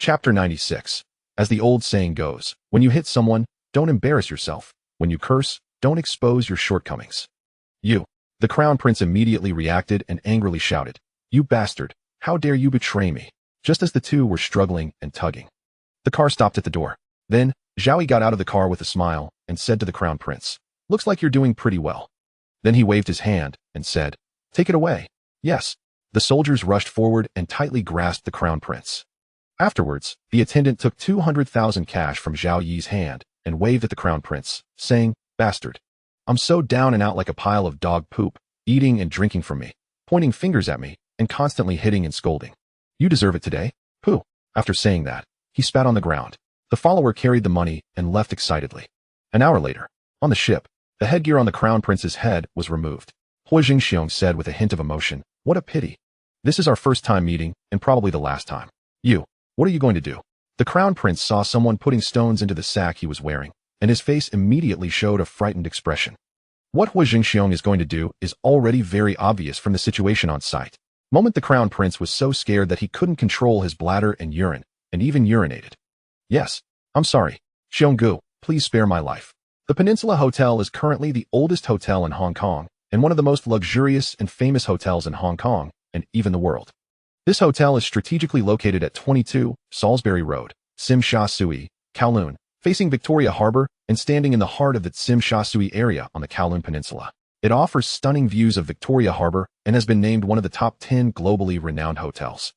Chapter 96. As the old saying goes, when you hit someone, don't embarrass yourself. When you curse, don't expose your shortcomings. You. The crown prince immediately reacted and angrily shouted, "You bastard, how dare you betray me?" Just as the two were struggling and tugging. The car stopped at the door. Then, Zhao Yi got out of the car with a smile and said to the crown prince, "Looks like you're doing pretty well." Then he waved his hand and said, "Take it away." Yes. The soldiers rushed forward and tightly grasped the crown prince. Afterwards, the attendant took 200,000 cash from Zhao Yi's hand and waved at the crown prince, saying, "Bastard. I'm so down and out like a pile of dog poop, eating and drinking from me, pointing fingers at me, and constantly hitting and scolding. You deserve it today. Pooh." After saying that, he spat on the ground. The follower carried the money and left excitedly. An hour later, on the ship, the headgear on the crown prince's head was removed. Huo Zhengxiong said with a hint of emotion, "What a pity. This is our first time meeting, and probably the last time. You. What are you going to do?" The crown prince saw someone putting stones into the sack he was wearing, and his face immediately showed a frightened expression. What Huo Zhengxiong is going to do is already very obvious from the situation on site. Moment the crown prince was so scared that he couldn't control his bladder and urine, and even urinated. "Yes, I'm sorry. Xionggu, please spare my life. The Peninsula Hotel is currently the oldest hotel in Hong Kong, and one of the most luxurious and famous hotels in Hong Kong, and even the world. This hotel is strategically located at 22 Salisbury Road, Tsim Sha Tsui, Kowloon, facing Victoria Harbour and standing in the heart of the Tsim Sha Tsui area on the Kowloon Peninsula. It offers stunning views of Victoria Harbour and has been named one of the top 10 globally renowned hotels."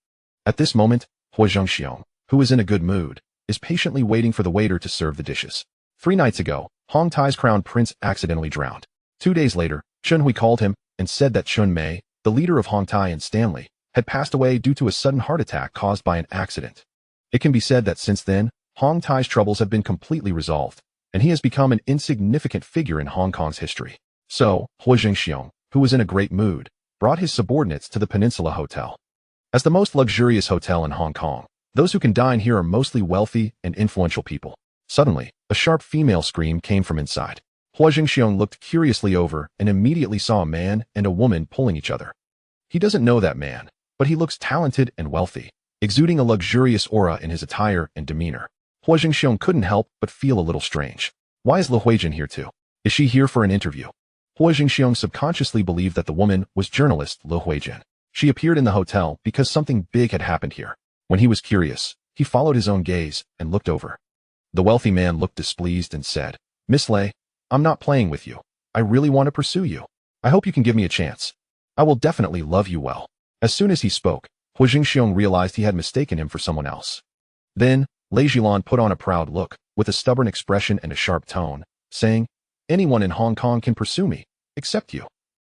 At this moment, Huo Zhengxiong, who is in a good mood, is patiently waiting for the waiter to serve the dishes. 3 nights ago, Hong Tai's crown prince accidentally drowned. 2 days later, Chun Hui called him and said that Chun Mei, the leader of Hong Tai and Stanley, had passed away due to a sudden heart attack caused by an accident. It can be said that since then, Hong Tai's troubles have been completely resolved, and he has become an insignificant figure in Hong Kong's history. So, Huo Zhengxiong, who was in a great mood, brought his subordinates to the Peninsula Hotel. As the most luxurious hotel in Hong Kong, those who can dine here are mostly wealthy and influential people. Suddenly, a sharp female scream came from inside. Huo Zhengxiong looked curiously over and immediately saw a man and a woman pulling each other. He doesn't know that man, but he looks talented and wealthy, exuding a luxurious aura in his attire and demeanor. Huo Zhengxiong couldn't help but feel a little strange. Why is Lu Huijin here too? Is she here for an interview? Huo Zhengxiong subconsciously believed that the woman was journalist Lu Huijin. She appeared in the hotel because something big had happened here. When he was curious, he followed his own gaze and looked over. The wealthy man looked displeased and said, "Miss Lei, I'm not playing with you. I really want to pursue you. I hope you can give me a chance. I will definitely love you well." As soon as he spoke, Huo Zhengxiong realized he had mistaken him for someone else. Then, Lei Zhilan put on a proud look, with a stubborn expression and a sharp tone, saying, "Anyone in Hong Kong can pursue me, except you."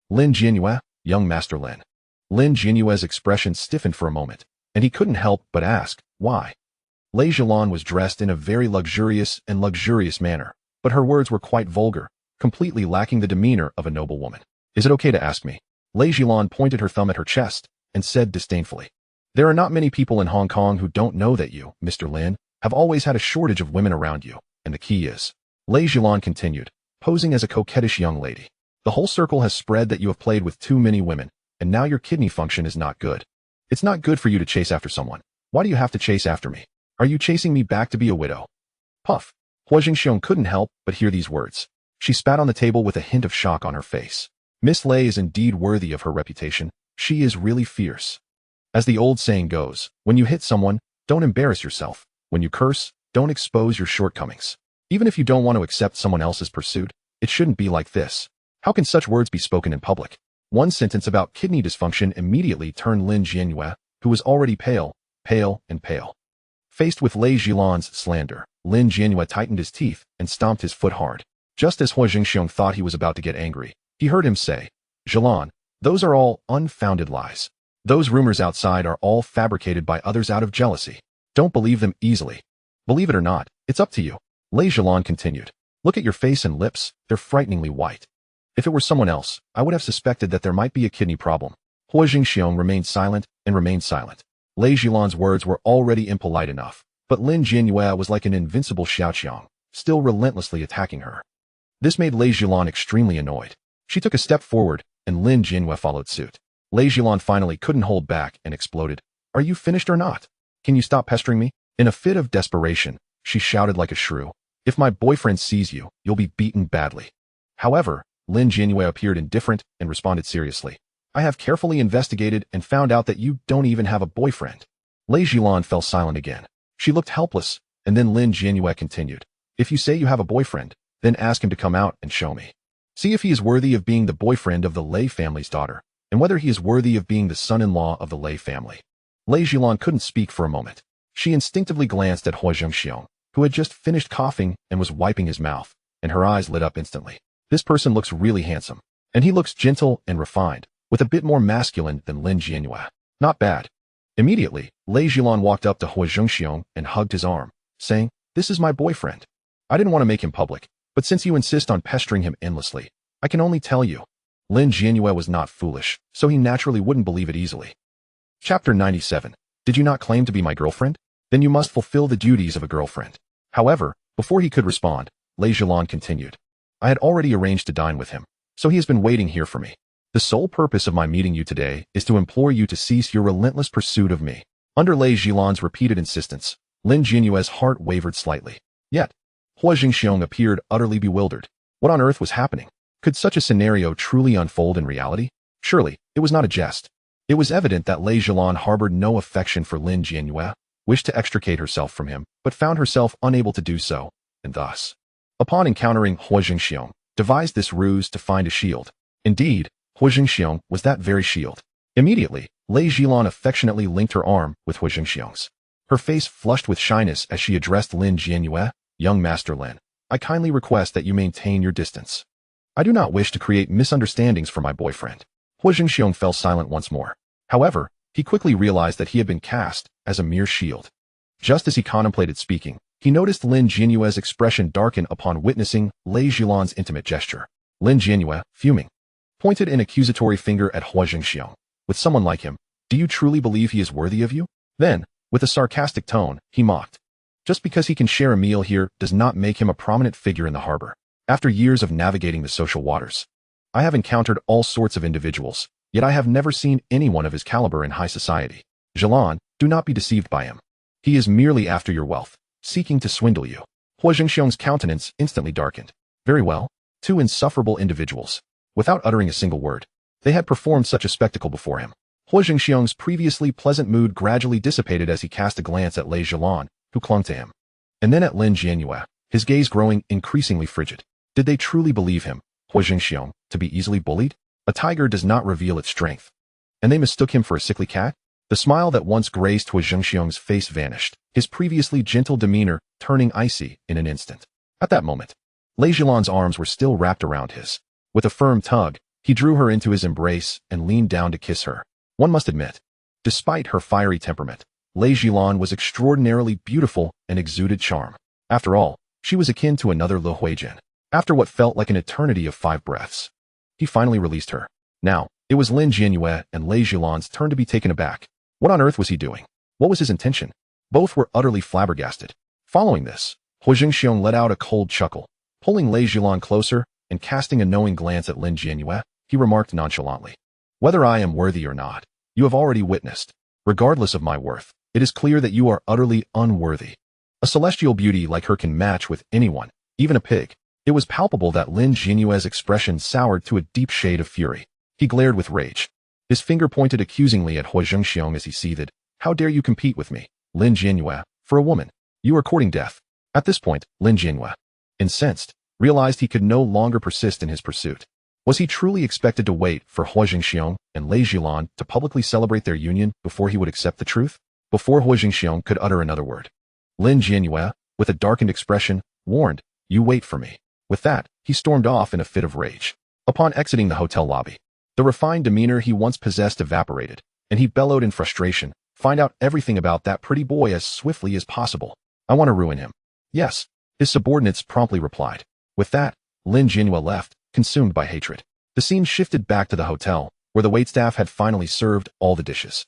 Lin Jianyue, young Master Lin. Lin Jianyue's expression stiffened for a moment, and he couldn't help but ask, why? Lei Zhilan was dressed in a very luxurious manner, but her words were quite vulgar, completely lacking the demeanor of a noble woman. "Is it okay to ask me?" Lei Zhilan pointed her thumb at her chest and said disdainfully, "There are not many people in Hong Kong who don't know that you, Mr. Lin, have always had a shortage of women around you, and the key is," Lei Zhilan continued, posing as a coquettish young lady, "the whole circle has spread that you have played with too many women, and now your kidney function is not good. It's not good for you to chase after someone. Why do you have to chase after me? Are you chasing me back to be a widow?" Puff. Huo Zhengxiong couldn't help but hear these words. She spat on the table with a hint of shock on her face. Miss Lei is indeed worthy of her reputation. She is really fierce. As the old saying goes, when you hit someone, don't embarrass yourself. When you curse, don't expose your shortcomings. Even if you don't want to accept someone else's pursuit, it shouldn't be like this. How can such words be spoken in public? One sentence about kidney dysfunction immediately turned Lin Jianyue, who was already pale. Faced with Lei Zhilan's slander, Lin Jianyue tightened his teeth and stomped his foot hard. Just as Huo Zhengxiong thought he was about to get angry, he heard him say, "Zhilan, those are all unfounded lies. Those rumors outside are all fabricated by others out of jealousy. Don't believe them easily. Believe it or not, it's up to you." Lei Zhilan continued, "Look at your face and lips, they're frighteningly white. If it were someone else, I would have suspected that there might be a kidney problem." Huo Zhengxiong remained silent and remained silent. Lei Zhilan's words were already impolite enough, but Lin Jianyue was like an invincible Xiaoqiang, still relentlessly attacking her. This made Lei Zhilan extremely annoyed. She took a step forward, and Lin Jianyue followed suit. Lei Zhilan finally couldn't hold back and exploded. "Are you finished or not? Can you stop pestering me? In a fit of desperation, she shouted like a shrew, "If my boyfriend sees you, you'll be beaten badly." However, Lin Jianyue appeared indifferent and responded seriously. "I have carefully investigated and found out that you don't even have a boyfriend." Lei Jilan fell silent again. She looked helpless, and then Lin Jianyue continued, "If you say you have a boyfriend, then ask him to come out and show me. See if he is worthy of being the boyfriend of the Lei family's daughter, and whether he is worthy of being the son-in-law of the Lei family." Lei Jilan couldn't speak for a moment. She instinctively glanced at Huo Zhengxiong, who had just finished coughing and was wiping his mouth, and her eyes lit up instantly. This person looks really handsome, and he looks gentle and refined, with a bit more masculine than Lin Jianyue. Not bad. Immediately, Lei Jilan walked up to Huo Zhengxiong and hugged his arm, saying, "This is my boyfriend. I didn't want to make him public, but since you insist on pestering him endlessly, I can only tell you." Lin Jianyue was not foolish, so he naturally wouldn't believe it easily. Chapter 97. Did you not claim to be my girlfriend? Then you must fulfill the duties of a girlfriend. However, before he could respond, Lei Jilan continued, "I had already arranged to dine with him, so he has been waiting here for me. The sole purpose of my meeting you today is to implore you to cease your relentless pursuit of me." Under Lei Jilan's repeated insistence, Lin Jianyue's heart wavered slightly. Yet, Huo Zhengxiong appeared utterly bewildered. What on earth was happening? Could such a scenario truly unfold in reality? Surely, it was not a jest. It was evident that Lei Jilan harbored no affection for Lin Jianyue, wished to extricate herself from him, but found herself unable to do so, and thus, upon encountering Huo Zhengxiong, devised this ruse to find a shield. Indeed, Huo Zhengxiong was that very shield. Immediately, Lei Jilan affectionately linked her arm with Huo Zhengxiong's. Her face flushed with shyness as she addressed Lin Jianyue, "Young Master Lin, I kindly request that you maintain your distance. I do not wish to create misunderstandings for my boyfriend." Huo Zhengxiong fell silent once more. However, he quickly realized that he had been cast as a mere shield. Just as he contemplated speaking, he noticed Lin Jianyue's expression darken upon witnessing Lei Jilan's intimate gesture. Lin Jianyue, fuming, pointed an accusatory finger at Huo Zhengxiong. "With someone like him, do you truly believe he is worthy of you?" Then, with a sarcastic tone, he mocked, "Just because he can share a meal here does not make him a prominent figure in the harbor. After years of navigating the social waters, I have encountered all sorts of individuals, yet I have never seen anyone of his caliber in high society. Jilan, do not be deceived by him. He is merely after your wealth, seeking to swindle you." Huo Zhengxiong's countenance instantly darkened. Very well, two insufferable individuals. Without uttering a single word, they had performed such a spectacle before him. Huo Zhengxiong's previously pleasant mood gradually dissipated as he cast a glance at Lei Jilan, who clung to him, and then at Lin Jianyue, his gaze growing increasingly frigid. Did they truly believe him, Huo Zhengxiong, to be easily bullied? A tiger does not reveal its strength. And they mistook him for a sickly cat? The smile that once graced Huo Zhengxiong's face vanished, his previously gentle demeanor turning icy in an instant. At that moment, Lei Jilan's arms were still wrapped around his. With a firm tug, he drew her into his embrace and leaned down to kiss her. One must admit, despite her fiery temperament, Lei Jilan was extraordinarily beautiful and exuded charm. After all, she was akin to another Lu Huijian. After what felt like an eternity of 5 breaths, he finally released her. Now, it was Lin Jianyue and Lei Jilan's turn to be taken aback. What on earth was he doing? What was his intention? Both were utterly flabbergasted. Following this, Huo Zhengxiong let out a cold chuckle. Pulling Lei Jilan closer and casting a knowing glance at Lin Jianyue, he remarked nonchalantly, "Whether I am worthy or not, you have already witnessed. Regardless of my worth, it is clear that you are utterly unworthy. A celestial beauty like her can match with anyone, even a pig." It was palpable that Lin Jianyue's expression soured to a deep shade of fury. He glared with rage. His finger pointed accusingly at Huo Zhengxiong as he seethed. "How dare you compete with me, Lin Jianyue, for a woman? You are courting death." At this point, Lin Jianyue, incensed, realized he could no longer persist in his pursuit. Was he truly expected to wait for Huo Zhengxiong and Lei Jilan to publicly celebrate their union before he would accept the truth? Before Huo Zhengxiong could utter another word, Lin Jianyue, with a darkened expression, warned, "You wait for me." With that, he stormed off in a fit of rage. Upon exiting the hotel lobby, the refined demeanor he once possessed evaporated, and he bellowed in frustration, "Find out everything about that pretty boy as swiftly as possible. I want to ruin him." "Yes," his subordinates promptly replied. With that, Lin Jianyue left, consumed by hatred. The scene shifted back to the hotel, where the waitstaff had finally served all the dishes.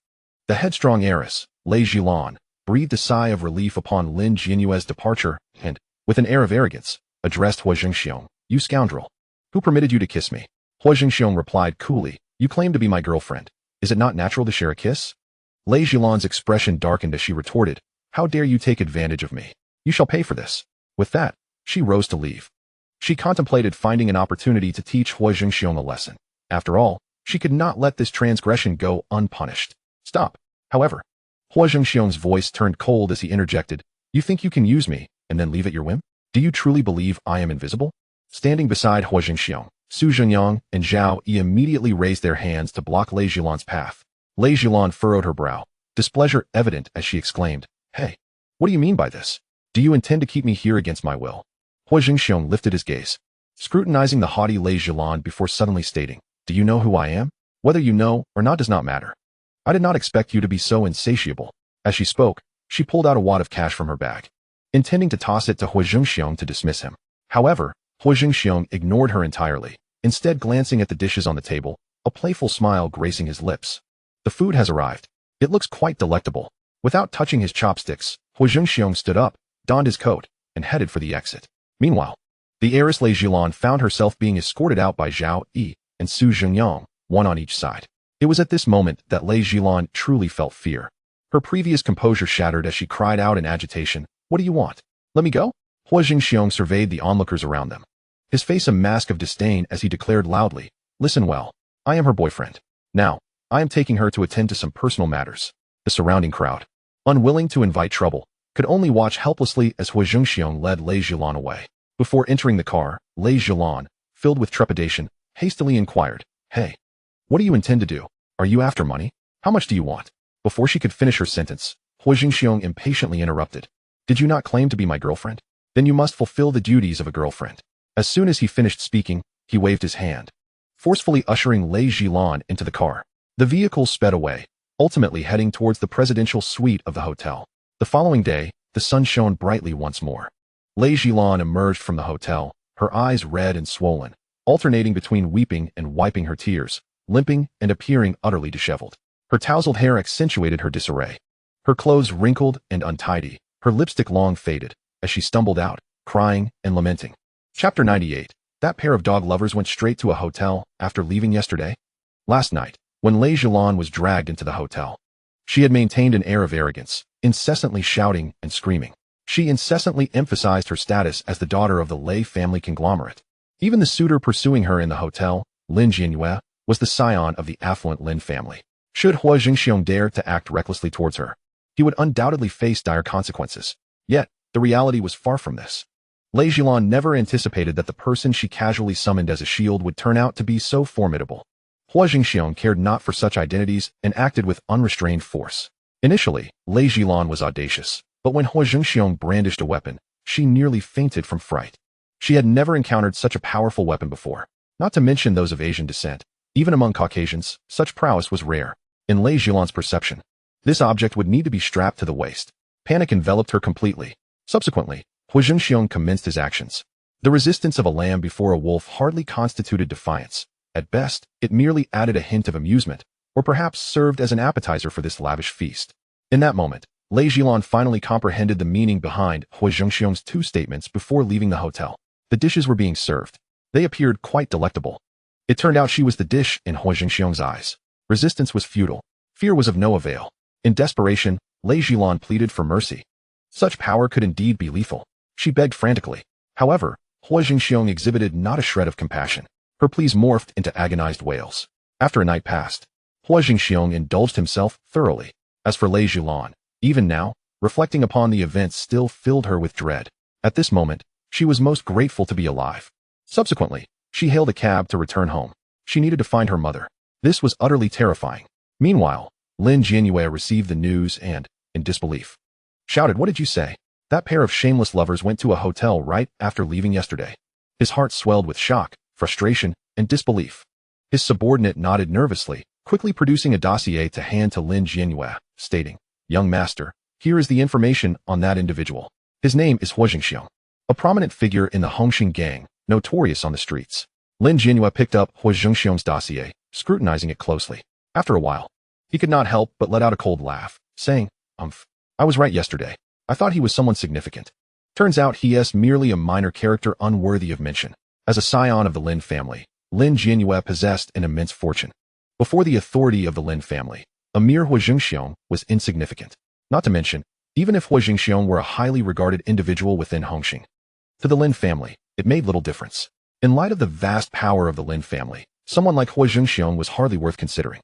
The headstrong heiress, Lei Jilan, breathed a sigh of relief upon Lin Jianyue's departure and, with an air of arrogance, addressed Huo Zhengxiong, "You scoundrel. Who permitted you to kiss me?" Huo Zhengxiong replied coolly, "You claim to be my girlfriend. Is it not natural to share a kiss?" Lei Jilan's expression darkened as she retorted, How dare you take advantage of me? You shall pay for this. With that, she rose to leave. She contemplated finding an opportunity to teach Huo Zhengxiong a lesson. After all, she could not let this transgression go unpunished. Stop. However, Huo Zhengxiong's voice turned cold as he interjected, You think you can use me, and then leave at your whim? Do you truly believe I am invisible? Standing beside Huo Zhengxiong, Su Zhenyang and Zhao Yi immediately raised their hands to block Lei Zhilan's path. Lei Zhilan furrowed her brow, displeasure evident as she exclaimed, Hey, what do you mean by this? Do you intend to keep me here against my will? Huo Zhengxiong lifted his gaze, scrutinizing the haughty Lei Zhilan before suddenly stating, Do you know who I am? Whether you know or not does not matter. I did not expect you to be so insatiable. As she spoke, she pulled out a wad of cash from her bag, intending to toss it to Huo Zhengxiong to dismiss him. However, Huo Zhengxiong ignored her entirely, instead glancing at the dishes on the table, a playful smile gracing his lips. The food has arrived. It looks quite delectable. Without touching his chopsticks, Huo Zhengxiong stood up, donned his coat, and headed for the exit. Meanwhile, the heiress Lei Zhilan found herself being escorted out by Zhao Yi and Su Zhenyang, one on each side. It was at this moment that Lei Zhilan truly felt fear. Her previous composure shattered as she cried out in agitation, What do you want? Let me go? Huo Zhengxiong surveyed the onlookers around them, his face a mask of disdain as he declared loudly, Listen well, I am her boyfriend. Now, I am taking her to attend to some personal matters. The surrounding crowd, unwilling to invite trouble, could only watch helplessly as Huo Zhengxiong led Lei Zhilan away. Before entering the car, Lei Zhilan, filled with trepidation, hastily inquired, Hey, what do you intend to do? Are you after money? How much do you want? Before she could finish her sentence, Huo Zhengxiong impatiently interrupted. Did you not claim to be my girlfriend? Then you must fulfill the duties of a girlfriend. As soon as he finished speaking, he waved his hand, forcefully ushering Lei Zhilan into the car. The vehicle sped away, ultimately heading towards the presidential suite of the hotel. The following day, the sun shone brightly once more. Lei Zhilan emerged from the hotel, her eyes red and swollen, alternating between weeping and wiping her tears, limping and appearing utterly disheveled. Her tousled hair accentuated her disarray. Her clothes wrinkled and untidy, her lipstick long faded, as she stumbled out, crying and lamenting. Chapter 98. That pair of dog lovers went straight to a hotel after leaving yesterday. Last night, when Lei Zhilan was dragged into the hotel, she had maintained an air of arrogance, incessantly shouting and screaming. She incessantly emphasized her status as the daughter of the Lei family conglomerate. Even the suitor pursuing her in the hotel, Lin Jianyue, was the scion of the affluent Lin family. Should Huo Zhengxiong dare to act recklessly towards her, he would undoubtedly face dire consequences. Yet, the reality was far from this. Lei Zhilan never anticipated that the person she casually summoned as a shield would turn out to be so formidable. Huo Zhengxiong cared not for such identities and acted with unrestrained force. Initially, Lei Zhilan was audacious, but when Huo Zhengxiong brandished a weapon, she nearly fainted from fright. She had never encountered such a powerful weapon before, not to mention those of Asian descent. Even among Caucasians, such prowess was rare. In Lei Zhilan's perception, this object would need to be strapped to the waist. Panic enveloped her completely. Subsequently, Huo Zhengxiong commenced his actions. The resistance of a lamb before a wolf hardly constituted defiance. At best, it merely added a hint of amusement, or perhaps served as an appetizer for this lavish feast. In that moment, Lei Zhilan finally comprehended the meaning behind Huo Zhengxiong's two statements before leaving the hotel. The dishes were being served. They appeared quite delectable. It turned out she was the dish in Huo Zhengxiong's eyes. Resistance was futile. Fear was of no avail. In desperation, Lei Zhilan pleaded for mercy. Such power could indeed be lethal. She begged frantically. However, Huo Zhengxiong exhibited not a shred of compassion. Her pleas morphed into agonized wails. After a night passed, Huo Zhengxiong indulged himself thoroughly. As for Lei Zhilan, even now, reflecting upon the events still filled her with dread. At this moment, she was most grateful to be alive. Subsequently, she hailed a cab to return home. She needed to find her mother. This was utterly terrifying. Meanwhile, Lin Jianyue received the news and, in disbelief, shouted, What did you say? That pair of shameless lovers went to a hotel right after leaving yesterday. His heart swelled with shock, frustration, and disbelief. His subordinate nodded nervously, quickly producing a dossier to hand to Lin Jianyue, stating, Young master, here is the information on that individual. His name is Huo Zhengxiong, a prominent figure in the Hung Hing gang, notorious on the streets. Lin Jianyue picked up Huo Zhengxiong's dossier, scrutinizing it closely. After a while, he could not help but let out a cold laugh, saying, I was right yesterday. I thought he was someone significant. Turns out he is merely a minor character unworthy of mention. As a scion of the Lin family, Lin Jianyue possessed an immense fortune. Before the authority of the Lin family, a mere Huo Zhengxiong was insignificant. Not to mention, even if Huo Zhengxiong were a highly regarded individual within Hung Hing. To the Lin family, it made little difference. In light of the vast power of the Lin family, someone like Huo Zhengxiong was hardly worth considering.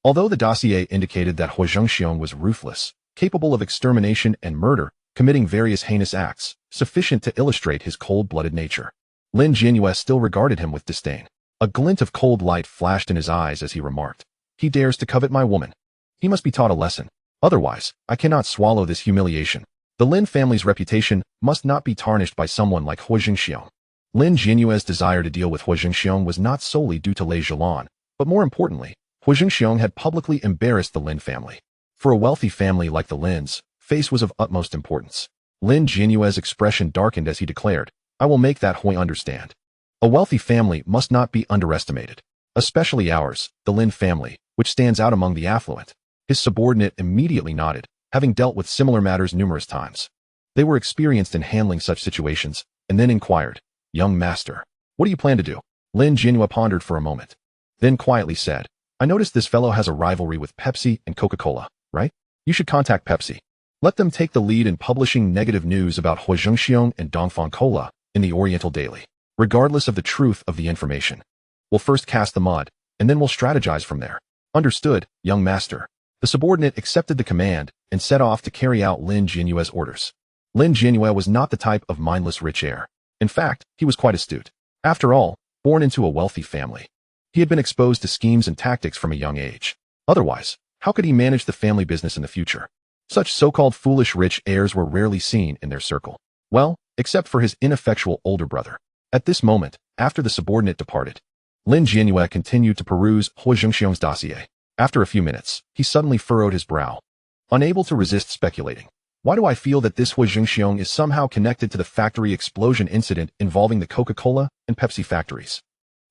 Although the dossier indicated that Huo Zhengxiong was ruthless, capable of extermination and murder, committing various heinous acts, sufficient to illustrate his cold-blooded nature, Lin Jianyue still regarded him with disdain. A glint of cold light flashed in his eyes as he remarked, "He dares to covet my woman. He must be taught a lesson. Otherwise, I cannot swallow this humiliation." The Lin family's reputation must not be tarnished by someone like Huo Zhengxiong. Lin Jianyue's desire to deal with Huo Zhengxiong was not solely due to Lei Zhelan, but more importantly, Huo Zhengxiong had publicly embarrassed the Lin family. For a wealthy family like the Lins, face was of utmost importance. Lin Jianyue's expression darkened as he declared, "I will make that Hui understand. A wealthy family must not be underestimated. Especially ours, the Lin family, which stands out among the affluent." His subordinate immediately nodded, having dealt with similar matters numerous times. They were experienced in handling such situations, and then inquired, "Young master, what do you plan to do?" Lin Jianyue pondered for a moment, then quietly said, "I noticed this fellow has a rivalry with Pepsi and Coca-Cola, right? You should contact Pepsi. Let them take the lead in publishing negative news about Huo Zhengxiong and Dongfang Cola in the Oriental Daily, regardless of the truth of the information. We'll first cast the mud, and then we'll strategize from there." "Understood, young master." The subordinate accepted the command and set off to carry out Lin Jianyue's orders. Lin Jianyue was not the type of mindless rich heir. In fact, he was quite astute. After all, born into a wealthy family, he had been exposed to schemes and tactics from a young age. Otherwise, how could he manage the family business in the future? Such so-called foolish rich heirs were rarely seen in their circle. Well, except for his ineffectual older brother. At this moment, after the subordinate departed, Lin Jianyue continued to peruse Huo Zhengxiong's dossier. After a few minutes, he suddenly furrowed his brow, unable to resist speculating. "Why do I feel that this Huo Zhengxiong is somehow connected to the factory explosion incident involving the Coca-Cola and Pepsi factories?"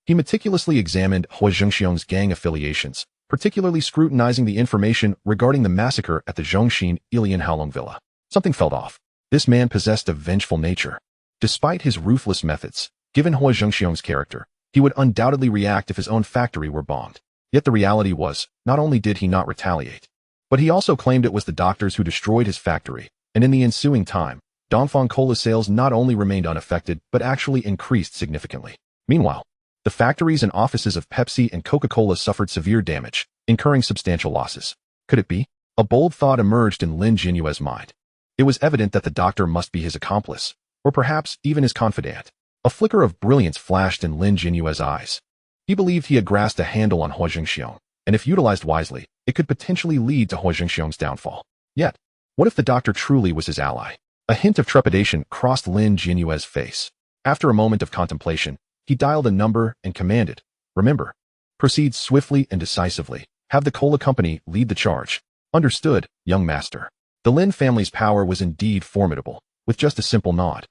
He meticulously examined Huo Zhengxiong's gang affiliations, particularly scrutinizing the information regarding the massacre at the Zhongxin Ilian Haolong Villa. Something felt off. This man possessed a vengeful nature. Despite his ruthless methods, given Huo Zhengxiong's character, he would undoubtedly react if his own factory were bombed. Yet the reality was, not only did he not retaliate, but he also claimed it was the doctors who destroyed his factory, and in the ensuing time, Dongfang Cola sales not only remained unaffected but actually increased significantly. Meanwhile, the factories and offices of Pepsi and Coca-Cola suffered severe damage, incurring substantial losses. Could it be? A bold thought emerged in Lin Jianyue's mind. It was evident that the doctor must be his accomplice, or perhaps even his confidant. A flicker of brilliance flashed in Lin Jianyue's eyes. He believed he had grasped a handle on Huo Zhengxiong, and if utilized wisely, it could potentially lead to Huo Zhengxiong's downfall. Yet, what if the doctor truly was his ally? A hint of trepidation crossed Lin Jianyue's face. After a moment of contemplation, he dialed a number and commanded, "Remember, proceed swiftly and decisively. Have the Cola Company lead the charge." "Understood, young master." The Lin family's power was indeed formidable. With just a simple nod,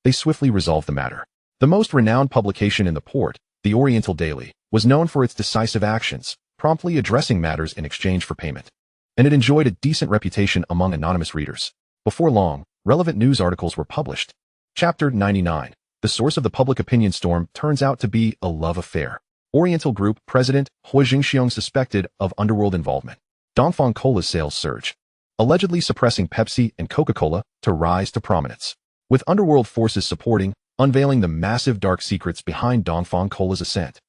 they swiftly resolved the matter. The most renowned publication in the port, the Oriental Daily, was known for its decisive actions, promptly addressing matters in exchange for payment. And it enjoyed a decent reputation among anonymous readers. Before long, relevant news articles were published. Chapter 99. The source of the public opinion storm turns out to be a love affair. Oriental Group President Huo Zhengxiong suspected of Underworld involvement. Dongfang Cola's sales surge, allegedly suppressing Pepsi and Coca-Cola to rise to prominence. With Underworld forces supporting, unveiling the massive dark secrets behind Dongfang Cola's ascent.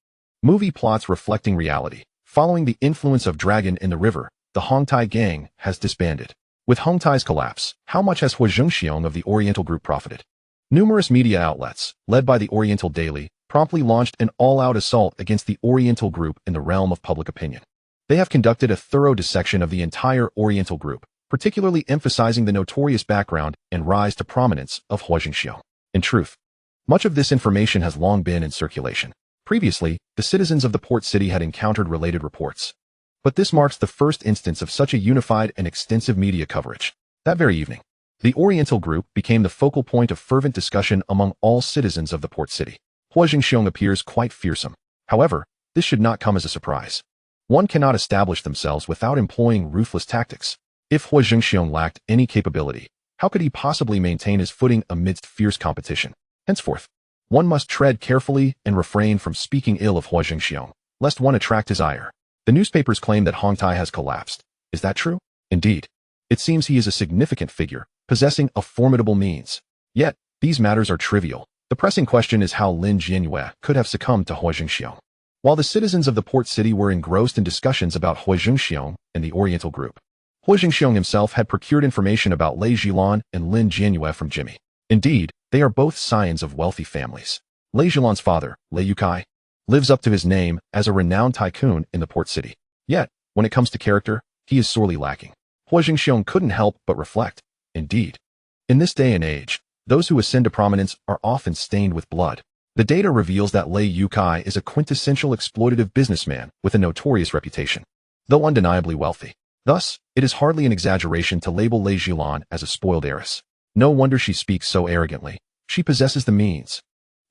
Movie plots reflecting reality. Following the influence of Dragon in the river, the Hongtai gang has disbanded. With Hongtai's collapse, how much has Huo Zhengxiong of the Oriental Group profited? Numerous media outlets, led by the Oriental Daily, promptly launched an all-out assault against the Oriental Group in the realm of public opinion. They have conducted a thorough dissection of the entire Oriental Group, particularly emphasizing the notorious background and rise to prominence of Huo Zhengxiong. In truth, much of this information has long been in circulation. Previously, the citizens of the port city had encountered related reports. But this marks the first instance of such a unified and extensive media coverage. That very evening, the Oriental Group became the focal point of fervent discussion among all citizens of the port city. Huo Zhengxiong appears quite fearsome. However, this should not come as a surprise. One cannot establish themselves without employing ruthless tactics. If Huo Zhengxiong lacked any capability, how could he possibly maintain his footing amidst fierce competition? Henceforth, one must tread carefully and refrain from speaking ill of Huo Zhengxiong, lest one attract his ire. The newspapers claim that Hongtai has collapsed. Is that true? Indeed. It seems he is a significant figure, possessing a formidable means. Yet, these matters are trivial. The pressing question is how Lin Jianyue could have succumbed to Huo Zhengxiong. While the citizens of the port city were engrossed in discussions about Huo Zhengxiong and the Oriental group, Huo Zhengxiong himself had procured information about Lei Zhilan and Lin Jianyue from Jimmy. Indeed, they are both scions of wealthy families. Lei Zhilan's father, Lei Yukai, lives up to his name as a renowned tycoon in the port city. Yet, when it comes to character, he is sorely lacking. Huo Zhengxiong couldn't help but reflect. Indeed, in this day and age, those who ascend to prominence are often stained with blood. The data reveals that Lei Yukai is a quintessential exploitative businessman with a notorious reputation, though undeniably wealthy. Thus, it is hardly an exaggeration to label Lei Zhilan as a spoiled heiress. No wonder she speaks so arrogantly. She possesses the means.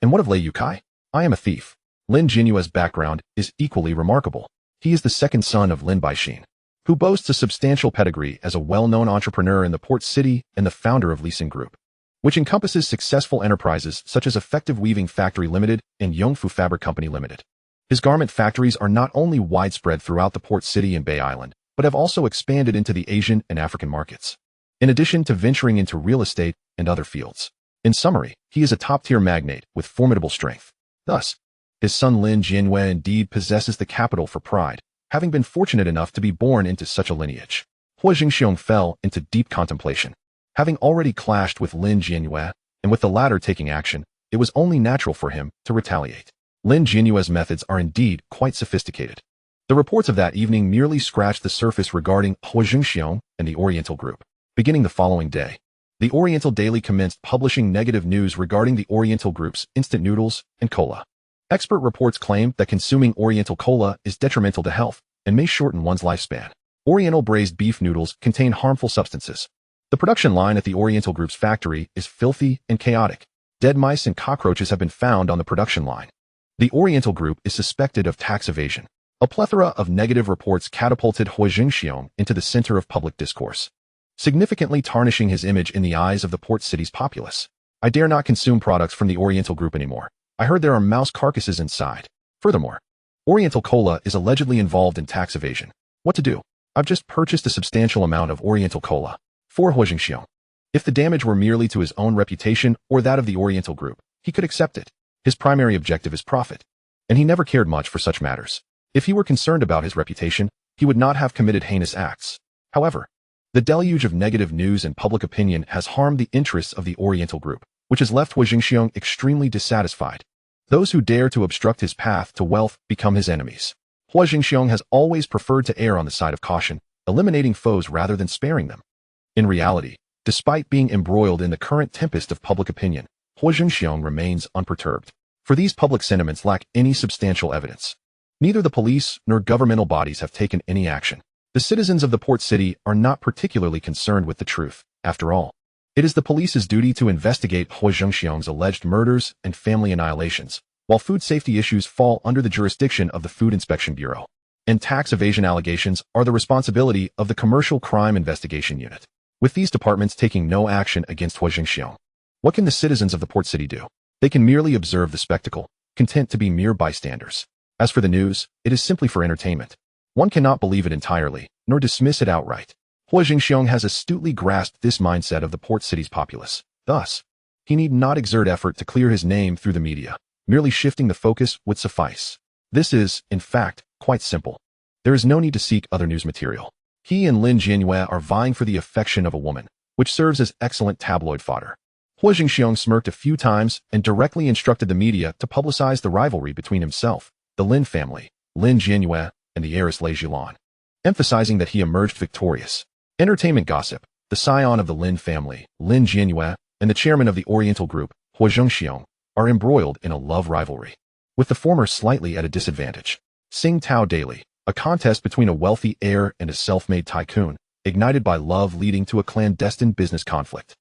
And what of Lei Yukai? I am a thief. Lin Jianyue's background is equally remarkable. He is the second son of Lin Baixin, who boasts a substantial pedigree as a well-known entrepreneur in the port city and the founder of Leasing Group, which encompasses successful enterprises such as Effective Weaving Factory Limited and Yongfu Fabric Company Limited. His garment factories are not only widespread throughout the port city and Bay Island, but have also expanded into the Asian and African markets, in addition to venturing into real estate and other fields. In summary, he is a top-tier magnate with formidable strength. Thus, his son Lin Jianyue indeed possesses the capital for pride, having been fortunate enough to be born into such a lineage. Huo Zhengxiong fell into deep contemplation. Having already clashed with Lin Jianyue, and with the latter taking action, it was only natural for him to retaliate. Lin Jianyue's methods are indeed quite sophisticated. The reports of that evening merely scratched the surface regarding Huo Zhengxiong and the Oriental Group. Beginning the following day, the Oriental Daily commenced publishing negative news regarding the Oriental Group's instant noodles and cola. Expert reports claim that consuming Oriental cola is detrimental to health and may shorten one's lifespan. Oriental braised beef noodles contain harmful substances. The production line at the Oriental Group's factory is filthy and chaotic. Dead mice and cockroaches have been found on the production line. The Oriental Group is suspected of tax evasion. A plethora of negative reports catapulted Huo Zhengxiong into the center of public discourse, significantly tarnishing his image in the eyes of the port city's populace. I dare not consume products from the Oriental Group anymore. I heard there are mouse carcasses inside. Furthermore, Oriental Cola is allegedly involved in tax evasion. What to do? I've just purchased a substantial amount of Oriental Cola. For Huo Zhengxiong, if the damage were merely to his own reputation or that of the Oriental Group, he could accept it. His primary objective is profit, and he never cared much for such matters. If he were concerned about his reputation, he would not have committed heinous acts. However, the deluge of negative news and public opinion has harmed the interests of the Oriental Group, which has left Huo Zhengxiong extremely dissatisfied. Those who dare to obstruct his path to wealth become his enemies. Huo Zhengxiong has always preferred to err on the side of caution, eliminating foes rather than sparing them. In reality, despite being embroiled in the current tempest of public opinion, Huo Zhengxiong remains unperturbed. For these public sentiments lack any substantial evidence. Neither the police nor governmental bodies have taken any action. The citizens of the port city are not particularly concerned with the truth. After all, it is the police's duty to investigate Huo Zhengxiong's alleged murders and family annihilations, while food safety issues fall under the jurisdiction of the Food Inspection Bureau, and tax evasion allegations are the responsibility of the Commercial Crime Investigation Unit. With these departments taking no action against Huo Zhengxiong, what can the citizens of the port city do? They can merely observe the spectacle, content to be mere bystanders. As for the news, it is simply for entertainment. One cannot believe it entirely, nor dismiss it outright. Huo Zhengxiong has astutely grasped this mindset of the port city's populace. Thus, he need not exert effort to clear his name through the media. Merely shifting the focus would suffice. This is, in fact, quite simple. There is no need to seek other news material. He and Lin Jianyue are vying for the affection of a woman, which serves as excellent tabloid fodder. Huo Zhengxiong smirked a few times and directly instructed the media to publicize the rivalry between himself, the Lin family, Lin Jianyue, and the heiress Lei Zhilan, emphasizing that he emerged victorious. Entertainment gossip, the scion of the Lin family, Lin Jianyue, and the chairman of the Oriental Group, Huo Zhengxiong, are embroiled in a love rivalry, with the former slightly at a disadvantage. Sing Tao Daily, a contest between a wealthy heir and a self-made tycoon, ignited by love leading to a clandestine business conflict.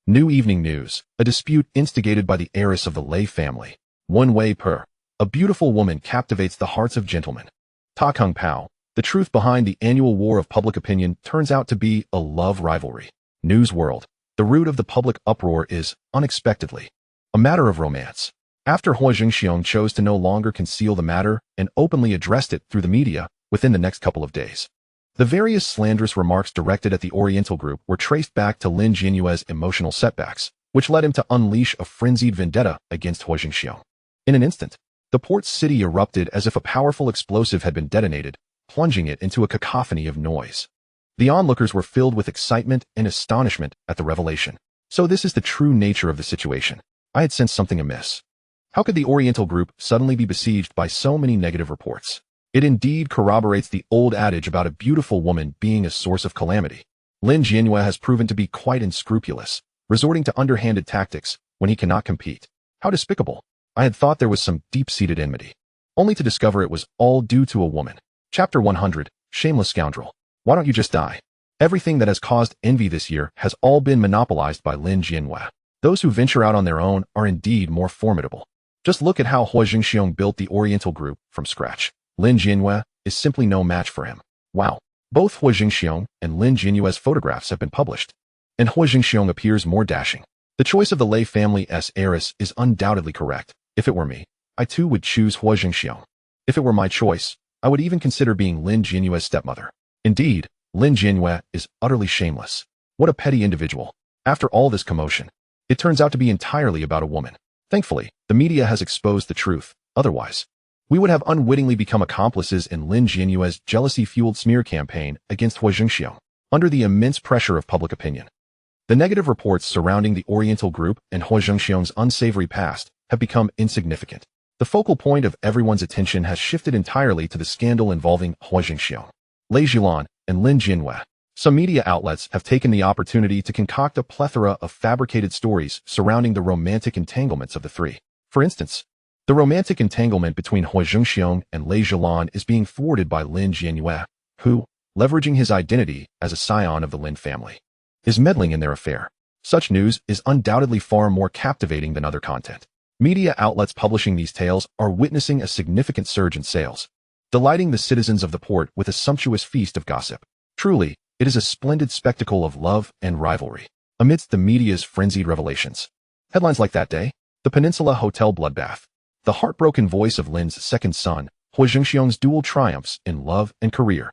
New Evening News, a dispute instigated by the heiress of the Lei family, Wen Wei Per. A beautiful woman captivates the hearts of gentlemen. Ta Kung Pao, the truth behind the annual war of public opinion turns out to be a love rivalry. News World, the root of the public uproar is, unexpectedly, a matter of romance. After Huo Zhengxiong chose to no longer conceal the matter and openly addressed it through the media within the next couple of days, The various slanderous remarks directed at the Oriental group were traced back to Lin Jianyue's emotional setbacks, which led him to unleash a frenzied vendetta against Huo Zhengxiong. In an instant, the port city erupted as if a powerful explosive had been detonated, plunging it into a cacophony of noise. The onlookers were filled with excitement and astonishment at the revelation. So this is the true nature of the situation. I had sensed something amiss. How could the Oriental group suddenly be besieged by so many negative reports? It indeed corroborates the old adage about a beautiful woman being a source of calamity. Lin Jianyue has proven to be quite unscrupulous, resorting to underhanded tactics when he cannot compete. How despicable. I had thought there was some deep-seated enmity, only to discover it was all due to a woman. Chapter 100, Shameless Scoundrel. Why don't you just die? Everything that has caused envy this year has all been monopolized by Lin Jianyue. Those who venture out on their own are indeed more formidable. Just look at how Huo Zhengxiong built the Oriental group from scratch. Lin Jianyue is simply no match for him. Wow. Both Huo Zhengxiong and Lin Jianyue's photographs have been published, and Huo Zhengxiong appears more dashing. The choice of the Lei family's heiress is undoubtedly correct. If it were me, I too would choose Huo Zhengxiong. If it were my choice, I would even consider being Lin Jianyue's stepmother. Indeed, Lin Jianyue is utterly shameless. What a petty individual. After all this commotion, it turns out to be entirely about a woman. Thankfully, the media has exposed the truth. Otherwise, we would have unwittingly become accomplices in Lin Jianyue's jealousy-fueled smear campaign against Huo Zhengxiong. Under the immense pressure of public opinion, the negative reports surrounding the Oriental group and Huo Zhengxiong's unsavory past have become insignificant. The focal point of everyone's attention has shifted entirely to the scandal involving Huo Zhengxiong, Lei Zhilan, and Lin Jianyue. Some media outlets have taken the opportunity to concoct a plethora of fabricated stories surrounding the romantic entanglements of the three. For instance, the romantic entanglement between Huo Zhengxiong and Lei Zhilan is being thwarted by Lin Jianyue, who, leveraging his identity as a scion of the Lin family, is meddling in their affair. Such news is undoubtedly far more captivating than other content. Media outlets publishing these tales are witnessing a significant surge in sales, delighting the citizens of the port with a sumptuous feast of gossip. Truly, it is a splendid spectacle of love and rivalry, amidst the media's frenzied revelations. Headlines like that day: the Peninsula Hotel bloodbath, the heartbroken voice of Lin's second son, Huo Zhengxiong's dual triumphs in love and career,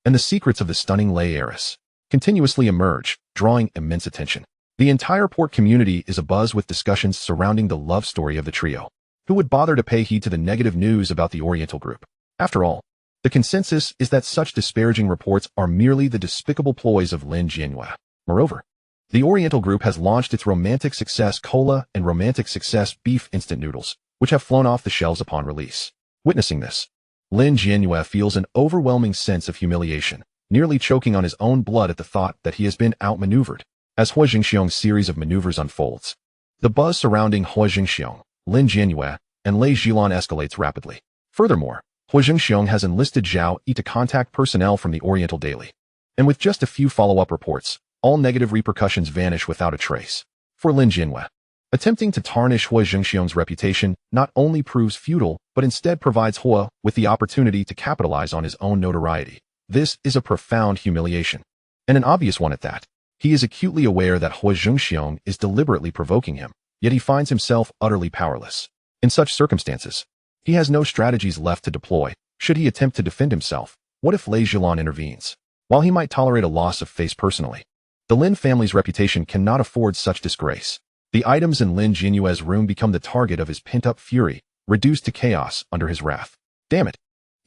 and the secrets of the stunning Lei heiress continuously emerge, drawing immense attention. The entire port community is abuzz with discussions surrounding the love story of the trio. Who would bother to pay heed to the negative news about the Oriental group? After all, the consensus is that such disparaging reports are merely the despicable ploys of Lin Jianyue. Moreover, the Oriental group has launched its romantic success cola and romantic success beef instant noodles, which have flown off the shelves upon release. Witnessing this, Lin Jianyue feels an overwhelming sense of humiliation, nearly choking on his own blood at the thought that he has been outmaneuvered. As Huo Zhengxiong's series of maneuvers unfolds, the buzz surrounding Huo Zhengxiong, Lin Jianyue, and Lei Zhilan escalates rapidly. Furthermore, Huo Zhengxiong has enlisted Zhao Yi to contact personnel from the Oriental Daily. And with just a few follow-up reports, all negative repercussions vanish without a trace. For Lin Jianyue, attempting to tarnish Huo Zhengxiong's reputation not only proves futile, but instead provides Huo with the opportunity to capitalize on his own notoriety. This is a profound humiliation, and an obvious one at that. He is acutely aware that Huo Zhengxiong is deliberately provoking him, yet he finds himself utterly powerless. In such circumstances, he has no strategies left to deploy. Should he attempt to defend himself, what if Lei Zhilan intervenes? While he might tolerate a loss of face personally, the Lin family's reputation cannot afford such disgrace. The items in Lin Jianyue's room become the target of his pent-up fury, reduced to chaos under his wrath. Damn it!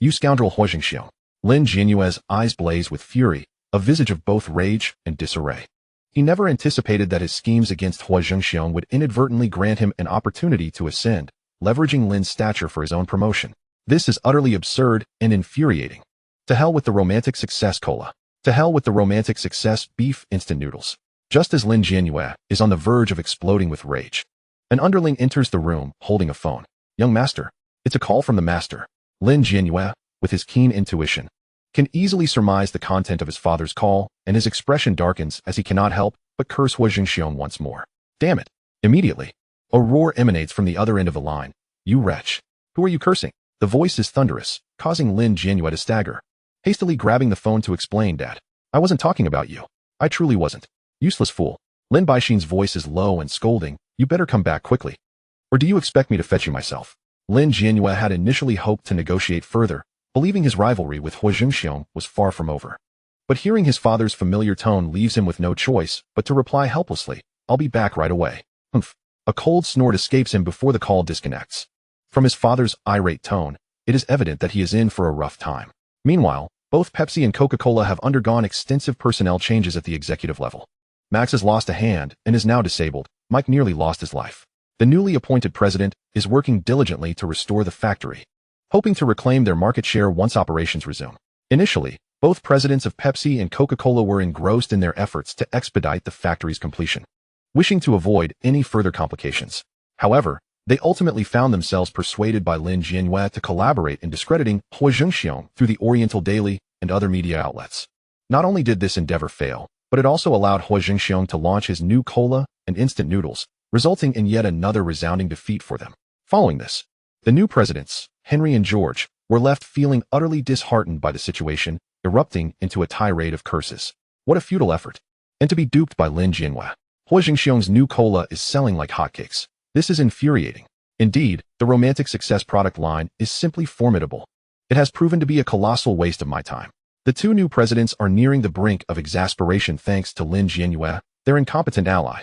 You scoundrel Huo Zhengxiong! Lin Jianyue's eyes blaze with fury, a visage of both rage and disarray. He never anticipated that his schemes against Huo Zhengxiong would inadvertently grant him an opportunity to ascend, leveraging Lin's stature for his own promotion. This is utterly absurd and infuriating. To hell with the romantic success cola. To hell with the romantic success beef instant noodles. Just as Lin Jianyue is on the verge of exploding with rage, an underling enters the room holding a phone. Young master, it's a call from the master. Lin Jianyue, with his keen intuition, can easily surmise the content of his father's call, and his expression darkens as he cannot help but curse Huo Zhengxiong once more. Damn it! Immediately, a roar emanates from the other end of the line. You wretch! Who are you cursing? The voice is thunderous, causing Lin Jianyue to stagger. Hastily grabbing the phone to explain, Dad, I wasn't talking about you. I truly wasn't. Useless fool. Lin Baixin's voice is low and scolding. You better come back quickly. Or do you expect me to fetch you myself? Lin Jianyue had initially hoped to negotiate further, believing his rivalry with Huo Zhengxiong was far from over. But hearing his father's familiar tone leaves him with no choice but to reply helplessly, "I'll be back right away." Humph. A cold snort escapes him before the call disconnects. From his father's irate tone, it is evident that he is in for a rough time. Meanwhile, both Pepsi and Coca-Cola have undergone extensive personnel changes at the executive level. Max has lost a hand and is now disabled. Mike nearly lost his life. The newly appointed president is working diligently to restore the factory, hoping to reclaim their market share once operations resume. Initially, both presidents of Pepsi and Coca-Cola were engrossed in their efforts to expedite the factory's completion, wishing to avoid any further complications. However, they ultimately found themselves persuaded by Lin Jianyue to collaborate in discrediting Huo Zhengxiong through the Oriental Daily and other media outlets. Not only did this endeavor fail, but it also allowed Huo Zhengxiong to launch his new cola and instant noodles, resulting in yet another resounding defeat for them. Following this, the new presidents, Henry and George, were left feeling utterly disheartened by the situation, erupting into a tirade of curses. What a futile effort. And to be duped by Lin Jianyue. Huo Zhengxiong's new cola is selling like hotcakes. This is infuriating. Indeed, the romantic success product line is simply formidable. It has proven to be a colossal waste of my time. The two new presidents are nearing the brink of exasperation thanks to Lin Jianyue, their incompetent ally.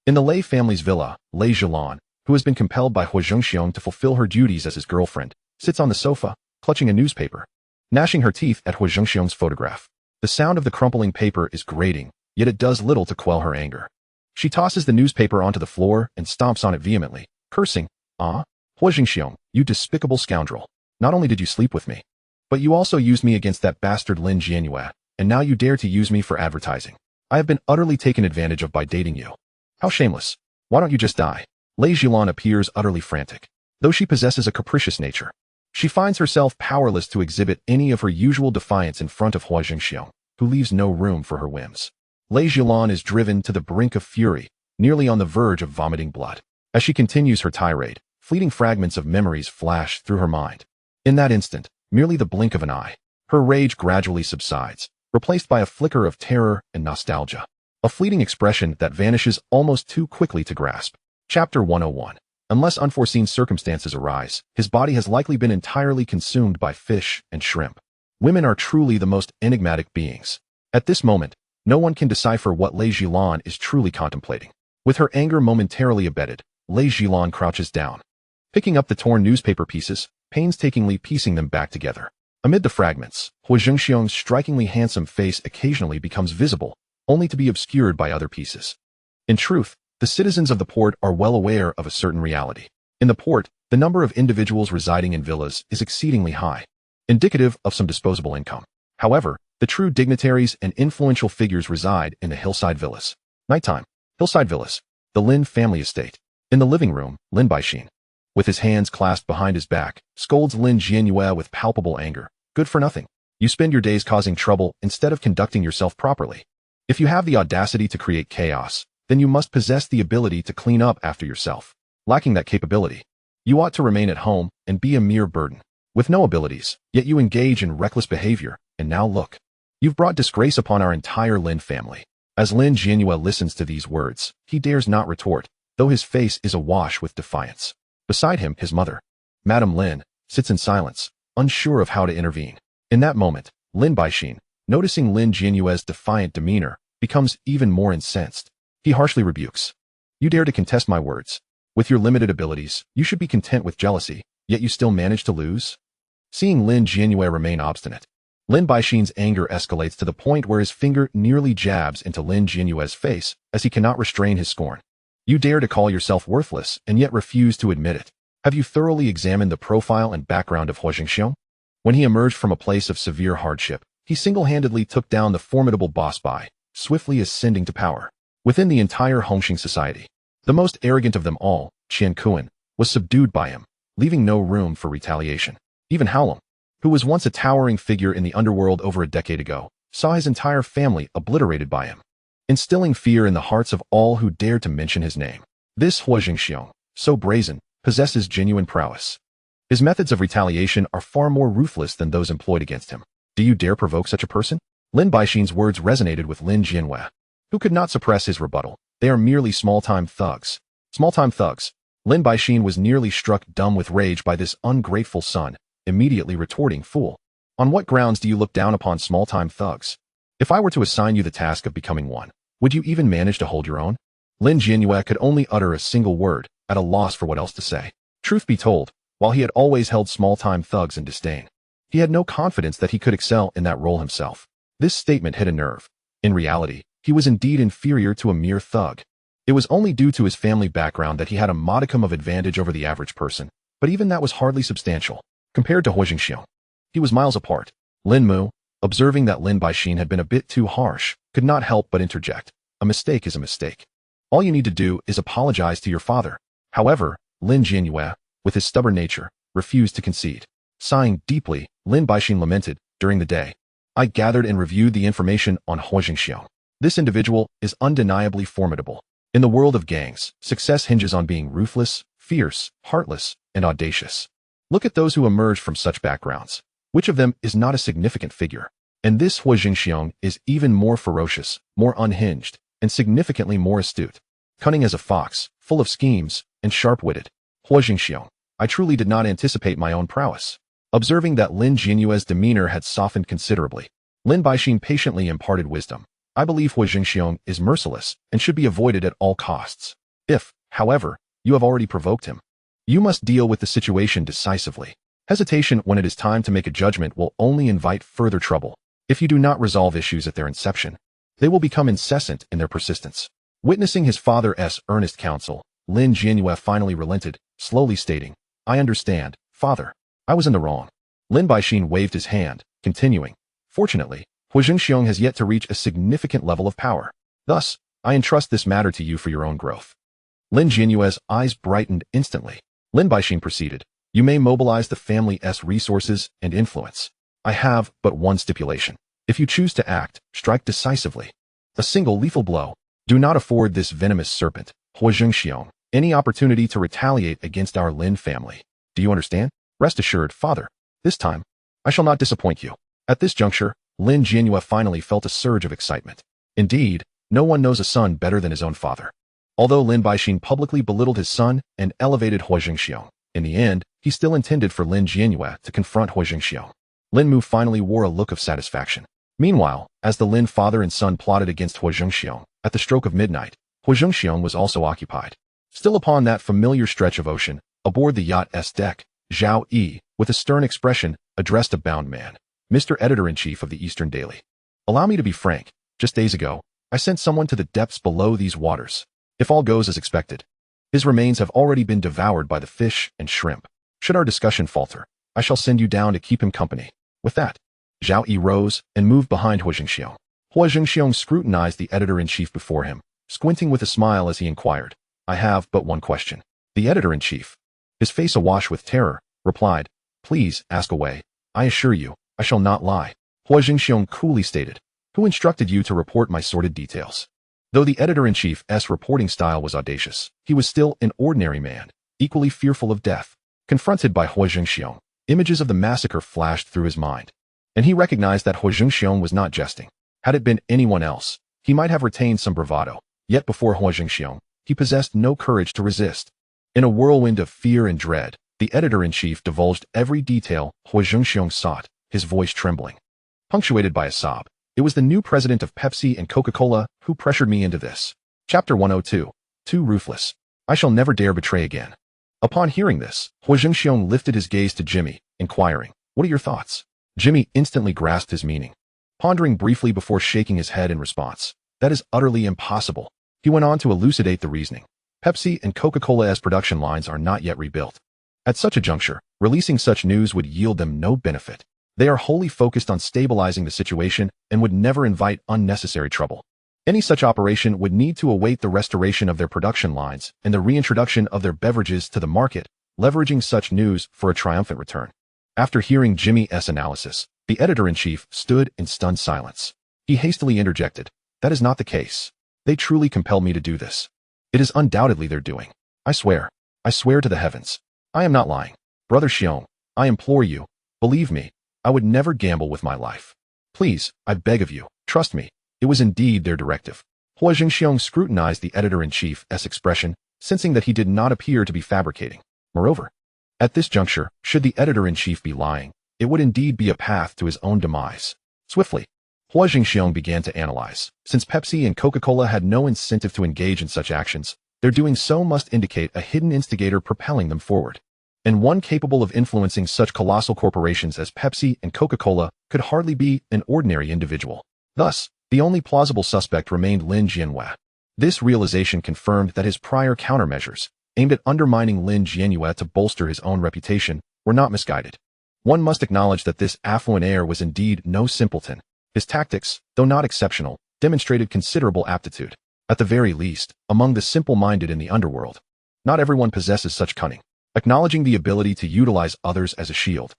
In the Lei family's villa, Lei Zhilan, who has been compelled by Huo Zhengxiong to fulfill her duties as his girlfriend, sits on the sofa, clutching a newspaper, gnashing her teeth at Huo Zhengxiong's photograph. The sound of the crumpling paper is grating, yet it does little to quell her anger. She tosses the newspaper onto the floor and stomps on it vehemently, cursing, "Ah, Huo Zhengxiong, you despicable scoundrel. Not only did you sleep with me, but you also used me against that bastard Lin Jianyue, and now you dare to use me for advertising. I have been utterly taken advantage of by dating you. How shameless. Why don't you just die?" Lei Zhilan appears utterly frantic. Though she possesses a capricious nature, she finds herself powerless to exhibit any of her usual defiance in front of Huo Zhengxiong, who leaves no room for her whims. Lei Zhilan is driven to the brink of fury, nearly on the verge of vomiting blood. As she continues her tirade, fleeting fragments of memories flash through her mind. In that instant, merely the blink of an eye, her rage gradually subsides, replaced by a flicker of terror and nostalgia. A fleeting expression that vanishes almost too quickly to grasp. Chapter 101. Unless unforeseen circumstances arise, his body has likely been entirely consumed by fish and shrimp. Women are truly the most enigmatic beings. At this moment, no one can decipher what Lei Zhilan is truly contemplating. With her anger momentarily abated, Lei Zhilan crouches down, picking up the torn newspaper pieces, painstakingly piecing them back together. Amid the fragments, Huo Zhengxiong's strikingly handsome face occasionally becomes visible, only to be obscured by other pieces. In truth, the citizens of the port are well aware of a certain reality. In the port, the number of individuals residing in villas is exceedingly high, indicative of some disposable income. However, the true dignitaries and influential figures reside in the hillside villas. Nighttime. Hillside villas. The Lin family estate. In the living room, Lin Baixin, with his hands clasped behind his back, scolds Lin Jianyue with palpable anger. Good for nothing. You spend your days causing trouble instead of conducting yourself properly. If you have the audacity to create chaos, then you must possess the ability to clean up after yourself. Lacking that capability, you ought to remain at home and be a mere burden. With no abilities, yet you engage in reckless behavior, and now look. You've brought disgrace upon our entire Lin family. As Lin Jianyue listens to these words, he dares not retort, though his face is awash with defiance. Beside him, his mother, Madame Lin, sits in silence, unsure of how to intervene. In that moment, Lin Baixin, noticing Lin Jianyue's defiant demeanor, becomes even more incensed. He harshly rebukes. You dare to contest my words. With your limited abilities, you should be content with jealousy, yet you still manage to lose? Seeing Lin Jianyue remain obstinate, Lin Baixin's anger escalates to the point where his finger nearly jabs into Lin Jianyue's face as he cannot restrain his scorn. You dare to call yourself worthless and yet refuse to admit it. Have you thoroughly examined the profile and background of Huo Zhengxiong? When he emerged from a place of severe hardship, he single-handedly took down the formidable boss Bai, swiftly ascending to power. Within the entire Hung Hing society, the most arrogant of them all, Qian Kuan, was subdued by him, leaving no room for retaliation. Even Kowloon, who was once a towering figure in the Underworld over a decade ago, saw his entire family obliterated by him, instilling fear in the hearts of all who dared to mention his name. This Huo Zhengxiong, so brazen, possesses genuine prowess. His methods of retaliation are far more ruthless than those employed against him. Do you dare provoke such a person? Lin Baixin's words resonated with Lin Jianyue, who could not suppress his rebuttal. They are merely small-time thugs. Small-time thugs. Lin Baixin was nearly struck dumb with rage by this ungrateful son, immediately retorting, "Fool. On what grounds do you look down upon small-time thugs? If I were to assign you the task of becoming one, would you even manage to hold your own? Lin Jianyue could only utter a single word, at a loss for what else to say. Truth be told, while he had always held small-time thugs in disdain, he had no confidence that he could excel in that role himself. This statement hit a nerve. In reality, he was indeed inferior to a mere thug. It was only due to his family background that he had a modicum of advantage over the average person, but even that was hardly substantial. Compared to Huo Zhengxiong, he was miles apart. Lin Mu, observing that Lin Baixin had been a bit too harsh, could not help but interject. A mistake is a mistake. All you need to do is apologize to your father. However, Lin Jianyue, with his stubborn nature, refused to concede. Sighing deeply, Lin Baixin lamented, during the day, I gathered and reviewed the information on Huo Zhengxiong. This individual is undeniably formidable. In the world of gangs, success hinges on being ruthless, fierce, heartless, and audacious. Look at those who emerge from such backgrounds. Which of them is not a significant figure? And this Huo Zhengxiong is even more ferocious, more unhinged, and significantly more astute. Cunning as a fox, full of schemes, and sharp-witted. Huo Zhengxiong, I truly did not anticipate my own prowess. Observing that Lin Jianyue's demeanor had softened considerably, Lin Baixin patiently imparted wisdom. I believe Huo Zhengxiong is merciless and should be avoided at all costs. If, however, you have already provoked him, you must deal with the situation decisively. Hesitation when it is time to make a judgment will only invite further trouble. If you do not resolve issues at their inception, they will become incessant in their persistence. Witnessing his father's earnest counsel, Lin Jianyue finally relented, slowly stating, I understand, father. I was in the wrong. Lin Baixin waved his hand, continuing, fortunately, Huo Zhengxiong has yet to reach a significant level of power. Thus, I entrust this matter to you for your own growth. Lin Jianyue's eyes brightened instantly. Lin Baixin proceeded, you may mobilize the family's resources and influence. I have but one stipulation. If you choose to act, strike decisively. A single lethal blow. Do not afford this venomous serpent, Huo Zhengxiong, any opportunity to retaliate against our Lin family. Do you understand? Rest assured, father. This time, I shall not disappoint you. At this juncture, Lin Jianyue finally felt a surge of excitement. Indeed, no one knows a son better than his own father. Although Lin Baixin publicly belittled his son and elevated Huo Zhengxiong, in the end, he still intended for Lin Jianyue to confront Huo Zhengxiong. Lin Mu finally wore a look of satisfaction. Meanwhile, as the Lin father and son plotted against Huo Zhengxiong, at the stroke of midnight, Huo Zhengxiong was also occupied. Still upon that familiar stretch of ocean, aboard the yacht's deck, Zhao Yi, with a stern expression, addressed a bound man. Mr. Editor-in-Chief of the Eastern Daily. Allow me to be frank. Just days ago, I sent someone to the depths below these waters. If all goes as expected, his remains have already been devoured by the fish and shrimp. Should our discussion falter, I shall send you down to keep him company. With that, Zhao Yi rose and moved behind Huo Zhengxiong. Huo Zhengxiong scrutinized the editor-in-chief before him, squinting with a smile as he inquired, I have but one question. The editor-in-chief, his face awash with terror, replied, please ask away. I assure you, I shall not lie. Huo Zhengxiong coolly stated, who instructed you to report my sordid details? Though the editor-in-chief's reporting style was audacious, he was still an ordinary man, equally fearful of death. Confronted by Huo Zhengxiong, images of the massacre flashed through his mind, and he recognized that Huo Zhengxiong was not jesting. Had it been anyone else, he might have retained some bravado, yet before Huo Zhengxiong, he possessed no courage to resist. In a whirlwind of fear and dread, the editor-in-chief divulged every detail Huo Zhengxiong sought, his voice trembling, punctuated by a sob. It was the new president of Pepsi and Coca-Cola who pressured me into this. Chapter 102. Too ruthless. I shall never dare betray again. Upon hearing this, Huo Zhengxiong lifted his gaze to Jimmy, inquiring, what are your thoughts? Jimmy instantly grasped his meaning, pondering briefly before shaking his head in response. That is utterly impossible. He went on to elucidate the reasoning. Pepsi and Coca-Cola's production lines are not yet rebuilt. At such a juncture, releasing such news would yield them no benefit. They are wholly focused on stabilizing the situation and would never invite unnecessary trouble. Any such operation would need to await the restoration of their production lines and the reintroduction of their beverages to the market, leveraging such news for a triumphant return. After hearing Jimmy's analysis, the editor-in-chief stood in stunned silence. He hastily interjected, that is not the case. They truly compelled me to do this. It is undoubtedly their doing. I swear to the heavens. I am not lying. Brother Xiong, I implore you, believe me, I would never gamble with my life. Please, I beg of you, trust me. It was indeed their directive. Huo Zhengxiong scrutinized the editor-in-chief's expression, sensing that he did not appear to be fabricating. Moreover, at this juncture, should the editor-in-chief be lying, it would indeed be a path to his own demise. Swiftly, Huo Zhengxiong began to analyze. Since Pepsi and Coca-Cola had no incentive to engage in such actions, their doing so must indicate a hidden instigator propelling them forward. And one capable of influencing such colossal corporations as Pepsi and Coca-Cola could hardly be an ordinary individual. Thus, the only plausible suspect remained Lin Jianhua. This realization confirmed that his prior countermeasures, aimed at undermining Lin Jianhua to bolster his own reputation, were not misguided. One must acknowledge that this affluent heir was indeed no simpleton. His tactics, though not exceptional, demonstrated considerable aptitude. At the very least, among the simple-minded in the underworld. Not everyone possesses such cunning. Acknowledging the ability to utilize others as a shield,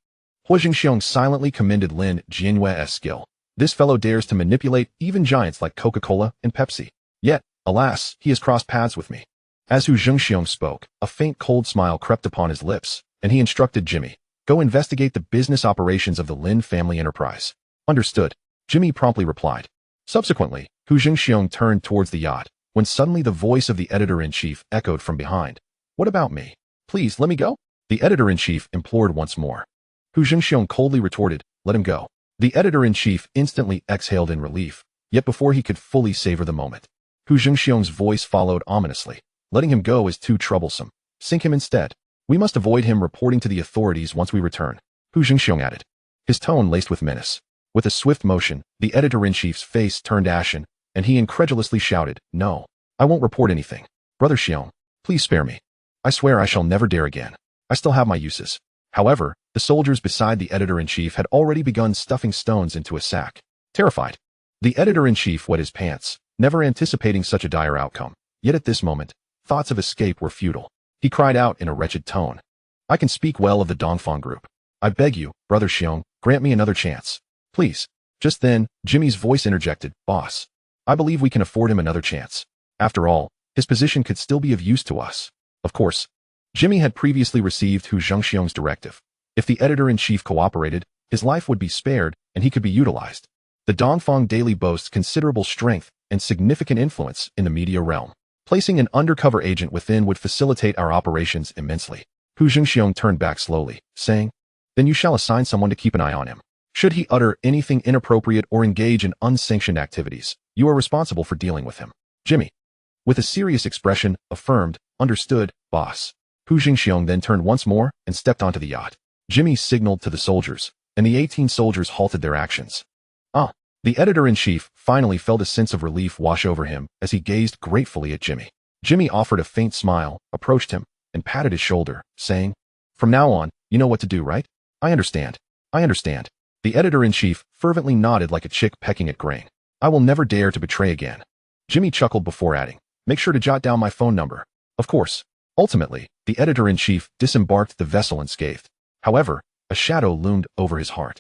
Huo Zhengxiong silently commended Lin Jianhua's skill. This fellow dares to manipulate even giants like Coca-Cola and Pepsi. Yet, alas, he has crossed paths with me. As Huo Zhengxiong spoke, a faint cold smile crept upon his lips, and he instructed Jimmy, "Go investigate the business operations of the Lin family enterprise." "Understood," Jimmy promptly replied. Subsequently, Huo Zhengxiong turned towards the yacht, when suddenly the voice of the editor-in-chief echoed from behind. "What about me? Please, let me go?" The editor-in-chief implored once more. Huo Zhengxiong coldly retorted, "Let him go." The editor-in-chief instantly exhaled in relief, yet before he could fully savor the moment, Huo Zhengxiong's voice followed ominously. "Letting him go is too troublesome. Sink him instead. We must avoid him reporting to the authorities once we return," Huo Zhengxiong added, his tone laced with menace. With a swift motion, the editor-in-chief's face turned ashen, and he incredulously shouted, "No, I won't report anything. Brother Xiong, please spare me. I swear I shall never dare again. I still have my uses." However, the soldiers beside the editor-in-chief had already begun stuffing stones into a sack. Terrified, the editor-in-chief wet his pants, never anticipating such a dire outcome. Yet at this moment, thoughts of escape were futile. He cried out in a wretched tone, "I can speak well of the Dongfang group. I beg you, Brother Xiong, grant me another chance. Please." Just then, Jimmy's voice interjected, "Boss, I believe we can afford him another chance. After all, his position could still be of use to us." Of course, Jimmy had previously received Huo Zhengxiong's directive. If the editor-in-chief cooperated, his life would be spared and he could be utilized. The Dongfang Daily boasts considerable strength and significant influence in the media realm. Placing an undercover agent within would facilitate our operations immensely. Huo Zhengxiong turned back slowly, saying, "Then you shall assign someone to keep an eye on him. Should he utter anything inappropriate or engage in unsanctioned activities, you are responsible for dealing with him." Jimmy, with a serious expression, affirmed, "Understood, boss." Huo Zhengxiong then turned once more and stepped onto the yacht. Jimmy signaled to the soldiers, and the 18 soldiers halted their actions. The editor-in-chief finally felt a sense of relief wash over him as he gazed gratefully at Jimmy. Jimmy offered a faint smile, approached him, and patted his shoulder, saying, "From now on, you know what to do, right?" I understand. The editor-in-chief fervently nodded like a chick pecking at grain. "I will never dare to betray again." Jimmy chuckled before adding, "Make sure to jot down my phone number." Of course. Ultimately, the editor-in-chief disembarked the vessel unscathed. However, a shadow loomed over his heart.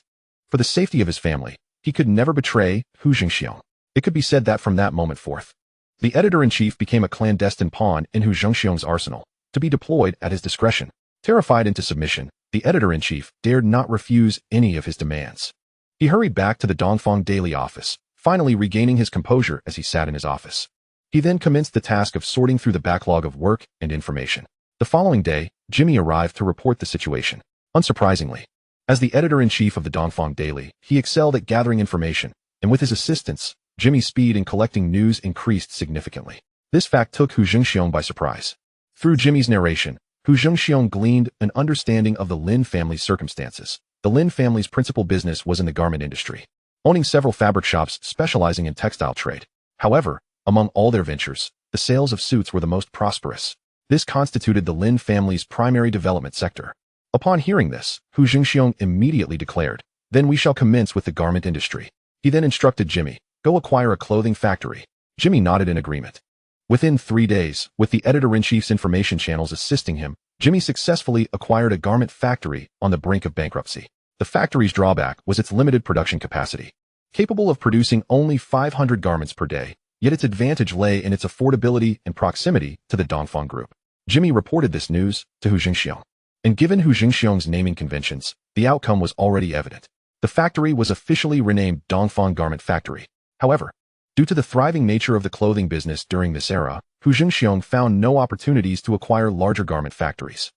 For the safety of his family, he could never betray Huo Zhengxiong. It could be said that from that moment forth, the editor-in-chief became a clandestine pawn in Huo Zhengxiong's arsenal, to be deployed at his discretion. Terrified into submission, the editor-in-chief dared not refuse any of his demands. He hurried back to the Dongfang Daily office, finally regaining his composure as he sat in his office. He then commenced the task of sorting through the backlog of work and information. The following day, Jimmy arrived to report the situation. Unsurprisingly, as the editor-in-chief of the Dongfang Daily, he excelled at gathering information, and with his assistance, Jimmy's speed in collecting news increased significantly. This fact took Huo Zhengxiong by surprise. Through Jimmy's narration, Huo Zhengxiong gleaned an understanding of the Lin family's circumstances. The Lin family's principal business was in the garment industry, owning several fabric shops specializing in textile trade. However, among all their ventures, the sales of suits were the most prosperous. This constituted the Lin family's primary development sector. Upon hearing this, Huo Zhengxiong immediately declared, "Then we shall commence with the garment industry." He then instructed Jimmy, "Go acquire a clothing factory." Jimmy nodded in agreement. Within 3 days, with the editor-in-chief's information channels assisting him, Jimmy successfully acquired a garment factory on the brink of bankruptcy. The factory's drawback was its limited production capacity. Capable of producing only 500 garments per day, yet its advantage lay in its affordability and proximity to the Dongfang Group. Jimmy reported this news to Huo Zhengxiong. And given Huo Zhengxiong's naming conventions, the outcome was already evident. The factory was officially renamed Dongfang Garment Factory. However, due to the thriving nature of the clothing business during this era, Huo Zhengxiong found no opportunities to acquire larger garment factories.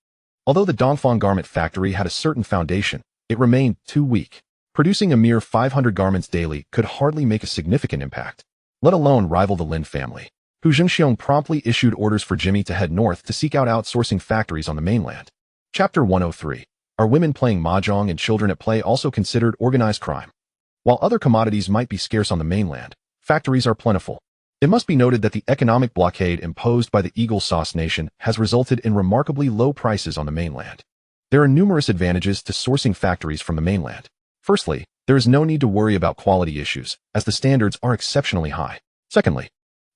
Although the Dongfang Garment Factory had a certain foundation, it remained too weak. Producing a mere 500 garments daily could hardly make a significant impact, let alone rival the Lin family. Huo Zhengxiong promptly issued orders for Jimmy to head north to seek out outsourcing factories on the mainland. Chapter 103. Are women playing mahjong and children at play also considered organized crime? While other commodities might be scarce on the mainland, factories are plentiful. It must be noted that the economic blockade imposed by the Eagle Sauce Nation has resulted in remarkably low prices on the mainland. There are numerous advantages to sourcing factories from the mainland. Firstly, there is no need to worry about quality issues, as the standards are exceptionally high. Secondly,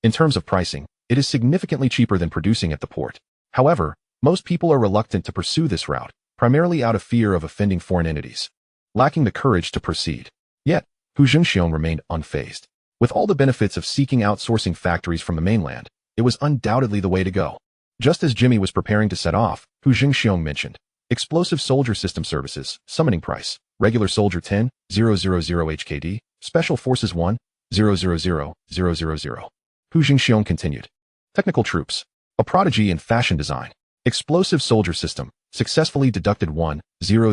in terms of pricing, it is significantly cheaper than producing at the port. However, most people are reluctant to pursue this route, primarily out of fear of offending foreign entities, lacking the courage to proceed. Yet, Huo Zhengxiong remained unfazed. With all the benefits of seeking outsourcing factories from the mainland, it was undoubtedly the way to go. Just as Jimmy was preparing to set off, Huo Zhengxiong mentioned, Explosive Soldier System Services, Summoning Price, Regular Soldier 10, 000 HKD, Special Forces 1, 000 000. Huo Zhengxiong continued. Technical Troops, a prodigy in fashion design. Explosive Soldier System, successfully deducted 1, 000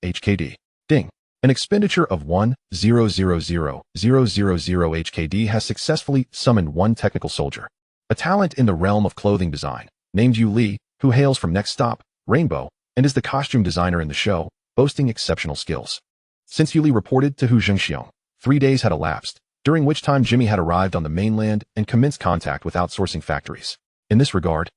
HKD. Ding. An expenditure of 1, 000 HKD has successfully summoned one technical soldier. A talent in the realm of clothing design, named Yu Li, who hails from Next Stop, Rainbow, and is the costume designer in the show, boasting exceptional skills. Since Yu Li reported to Huo Zhengxiong, 3 days had elapsed, during which time Jimmy had arrived on the mainland and commenced contact with outsourcing factories. In this regard,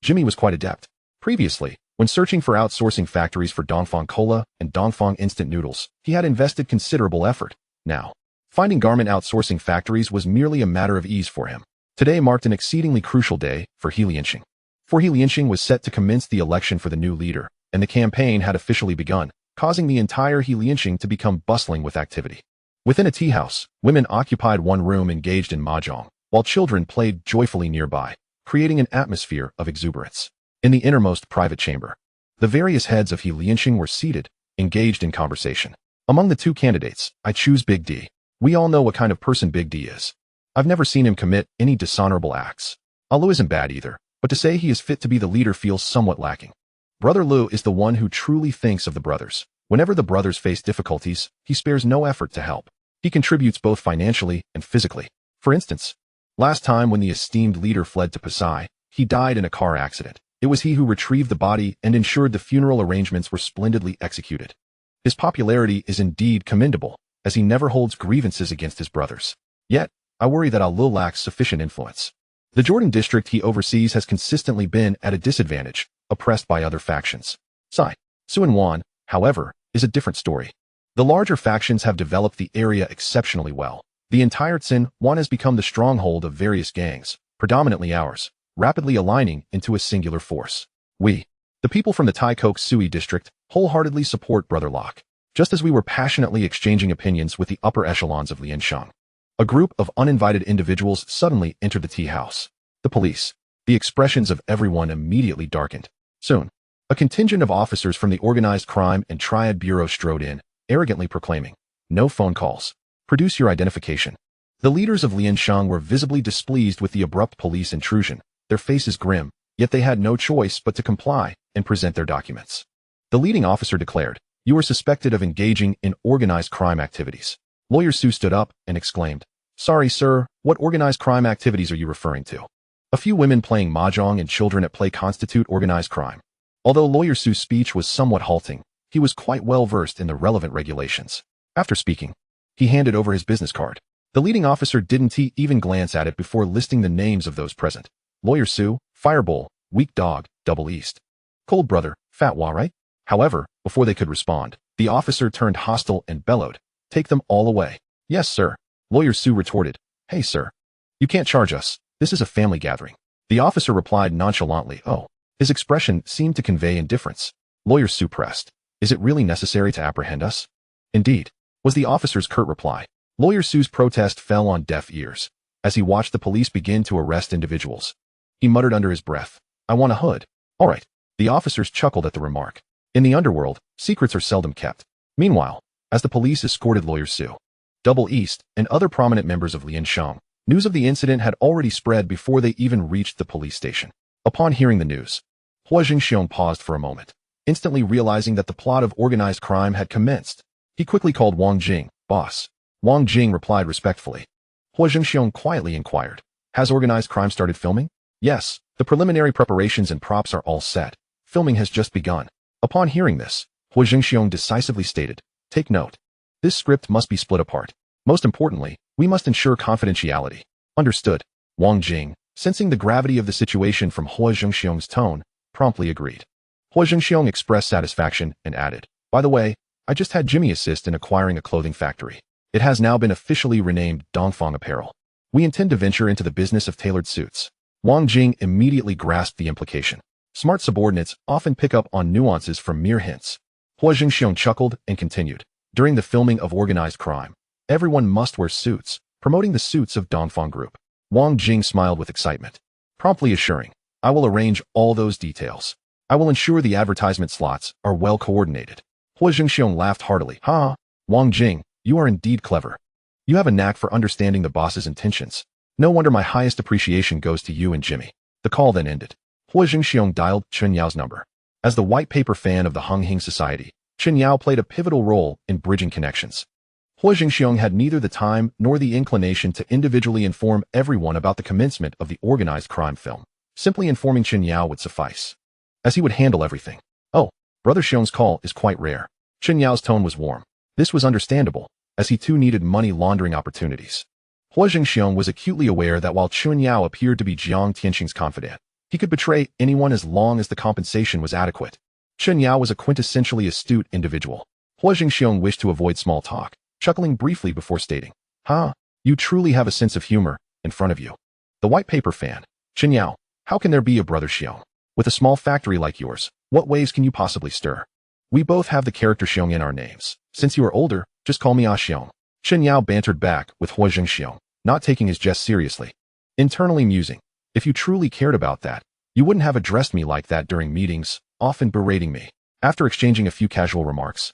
Jimmy was quite adept. Previously, when searching for outsourcing factories for Dongfang Cola and Dongfang Instant Noodles, he had invested considerable effort. Now, finding garment outsourcing factories was merely a matter of ease for him. Today marked an exceedingly crucial day for He Lianxing. For He Lianxing was set to commence the election for the new leader, and the campaign had officially begun, causing the entire He Lianxing to become bustling with activity. Within a tea house, women occupied one room engaged in mahjong, while children played joyfully nearby, creating an atmosphere of exuberance. In the innermost private chamber, the various heads of He Lianxing were seated, engaged in conversation. Among the two candidates, I choose Big D. We all know what kind of person Big D is. I've never seen him commit any dishonorable acts. Alu isn't bad either, but to say he is fit to be the leader feels somewhat lacking. Brother Lu is the one who truly thinks of the brothers. Whenever the brothers face difficulties, he spares no effort to help. He contributes both financially and physically. For instance, last time when the esteemed leader fled to Pasai, he died in a car accident. It was he who retrieved the body and ensured the funeral arrangements were splendidly executed. His popularity is indeed commendable, as he never holds grievances against his brothers. Yet, I worry that Alul lacks sufficient influence. The Jordan district he oversees has consistently been at a disadvantage, oppressed by other factions. Sai, Suan Wan, however, is a different story. The larger factions have developed the area exceptionally well. The entire Tsin Wan has become the stronghold of various gangs, predominantly ours, rapidly aligning into a singular force. We, the people from the Tai Kok Sui district, wholeheartedly support Brother Locke, just as we were passionately exchanging opinions with the upper echelons of Lianxiang. A group of uninvited individuals suddenly entered the tea house. The police. The expressions of everyone immediately darkened. Soon, a contingent of officers from the Organized Crime and Triad Bureau strode in, arrogantly proclaiming, "No phone calls. Produce your identification." The leaders of Lianxiang were visibly displeased with the abrupt police intrusion, their faces grim, yet they had no choice but to comply and present their documents. The leading officer declared, "You are suspected of engaging in organized crime activities." Lawyer Su stood up and exclaimed, "Sorry, sir, what organized crime activities are you referring to?" A few women playing mahjong and children at play constitute organized crime. Although Lawyer Su's speech was somewhat halting, he was quite well versed in the relevant regulations. After speaking, he handed over his business card. The leading officer didn't even glance at it before listing the names of those present. Lawyer Su, Fireball, Weak Dog, Double East. Cold Brother, Fat Wa, right? However, before they could respond, the officer turned hostile and bellowed, "Take them all away." "Yes, sir." Lawyer Su retorted, "Hey, sir. You can't charge us. This is a family gathering." The officer replied nonchalantly, "Oh." His expression seemed to convey indifference. Lawyer Su pressed, "Is it really necessary to apprehend us?" "Indeed," was the officer's curt reply. Lawyer Su's protest fell on deaf ears. As he watched the police begin to arrest individuals, he muttered under his breath, "I want a hood." "All right." The officers chuckled at the remark. In the underworld, secrets are seldom kept. Meanwhile, as the police escorted Lawyer Su, Double East, and other prominent members of Lianxiang, news of the incident had already spread before they even reached the police station. Upon hearing the news, Huo Zhengxiong paused for a moment. instantly realizing that the plot of organized crime had commenced. He quickly called Wang Jing, boss. Wang Jing replied respectfully. Huo Zhengxiong quietly inquired, has organized crime started filming? Yes, the preliminary preparations and props are all set. Filming has just begun. Upon hearing this, Huo Zhengxiong decisively stated, take note. This script must be split apart. Most importantly, we must ensure confidentiality. Understood. Wang Jing, sensing the gravity of the situation from Huo Zhengxiong's tone, promptly agreed. Huo Zhengxiong expressed satisfaction and added, by the way, I just had Jimmy assist in acquiring a clothing factory. It has now been officially renamed Dongfang Apparel. We intend to venture into the business of tailored suits. Wang Jing immediately grasped the implication. Smart subordinates often pick up on nuances from mere hints. Huo Zhengxiong chuckled and continued. During the filming of organized crime, everyone must wear suits, promoting the suits of Dongfang Group. Wang Jing smiled with excitement, promptly assuring, I will arrange all those details. I will ensure the advertisement slots are well coordinated. Huo Zhengxiong laughed heartily. Ha! Wang Jing, you are indeed clever. You have a knack for understanding the boss's intentions. No wonder my highest appreciation goes to you and Jimmy. The call then ended. Huo Zhengxiong dialed Chen Yao's number. As the white paper fan of the Hung Hing Society, Chen Yao played a pivotal role in bridging connections. Huo Zhengxiong had neither the time nor the inclination to individually inform everyone about the commencement of the organized crime film. Simply informing Chen Yao would suffice, as he would handle everything. Oh, Brother Xiong's call is quite rare. Chen Yao's tone was warm. This was understandable, as he too needed money laundering opportunities. Huo Zhengxiong was acutely aware that while Chen Yao appeared to be Jiang Tianxing's confidant, he could betray anyone as long as the compensation was adequate. Chen Yao was a quintessentially astute individual. Huo Zhengxiong wished to avoid small talk, chuckling briefly before stating, you truly have a sense of humor in front of you. The white paper fan. Chen Yao, how can there be a Brother Xiong? With a small factory like yours, what waves can you possibly stir? We both have the character Xiong in our names. Since you are older, just call me Xiong. Chen Yao bantered back with Huo Zhengxiong, not taking his jest seriously. Internally musing, if you truly cared about that, you wouldn't have addressed me like that during meetings, often berating me. After exchanging a few casual remarks,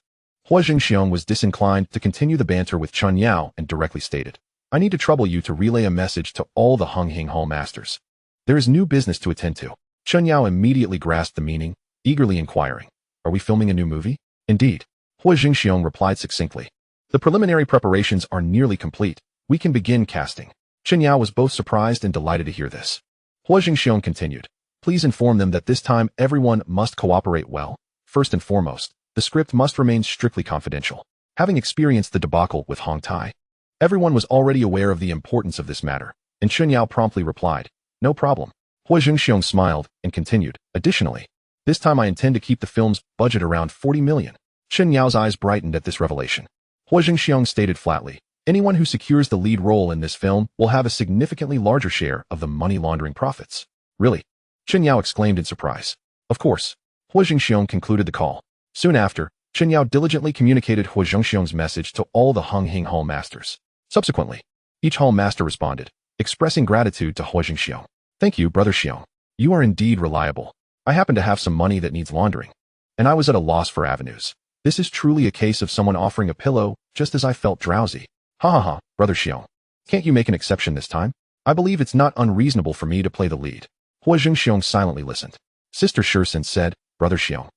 Huo Zhengxiong was disinclined to continue the banter with Chen Yao and directly stated, I need to trouble you to relay a message to all the Hung Hing Hall masters. There is new business to attend to. Chen Yao immediately grasped the meaning, eagerly inquiring, are we filming a new movie? Indeed. Huo Zhengxiong replied succinctly. The preliminary preparations are nearly complete. We can begin casting. Chen Yao was both surprised and delighted to hear this. Huo Zhengxiong continued. Please inform them that this time everyone must cooperate well. First and foremost, the script must remain strictly confidential. Having experienced the debacle with Hong Tai, everyone was already aware of the importance of this matter, and Chen Yao promptly replied, no problem. Huo Zhengxiong smiled and continued, additionally, this time I intend to keep the film's budget around 40 million. Chen Yao's eyes brightened at this revelation. Huo Zhengxiong stated flatly, anyone who secures the lead role in this film will have a significantly larger share of the money laundering profits. Really? Chen Yao exclaimed in surprise. Of course. Huo Zhengxiong concluded the call. Soon after, Chen Yao diligently communicated Huo Zhengxiong's message to all the Hung Hing Hall masters. Subsequently, each hall master responded, expressing gratitude to Huo Zhengxiong. Thank you, Brother Xiong. You are indeed reliable. I happen to have some money that needs laundering, and I was at a loss for avenues. This is truly a case of someone offering a pillow just as I felt drowsy. Ha, Brother Xiong. Can't you make an exception this time? I believe it's not unreasonable for me to play the lead. Huo Zhengxiong silently listened. Sister Shursen said, Brother Xiong,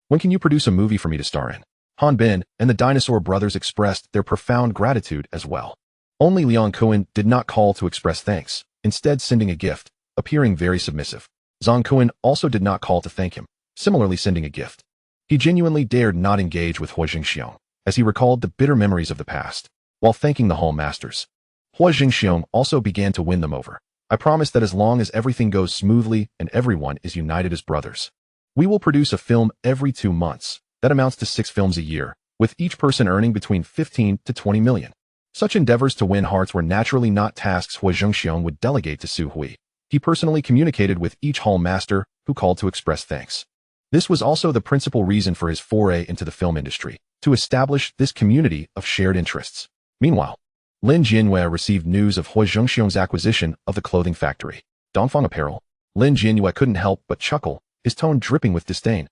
when can you produce a movie for me to star in? Han Bin and the Dinosaur brothers expressed their profound gratitude as well. Only Liang Kuan did not call to express thanks, instead sending a gift, appearing very submissive. Zhang Kuan also did not call to thank him, similarly sending a gift. He genuinely dared not engage with Huo Zhengxiong, as he recalled the bitter memories of the past, while thanking the hall masters. Huo Zhengxiong also began to win them over. I promise that as long as everything goes smoothly and everyone is united as brothers, we will produce a film every 2 months. That amounts to 6 films a year, with each person earning between 15 to 20 million. Such endeavors to win hearts were naturally not tasks Huo Zhengxiong would delegate to Su Hui. He personally communicated with each hall master who called to express thanks. This was also the principal reason for his foray into the film industry, to establish this community of shared interests. Meanwhile, Lin Jianyue received news of Huo Zhengxiong's acquisition of the clothing factory, Dongfang Apparel. Lin Jianyue couldn't help but chuckle, his tone dripping with disdain.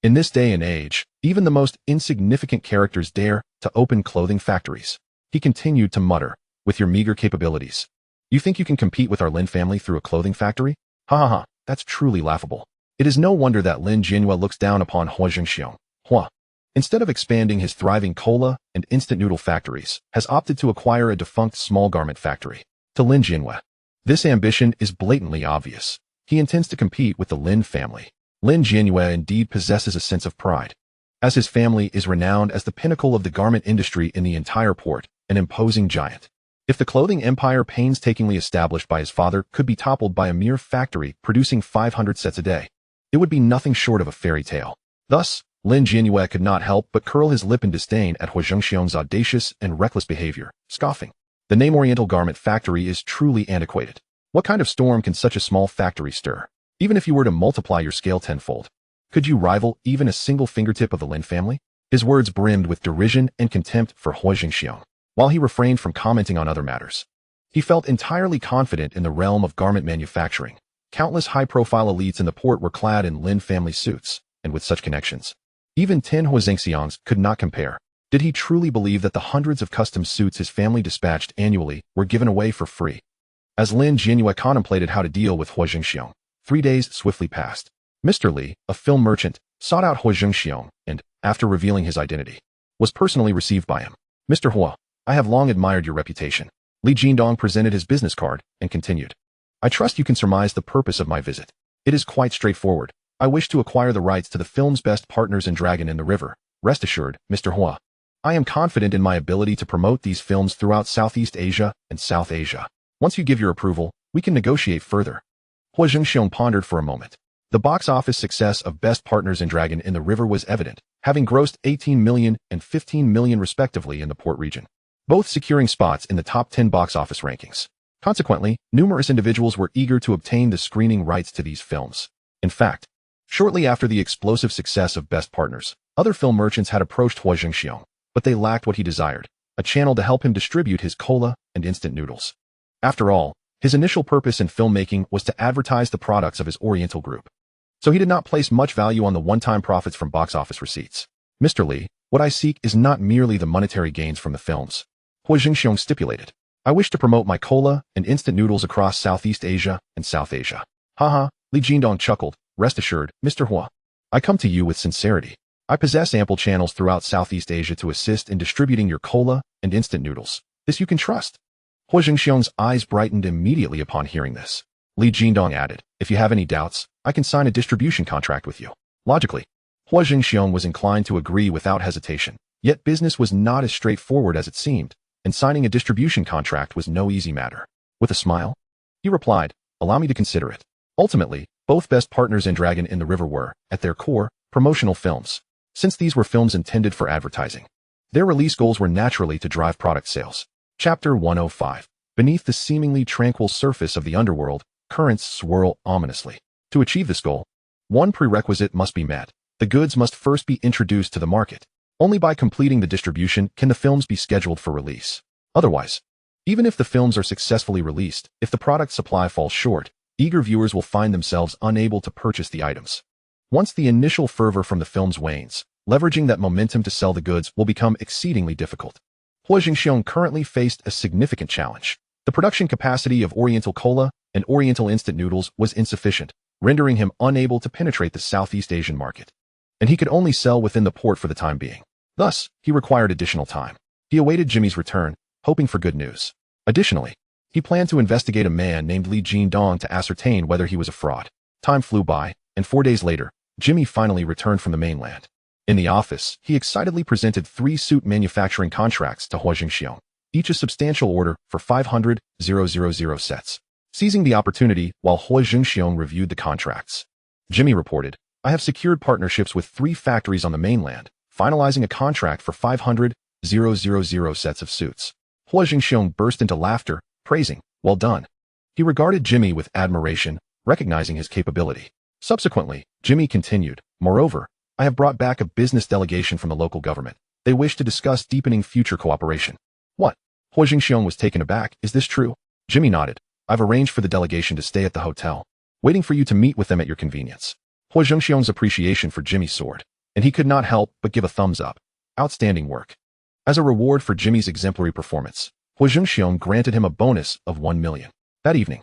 In this day and age, even the most insignificant characters dare to open clothing factories. He continued to mutter, with your meager capabilities, you think you can compete with our Lin family through a clothing factory? That's truly laughable. It is no wonder that Lin Jianhua looks down upon Huo Zhengxiong. Hua, instead of expanding his thriving cola and instant noodle factories, has opted to acquire a defunct small garment factory. To Lin Jianhua, this ambition is blatantly obvious. He intends to compete with the Lin family. Lin Jianhua indeed possesses a sense of pride, as his family is renowned as the pinnacle of the garment industry in the entire port, an imposing giant. If the clothing empire painstakingly established by his father could be toppled by a mere factory producing 500 sets a day, it would be nothing short of a fairy tale. Thus, Lin Jianhua could not help but curl his lip in disdain at Huo Zhengxiong's audacious and reckless behavior, scoffing. The name Oriental Garment Factory is truly antiquated. What kind of storm can such a small factory stir? Even if you were to multiply your scale tenfold, could you rival even a single fingertip of the Lin family? His words brimmed with derision and contempt for Huo Zhengxiong. While he refrained from commenting on other matters, he felt entirely confident in the realm of garment manufacturing. Countless high-profile elites in the port were clad in Lin family suits, and with such connections, even 10 Huo Zhengxiongs could not compare. Did he truly believe that the hundreds of custom suits his family dispatched annually were given away for free? As Lin Jianhua contemplated how to deal with Huo Zhengxiong, 3 days swiftly passed. Mr. Li, a film merchant, sought out Huo Zhengxiong and, after revealing his identity, was personally received by him. Mr. Huo, I have long admired your reputation. Li Jindong presented his business card and continued. I trust you can surmise the purpose of my visit. It is quite straightforward. I wish to acquire the rights to the film's best partners in Dragon in the River. Rest assured, Mr. Huo, I am confident in my ability to promote these films throughout Southeast Asia and South Asia. Once you give your approval, we can negotiate further. Huo Zhengxiong pondered for a moment. The box office success of Best Partners in Dragon in the River was evident, having grossed 18 million and 15 million respectively in the port region, both securing spots in the top 10 box office rankings. Consequently, numerous individuals were eager to obtain the screening rights to these films. In fact, shortly after the explosive success of Best Partners, other film merchants had approached Huo Zhengxiong, but they lacked what he desired, a channel to help him distribute his cola and instant noodles. After all, his initial purpose in filmmaking was to advertise the products of his Oriental group, so he did not place much value on the one-time profits from box office receipts. Mr. Li, what I seek is not merely the monetary gains from the films, Huo Zhengxiong stipulated. I wish to promote my cola and instant noodles across Southeast Asia and South Asia. Haha, Li Jindong chuckled. Rest assured, Mr. Huo, I come to you with sincerity. I possess ample channels throughout Southeast Asia to assist in distributing your cola and instant noodles. This you can trust. Huo Zhengxiong's eyes brightened immediately upon hearing this. Li Jindong added, if you have any doubts, I can sign a distribution contract with you. Logically, Huo Zhengxiong was inclined to agree without hesitation. Yet business was not as straightforward as it seemed, and signing a distribution contract was no easy matter. With a smile, he replied, allow me to consider it. Ultimately, both Best Partners in Dragon in the River were, at their core, promotional films. Since these were films intended for advertising, their release goals were naturally to drive product sales. Chapter 105. Beneath the seemingly tranquil surface of the underworld, currents swirl ominously. To achieve this goal, one prerequisite must be met. The goods must first be introduced to the market. Only by completing the distribution can the films be scheduled for release. Otherwise, even if the films are successfully released, if the product supply falls short, eager viewers will find themselves unable to purchase the items. Once the initial fervor from the films wanes, leveraging that momentum to sell the goods will become exceedingly difficult. Huo Zhengxiong currently faced a significant challenge. The production capacity of Oriental Cola and Oriental Instant Noodles was insufficient, rendering him unable to penetrate the Southeast Asian market, and he could only sell within the port for the time being. Thus, he required additional time. He awaited Jimmy's return, hoping for good news. Additionally, he planned to investigate a man named Li Jindong to ascertain whether he was a fraud. Time flew by, and 4 days later, Jimmy finally returned from the mainland. In the office, he excitedly presented 3 suit manufacturing contracts to Huo Zhengxiong, each a substantial order for 500,000 sets. Seizing the opportunity while Huo Zhengxiong reviewed the contracts, Jimmy reported, I have secured partnerships with 3 factories on the mainland, finalizing a contract for 500,000 sets of suits. Huo Zhengxiong burst into laughter, praising, well done. He regarded Jimmy with admiration, recognizing his capability. Subsequently, Jimmy continued, moreover, I have brought back a business delegation from the local government. They wish to discuss deepening future cooperation. What? Huo Zhengxiong was taken aback. Is this true? Jimmy nodded. I've arranged for the delegation to stay at the hotel, waiting for you to meet with them at your convenience. Huo Zhengxiong's appreciation for Jimmy soared, and he could not help but give a thumbs up. Outstanding work. As a reward for Jimmy's exemplary performance, Huo Zhengxiong granted him a bonus of 1 million. That evening,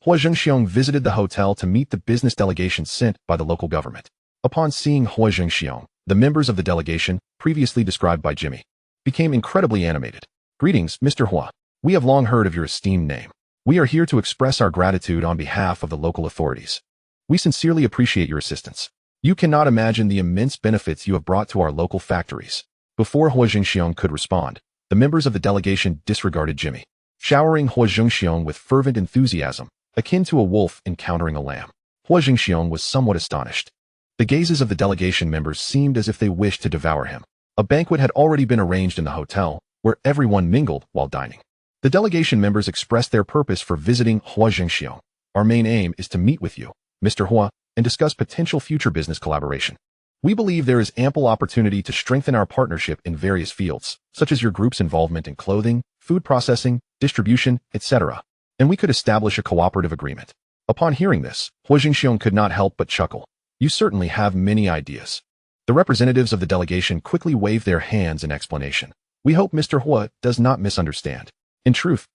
Huo Zhengxiong visited the hotel to meet the business delegation sent by the local government. Upon seeing Huo Zhengxiong, the members of the delegation, previously described by Jimmy, became incredibly animated. "Greetings, Mr. Huo. We have long heard of your esteemed name. We are here to express our gratitude on behalf of the local authorities. We sincerely appreciate your assistance. You cannot imagine the immense benefits you have brought to our local factories." Before Huo Zhengxiong could respond, the members of the delegation disregarded Jimmy, showering Huo Zhengxiong with fervent enthusiasm, akin to a wolf encountering a lamb. Huo Zhengxiong was somewhat astonished. The gazes of the delegation members seemed as if they wished to devour him. A banquet had already been arranged in the hotel, where everyone mingled while dining. The delegation members expressed their purpose for visiting Huo Zhengxiong. "Our main aim is to meet with you, Mr. Huo, and discuss potential future business collaboration. We believe there is ample opportunity to strengthen our partnership in various fields, such as your group's involvement in clothing, food processing, distribution, etc., and we could establish a cooperative agreement." Upon hearing this, Huo Zhengxiong could not help but chuckle. "You certainly have many ideas." The representatives of the delegation quickly waved their hands in explanation. "We hope Mr. Huo does not misunderstand. In truth,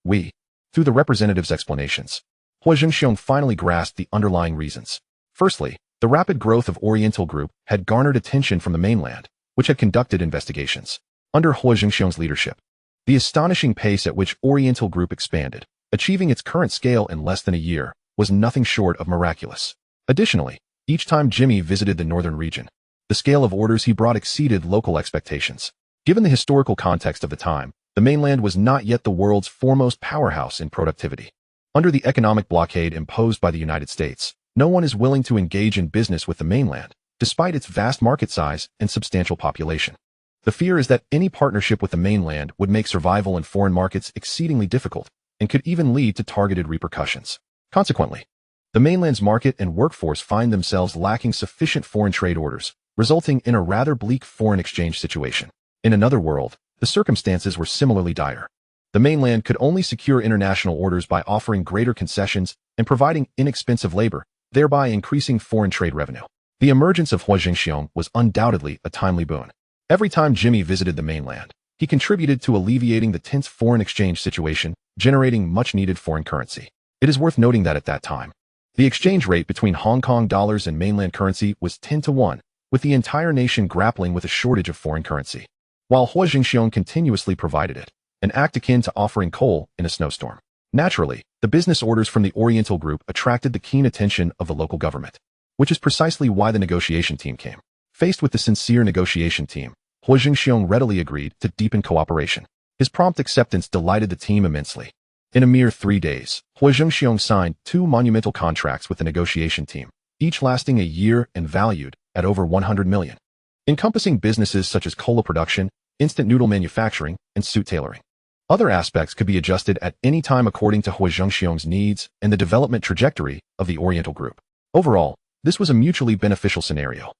Through the representatives' explanations, Huo Zhengxiong finally grasped the underlying reasons. Firstly, the rapid growth of Oriental Group had garnered attention from the mainland, which had conducted investigations. Under Huo Zhengxiong's leadership, the astonishing pace at which Oriental Group expanded, achieving its current scale in less than a year, was nothing short of miraculous. Additionally, each time Jimmy visited the northern region, the scale of orders he brought exceeded local expectations. Given the historical context of the time, the mainland was not yet the world's foremost powerhouse in productivity. Under the economic blockade imposed by the United States, no one is willing to engage in business with the mainland, despite its vast market size and substantial population. The fear is that any partnership with the mainland would make survival in foreign markets exceedingly difficult and could even lead to targeted repercussions. Consequently, the mainland's market and workforce find themselves lacking sufficient foreign trade orders, resulting in a rather bleak foreign exchange situation. In another world, the circumstances were similarly dire. The mainland could only secure international orders by offering greater concessions and providing inexpensive labor, thereby increasing foreign trade revenue. The emergence of Huo Zhengxiong was undoubtedly a timely boon. Every time Jimmy visited the mainland, he contributed to alleviating the tense foreign exchange situation, generating much-needed foreign currency. It is worth noting that at that time, the exchange rate between Hong Kong dollars and mainland currency was 10-1, with the entire nation grappling with a shortage of foreign currency, while Huo Zhengxiong continuously provided it, an act akin to offering coal in a snowstorm. Naturally, the business orders from the Oriental Group attracted the keen attention of the local government, which is precisely why the negotiation team came. Faced with the sincere negotiation team, Huo Zhengxiong readily agreed to deepen cooperation. His prompt acceptance delighted the team immensely. In a mere 3 days, Huo Zhengxiong signed 2 monumental contracts with the negotiation team, each lasting a year and valued at over 100 million, encompassing businesses such as cola production, instant noodle manufacturing, and suit tailoring. Other aspects could be adjusted at any time according to Huo Zhengxiong's needs and the development trajectory of the Oriental Group. Overall, this was a mutually beneficial scenario.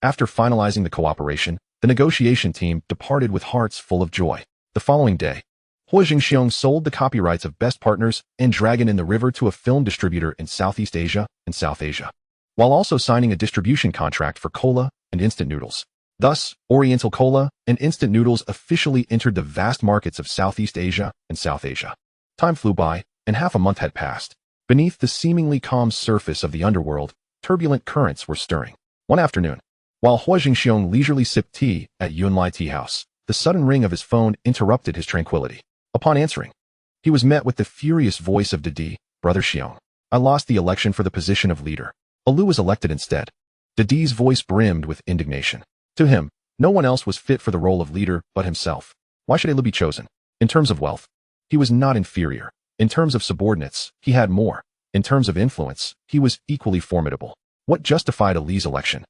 After finalizing the cooperation, the negotiation team departed with hearts full of joy. The following day, Huo Zhengxiong sold the copyrights of Best Partners and Dragon in the River to a film distributor in Southeast Asia and South Asia, while also signing a distribution contract for cola and instant noodles. Thus, Oriental Cola and instant noodles officially entered the vast markets of Southeast Asia and South Asia. Time flew by, and half a month had passed. Beneath the seemingly calm surface of the underworld, turbulent currents were stirring. One afternoon, while Huo Zhengxiong leisurely sipped tea at Yunlai Tea House, the sudden ring of his phone interrupted his tranquility. Upon answering, he was met with the furious voice of Didi, "Brother Xiong, I lost the election for the position of leader. Alu was elected instead." Didi's voice brimmed with indignation. To him, no one else was fit for the role of leader but himself. Why should Alu be chosen? In terms of wealth, he was not inferior. In terms of subordinates, he had more. In terms of influence, he was equally formidable. What justified Ali's election?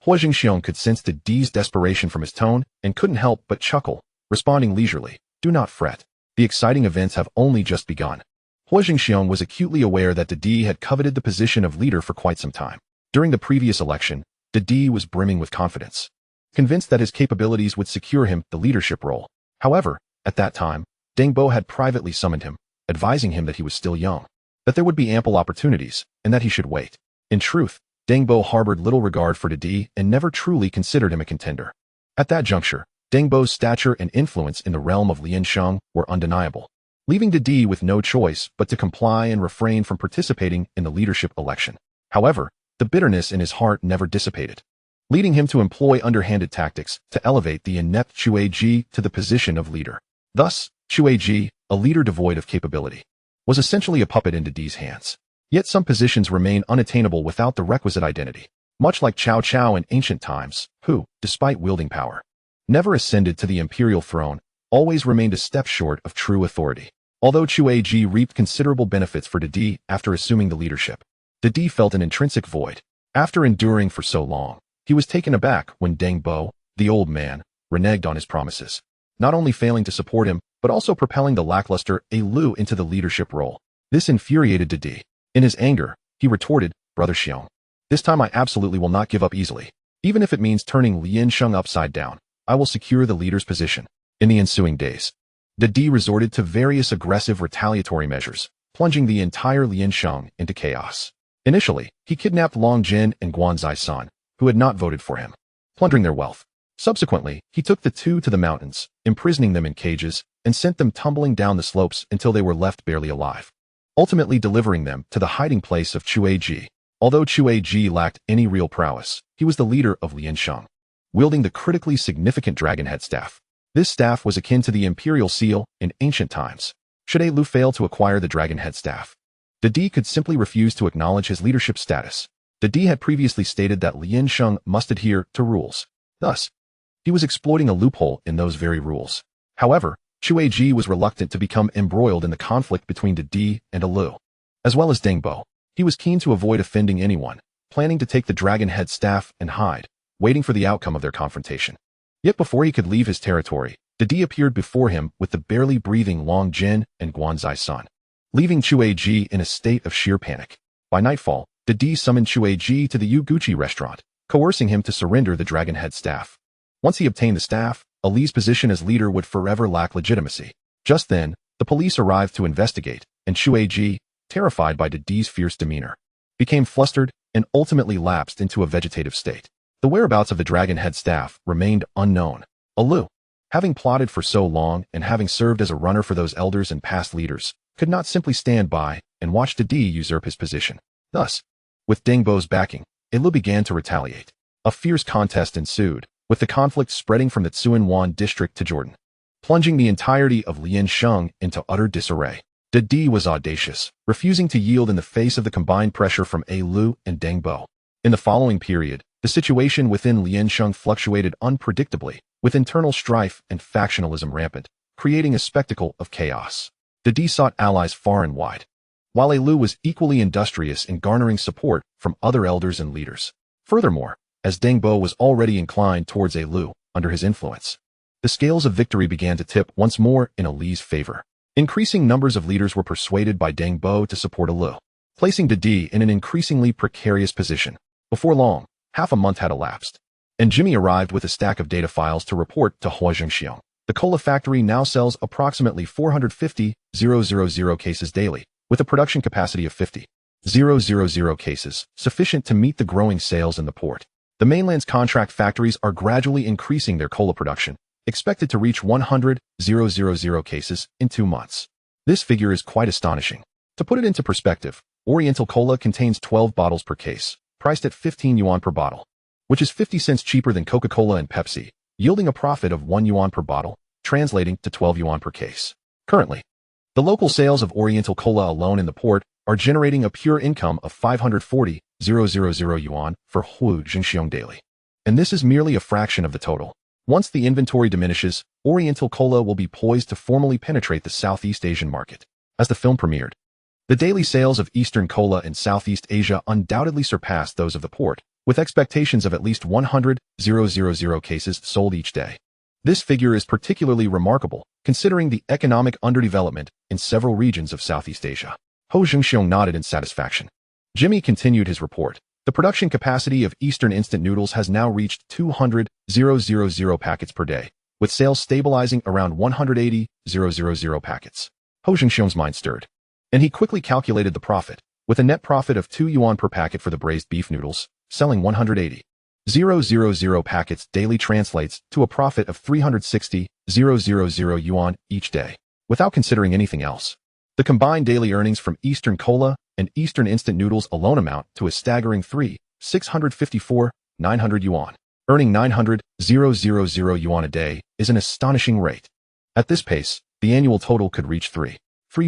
Huo Zhengxiong could sense Didi's desperation from his tone and couldn't help but chuckle, responding leisurely, "Do not fret. The exciting events have only just begun." Huo Zhengxiong was acutely aware that Didi had coveted the position of leader for quite some time. During the previous election, Didi was brimming with confidence, convinced that his capabilities would secure him the leadership role. However, at that time, Deng Bo had privately summoned him, advising him that he was still young, that there would be ample opportunities, and that he should wait. In truth, Deng Bo harbored little regard for Didi and never truly considered him a contender. At that juncture, Deng Bo's stature and influence in the realm of Liansheng were undeniable. leaving Didi with no choice but to comply and refrain from participating in the leadership election. However, the bitterness in his heart never dissipated, leading him to employ underhanded tactics to elevate the inept Chueji to the position of leader. Thus, Chueji, a leader devoid of capability, was essentially a puppet in Didi's hands. Yet some positions remain unattainable without the requisite identity, much like Cao Cao in ancient times, who, despite wielding power, never ascended to the imperial throne, always remained a step short of true authority. Although Chueji reaped considerable benefits for Didi after assuming the leadership, Didi felt an intrinsic void. After enduring for so long, he was taken aback when Deng Bo, the old man, reneged on his promises, not only failing to support him, but also propelling the lackluster Lu into the leadership role. This infuriated Didi. In his anger, he retorted, "Brother Xiong, this time I absolutely will not give up easily. Even if it means turning Liansheng upside down, I will secure the leader's position." In the ensuing days, Didi resorted to various aggressive retaliatory measures, plunging the entire Liansheng into chaos. Initially, he kidnapped Long Jin and Guanzai San, who had not voted for him, plundering their wealth. Subsequently, he took the two to the mountains, imprisoning them in cages, and sent them tumbling down the slopes until they were left barely alive, ultimately delivering them to the hiding place of Chueji. Although Chueji lacked any real prowess, he was the leader of Liansheng, wielding the critically significant dragon head staff. This staff was akin to the imperial seal in ancient times. Should Lu fail to acquire the dragon head staff, Didi could simply refuse to acknowledge his leadership status. Didi had previously stated that Liansheng must adhere to rules. Thus, he was exploiting a loophole in those very rules. However, Chueji was reluctant to become embroiled in the conflict between Didi and Lu. As well as Deng Bo, he was keen to avoid offending anyone, planning to take the dragon head staff and hide, waiting for the outcome of their confrontation. Yet before he could leave his territory, Didi appeared before him with the barely breathing Long Jin and Guanzai San, leaving Chueji in a state of sheer panic. By nightfall, Didi summoned Chueji to the Yuguchi restaurant, coercing him to surrender the dragon head staff. Once he obtained the staff, Ali's position as leader would forever lack legitimacy. Just then, the police arrived to investigate, and Chueji, terrified by Didi's fierce demeanor, became flustered and ultimately lapsed into a vegetative state. The whereabouts of the dragon head staff remained unknown. Lu, having plotted for so long and having served as a runner for those elders and past leaders, could not simply stand by and watch Didi usurp his position. Thus, with Deng Bo's backing, Lu began to retaliate. A fierce contest ensued, with the conflict spreading from the Tsuanwan district to Jordan, plunging the entirety of Liansheng into utter disarray. Didi was audacious, refusing to yield in the face of the combined pressure from Lu and Deng Bo. In the following period, the situation within Liansheng fluctuated unpredictably, with internal strife and factionalism rampant, creating a spectacle of chaos. Didi sought allies far and wide, while Lu was equally industrious in garnering support from other elders and leaders. Furthermore, as Deng Bo was already inclined towards Lu under his influence, the scales of victory began to tip once more in Li's favor. Increasing numbers of leaders were persuaded by Deng Bo to support Lu, placing Didi in an increasingly precarious position. Before long, half a month had elapsed, and Jimmy arrived with a stack of data files to report to Huo Zhengxiong. The cola factory now sells approximately 450,000 cases daily, with a production capacity of 50,000 cases, sufficient to meet the growing sales in the port. The mainland's contract factories are gradually increasing their cola production, expected to reach 100,000 cases in 2 months. This figure is quite astonishing. To put it into perspective, Oriental Cola contains 12 bottles per case, priced at 15 yuan per bottle, which is 50 cents cheaper than Coca-Cola and Pepsi, yielding a profit of 1 yuan per bottle, translating to 12 yuan per case. Currently, the local sales of Oriental Cola alone in the port are generating a pure income of 540,000 yuan for Huo Zhengxiong daily. And this is merely a fraction of the total. Once the inventory diminishes, Oriental Cola will be poised to formally penetrate the Southeast Asian market. As the film premiered, the daily sales of Eastern Cola in Southeast Asia undoubtedly surpassed those of the port, with expectations of at least 100,000 cases sold each day. This figure is particularly remarkable, considering the economic underdevelopment in several regions of Southeast Asia. Huo Zhengxiong nodded in satisfaction. Jimmy continued his report. The production capacity of Eastern instant noodles has now reached 200,000 packets per day, with sales stabilizing around 180,000 packets. Huo Zhengxiong's mind stirred, and he quickly calculated the profit, with a net profit of 2 yuan per packet for the braised beef noodles, selling 180,000 packets daily translates to a profit of 360,000 yuan each day. without considering anything else. The combined daily earnings from Eastern Cola and Eastern instant noodles alone amount to a staggering 654,900 yuan. Earning 900,000 yuan a day is an astonishing rate. At this pace, the annual total could reach 3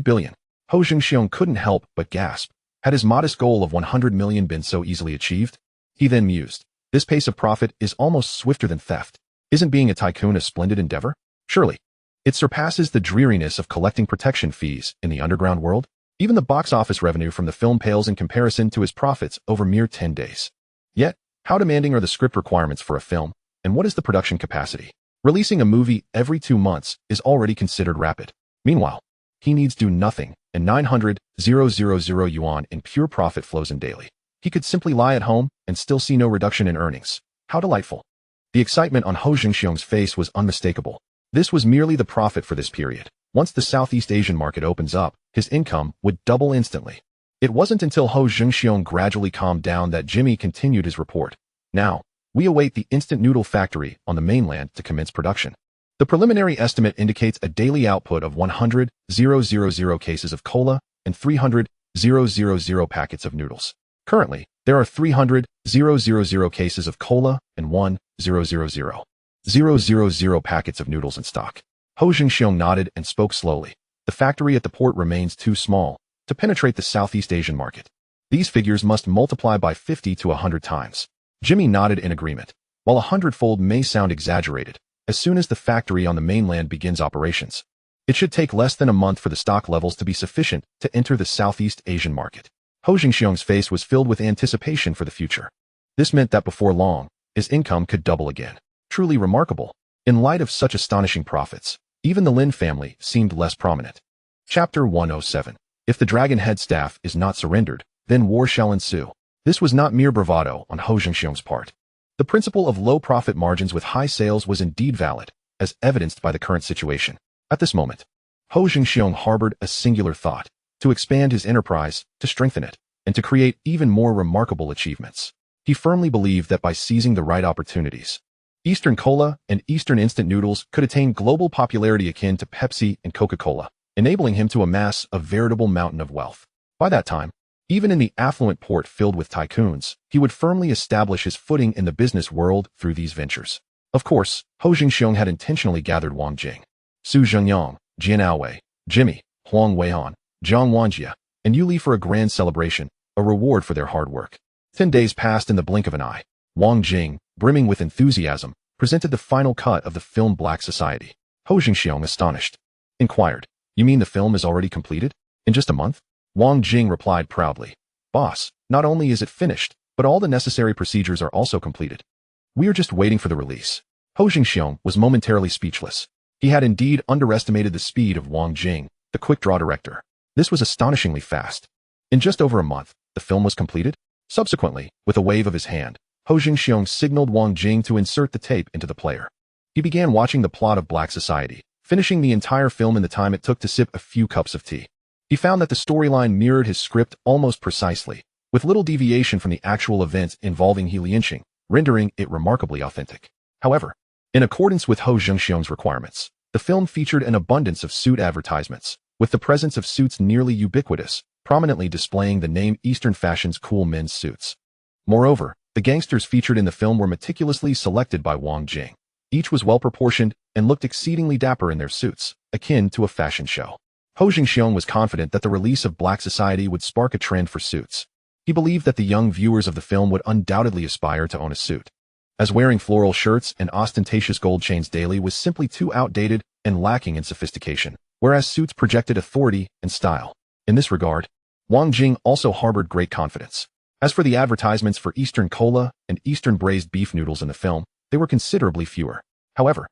billion. Huo Zhengxiong couldn't help but gasp. Had his modest goal of 100 million been so easily achieved? He then mused. This pace of profit is almost swifter than theft. Isn't being a tycoon a splendid endeavor? Surely. It surpasses the dreariness of collecting protection fees in the underground world. Even the box office revenue from the film pales in comparison to his profits over mere 10 days. Yet, how demanding are the script requirements for a film, and what is the production capacity? Releasing a movie every 2 months is already considered rapid. Meanwhile, he needs do nothing, and 900,000 yuan in pure profit flows in daily. He could simply lie at home and still see no reduction in earnings. How delightful. The excitement on Huo Zhengxiong's face was unmistakable. This was merely the profit for this period. Once the Southeast Asian market opens up, his income would double instantly. It wasn't until Huo Zhengxiong gradually calmed down that Jimmy continued his report. Now, we await the instant noodle factory on the mainland to commence production. The preliminary estimate indicates a daily output of 100,000 cases of cola and 300,000 packets of noodles. Currently, there are 300,000 cases of cola and 100,000 packets of noodles in stock. Huo Zhengxiong nodded and spoke slowly. The factory at the port remains too small to penetrate the Southeast Asian market. These figures must multiply by 50 to 100 times. Jimmy nodded in agreement. While 100-fold may sound exaggerated, as soon as the factory on the mainland begins operations, it should take less than a month for the stock levels to be sufficient to enter the Southeast Asian market. Huo Zhengxiong's face was filled with anticipation for the future. This meant that before long, his income could double again. Truly remarkable. In light of such astonishing profits, even the Lin family seemed less prominent. Chapter 107. If the Dragon Head staff is not surrendered, then war shall ensue. This was not mere bravado on Huo Zhengxiong's part. The principle of low profit margins with high sales was indeed valid, as evidenced by the current situation. At this moment, Huo Zhengxiong harbored a singular thought: to expand his enterprise, to strengthen it, and to create even more remarkable achievements. He firmly believed that by seizing the right opportunities, Eastern Cola and Eastern instant noodles could attain global popularity akin to Pepsi and Coca-Cola, enabling him to amass a veritable mountain of wealth. By that time, even in the affluent port filled with tycoons, he would firmly establish his footing in the business world through these ventures. Of course, Huo Zhengxiong had intentionally gathered Wang Jing, Su Zhengyang, Jian Aowei, Jimmy, Huang Weihan, Zhang Wanjia, and Yu Li for a grand celebration, a reward for their hard work. 10 days passed in the blink of an eye. Wang Jing, brimming with enthusiasm, presented the final cut of the film Black Society. Huo Zhengxiong, astonished, inquired, "You mean the film is already completed? In just a month?" Wang Jing replied proudly, "Boss, not only is it finished, but all the necessary procedures are also completed. We are just waiting for the release." Huo Zhengxiong was momentarily speechless. He had indeed underestimated the speed of Wang Jing, the quick-draw director. This was astonishingly fast. In just over a month, the film was completed. Subsequently, with a wave of his hand, Huo Zhengxiong signaled Wang Jing to insert the tape into the player. He began watching the plot of Black Society, finishing the entire film in the time it took to sip a few cups of tea. He found that the storyline mirrored his script almost precisely, with little deviation from the actual events involving He Lianqing, rendering it remarkably authentic. However, in accordance with Huo Zhengxiong's requirements, the film featured an abundance of suit advertisements, with the presence of suits nearly ubiquitous, prominently displaying the name Eastern Fashion's cool men's suits. Moreover, the gangsters featured in the film were meticulously selected by Wang Jing. Each was well-proportioned and looked exceedingly dapper in their suits, akin to a fashion show. Huo Zhengxiong was confident that the release of Black Society would spark a trend for suits. He believed that the young viewers of the film would undoubtedly aspire to own a suit, as wearing floral shirts and ostentatious gold chains daily was simply too outdated and lacking in sophistication, whereas suits projected authority and style. In this regard, Wang Jing also harbored great confidence. As for the advertisements for Eastern Cola and Eastern braised beef noodles in the film, they were considerably fewer. However,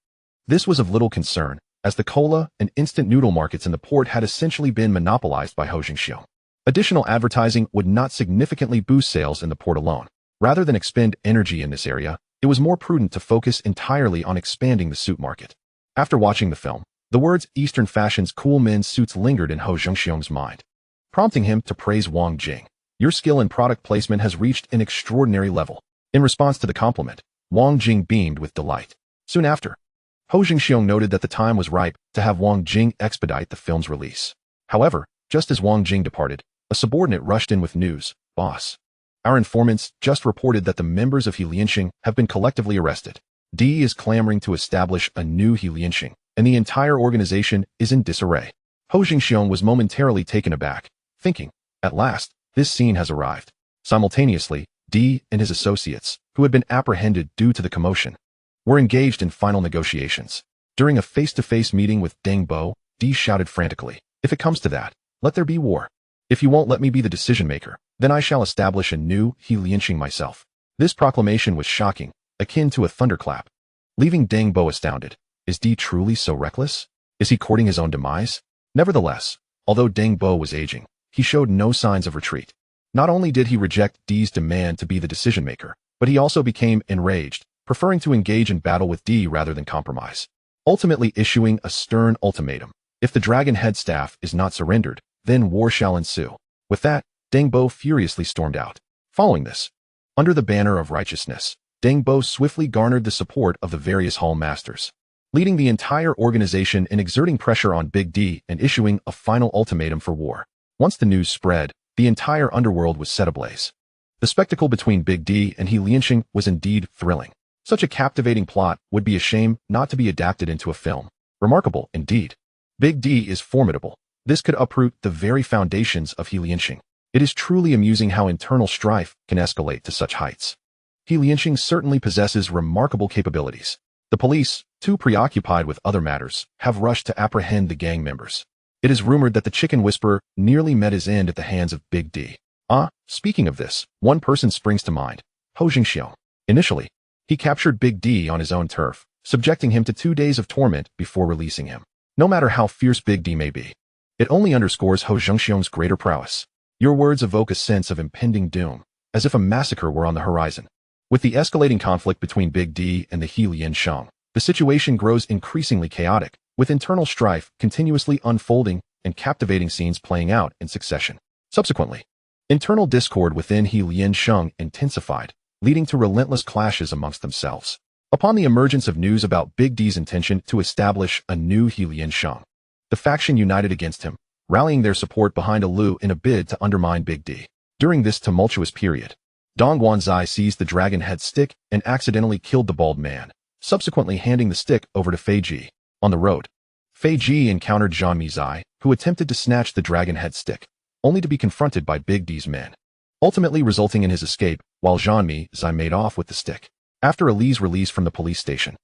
this was of little concern, as the cola and instant noodle markets in the port had essentially been monopolized by Huo Zhengxiong. Additional advertising would not significantly boost sales in the port alone. Rather than expend energy in this area, it was more prudent to focus entirely on expanding the suit market. After watching the film, the words Eastern Fashion's cool men's suits lingered in Huo Zhengxiong's mind, prompting him to praise Wang Jing. "Your skill in product placement has reached an extraordinary level." In response to the compliment, Wang Jing beamed with delight. Soon after, Huo Zhengxiong noted that the time was ripe to have Wang Jing expedite the film's release. However, just as Wang Jing departed, a subordinate rushed in with news. Boss, our informants just reported that the members of Huo have been collectively arrested. D is clamoring to establish a new Huo, and the entire organization is in disarray. Huo Zhengxiong was momentarily taken aback, thinking, at last, this scene has arrived. Simultaneously, D and his associates, who had been apprehended due to the commotion, were engaged in final negotiations. During a face-to-face meeting with Deng Bo, D shouted frantically, if it comes to that, let there be war. If you won't let me be the decision-maker, then I shall establish a new Huo myself. This proclamation was shocking, akin to a thunderclap, leaving Deng Bo astounded. Is D truly so reckless? Is he courting his own demise? Nevertheless, although Deng Bo was aging, he showed no signs of retreat. Not only did he reject D's demand to be the decision-maker, but he also became enraged, preferring to engage in battle with D rather than compromise, ultimately issuing a stern ultimatum. If the dragon head staff is not surrendered, then war shall ensue. With that, Deng Bo furiously stormed out. Following this, under the banner of righteousness, Deng Bo swiftly garnered the support of the various hall masters, leading the entire organization in exerting pressure on Big D and issuing a final ultimatum for war. Once the news spread, the entire underworld was set ablaze. The spectacle between Big D and Huo was indeed thrilling. Such a captivating plot would be a shame not to be adapted into a film. Remarkable, indeed. Big D is formidable. This could uproot the very foundations of Huo. It is truly amusing how internal strife can escalate to such heights. Huo certainly possesses remarkable capabilities. The police, too preoccupied with other matters, have rushed to apprehend the gang members. It is rumored that the chicken whisperer nearly met his end at the hands of Big D. Speaking of this, one person springs to mind, Huo Zhengxiong. Initially, he captured Big D on his own turf, subjecting him to 2 days of torment before releasing him. No matter how fierce Big D may be, it only underscores Huo Zhengxiong's greater prowess. Your words evoke a sense of impending doom, as if a massacre were on the horizon. With the escalating conflict between Big D and the Huo, the situation grows increasingly chaotic, with internal strife continuously unfolding and captivating scenes playing out in succession. Subsequently, internal discord within Huo intensified, leading to relentless clashes amongst themselves. Upon the emergence of news about Big D's intention to establish a new Huo, the faction united against him, rallying their support behind Lu in a bid to undermine Big D. During this tumultuous period, Dong Guanzai seized the dragon head stick and accidentally killed the bald man, subsequently handing the stick over to Fei Ji. On the road, Fei Ji encountered Zhang Mizai, who attempted to snatch the dragon head stick, only to be confronted by Big D's men, ultimately resulting in his escape while Zhang Mizai made off with the stick. After Ali's release from the police station,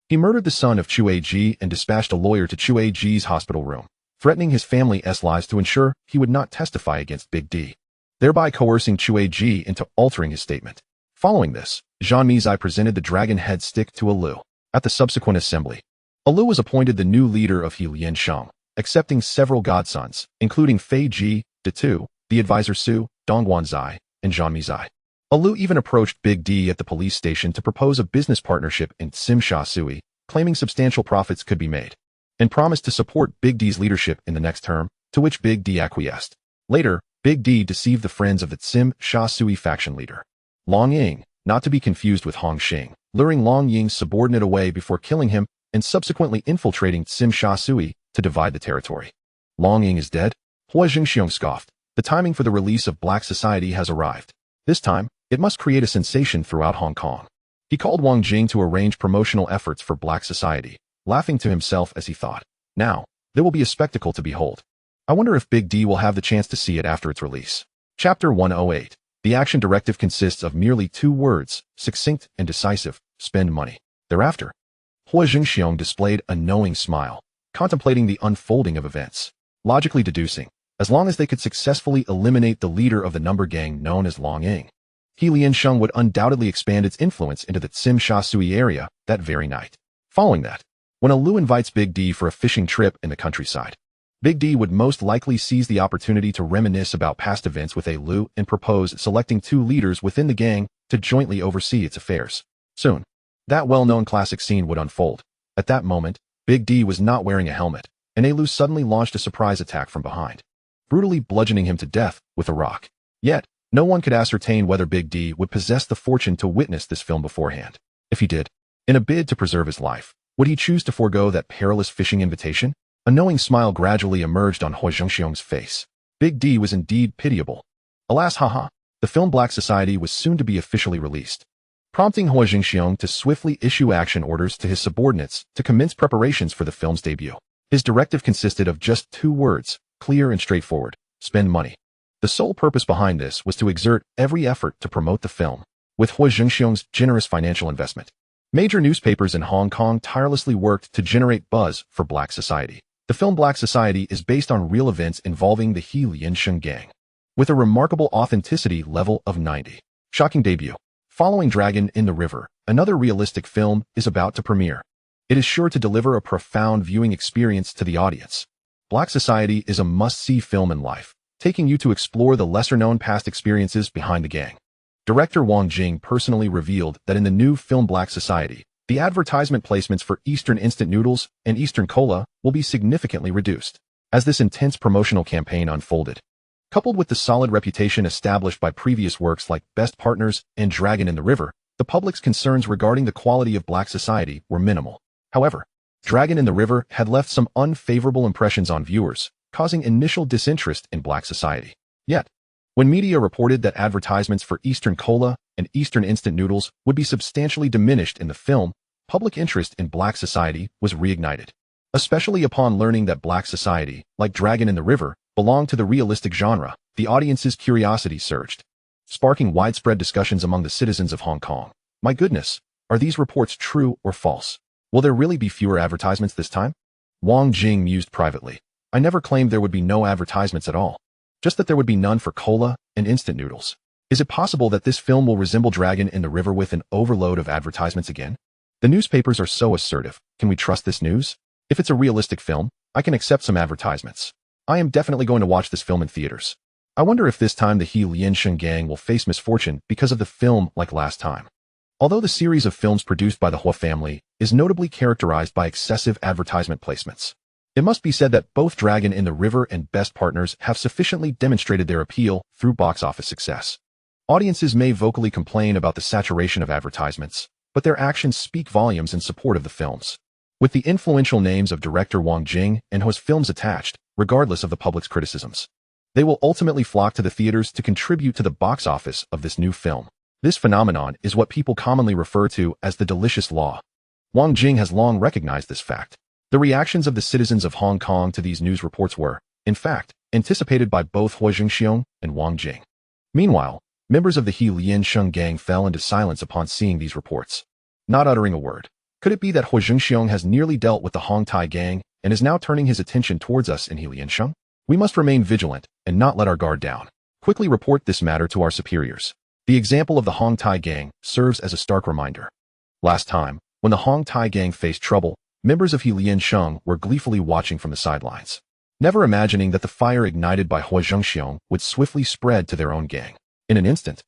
he murdered the son of Chu Ji and dispatched a lawyer to Chu Ji's hospital room, threatening his family's lives to ensure he would not testify against Big D, thereby coercing Chu Ji into altering his statement. Following this, Zhang Mizai presented the dragon head stick to Lu. At the subsequent assembly, Lu was appointed the new leader of Huo, accepting several godsons, including Fei Ji, De Tu, the advisor Su, Dong Guanzai, and Zhang Mizai. Lu even approached Big D at the police station to propose a business partnership in Tsim Sha Sui, claiming substantial profits could be made, and promised to support Big D's leadership in the next term, to which Big D acquiesced. Later, Big D deceived the friends of the Tsim Sha Sui faction leader, Long Ying, not to be confused with Hung Hing, luring Long Ying's subordinate away before killing him and subsequently infiltrating Tsim Sha Sui to divide the territory. Long Ying is dead? Huo Zhengxiong scoffed. The timing for the release of Black Society has arrived. This time, it must create a sensation throughout Hong Kong. He called Wang Jing to arrange promotional efforts for Black Society, laughing to himself as he thought, now, there will be a spectacle to behold. I wonder if Big D will have the chance to see it after its release. Chapter 108. The action directive consists of merely 2 words, succinct and decisive, spend money. Thereafter, Huo Zhengxiong displayed a knowing smile, contemplating the unfolding of events, logically deducing, as long as they could successfully eliminate the leader of the number gang known as Long Ying, Huo would undoubtedly expand its influence into the Tsim Sha Sui area that very night. Following that, when Lu invites Big D for a fishing trip in the countryside, Big D would most likely seize the opportunity to reminisce about past events with Lu and propose selecting 2 leaders within the gang to jointly oversee its affairs. Soon, that well-known classic scene would unfold. At that moment, Big D was not wearing a helmet, and Lu suddenly launched a surprise attack from behind, brutally bludgeoning him to death with a rock. Yet, no one could ascertain whether Big D would possess the fortune to witness this film beforehand. If he did, in a bid to preserve his life, Would he choose to forego that perilous fishing invitation? A knowing smile gradually emerged on Huo Zhengxiong's face. Big D was indeed pitiable. Alas, haha, the film Black Society was soon to be officially released, prompting Huo Zhengxiong to swiftly issue action orders to his subordinates to commence preparations for the film's debut. His directive consisted of just 2 words, clear and straightforward: spend money. The sole purpose behind this was to exert every effort to promote the film. With Huo Zhengxiong's generous financial investment, major newspapers in Hong Kong tirelessly worked to generate buzz for Black Society. The film Black Society is based on real events involving the He Liansheng gang, with a remarkable authenticity level of 90. Shocking debut. Following Dragon in the River, another realistic film is about to premiere. It is sure to deliver a profound viewing experience to the audience. Black Society is a must-see film in life, taking you to explore the lesser-known past experiences behind the gang. Director Wang Jing personally revealed that in the new film Black Society, the advertisement placements for Eastern instant noodles and Eastern cola will be significantly reduced. As this intense promotional campaign unfolded, coupled with the solid reputation established by previous works like Best Partners and Dragon in the River, the public's concerns regarding the quality of Black Society were minimal. However, Dragon in the River had left some unfavorable impressions on viewers, causing initial disinterest in Black Society. Yet, when media reported that advertisements for Eastern cola and Eastern instant noodles would be substantially diminished in the film, public interest in Black Society was reignited. Especially upon learning that Black Society, like Dragon in the River, belonged to the realistic genre, the audience's curiosity surged, sparking widespread discussions among the citizens of Hong Kong. My goodness, are these reports true or false? Will there really be fewer advertisements this time? Wang Jing mused privately. I never claimed there would be no advertisements at all, just that there would be none for cola and instant noodles. Is it possible that this film will resemble Dragon in the River with an overload of advertisements again? The newspapers are so assertive. Can we trust this news? If it's a realistic film, I can accept some advertisements. I am definitely going to watch this film in theaters. I wonder if this time the He Liansheng gang will face misfortune because of the film like last time. Although the series of films produced by the Huo family is notably characterized by excessive advertisement placements, it must be said that both Dragon in the River and Best Partners have sufficiently demonstrated their appeal through box office success. Audiences may vocally complain about the saturation of advertisements, but their actions speak volumes in support of the films. With the influential names of director Wang Jing and Huo's films attached, regardless of the public's criticisms, they will ultimately flock to the theaters to contribute to the box office of this new film. This phenomenon is what people commonly refer to as the delicious law. Wang Jing has long recognized this fact. The reactions of the citizens of Hong Kong to these news reports were, in fact, anticipated by both Huo Zhengxiong and Wang Jing. Meanwhile, members of the He Liansheng gang fell into silence upon seeing these reports, not uttering a word. Could it be that Huo Zhengxiong has nearly dealt with the Hong Tai gang and is now turning his attention towards us in He Liansheng? We must remain vigilant and not let our guard down. Quickly report this matter to our superiors. The example of the Hong Tai gang serves as a stark reminder. Last time, when the Hong Tai gang faced trouble, members of He Liansheng were gleefully watching from the sidelines, never imagining that the fire ignited by Huo Zhengxiong would swiftly spread to their own gang. In an instant,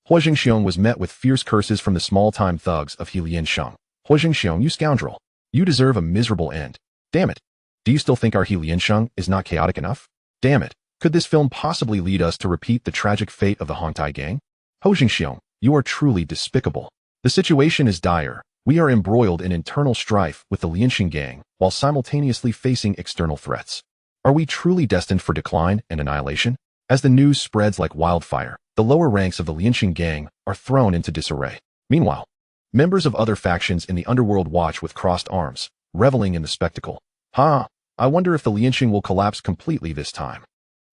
Huo Zhengxiong was met with fierce curses from the small-time thugs of He Liansheng. Huo Zhengxiong, you scoundrel. You deserve a miserable end. Damn it. Do you still think our He Liansheng is not chaotic enough? Damn it. Could this film possibly lead us to repeat the tragic fate of the Hong Tai gang? Huo Zhengxiong, you are truly despicable. The situation is dire. We are embroiled in internal strife with the Liansheng gang while simultaneously facing external threats. Are we truly destined for decline and annihilation? As the news spreads like wildfire, the lower ranks of the Liansheng gang are thrown into disarray. Meanwhile, members of other factions in the Underworld watch with crossed arms, reveling in the spectacle. I wonder if the Liansheng will collapse completely this time.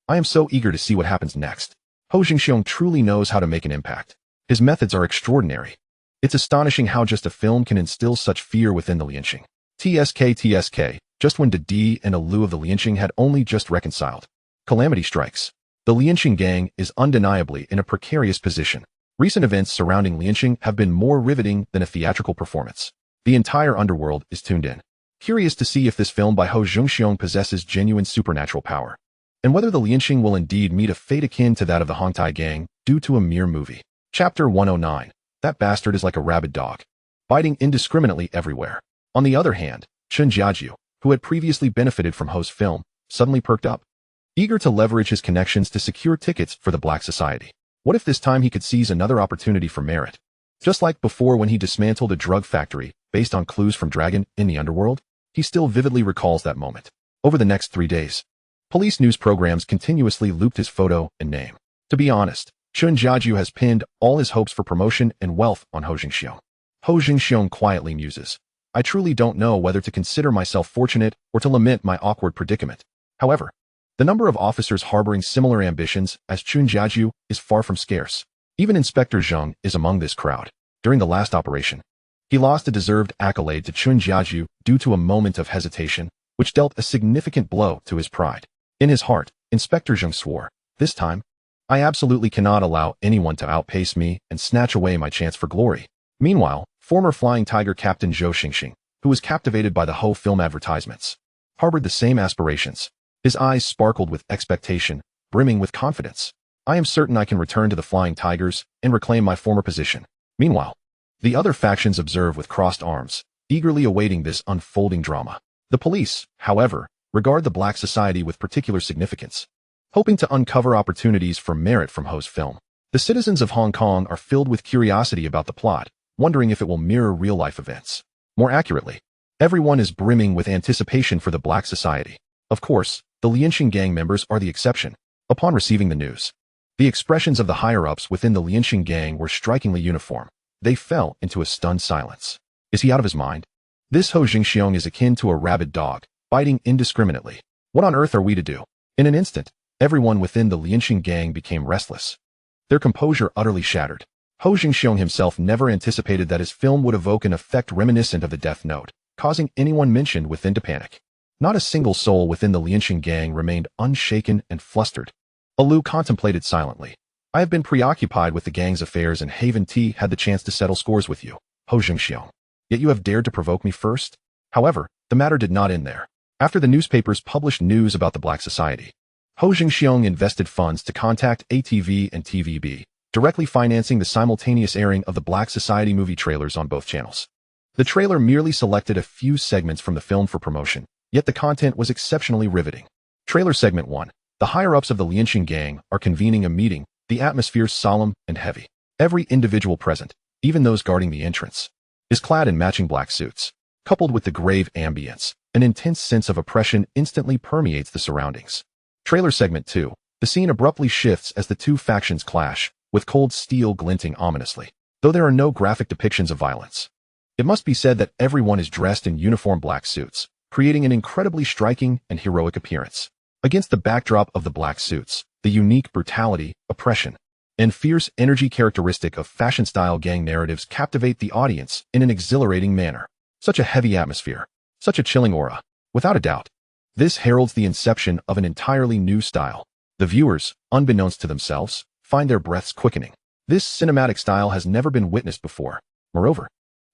I am so eager to see what happens next. Huo Zhengxiong truly knows how to make an impact. His methods are extraordinary. It's astonishing how just a film can instill such fear within the Liansheng. TSK, just when Didi and Alu of the Liansheng had only just reconciled, calamity strikes. The Liansheng gang is undeniably in a precarious position. Recent events surrounding Liansheng have been more riveting than a theatrical performance. The entire Underworld is tuned in, curious to see if this film by Huo Zhengxiong possesses genuine supernatural power, and whether the Liansheng will indeed meet a fate akin to that of the Hong Tai gang due to a mere movie. Chapter 109. That bastard is like a rabid dog, biting indiscriminately everywhere. On the other hand, Chen Jiajiu, who had previously benefited from Ho's film, suddenly perked up, eager to leverage his connections to secure tickets for the Black Society. What if this time he could seize another opportunity for merit? Just like before when he dismantled a drug factory based on clues from Dragon in the Underworld? He still vividly recalls that moment. Over the next 3 days, police news programs continuously looped his photo and name. To be honest, Chun Jiaju has pinned all his hopes for promotion and wealth on Huo Zhengxiong. Huo Zhengxiong quietly muses, I truly don't know whether to consider myself fortunate or to lament my awkward predicament. However, the number of officers harboring similar ambitions as Chun Jiaju is far from scarce. Even Inspector Zheng is among this crowd. During the last operation, he lost a deserved accolade to Chun Jiaju due to a moment of hesitation, which dealt a significant blow to his pride. In his heart, Inspector Zheng swore, this time, I absolutely cannot allow anyone to outpace me and snatch away my chance for glory. Meanwhile, former Flying Tiger Captain Huo Zhengxiong, who was captivated by the Ho film advertisements, harbored the same aspirations. His eyes sparkled with expectation, brimming with confidence. I am certain I can return to the Flying Tigers and reclaim my former position. Meanwhile, the other factions observe with crossed arms, eagerly awaiting this unfolding drama. The police, however, regard the Black Society with particular significance, hoping to uncover opportunities for merit from Ho's film. The citizens of Hong Kong are filled with curiosity about the plot, wondering if it will mirror real-life events. More accurately, everyone is brimming with anticipation for the Black Society. Of course, the Lianxing gang members are the exception. Upon receiving the news, the expressions of the higher-ups within the Lianxing gang were strikingly uniform. They fell into a stunned silence. Is he out of his mind? This Huo Zhengxiong is akin to a rabid dog, biting indiscriminately. What on earth are we to do? In an instant, everyone within the Lianxing gang became restless, their composure utterly shattered. Huo Zhengxiong himself never anticipated that his film would evoke an effect reminiscent of the Death Note, causing anyone mentioned within to panic. Not a single soul within the Lianxing gang remained unshaken and flustered. Alu contemplated silently. I have been preoccupied with the gang's affairs and haven't had the chance to settle scores with you, Huo Zhengxiong. Yet you have dared to provoke me first? However, the matter did not end there. After the newspapers published news about the Black Society, Huo Zhengxiong invested funds to contact ATV and TVB, directly financing the simultaneous airing of the Black Society movie trailers on both channels. The trailer merely selected a few segments from the film for promotion, yet the content was exceptionally riveting. Trailer Segment 1. The higher-ups of the Lianxing gang are convening a meeting, the atmosphere solemn and heavy. Every individual present, even those guarding the entrance, is clad in matching black suits. Coupled with the grave ambience, an intense sense of oppression instantly permeates the surroundings. Trailer Segment 2. The scene abruptly shifts as the two factions clash, with cold steel glinting ominously. Though there are no graphic depictions of violence, it must be said that everyone is dressed in uniform black suits, creating an incredibly striking and heroic appearance. Against the backdrop of the black suits, the unique brutality, oppression, and fierce energy characteristic of fashion-style gang narratives captivate the audience in an exhilarating manner. Such a heavy atmosphere, such a chilling aura. Without a doubt, this heralds the inception of an entirely new style. The viewers, unbeknownst to themselves, find their breaths quickening. This cinematic style has never been witnessed before. Moreover,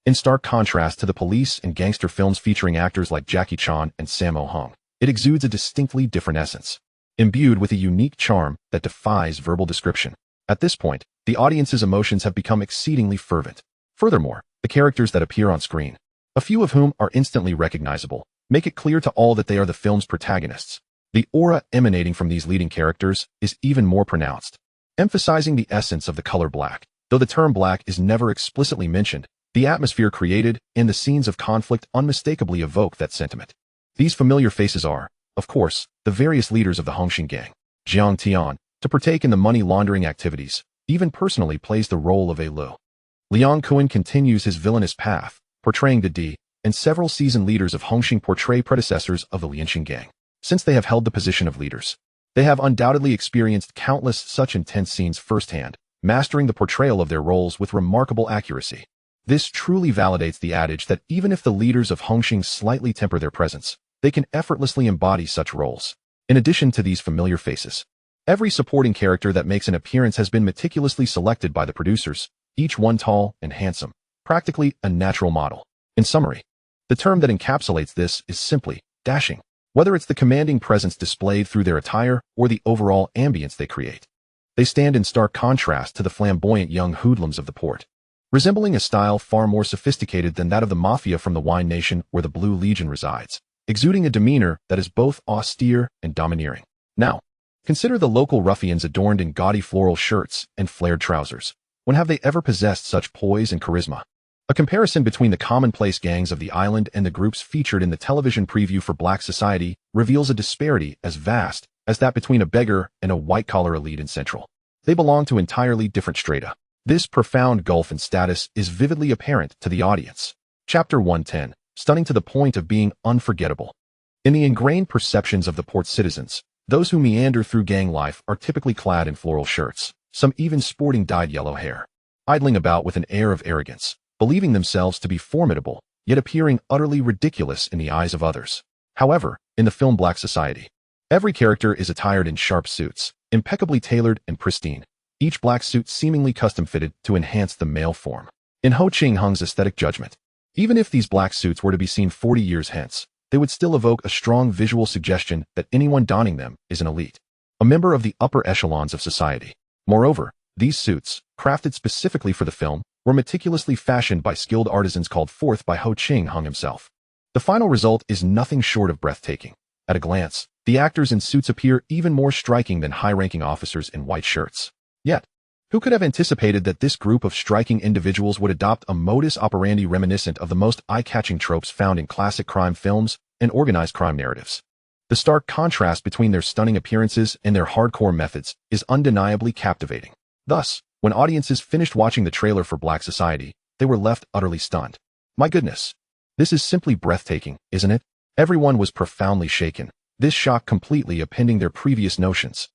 in stark contrast to the police and gangster films featuring actors like Jackie Chan and Sammo Hung, it exudes a distinctly different essence, imbued with a unique charm that defies verbal description. At this point, the audience's emotions have become exceedingly fervent. Furthermore, the characters that appear on screen, a few of whom are instantly recognizable, make it clear to all that they are the film's protagonists. The aura emanating from these leading characters is even more pronounced, emphasizing the essence of the color black. Though the term black is never explicitly mentioned, the atmosphere created and the scenes of conflict unmistakably evoke that sentiment. These familiar faces are, of course, the various leaders of the Hongxing gang. Jiang Tian, to partake in the money laundering activities, even personally plays the role of a Lu. Liang Kuan continues his villainous path, portraying the D, and several seasoned leaders of Hongxing portray predecessors of the Lianxing gang. Since they have held the position of leaders, they have undoubtedly experienced countless such intense scenes firsthand, mastering the portrayal of their roles with remarkable accuracy. This truly validates the adage that even if the leaders of Hongxing slightly temper their presence, they can effortlessly embody such roles. In addition to these familiar faces, every supporting character that makes an appearance has been meticulously selected by the producers, each one tall and handsome, practically a natural model. In summary, the term that encapsulates this is simply dashing. Whether it's the commanding presence displayed through their attire or the overall ambience they create, they stand in stark contrast to the flamboyant young hoodlums of the port, resembling a style far more sophisticated than that of the mafia from the wine nation where the Blue Legion resides, exuding a demeanor that is both austere and domineering. Now, consider the local ruffians adorned in gaudy floral shirts and flared trousers. When have they ever possessed such poise and charisma? A comparison between the commonplace gangs of the island and the groups featured in the television preview for Black Society reveals a disparity as vast as that between a beggar and a white-collar elite in Central. They belong to entirely different strata. This profound gulf in status is vividly apparent to the audience. Chapter 110, stunning to the point of being unforgettable. In the ingrained perceptions of the port citizens, those who meander through gang life are typically clad in floral shirts, some even sporting dyed yellow hair, idling about with an air of arrogance, believing themselves to be formidable, yet appearing utterly ridiculous in the eyes of others. However, in the film Black Society, every character is attired in sharp suits, impeccably tailored and pristine, each black suit seemingly custom-fitted to enhance the male form. In Huo Zhengxiong's aesthetic judgment, even if these black suits were to be seen 40 years hence, they would still evoke a strong visual suggestion that anyone donning them is an elite, a member of the upper echelons of society. Moreover, these suits, crafted specifically for the film, were meticulously fashioned by skilled artisans called forth by Huo Zhengxiong himself. The final result is nothing short of breathtaking. At a glance, the actors in suits appear even more striking than high-ranking officers in white shirts. Yet, who could have anticipated that this group of striking individuals would adopt a modus operandi reminiscent of the most eye-catching tropes found in classic crime films and organized crime narratives? The stark contrast between their stunning appearances and their hardcore methods is undeniably captivating. Thus, when audiences finished watching the trailer for Black Society, they were left utterly stunned. My goodness, this is simply breathtaking, isn't it? Everyone was profoundly shaken, this shock completely upending their previous notions.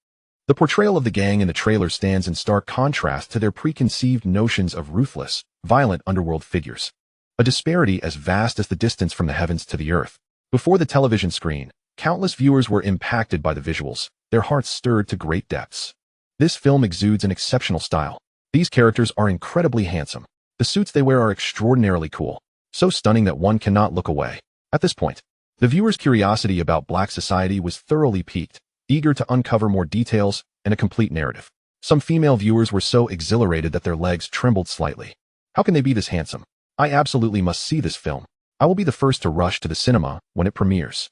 The portrayal of the gang in the trailer stands in stark contrast to their preconceived notions of ruthless, violent underworld figures. A disparity as vast as the distance from the heavens to the earth. Before the television screen, countless viewers were impacted by the visuals, their hearts stirred to great depths. This film exudes an exceptional style. These characters are incredibly handsome. The suits they wear are extraordinarily cool, so stunning that one cannot look away. At this point, the viewer's curiosity about Black Society was thoroughly piqued, eager to uncover more details and a complete narrative. Some female viewers were so exhilarated that their legs trembled slightly. How can they be this handsome? I absolutely must see this film. I will be the first to rush to the cinema when it premieres.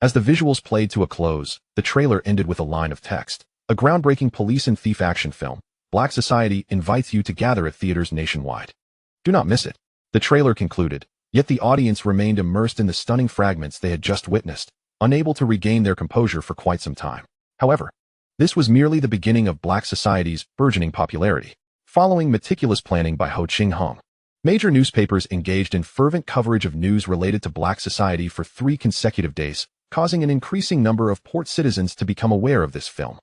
As the visuals played to a close, the trailer ended with a line of text. A groundbreaking police and thief action film, Black Society invites you to gather at theaters nationwide. Do not miss it. The trailer concluded, yet the audience remained immersed in the stunning fragments they had just witnessed, unable to regain their composure for quite some time. However, this was merely the beginning of Black Society's burgeoning popularity. Following meticulous planning by Huo Zhengxiong, major newspapers engaged in fervent coverage of news related to Black Society for 3 consecutive days, causing an increasing number of port citizens to become aware of this film.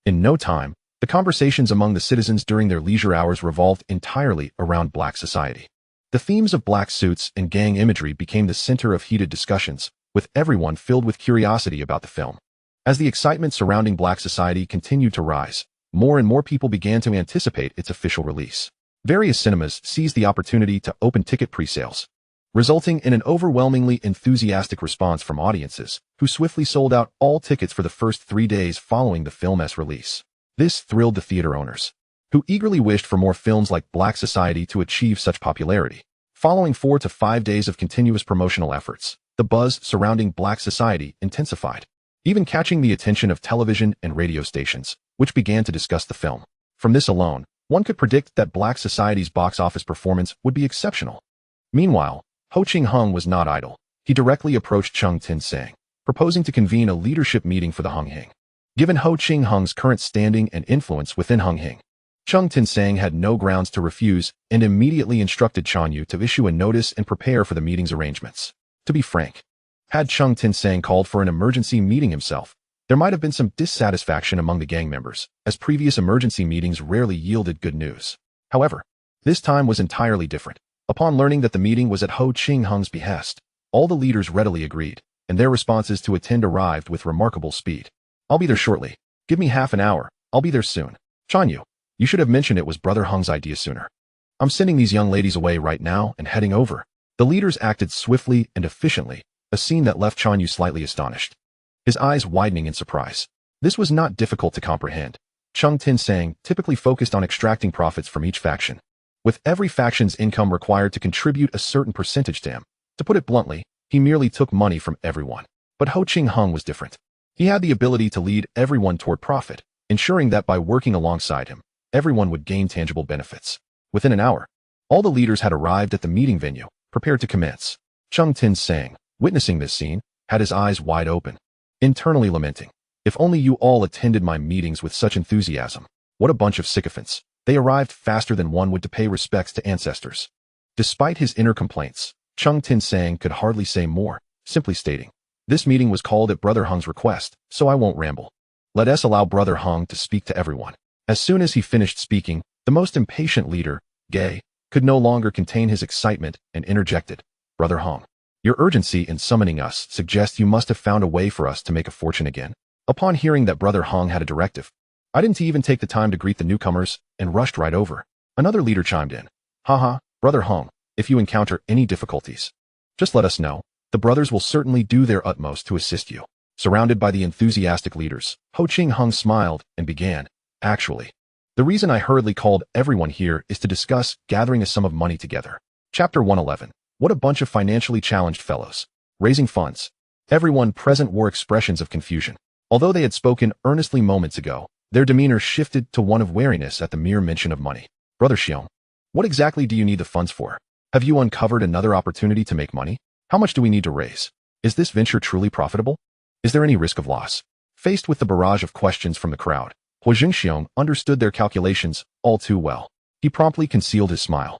In no time, the conversations among the citizens during their leisure hours revolved entirely around Black Society. The themes of black suits and gang imagery became the center of heated discussions, with everyone filled with curiosity about the film. As the excitement surrounding Black Society continued to rise, more and more people began to anticipate its official release. Various cinemas seized the opportunity to open ticket pre-sales, resulting in an overwhelmingly enthusiastic response from audiences, who swiftly sold out all tickets for the first 3 days following the film's release. This thrilled the theater owners, who eagerly wished for more films like Black Society to achieve such popularity. Following 4 to 5 days of continuous promotional efforts, the buzz surrounding Black Society intensified, even catching the attention of television and radio stations, which began to discuss the film. From this alone, one could predict that Black Society's box office performance would be exceptional. Meanwhile, Huo Zhengxiong was not idle. He directly approached Tung Sing, proposing to convene a leadership meeting for the Hung Hing. Given Huo Zhengxiong's current standing and influence within Hung Hing, Tung Sing had no grounds to refuse and immediately instructed Yu to issue a notice and prepare for the meeting's arrangements. To be frank, had Tung Sing called for an emergency meeting himself, there might have been some dissatisfaction among the gang members, as previous emergency meetings rarely yielded good news. However, this time was entirely different. Upon learning that the meeting was at Huo Zhengxiong's behest, all the leaders readily agreed, and their responses to attend arrived with remarkable speed. I'll be there shortly. Give me half an hour. I'll be there soon. Yu, you should have mentioned it was Brother Hung's idea sooner. I'm sending these young ladies away right now and heading over. The leaders acted swiftly and efficiently, a scene that left Yu slightly astonished, his eyes widening in surprise. This was not difficult to comprehend. Tung Sing typically focused on extracting profits from each faction, with every faction's income required to contribute a certain percentage to him. To put it bluntly, he merely took money from everyone. But Huo Zhengxiong was different. He had the ability to lead everyone toward profit, ensuring that by working alongside him, everyone would gain tangible benefits. Within an hour, All the leaders had arrived at the meeting venue, prepared to commence. Tung Sing, witnessing this scene, had his eyes wide open, internally lamenting, "If only you all attended my meetings with such enthusiasm. What a bunch of sycophants. They arrived faster than one would to pay respects to ancestors." Despite his inner complaints, Tung Sing could hardly say more, simply stating, "This meeting was called at Brother Hung's request, so I won't ramble. Let us allow Brother Hung to speak to everyone." As soon as he finished speaking, the most impatient leader, Gay, could no longer contain his excitement and interjected, "Brother Hung, your urgency in summoning us suggests you must have found a way for us to make a fortune again." Upon hearing that Brother Hung had a directive, I didn't even take the time to greet the newcomers and rushed right over. Another leader chimed in, "Haha, Brother Hung, if you encounter any difficulties, just let us know. The brothers will certainly do their utmost to assist you." Surrounded by the enthusiastic leaders, Huo Zhengxiong smiled and began, "Actually, the reason I hurriedly called everyone here is to discuss gathering a sum of money together." Chapter 111. What a bunch of financially challenged fellows. Raising funds. Everyone present wore expressions of confusion. Although they had spoken earnestly moments ago, their demeanor shifted to one of wariness at the mere mention of money. "Brother Xiong, what exactly do you need the funds for? Have you uncovered another opportunity to make money? How much do we need to raise? Is this venture truly profitable? Is there any risk of loss?" Faced with the barrage of questions from the crowd, Huo Zhengxiong understood their calculations all too well. He promptly concealed his smile.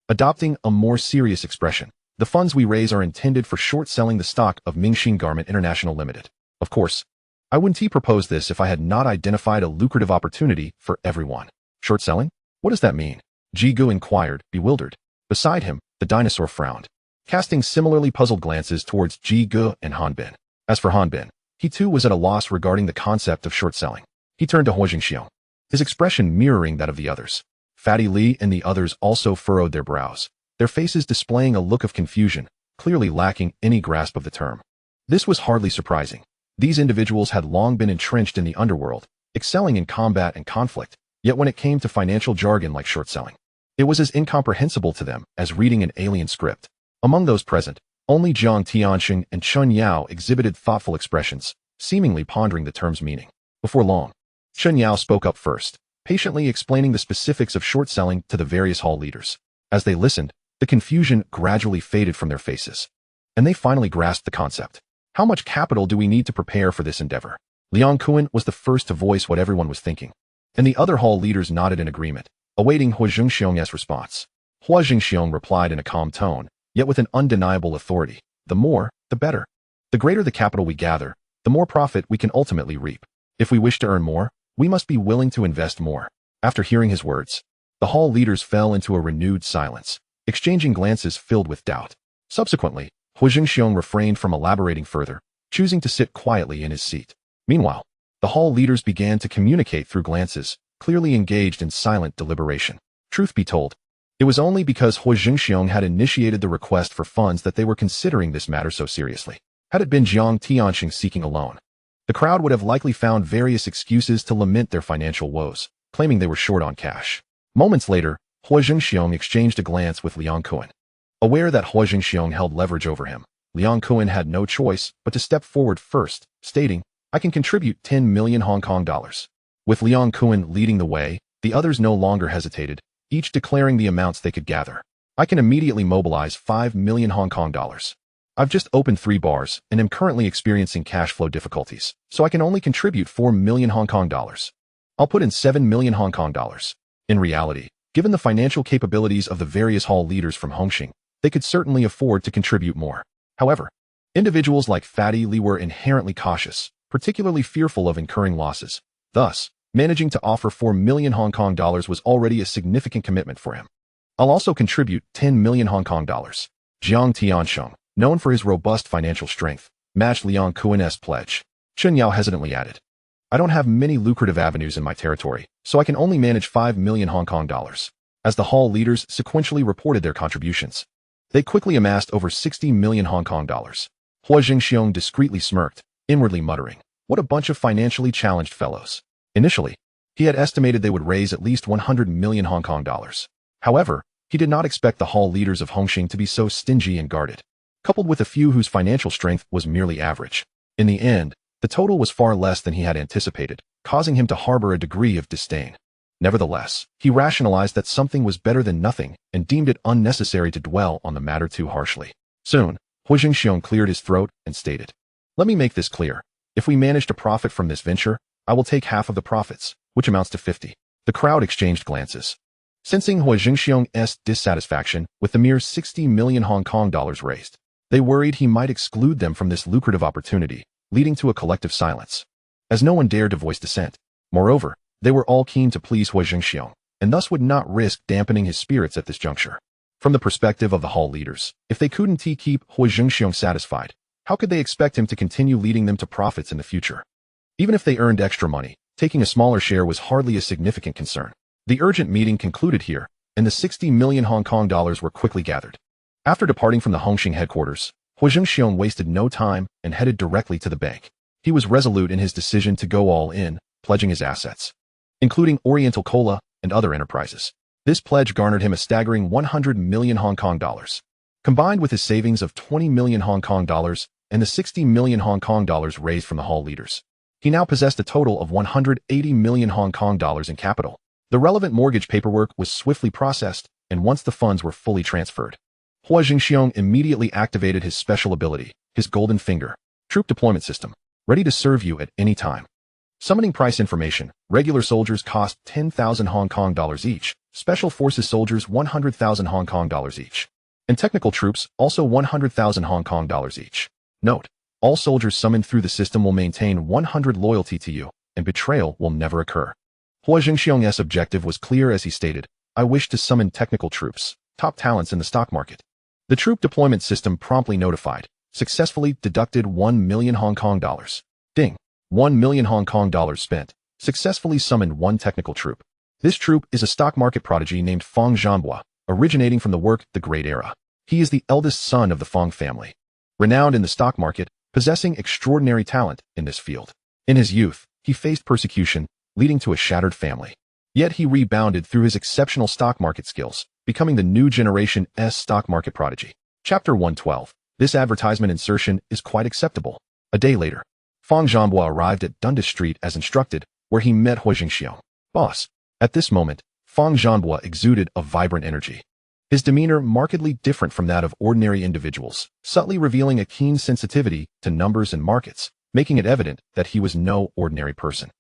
Adopting a more serious expression, "The funds we raise are intended for short-selling the stock of Mingxin Garment International Limited. Of course, I wouldn't propose this if I had not identified a lucrative opportunity for everyone." "Short selling? What does that mean?" Ji Gu inquired, bewildered. Beside him, the dinosaur frowned, casting similarly puzzled glances towards Ji Gu and Han Bin. As for Han Bin, he too was at a loss regarding the concept of short selling. He turned to Huo Zhengxiong, his expression mirroring that of the others. Fatty Li and the others also furrowed their brows, their faces displaying a look of confusion, clearly lacking any grasp of the term. This was hardly surprising. These individuals had long been entrenched in the underworld, excelling in combat and conflict, yet when it came to financial jargon like short selling, it was as incomprehensible to them as reading an alien script. Among those present, only Jiang Tianxing and Chun Yao exhibited thoughtful expressions, seemingly pondering the term's meaning. Before long, Chun Yao spoke up first, patiently explaining the specifics of short selling to the various hall leaders. As they listened, the confusion gradually faded from their faces, and they finally grasped the concept. "How much capital do we need to prepare for this endeavor?" Liang Kuan was the first to voice what everyone was thinking, and the other hall leaders nodded in agreement, awaiting Huo Zhengxiong's response. Huo Zhengxiong replied in a calm tone, yet with an undeniable authority, "The more, the better. The greater the capital we gather, the more profit we can ultimately reap. If we wish to earn more, we must be willing to invest more." After hearing his words, the hall leaders fell into a renewed silence, exchanging glances filled with doubt. Subsequently, Huo Zhengxiong refrained from elaborating further, choosing to sit quietly in his seat. Meanwhile, the hall leaders began to communicate through glances, clearly engaged in silent deliberation. Truth be told, it was only because Huo Zhengxiong had initiated the request for funds that they were considering this matter so seriously. Had it been Jiang Tianxing seeking a loan, the crowd would have likely found various excuses to lament their financial woes, claiming they were short on cash. Moments later, Huo Zhengxiong exchanged a glance with Liang Kuan. Aware that Huo Zhengxiong held leverage over him, Liang Kuan had no choice but to step forward first, stating, "I can contribute 10 million Hong Kong dollars." With Liang Kuan leading the way, the others no longer hesitated, each declaring the amounts they could gather. "I can immediately mobilize 5 million Hong Kong dollars. I've just opened 3 bars and am currently experiencing cash flow difficulties, so I can only contribute 4 million Hong Kong dollars. I'll put in 7 million Hong Kong dollars. In reality, given the financial capabilities of the various hall leaders from Hongxing, they could certainly afford to contribute more. However, individuals like Fatty Li were inherently cautious, particularly fearful of incurring losses. Thus, managing to offer 4 million Hong Kong dollars was already a significant commitment for him. "I'll also contribute 10 million Hong Kong dollars. Jiang Tianxing, known for his robust financial strength, matched Liang Kuan's pledge. Chun Yao hesitantly added, "I don't have many lucrative avenues in my territory, so I can only manage 5 million Hong Kong dollars. As the hall leaders sequentially reported their contributions, they quickly amassed over 60 million Hong Kong dollars. Huo Zhengxiong discreetly smirked, inwardly muttering, "What a bunch of financially challenged fellows." Initially, he had estimated they would raise at least 100 million Hong Kong dollars. However, he did not expect the hall leaders of Hongxing to be so stingy and guarded, coupled with a few whose financial strength was merely average. In the end, the total was far less than he had anticipated, causing him to harbor a degree of disdain. Nevertheless, he rationalized that something was better than nothing and deemed it unnecessary to dwell on the matter too harshly. Soon, Huo Zhengxiong cleared his throat and stated, "Let me make this clear. If we manage to profit from this venture, I will take half of the profits, which amounts to 50. The crowd exchanged glances. Sensing Huo Zhengxiong's dissatisfaction with the mere 60 million Hong Kong dollars raised, they worried he might exclude them from this lucrative opportunity, leading to a collective silence, as no one dared to voice dissent. Moreover, they were all keen to please Huo Zhengxiong, and thus would not risk dampening his spirits at this juncture. From the perspective of the hall leaders, if they couldn't keep Huo Zhengxiong satisfied, how could they expect him to continue leading them to profits in the future? Even if they earned extra money, taking a smaller share was hardly a significant concern. The urgent meeting concluded here, and the 60 million Hong Kong dollars were quickly gathered. After departing from the Hung Hing headquarters, Huo Zhengxiong wasted no time and headed directly to the bank. He was resolute in his decision to go all in, pledging his assets, including Oriental Cola and other enterprises. This pledge garnered him a staggering 100 million Hong Kong dollars. Combined with his savings of 20 million Hong Kong dollars and the 60 million Hong Kong dollars raised from the hall leaders, he now possessed a total of 180 million Hong Kong dollars in capital. The relevant mortgage paperwork was swiftly processed, and once the funds were fully transferred, Huo Zhengxiong immediately activated his special ability, his golden finger, troop deployment system, ready to serve you at any time. Summoning price information: regular soldiers cost 10,000 Hong Kong dollars each, special forces soldiers 100,000 Hong Kong dollars each, and technical troops also 100,000 Hong Kong dollars each. Note: all soldiers summoned through the system will maintain 100 loyalty to you, and betrayal will never occur. Huo Zhengxiong's objective was clear as he stated, "I wish to summon technical troops, top talents in the stock market." The troop deployment system promptly notified, "Successfully deducted 1 million Hong Kong dollars. Ding. 1 million Hong Kong dollars spent. Successfully summoned one technical troop." This troop is a stock market prodigy named Feng Zhanhua, originating from the work The Great Era. He is the eldest son of the Feng family, renowned in the stock market, possessing extraordinary talent in this field. In his youth, he faced persecution, leading to a shattered family. Yet he rebounded through his exceptional stock market skills, becoming the new generation's stock market prodigy. Chapter 112. This advertisement insertion is quite acceptable. A day later, Feng Zhanhua arrived at Dundas Street as instructed, where he met Huo Zhengxiong. "Boss." At this moment, Feng Zhanhua exuded a vibrant energy. His demeanor markedly different from that of ordinary individuals, subtly revealing a keen sensitivity to numbers and markets, making it evident that he was no ordinary person.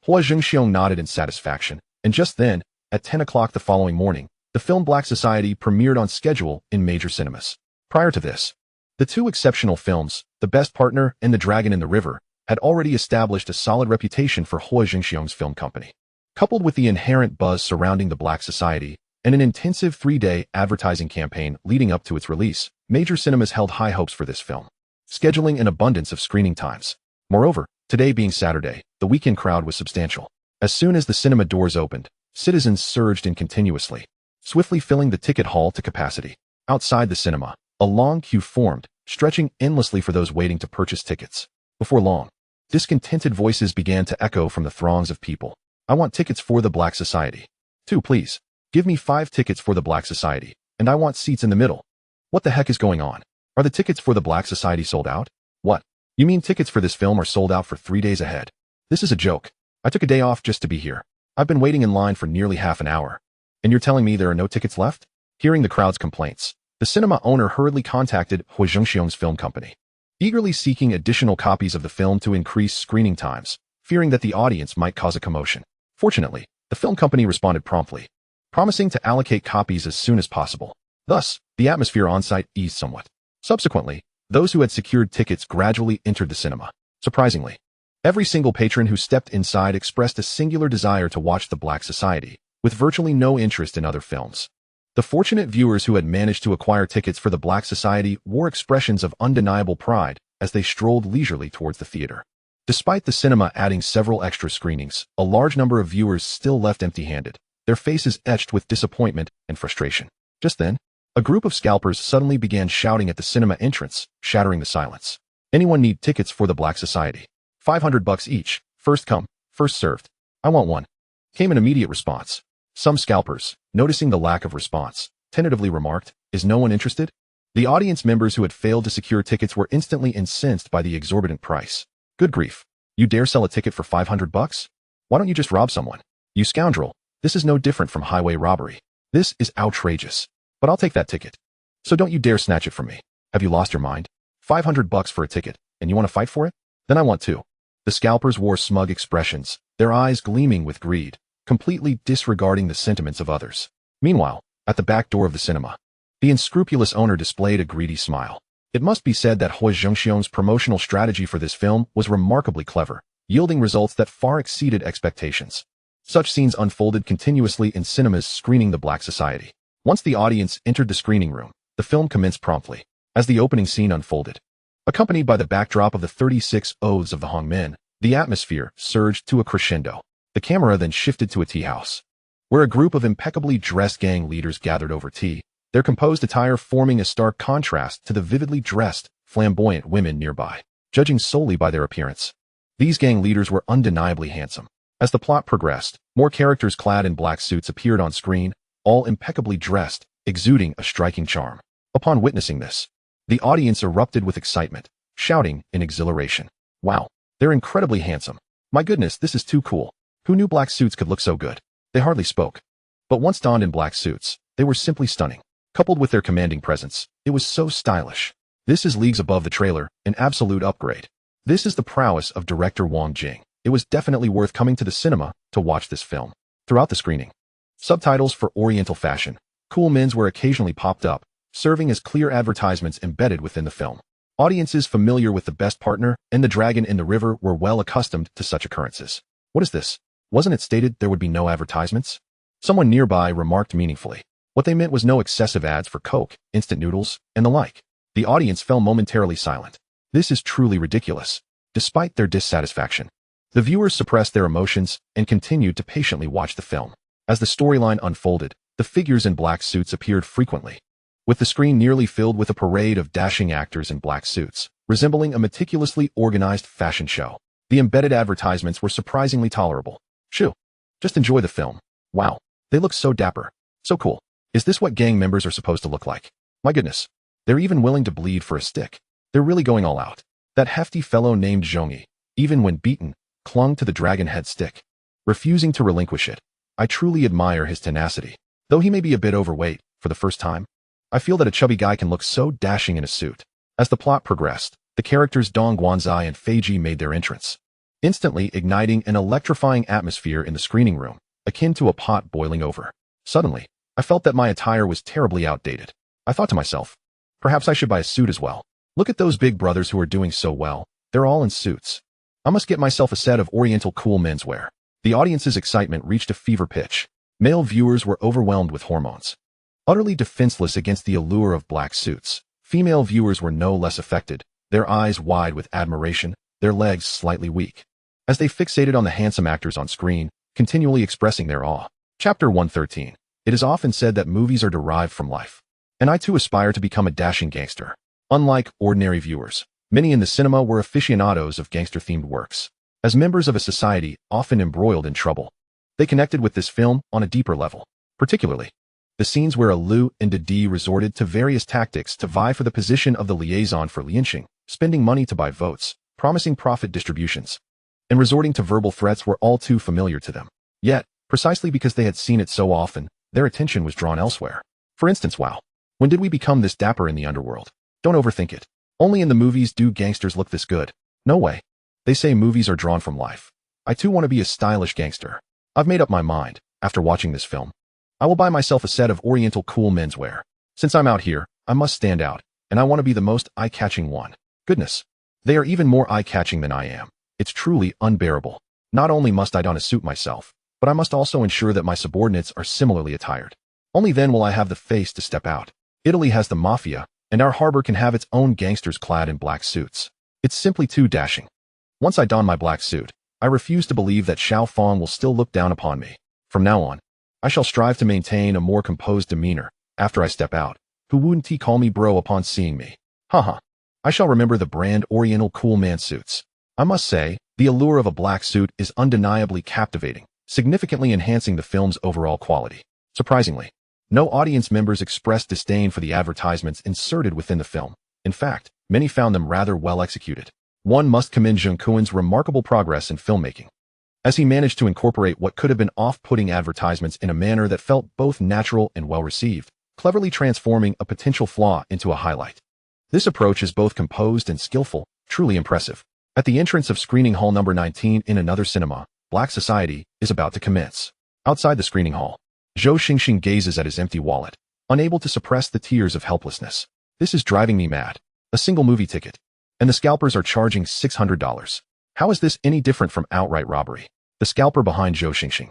Huo Zhengxiong nodded in satisfaction, and just then, at 10 o'clock the following morning, the film Black Society premiered on schedule in major cinemas. Prior to this, the two exceptional films, The Best Partner and The Dragon in the River, had already established a solid reputation for Huo Zhengxiong's film company. Coupled with the inherent buzz surrounding the Black Society and an intensive 3-day advertising campaign leading up to its release, major cinemas held high hopes for this film, scheduling an abundance of screening times. Moreover, today being Saturday, the weekend crowd was substantial. As soon as the cinema doors opened, citizens surged in continuously, swiftly filling the ticket hall to capacity. Outside the cinema, a long queue formed, stretching endlessly for those waiting to purchase tickets. Before long, discontented voices began to echo from the throngs of people. "I want tickets for the Black Society. 2, please. Give me 5 tickets for the Black Society, and I want seats in the middle. What the heck is going on? Are the tickets for the Black Society sold out? What? You mean tickets for this film are sold out for 3 days ahead? This is a joke. I took a day off just to be here. I've been waiting in line for nearly half an hour. And you're telling me there are no tickets left?" Hearing the crowd's complaints, the cinema owner hurriedly contacted Huo Zhengxiong's film company, eagerly seeking additional copies of the film to increase screening times, fearing that the audience might cause a commotion. Fortunately, the film company responded promptly, promising to allocate copies as soon as possible. Thus, the atmosphere on-site eased somewhat. Subsequently, those who had secured tickets gradually entered the cinema. Surprisingly, every single patron who stepped inside expressed a singular desire to watch the Black Society, with virtually no interest in other films. The fortunate viewers who had managed to acquire tickets for the Black Society wore expressions of undeniable pride as they strolled leisurely towards the theater. Despite the cinema adding several extra screenings, a large number of viewers still left empty-handed, their faces etched with disappointment and frustration. Just then, a group of scalpers suddenly began shouting at the cinema entrance, shattering the silence. "Anyone need tickets for the Black Society? $500 each, first come, first served. I want one," came an immediate response. Some scalpers, noticing the lack of response, tentatively remarked, "Is no one interested?" The audience members who had failed to secure tickets were instantly incensed by the exorbitant price. "Good grief. You dare sell a ticket for $500? Why don't you just rob someone? You scoundrel. This is no different from highway robbery. This is outrageous. But I'll take that ticket. So don't you dare snatch it from me. Have you lost your mind? $500 for a ticket, and you want to fight for it? Then I want to. The scalpers wore smug expressions, their eyes gleaming with greed, completely disregarding the sentiments of others. Meanwhile, at the back door of the cinema, the unscrupulous owner displayed a greedy smile. It must be said that Huo Zhengxiong's promotional strategy for this film was remarkably clever, yielding results that far exceeded expectations. Such scenes unfolded continuously in cinemas screening The Black Society. Once the audience entered the screening room, the film commenced promptly. As the opening scene unfolded, accompanied by the backdrop of the 36 Oaths of the Hung Min, the atmosphere surged to a crescendo. The camera then shifted to a tea house, where a group of impeccably dressed gang leaders gathered over tea, their composed attire forming a stark contrast to the vividly dressed, flamboyant women nearby, judging solely by their appearance. These gang leaders were undeniably handsome. As the plot progressed, more characters clad in black suits appeared on screen, all impeccably dressed, exuding a striking charm. Upon witnessing this, the audience erupted with excitement, shouting in exhilaration. Wow, they're incredibly handsome. My goodness, this is too cool. Who knew black suits could look so good? They hardly spoke. But once donned in black suits, they were simply stunning. Coupled with their commanding presence, it was so stylish. This is leagues above the trailer, an absolute upgrade. This is the prowess of director Wang Jing. It was definitely worth coming to the cinema to watch this film. Throughout the screening, subtitles for Oriental fashion, cool menswear occasionally popped up, serving as clear advertisements embedded within the film. Audiences familiar with The Best Partner and The Dragon in the River were well accustomed to such occurrences. What is this? Wasn't it stated there would be no advertisements? Someone nearby remarked meaningfully. What they meant was no excessive ads for Coke, instant noodles, and the like. The audience fell momentarily silent. This is truly ridiculous. Despite their dissatisfaction, the viewers suppressed their emotions and continued to patiently watch the film. As the storyline unfolded, the figures in black suits appeared frequently, with the screen nearly filled with a parade of dashing actors in black suits, resembling a meticulously organized fashion show. The embedded advertisements were surprisingly tolerable. Shoo. Just enjoy the film. Wow. They look so dapper. So cool. Is this what gang members are supposed to look like? My goodness. They're even willing to bleed for a stick. They're really going all out. That hefty fellow named Zhongyi, even when beaten, clung to the dragon head stick, refusing to relinquish it. I truly admire his tenacity. Though he may be a bit overweight, for the first time, I feel that a chubby guy can look so dashing in a suit. As the plot progressed, the characters Dong Guanzai and Fei Ji made their entrance, instantly igniting an electrifying atmosphere in the screening room, akin to a pot boiling over. Suddenly, I felt that my attire was terribly outdated. I thought to myself, perhaps I should buy a suit as well. Look at those big brothers who are doing so well. They're all in suits. I must get myself a set of Oriental cool menswear. The audience's excitement reached a fever pitch. Male viewers were overwhelmed with hormones. Utterly defenseless against the allure of black suits, female viewers were no less affected, their eyes wide with admiration, their legs slightly weak, as they fixated on the handsome actors on screen, continually expressing their awe. Chapter 113. It is often said that movies are derived from life. And I too aspire to become a dashing gangster. Unlike ordinary viewers, many in the cinema were aficionados of gangster-themed works. As members of a society often embroiled in trouble, they connected with this film on a deeper level. Particularly, the scenes where Liu and Didi resorted to various tactics to vie for the position of the liaison for Lianxing, spending money to buy votes, promising profit distributions, and resorting to verbal threats were all too familiar to them. Yet, precisely because they had seen it so often, their attention was drawn elsewhere. For instance, wow. When did we become this dapper in the underworld? Don't overthink it. Only in the movies do gangsters look this good. No way. They say movies are drawn from life. I too want to be a stylish gangster. I've made up my mind, after watching this film. I will buy myself a set of Oriental cool menswear. Since I'm out here, I must stand out, and I want to be the most eye-catching one. Goodness. They are even more eye-catching than I am. It's truly unbearable. Not only must I don a suit myself, but I must also ensure that my subordinates are similarly attired. Only then will I have the face to step out. Italy has the mafia, and our harbor can have its own gangsters clad in black suits. It's simply too dashing. Once I don my black suit, I refuse to believe that Xiao Fong will still look down upon me. From now on, I shall strive to maintain a more composed demeanor. After I step out, who wouldn't he call me bro upon seeing me? Haha. I shall remember the brand Oriental cool man suits. I must say, the allure of a black suit is undeniably captivating, significantly enhancing the film's overall quality. Surprisingly, no audience members expressed disdain for the advertisements inserted within the film. In fact, many found them rather well executed. One must commend Zheng Kuan's remarkable progress in filmmaking. as he managed to incorporate what could have been off-putting advertisements in a manner that felt both natural and well-received, cleverly transforming a potential flaw into a highlight. This approach is both composed and skillful, truly impressive. At the entrance of screening hall number 19 in another cinema, Black Society is about to commence. Outside the screening hall, Huo Zhengxiong gazes at his empty wallet, unable to suppress the tears of helplessness. This is driving me mad. A single movie ticket. And the scalpers are charging $600. How is this any different from outright robbery? The scalper behind Huo Zhengxiong,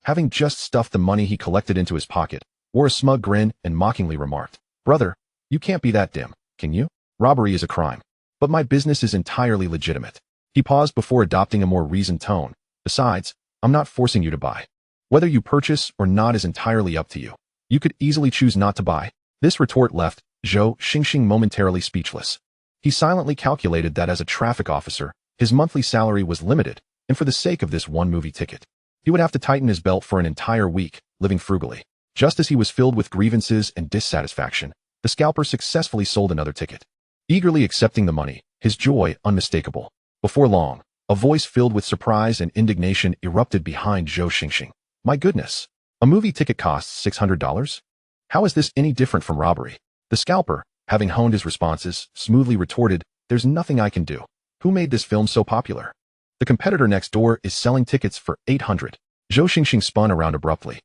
having just stuffed the money he collected into his pocket, wore a smug grin and mockingly remarked, "Brother, you can't be that dim, can you? Robbery is a crime. But my business is entirely legitimate." He paused before adopting a more reasoned tone. "Besides, I'm not forcing you to buy. Whether you purchase or not is entirely up to you. You could easily choose not to buy." This retort left Huo Zhengxiong momentarily speechless. He silently calculated that as a traffic officer, his monthly salary was limited, and for the sake of this one movie ticket, he would have to tighten his belt for an entire week, living frugally. Just as he was filled with grievances and dissatisfaction, the scalper successfully sold another ticket. Eagerly accepting the money, his joy unmistakable. Before long, a voice filled with surprise and indignation erupted behind Huo Zhengxiong. "My goodness! A movie ticket costs $600? How is this any different from robbery?" The scalper, having honed his responses, smoothly retorted, "There's nothing I can do. Who made this film so popular? The competitor next door is selling tickets for $800. Huo Zhengxiong spun around abruptly,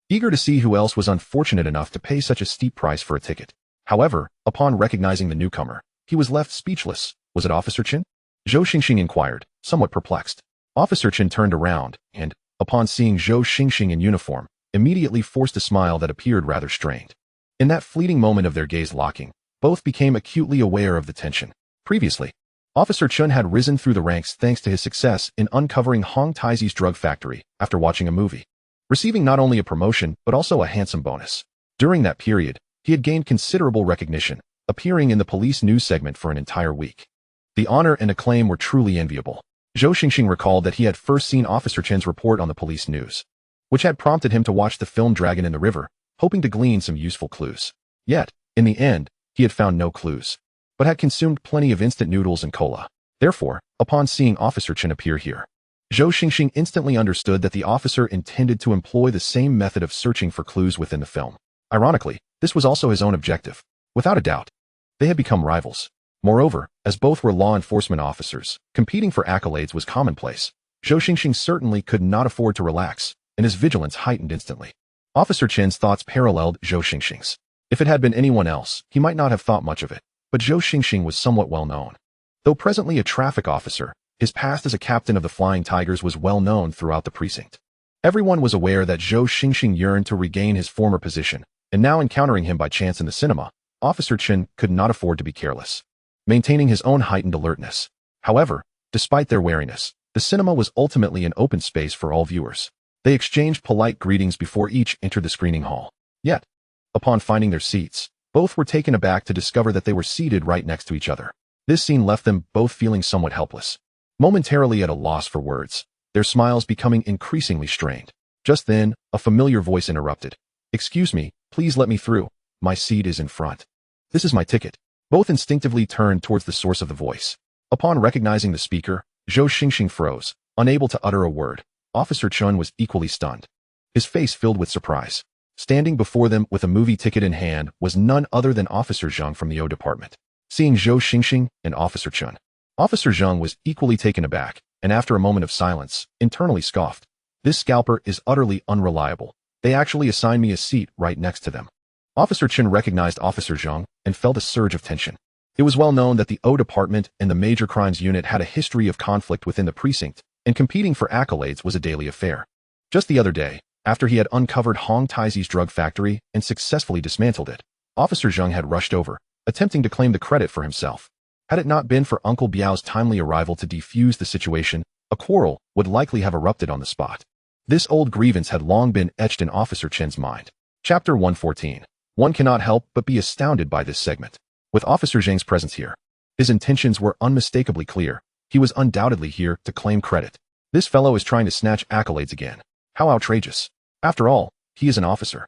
eager to see who else was unfortunate enough to pay such a steep price for a ticket. However, upon recognizing the newcomer, he was left speechless. "Was it Officer Chen?" Huo Zhengxiong inquired, somewhat perplexed. Officer Chen turned around and, upon seeing Huo Zhengxiong in uniform, immediately forced a smile that appeared rather strained. In that fleeting moment of their gaze locking, both became acutely aware of the tension. Previously, Officer Chen had risen through the ranks thanks to his success in uncovering Hong Taizi's drug factory after watching a movie, receiving not only a promotion but also a handsome bonus. During that period, he had gained considerable recognition, appearing in the police news segment for an entire week. The honor and acclaim were truly enviable. Huo Zhengxiong recalled that he had first seen Officer Chen's report on the police news, which had prompted him to watch the film Dragon in the River, hoping to glean some useful clues. Yet, in the end, he had found no clues, but had consumed plenty of instant noodles and cola. Therefore, upon seeing Officer Chen appear here, Huo Zhengxiong instantly understood that the officer intended to employ the same method of searching for clues within the film. Ironically, this was also his own objective. Without a doubt, they had become rivals. Moreover, as both were law enforcement officers, competing for accolades was commonplace. Huo Zhengxiong certainly could not afford to relax, and his vigilance heightened instantly. Officer Chen's thoughts paralleled Huo Zhengxiong's. If it had been anyone else, he might not have thought much of it, but Huo Zhengxiong was somewhat well known. Though presently a traffic officer, his past as a captain of the Flying Tigers was well known throughout the precinct. Everyone was aware that Huo Zhengxiong yearned to regain his former position, and now encountering him by chance in the cinema, Officer Chen could not afford to be careless, maintaining his own heightened alertness. However, despite their wariness, the cinema was ultimately an open space for all viewers. They exchanged polite greetings before each entered the screening hall. Yet, upon finding their seats, both were taken aback to discover that they were seated right next to each other. This scene left them both feeling somewhat helpless, momentarily at a loss for words, their smiles becoming increasingly strained. Just then, a familiar voice interrupted. "Excuse me, please let me through. My seat is in front. This is my ticket." Both instinctively turned towards the source of the voice. Upon recognizing the speaker, Huo Zhengxiong froze, unable to utter a word. Officer Chen was equally stunned, his face filled with surprise. Standing before them with a movie ticket in hand was none other than Officer Zheng from the O Department. Seeing Huo Zhengxiong and Officer Chen, Officer Zheng was equally taken aback, and after a moment of silence, internally scoffed. "This scalper is utterly unreliable. They actually assigned me a seat right next to them." Officer Chen recognized Officer Zheng and felt a surge of tension. It was well known that the O Department and the Major Crimes Unit had a history of conflict within the precinct, and competing for accolades was a daily affair. Just the other day, after he had uncovered Hong Taizi's drug factory and successfully dismantled it, Officer Zheng had rushed over, attempting to claim the credit for himself. Had it not been for Uncle Biao's timely arrival to defuse the situation, a quarrel would likely have erupted on the spot. This old grievance had long been etched in Officer Chen's mind. Chapter 114. One cannot help but be astounded by this segment. With Officer Zheng's presence here, his intentions were unmistakably clear. He was undoubtedly here to claim credit. This fellow is trying to snatch accolades again. How outrageous. After all, he is an officer.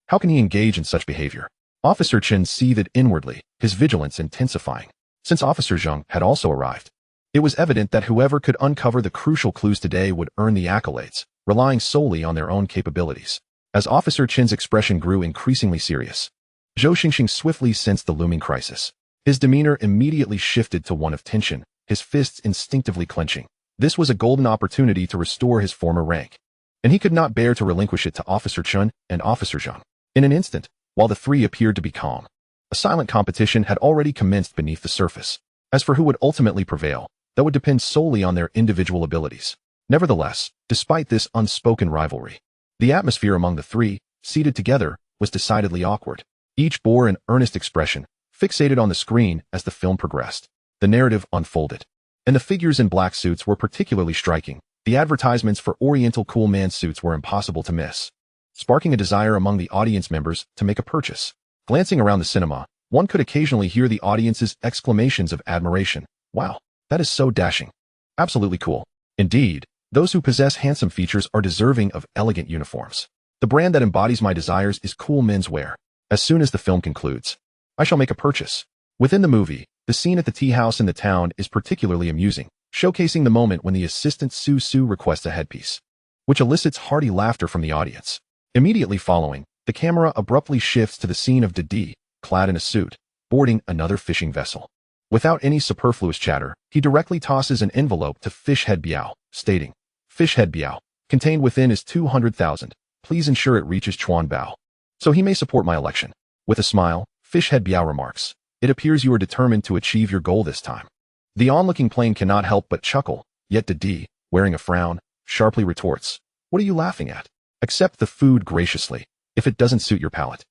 How can he engage in such behavior? Officer Chen seethed inwardly, his vigilance intensifying. Since Officer Zheng had also arrived, It was evident that whoever could uncover the crucial clues today would earn the accolades, relying solely on their own capabilities. As Officer Chin's expression grew increasingly serious, Huo Zhengxiong swiftly sensed the looming crisis. His demeanor immediately shifted to one of tension, his fists instinctively clenching. This was a golden opportunity to restore his former rank, and he could not bear to relinquish it to Officer Chun and Officer Zhang. In an instant, while the three appeared to be calm, a silent competition had already commenced beneath the surface. As for who would ultimately prevail, that would depend solely on their individual abilities. Nevertheless, despite this unspoken rivalry, the atmosphere among the three, seated together, was decidedly awkward. Each bore an earnest expression, fixated on the screen as the film progressed. The narrative unfolded, and the figures in black suits were particularly striking. The advertisements for Oriental cool man suits were impossible to miss, sparking a desire among the audience members to make a purchase. Glancing around the cinema, one could occasionally hear the audience's exclamations of admiration. Wow, that is so dashing. Absolutely cool. Indeed, those who possess handsome features are deserving of elegant uniforms. The brand that embodies my desires is cool men's wear. As soon as the film concludes, I shall make a purchase. Within the movie, the scene at the tea house in the town is particularly amusing, showcasing the moment when the assistant Su requests a headpiece, which elicits hearty laughter from the audience. Immediately following, the camera abruptly shifts to the scene of Didi, clad in a suit, boarding another fishing vessel. Without any superfluous chatter, he directly tosses an envelope to Fishhead Biao, stating, "Fishhead Biao, contained within is 200,000. Please ensure it reaches Chuan Bao, so he may support my election." With a smile, Fishhead Biao remarks, "It appears you are determined to achieve your goal this time." The onlooking plane cannot help but chuckle, yet Didi, wearing a frown, sharply retorts, "What are you laughing at? Accept the food graciously, if it doesn't suit your palate.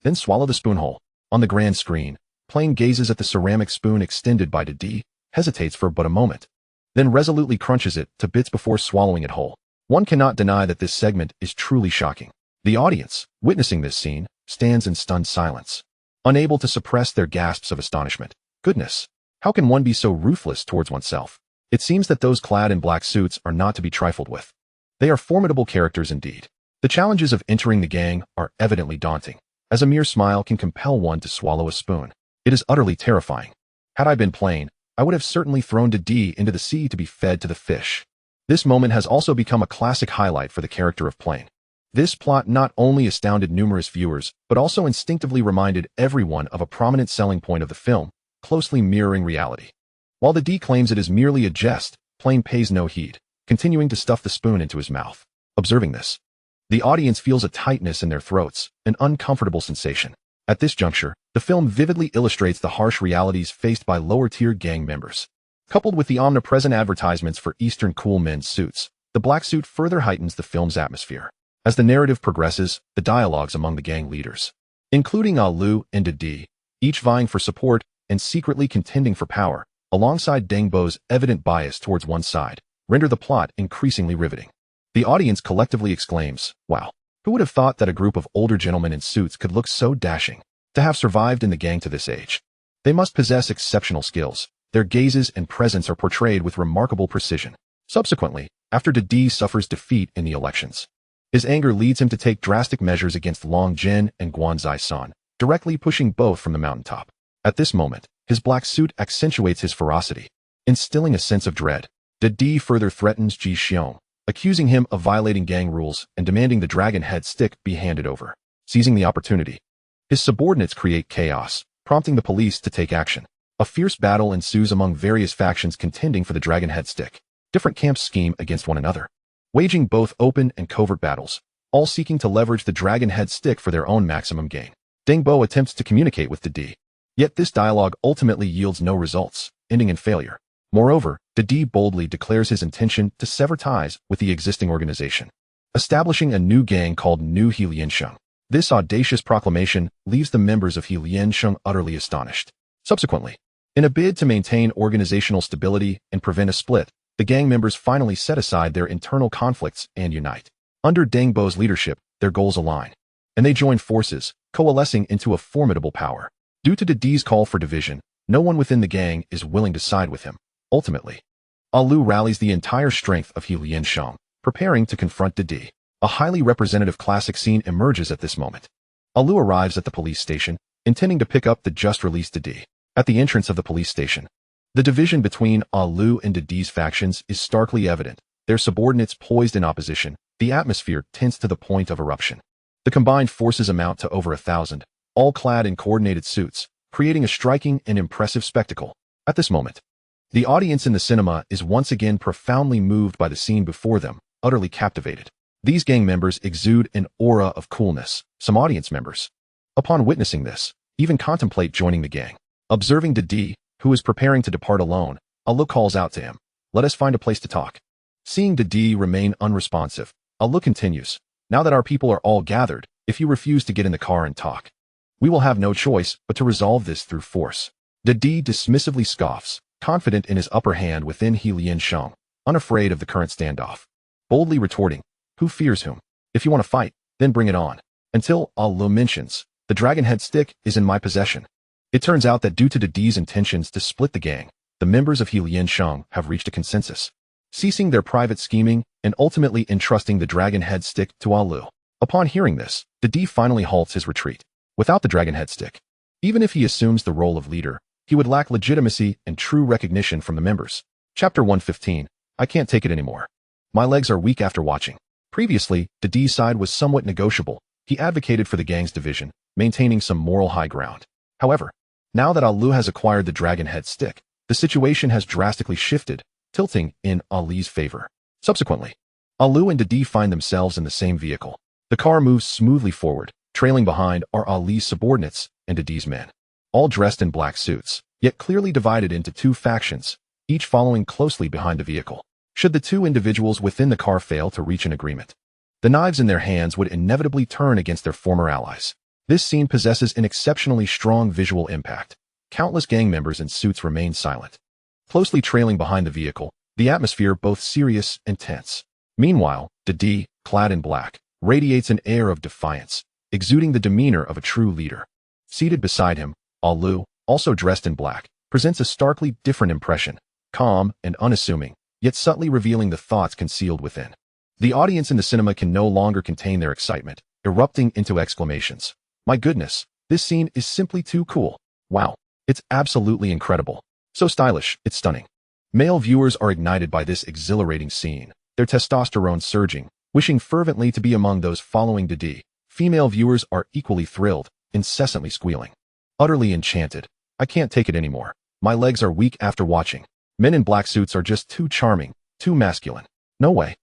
Then swallow the spoon whole." On the grand screen, Plane gazes at the ceramic spoon extended by Didi, hesitates for but a moment, then resolutely crunches it to bits before swallowing it whole. One cannot deny that this segment is truly shocking. The audience, witnessing this scene, stands in stunned silence, unable to suppress their gasps of astonishment. Goodness, how can one be so ruthless towards oneself? It seems that those clad in black suits are not to be trifled with. They are formidable characters indeed. The challenges of entering the gang are evidently daunting, as a mere smile can compel one to swallow a spoon. It is utterly terrifying. Had I been Plane, I would have certainly thrown Didi into the sea to be fed to the fish. This moment has also become a classic highlight for the character of Plane. This plot not only astounded numerous viewers, but also instinctively reminded everyone of a prominent selling point of the film, closely mirroring reality. While Didi claims it is merely a jest, Plane pays no heed, continuing to stuff the spoon into his mouth. Observing this, the audience feels a tightness in their throats, an uncomfortable sensation. At this juncture, the film vividly illustrates the harsh realities faced by lower-tier gang members. Coupled with the omnipresent advertisements for Eastern cool men's suits, the black suit further heightens the film's atmosphere. As the narrative progresses, the dialogues among the gang leaders, including Lu and Didi, each vying for support and secretly contending for power, alongside Deng Bo's evident bias towards one side, render the plot increasingly riveting. The audience collectively exclaims, "Wow, who would have thought that a group of older gentlemen in suits could look so dashing? To have survived in the gang to this age, they must possess exceptional skills." Their gazes and presence are portrayed with remarkable precision. Subsequently, after Didi suffers defeat in the elections, his anger leads him to take drastic measures against Long Jin and Guanzai San, directly pushing both from the mountaintop. At this moment, his black suit accentuates his ferocity, instilling a sense of dread. Didi further threatens Ji Xiong, accusing him of violating gang rules and demanding the dragon head stick be handed over. Seizing the opportunity, his subordinates create chaos, prompting the police to take action. A fierce battle ensues among various factions contending for the dragon head stick. Different camps scheme against one another, waging both open and covert battles, all seeking to leverage the dragon head stick for their own maximum gain. Deng Bo attempts to communicate with Didi, yet this dialogue ultimately yields no results, ending in failure. Moreover, Didi boldly declares his intention to sever ties with the existing organization, establishing a new gang called New Huo. This audacious proclamation leaves the members of Huo utterly astonished. Subsequently, in a bid to maintain organizational stability and prevent a split, the gang members finally set aside their internal conflicts and unite. Under Deng Bo's leadership, their goals align, and they join forces, coalescing into a formidable power. Due to Didi's call for division, no one within the gang is willing to side with him. Ultimately, Lu rallies the entire strength of Huo, preparing to confront Didi. A highly representative classic scene emerges at this moment. Lu arrives at the police station, intending to pick up the just-released Didi. At the entrance of the police station, The division between Lu and Didi's factions is starkly evident, their subordinates poised in opposition. The atmosphere tense to the point of eruption. The combined forces amount to over 1,000, all clad in coordinated suits, creating a striking and impressive spectacle. At this moment, the audience in the cinema is once again profoundly moved by the scene before them, utterly captivated. These gang members exude an aura of coolness. Some audience members, upon witnessing this, even contemplate joining the gang. Observing Didi, who is preparing to depart alone, Lu calls out to him, "Let us find a place to talk." Seeing Didi remain unresponsive, Lu continues, "Now that our people are all gathered, if you refuse to get in the car and talk, we will have no choice but to resolve this through force." Didi dismissively scoffs, confident in his upper hand within Huo Zhengxiong, unafraid of the current standoff. Boldly retorting, "Who fears whom? If you want to fight, then bring it on." Until Lu mentions, "The dragon head stick is in my possession." It turns out that due to Didi's intentions to split the gang, the members of Huo Zhengxiong have reached a consensus, ceasing their private scheming and ultimately entrusting the dragon head stick to Lu. Upon hearing this, Didi finally halts his retreat. Without the dragon head stick, even if he assumes the role of leader, he would lack legitimacy and true recognition from the members. Chapter 115, I can't take it anymore. My legs are weak after watching. Previously, Didi's side was somewhat negotiable. He advocated for the gang's division, maintaining some moral high ground. However, now that Lu has acquired the dragon head stick, the situation has drastically shifted, tilting in Ali's favor. Subsequently, Lu and Didi find themselves in the same vehicle. The car moves smoothly forward. Trailing behind are Ali's subordinates and Didi's men, all dressed in black suits, yet clearly divided into two factions, each following closely behind the vehicle. Should the two individuals within the car fail to reach an agreement, the knives in their hands would inevitably turn against their former allies. This scene possesses an exceptionally strong visual impact. Countless gang members in suits remain silent, closely trailing behind the vehicle, the atmosphere both serious and tense. Meanwhile, Didi, clad in black, radiates an air of defiance, exuding the demeanor of a true leader. Seated beside him, Lu, also dressed in black, presents a starkly different impression, calm and unassuming, yet subtly revealing the thoughts concealed within. The audience in the cinema can no longer contain their excitement, erupting into exclamations. "My goodness, this scene is simply too cool. Wow, it's absolutely incredible. So stylish, it's stunning." Male viewers are ignited by this exhilarating scene, their testosterone surging, wishing fervently to be among those following Didi. Female viewers are equally thrilled, incessantly squealing. Utterly enchanted. "I can't take it anymore. My legs are weak after watching. Men in black suits are just too charming, too masculine. No way.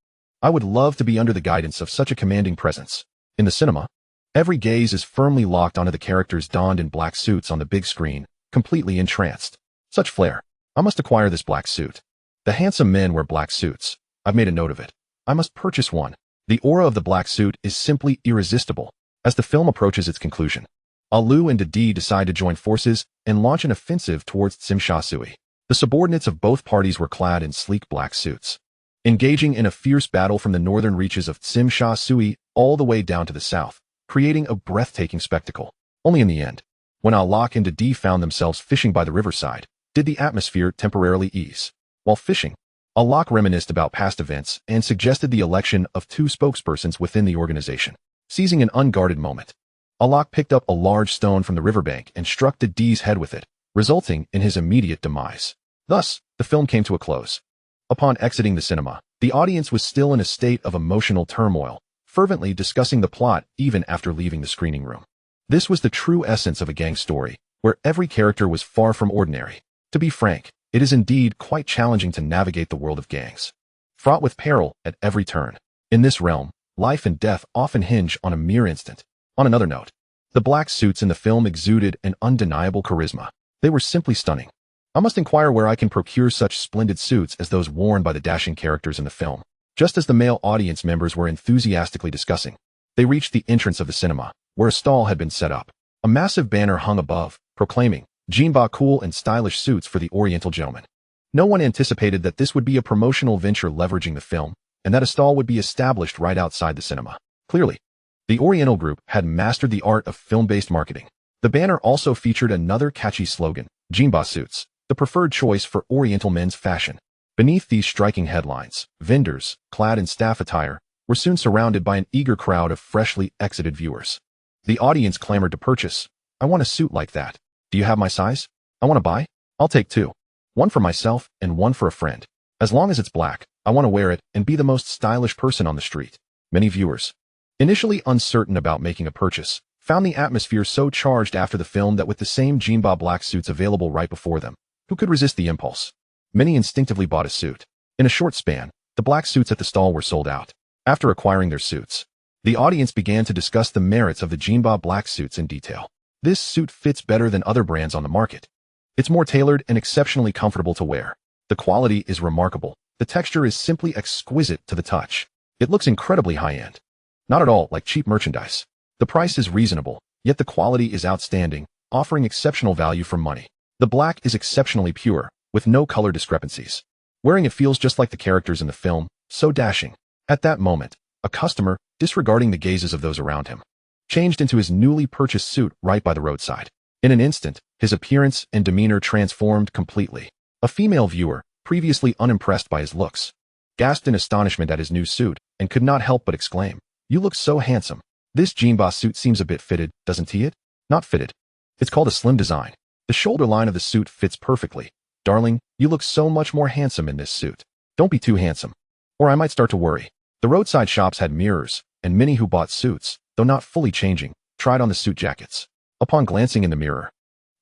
I would love to be under the guidance of such a commanding presence." In the cinema, every gaze is firmly locked onto the characters donned in black suits on the big screen, completely entranced. Such flair. I must acquire this black suit. The handsome men wear black suits. I've made a note of it. I must purchase one. The aura of the black suit is simply irresistible. As the film approaches its conclusion, Lu and Didi decide to join forces and launch an offensive towards Tsimsha. The subordinates of both parties were clad in sleek black suits, engaging in a fierce battle from the northern reaches of Tsimsha all the way down to the south, creating a breathtaking spectacle. Only in the end, when Alak and Didi found themselves fishing by the riverside, did the atmosphere temporarily ease. While fishing, Alak reminisced about past events and suggested the election of two spokespersons within the organization. Seizing an unguarded moment, Alak picked up a large stone from the riverbank and struck Didi's head with it, resulting in his immediate demise. Thus, the film came to a close. Upon exiting the cinema, the audience was still in a state of emotional turmoil, fervently discussing the plot even after leaving the screening room. This was the true essence of a gang story, where every character was far from ordinary. To be frank, it is indeed quite challenging to navigate the world of gangs, fraught with peril at every turn. In this realm, life and death often hinge on a mere instant. On another note, the black suits in the film exuded an undeniable charisma. They were simply stunning. I must inquire where I can procure such splendid suits as those worn by the dashing characters in the film. Just as the male audience members were enthusiastically discussing, they reached the entrance of the cinema, where a stall had been set up. A massive banner hung above, proclaiming, "Jinba cool and stylish suits for the Oriental gentleman." No one anticipated that this would be a promotional venture leveraging the film, and that a stall would be established right outside the cinema. Clearly, the Oriental group had mastered the art of film-based marketing. The banner also featured another catchy slogan, "Jinba suits, the preferred choice for Oriental men's fashion." Beneath these striking headlines, vendors, clad in staff attire, were soon surrounded by an eager crowd of freshly exited viewers. The audience clamored to purchase. "I want a suit like that. Do you have my size? I want to buy. I'll take two." One for myself and one for a friend. As long as it's black, I want to wear it and be the most stylish person on the street. Many viewers, initially uncertain about making a purchase, found the atmosphere so charged after the film that with the same Jinba black suits available right before them, who could resist the impulse? Many instinctively bought a suit. In a short span, the black suits at the stall were sold out. After acquiring their suits, the audience began to discuss the merits of the Jinba black suits in detail. This suit fits better than other brands on the market. It's more tailored and exceptionally comfortable to wear. The quality is remarkable. The texture is simply exquisite to the touch. It looks incredibly high-end. Not at all like cheap merchandise. The price is reasonable, yet the quality is outstanding, offering exceptional value for money. The black is exceptionally pure, with no color discrepancies. Wearing it feels just like the characters in the film, so dashing. At that moment, a customer, disregarding the gazes of those around him, changed into his newly purchased suit right by the roadside. In an instant, his appearance and demeanor transformed completely. A female viewer, previously unimpressed by his looks, gasped in astonishment at his new suit and could not help but exclaim, "You look so handsome. This Jinba suit seems a bit fitted, doesn't it?" Not fitted. It's called a slim design. The shoulder line of the suit fits perfectly. Darling, you look so much more handsome in this suit. Don't be too handsome, or I might start to worry. The roadside shops had mirrors, and many who bought suits, though not fully changing, tried on the suit jackets. Upon glancing in the mirror,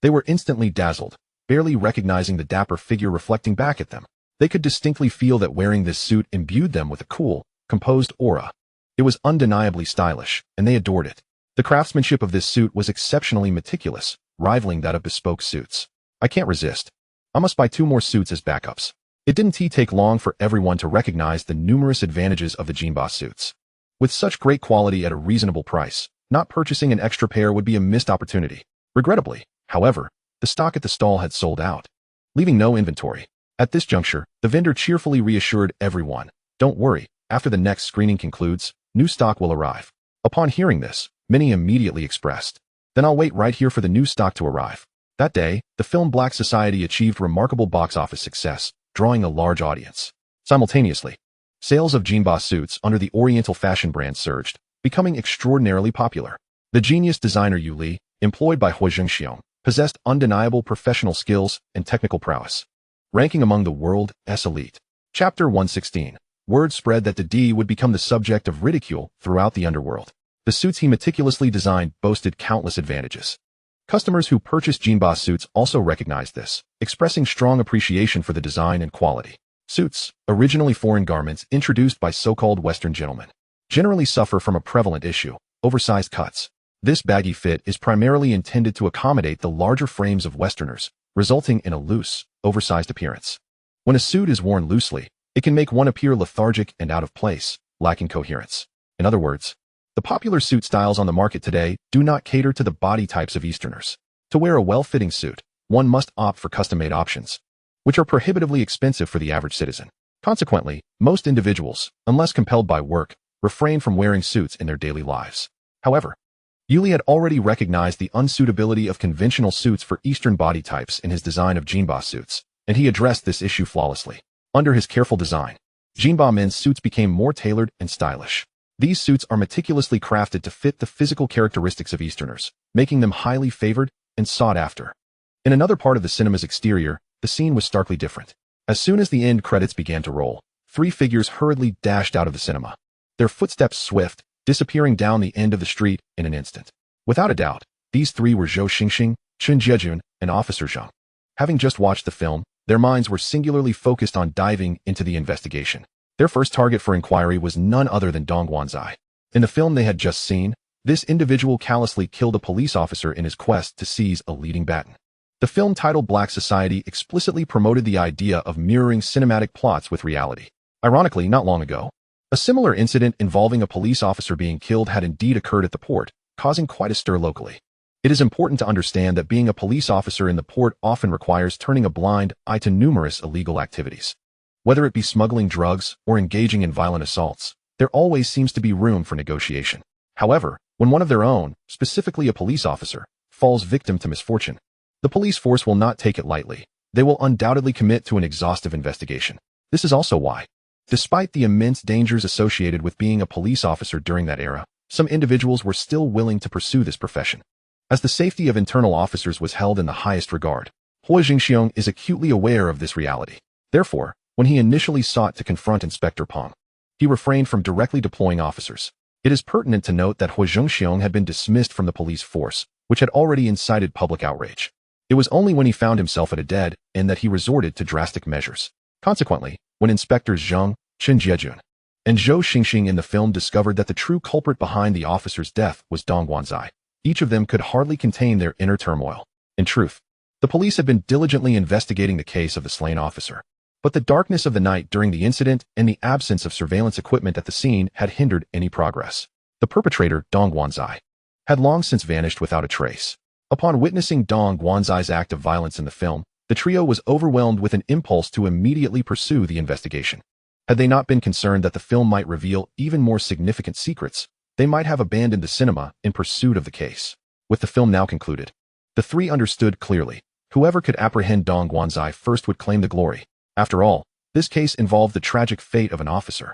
they were instantly dazzled, barely recognizing the dapper figure reflecting back at them. They could distinctly feel that wearing this suit imbued them with a cool, composed aura. It was undeniably stylish, and they adored it. The craftsmanship of this suit was exceptionally meticulous, rivaling that of bespoke suits. I can't resist. I must buy 2 more suits as backups. It didn't take long for everyone to recognize the numerous advantages of the Jinba suits. With such great quality at a reasonable price, not purchasing an extra pair would be a missed opportunity. Regrettably, however, the stock at the stall had sold out, leaving no inventory. At this juncture, the vendor cheerfully reassured everyone, "Don't worry, after the next screening concludes, new stock will arrive." Upon hearing this, many immediately expressed, "Then I'll wait right here for the new stock to arrive." That day, the film Black Society achieved remarkable box office success, drawing a large audience. Simultaneously, sales of Jinba suits under the Oriental fashion brand surged, becoming extraordinarily popular. The genius designer Yu Li, employed by Huo Zhengxiong, possessed undeniable professional skills and technical prowess, ranking among the world's elite. Chapter 116. Word spread that the D would become the subject of ridicule throughout the underworld. The suits he meticulously designed boasted countless advantages. Customers who purchased Jinba suits also recognized this, expressing strong appreciation for the design and quality. Suits, originally foreign garments introduced by so-called Western gentlemen, generally suffer from a prevalent issue: oversized cuts. This baggy fit is primarily intended to accommodate the larger frames of Westerners, resulting in a loose, oversized appearance. When a suit is worn loosely, it can make one appear lethargic and out of place, lacking coherence. In other words, the popular suit styles on the market today do not cater to the body types of Easterners. To wear a well-fitting suit, one must opt for custom-made options, which are prohibitively expensive for the average citizen. Consequently, most individuals, unless compelled by work, refrain from wearing suits in their daily lives. However, Yuli had already recognized the unsuitability of conventional suits for Eastern body types in his design of Jinba suits, and he addressed this issue flawlessly. Under his careful design, Jinba men's suits became more tailored and stylish. These suits are meticulously crafted to fit the physical characteristics of Easterners, making them highly favored and sought after. In another part of the cinema's exterior, the scene was starkly different. As soon as the end credits began to roll, 3 figures hurriedly dashed out of the cinema, their footsteps swift, disappearing down the end of the street in an instant. Without a doubt, these 3 were Zhou Xingxing, Chen Jiejun, and Officer Zhang. Having just watched the film, their minds were singularly focused on diving into the investigation. Their first target for inquiry was none other than Dong Guanzai. In the film they had just seen, this individual callously killed a police officer in his quest to seize a leading baton. The film titled Black Society explicitly promoted the idea of mirroring cinematic plots with reality. Ironically, not long ago, a similar incident involving a police officer being killed had indeed occurred at the port, causing quite a stir locally. It is important to understand that being a police officer in the port often requires turning a blind eye to numerous illegal activities. Whether it be smuggling drugs or engaging in violent assaults, there always seems to be room for negotiation. However, when one of their own, specifically a police officer, falls victim to misfortune, the police force will not take it lightly. They will undoubtedly commit to an exhaustive investigation. This is also why, despite the immense dangers associated with being a police officer during that era, some individuals were still willing to pursue this profession. As the safety of internal officers was held in the highest regard, Huo Huo Zhengxiong is acutely aware of this reality. Therefore, when he initially sought to confront Inspector Peng, he refrained from directly deploying officers. It is pertinent to note that Huo Zhengxiong had been dismissed from the police force, which had already incited public outrage. It was only when he found himself at a dead end that he resorted to drastic measures. Consequently, when Inspectors Zheng, Chen Jiejun, and Zhou Xingxing in the film discovered that the true culprit behind the officer's death was Dong Guanzai, each of them could hardly contain their inner turmoil. In truth, the police had been diligently investigating the case of the slain officer. But the darkness of the night during the incident and the absence of surveillance equipment at the scene had hindered any progress. The perpetrator, Dong Guanzai, had long since vanished without a trace. Upon witnessing Dong Guanzai's act of violence in the film, the trio was overwhelmed with an impulse to immediately pursue the investigation. Had they not been concerned that the film might reveal even more significant secrets, they might have abandoned the cinema in pursuit of the case. With the film now concluded, the three understood clearly. Whoever could apprehend Dong Guanzai first would claim the glory. After all, this case involved the tragic fate of an officer.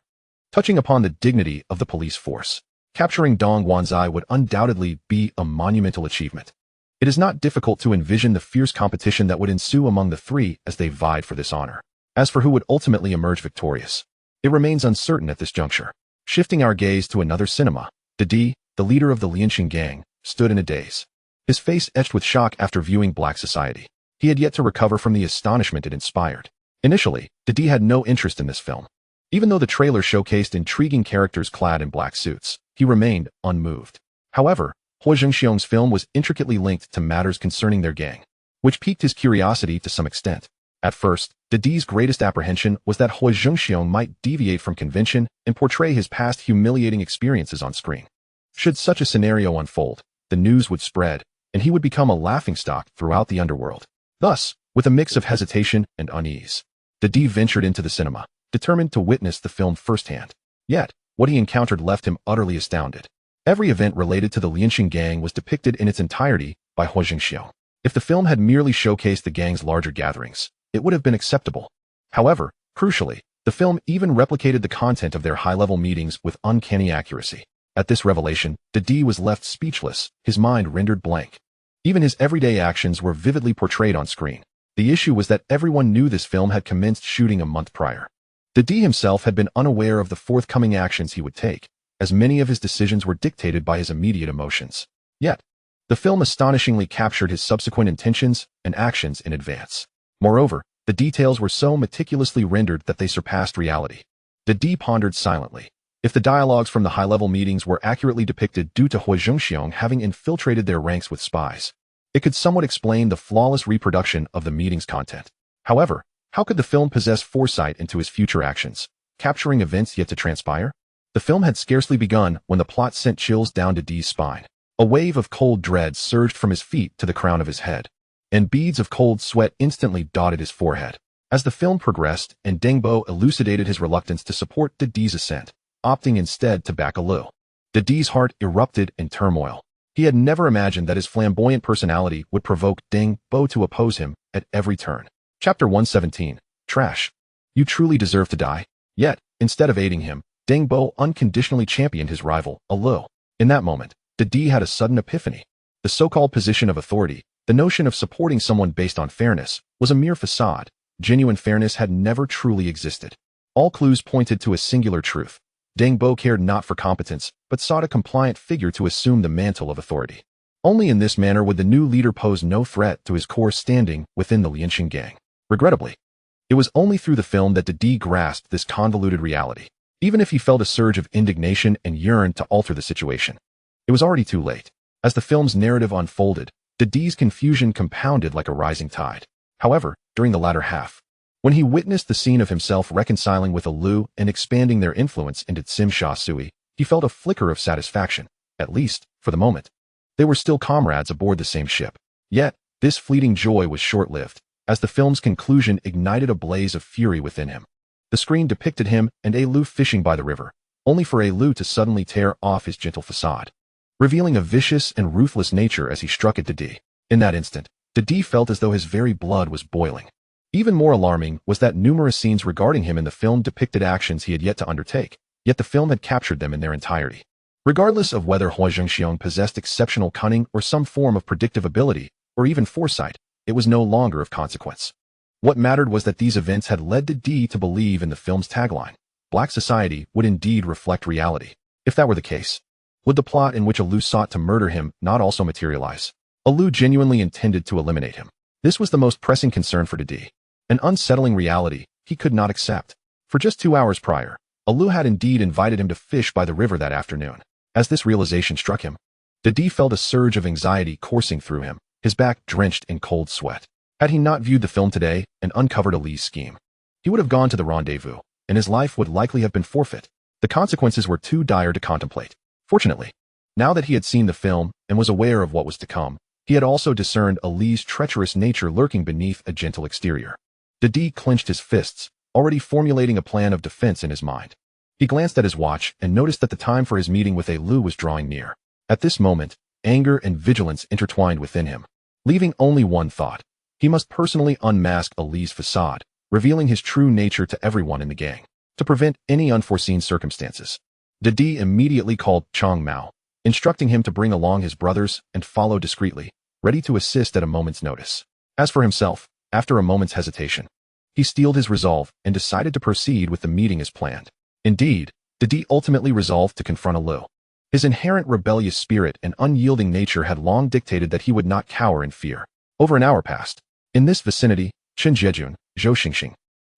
Touching upon the dignity of the police force, capturing Dong Guanzai would undoubtedly be a monumental achievement. It is not difficult to envision the fierce competition that would ensue among the three as they vied for this honor. As for who would ultimately emerge victorious, it remains uncertain at this juncture. Shifting our gaze to another cinema, Didi, the leader of the Lianxing gang, stood in a daze. His face etched with shock after viewing Black Society. He had yet to recover from the astonishment it inspired. Initially, Didi had no interest in this film. Even though the trailer showcased intriguing characters clad in black suits, he remained unmoved. However, Huo Zhengxiong's film was intricately linked to matters concerning their gang, which piqued his curiosity to some extent. At first, Didi's greatest apprehension was that Huo Zhengxiong might deviate from convention and portray his past humiliating experiences on screen. Should such a scenario unfold, the news would spread, and he would become a laughingstock throughout the underworld. Thus, with a mix of hesitation and unease, Didi ventured into the cinema, determined to witness the film firsthand. Yet, what he encountered left him utterly astounded. Every event related to the Lianxing gang was depicted in its entirety by Huo Zhengxiong. If the film had merely showcased the gang's larger gatherings, it would have been acceptable. However, crucially, the film even replicated the content of their high-level meetings with uncanny accuracy. At this revelation, Didi was left speechless, his mind rendered blank. Even his everyday actions were vividly portrayed on screen. The issue was that everyone knew this film had commenced shooting a month prior. Didi himself had been unaware of the forthcoming actions he would take, as many of his decisions were dictated by his immediate emotions. Yet, the film astonishingly captured his subsequent intentions and actions in advance. Moreover, the details were so meticulously rendered that they surpassed reality. Didi pondered silently. If the dialogues from the high-level meetings were accurately depicted due to Huo Zhengxiong having infiltrated their ranks with spies, it could somewhat explain the flawless reproduction of the meeting's content. However, how could the film possess foresight into his future actions, capturing events yet to transpire? The film had scarcely begun when the plot sent chills down Didi's spine. A wave of cold dread surged from his feet to the crown of his head, and beads of cold sweat instantly dotted his forehead. As the film progressed and Dengbo elucidated his reluctance to support Didi's ascent, opting instead to back a little, Didi's heart erupted in turmoil. He had never imagined that his flamboyant personality would provoke Dengbo to oppose him at every turn. Chapter 117. Trash. You truly deserve to die. Yet, instead of aiding him, Dengbo unconditionally championed his rival, a little. In that moment, Didi had a sudden epiphany. The so-called position of authority, the notion of supporting someone based on fairness, was a mere facade. Genuine fairness had never truly existed. All clues pointed to a singular truth. Dengbo cared not for competence, but sought a compliant figure to assume the mantle of authority. Only in this manner would the new leader pose no threat to his core standing within the Lianxing gang. Regrettably, it was only through the film that Didi grasped this convoluted reality. Even if he felt a surge of indignation and yearned to alter the situation, it was already too late. As the film's narrative unfolded, Didi's confusion compounded like a rising tide. However, during the latter half, when he witnessed the scene of himself reconciling with Alu and expanding their influence into Tsim Sha Sui, he felt a flicker of satisfaction. At least, for the moment, they were still comrades aboard the same ship. Yet, this fleeting joy was short-lived, as the film's conclusion ignited a blaze of fury within him. The screen depicted him and Alu fishing by the river, only for Alu to suddenly tear off his gentle facade, revealing a vicious and ruthless nature as he struck at Didi. In that instant, Didi felt as though his very blood was boiling. Even more alarming was that numerous scenes regarding him in the film depicted actions he had yet to undertake, yet the film had captured them in their entirety. Regardless of whether Huo Zhengxiong possessed exceptional cunning or some form of predictive ability, or even foresight, it was no longer of consequence. What mattered was that these events had led Didi to believe in the film's tagline: Black society would indeed reflect reality. If that were the case, would the plot in which Alu sought to murder him not also materialize? Alu genuinely intended to eliminate him. This was the most pressing concern for Didi, an unsettling reality he could not accept. For just 2 hours prior, Alu had indeed invited him to fish by the river that afternoon. As this realization struck him, Didi felt a surge of anxiety coursing through him, his back drenched in cold sweat. Had he not viewed the film today and uncovered Ali's scheme, he would have gone to the rendezvous, and his life would likely have been forfeit. The consequences were too dire to contemplate. Fortunately, now that he had seen the film and was aware of what was to come, he had also discerned Ali's treacherous nature lurking beneath a gentle exterior. Didi clenched his fists, already formulating a plan of defense in his mind. He glanced at his watch and noticed that the time for his meeting with Alu was drawing near. At this moment, anger and vigilance intertwined within him, leaving only one thought. He must personally unmask Ali's facade, revealing his true nature to everyone in the gang, to prevent any unforeseen circumstances. Didi immediately called Chong Mao, instructing him to bring along his brothers and follow discreetly, ready to assist at a moment's notice. As for himself, after a moment's hesitation, he steeled his resolve and decided to proceed with the meeting as planned. Indeed, Didi ultimately resolved to confront Alu. His inherent rebellious spirit and unyielding nature had long dictated that he would not cower in fear. Over an hour passed. In this vicinity, Chen Jiejun, Huo Zhengxiong,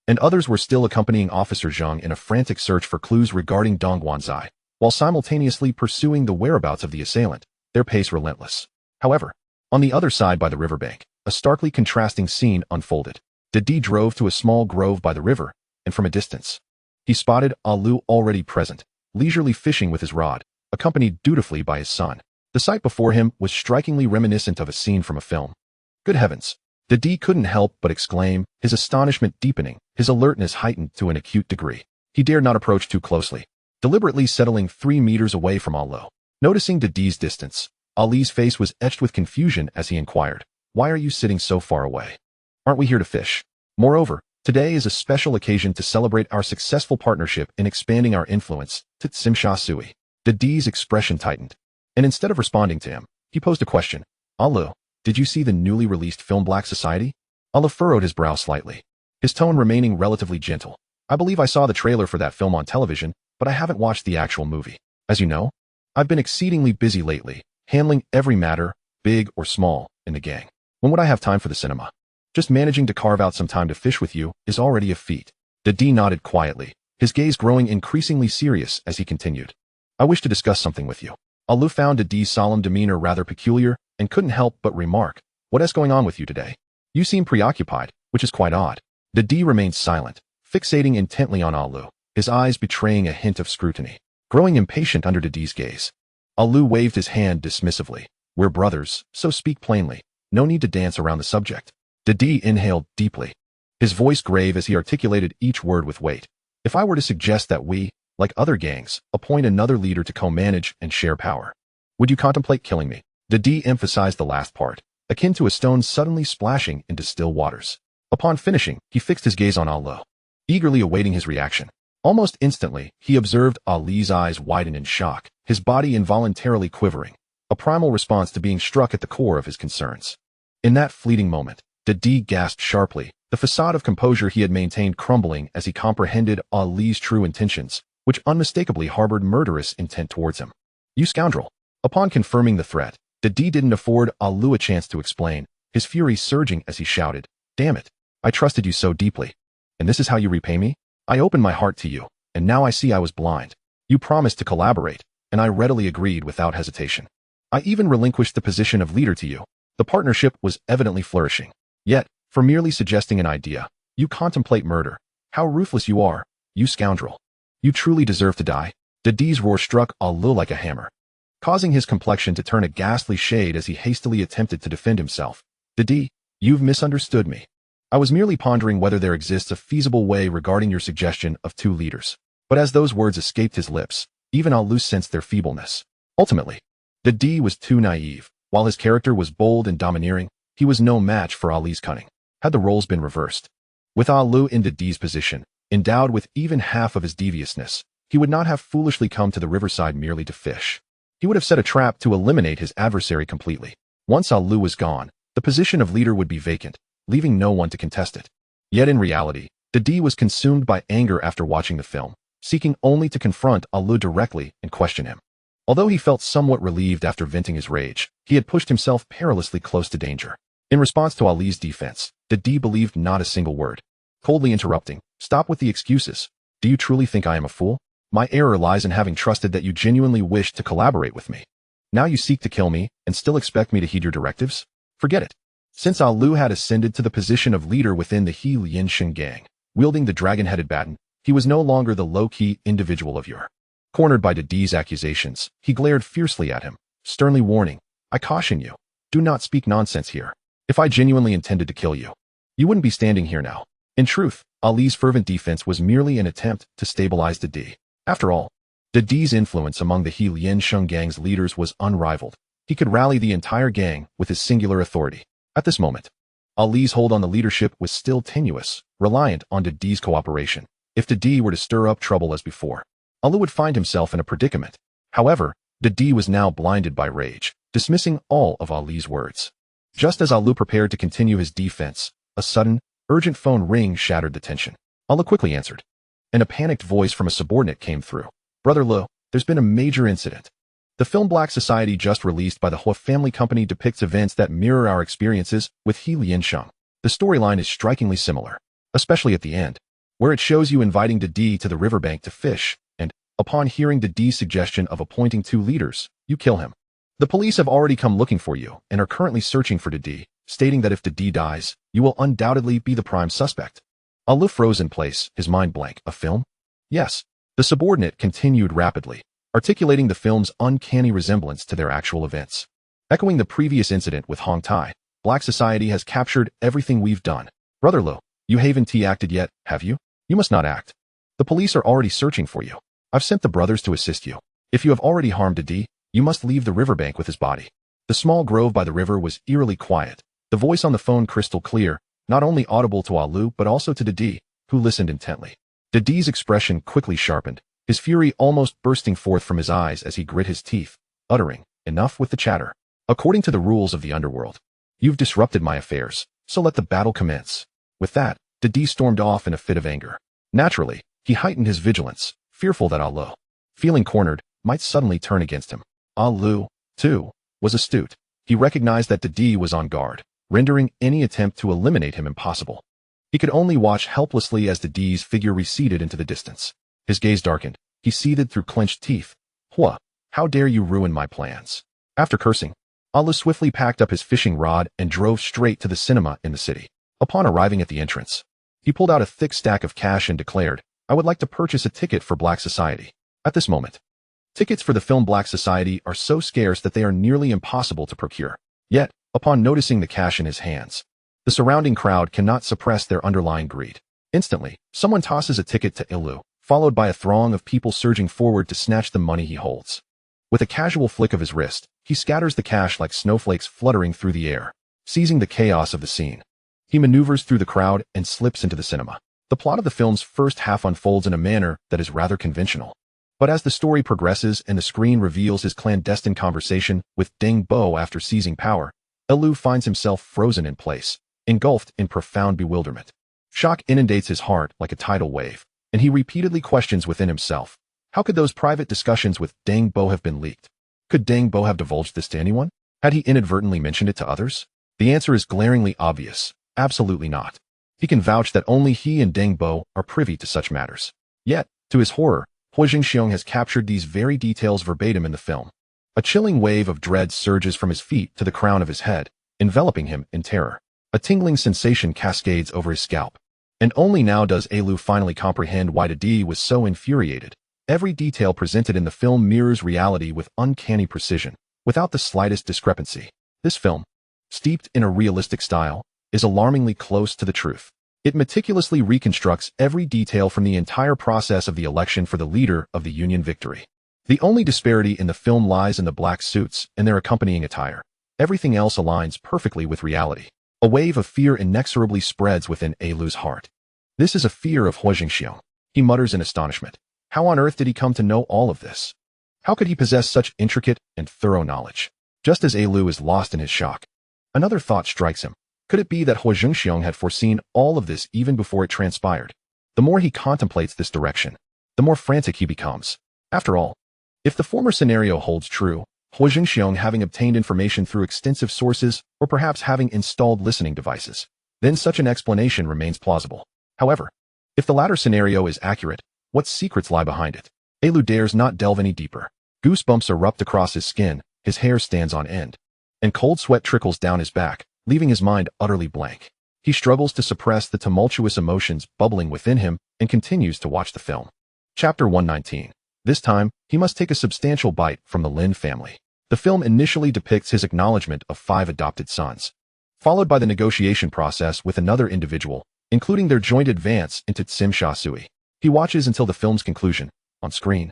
and others were still accompanying Officer Zhang in a frantic search for clues regarding Dong Guanzai, while simultaneously pursuing the whereabouts of the assailant, their pace relentless. However, on the other side by the riverbank, a starkly contrasting scene unfolded. Didi drove to a small grove by the river, and from a distance, he spotted Alu already present, leisurely fishing with his rod, accompanied dutifully by his son. The sight before him was strikingly reminiscent of a scene from a film. Good heavens! Didi couldn't help but exclaim, his astonishment deepening, his alertness heightened to an acute degree. He dared not approach too closely, deliberately settling 3 meters away from Alu. Noticing Didi's distance, Ali's face was etched with confusion as he inquired, "Why are you sitting so far away? Aren't we here to fish? Moreover, today is a special occasion to celebrate our successful partnership in expanding our influence to Tsimsha Sui." Didi's expression tightened, and instead of responding to him, he posed a question. "Alu, did you see the newly released film Black Society?" Alu furrowed his brow slightly, his tone remaining relatively gentle. "I believe I saw the trailer for that film on television, but I haven't watched the actual movie. As you know, I've been exceedingly busy lately, handling every matter, big or small, in the gang. When would I have time for the cinema? Just managing to carve out some time to fish with you is already a feat." Didi nodded quietly, his gaze growing increasingly serious as he continued. "I wish to discuss something with you." Alu found Didi's solemn demeanor rather peculiar and couldn't help but remark, "What is going on with you today? You seem preoccupied, which is quite odd." Didi remained silent, fixating intently on Alu, his eyes betraying a hint of scrutiny. Growing impatient under Didi's gaze, Alu waved his hand dismissively. "We're brothers, so speak plainly. No need to dance around the subject." Didi inhaled deeply, his voice grave as he articulated each word with weight. "If I were to suggest that we, like other gangs, appoint another leader to co-manage and share power, would you contemplate killing me?" Didi emphasized the last part, akin to a stone suddenly splashing into still waters. Upon finishing, he fixed his gaze on Alu, eagerly awaiting his reaction. Almost instantly, he observed Ali's eyes widen in shock, his body involuntarily quivering, a primal response to being struck at the core of his concerns. In that fleeting moment, Didi gasped sharply, the facade of composure he had maintained crumbling as he comprehended Ali's true intentions, which unmistakably harbored murderous intent towards him. "You scoundrel!" Upon confirming the threat, Didi didn't afford Alu a chance to explain, his fury surging as he shouted, "Damn it! I trusted you so deeply. And this is how you repay me? I opened my heart to you, and now I see I was blind. You promised to collaborate, and I readily agreed without hesitation. I even relinquished the position of leader to you." The partnership was evidently flourishing. Yet, for merely suggesting an idea, you contemplate murder. How ruthless you are, you scoundrel. You truly deserve to die. Didi's roar struck Alu like a hammer, causing his complexion to turn a ghastly shade as he hastily attempted to defend himself. "Didi, you've misunderstood me. I was merely pondering whether there exists a feasible way regarding your suggestion of 2 leaders." But as those words escaped his lips, even Alu sensed their feebleness. Ultimately, Didi was too naive. While his character was bold and domineering, he was no match for Ali's cunning. Had the roles been reversed, with Alu in Didi's position, endowed with even half of his deviousness, he would not have foolishly come to the riverside merely to fish. He would have set a trap to eliminate his adversary completely. Once Alu was gone, the the position of leader would be vacant, leaving no one to contest it. Yet in reality, Didi was consumed by anger after watching the film, seeking only to confront Alu directly and question him. Although he felt somewhat relieved after venting his rage, he had pushed himself perilously close to danger. In response to Ali's defense, Didi believed not a single word, coldly interrupting, "Stop with the excuses. Do you truly think I am a fool? My error lies in having trusted that you genuinely wished to collaborate with me. Now you seek to kill me and still expect me to heed your directives? Forget it." Since Alu had ascended to the position of leader within the He Liansheng gang, wielding the dragon-headed baton, he was no longer the low-key individual of yore. Cornered by Didi's accusations, he glared fiercely at him, sternly warning, "I caution you, do not speak nonsense here. If I genuinely intended to kill you, you wouldn't be standing here now." In truth, Ali's fervent defense was merely an attempt to stabilize Didi. After all, Didi's influence among the He Liansheng gang's leaders was unrivaled. He could rally the entire gang with his singular authority. At this moment, Ali's hold on the leadership was still tenuous, reliant on Didi's cooperation. If Didi were to stir up trouble as before, Alu would find himself in a predicament. However, Didi was now blinded by rage, dismissing all of Ali's words. Just as Alu prepared to continue his defense, a sudden, urgent phone ring shattered the tension. Alu quickly answered, and a panicked voice from a subordinate came through. "Brother Lu, there's been a major incident. The film Black Society just released by the Huo family company depicts events that mirror our experiences with He Liansheng. The storyline is strikingly similar, especially at the end, where it shows you inviting Didi to the riverbank to fish, and, upon hearing Didi's suggestion of appointing 2 leaders, you kill him. The police have already come looking for you and are currently searching for Didi, stating that if Didi dies, you will undoubtedly be the prime suspect." Alu froze in place, his mind blank. "A film?" "Yes." The subordinate continued rapidly, articulating the film's uncanny resemblance to their actual events. Echoing the previous incident with Hong Tai, Black Society has captured everything we've done. Brother Lu, you haven't acted yet, have you? You must not act. The police are already searching for you. I've sent the brothers to assist you. If you have already harmed Didi, you must leave the riverbank with his body. The small grove by the river was eerily quiet, the voice on the phone crystal clear, not only audible to Alu but also to Didi, who listened intently. Didi's expression quickly sharpened, his fury almost bursting forth from his eyes as he grit his teeth, uttering, "Enough with the chatter. According to the rules of the Underworld, you've disrupted my affairs, so let the battle commence." With that, Didi stormed off in a fit of anger. Naturally, he heightened his vigilance, fearful that Alu, feeling cornered, might suddenly turn against him. Alu, too, was astute. He recognized that Didi was on guard, rendering any attempt to eliminate him impossible. He could only watch helplessly as Didi's figure receded into the distance. His gaze darkened. He seethed through clenched teeth. "Hua, how dare you ruin my plans?" After cursing, Alu swiftly packed up his fishing rod and drove straight to the cinema in the city. Upon arriving at the entrance, he pulled out a thick stack of cash and declared, "I would like to purchase a ticket for Black Society." At this moment, tickets for the film Black Society are so scarce that they are nearly impossible to procure. Yet, upon noticing the cash in his hands, the surrounding crowd cannot suppress their underlying greed. Instantly, someone tosses a ticket to Alu, followed by a throng of people surging forward to snatch the money he holds. With a casual flick of his wrist, he scatters the cash like snowflakes fluttering through the air, seizing the chaos of the scene. He maneuvers through the crowd and slips into the cinema. The plot of the film's first half unfolds in a manner that is rather conventional. But as the story progresses and the screen reveals his clandestine conversation with Deng Bo after seizing power, Alu finds himself frozen in place, engulfed in profound bewilderment. Shock inundates his heart like a tidal wave, and he repeatedly questions within himself, how could those private discussions with Deng Bo have been leaked? Could Deng Bo have divulged this to anyone? Had he inadvertently mentioned it to others? The answer is glaringly obvious. Absolutely not. He can vouch that only he and Deng Bo are privy to such matters. Yet, to his horror, Huo Zhengxiong has captured these very details verbatim in the film. A chilling wave of dread surges from his feet to the crown of his head, enveloping him in terror. A tingling sensation cascades over his scalp. And only now does Alu finally comprehend why Didi was so infuriated. Every detail presented in the film mirrors reality with uncanny precision, without the slightest discrepancy. This film, steeped in a realistic style, is alarmingly close to the truth. It meticulously reconstructs every detail from the entire process of the election for the leader of the Union victory. The only disparity in the film lies in the black suits and their accompanying attire. Everything else aligns perfectly with reality. A wave of fear inexorably spreads within Alu's heart. This is a fear of Huo Zhengxiong. He mutters in astonishment. How on earth did he come to know all of this? How could he possess such intricate and thorough knowledge? Just as Alu is lost in his shock, Another thought strikes him. Could it be that Huo Zhengxiong had foreseen all of this even before it transpired? The more he contemplates this direction, the more frantic he becomes. After all, if the former scenario holds true, Huo Zhengxiong having obtained information through extensive sources or perhaps having installed listening devices, then such an explanation remains plausible. However, if the latter scenario is accurate, what secrets lie behind it? Lu dares not delve any deeper. Goosebumps erupt across his skin, his hair stands on end, and cold sweat trickles down his back, leaving his mind utterly blank. He struggles to suppress the tumultuous emotions bubbling within him and continues to watch the film. Chapter 119. This time, he must take a substantial bite from the Lin family. The film initially depicts his acknowledgement of 5 adopted sons, followed by the negotiation process with another individual, including their joint advance into Tsim Sha Sui. He watches until the film's conclusion. On screen,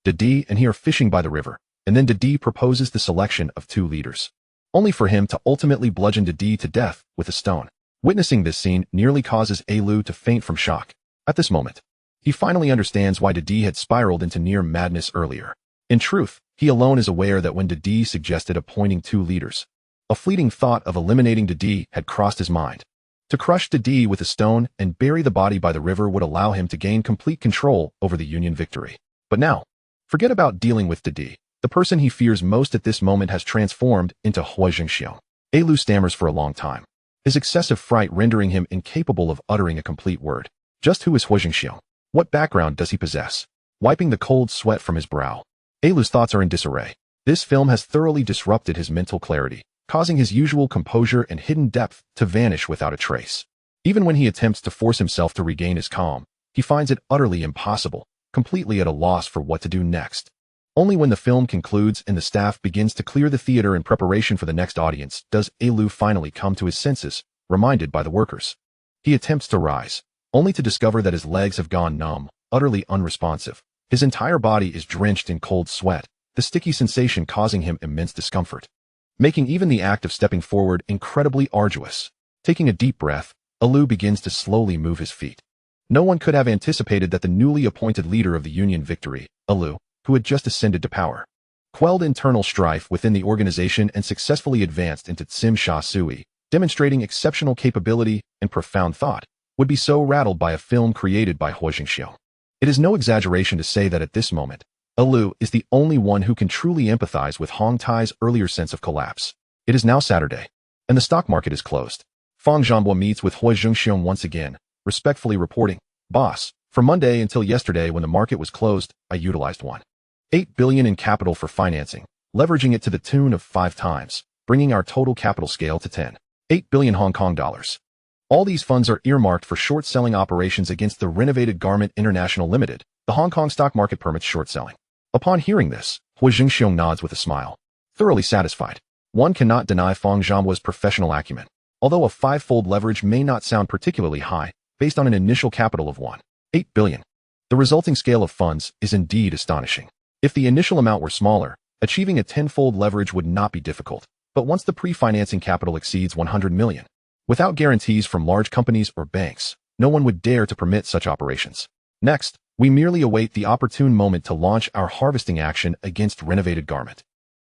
Didi and he are fishing by the river, and then Didi proposes the selection of 2 leaders, only for him to ultimately bludgeon Didi to death with a stone. Witnessing this scene nearly causes Lu to faint from shock. At this moment, he finally understands why Didi had spiraled into near madness earlier. In truth, he alone is aware that when Didi suggested appointing 2 leaders, a fleeting thought of eliminating Didi had crossed his mind. To crush Didi with a stone and bury the body by the river would allow him to gain complete control over the Union victory. But now, forget about dealing with Didi. The person he fears most at this moment has transformed into Huo Zhengxiong. Lu stammers for a long time, his excessive fright rendering him incapable of uttering a complete word. Just who is Huo Zhengxiong? What background does he possess? Wiping the cold sweat from his brow, Lu's thoughts are in disarray. This film has thoroughly disrupted his mental clarity, causing his usual composure and hidden depth to vanish without a trace. Even when he attempts to force himself to regain his calm, he finds it utterly impossible, completely at a loss for what to do next. Only when the film concludes and the staff begins to clear the theater in preparation for the next audience does Lu finally come to his senses, reminded by the workers. He attempts to rise, only to discover that his legs have gone numb, utterly unresponsive. His entire body is drenched in cold sweat, the sticky sensation causing him immense discomfort, making even the act of stepping forward incredibly arduous. Taking a deep breath, Lu begins to slowly move his feet. No one could have anticipated that the newly appointed leader of the Union victory, Lu, who had just ascended to power, quelled internal strife within the organization and successfully advanced into Tsim Sha Sui, demonstrating exceptional capability and profound thought, would be so rattled by a film created by Huo Zhengxiong. It is no exaggeration to say that at this moment, Lu is the only one who can truly empathize with Hong Tai's earlier sense of collapse. It is now Saturday, and the stock market is closed. Fang Zhanbo meets with Huo Zhengxiong once again, respectfully reporting, "Boss, from Monday until yesterday when the market was closed, I utilized 1.8 billion in capital for financing, leveraging it to the tune of 5 times, bringing our total capital scale to 10.8 billion Hong Kong dollars. All these funds are earmarked for short-selling operations against the Renovated Garment International Limited. The Hong Kong stock market permits short-selling." Upon hearing this, Huo Zhengxiong nods with a smile, thoroughly satisfied. One cannot deny Fang Zhanbo's professional acumen. Although a 5-fold leverage may not sound particularly high, based on an initial capital of 1.8 billion, the resulting scale of funds is indeed astonishing. If the initial amount were smaller, achieving a 10-fold leverage would not be difficult. But once the pre-financing capital exceeds 100 million, without guarantees from large companies or banks, no one would dare to permit such operations. Next, we merely await the opportune moment to launch our harvesting action against Renovated Garment.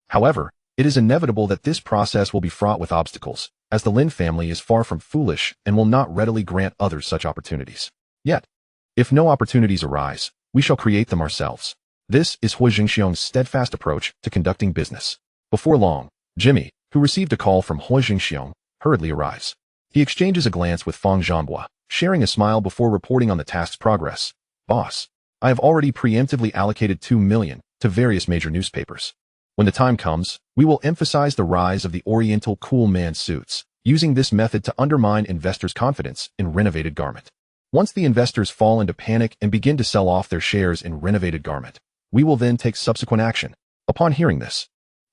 However, it is inevitable that this process will be fraught with obstacles, as the Lin family is far from foolish and will not readily grant others such opportunities. Yet, if no opportunities arise, we shall create them ourselves. This is Huo Zhengxiong's steadfast approach to conducting business. Before long, Jimmy, who received a call from Huo Zhengxiong, hurriedly arrives. He exchanges a glance with Fang Zhanbo, sharing a smile before reporting on the task's progress. "Boss, I have already preemptively allocated 2 million to various major newspapers. When the time comes, we will emphasize the rise of the Oriental cool man suits, using this method to undermine investors' confidence in Renovated Garment. Once the investors fall into panic and begin to sell off their shares in Renovated Garment, we will then take subsequent action." Upon hearing this,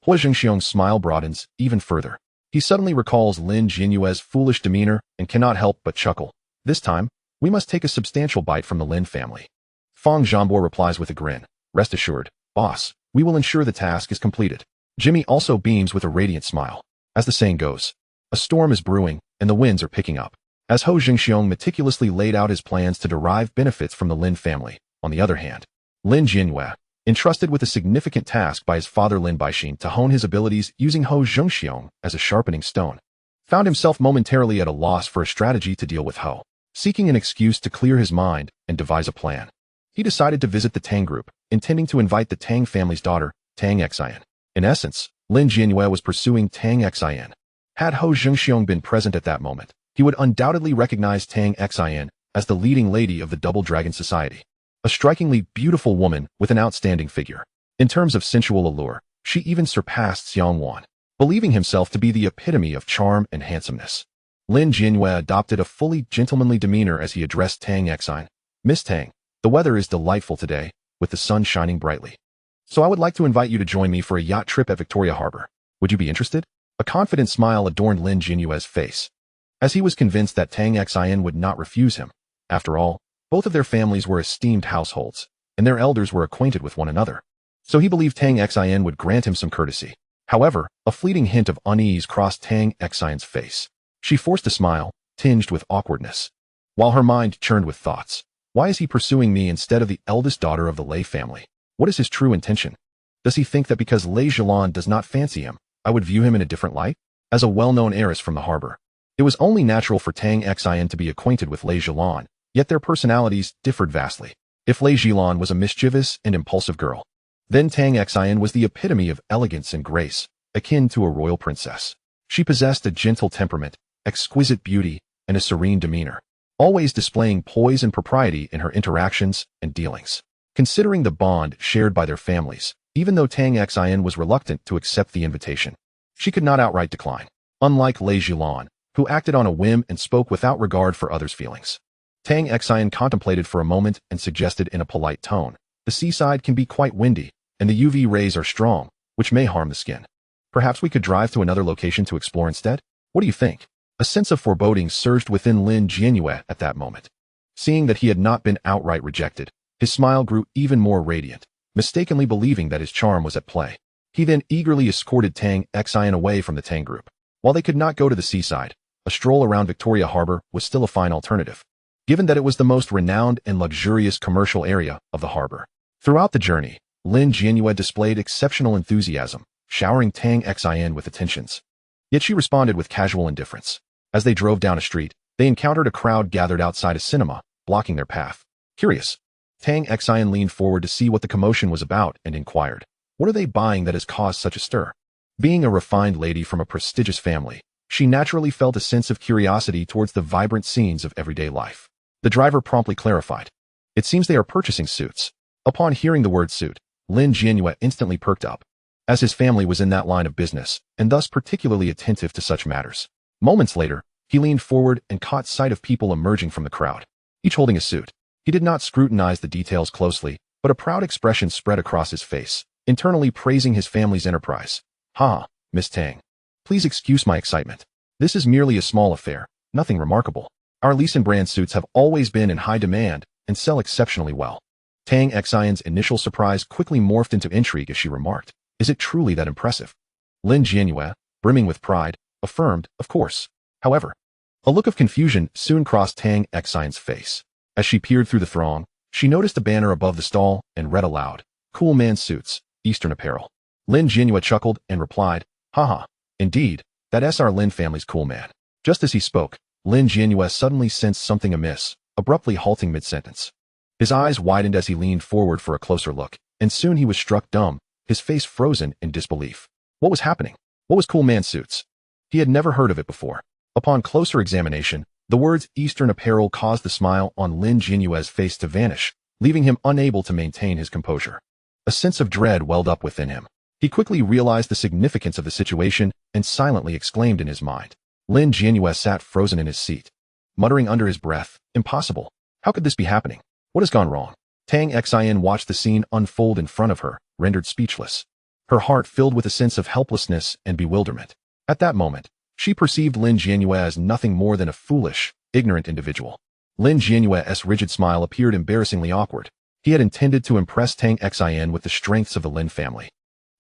Huo Zhengxiong's smile broadens even further. He suddenly recalls Lin Jianyue's foolish demeanor and cannot help but chuckle. This time, we must take a substantial bite from the Lin family. Fang Zhanbo replies with a grin, "Rest assured, boss, we will ensure the task is completed." Jimmy also beams with a radiant smile. As the saying goes, a storm is brewing and the winds are picking up. As Huo Zhengxiong meticulously laid out his plans to derive benefits from the Lin family, on the other hand, Lin Jianyue, entrusted with a significant task by his father Lin Baixin to hone his abilities using Huo Zhengxiong as a sharpening stone, found himself momentarily at a loss for a strategy to deal with Huo. Seeking an excuse to clear his mind and devise a plan, he decided to visit the Tang group, intending to invite the Tang family's daughter, Tang Xian. In essence, Lin Jianyue was pursuing Tang Xian. Had Huo Zhengxiong been present at that moment, he would undoubtedly recognize Tang Xian as the leading lady of the Double Dragon Society. A strikingly beautiful woman with an outstanding figure. In terms of sensual allure, she even surpassed Xiang Wan, believing himself to be the epitome of charm and handsomeness. Lin Jianyue adopted a fully gentlemanly demeanor as he addressed Tang Xian. Miss Tang, the weather is delightful today, with the sun shining brightly. So I would like to invite you to join me for a yacht trip at Victoria Harbor. Would you be interested? A confident smile adorned Lin Jianyue's face, as he was convinced that Tang Xian would not refuse him. After all, both of their families were esteemed households, and their elders were acquainted with one another. So he believed Tang Xian would grant him some courtesy. However, a fleeting hint of unease crossed Tang Xian's face. She forced a smile, tinged with awkwardness, while her mind churned with thoughts. Why is he pursuing me instead of the eldest daughter of the Lei family? What is his true intention? Does he think that because Lei Zhilan does not fancy him, I would view him in a different light? As a well-known heiress from the harbor, it was only natural for Tang Xian to be acquainted with Lei Zhilan, yet their personalities differed vastly. If Lei Zhilan was a mischievous and impulsive girl, then Tang Xian was the epitome of elegance and grace, akin to a royal princess. She possessed a gentle temperament, exquisite beauty, and a serene demeanor, always displaying poise and propriety in her interactions and dealings. Considering the bond shared by their families, even though Tang Xian was reluctant to accept the invitation, she could not outright decline. Unlike Lei Zhilan, who acted on a whim and spoke without regard for others' feelings, Tang Xian contemplated for a moment and suggested in a polite tone, "The seaside can be quite windy, and the UV rays are strong, which may harm the skin. Perhaps we could drive to another location to explore instead? What do you think?" A sense of foreboding surged within Lin Jianyue at that moment. Seeing that he had not been outright rejected, his smile grew even more radiant, mistakenly believing that his charm was at play. He then eagerly escorted Tang Xian away from the Tang group. While they could not go to the seaside, a stroll around Victoria Harbor was still a fine alternative, given that it was the most renowned and luxurious commercial area of the harbor. Throughout the journey, Lin Jianyue displayed exceptional enthusiasm, showering Tang Xian with attentions. Yet she responded with casual indifference. As they drove down a street, they encountered a crowd gathered outside a cinema, blocking their path. Curious, Tang Xian leaned forward to see what the commotion was about and inquired, "What are they buying that has caused such a stir?" Being a refined lady from a prestigious family, she naturally felt a sense of curiosity towards the vibrant scenes of everyday life. The driver promptly clarified, "It seems they are purchasing suits." Upon hearing the word suit, Lin Jianyue instantly perked up, as his family was in that line of business, and thus particularly attentive to such matters. Moments later, he leaned forward and caught sight of people emerging from the crowd, each holding a suit. He did not scrutinize the details closely, but a proud expression spread across his face, internally praising his family's enterprise. "Ha, Miss Tang. Please excuse my excitement. This is merely a small affair, nothing remarkable. Our Leeson brand suits have always been in high demand and sell exceptionally well." Tang Xian's initial surprise quickly morphed into intrigue as she remarked, "Is it truly that impressive?" Lin Jianyue, brimming with pride, affirmed, "Of course." However, a look of confusion soon crossed Tang Xian's face. As she peered through the throng, she noticed a banner above the stall and read aloud, "Cool Man Suits, Eastern Apparel." Lin Jianyue chuckled and replied, "Haha, indeed, that's our Lin family's cool man." Just as he spoke, Lin Jianyue suddenly sensed something amiss, abruptly halting mid-sentence. His eyes widened as he leaned forward for a closer look, and soon he was struck dumb, his face frozen in disbelief. What was happening? What was Cool Man Suits? He had never heard of it before. Upon closer examination, the words Eastern Apparel caused the smile on Lin Jianyue's face to vanish, leaving him unable to maintain his composure. A sense of dread welled up within him. He quickly realized the significance of the situation and silently exclaimed in his mind. Lin Jianyue sat frozen in his seat, muttering under his breath, "Impossible. How could this be happening? What has gone wrong?" Tang Xian watched the scene unfold in front of her, rendered speechless. Her heart filled with a sense of helplessness and bewilderment. At that moment, she perceived Lin Jianyue as nothing more than a foolish, ignorant individual. Lin Jianyue's rigid smile appeared embarrassingly awkward. He had intended to impress Tang Xian with the strengths of the Lin family,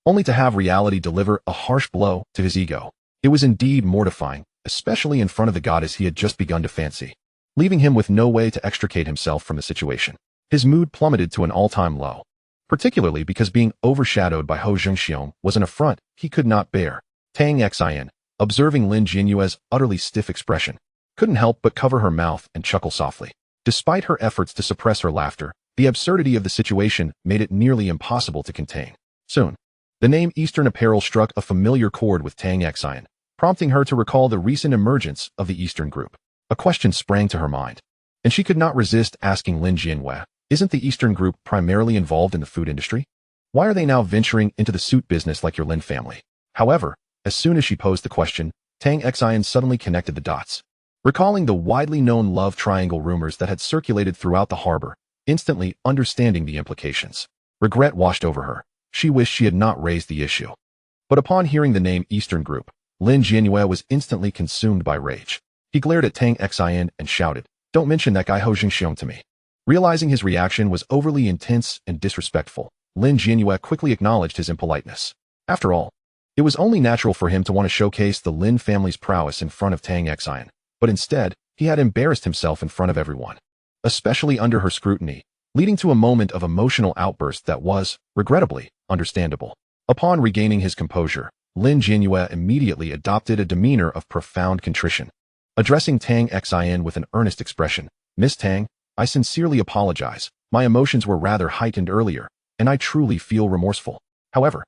only to have reality deliver a harsh blow to his ego. It was indeed mortifying, especially in front of the goddess he had just begun to fancy, leaving him with no way to extricate himself from the situation. His mood plummeted to an all-time low, particularly because being overshadowed by Huo Zhengxiong was an affront he could not bear. Tang Xian, observing Lin Jianyue's utterly stiff expression, couldn't help but cover her mouth and chuckle softly. Despite her efforts to suppress her laughter, the absurdity of the situation made it nearly impossible to contain. Soon, the name Eastern Apparel struck a familiar chord with Tang Xian, prompting her to recall the recent emergence of the Eastern Group. A question sprang to her mind, and she could not resist asking Lin Jianyue, isn't the Eastern Group primarily involved in the food industry? Why are they now venturing into the suit business like your Lin family? However, as soon as she posed the question, Tang Xian suddenly connected the dots. Recalling the widely known love triangle rumors that had circulated throughout the harbor, instantly understanding the implications. Regret washed over her. She wished she had not raised the issue. But upon hearing the name Eastern Group, Lin Jianyue was instantly consumed by rage. He glared at Tang Xian and shouted, "Don't mention that guy Huo Zhengxiong to me." Realizing his reaction was overly intense and disrespectful, Lin Jianyue quickly acknowledged his impoliteness. After all, it was only natural for him to want to showcase the Lin family's prowess in front of Tang Xian, but instead, he had embarrassed himself in front of everyone, especially under her scrutiny, leading to a moment of emotional outburst that was, regrettably, understandable. Upon regaining his composure, Lin Jianyue immediately adopted a demeanor of profound contrition. Addressing Tang Xian with an earnest expression, "Miss Tang, I sincerely apologize. My emotions were rather heightened earlier, and I truly feel remorseful." However,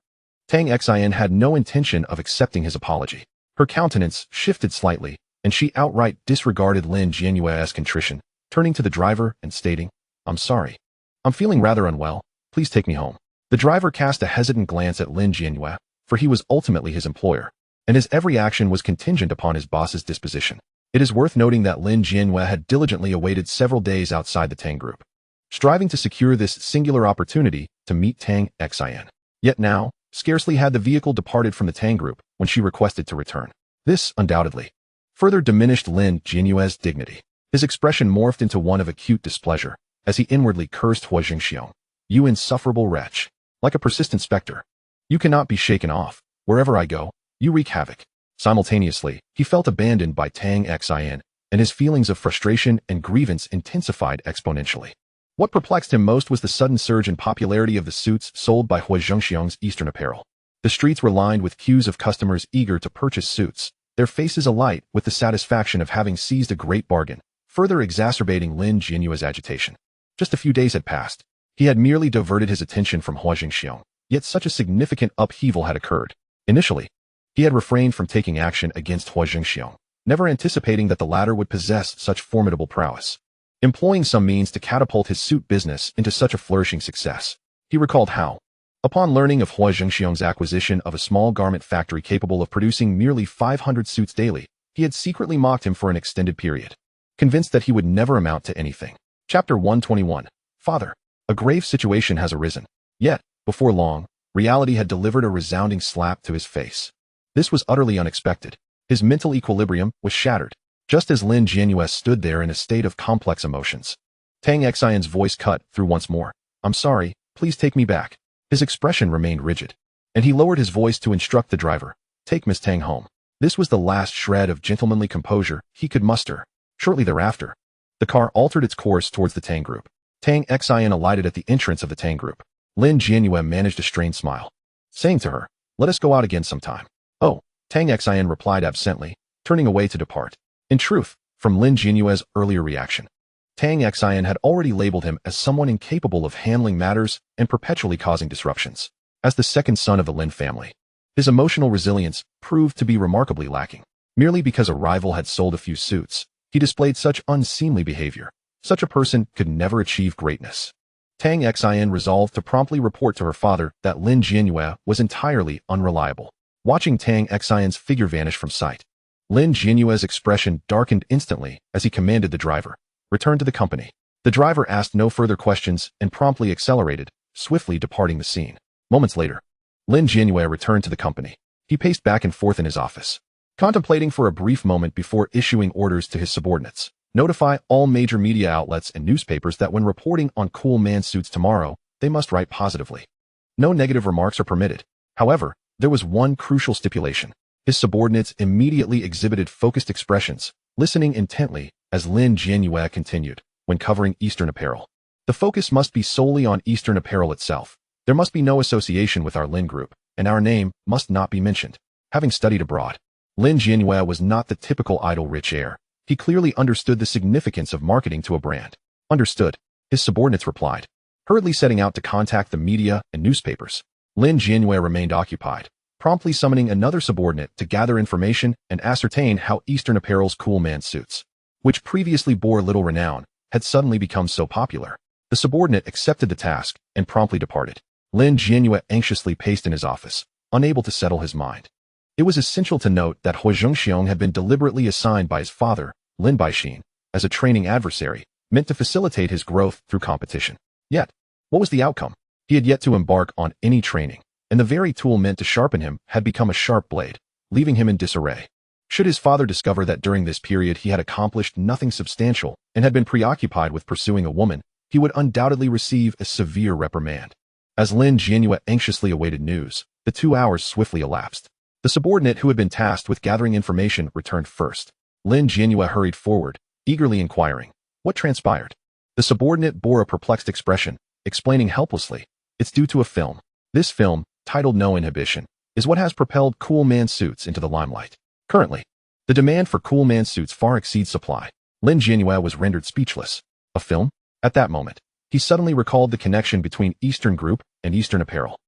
Tang Xian had no intention of accepting his apology. Her countenance shifted slightly, and she outright disregarded Lin Jianyue's contrition, turning to the driver and stating, "I'm sorry. I'm feeling rather unwell. Please take me home." The driver cast a hesitant glance at Lin Jianyue, for he was ultimately his employer, and his every action was contingent upon his boss's disposition. It is worth noting that Lin Jianyue had diligently awaited several days outside the Tang Group, striving to secure this singular opportunity to meet Tang Xian. Yet now, scarcely had the vehicle departed from the Tang Group when she requested to return. This, undoubtedly, further diminished Lin Jianyue's dignity. His expression morphed into one of acute displeasure, as he inwardly cursed Huo Zhengxiong. "You insufferable wretch. Like a persistent specter. You cannot be shaken off. Wherever I go, you wreak havoc." Simultaneously, he felt abandoned by Tang Xian, and his feelings of frustration and grievance intensified exponentially. What perplexed him most was the sudden surge in popularity of the suits sold by Huo Zhengxiong's Eastern Apparel. The streets were lined with queues of customers eager to purchase suits, their faces alight with the satisfaction of having seized a great bargain, further exacerbating Lin Jianyue's agitation. Just a few days had passed. He had merely diverted his attention from Huo Zhengxiong, yet such a significant upheaval had occurred. Initially, he had refrained from taking action against Huo Zhengxiong, never anticipating that the latter would possess such formidable prowess, employing some means to catapult his suit business into such a flourishing success. He recalled how, upon learning of Huo Zhengxiong's acquisition of a small garment factory capable of producing merely 500 suits daily, he had secretly mocked him for an extended period, convinced that he would never amount to anything. Chapter 121. Father. A grave situation has arisen. Yet, before long, reality had delivered a resounding slap to his face. This was utterly unexpected. His mental equilibrium was shattered, just as Lin Jianyue stood there in a state of complex emotions. Tang Xian's voice cut through once more. "I'm sorry, please take me back." His expression remained rigid, and he lowered his voice to instruct the driver, "Take Miss Tang home." This was the last shred of gentlemanly composure he could muster. Shortly thereafter, the car altered its course towards the Tang Group. Tang Xian alighted at the entrance of the Tang Group. Lin Jianyue managed a strained smile, saying to her, "Let us go out again sometime." "Oh," Tang Xian replied absently, turning away to depart. In truth, from Lin Jianyue's earlier reaction, Tang Xian had already labeled him as someone incapable of handling matters and perpetually causing disruptions. As the second son of the Lin family, his emotional resilience proved to be remarkably lacking. Merely because a rival had sold a few suits, he displayed such unseemly behavior. Such a person could never achieve greatness. Tang Xian resolved to promptly report to her father that Lin Jianyue was entirely unreliable. Watching Tang Xian's figure vanish from sight, Lin Jianyue's expression darkened instantly as he commanded the driver, "Return to the company." The driver asked no further questions and promptly accelerated, swiftly departing the scene. Moments later, Lin Jianyue returned to the company. He paced back and forth in his office, contemplating for a brief moment before issuing orders to his subordinates. Notify all major media outlets and newspapers that when reporting on cool man suits tomorrow, they must write positively. No negative remarks are permitted. However, there was one crucial stipulation. His subordinates immediately exhibited focused expressions, listening intently as Lin Jianyue continued, when covering Eastern Apparel. The focus must be solely on Eastern Apparel itself. There must be no association with our Lin Group, and our name must not be mentioned. Having studied abroad, Lin Jianyue was not the typical idle rich heir. He clearly understood the significance of marketing to a brand. Understood, his subordinates replied, hurriedly setting out to contact the media and newspapers. Lin Jianyue remained occupied, promptly summoning another subordinate to gather information and ascertain how Eastern Apparel's cool man suits, which previously bore little renown, had suddenly become so popular. The subordinate accepted the task and promptly departed. Lin Jianyue anxiously paced in his office, unable to settle his mind. It was essential to note that Huo Zhengxiong had been deliberately assigned by his father, Lin Baixin, as a training adversary, meant to facilitate his growth through competition. Yet, what was the outcome? He had yet to embark on any training, and the very tool meant to sharpen him had become a sharp blade, leaving him in disarray. Should his father discover that during this period he had accomplished nothing substantial and had been preoccupied with pursuing a woman, he would undoubtedly receive a severe reprimand. As Lin Jianyue anxiously awaited news, the 2 hours swiftly elapsed. The subordinate who had been tasked with gathering information returned first. Lin Jianyue hurried forward, eagerly inquiring, what transpired? The subordinate bore a perplexed expression, explaining helplessly, it's due to a film. This film, titled No Inhibition, is what has propelled cool man suits into the limelight. Currently, the demand for cool man suits far exceeds supply. Lin Jianyue was rendered speechless. A film? At that moment, he suddenly recalled the connection between Eastern Group and Eastern Apparel.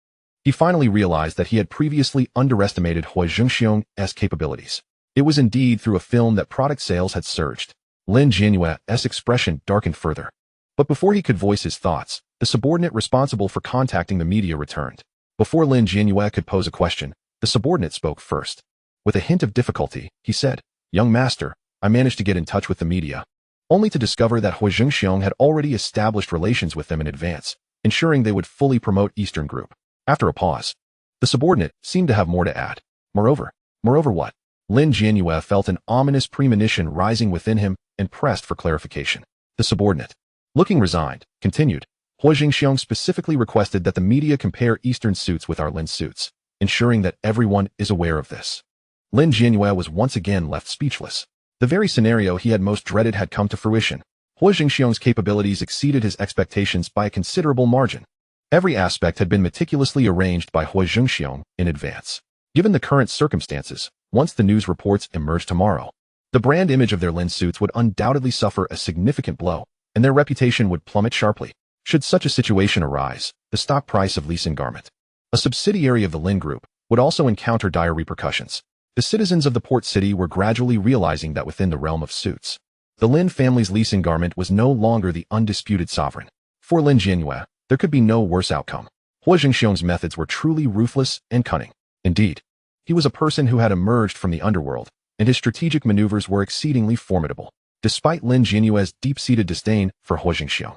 He finally realized that he had previously underestimated Huo Zhengxiong's capabilities. It was indeed through a film that product sales had surged. Lin Jianyue's expression darkened further. But before he could voice his thoughts, the subordinate responsible for contacting the media returned. Before Lin Jianyue could pose a question, the subordinate spoke first. With a hint of difficulty, he said, Young master, I managed to get in touch with the media, only to discover that Huo Zhengxiong had already established relations with them in advance, ensuring they would fully promote Eastern Group. After a pause, the subordinate seemed to have more to add. Moreover what? Lin Jianyue felt an ominous premonition rising within him and pressed for clarification. The subordinate, looking resigned, continued, Huo Zhengxiong specifically requested that the media compare Eastern suits with our Lin suits, ensuring that everyone is aware of this. Lin Jianyue was once again left speechless. The very scenario he had most dreaded had come to fruition. Huo Zhengxiong's capabilities exceeded his expectations by a considerable margin. Every aspect had been meticulously arranged by Huo Zhengxiong in advance. Given the current circumstances, once the news reports emerged tomorrow, the brand image of their Lin suits would undoubtedly suffer a significant blow, and their reputation would plummet sharply. Should such a situation arise, the stock price of Lee Sin Garment, a subsidiary of the Lin Group, would also encounter dire repercussions. The citizens of the port city were gradually realizing that within the realm of suits, the Lin family's Lee Sin Garment was no longer the undisputed sovereign. For Lin Jianyue, there could be no worse outcome. Huo Zhengxiong's methods were truly ruthless and cunning. Indeed, he was a person who had emerged from the underworld, and his strategic maneuvers were exceedingly formidable, despite Lin Jianyue's deep-seated disdain for Huo Zhengxiong.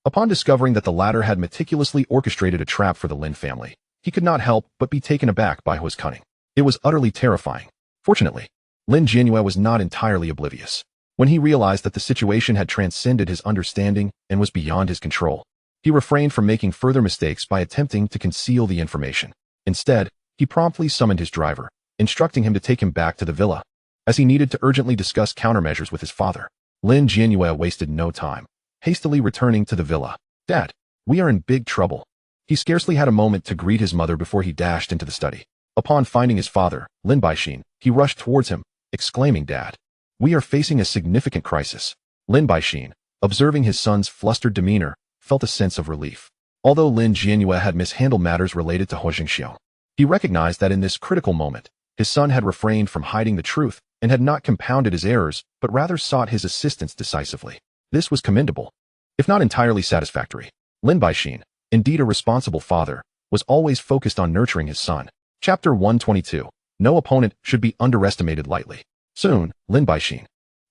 Upon discovering that the latter had meticulously orchestrated a trap for the Lin family, he could not help but be taken aback by Huo's cunning. It was utterly terrifying. Fortunately, Lin Jianyue was not entirely oblivious. When he realized that the situation had transcended his understanding and was beyond his control, he refrained from making further mistakes by attempting to conceal the information. Instead, he promptly summoned his driver, instructing him to take him back to the villa, as he needed to urgently discuss countermeasures with his father. Lin Jianyue wasted no time, hastily returning to the villa. Dad, we are in big trouble. He scarcely had a moment to greet his mother before he dashed into the study. Upon finding his father, Lin Baixin, he rushed towards him, exclaiming, Dad, we are facing a significant crisis. Lin Baixin, observing his son's flustered demeanor, felt a sense of relief. Although Lin Jianyue had mishandled matters related to Huo Zhengxiong, he recognized that in this critical moment, his son had refrained from hiding the truth and had not compounded his errors, but rather sought his assistance decisively. This was commendable, if not entirely satisfactory. Lin Baixin, indeed a responsible father, was always focused on nurturing his son. Chapter 122. No opponent should be underestimated lightly. Soon, Lin Baixin,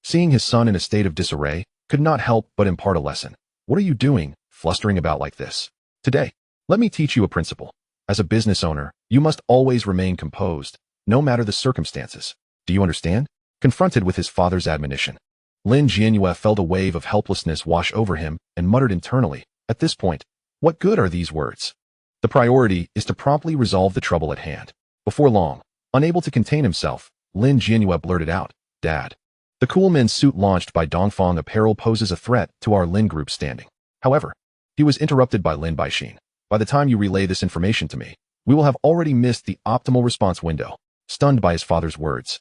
seeing his son in a state of disarray, could not help but impart a lesson. What are you doing, flustering about like this? Today, let me teach you a principle. As a business owner, you must always remain composed, no matter the circumstances. Do you understand? Confronted with his father's admonition, Lin Jianyue felt a wave of helplessness wash over him and muttered internally, at this point, what good are these words? The priority is to promptly resolve the trouble at hand. Before long, unable to contain himself, Lin Jianyue blurted out, Dad, the cool men's suit launched by Dongfang Apparel poses a threat to our Lin Group standing. However, he was interrupted by Lin Baixin. By the time you relay this information to me, we will have already missed the optimal response window. Stunned by his father's words,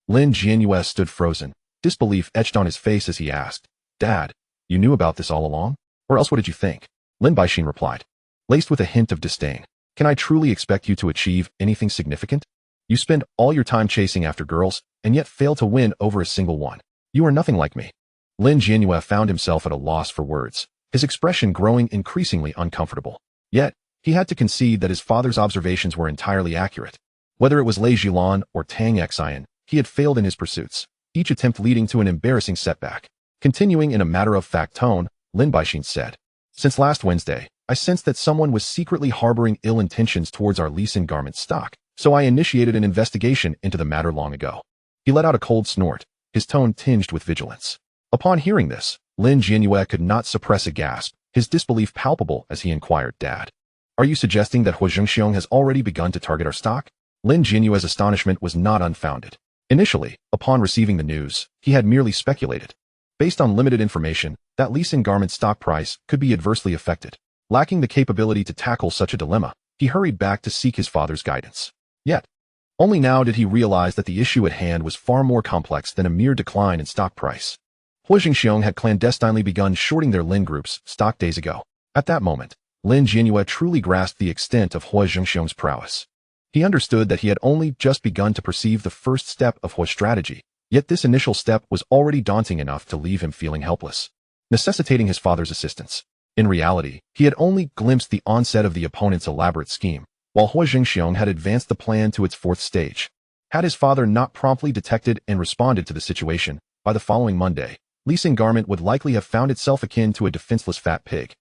Lin Jianyue stood frozen, disbelief etched on his face as he asked, "Dad, you knew about this all along? Or else what did you think?" Lin Baixin replied, laced with a hint of disdain, "Can I truly expect you to achieve anything significant? You spend all your time chasing after girls, and yet fail to win over a single one. You are nothing like me." Lin Jianyue found himself at a loss for words, his expression growing increasingly uncomfortable. Yet, he had to concede that his father's observations were entirely accurate. Whether it was Lei Jilan or Tang Xian, he had failed in his pursuits, each attempt leading to an embarrassing setback. Continuing in a matter-of-fact tone, Lin Baixin said, "Since last Wednesday, I sensed that someone was secretly harboring ill intentions towards our Lee Sin garment stock, so I initiated an investigation into the matter long ago." He let out a cold snort, his tone tinged with vigilance. Upon hearing this, Lin Jianyue could not suppress a gasp, his disbelief palpable as he inquired, "Dad, are you suggesting that Huo Zhengxiong has already begun to target our stock?" Lin Jianyue's astonishment was not unfounded. Initially, upon receiving the news, he had merely speculated. Based on limited information, that Lee Sin garment stock price could be adversely affected. Lacking the capability to tackle such a dilemma, he hurried back to seek his father's guidance. Yet, only now did he realize that the issue at hand was far more complex than a mere decline in stock price. Huo Zhengxiong had clandestinely begun shorting their Lin group's stock days ago. At that moment, Lin Jianyue truly grasped the extent of Huo Zhengxiong's prowess. He understood that he had only just begun to perceive the first step of Huo's strategy, yet this initial step was already daunting enough to leave him feeling helpless, necessitating his father's assistance. In reality, he had only glimpsed the onset of the opponent's elaborate scheme, while Huo Zhengxiong had advanced the plan to its fourth stage. Had his father not promptly detected and responded to the situation, by the following Monday, Lee Sin garment would likely have found itself akin to a defenseless fat pig,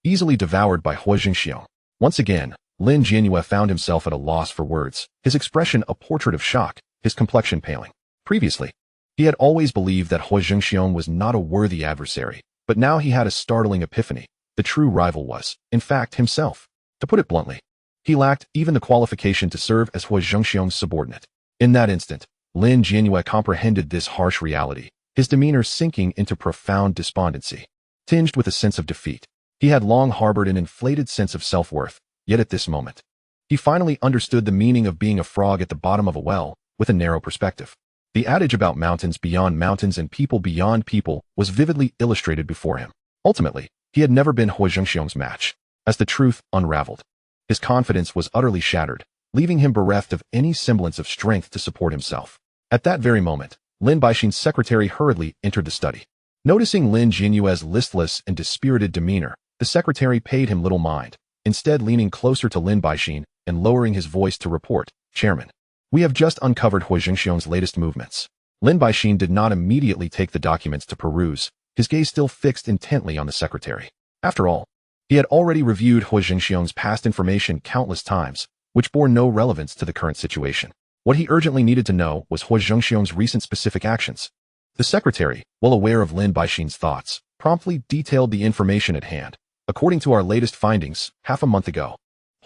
easily devoured by Huo Zhengxiong. Once again, Lin Jianyue found himself at a loss for words, his expression a portrait of shock, his complexion paling. Previously, he had always believed that Huo Zhengxiong was not a worthy adversary, but now he had a startling epiphany. The true rival was, in fact, himself. To put it bluntly, he lacked even the qualification to serve as Huo Zhengxiong's subordinate. In that instant, Lin Jianyue comprehended this harsh reality, his demeanor sinking into profound despondency, tinged with a sense of defeat. He had long harbored an inflated sense of self-worth, yet at this moment, he finally understood the meaning of being a frog at the bottom of a well, with a narrow perspective. The adage about mountains beyond mountains and people beyond people was vividly illustrated before him. Ultimately, he had never been Huo Zhengxiong's match. As the truth unraveled, his confidence was utterly shattered, leaving him bereft of any semblance of strength to support himself. At that very moment, Lin Baixin's secretary hurriedly entered the study. Noticing Lin Jianyue's listless and dispirited demeanor, the secretary paid him little mind, instead leaning closer to Lin Baixin and lowering his voice to report, "Chairman, we have just uncovered Huo Zhengxiong's latest movements." Lin Baixin did not immediately take the documents to peruse, his gaze still fixed intently on the secretary. After all, he had already reviewed Huo Zhengxiong's past information countless times, which bore no relevance to the current situation. What he urgently needed to know was Huo Zhengxiong's recent specific actions. The secretary, well aware of Lin Baixin's thoughts, promptly detailed the information at hand. According to our latest findings, half a month ago,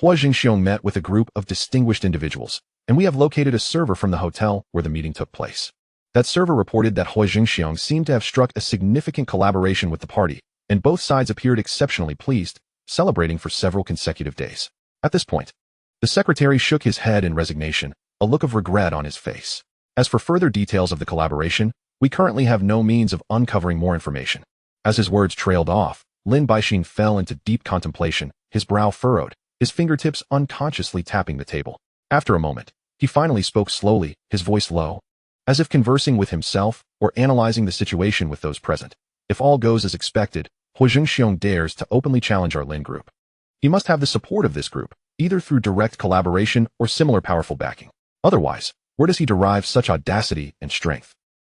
Huo Zhengxiong met with a group of distinguished individuals, and we have located a server from the hotel where the meeting took place. That server reported that Huo Zhengxiong seemed to have struck a significant collaboration with the party, and both sides appeared exceptionally pleased, celebrating for several consecutive days. At this point, the secretary shook his head in resignation, a look of regret on his face. As for further details of the collaboration, we currently have no means of uncovering more information. As his words trailed off, Lin Baixin fell into deep contemplation, his brow furrowed, his fingertips unconsciously tapping the table. After a moment, he finally spoke slowly, his voice low, as if conversing with himself or analyzing the situation with those present. If all goes as expected, Huo Zhengxiong dares to openly challenge our Lin group. He must have the support of this group, either through direct collaboration or similar powerful backing. Otherwise, where does he derive such audacity and strength?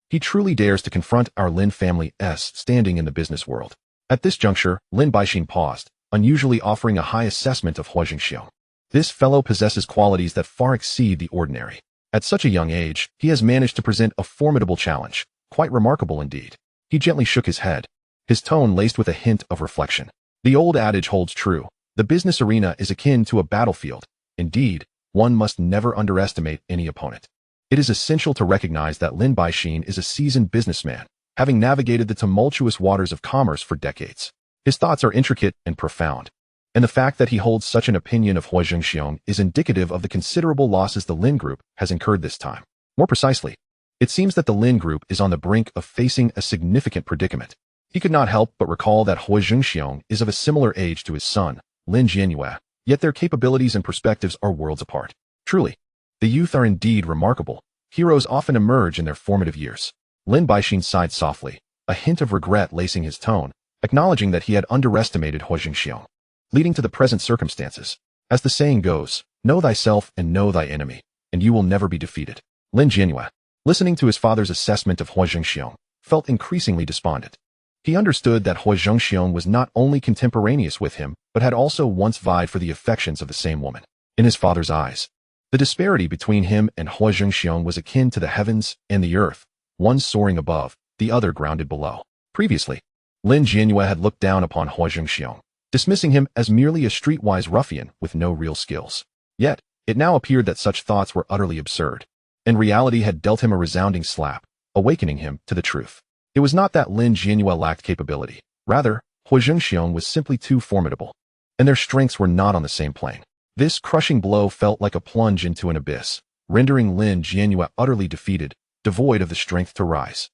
He truly dares to confront our Lin family's standing in the business world. At this juncture, Lin Baixin paused, unusually offering a high assessment of Huo Zhengxiong. This fellow possesses qualities that far exceed the ordinary. At such a young age, he has managed to present a formidable challenge, quite remarkable indeed. He gently shook his head, his tone laced with a hint of reflection. The old adage holds true. The business arena is akin to a battlefield. Indeed, one must never underestimate any opponent. It is essential to recognize that Lin Baixin is a seasoned businessman, having navigated the tumultuous waters of commerce for decades. His thoughts are intricate and profound, and the fact that he holds such an opinion of Huo Zhengxiong is indicative of the considerable losses the Lin group has incurred this time. More precisely, It seems that the Lin group is on the brink of facing a significant predicament. He could not help but recall that Huo Zhengxiong is of a similar age to his son, Lin Jianyue, yet their capabilities and perspectives are worlds apart. Truly, the youth are indeed remarkable. Heroes often emerge in their formative years. Lin Baixin sighed softly, a hint of regret lacing his tone, acknowledging that he had underestimated Huo Zhengxiong, leading to the present circumstances. As the saying goes, know thyself and know thy enemy, and you will never be defeated. Lin Jianyue, listening to his father's assessment of Huo Zhengxiong, felt increasingly despondent. He understood that Huo Zhengxiong was not only contemporaneous with him, but had also once vied for the affections of the same woman. In his father's eyes, the disparity between him and Huo Zhengxiong was akin to the heavens and the earth, one soaring above, the other grounded below. Previously, Lin Jianyue had looked down upon Huo Zhengxiong, dismissing him as merely a streetwise ruffian with no real skills. Yet, it now appeared that such thoughts were utterly absurd, and reality had dealt him a resounding slap, awakening him to the truth. It was not that Lin Jianyue lacked capability. Rather, Huo Zhengxiong was simply too formidable, and their strengths were not on the same plane. This crushing blow felt like a plunge into an abyss, rendering Lin Jianyue utterly defeated, devoid of the strength to rise.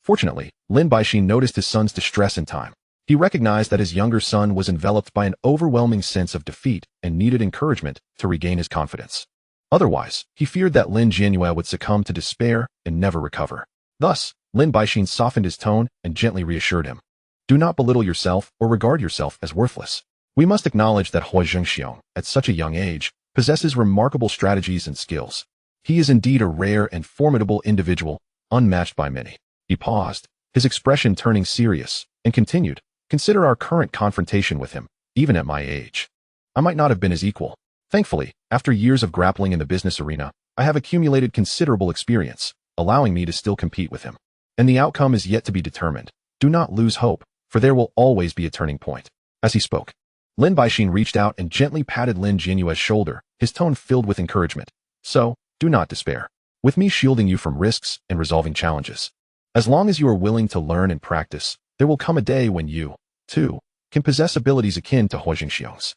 Fortunately, Lin Baixin noticed his son's distress in time. He recognized that his younger son was enveloped by an overwhelming sense of defeat and needed encouragement to regain his confidence. Otherwise, he feared that Lin Jianyue would succumb to despair and never recover. Thus, Lin Baixin softened his tone and gently reassured him. Do not belittle yourself or regard yourself as worthless. We must acknowledge that Huo Zhengxiong, at such a young age, possesses remarkable strategies and skills. He is indeed a rare and formidable individual, unmatched by many. He paused, his expression turning serious, and continued, consider our current confrontation with him. Even at my age, I might not have been his equal. Thankfully, after years of grappling in the business arena, I have accumulated considerable experience, allowing me to still compete with him. And the outcome is yet to be determined. Do not lose hope, for there will always be a turning point. As he spoke, Lin Baixin reached out and gently patted Lin Jianyue's shoulder, his tone filled with encouragement. So, do not despair. With me shielding you from risks and resolving challenges. As long as you are willing to learn and practice, there will come a day when you, too, can possess abilities akin to Huo Zhengxiong's.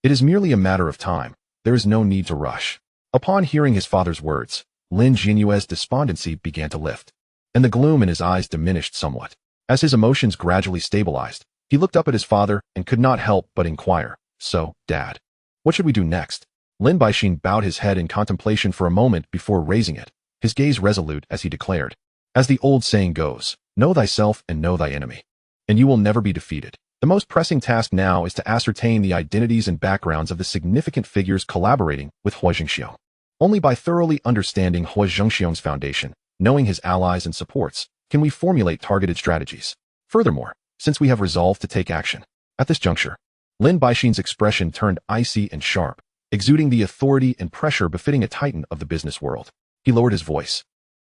It is merely a matter of time. There is no need to rush. Upon hearing his father's words, Lin Jianyue's despondency began to lift, and the gloom in his eyes diminished somewhat. As his emotions gradually stabilized, he looked up at his father and could not help but inquire, So, Dad, what should we do next? Lin Baixin bowed his head in contemplation for a moment before raising it, his gaze resolute as he declared, As the old saying goes, know thyself and know thy enemy, and you will never be defeated. The most pressing task now is to ascertain the identities and backgrounds of the significant figures collaborating with Huo Zhengxiong. Only by thoroughly understanding Huo Zhengxiong's foundation, knowing his allies and supports, can we formulate targeted strategies. Furthermore, since we have resolved to take action, at this juncture, Lin Baixin's expression turned icy and sharp, exuding the authority and pressure befitting a titan of the business world. He lowered his voice,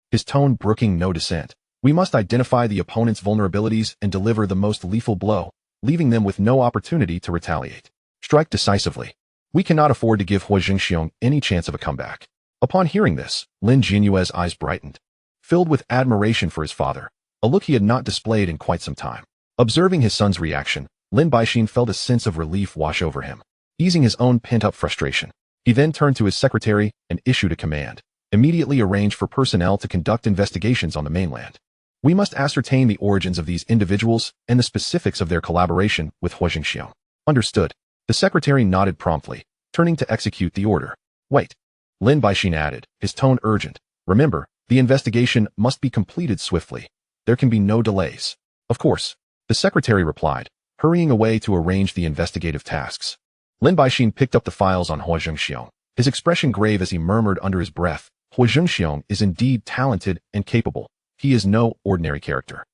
his tone brooking no dissent. We must identify the opponent's vulnerabilities and deliver the most lethal blow, leaving them with no opportunity to retaliate. Strike decisively. We cannot afford to give Huo Zhengxiong any chance of a comeback. Upon hearing this, Lin Jianyue's eyes brightened, filled with admiration for his father, a look he had not displayed in quite some time. Observing his son's reaction, Lin Baixin felt a sense of relief wash over him, easing his own pent-up frustration. He then turned to his secretary and issued a command. Immediately arrange for personnel to conduct investigations on the mainland. We must ascertain the origins of these individuals and the specifics of their collaboration with Huo Zhengxiong. Understood. The secretary nodded promptly, turning to execute the order. Wait. Lin Baixin added, his tone urgent. Remember, the investigation must be completed swiftly. There can be no delays. Of course. The secretary replied, hurrying away to arrange the investigative tasks. Lin Baixin picked up the files on Huo Zhengxiong, his expression grave as he murmured under his breath, Huo Zhengxiong is indeed talented and capable. He is no ordinary character.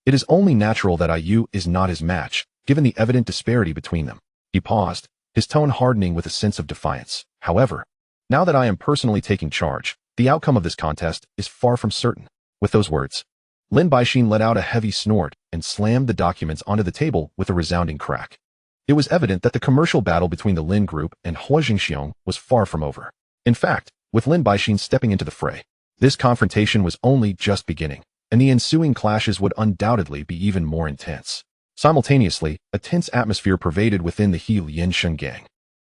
It is only natural that IU is not his match, given the evident disparity between them. He paused, his tone hardening with a sense of defiance. However, now that I am personally taking charge, the outcome of this contest is far from certain. With those words, Lin Baixin let out a heavy snort and slammed the documents onto the table with a resounding crack. It was evident that the commercial battle between the Lin group and Huo Zhengxiong was far from over. In fact, with Lin Baixin stepping into the fray, this confrontation was only just beginning, and the ensuing clashes would undoubtedly be even more intense. Simultaneously, a tense atmosphere pervaded within the He Liansheng gang,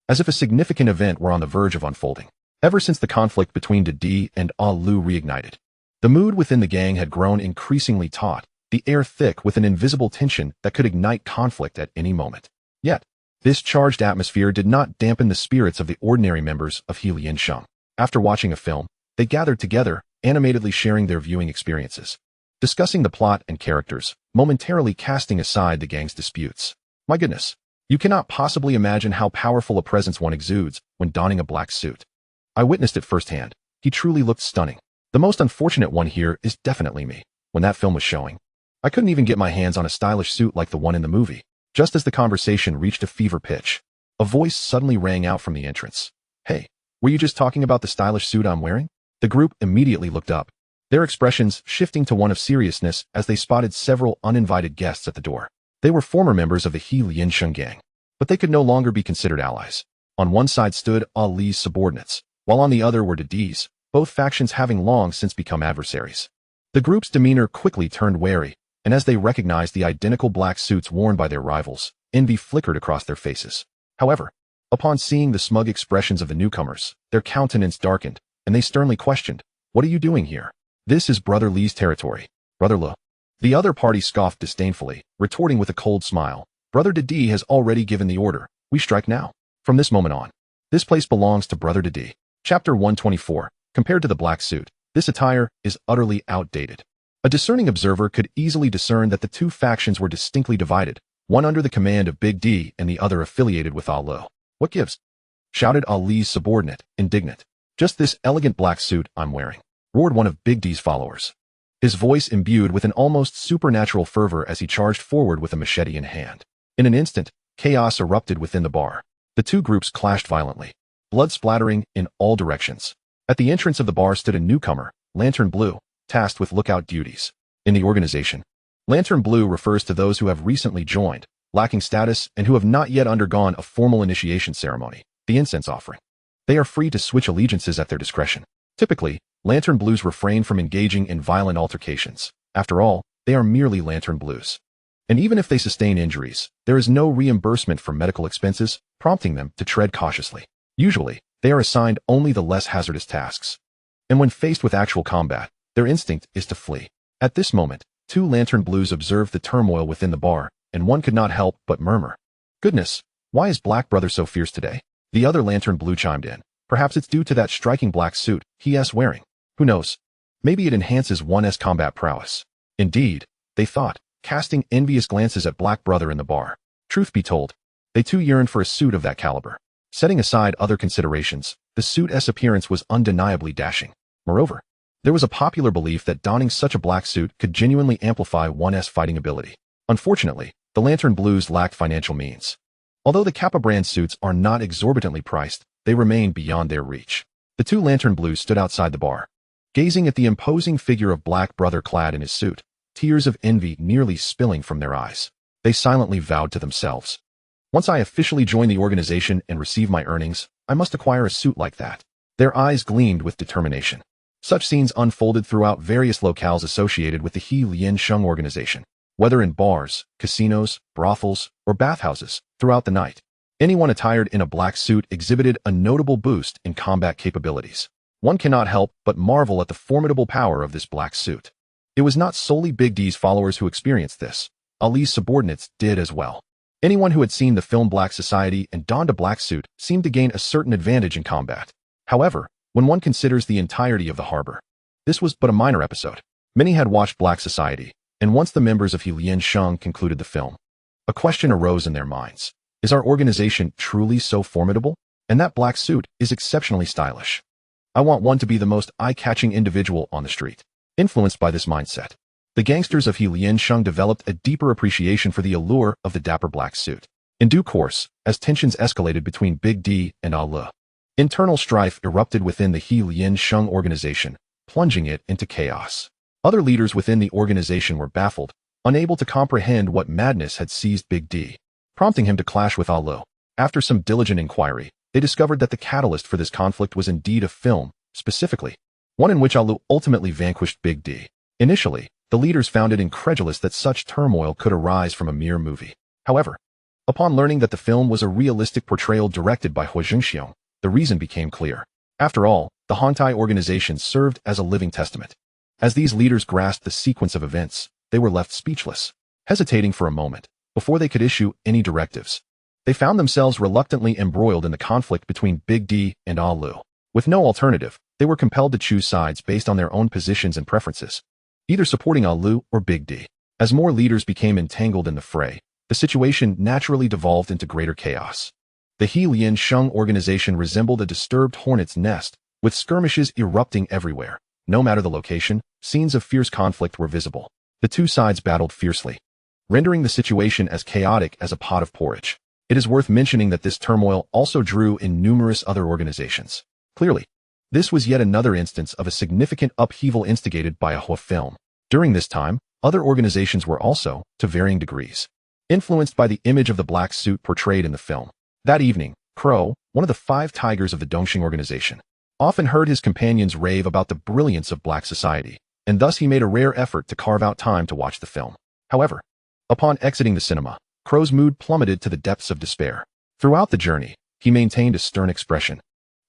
as if a significant event were on the verge of unfolding. Ever since the conflict between Didi and Ah Lu reignited, The mood within the gang had grown increasingly taut, the air thick with an invisible tension that could ignite conflict at any moment. Yet, this charged atmosphere did not dampen the spirits of the ordinary members of Huo Zhengxiong. After watching a film, they gathered together, animatedly sharing their viewing experiences, discussing the plot and characters, momentarily casting aside the gang's disputes. My goodness, you cannot possibly imagine how powerful a presence one exudes when donning a black suit. I witnessed it firsthand. He truly looked stunning. The most unfortunate one here is definitely me. When that film was showing, I couldn't even get my hands on a stylish suit like the one in the movie. Just as the conversation reached a fever pitch, a voice suddenly rang out from the entrance. Hey, were you just talking about the stylish suit I'm wearing? The group immediately looked up, their expressions shifting to one of seriousness as they spotted several uninvited guests at the door. They were former members of the Huo Zhengxiong gang, but they could no longer be considered allies. On one side stood Ali's subordinates, while on the other were Didi's, both factions having long since become adversaries. The group's demeanor quickly turned wary, and as they recognized the identical black suits worn by their rivals, envy flickered across their faces. However, upon seeing the smug expressions of the newcomers, their countenance darkened, and they sternly questioned, "What are you doing here? This is Brother Li's territory, Brother Lu." The other party scoffed disdainfully, retorting with a cold smile, "Brother Didi has already given the order. We strike now. From this moment on, this place belongs to Brother Didi." Chapter 124. Compared to the black suit, this attire is utterly outdated. A discerning observer could easily discern that the two factions were distinctly divided, one under the command of Big D and the other affiliated with Ali. "What gives?" shouted Ali's subordinate, indignant. "Just this elegant black suit I'm wearing," roared one of Big D's followers, his voice imbued with an almost supernatural fervor as he charged forward with a machete in hand. In an instant, chaos erupted within the bar. The two groups clashed violently, blood splattering in all directions. At the entrance of the bar stood a newcomer, Lantern Blue, tasked with lookout duties. In the organization, Lantern Blue refers to those who have recently joined, lacking status, and who have not yet undergone a formal initiation ceremony, the incense offering. They are free to switch allegiances at their discretion. Typically, Lantern Blues refrain from engaging in violent altercations. After all, they are merely Lantern Blues. And even if they sustain injuries, there is no reimbursement for medical expenses, prompting them to tread cautiously. Usually, they are assigned only the less hazardous tasks. And when faced with actual combat, their instinct is to flee. At this moment, two Lantern Blues observed the turmoil within the bar, and one could not help but murmur, "Goodness, why is Black Brother so fierce today?" The other Lantern Blue chimed in, "Perhaps it's due to that striking black suit he's wearing. Who knows? Maybe it enhances one's combat prowess." Indeed, they thought, casting envious glances at Black Brother in the bar. Truth be told, they too yearned for a suit of that caliber. Setting aside other considerations, the suit's appearance was undeniably dashing. Moreover, there was a popular belief that donning such a black suit could genuinely amplify one's fighting ability. Unfortunately, the Lantern Blues lacked financial means. Although the Kappa brand suits are not exorbitantly priced, they remain beyond their reach. The two Lantern Blues stood outside the bar, gazing at the imposing figure of Black Brother clad in his suit, tears of envy nearly spilling from their eyes. They silently vowed to themselves, "Once I officially join the organization and receive my earnings, I must acquire a suit like that." Their eyes gleamed with determination. Such scenes unfolded throughout various locales associated with the Huo Zhengxiong organization. Whether in bars, casinos, brothels, or bathhouses, throughout the night, anyone attired in a black suit exhibited a notable boost in combat capabilities. One cannot help but marvel at the formidable power of this black suit. It was not solely Big D's followers who experienced this. Ali's subordinates did as well. Anyone who had seen the film Black Society and donned a black suit seemed to gain a certain advantage in combat. However, when one considers the entirety of the harbor, this was but a minor episode. Many had watched Black Society, and once the members of Huo Zhengxiong concluded the film, a question arose in their minds. Is our organization truly so formidable? And that black suit is exceptionally stylish. I want one to be the most eye-catching individual on the street. Influenced by this mindset, the gangsters of Huo Zhengxiong developed a deeper appreciation for the allure of the dapper black suit. In due course, as tensions escalated between Big D and Ali, internal strife erupted within the Huo Zhengxiong organization, plunging it into chaos. Other leaders within the organization were baffled, unable to comprehend what madness had seized Big D, prompting him to clash with Ali. After some diligent inquiry, they discovered that the catalyst for this conflict was indeed a film, specifically one in which Ali ultimately vanquished Big D. Initially, the leaders found it incredulous that such turmoil could arise from a mere movie. However, upon learning that the film was a realistic portrayal directed by Huo Zhengxiong, the reason became clear. After all, the Hongtai organization served as a living testament. As these leaders grasped the sequence of events, they were left speechless, hesitating for a moment before they could issue any directives. They found themselves reluctantly embroiled in the conflict between Big D and Ah Lu. With no alternative, they were compelled to choose sides based on their own positions and preferences, either supporting Ah Lu or Big D. As more leaders became entangled in the fray, the situation naturally devolved into greater chaos. The He Lian Sheng organization resembled a disturbed hornet's nest, with skirmishes erupting everywhere. No matter the location, scenes of fierce conflict were visible. The two sides battled fiercely, rendering the situation as chaotic as a pot of porridge. It is worth mentioning that this turmoil also drew in numerous other organizations. Clearly, this was yet another instance of a significant upheaval instigated by a Huo film. During this time, other organizations were also, to varying degrees, influenced by the image of the black suit portrayed in the film. That evening, Crow, one of the 5 tigers of the Dongxing organization, often heard his companions rave about the brilliance of black society, and thus he made a rare effort to carve out time to watch the film. However, upon exiting the cinema, Crow's mood plummeted to the depths of despair. Throughout the journey, he maintained a stern expression,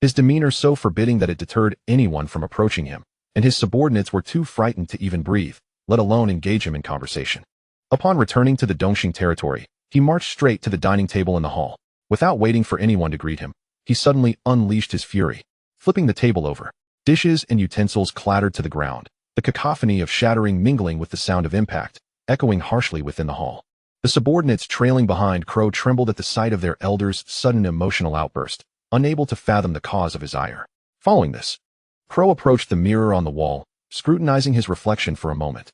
his demeanor so forbidding that it deterred anyone from approaching him, and his subordinates were too frightened to even breathe, let alone engage him in conversation. Upon returning to the Dongxing territory, he marched straight to the dining table in the hall. Without waiting for anyone to greet him, he suddenly unleashed his fury, flipping the table over. Dishes and utensils clattered to the ground, the cacophony of shattering mingling with the sound of impact, echoing harshly within the hall. The subordinates trailing behind Crow trembled at the sight of their elder's sudden emotional outburst, unable to fathom the cause of his ire. Following this, Crow approached the mirror on the wall, scrutinizing his reflection for a moment,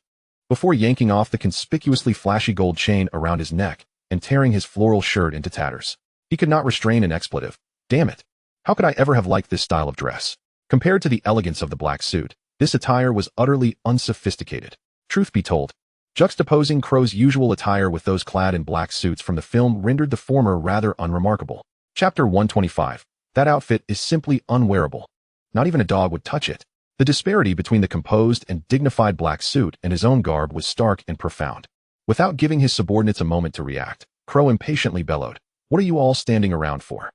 before yanking off the conspicuously flashy gold chain around his neck and tearing his floral shirt into tatters. He could not restrain an expletive. Damn it! How could I ever have liked this style of dress? Compared to the elegance of the black suit, this attire was utterly unsophisticated. Truth be told, juxtaposing Crow's usual attire with those clad in black suits from the film rendered the former rather unremarkable. Chapter 125. That outfit is simply unwearable. Not even a dog would touch it. The disparity between the composed and dignified black suit and his own garb was stark and profound. Without giving his subordinates a moment to react, Crow impatiently bellowed, "What are you all standing around for?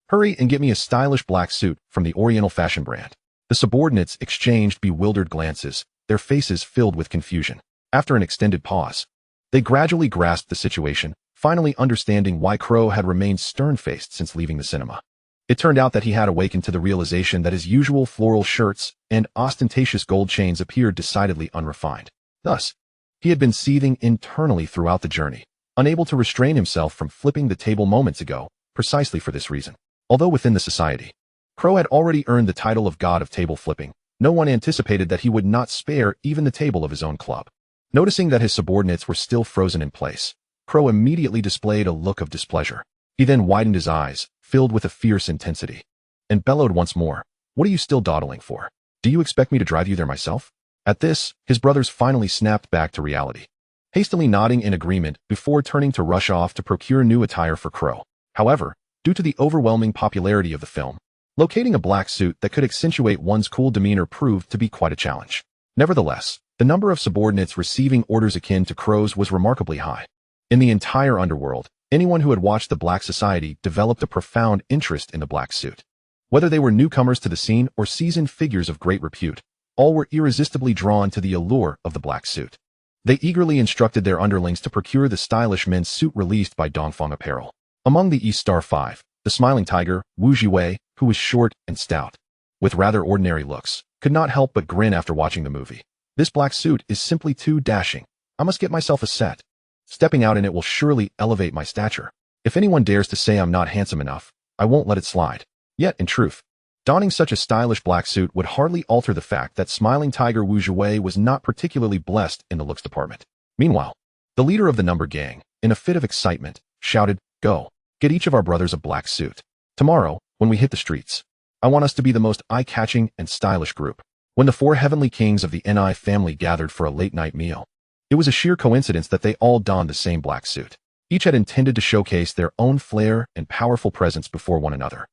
Hurry and get me a stylish black suit from the Oriental fashion brand." The subordinates exchanged bewildered glances, their faces filled with confusion. After an extended pause, they gradually grasped the situation, finally understanding why Crow had remained stern-faced since leaving the cinema. It turned out that he had awakened to the realization that his usual floral shirts and ostentatious gold chains appeared decidedly unrefined. Thus, he had been seething internally throughout the journey, unable to restrain himself from flipping the table moments ago, precisely for this reason. Although within the society, Crow had already earned the title of God of Table Flipping, no one anticipated that he would not spare even the table of his own club. Noticing that his subordinates were still frozen in place, Crow immediately displayed a look of displeasure. He then widened his eyes, filled with a fierce intensity, and bellowed once more, "What are you still dawdling for? Do you expect me to drive you there myself?" At this, his brothers finally snapped back to reality, hastily nodding in agreement before turning to rush off to procure new attire for Crow. However, due to the overwhelming popularity of the film, locating a black suit that could accentuate one's cool demeanor proved to be quite a challenge. Nevertheless, the number of subordinates receiving orders akin to Crow's was remarkably high. In the entire underworld, anyone who had watched the Black Society developed a profound interest in the black suit. Whether they were newcomers to the scene or seasoned figures of great repute, all were irresistibly drawn to the allure of the black suit. They eagerly instructed their underlings to procure the stylish men's suit released by Dongfang Apparel. Among the East Star Five, the smiling tiger, Wu Zhiwei, who was short and stout, with rather ordinary looks, could not help but grin after watching the movie. "This black suit is simply too dashing. I must get myself a set. Stepping out in it will surely elevate my stature. If anyone dares to say I'm not handsome enough, I won't let it slide." Yet, in truth, donning such a stylish black suit would hardly alter the fact that smiling tiger Wu Zhiwei was not particularly blessed in the looks department. Meanwhile, the leader of the number gang, in a fit of excitement, shouted, "Go, get each of our brothers a black suit. Tomorrow, when we hit the streets, I want us to be the most eye-catching and stylish group." When the 4 heavenly kings of the Ni family gathered for a late-night meal, it was a sheer coincidence that they all donned the same black suit. Each had intended to showcase their own flair and powerful presence before one another,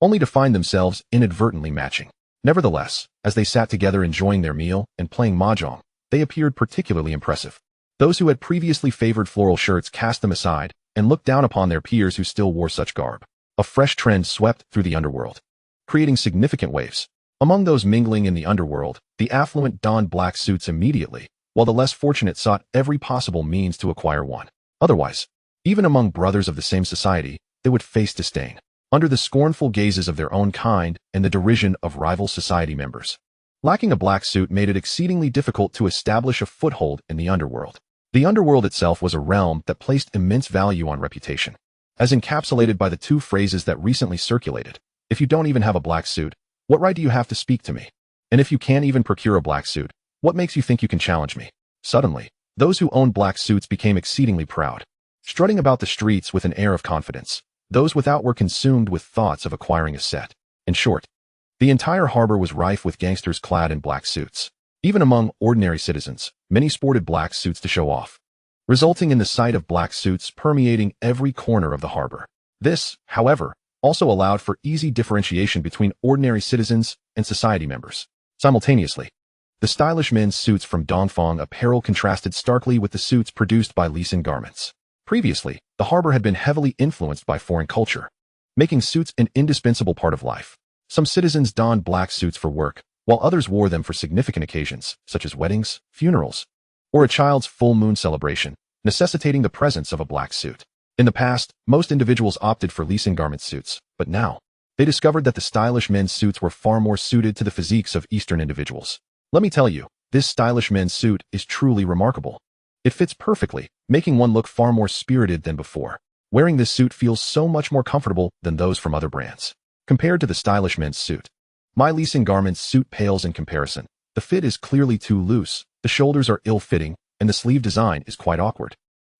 only to find themselves inadvertently matching. Nevertheless, as they sat together enjoying their meal and playing mahjong, they appeared particularly impressive. Those who had previously favored floral shirts cast them aside and looked down upon their peers who still wore such garb. A fresh trend swept through the underworld, creating significant waves. Among those mingling in the underworld, the affluent donned black suits immediately, while the less fortunate sought every possible means to acquire one. Otherwise, even among brothers of the same society, they would face disdain, under the scornful gazes of their own kind and the derision of rival society members. Lacking a black suit made it exceedingly difficult to establish a foothold in the underworld. The underworld itself was a realm that placed immense value on reputation, as encapsulated by the two phrases that recently circulated. If you don't even have a black suit, what right do you have to speak to me? And if you can't even procure a black suit, what makes you think you can challenge me? Suddenly, those who owned black suits became exceedingly proud, strutting about the streets with an air of confidence. Those without were consumed with thoughts of acquiring a set. In short, the entire harbor was rife with gangsters clad in black suits. Even among ordinary citizens, many sported black suits to show off, resulting in the sight of black suits permeating every corner of the harbor. This, however, also allowed for easy differentiation between ordinary citizens and society members. Simultaneously, the stylish men's suits from Dongfang apparel contrasted starkly with the suits produced by Lee Sin garments. Previously, the harbor had been heavily influenced by foreign culture, making suits an indispensable part of life. Some citizens donned black suits for work, while others wore them for significant occasions, such as weddings, funerals, or a child's full moon celebration, necessitating the presence of a black suit. In the past, most individuals opted for Lee Sin garment suits, but now, they discovered that the stylish men's suits were far more suited to the physiques of Eastern individuals. Let me tell you, this stylish men's suit is truly remarkable. It fits perfectly, making one look far more spirited than before. Wearing this suit feels so much more comfortable than those from other brands. Compared to the stylish men's suit, my Lee Sin garment's suit pales in comparison. The fit is clearly too loose, the shoulders are ill-fitting, and the sleeve design is quite awkward.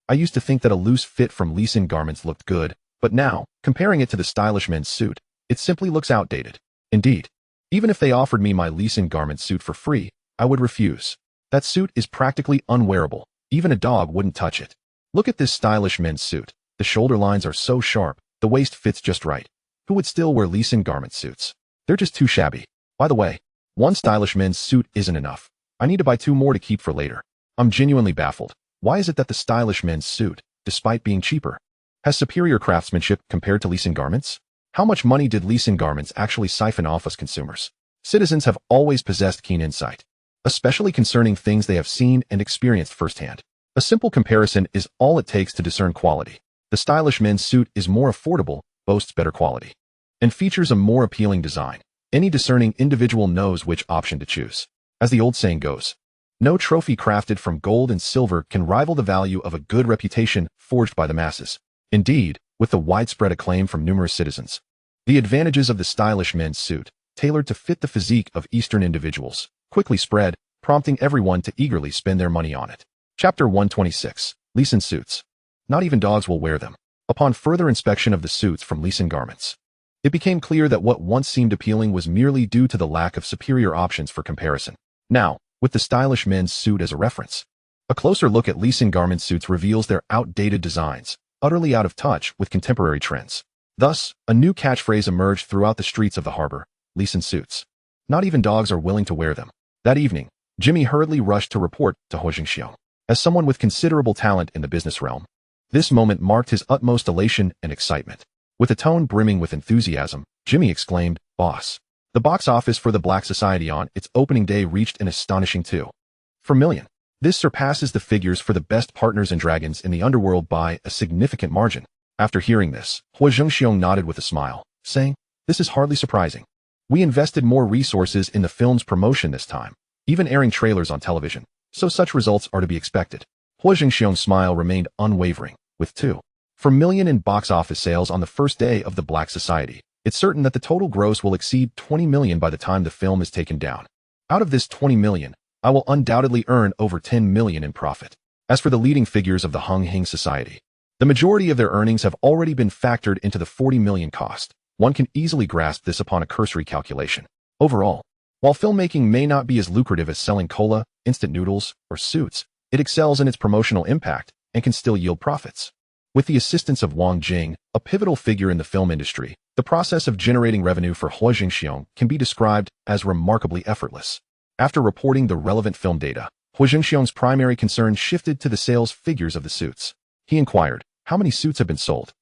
I used to think that a loose fit from Lee Sin garments looked good, but now, comparing it to the stylish men's suit, it simply looks outdated. Indeed, even if they offered me my Lee Sin garment suit for free, I would refuse. That suit is practically unwearable. Even a dog wouldn't touch it. Look at this stylish men's suit. The shoulder lines are so sharp, the waist fits just right. Who would still wear Lee Sin garment suits? They're just too shabby. By the way, one stylish men's suit isn't enough. I need to buy 2 more to keep for later. I'm genuinely baffled. Why is it that the stylish men's suit, despite being cheaper, has superior craftsmanship compared to Lee Sin garments? How much money did Lee Sin garments actually siphon off us consumers? Citizens have always possessed keen insight, especially concerning things they have seen and experienced firsthand. A simple comparison is all it takes to discern quality. The stylish men's suit is more affordable, boasts better quality, and features a more appealing design. Any discerning individual knows which option to choose. As the old saying goes, no trophy crafted from gold and silver can rival the value of a good reputation forged by the masses. Indeed, with the widespread acclaim from numerous citizens, the advantages of the stylish men's suit, tailored to fit the physique of Eastern individuals, quickly spread, prompting everyone to eagerly spend their money on it. Chapter 126. Lee Sin suits. Not even dogs will wear them. Upon further inspection of the suits from Lee Sin garments, it became clear that what once seemed appealing was merely due to the lack of superior options for comparison. Now, with the stylish men's suit as a reference, a closer look at Lee Sin garment suits reveals their outdated designs, utterly out of touch with contemporary trends. Thus, a new catchphrase emerged throughout the streets of the harbor: Lee Sin suits. Not even dogs are willing to wear them. That evening, Jimmy hurriedly rushed to report to Huo Zhengxiong. As someone with considerable talent in the business realm, this moment marked his utmost elation and excitement. With a tone brimming with enthusiasm, Jimmy exclaimed, "Boss, the box office for the Black Society on its opening day reached an astonishing 2.4 million. This surpasses the figures for the best partners and dragons in the underworld by a significant margin." After hearing this, Huo Zhengxiong nodded with a smile, saying, "This is hardly surprising. We invested more resources in the film's promotion this time, even airing trailers on television, so such results are to be expected." Huo Zhengxiong's smile remained unwavering. With 2.4 million in box office sales on the first day of the Black Society, it's certain that the total gross will exceed 20 million by the time the film is taken down. Out of this 20 million, I will undoubtedly earn over 10 million in profit. As for the leading figures of the Hung Hing Society, the majority of their earnings have already been factored into the 40 million cost. One can easily grasp this upon a cursory calculation. Overall, while filmmaking may not be as lucrative as selling cola, instant noodles, or suits, it excels in its promotional impact and can still yield profits. With the assistance of Wang Jing, a pivotal figure in the film industry, the process of generating revenue for Huo Zhengxiong can be described as remarkably effortless. After reporting the relevant film data, Huo Zhengxiong's primary concern shifted to the sales figures of the suits. He inquired, "How many suits have been sold?"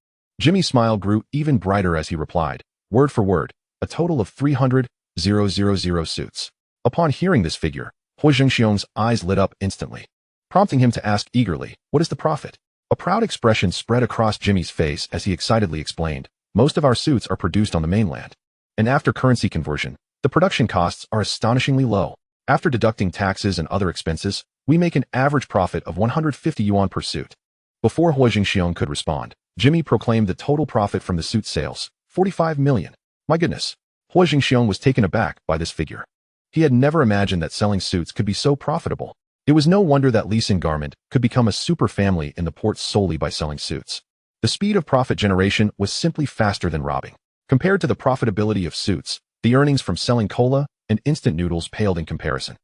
Jimmy's smile grew even brighter as he replied, word for word, "A total of 300, suits. Upon hearing this figure, Huo Zhengxiong's eyes lit up instantly, prompting him to ask eagerly, "What is the profit?" A proud expression spread across Jimmy's face as he excitedly explained, "Most of our suits are produced on the mainland, and after currency conversion, the production costs are astonishingly low. After deducting taxes and other expenses, we make an average profit of 150 yuan per suit." Before Huo Zhengxiong could respond, Jimmy proclaimed the total profit from the suit sales, 45 million. My goodness. Huo Zhengxiong was taken aback by this figure. He had never imagined that selling suits could be so profitable. It was no wonder that Lee Sin Garment could become a super family in the port solely by selling suits. The speed of profit generation was simply faster than robbing. Compared to the profitability of suits, the earnings from selling cola and instant noodles paled in comparison.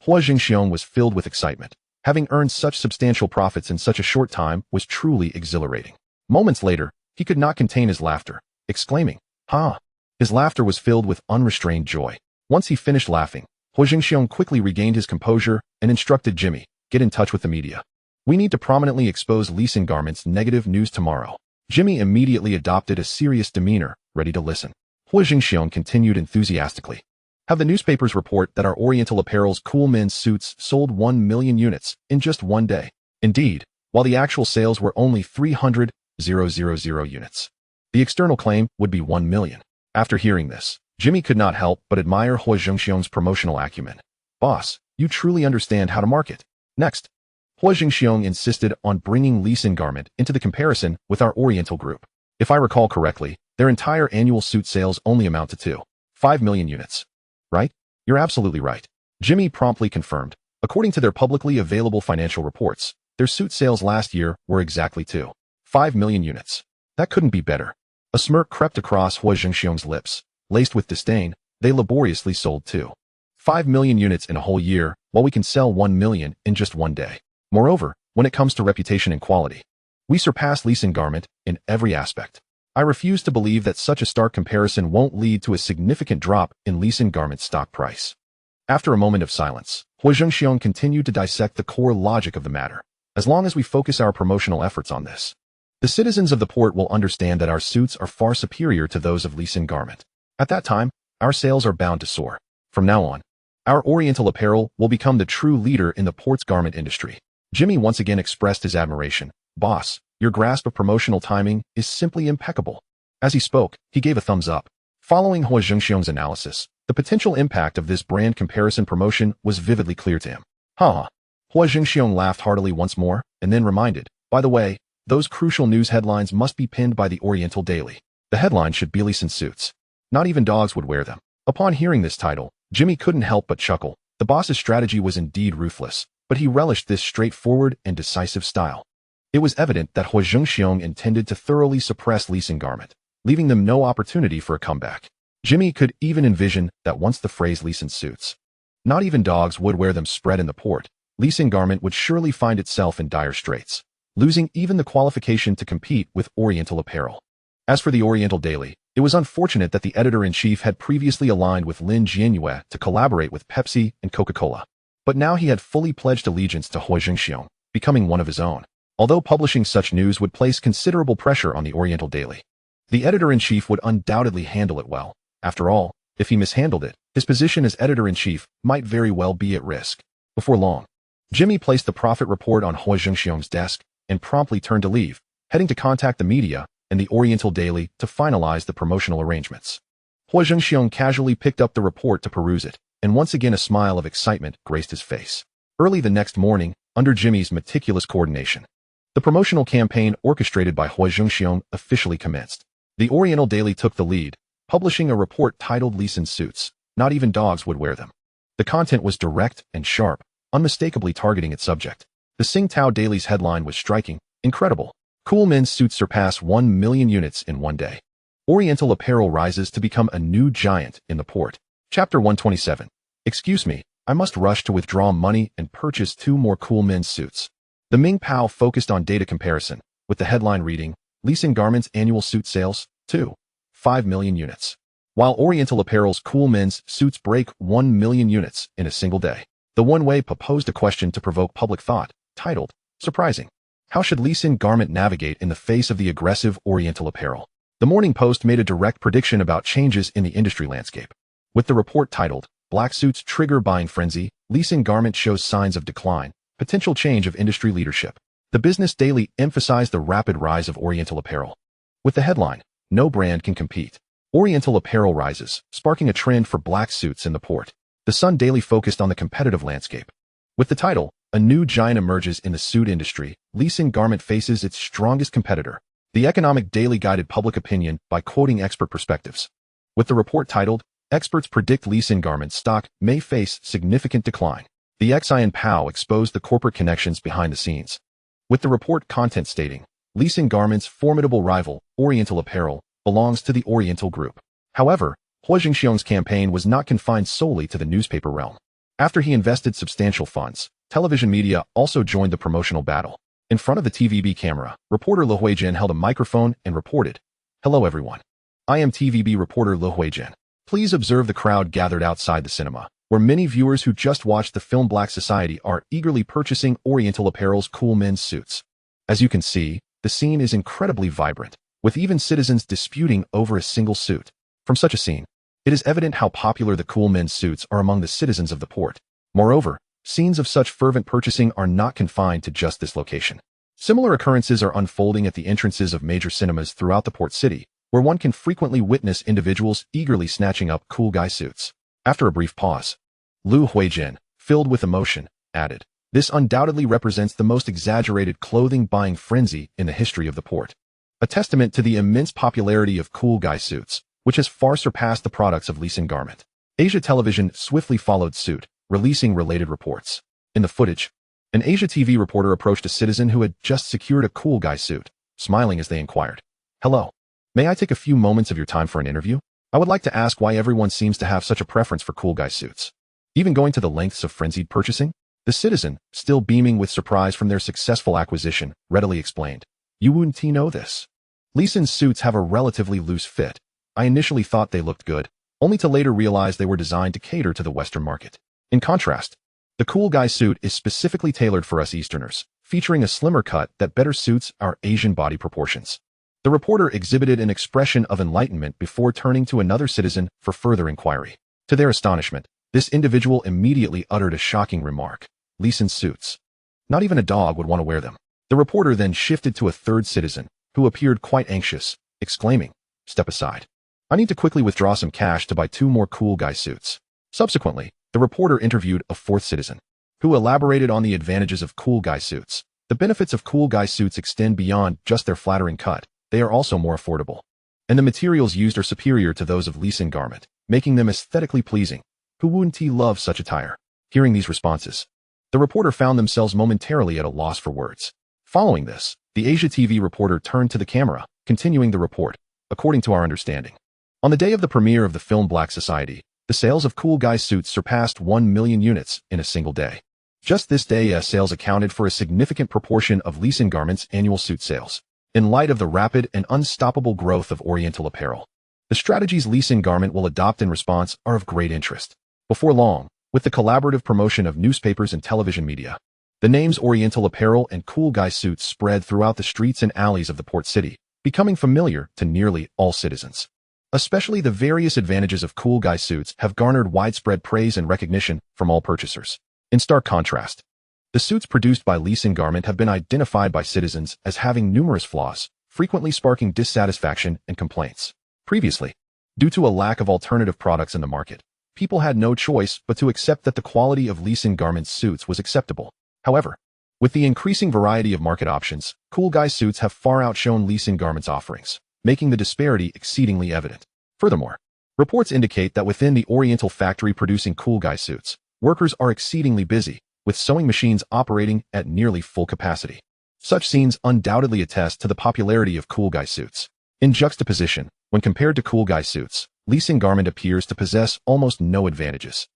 Huo Zhengxiong was filled with excitement. Having earned such substantial profits in such a short time was truly exhilarating. Moments later, he could not contain his laughter, exclaiming, "Ha!" His laughter was filled with unrestrained joy. Once he finished laughing, Huo Zhengxiong quickly regained his composure and instructed Jimmy, "Get in touch with the media. We need to prominently expose Lee Sin Garment's negative news tomorrow." Jimmy immediately adopted a serious demeanor, ready to listen. Huo Zhengxiong continued enthusiastically, "Have the newspapers report that our Oriental Apparel's cool men's suits sold 1 million units in just one day. Indeed, while the actual sales were only 300,000 units. The external claim would be 1 million. After hearing this, Jimmy could not help but admire Huo Zhengxiong's promotional acumen. "Boss, you truly understand how to market." Next, Huo Zhengxiong insisted on bringing Lee Sin Garment into the comparison with our Oriental group. If I recall correctly, their entire annual suit sales only amount to 5 million units. Right? You're absolutely right. Jimmy promptly confirmed. According to their publicly available financial reports, their suit sales last year were exactly 5 million units. That couldn't be better. A smirk crept across Huo Zhengxiong's lips. Laced with disdain, they laboriously sold 5 million units in a whole year, while we can sell 1 million in just one day. Moreover, when it comes to reputation and quality, we surpass Lee Sin Garment in every aspect. I refuse to believe that such a stark comparison won't lead to a significant drop in Lee Sin Garment's stock price. After a moment of silence, Huo Zhengxiong continued to dissect the core logic of the matter. As long as we focus our promotional efforts on this, the citizens of the port will understand that our suits are far superior to those of Lee Sin Garment. At that time, our sales are bound to soar. From now on, our Oriental Apparel will become the true leader in the port's garment industry. Jimmy once again expressed his admiration. "Boss, your grasp of promotional timing is simply impeccable." As he spoke, he gave a thumbs up. Following Huo Zhengxiong's analysis, the potential impact of this brand comparison promotion was vividly clear to him. Huo Zhengxiong laughed heartily once more, and then reminded, "By the way, those crucial news headlines must be pinned by the Oriental Daily. The headline should be Lee Sin suits. Not even dogs would wear them." Upon hearing this title, Jimmy couldn't help but chuckle. The boss's strategy was indeed ruthless, but he relished this straightforward and decisive style. It was evident that Huo Zhengxiong intended to thoroughly suppress Lee Sin Garment, leaving them no opportunity for a comeback. Jimmy could even envision that once the phrase Lee Sin suits, "Not even dogs would wear them" spread in the port, Lee Sin Garment would surely find itself in dire straits, losing even the qualification to compete with Oriental Apparel. As for the Oriental Daily, it was unfortunate that the editor-in-chief had previously aligned with Lin Jianyue to collaborate with Pepsi and Coca-Cola. But now he had fully pledged allegiance to Huo Zhengxiong, becoming one of his own. Although publishing such news would place considerable pressure on the Oriental Daily, the editor-in-chief would undoubtedly handle it well. After all, if he mishandled it, his position as editor-in-chief might very well be at risk. Before long, Jimmy placed the profit report on Huo Zhengxiong's desk and promptly turned to leave, heading to contact the media and the Oriental Daily to finalize the promotional arrangements. Huo Zhengxiong casually picked up the report to peruse it, and once again a smile of excitement graced his face. Early the next morning, under Jimmy's meticulous coordination, the promotional campaign orchestrated by Huo Zhengxiong officially commenced. The Oriental Daily took the lead, publishing a report titled Lee Sin suits. Not even dogs would wear them. The content was direct and sharp, unmistakably targeting its subject. The Tsingtao Daily's headline was striking. Incredible. Cool men's suits surpass 1 million units in one day. Oriental Apparel rises to become a new giant in the port. Chapter 127. Excuse me, I must rush to withdraw money and purchase 2 more cool men's suits. The Ming Pao focused on data comparison, with the headline reading, Lee Sin Garment's annual suit sales, 5 million units. While Oriental Apparel's cool men's suits break 1 million units in a single day. The One-Way proposed a question to provoke public thought, titled, Surprising. How should Lee Sin Garment navigate in the face of the aggressive Oriental Apparel? The Morning Post made a direct prediction about changes in the industry landscape. With the report titled, Black Suits Trigger Buying Frenzy, Lee Sing Garment Shows Signs of Decline, Potential Change of Industry Leadership. The Business Daily emphasized the rapid rise of Oriental apparel. With the headline, No Brand Can Compete. Oriental apparel rises, sparking a trend for black suits in the port. The Sun Daily focused on the competitive landscape. With the title, A New Giant Emerges in the Suit Industry, Lee Sing Garment Faces Its Strongest Competitor. The Economic Daily guided public opinion by quoting expert perspectives. With the report titled, Experts Predict Lee Sing Garment Stock May Face Significant Decline. The XIN POW exposed the corporate connections behind the scenes. With the report content stating, Lee Sing Garment's formidable rival, Oriental Apparel, belongs to the Oriental Group. However, Huo Zhengxiong's campaign was not confined solely to the newspaper realm. After he invested substantial funds, television media also joined the promotional battle. In front of the TVB camera, reporter Lu Huijin held a microphone and reported, Hello everyone. I am TVB reporter Lu Huijin. Please observe the crowd gathered outside the cinema, where many viewers who just watched the film Black Society are eagerly purchasing Oriental Apparel's cool men's suits. As you can see, the scene is incredibly vibrant, with even citizens disputing over a single suit. From such a scene, it is evident how popular the cool men's suits are among the citizens of the port. Moreover, scenes of such fervent purchasing are not confined to just this location. Similar occurrences are unfolding at the entrances of major cinemas throughout the port city, where one can frequently witness individuals eagerly snatching up cool guy suits. After a brief pause, Lu Huijin, filled with emotion, added, This undoubtedly represents the most exaggerated clothing buying frenzy in the history of the port. A testament to the immense popularity of cool guy suits, which has far surpassed the products of Lee Sing Garment. Asia Television swiftly followed suit, releasing related reports. In the footage, an Asia TV reporter approached a citizen who had just secured a cool guy suit, smiling as they inquired, Hello. May I take a few moments of your time for an interview? I would like to ask why everyone seems to have such a preference for cool guy suits. Even going to the lengths of frenzied purchasing? The citizen, still beaming with surprise from their successful acquisition, readily explained, You wouldn't know this. Lee Sing's suits have a relatively loose fit. I initially thought they looked good, only to later realize they were designed to cater to the Western market. In contrast, the cool guy suit is specifically tailored for us Easterners, featuring a slimmer cut that better suits our Asian body proportions. The reporter exhibited an expression of enlightenment before turning to another citizen for further inquiry. To their astonishment, this individual immediately uttered a shocking remark. Lee Sing's suits. Not even a dog would want to wear them. The reporter then shifted to a third citizen, who appeared quite anxious, exclaiming, Step aside. I need to quickly withdraw some cash to buy 2 more cool guy suits. Subsequently, the reporter interviewed a fourth citizen, who elaborated on the advantages of cool guy suits. The benefits of cool guy suits extend beyond just their flattering cut. They are also more affordable. And the materials used are superior to those of Lee Sing Garment, making them aesthetically pleasing. Who wouldn't love such attire? Hearing these responses, the reporter found themselves momentarily at a loss for words. Following this, the Asia TV reporter turned to the camera, continuing the report, according to our understanding. On the day of the premiere of the film Black Society, the sales of cool guy suits surpassed 1 million units in a single day. Just this day, sales accounted for a significant proportion of Lee Sing Garment's annual suit sales. In light of the rapid and unstoppable growth of Oriental apparel, the strategies Lee Sing Garment will adopt in response are of great interest. Before long, with the collaborative promotion of newspapers and television media, the names Oriental Apparel and cool guy suits spread throughout the streets and alleys of the port city, becoming familiar to nearly all citizens. Especially the various advantages of cool guy suits have garnered widespread praise and recognition from all purchasers. In stark contrast, the suits produced by Lee Sing Garment have been identified by citizens as having numerous flaws, frequently sparking dissatisfaction and complaints. Previously, due to a lack of alternative products in the market, people had no choice but to accept that the quality of Lee Sing Garment's suits was acceptable. However, with the increasing variety of market options, cool guy suits have far outshone Lee Sing Garment's offerings, making the disparity exceedingly evident. Furthermore, reports indicate that within the Oriental factory producing cool guy suits, workers are exceedingly busy, with sewing machines operating at nearly full capacity. Such scenes undoubtedly attest to the popularity of cool guy suits. In juxtaposition, when compared to cool guy suits, Lee Sing Garment appears to possess almost no advantages,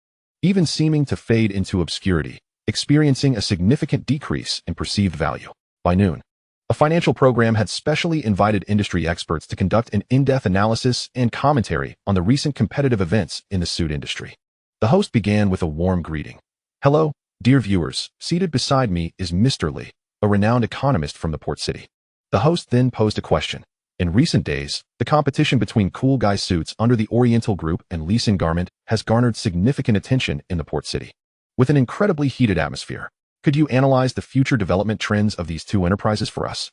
even seeming to fade into obscurity, experiencing a significant decrease in perceived value. By noon, a financial program had specially invited industry experts to conduct an in-depth analysis and commentary on the recent competitive events in the suit industry. The host began with a warm greeting. Hello, dear viewers, seated beside me is Mr. Lee, a renowned economist from the port city. The host then posed a question. In recent days, the competition between cool guy suits under the Oriental Group and Lee Sin Garment has garnered significant attention in the port city. With an incredibly heated atmosphere, could you analyze the future development trends of these two enterprises for us?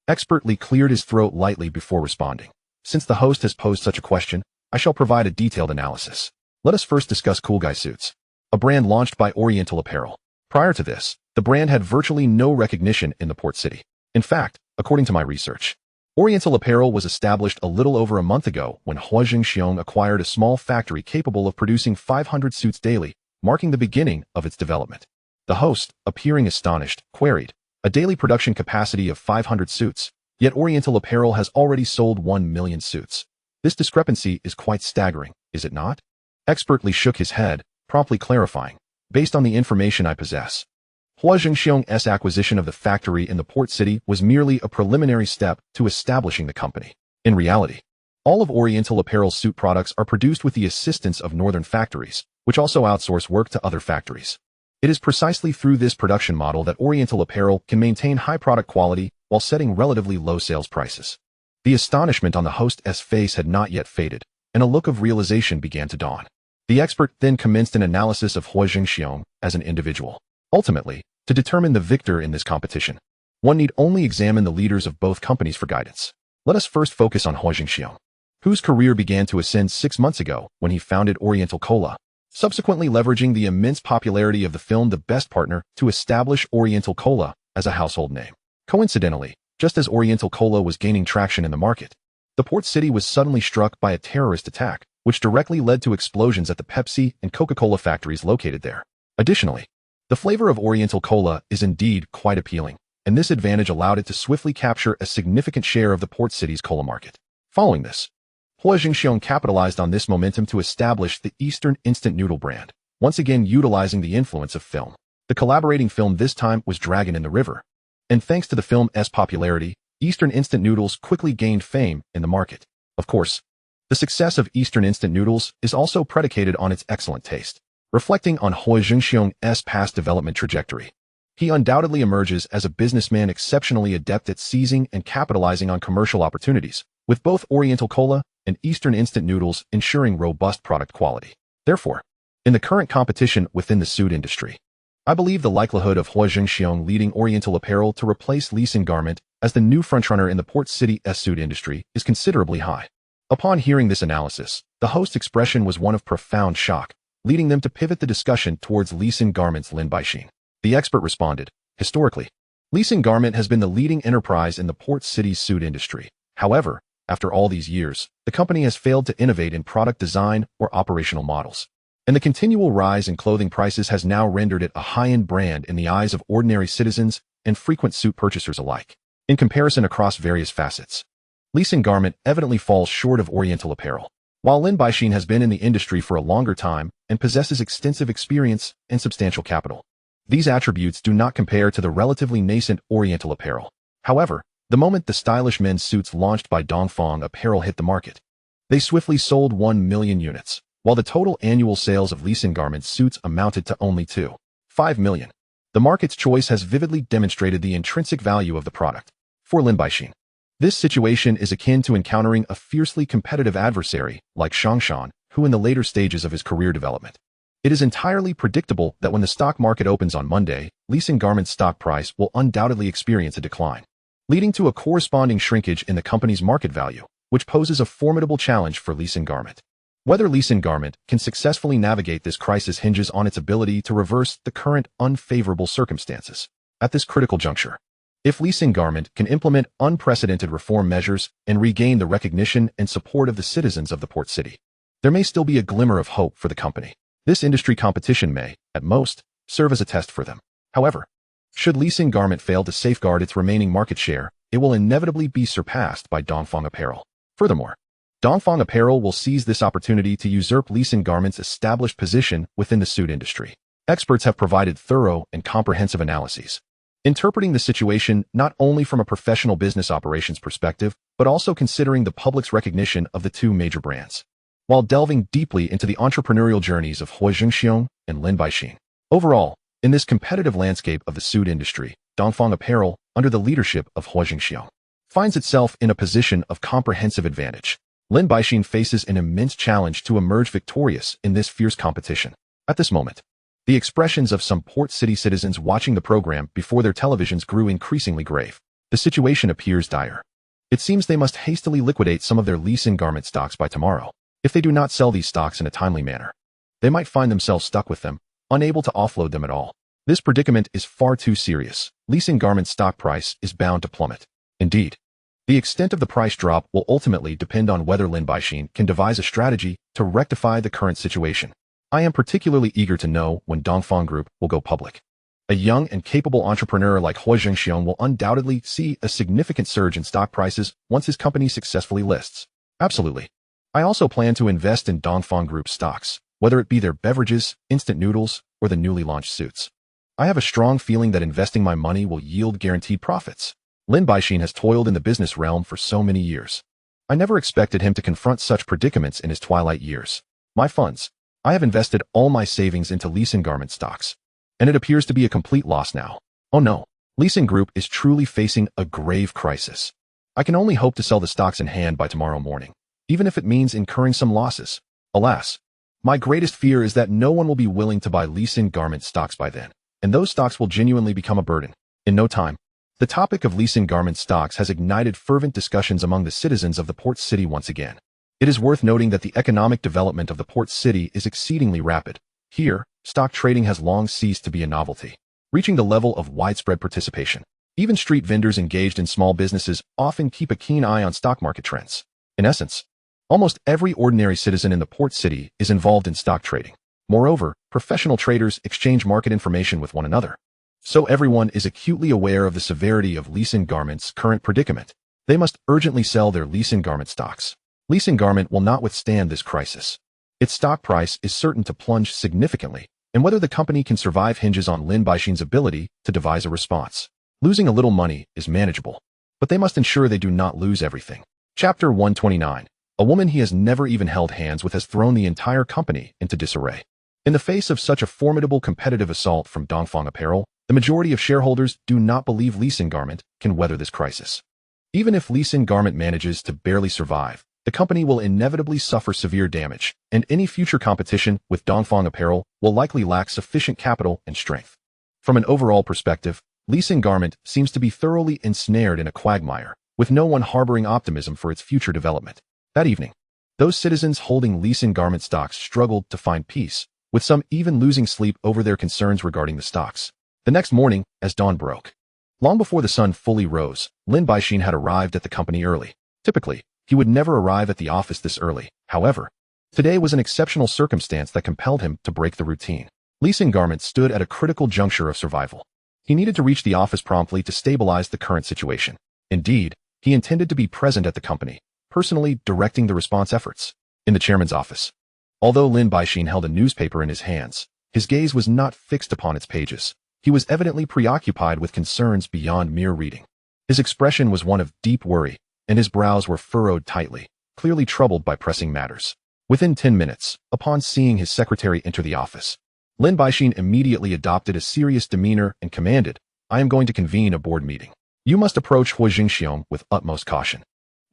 Expert Lee cleared his throat lightly before responding. Since the host has posed such a question, I shall provide a detailed analysis. Let us first discuss Cool Guy Suits, a brand launched by Oriental Apparel. Prior to this, the brand had virtually no recognition in the port city. In fact, according to my research, Oriental Apparel was established a little over a month ago when Huo Zhengxiong acquired a small factory capable of producing 500 suits daily, marking the beginning of its development. The host, appearing astonished, queried, "A daily production capacity of 500 suits, yet Oriental Apparel has already sold 1 million suits. This discrepancy is quite staggering, is it not?" Expert Lee shook his head, promptly clarifying, "Based on the information I possess, Huo Zhengxiong's acquisition of the factory in the port city was merely a preliminary step to establishing the company. In reality, all of Oriental Apparel's suit products are produced with the assistance of northern factories, which also outsource work to other factories. It is precisely through this production model that Oriental Apparel can maintain high product quality while setting relatively low sales prices." The astonishment on the host's face had not yet faded, and a look of realization began to dawn. The expert then commenced an analysis of Huo Zhengxiong as an individual. Ultimately, to determine the victor in this competition, one need only examine the leaders of both companies for guidance. Let us first focus on Huo Zhengxiong, whose career began to ascend 6 months ago when he founded Oriental Cola, subsequently leveraging the immense popularity of the film The Best Partner to establish Oriental Cola as a household name. Coincidentally, just as Oriental Cola was gaining traction in the market, the port city was suddenly struck by a terrorist attack, which directly led to explosions at the Pepsi and Coca-Cola factories located there. Additionally, the flavor of Oriental Cola is indeed quite appealing, and this advantage allowed it to swiftly capture a significant share of the port city's cola market. Following this, Huo Zhengxiong capitalized on this momentum to establish the Eastern instant noodle brand, once again utilizing the influence of film. The collaborating film this time was Dragon in the River, and thanks to the film's popularity, Eastern instant noodles quickly gained fame in the market. Of course, the success of Eastern instant noodles is also predicated on its excellent taste. Reflecting on Huo Zhengxiong's past development trajectory, he undoubtedly emerges as a businessman exceptionally adept at seizing and capitalizing on commercial opportunities, with both Oriental Cola and Eastern instant noodles ensuring robust product quality. Therefore, in the current competition within the suit industry, I believe the likelihood of Huo Zhengxiong leading Oriental Apparel to replace Lee Sin Garment as the new frontrunner in the port city's suit industry is considerably high. Upon hearing this analysis, the host's expression was one of profound shock, leading them to pivot the discussion towards Lee Sin Garment's Lin Baixin. The expert responded, "Historically, Lee Sin Garment has been the leading enterprise in the port city's suit industry. However, after all these years, the company has failed to innovate in product design or operational models, and the continual rise in clothing prices has now rendered it a high-end brand in the eyes of ordinary citizens and frequent suit purchasers alike. In comparison across various facets, Lee Sin Garment evidently falls short of Oriental Apparel, while Lin Baixin has been in the industry for a longer time and possesses extensive experience and substantial capital. These attributes do not compare to the relatively nascent Oriental Apparel. However, the moment the stylish men's suits launched by Dongfang Apparel hit the market, they swiftly sold 1 million units, while the total annual sales of Lee Sin Garment suits amounted to only 2.5 million. The market's choice has vividly demonstrated the intrinsic value of the product. For Lin Baixin, this situation is akin to encountering a fiercely competitive adversary like Shangshan, who in the later stages of his career development. It is entirely predictable that when the stock market opens on Monday, Lee Sin Garment's stock price will undoubtedly experience a decline, leading to a corresponding shrinkage in the company's market value, which poses a formidable challenge for Lee Sin Garment. Whether Lee Sin Garment can successfully navigate this crisis hinges on its ability to reverse the current unfavorable circumstances. At this critical juncture, if Lee Sin Garment can implement unprecedented reform measures and regain the recognition and support of the citizens of the port city, there may still be a glimmer of hope for the company. This industry competition may, at most, serve as a test for them. However, should Lee Sin Garment fail to safeguard its remaining market share, it will inevitably be surpassed by Dongfang Apparel. Furthermore, Dongfang Apparel will seize this opportunity to usurp Lee Sin Garment's established position within the suit industry. Experts have provided thorough and comprehensive analyses, interpreting the situation not only from a professional business operations perspective, but also considering the public's recognition of the two major brands, while delving deeply into the entrepreneurial journeys of Huo Zhengxiong and Lin Baixin. Overall, in this competitive landscape of the suit industry, Dongfang Apparel, under the leadership of Huo Zhengxiong, finds itself in a position of comprehensive advantage. Lin Baixin faces an immense challenge to emerge victorious in this fierce competition. At this moment, the expressions of some port city citizens watching the program before their televisions grew increasingly grave. The situation appears dire. It seems they must hastily liquidate some of their Lee Sin garment stocks by tomorrow. If they do not sell these stocks in a timely manner, they might find themselves stuck with them, unable to offload them at all. This predicament is far too serious. Lee Sin garment stock price is bound to plummet. Indeed, the extent of the price drop will ultimately depend on whether Lin Baixin can devise a strategy to rectify the current situation. I am particularly eager to know when Dongfang Group will go public. A young and capable entrepreneur like Huo Zhengxiong will undoubtedly see a significant surge in stock prices once his company successfully lists. Absolutely. I also plan to invest in Dongfang Group stocks, whether it be their beverages, instant noodles, or the newly launched suits. I have a strong feeling that investing my money will yield guaranteed profits. Lin Baixin has toiled in the business realm for so many years. I never expected him to confront such predicaments in his twilight years. My funds. I have invested all my savings into Lee Sin garment stocks, and it appears to be a complete loss now. Oh no, Lee Sin Group is truly facing a grave crisis. I can only hope to sell the stocks in hand by tomorrow morning, even if it means incurring some losses. Alas, my greatest fear is that no one will be willing to buy Lee Sin garment stocks by then, and those stocks will genuinely become a burden. In no time, the topic of Lee Sin garment stocks has ignited fervent discussions among the citizens of the port city once again. It is worth noting that the economic development of the port city is exceedingly rapid. Here, stock trading has long ceased to be a novelty, reaching the level of widespread participation. Even street vendors engaged in small businesses often keep a keen eye on stock market trends. In essence, almost every ordinary citizen in the port city is involved in stock trading. Moreover, professional traders exchange market information with one another. So everyone is acutely aware of the severity of Lee Sin garment's current predicament. They must urgently sell their Lee Sin garment stocks. Lee Sin garment will not withstand this crisis. Its stock price is certain to plunge significantly, and whether the company can survive hinges on Lin Baixin's ability to devise a response. Losing a little money is manageable, but they must ensure they do not lose everything. Chapter 129. A woman he has never even held hands with has thrown the entire company into disarray. In the face of such a formidable competitive assault from Dongfang Apparel, the majority of shareholders do not believe Lee Sin garment can weather this crisis. Even if Lee Sin garment manages to barely survive, the company will inevitably suffer severe damage, and any future competition with Dongfang Apparel will likely lack sufficient capital and strength. From an overall perspective, Lee Sin garment seems to be thoroughly ensnared in a quagmire, with no one harboring optimism for its future development. That evening, those citizens holding Lee Sin garment stocks struggled to find peace, with some even losing sleep over their concerns regarding the stocks. The next morning, as dawn broke, long before the sun fully rose, Lin Baixin had arrived at the company early. Typically, he would never arrive at the office this early. However, today was an exceptional circumstance that compelled him to break the routine. Lee Sin garment stood at a critical juncture of survival. He needed to reach the office promptly to stabilize the current situation. Indeed, he intended to be present at the company, personally directing the response efforts. In the chairman's office, although Lin Baixin held a newspaper in his hands, his gaze was not fixed upon its pages. He was evidently preoccupied with concerns beyond mere reading. His expression was one of deep worry, and his brows were furrowed tightly, clearly troubled by pressing matters. Within 10 minutes, upon seeing his secretary enter the office, Lin Baixin immediately adopted a serious demeanor and commanded, "I am going to convene a board meeting. You must approach Huo Zhengxiong with utmost caution.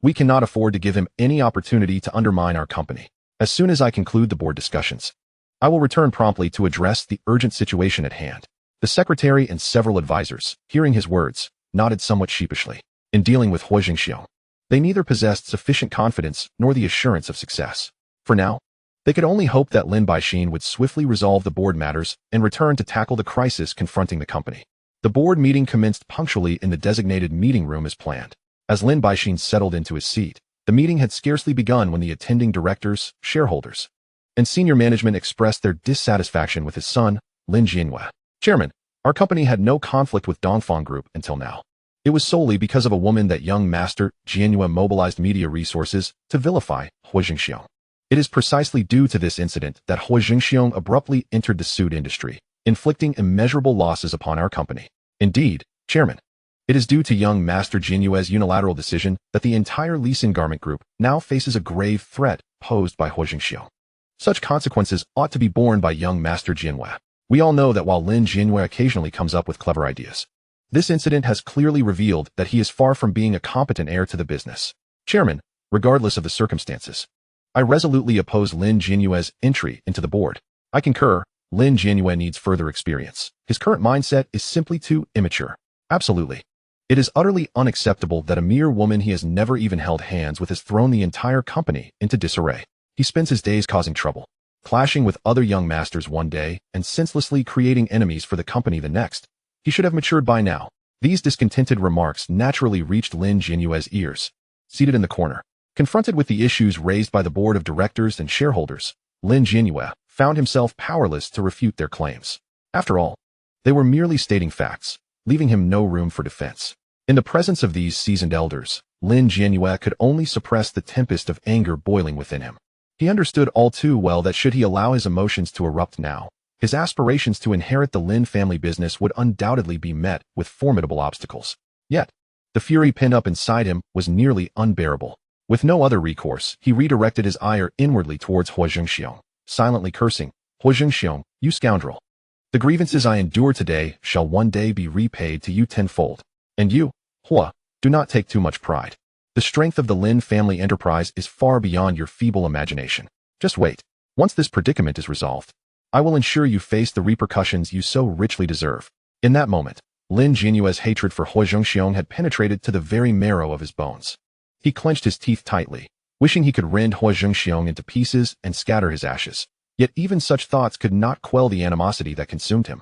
We cannot afford to give him any opportunity to undermine our company. As soon as I conclude the board discussions, I will return promptly to address the urgent situation at hand." The secretary and several advisors, hearing his words, nodded somewhat sheepishly. In dealing with Huo Zhengxiong, they neither possessed sufficient confidence nor the assurance of success. For now, they could only hope that Lin Baixin would swiftly resolve the board matters and return to tackle the crisis confronting the company. The board meeting commenced punctually in the designated meeting room as planned. As Lin Baixin settled into his seat, the meeting had scarcely begun when the attending directors, shareholders, and senior management expressed their dissatisfaction with his son, Lin Jianhua. "Chairman, our company had no conflict with Dongfang Group until now. It was solely because of a woman that young master Jianhua mobilized media resources to vilify Huo Zhengxiong. It is precisely due to this incident that Huo Zhengxiong abruptly entered the suit industry, inflicting immeasurable losses upon our company. Indeed, Chairman, it is due to young master Jianhua's unilateral decision that the entire Lee Sin garment group now faces a grave threat posed by Huo Zhengxiong. Such consequences ought to be borne by young master Jianhua. We all know that while Lin Jianhua occasionally comes up with clever ideas, This incident has clearly revealed that he is far from being a competent heir to the business. Chairman, regardless of the circumstances, I resolutely oppose Lin Jianyue's entry into the board. I concur, Lin Jianyue needs further experience. His current mindset is simply too immature. Absolutely. It is utterly unacceptable that a mere woman he has never even held hands with has thrown the entire company into disarray. He spends his days causing trouble, clashing with other young masters one day and senselessly creating enemies for the company the next. He should have matured by now. These discontented remarks naturally reached Lin Jianyue's ears. Seated in the corner, confronted with the issues raised by the board of directors and shareholders, Lin Jianyue found himself powerless to refute their claims. After all, they were merely stating facts, leaving him no room for defense. In the presence of these seasoned elders, Lin Jianyue could only suppress the tempest of anger boiling within him. He understood all too well that should he allow his emotions to erupt now, his aspirations to inherit the Lin family business would undoubtedly be met with formidable obstacles. Yet, the fury pent up inside him was nearly unbearable. With no other recourse, he redirected his ire inwardly towards Huo Zhengxiong, silently cursing, "Huo Zhengxiong, you scoundrel! The grievances I endure today shall one day be repaid to you tenfold. And you, Huo, do not take too much pride. The strength of the Lin family enterprise is far beyond your feeble imagination. Just wait. Once this predicament is resolved, I will ensure you face the repercussions you so richly deserve." In that moment, Lin Jianyue's hatred for Huo Zhengxiong had penetrated to the very marrow of his bones. He clenched his teeth tightly, wishing he could rend Huo Zhengxiong into pieces and scatter his ashes. Yet even such thoughts could not quell the animosity that consumed him.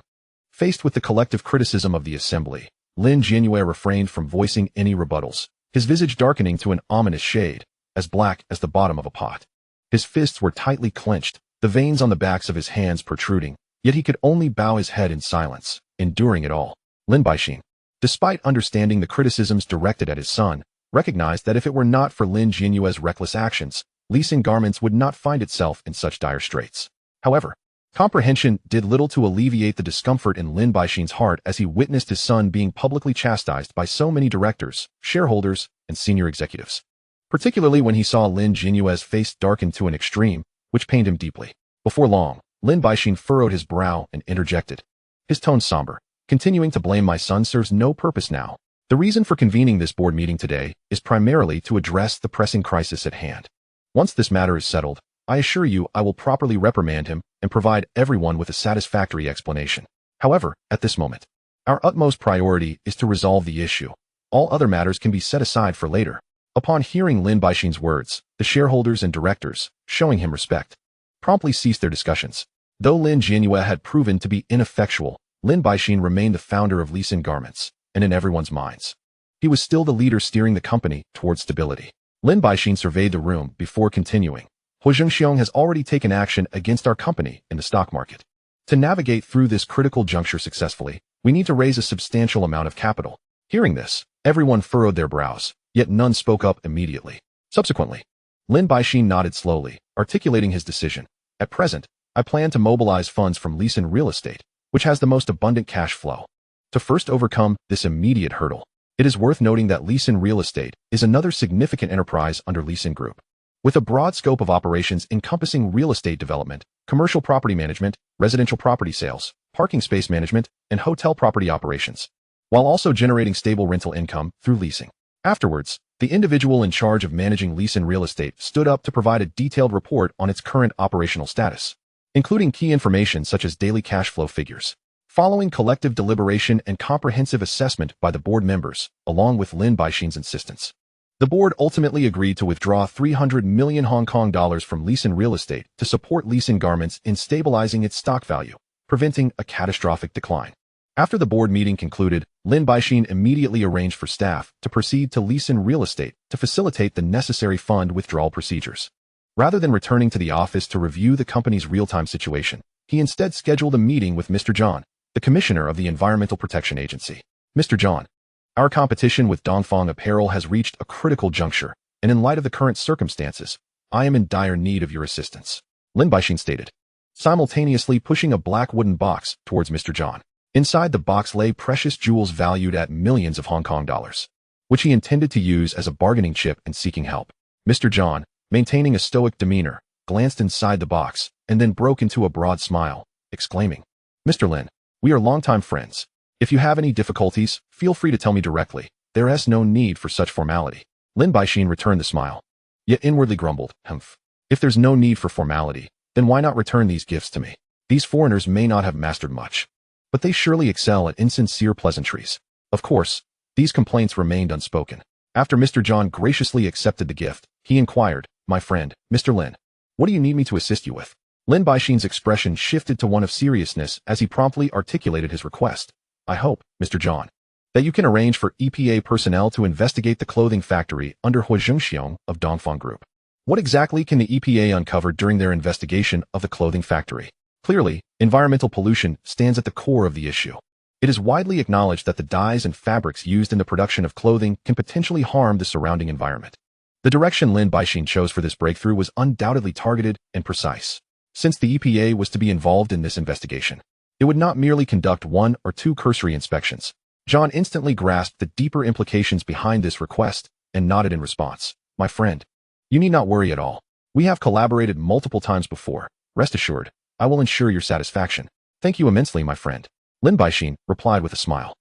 Faced with the collective criticism of the assembly, Lin Jianyue refrained from voicing any rebuttals, his visage darkening to an ominous shade, as black as the bottom of a pot. His fists were tightly clenched, the veins on the backs of his hands protruding, yet he could only bow his head in silence, enduring it all. Lin Baixin, despite understanding the criticisms directed at his son, recognized that if it were not for Lin Jianyue's reckless actions, leasing garments would not find itself in such dire straits. However, comprehension did little to alleviate the discomfort in Lin Baixin's heart as he witnessed his son being publicly chastised by so many directors, shareholders, and senior executives. Particularly when he saw Lin Jianyue's face darken to an extreme, which pained him deeply. Before long, Lin Baixin furrowed his brow and interjected, his tone somber, "Continuing to blame my son serves no purpose now. The reason for convening this board meeting today is primarily to address the pressing crisis at hand. Once this matter is settled, I assure you I will properly reprimand him and provide everyone with a satisfactory explanation. However, at this moment, our utmost priority is to resolve the issue. All other matters can be set aside for later." Upon hearing Lin Baixin's words, the shareholders and directors, showing him respect, promptly ceased their discussions. Though Lin Jianyue had proven to be ineffectual, Lin Baixin remained the founder of Lee Sin Garments, and in everyone's minds, he was still the leader steering the company towards stability. Lin Baixin surveyed the room before continuing. "Huo Zhengxiong has already taken action against our company in the stock market. To navigate through this critical juncture successfully, we need to raise a substantial amount of capital." Hearing this, everyone furrowed their brows, yet none spoke up immediately. Subsequently, Lin Baixin nodded slowly, articulating his decision. "At present, I plan to mobilize funds from Lee Sin Real Estate, which has the most abundant cash flow. To first overcome this immediate hurdle, it is worth noting that Lee Sin Real Estate is another significant enterprise under Lee Sin Group, with a broad scope of operations encompassing real estate development, commercial property management, residential property sales, parking space management, and hotel property operations, while also generating stable rental income through leasing." Afterwards, the individual in charge of managing Lee Sin Real Estate stood up to provide a detailed report on its current operational status, including key information such as daily cash flow figures. Following collective deliberation and comprehensive assessment by the board members, along with Lin Baixin's insistence, the board ultimately agreed to withdraw 300 million Hong Kong dollars from Lee Sin Real Estate to support Lee Sin Garments in stabilizing its stock value, preventing a catastrophic decline. After the board meeting concluded, Lin Baixin immediately arranged for staff to proceed to Lee Sin Real Estate to facilitate the necessary fund withdrawal procedures. Rather than returning to the office to review the company's real-time situation, he instead scheduled a meeting with Mr. John, the Commissioner of the Environmental Protection Agency. "Mr. John, our competition with Dongfang Apparel has reached a critical juncture, and in light of the current circumstances, I am in dire need of your assistance," Lin Baixin stated, simultaneously pushing a black wooden box towards Mr. John. Inside the box lay precious jewels valued at millions of Hong Kong dollars, which he intended to use as a bargaining chip in seeking help. Mr. John, maintaining a stoic demeanor, glanced inside the box and then broke into a broad smile, exclaiming, "Mr. Lin, we are longtime friends. If you have any difficulties, feel free to tell me directly. There is no need for such formality. Lin Baixin returned the smile, yet inwardly grumbled, humph. If there's no need for formality, then why not return these gifts to me? These foreigners may not have mastered much, but they surely excel at insincere pleasantries. Of course, these complaints remained unspoken. After Mr. John graciously accepted the gift, he inquired, my friend, Mr. Lin, what do you need me to assist you with? Lin Baixin's expression shifted to one of seriousness as he promptly articulated his request. I hope, Mr. John, that you can arrange for EPA personnel to investigate the clothing factory under Huo Zhengxiong of Dongfang Group. What exactly can the EPA uncover during their investigation of the clothing factory? Clearly, environmental pollution stands at the core of the issue. It is widely acknowledged that the dyes and fabrics used in the production of clothing can potentially harm the surrounding environment. The direction Lin Baixin chose for this breakthrough was undoubtedly targeted and precise. Since the EPA was to be involved in this investigation, it would not merely conduct 1 or 2 cursory inspections. John instantly grasped the deeper implications behind this request and nodded in response. My friend, you need not worry at all. We have collaborated multiple times before. Rest assured, I will ensure your satisfaction. Thank you immensely, my friend. Lin Baixin replied with a smile.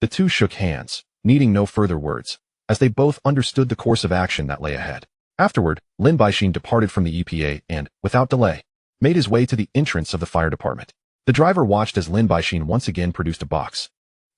The two shook hands, needing no further words, as they both understood the course of action that lay ahead. Afterward, Lin Baixin departed from the EPA and, without delay, made his way to the entrance of the fire department. The driver watched as Lin Baixin once again produced a box,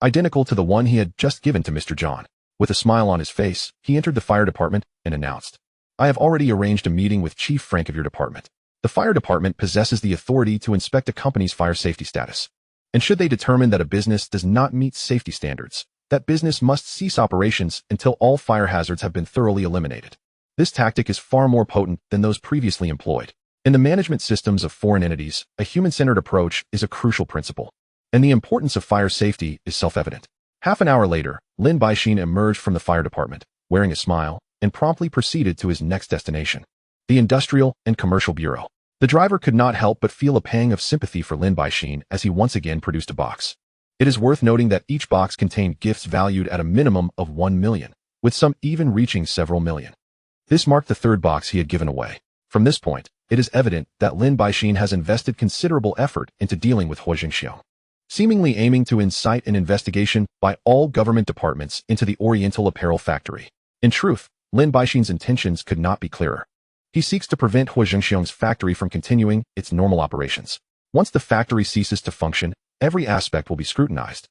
identical to the one he had just given to Mr. John. With a smile on his face, he entered the fire department and announced, I have already arranged a meeting with Chief Frank of your department. The fire department possesses the authority to inspect a company's fire safety status. And should they determine that a business does not meet safety standards, that business must cease operations until all fire hazards have been thoroughly eliminated. This tactic is far more potent than those previously employed. In the management systems of foreign entities, a human-centered approach is a crucial principle, and the importance of fire safety is self-evident. Half an hour later, Lin Baixin emerged from the fire department, wearing a smile, and promptly proceeded to his next destination, the Industrial and Commercial Bureau. The driver could not help but feel a pang of sympathy for Lin Baixin as he once again produced a box. It is worth noting that each box contained gifts valued at a minimum of 1 million, with some even reaching several million. This marked the third box he had given away. From this point, it is evident that Lin Baixin has invested considerable effort into dealing with Huo Zhengxiong, seemingly aiming to incite an investigation by all government departments into the Oriental apparel factory. In truth, Lin Baixin's intentions could not be clearer. He seeks to prevent Huo Zhengxiong's factory from continuing its normal operations. Once the factory ceases to function, every aspect will be scrutinized.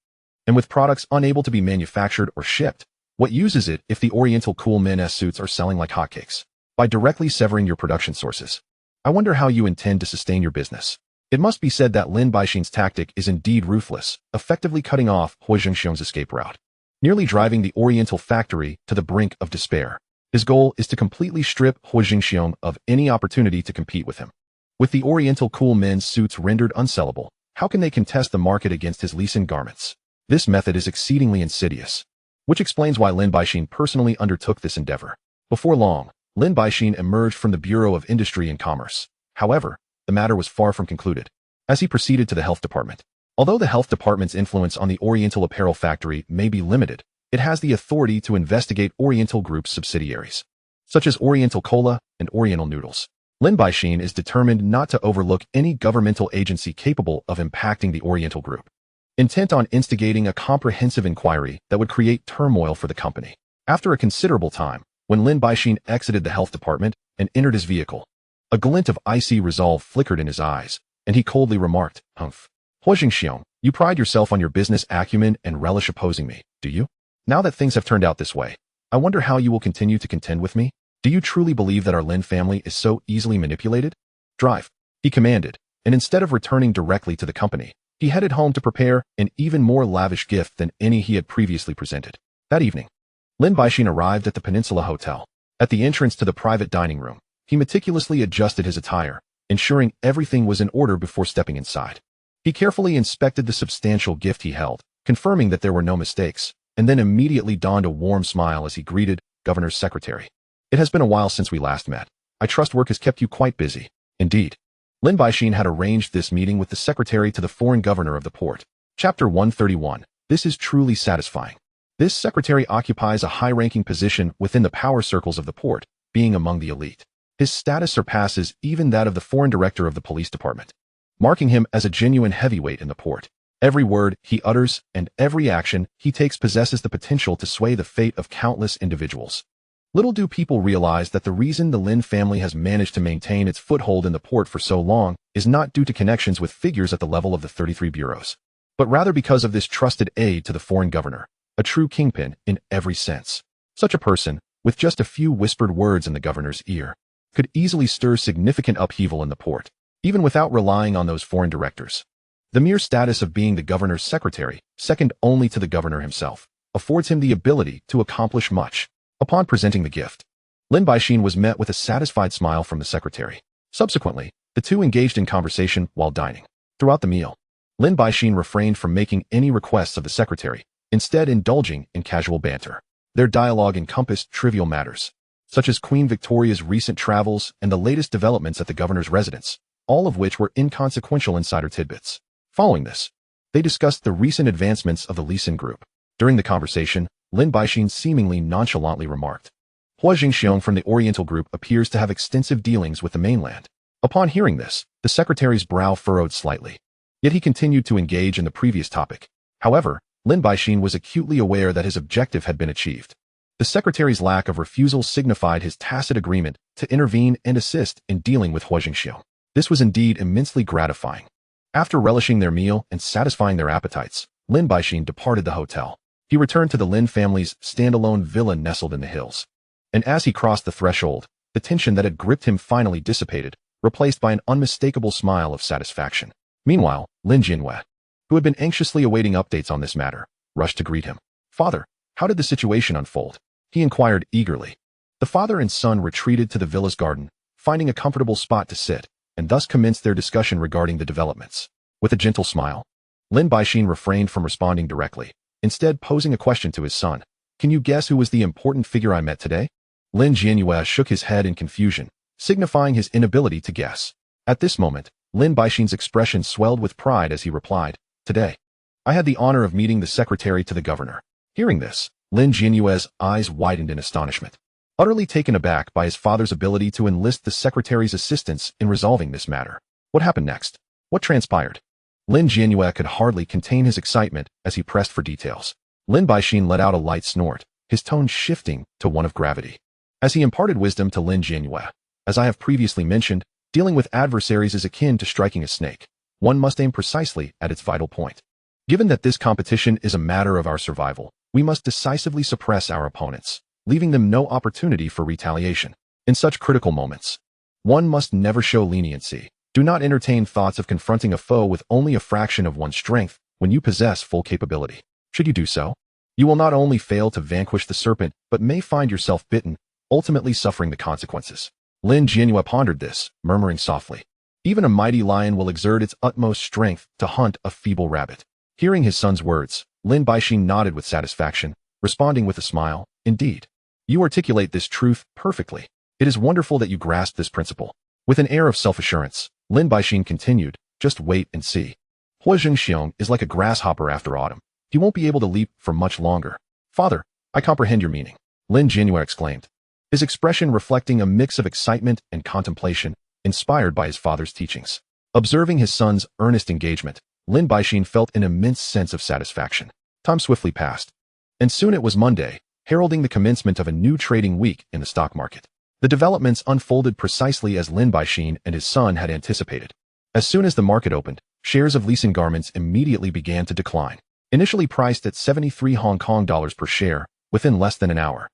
And with products unable to be manufactured or shipped, what use is it if the Oriental cool men's suits are selling like hotcakes? By directly severing your production sources, I wonder how you intend to sustain your business. It must be said that Lin Baixin's tactic is indeed ruthless, effectively cutting off Huo Zhengxiong's escape route, nearly driving the Oriental factory to the brink of despair. His goal is to completely strip Huo Zhengxiong of any opportunity to compete with him. With the Oriental cool men's suits rendered unsellable, how can they contest the market against his Lee garments? This method is exceedingly insidious, which explains why Lin Baixin personally undertook this endeavor. Before long, Lin Baixin emerged from the Bureau of Industry and Commerce. However, the matter was far from concluded, as he proceeded to the health department. Although the health department's influence on the Oriental apparel factory may be limited, it has the authority to investigate Oriental Group's subsidiaries, such as Oriental Cola and Oriental Noodles. Lin Baixin is determined not to overlook any governmental agency capable of impacting the Oriental Group, intent on instigating a comprehensive inquiry that would create turmoil for the company. After a considerable time, when Lin Baixin exited the health department and entered his vehicle, a glint of icy resolve flickered in his eyes, and he coldly remarked, Humph. Huo Zhengxiong, you pride yourself on your business acumen and relish opposing me, do you? Now that things have turned out this way, I wonder how you will continue to contend with me? Do you truly believe that our Lin family is so easily manipulated? Drive, he commanded, and instead of returning directly to the company, he headed home to prepare an even more lavish gift than any he had previously presented. That evening, Lin Baixin arrived at the Peninsula Hotel. At the entrance to the private dining room, he meticulously adjusted his attire, ensuring everything was in order before stepping inside. He carefully inspected the substantial gift he held, confirming that there were no mistakes, and then immediately donned a warm smile as he greeted Governor's secretary. It has been a while since we last met. I trust work has kept you quite busy. Indeed. Lin Baixin had arranged this meeting with the secretary to the foreign governor of the port. Chapter 131. This is truly satisfying. This secretary occupies a high-ranking position within the power circles of the port, being among the elite. His status surpasses even that of the foreign director of the police department, marking him as a genuine heavyweight in the port. Every word he utters and every action he takes possesses the potential to sway the fate of countless individuals. Little do people realize that the reason the Lin family has managed to maintain its foothold in the port for so long is not due to connections with figures at the level of the 33 bureaus, but rather because of this trusted aide to the foreign governor, a true kingpin in every sense. Such a person, with just a few whispered words in the governor's ear, could easily stir significant upheaval in the port, even without relying on those foreign directors. The mere status of being the governor's secretary, second only to the governor himself, affords him the ability to accomplish much. Upon presenting the gift, Lin Baixin was met with a satisfied smile from the secretary. Subsequently, the two engaged in conversation while dining. Throughout the meal, Lin Baixin refrained from making any requests of the secretary, instead indulging in casual banter. Their dialogue encompassed trivial matters, such as Queen Victoria's recent travels and the latest developments at the governor's residence, all of which were inconsequential insider tidbits. Following this, they discussed the recent advancements of the Lee Sin group. During the conversation, Lin Baixin seemingly nonchalantly remarked, Huo Zhengxiong from the Oriental group appears to have extensive dealings with the mainland. Upon hearing this, the secretary's brow furrowed slightly. Yet he continued to engage in the previous topic. However, Lin Baixin was acutely aware that his objective had been achieved. The secretary's lack of refusal signified his tacit agreement to intervene and assist in dealing with Huo Zhengxiong. This was indeed immensely gratifying. After relishing their meal and satisfying their appetites, Lin Baixin departed the hotel. He returned to the Lin family's standalone villa nestled in the hills. And as he crossed the threshold, the tension that had gripped him finally dissipated, replaced by an unmistakable smile of satisfaction. Meanwhile, Lin Jianhua, who had been anxiously awaiting updates on this matter, rushed to greet him. Father, how did the situation unfold? He inquired eagerly. The father and son retreated to the villa's garden, finding a comfortable spot to sit, and thus commenced their discussion regarding the developments. With a gentle smile, Lin Baixin refrained from responding directly, instead posing a question to his son. Can you guess who was the important figure I met today? Lin Jianhua shook his head in confusion, signifying his inability to guess. At this moment, Lin Baixin's expression swelled with pride as he replied, Today, I had the honor of meeting the secretary to the governor. Hearing this, Lin Jianhua's eyes widened in astonishment. Utterly taken aback by his father's ability to enlist the secretary's assistance in resolving this matter. What happened next? What transpired? Lin Jianhua could hardly contain his excitement as he pressed for details. Lin Baixin let out a light snort, his tone shifting to one of gravity. As he imparted wisdom to Lin Jianhua, as I have previously mentioned, dealing with adversaries is akin to striking a snake. One must aim precisely at its vital point. Given that this competition is a matter of our survival, we must decisively suppress our opponents, leaving them no opportunity for retaliation. In such critical moments, one must never show leniency. Do not entertain thoughts of confronting a foe with only a fraction of one's strength when you possess full capability. Should you do so, you will not only fail to vanquish the serpent, but may find yourself bitten, ultimately suffering the consequences. Lin Jianhua pondered this, murmuring softly. Even a mighty lion will exert its utmost strength to hunt a feeble rabbit. Hearing his son's words, Lin Baixin nodded with satisfaction, responding with a smile. Indeed, you articulate this truth perfectly. It is wonderful that you grasp this principle. With an air of self-assurance, Lin Baixin continued, just wait and see. Huo Zhengxiong is like a grasshopper after autumn. He won't be able to leap for much longer. Father, I comprehend your meaning, Lin Jianhua exclaimed, his expression reflecting a mix of excitement and contemplation, inspired by his father's teachings. Observing his son's earnest engagement, Lin Baixin felt an immense sense of satisfaction. Time swiftly passed, and soon it was Monday, heralding the commencement of a new trading week in the stock market. The developments unfolded precisely as Lin Baixin and his son had anticipated. As soon as the market opened, shares of Lee Sin garments immediately began to decline. Initially priced at 73 Hong Kong dollars per share, within less than an hour,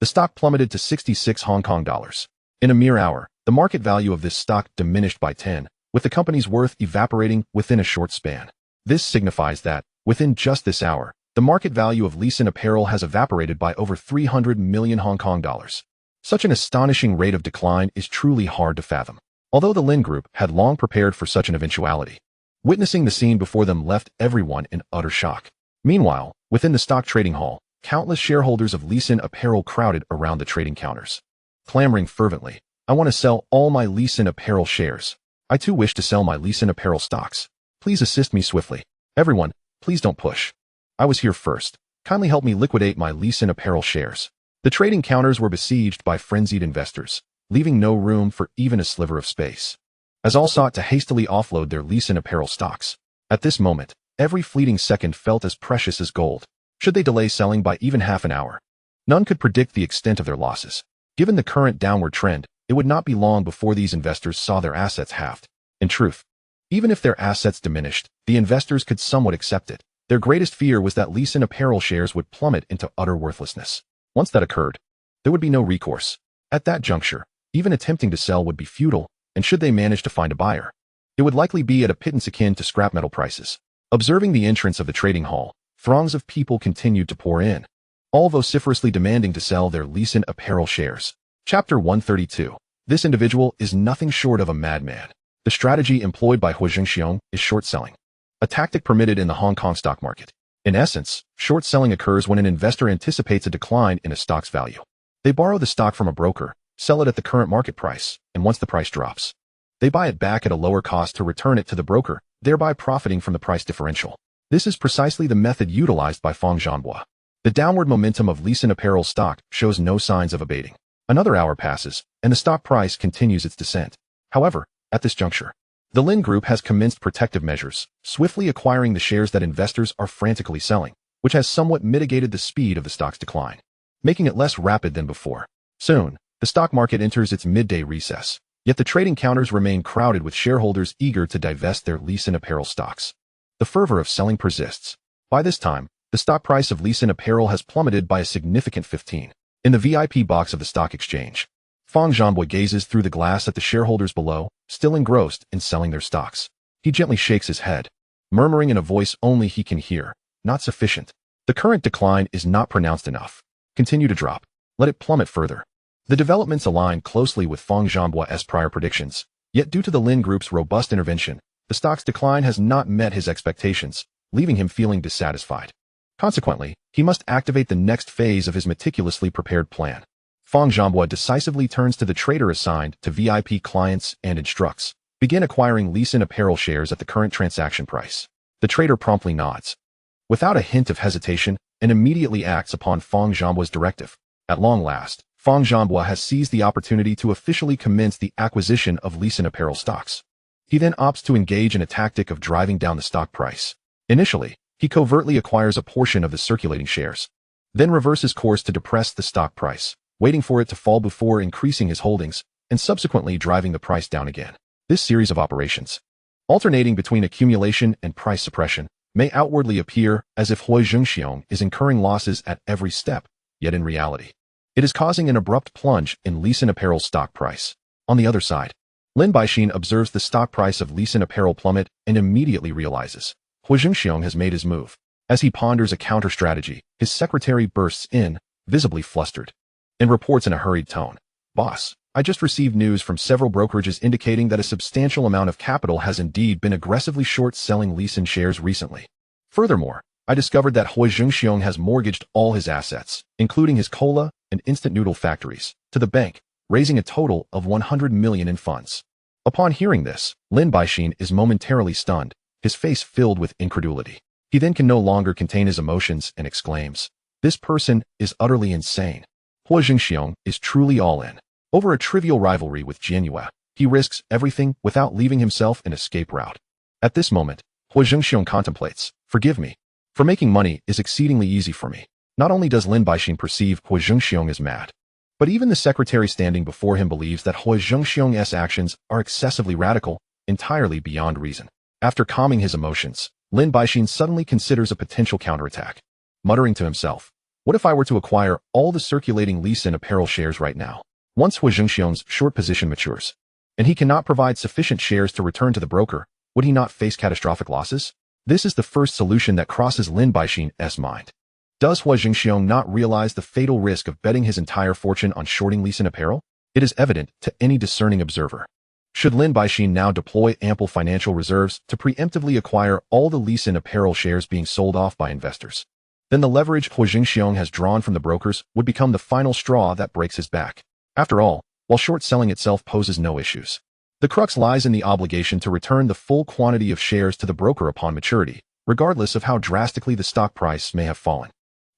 the stock plummeted to 66 Hong Kong dollars. In a mere hour, the market value of this stock diminished by 10, with the company's worth evaporating within a short span. This signifies that, within just this hour, the market value of Lee Sin apparel has evaporated by over 300 million Hong Kong dollars. Such an astonishing rate of decline is truly hard to fathom. Although the Lin Group had long prepared for such an eventuality, witnessing the scene before them left everyone in utter shock. Meanwhile, within the stock trading hall, countless shareholders of Lee Sin apparel crowded around the trading counters, clamoring fervently, I want to sell all my Lee Sin apparel shares. I too wish to sell my Lee Sin apparel stocks. Please assist me swiftly. Everyone, please don't push. I was here first. Kindly help me liquidate my Lee Sin apparel shares. The trading counters were besieged by frenzied investors, leaving no room for even a sliver of space, as all sought to hastily offload their Lee Sin apparel stocks. At this moment, Every fleeting second felt as precious as gold. Should they delay selling by even half an hour? None could predict the extent of their losses. Given the current downward trend, it would not be long before these investors saw their assets halved. In truth, even if their assets diminished, the investors could somewhat accept it. Their greatest fear was that Lee Sin Apparel shares would plummet into utter worthlessness. Once that occurred, there would be no recourse. At that juncture, even attempting to sell would be futile, and should they manage to find a buyer, it would likely be at a pittance akin to scrap metal prices. Observing the entrance of the trading hall, throngs of people continued to pour in, all vociferously demanding to sell their Lee Sin Apparel shares. Chapter 132. This individual is nothing short of a madman. The strategy employed by Huo Zhengxiong is short selling, a tactic permitted in the Hong Kong stock market. In essence, short selling occurs when an investor anticipates a decline in a stock's value. They borrow the stock from a broker, sell it at the current market price, and once the price drops, they buy it back at a lower cost to return it to the broker, thereby profiting from the price differential. This is precisely the method utilized by Fang Zhanbo. The downward momentum of Lee Sin Apparel stock shows no signs of abating. Another hour passes, and the stock price continues its descent. However, at this juncture, the Lin Group has commenced protective measures, swiftly acquiring the shares that investors are frantically selling, which has somewhat mitigated the speed of the stock's decline, making it less rapid than before. Soon, the stock market enters its midday recess, yet the trading counters remain crowded with shareholders eager to divest their Lee Sin Apparel stocks. The fervor of selling persists. By this time, the stock price of Lee Sin Apparel has plummeted by a significant 15. In the VIP box of the stock exchange, Fang Zhanbo gazes through the glass at the shareholders below, still engrossed in selling their stocks. He gently shakes his head, murmuring in a voice only he can hear, "Not sufficient. The current decline is not pronounced enough. Continue to drop. Let it plummet further." The developments align closely with Fang Zhanbo's prior predictions, yet due to the Lin Group's robust intervention, the stock's decline has not met his expectations, leaving him feeling dissatisfied. Consequently, he must activate the next phase of his meticulously prepared plan. Fang Zhanbo decisively turns to the trader assigned to VIP clients and instructs, "Begin acquiring Lee Sin Apparel shares at the current transaction price." The trader promptly nods, without a hint of hesitation, and immediately acts upon Fang Zhanbo's directive. At long last, Fang Zhanbo has seized the opportunity to officially commence the acquisition of Lee Sin Apparel stocks. He then opts to engage in a tactic of driving down the stock price. Initially, he covertly acquires a portion of the circulating shares, then reverses course to depress the stock price, waiting for it to fall before increasing his holdings, and subsequently driving the price down again. This series of operations, alternating between accumulation and price suppression, may outwardly appear as if Huo Zhengxiong is incurring losses at every step, yet in reality, it is causing an abrupt plunge in Lee Sin Apparel's stock price. On the other side, Lin Baixin observes the stock price of Lee Sin Apparel plummet and immediately realizes Huo Zhengxiong has made his move. As he ponders a counter-strategy, his secretary bursts in, visibly flustered, and reports in a hurried tone, "Boss, I just received news from several brokerages indicating that a substantial amount of capital has indeed been aggressively short-selling Lee Sin shares recently. Furthermore, I discovered that Huo Zhengxiong has mortgaged all his assets, including his cola and instant noodle factories, to the bank, raising a total of 100 million in funds." Upon hearing this, Lin Baixin is momentarily stunned, his face filled with incredulity. He then can no longer contain his emotions and exclaims, "This person is utterly insane. Huo Zhengxiong is truly all in. Over a trivial rivalry with Jianyue, he risks everything without leaving himself an escape route." At this moment, Huo Zhengxiong contemplates, "Forgive me, for making money is exceedingly easy for me." Not only does Lin Baixin perceive Huo Zhengxiong as mad, but even the secretary standing before him believes that Huo Zhengxiong's actions are excessively radical, entirely beyond reason. After calming his emotions, Lin Baixin suddenly considers a potential counterattack. Muttering to himself, "What if I were to acquire all the circulating Lee Sin Apparel shares right now?" Once Huo Zhengxiong's short position matures, and he cannot provide sufficient shares to return to the broker, would he not face catastrophic losses? This is the first solution that crosses Lin Baixin's mind. Does Huo Zhengxiong not realize the fatal risk of betting his entire fortune on shorting Lee Sin Apparel? It is evident to any discerning observer. Should Lin Baixin now deploy ample financial reserves to preemptively acquire all the Lee Sin Apparel shares being sold off by investors, then the leverage Huo Zhengxiong has drawn from the brokers would become the final straw that breaks his back. After all, while short selling itself poses no issues, the crux lies in the obligation to return the full quantity of shares to the broker upon maturity, regardless of how drastically the stock price may have fallen.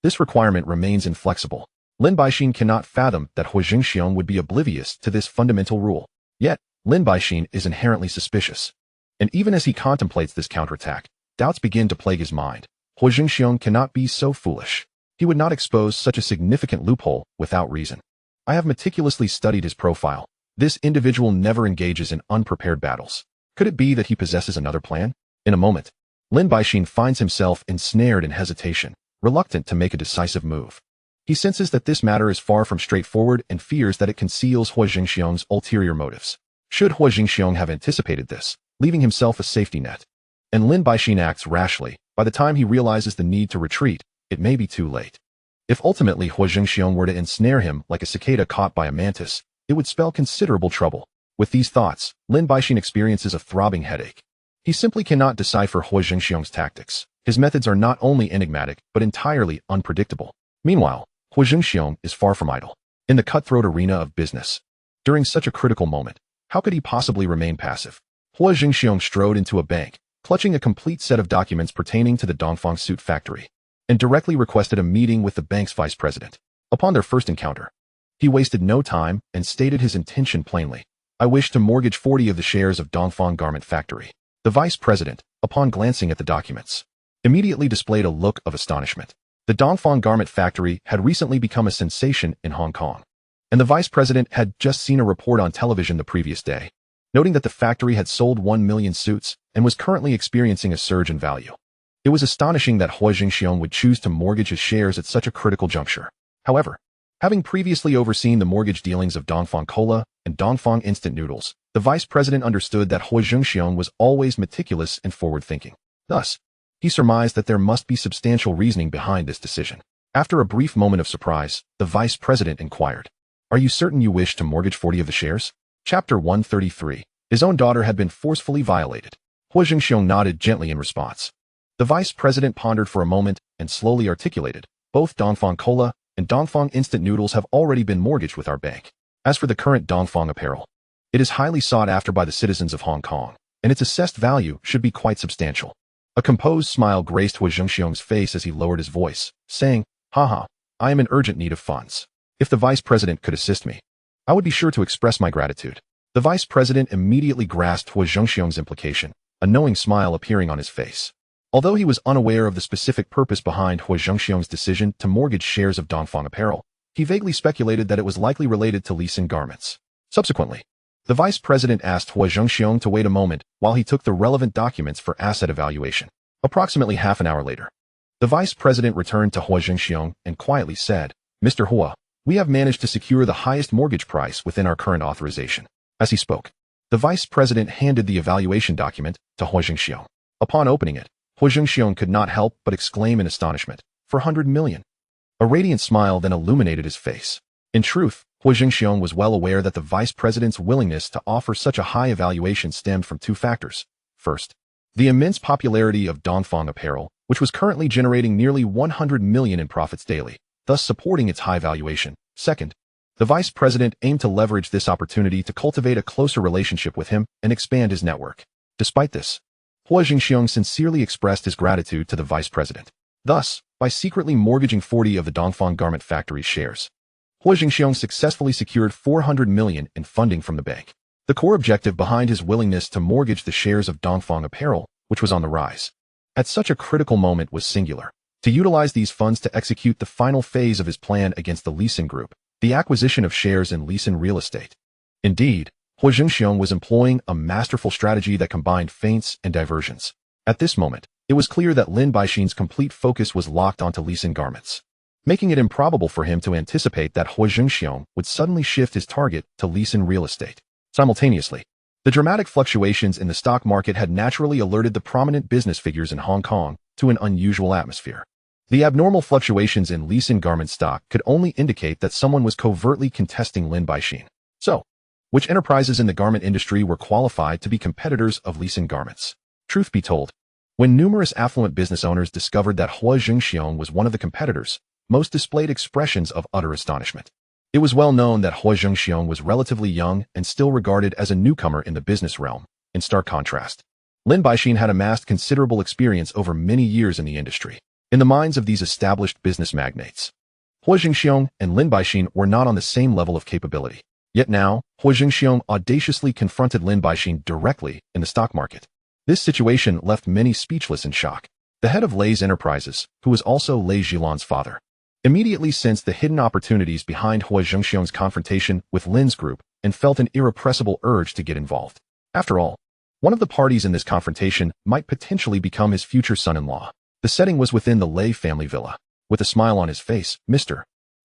This requirement remains inflexible. Lin Baixin cannot fathom that Huo Zhengxiong would be oblivious to this fundamental rule. Yet, Lin Baixin is inherently suspicious. And even as he contemplates this counterattack, Doubts begin to plague his mind. Huo Zhengxiong cannot be so foolish. He would not expose such a significant loophole without reason. I have meticulously studied his profile. This individual never engages in unprepared battles. Could it be that he possesses another plan? In a moment, Lin Baixin finds himself ensnared in hesitation, reluctant to make a decisive move. He senses that this matter is far from straightforward and fears that it conceals Huo Zhengxiong's ulterior motives. Should Huo Zhengxiong have anticipated this, leaving himself a safety net? And Lin Baixin acts rashly. By the time he realizes the need to retreat, it may be too late. If ultimately Huo Zhengxiong were to ensnare him like a cicada caught by a mantis, it would spell considerable trouble. With these thoughts, Lin Baixin experiences a throbbing headache. He simply cannot decipher Huo Zhengxiong's tactics. His methods are not only enigmatic, but entirely unpredictable. Meanwhile, Huo Zhengxiong is far from idle. In the cutthroat arena of business, during such a critical moment, how could he possibly remain passive? Huo Zhengxiong strode into a bank, clutching a complete set of documents pertaining to the Dongfang suit factory, and directly requested a meeting with the bank's vice president. Upon their first encounter, he wasted no time and stated his intention plainly. I wish to mortgage 40 of the shares of Dongfang Garment Factory. The vice president, upon glancing at the documents, immediately displayed a look of astonishment. The Dongfang Garment Factory had recently become a sensation in Hong Kong, and the vice president had just seen a report on television the previous day, noting that the factory had sold 1 million suits and was currently experiencing a surge in value. It was astonishing that Huo Zhengxiong would choose to mortgage his shares at such a critical juncture. However, having previously overseen the mortgage dealings of Dongfang Cola and Dongfang Instant Noodles, the vice president understood that Huo Zhengxiong was always meticulous and forward-thinking. Thus, he surmised that there must be substantial reasoning behind this decision. After a brief moment of surprise, the vice president inquired, "Are you certain you wish to mortgage 40 of the shares?" Chapter 133. His own daughter had been forcefully violated. Huo Zhengxiong nodded gently in response. The vice president pondered for a moment and slowly articulated, "Both Dongfang Cola and Dongfang Instant Noodles have already been mortgaged with our bank. As for the current Dongfang apparel, it is highly sought after by the citizens of Hong Kong, and its assessed value should be quite substantial." A composed smile graced Huo Zhengxiong's face as he lowered his voice, saying, "Haha, I am in urgent need of funds. If the vice president could assist me, I would be sure to express my gratitude." The vice president immediately grasped Huo Zhengxiong's implication, a knowing smile appearing on his face. Although he was unaware of the specific purpose behind Huo Zhengxiong's decision to mortgage shares of Dongfang Apparel, he vaguely speculated that it was likely related to Lee Sin garments. Subsequently, the vice president asked Huo Zhengxiong to wait a moment while he took the relevant documents for asset evaluation. Approximately half an hour later, the vice president returned to Huo Zhengxiong and quietly said, "Mr. Huo, we have managed to secure the highest mortgage price within our current authorization." As he spoke, the vice president handed the evaluation document to Huo Zhengxiong. Upon opening it, Huo Zhengxiong could not help but exclaim in astonishment, "400 million. A radiant smile then illuminated his face. In truth, Huo Zhengxiong was well aware that the vice president's willingness to offer such a high evaluation stemmed from two factors. First, the immense popularity of Dongfang Apparel, which was currently generating nearly 100 million in profits daily, thus supporting its high valuation. Second, the vice president aimed to leverage this opportunity to cultivate a closer relationship with him and expand his network. Despite this, Huo Zhengxiong sincerely expressed his gratitude to the vice president. Thus, by secretly mortgaging 40 of the Dongfang Garment Factory's shares, Huo Zhengxiong successfully secured 400 million in funding from the bank. The core objective behind his willingness to mortgage the shares of Dongfang Apparel, which was on the rise at such a critical moment, was singular: to utilize these funds to execute the final phase of his plan against the Lee Sin Group, the acquisition of shares in Lee Sin Real Estate. Indeed, Huo Zhengxiong was employing a masterful strategy that combined feints and diversions. At this moment, it was clear that Lin Baixin's complete focus was locked onto Lee Sin garments, making it improbable for him to anticipate that Huo Zhengxiong would suddenly shift his target to Lee Sin Real Estate. Simultaneously, the dramatic fluctuations in the stock market had naturally alerted the prominent business figures in Hong Kong to an unusual atmosphere. The abnormal fluctuations in Lee Sin garment stock could only indicate that someone was covertly contesting Lin Baixin. So, which enterprises in the garment industry were qualified to be competitors of Lee Sin garments? Truth be told, when numerous affluent business owners discovered that Huo Zhengxiong was one of the competitors, most displayed expressions of utter astonishment. It was well known that Huo Zhengxiong was relatively young and still regarded as a newcomer in the business realm. In stark contrast, Lin Baixin had amassed considerable experience over many years in the industry. In the minds of these established business magnates, Huo Zhengxiong and Lin Baixin were not on the same level of capability. Yet now, Huo Zhengxiong audaciously confronted Lin Baixin directly in the stock market. This situation left many speechless in shock. The head of Lei's enterprises, who was also Lei Zhilan's father, immediately sensed the hidden opportunities behind Huo Zhengxiong's confrontation with Lin's group and felt an irrepressible urge to get involved. After all, one of the parties in this confrontation might potentially become his future son-in-law. The setting was within the Lei family villa. With a smile on his face, Mr.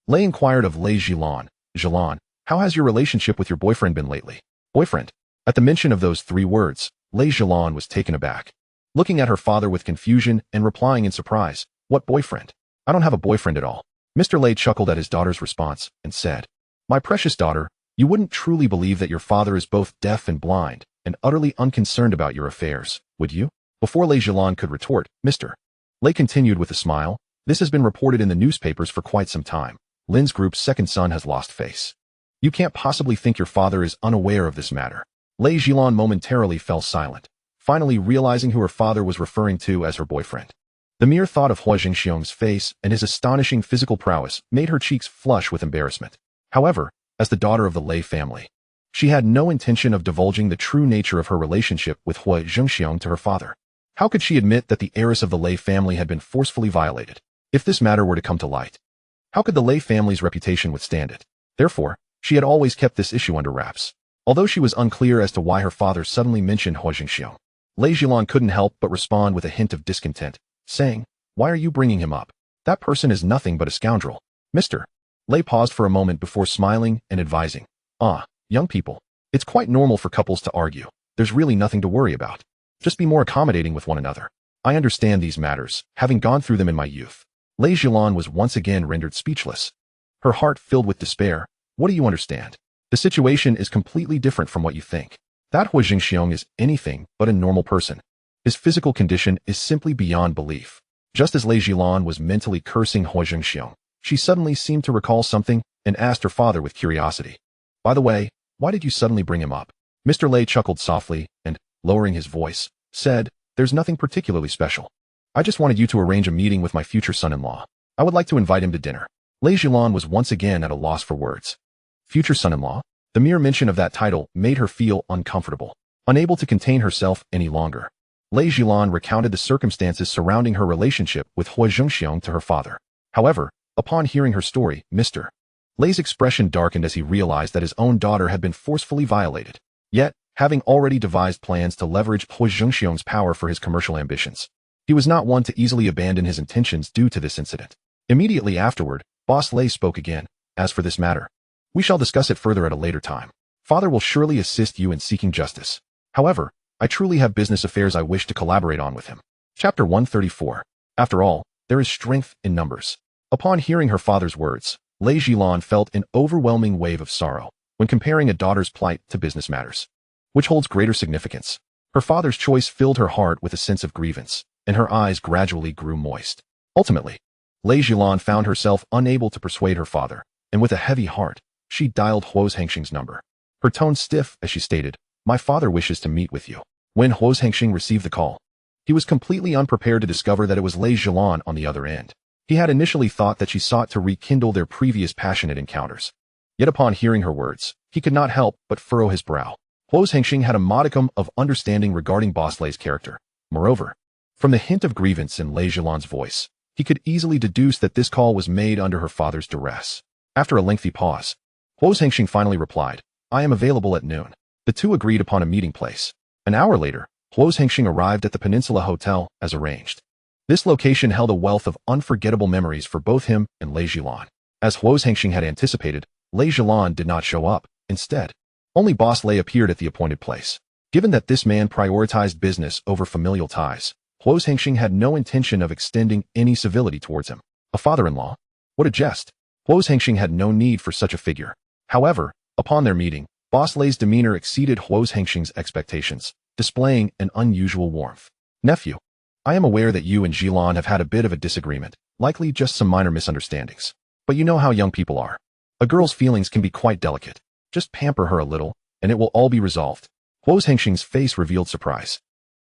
Lei inquired of Lei Zhilan, "Zhilan, how has your relationship with your boyfriend been lately?" Boyfriend. At the mention of those 3 words, Lei Zhilan was taken aback, looking at her father with confusion and replying in surprise, "What boyfriend? I don't have a boyfriend at all." Mr. Lei chuckled at his daughter's response and said, "My precious daughter, you wouldn't truly believe that your father is both deaf and blind and utterly unconcerned about your affairs, would you?" Before Lei Zhilan could retort, Mr. Lei continued with a smile, "This has been reported in the newspapers for quite some time. Lin's group's second son has lost face. You can't possibly think your father is unaware of this matter." Lei Zhilan momentarily fell silent, finally realizing who her father was referring to as her boyfriend. The mere thought of Huo Zhengxiong's face and his astonishing physical prowess made her cheeks flush with embarrassment. However, as the daughter of the Lei family, she had no intention of divulging the true nature of her relationship with Huo Zhengxiong to her father. How could she admit that the heiress of the Lei family had been forcefully violated? If this matter were to come to light, how could the Lei family's reputation withstand it? Therefore, she had always kept this issue under wraps. Although she was unclear as to why her father suddenly mentioned Huo Zhengxiong, Lei Zhilan couldn't help but respond with a hint of discontent, saying, "Why are you bringing him up? That person is nothing but a scoundrel." Mr. Lei paused for a moment before smiling and advising, "Young people, it's quite normal for couples to argue. There's really nothing to worry about. Just be more accommodating with one another. I understand these matters, having gone through them in my youth." Lei Zhilan was once again rendered speechless, her heart filled with despair. "What do you understand? The situation is completely different from what you think. That Huo Zhengxiong is anything but a normal person. His physical condition is simply beyond belief." Just as Lei Zhilan was mentally cursing Huo Zhengxiong, she suddenly seemed to recall something and asked her father with curiosity, "By the way, why did you suddenly bring him up?" Mr. Lei chuckled softly and, lowering his voice, said, "There's nothing particularly special. I just wanted you to arrange a meeting with my future son-in-law. I would like to invite him to dinner." Lei Zhilan was once again at a loss for words. Future son-in-law? The mere mention of that title made her feel uncomfortable. Unable to contain herself any longer, Lei Zhilan recounted the circumstances surrounding her relationship with Huo Zhengxiong to her father. However, upon hearing her story, Mr. Lei's expression darkened as he realized that his own daughter had been forcefully violated. Yet, having already devised plans to leverage Huo Zhengxiong's power for his commercial ambitions, he was not one to easily abandon his intentions due to this incident. Immediately afterward, Boss Lei spoke again, "As for this matter, we shall discuss it further at a later time. Father will surely assist you in seeking justice. However, I truly have business affairs I wish to collaborate on with him." Chapter 134. After all, there is strength in numbers. Upon hearing her father's words, Lei Zhilan felt an overwhelming wave of sorrow when comparing a daughter's plight to business matters. Which holds greater significance? Her father's choice filled her heart with a sense of grievance, and her eyes gradually grew moist. Ultimately, Lei Zhilan found herself unable to persuade her father, and with a heavy heart, she dialed Huo Zhengxiong's number. Her tone stiff as she stated, "My father wishes to meet with you." When Huo Zhengxiong received the call, he was completely unprepared to discover that it was Lei Zhilan on the other end. He had initially thought that she sought to rekindle their previous passionate encounters. Yet upon hearing her words, he could not help but furrow his brow. Huo Zhengxiong had a modicum of understanding regarding Boss Lei's character. Moreover, from the hint of grievance in Lei Zhilan's voice, he could easily deduce that this call was made under her father's duress. After a lengthy pause, Huo Zhengxiong finally replied, "I am available at noon." The two agreed upon a meeting place. An hour later, Huo Zhengxiong arrived at the Peninsula Hotel as arranged. This location held a wealth of unforgettable memories for both him and Lei Zhilan. As Huo Zhengxiong had anticipated, Lei Zhilan did not show up. Instead, only Boss Lei appeared at the appointed place. Given that this man prioritized business over familial ties, Huo Zhengxiong had no intention of extending any civility towards him. A father-in-law? What a jest. Huo Zhengxiong had no need for such a figure. However, upon their meeting, Boss Lei's demeanor exceeded Huo Zhengxiong's expectations, displaying an unusual warmth. "Nephew, I am aware that you and Zhilan have had a bit of a disagreement, likely just some minor misunderstandings. But you know how young people are. A girl's feelings can be quite delicate. Just pamper her a little, and it will all be resolved." Huo Zhengxiong's face revealed surprise.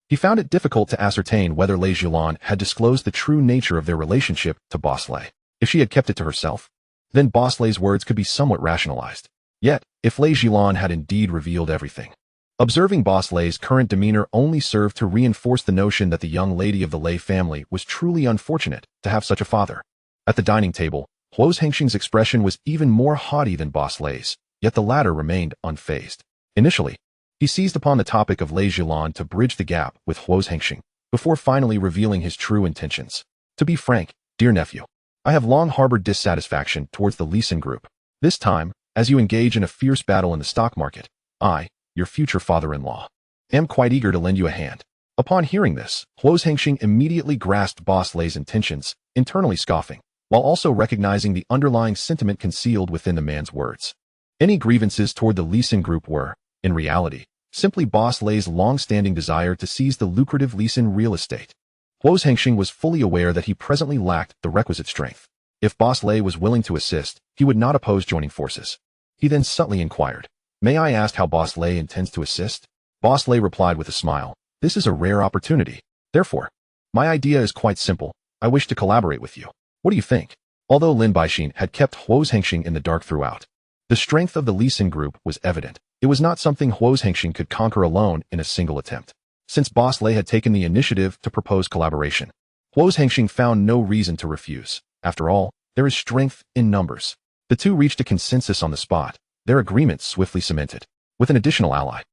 He found it difficult to ascertain whether Lei Zhilan had disclosed the true nature of their relationship to Boss Lei. If she had kept it to herself, then Boss Lei's words could be somewhat rationalized. Yet, if Lei Zhilan had indeed revealed everything, Observing Boss Lei's current demeanor only served to reinforce the notion that the young lady of the Lei family was truly unfortunate to have such a father. At the dining table, Huo Zhengxiong's expression was even more haughty than Boss Lei's, yet the latter remained unfazed. Initially, he seized upon the topic of Lei Zhilan to bridge the gap with Huo Zhengxiong, before finally revealing his true intentions. To be frank, dear nephew, I have long harbored dissatisfaction towards the Lee Sin group. This time, as you engage in a fierce battle in the stock market, I, your future father-in-law, am quite eager to lend you a hand. Upon hearing this, Huo Zhengxiong immediately grasped Boss Lei's intentions, internally scoffing, while also recognizing the underlying sentiment concealed within the man's words. Any grievances toward the Lee Sin group were, in reality, simply Boss Lei's long-standing desire to seize the lucrative Lee Sin real estate. Huo Zhengxiong was fully aware that he presently lacked the requisite strength. If Boss Lei was willing to assist, he would not oppose joining forces. He then subtly inquired, "May I ask how Boss Lei intends to assist?" Boss Lei replied with a smile, "This is a rare opportunity. Therefore, my idea is quite simple. I wish to collaborate with you. What do you think?" Although Lin Baixin had kept Huo Zhengxiong in the dark throughout, the strength of the Lee Sin group was evident. It was not something Huo Zhengxiong could conquer alone in a single attempt. Since Boss Lei had taken the initiative to propose collaboration, Huo Zhengxiong found no reason to refuse. After all, there is strength in numbers. The two reached a consensus on the spot, their agreement swiftly cemented. With an additional ally,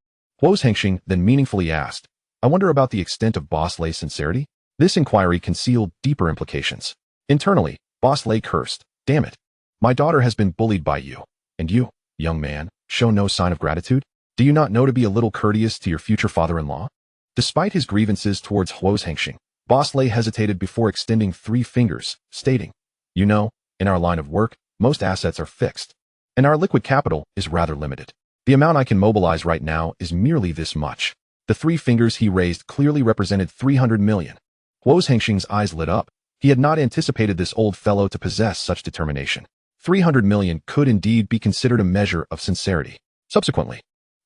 Huo Zhengxiong then meaningfully asked, "I wonder about the extent of Boss Lei's sincerity?" This inquiry concealed deeper implications. Internally, Boss Lei cursed, "Damn it. My daughter has been bullied by you. And you, young man, show no sign of gratitude? Do you not know to be a little courteous to your future father-in-law?" Despite his grievances towards Huo Zhengxiong, Boss Lei hesitated before extending 3 fingers, stating, "You know, in our line of work, most assets are fixed, and our liquid capital is rather limited. The amount I can mobilize right now is merely this much." The 3 fingers he raised clearly represented 300 million. Huo Zhengxiong's eyes lit up. He had not anticipated this old fellow to possess such determination. 300 million could indeed be considered a measure of sincerity. Subsequently,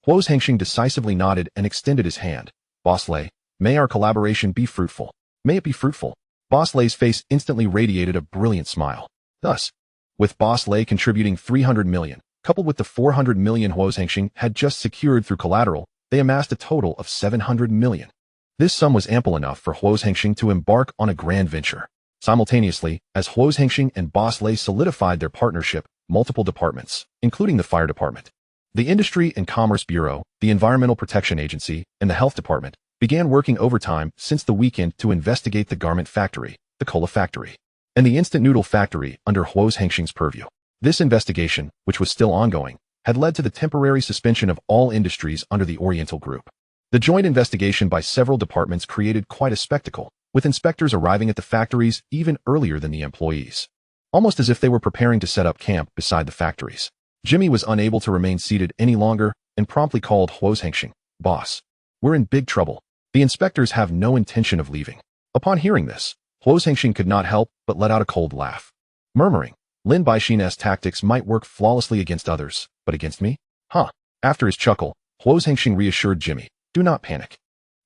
Huo Zhengxiong decisively nodded and extended his hand. "Boss Lei, may our collaboration be fruitful. May it be fruitful." Boss Lei's face instantly radiated a brilliant smile. Thus, with Boss Lei contributing 300 million, coupled with the 400 million Huo Zhengxiong had just secured through collateral, they amassed a total of 700 million. This sum was ample enough for Huo Zhengxiong to embark on a grand venture. Simultaneously, as Huo Zhengxiong and Boss Lei solidified their partnership, multiple departments, including the Fire Department, the Industry and Commerce Bureau, the Environmental Protection Agency, and the Health Department, began working overtime since the weekend to investigate the garment factory, the cola factory, and the instant noodle factory under Huo Zhengxiong's purview. This investigation, which was still ongoing, had led to the temporary suspension of all industries under the Oriental Group. The joint investigation by several departments created quite a spectacle, with inspectors arriving at the factories even earlier than the employees, almost as if they were preparing to set up camp beside the factories. Jimmy was unable to remain seated any longer and promptly called Huo Zhengxiong, "Boss, we're in big trouble. The inspectors have no intention of leaving." Upon hearing this, Huo Zhengxiong could not help but let out a cold laugh, murmuring, "Lin Baixin's tactics might work flawlessly against others, but against me? Huh." After his chuckle, Huo Zhengxiong reassured Jimmy, "Do not panic.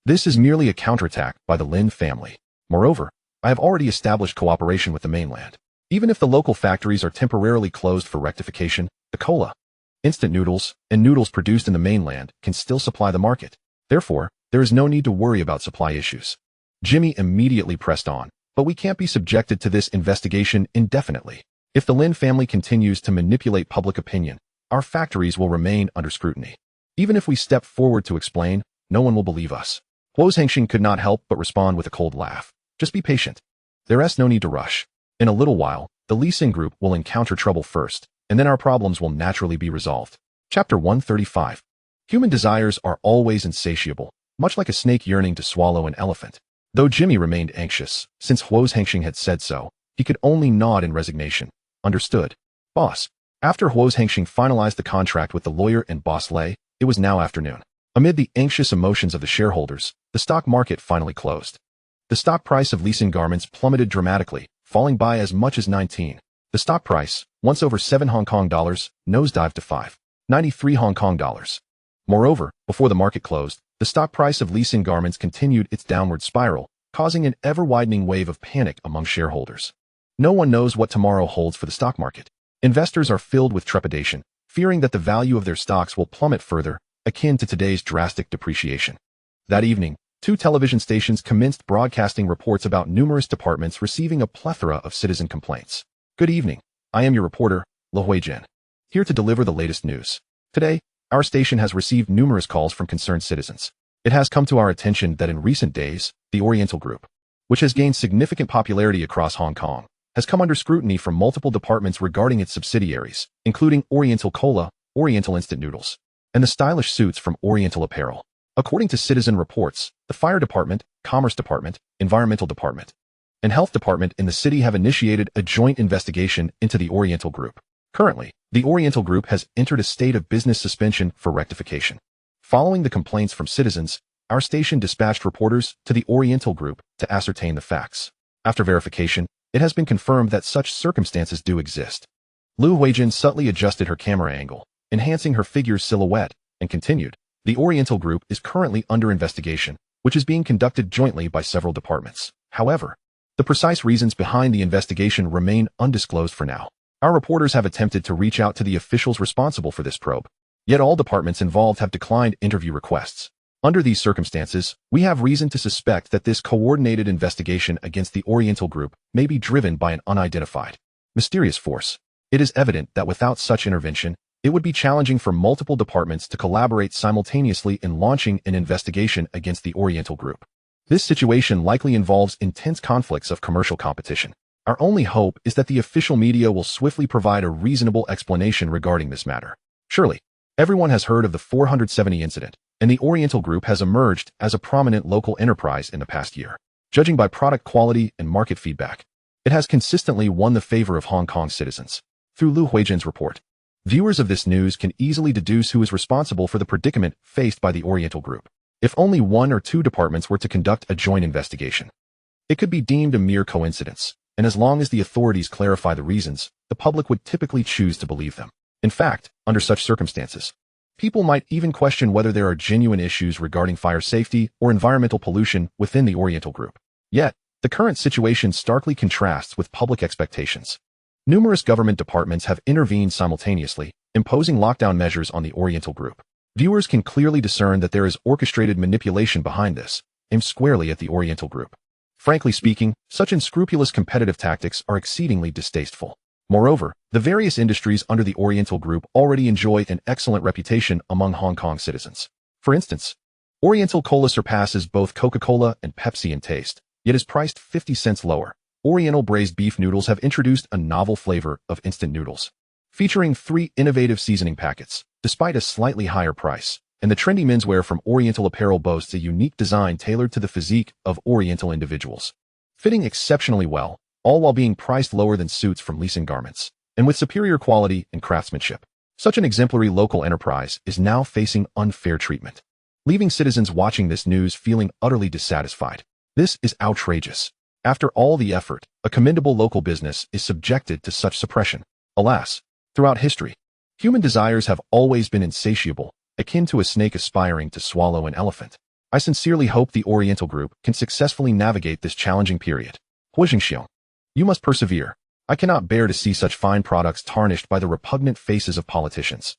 This is merely a counterattack by the Lin family. Moreover, I have already established cooperation with the mainland. Even if the local factories are temporarily closed for rectification, the cola, instant noodles, and noodles produced in the mainland can still supply the market. Therefore, there is no need to worry about supply issues." Jimmy immediately pressed on, "But we can't be subjected to this investigation indefinitely. If the Lin family continues to manipulate public opinion, our factories will remain under scrutiny. Even if we step forward to explain, no one will believe us." Huo Zhengxiong could not help but respond with a cold laugh. "Just be patient. There's no need to rush. In a little while, the Lee Sin group will encounter trouble first, and then our problems will naturally be resolved." Chapter 135. Human desires are always insatiable, much like a snake yearning to swallow an elephant. Though Jimmy remained anxious, since Huo Zhengxiong had said so, he could only nod in resignation. "Understood, boss." After Huo Zhengxiong finalized the contract with the lawyer and Boss Lei, it was now afternoon. Amid the anxious emotions of the shareholders, the stock market finally closed. The stock price of Lee Sin garments plummeted dramatically, falling by as much as 19. The stock price, once over 7 Hong Kong dollars, nosedived to 5.93 Hong Kong dollars. Moreover, before the market closed, the stock price of Lee Sin garments continued its downward spiral, causing an ever-widening wave of panic among shareholders. No one knows what tomorrow holds for the stock market. Investors are filled with trepidation, fearing that the value of their stocks will plummet further, akin to today's drastic depreciation. That evening, 2 television stations commenced broadcasting reports about numerous departments receiving a plethora of citizen complaints. Good evening. I am your reporter, Huo Zhengxiong, here to deliver the latest news. Today, our station has received numerous calls from concerned citizens. It has come to our attention that in recent days, the Oriental Group, which has gained significant popularity across Hong Kong, has come under scrutiny from multiple departments regarding its subsidiaries, including Oriental Cola, Oriental Instant Noodles, and the stylish suits from Oriental Apparel. According to citizen reports, the Fire Department, Commerce Department, Environmental Department, and Health Department in the city have initiated a joint investigation into the Oriental Group. Currently, the Oriental Group has entered a state of business suspension for rectification. Following the complaints from citizens, our station dispatched reporters to the Oriental Group to ascertain the facts. After verification, it has been confirmed that such circumstances do exist. Lu Huijin subtly adjusted her camera angle, enhancing her figure's silhouette, and continued, the Oriental Group is currently under investigation, which is being conducted jointly by several departments. However, the precise reasons behind the investigation remain undisclosed for now. Our reporters have attempted to reach out to the officials responsible for this probe, yet all departments involved have declined interview requests. Under these circumstances, we have reason to suspect that this coordinated investigation against the Oriental Group may be driven by an unidentified, mysterious force. It is evident that without such intervention, it would be challenging for multiple departments to collaborate simultaneously in launching an investigation against the Oriental Group. This situation likely involves intense conflicts of commercial competition. Our only hope is that the official media will swiftly provide a reasonable explanation regarding this matter. Surely, everyone has heard of the 470 incident, and the Oriental Group has emerged as a prominent local enterprise in the past year. Judging by product quality and market feedback, it has consistently won the favor of Hong Kong citizens. Through Lu Huijin's report, viewers of this news can easily deduce who is responsible for the predicament faced by the Oriental Group. If only 1 or 2 departments were to conduct a joint investigation, it could be deemed a mere coincidence, and as long as the authorities clarify the reasons, the public would typically choose to believe them. In fact, under such circumstances, people might even question whether there are genuine issues regarding fire safety or environmental pollution within the Oriental Group. Yet, the current situation starkly contrasts with public expectations. Numerous government departments have intervened simultaneously, imposing lockdown measures on the Oriental Group. Viewers can clearly discern that there is orchestrated manipulation behind this, aimed squarely at the Oriental Group. Frankly speaking, such unscrupulous competitive tactics are exceedingly distasteful. Moreover, the various industries under the Oriental Group already enjoy an excellent reputation among Hong Kong citizens. For instance, Oriental Cola surpasses both Coca-Cola and Pepsi in taste, yet is priced 50 cents lower. Oriental braised beef noodles have introduced a novel flavor of instant noodles, featuring 3 innovative seasoning packets, despite a slightly higher price. And the trendy menswear from Oriental Apparel boasts a unique design tailored to the physique of Oriental individuals, fitting exceptionally well, all while being priced lower than suits from Lee Sing garments, and with superior quality and craftsmanship. Such an exemplary local enterprise is now facing unfair treatment, leaving citizens watching this news feeling utterly dissatisfied. This is outrageous. After all the effort, a commendable local business is subjected to such suppression. Alas, throughout history, human desires have always been insatiable, akin to a snake aspiring to swallow an elephant. I sincerely hope the Oriental Group can successfully navigate this challenging period. Huo Zhengxiong, you must persevere. I cannot bear to see such fine products tarnished by the repugnant faces of politicians.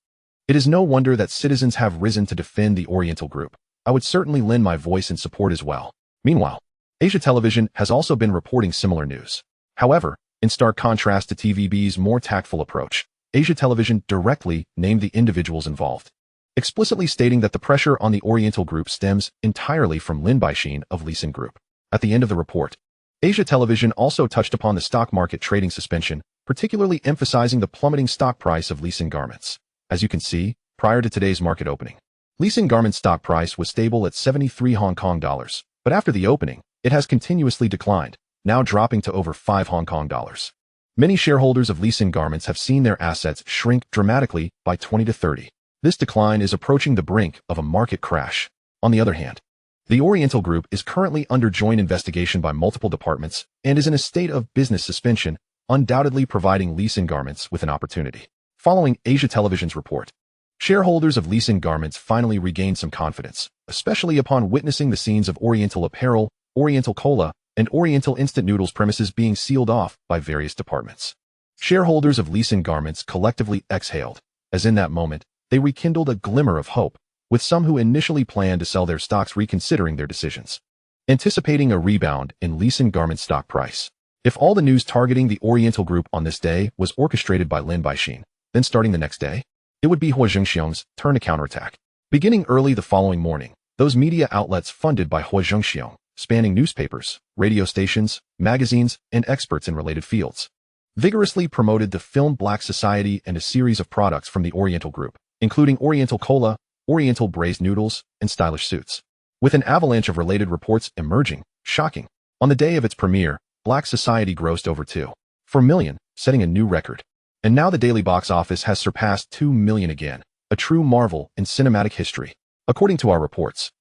It is no wonder that citizens have risen to defend the Oriental Group. I would certainly lend my voice in support as well. Meanwhile, Asia Television has also been reporting similar news. However, in stark contrast to TVB's more tactful approach, Asia Television directly named the individuals involved, explicitly stating that the pressure on the Oriental Group stems entirely from Lin Baixin of Lee Sing Group. At the end of the report, Asia Television also touched upon the stock market trading suspension, particularly emphasizing the plummeting stock price of Lee Sing Garments. As you can see, prior to today's market opening, Lee Sing Garments stock price was stable at 73 Hong Kong dollars, but after the opening, it has continuously declined, now dropping to over 5 Hong Kong dollars. Many shareholders of Lee Sing Garments have seen their assets shrink dramatically by 20 to 30. This decline is approaching the brink of a market crash. On the other hand, the Oriental Group is currently under joint investigation by multiple departments and is in a state of business suspension, undoubtedly providing Lee Sing Garments with an opportunity. Following Asia Television's report, shareholders of Lee Sing Garments finally regained some confidence, especially upon witnessing the scenes of Oriental Apparel, Oriental Cola, and Oriental Instant Noodles premises being sealed off by various departments. Shareholders of Lee Sing Garments collectively exhaled, as in that moment, they rekindled a glimmer of hope. with some who initially planned to sell their stocks reconsidering their decisions, anticipating a rebound in Lee garment stock price. If all the news targeting the Oriental Group on this day was orchestrated by Lin Baixin, then starting the next day, it would be Huo Zhengxiong's turn to counterattack. Beginning early the following morning, those media outlets funded by Huo Zhengxiong, spanning newspapers, radio stations, magazines, and experts in related fields, vigorously promoted the film Black Society and a series of products from the Oriental Group, including Oriental Cola, Oriental braised noodles, and stylish suits. With an avalanche of related reports emerging, shocking, on the day of its premiere, Black Society grossed over 2.4 million, setting a new record. And now the daily box office has surpassed 2 million again, a true marvel in cinematic history. According to our reports,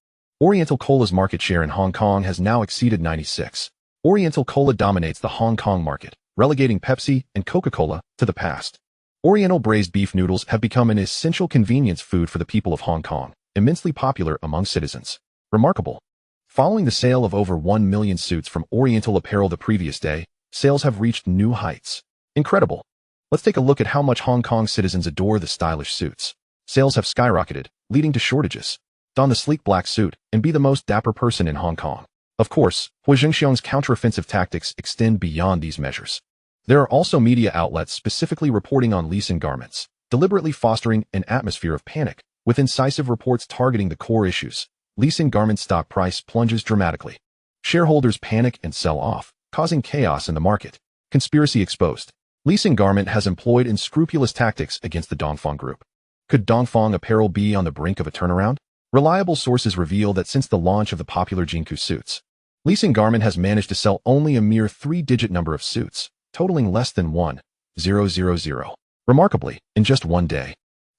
Oriental Cola's market share in Hong Kong has now exceeded 96%. Oriental Cola dominates the Hong Kong market, relegating Pepsi and Coca-Cola to the past. Oriental braised beef noodles have become an essential convenience food for the people of Hong Kong, immensely popular among citizens. Remarkable. Following the sale of over 1 million suits from Oriental Apparel the previous day, sales have reached new heights. Incredible. Let's take a look at how much Hong Kong citizens adore the stylish suits. Sales have skyrocketed, leading to shortages. Don the sleek black suit and be the most dapper person in Hong Kong. Of course, Huo Zhengxiong's counteroffensive tactics extend beyond these measures. There are also media outlets specifically reporting on Lee garments, deliberately fostering an atmosphere of panic, with incisive reports targeting the core issues. Lee garment stock price plunges dramatically. Shareholders panic and sell off, causing chaos in the market. Conspiracy exposed. Lee garment has employed unscrupulous tactics against the Dongfang Group. Could Dongfang Apparel be on the brink of a turnaround? Reliable sources reveal that since the launch of the popular Jingku suits, Lee garment has managed to sell only a mere 3-digit number of suits, totaling less than 1,000. Remarkably, in just one day,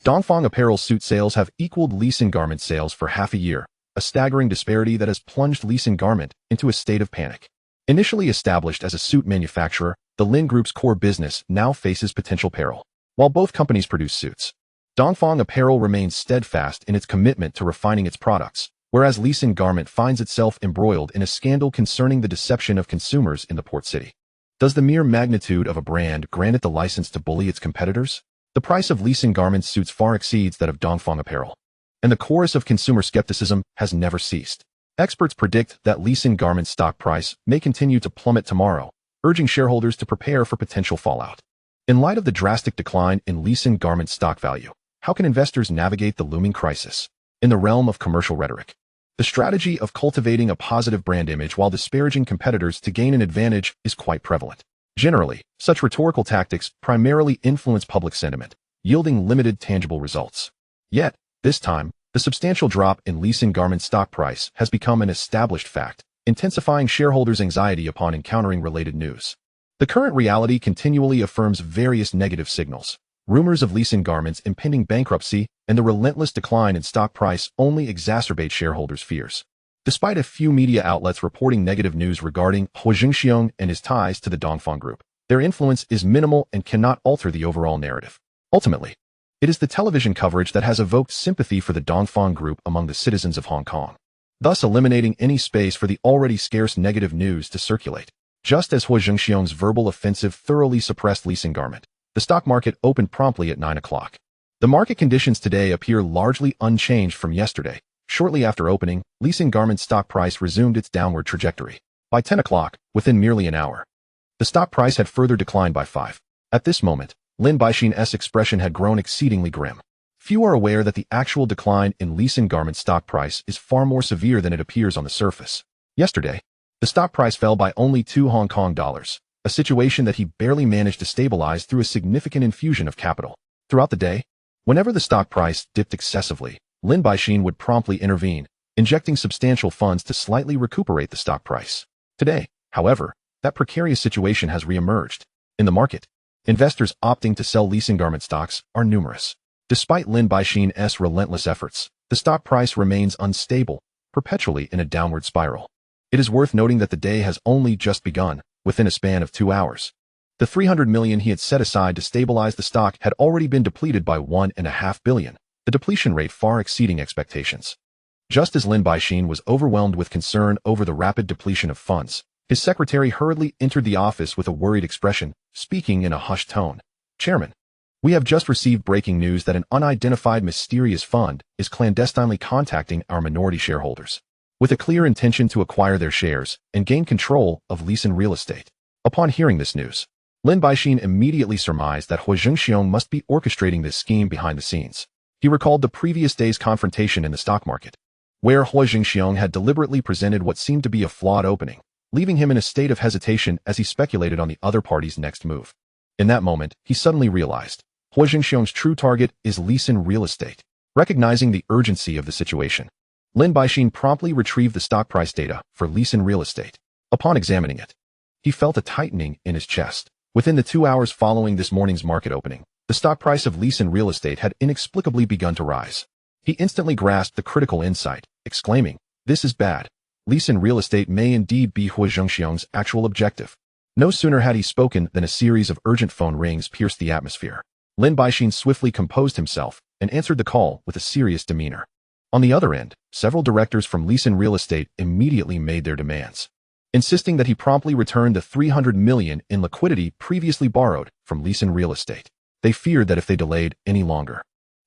Dongfang Apparel suit sales have equaled Lee garment sales for half a year, a staggering disparity that has plunged Lee garment into a state of panic. Initially established as a suit manufacturer, the Lin Group's core business now faces potential peril. While both companies produce suits, Dongfang Apparel remains steadfast in its commitment to refining its products, whereas Lee garment finds itself embroiled in a scandal concerning the deception of consumers in the port city. Does the mere magnitude of a brand grant it the license to bully its competitors? The price of Lee garment suits far exceeds that of Dongfang Apparel, and the chorus of consumer skepticism has never ceased. Experts predict that Lee garment stock price may continue to plummet tomorrow, urging shareholders to prepare for potential fallout. In light of the drastic decline in Lee garment stock value, how can investors navigate the looming crisis? In the realm of commercial rhetoric, the strategy of cultivating a positive brand image while disparaging competitors to gain an advantage is quite prevalent. Generally, such rhetorical tactics primarily influence public sentiment, yielding limited tangible results. Yet, this time, the substantial drop in Lee garment stock price has become an established fact, intensifying shareholders' anxiety upon encountering related news. The current reality continually affirms various negative signals. Rumors of Lee garments' impending bankruptcy and the relentless decline in stock price only exacerbate shareholders' fears. Despite a few media outlets reporting negative news regarding Huo Zhengxiong and his ties to the Dongfang Group, their influence is minimal and cannot alter the overall narrative. Ultimately, it is the television coverage that has evoked sympathy for the Dongfang Group among the citizens of Hong Kong, thus eliminating any space for the already scarce negative news to circulate. Just as Huo Zhengxiong's verbal offensive thoroughly suppressed Lee garment, the stock market opened promptly at 9 o'clock. The market conditions today appear largely unchanged from yesterday. Shortly after opening, Lee garment stock price resumed its downward trajectory. By 10 o'clock, within merely an hour, the stock price had further declined by 5. At this moment, Lin Baixin's expression had grown exceedingly grim. Few are aware that the actual decline in Lee garment stock price is far more severe than it appears on the surface. Yesterday, the stock price fell by only 2 Hong Kong dollars, a situation that he barely managed to stabilize through a significant infusion of capital. Throughout the day, whenever the stock price dipped excessively, Lin Baixin would promptly intervene, injecting substantial funds to slightly recuperate the stock price. Today, however, that precarious situation has re-emerged. In the market, investors opting to sell Lee garment stocks are numerous. Despite Lin Baixin's relentless efforts, the stock price remains unstable, perpetually in a downward spiral. It is worth noting that the day has only just begun, within a span of 2 hours. The 300 million he had set aside to stabilize the stock had already been depleted by 1.5 billion, the depletion rate far exceeding expectations. Just as Lin Baixin was overwhelmed with concern over the rapid depletion of funds, his secretary hurriedly entered the office with a worried expression, speaking in a hushed tone. "Chairman, We have just received breaking news that an unidentified mysterious fund is clandestinely contacting our minority shareholders, with a clear intention to acquire their shares and gain control of Lisan real estate. Upon hearing this news, Lin Baixin immediately surmised that Huo Zhengxiong must be orchestrating this scheme behind the scenes. He recalled the previous day's confrontation in the stock market, where Huo Zhengxiong had deliberately presented what seemed to be a flawed opening, leaving him in a state of hesitation as he speculated on the other party's next move. In that moment, he suddenly realized Huo Zhengxiong's true target is Lisan real estate. Recognizing the urgency of the situation, Lin Baixin promptly retrieved the stock price data for Lisan real estate. Upon examining it, he felt a tightening in his chest. Within the 2 hours following this morning's market opening, the stock price of Lisan real estate had inexplicably begun to rise. He instantly grasped the critical insight, exclaiming, "This is bad. Lisan real estate may indeed be Huo Zhengxiong's actual objective." No sooner had he spoken than a series of urgent phone rings pierced the atmosphere. Lin Baixin swiftly composed himself and answered the call with a serious demeanor. On the other end, several directors from Lisan real estate immediately made their demands, insisting that he promptly return the 300 million in liquidity previously borrowed from Lisan real estate. They feared that if they delayed any longer,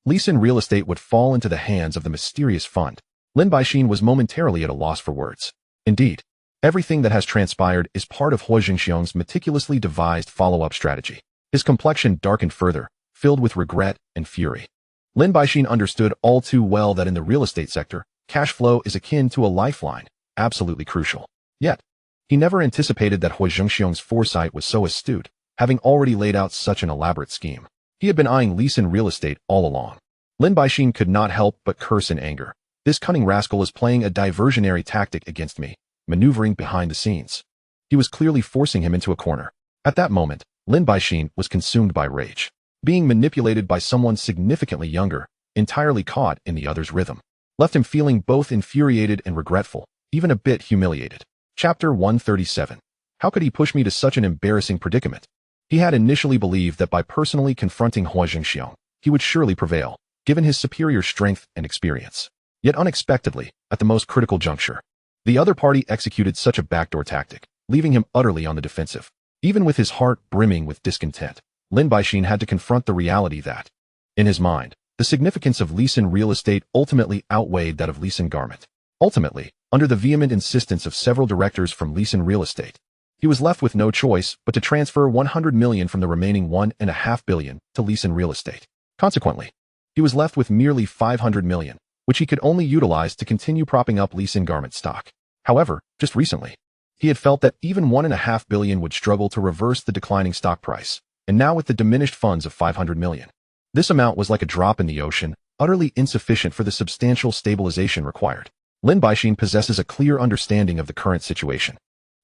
Lisan real estate would fall into the hands of the mysterious fund. Lin Baixin was momentarily at a loss for words. Indeed, everything that has transpired is part of Huo Zhengxiong's meticulously devised follow-up strategy. His complexion darkened further, filled with regret and fury. Lin Baixin understood all too well that in the real estate sector, cash flow is akin to a lifeline, absolutely crucial. Yet, he never anticipated that Huo Zhengxiong's foresight was so astute, having already laid out such an elaborate scheme. He had been eyeing Lisan real estate all along. Lin Baixin could not help but curse in anger. This cunning rascal is playing a diversionary tactic against me, maneuvering behind the scenes. He was clearly forcing him into a corner. At that moment, Lin Baixin was consumed by rage. Being manipulated by someone significantly younger, entirely caught in the other's rhythm, left him feeling both infuriated and regretful, even a bit humiliated. Chapter 137. How could he push me to such an embarrassing predicament? He had initially believed that by personally confronting Huo Zhengxiong, he would surely prevail, given his superior strength and experience. Yet unexpectedly, at the most critical juncture, the other party executed such a backdoor tactic, leaving him utterly on the defensive. Even with his heart brimming with discontent, Lin Baixin had to confront the reality that, in his mind, the significance of Lisan real estate ultimately outweighed that of Lisan garment. Ultimately, under the vehement insistence of several directors from Lisan real estate, he was left with no choice but to transfer 100 million from the remaining 1.5 billion to Lisan real estate. Consequently, he was left with merely 500 million, which he could only utilize to continue propping up Lisan garment stock. However, just recently, he had felt that even 1.5 billion would struggle to reverse the declining stock price, and now with the diminished funds of 500 million. This amount was like a drop in the ocean, utterly insufficient for the substantial stabilization required. Lin Baixin possesses a clear understanding of the current situation.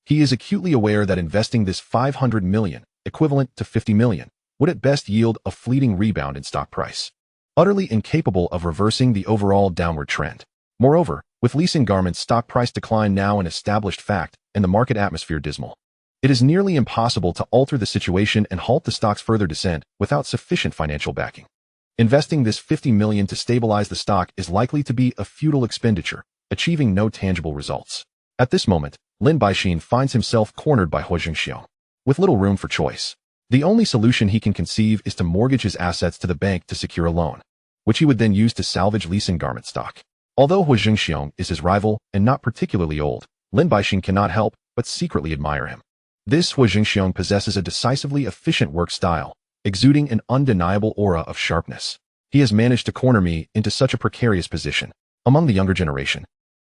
He is acutely aware that investing this 500 million, equivalent to 50 million, would at best yield a fleeting rebound in stock price, utterly incapable of reversing the overall downward trend. Moreover, with Lisan garments' stock price decline now an established fact and the market atmosphere dismal, it is nearly impossible to alter the situation and halt the stock's further descent without sufficient financial backing. Investing this 50 million to stabilize the stock is likely to be a futile expenditure, achieving no tangible results. At this moment, Lin Baixin finds himself cornered by Huo Zhengxiong, with little room for choice. The only solution he can conceive is to mortgage his assets to the bank to secure a loan, which he would then use to salvage Lisan garment stock. Although Huo Zhengxiong is his rival and not particularly old, Lin Baixin cannot help but secretly admire him. This Huo Zhengxiong possesses a decisively efficient work style, exuding an undeniable aura of sharpness. He has managed to corner me into such a precarious position. Among the younger generation,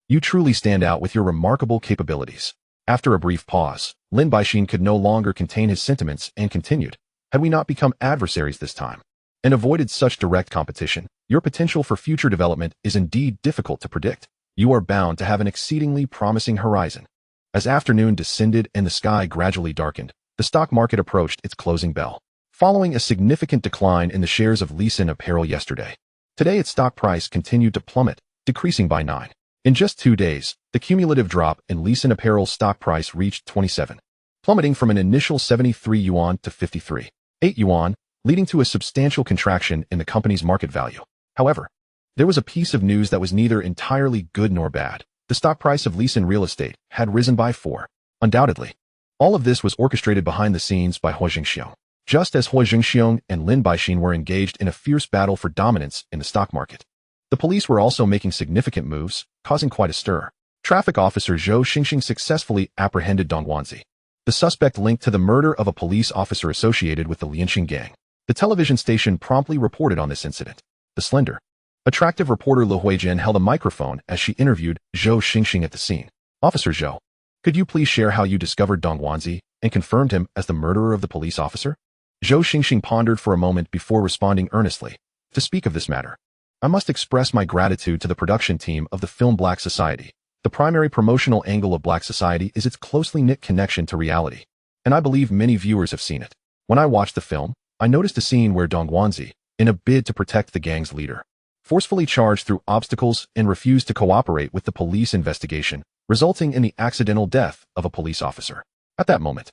you truly stand out with your remarkable capabilities. After a brief pause, Lin Baixin could no longer contain his sentiments and continued, had we not become adversaries this time, and avoided such direct competition, your potential for future development is indeed difficult to predict. You are bound to have an exceedingly promising horizon. As afternoon descended and the sky gradually darkened, the stock market approached its closing bell. Following a significant decline in the shares of Lisan Apparel yesterday, today its stock price continued to plummet, decreasing by 9. In just 2 days, the cumulative drop in Lisan Apparel's stock price reached 27, plummeting from an initial 73 yuan to 53.8 yuan, leading to a substantial contraction in the company's market value. However, there was a piece of news that was neither entirely good nor bad. The stock price of Lisan real estate had risen by 4. Undoubtedly, all of this was orchestrated behind the scenes by Huo Zhengxiong. just as Huo Zhengxiong and Lin Baixin were engaged in a fierce battle for dominance in the stock market. The police were also making significant moves, causing quite a stir. Traffic officer Zhou Xingxing successfully apprehended Dong Guanzi, the suspect linked to the murder of a police officer associated with the Lianqing gang. The television station promptly reported on this incident. The slender, attractive reporter Lu Huijin held a microphone as she interviewed Zhou Xingxing at the scene. Officer Zhou, could you please share how you discovered Dong Guanzi and confirmed him as the murderer of the police officer? Zhou Xingxing pondered for a moment before responding earnestly. To speak of this matter, I must express my gratitude to the production team of the film Black Society. The primary promotional angle of Black Society is its closely knit connection to reality, and I believe many viewers have seen it. When I watched the film, I noticed a scene where Dong Guanzi, in a bid to protect the gang's leader, forcefully charged through obstacles and refused to cooperate with the police investigation, resulting in the accidental death of a police officer. At that moment,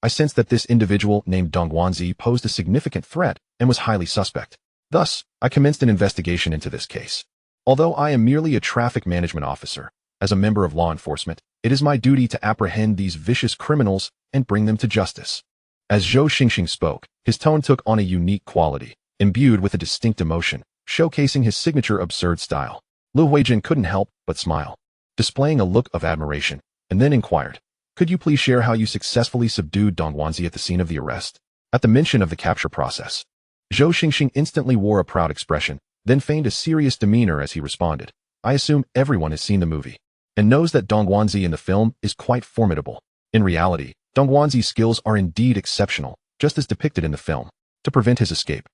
I sensed that this individual named Dong Guanzi posed a significant threat and was highly suspect. Thus, I commenced an investigation into this case. Although I am merely a traffic management officer, as a member of law enforcement, it is my duty to apprehend these vicious criminals and bring them to justice. As Zhou Xingxing spoke, his tone took on a unique quality, imbued with a distinct emotion, showcasing his signature absurd style. Lu Huijin couldn't help but smile, displaying a look of admiration, and then inquired, could you please share how you successfully subdued Dong Guanzi at the scene of the arrest? At the mention of the capture process, Zhou Xingxing instantly wore a proud expression, then feigned a serious demeanor as he responded, I assume everyone has seen the movie and knows that Dong Guanzi in the film is quite formidable. In reality, Dong Guanzi's skills are indeed exceptional, just as depicted in the film. To prevent his escape,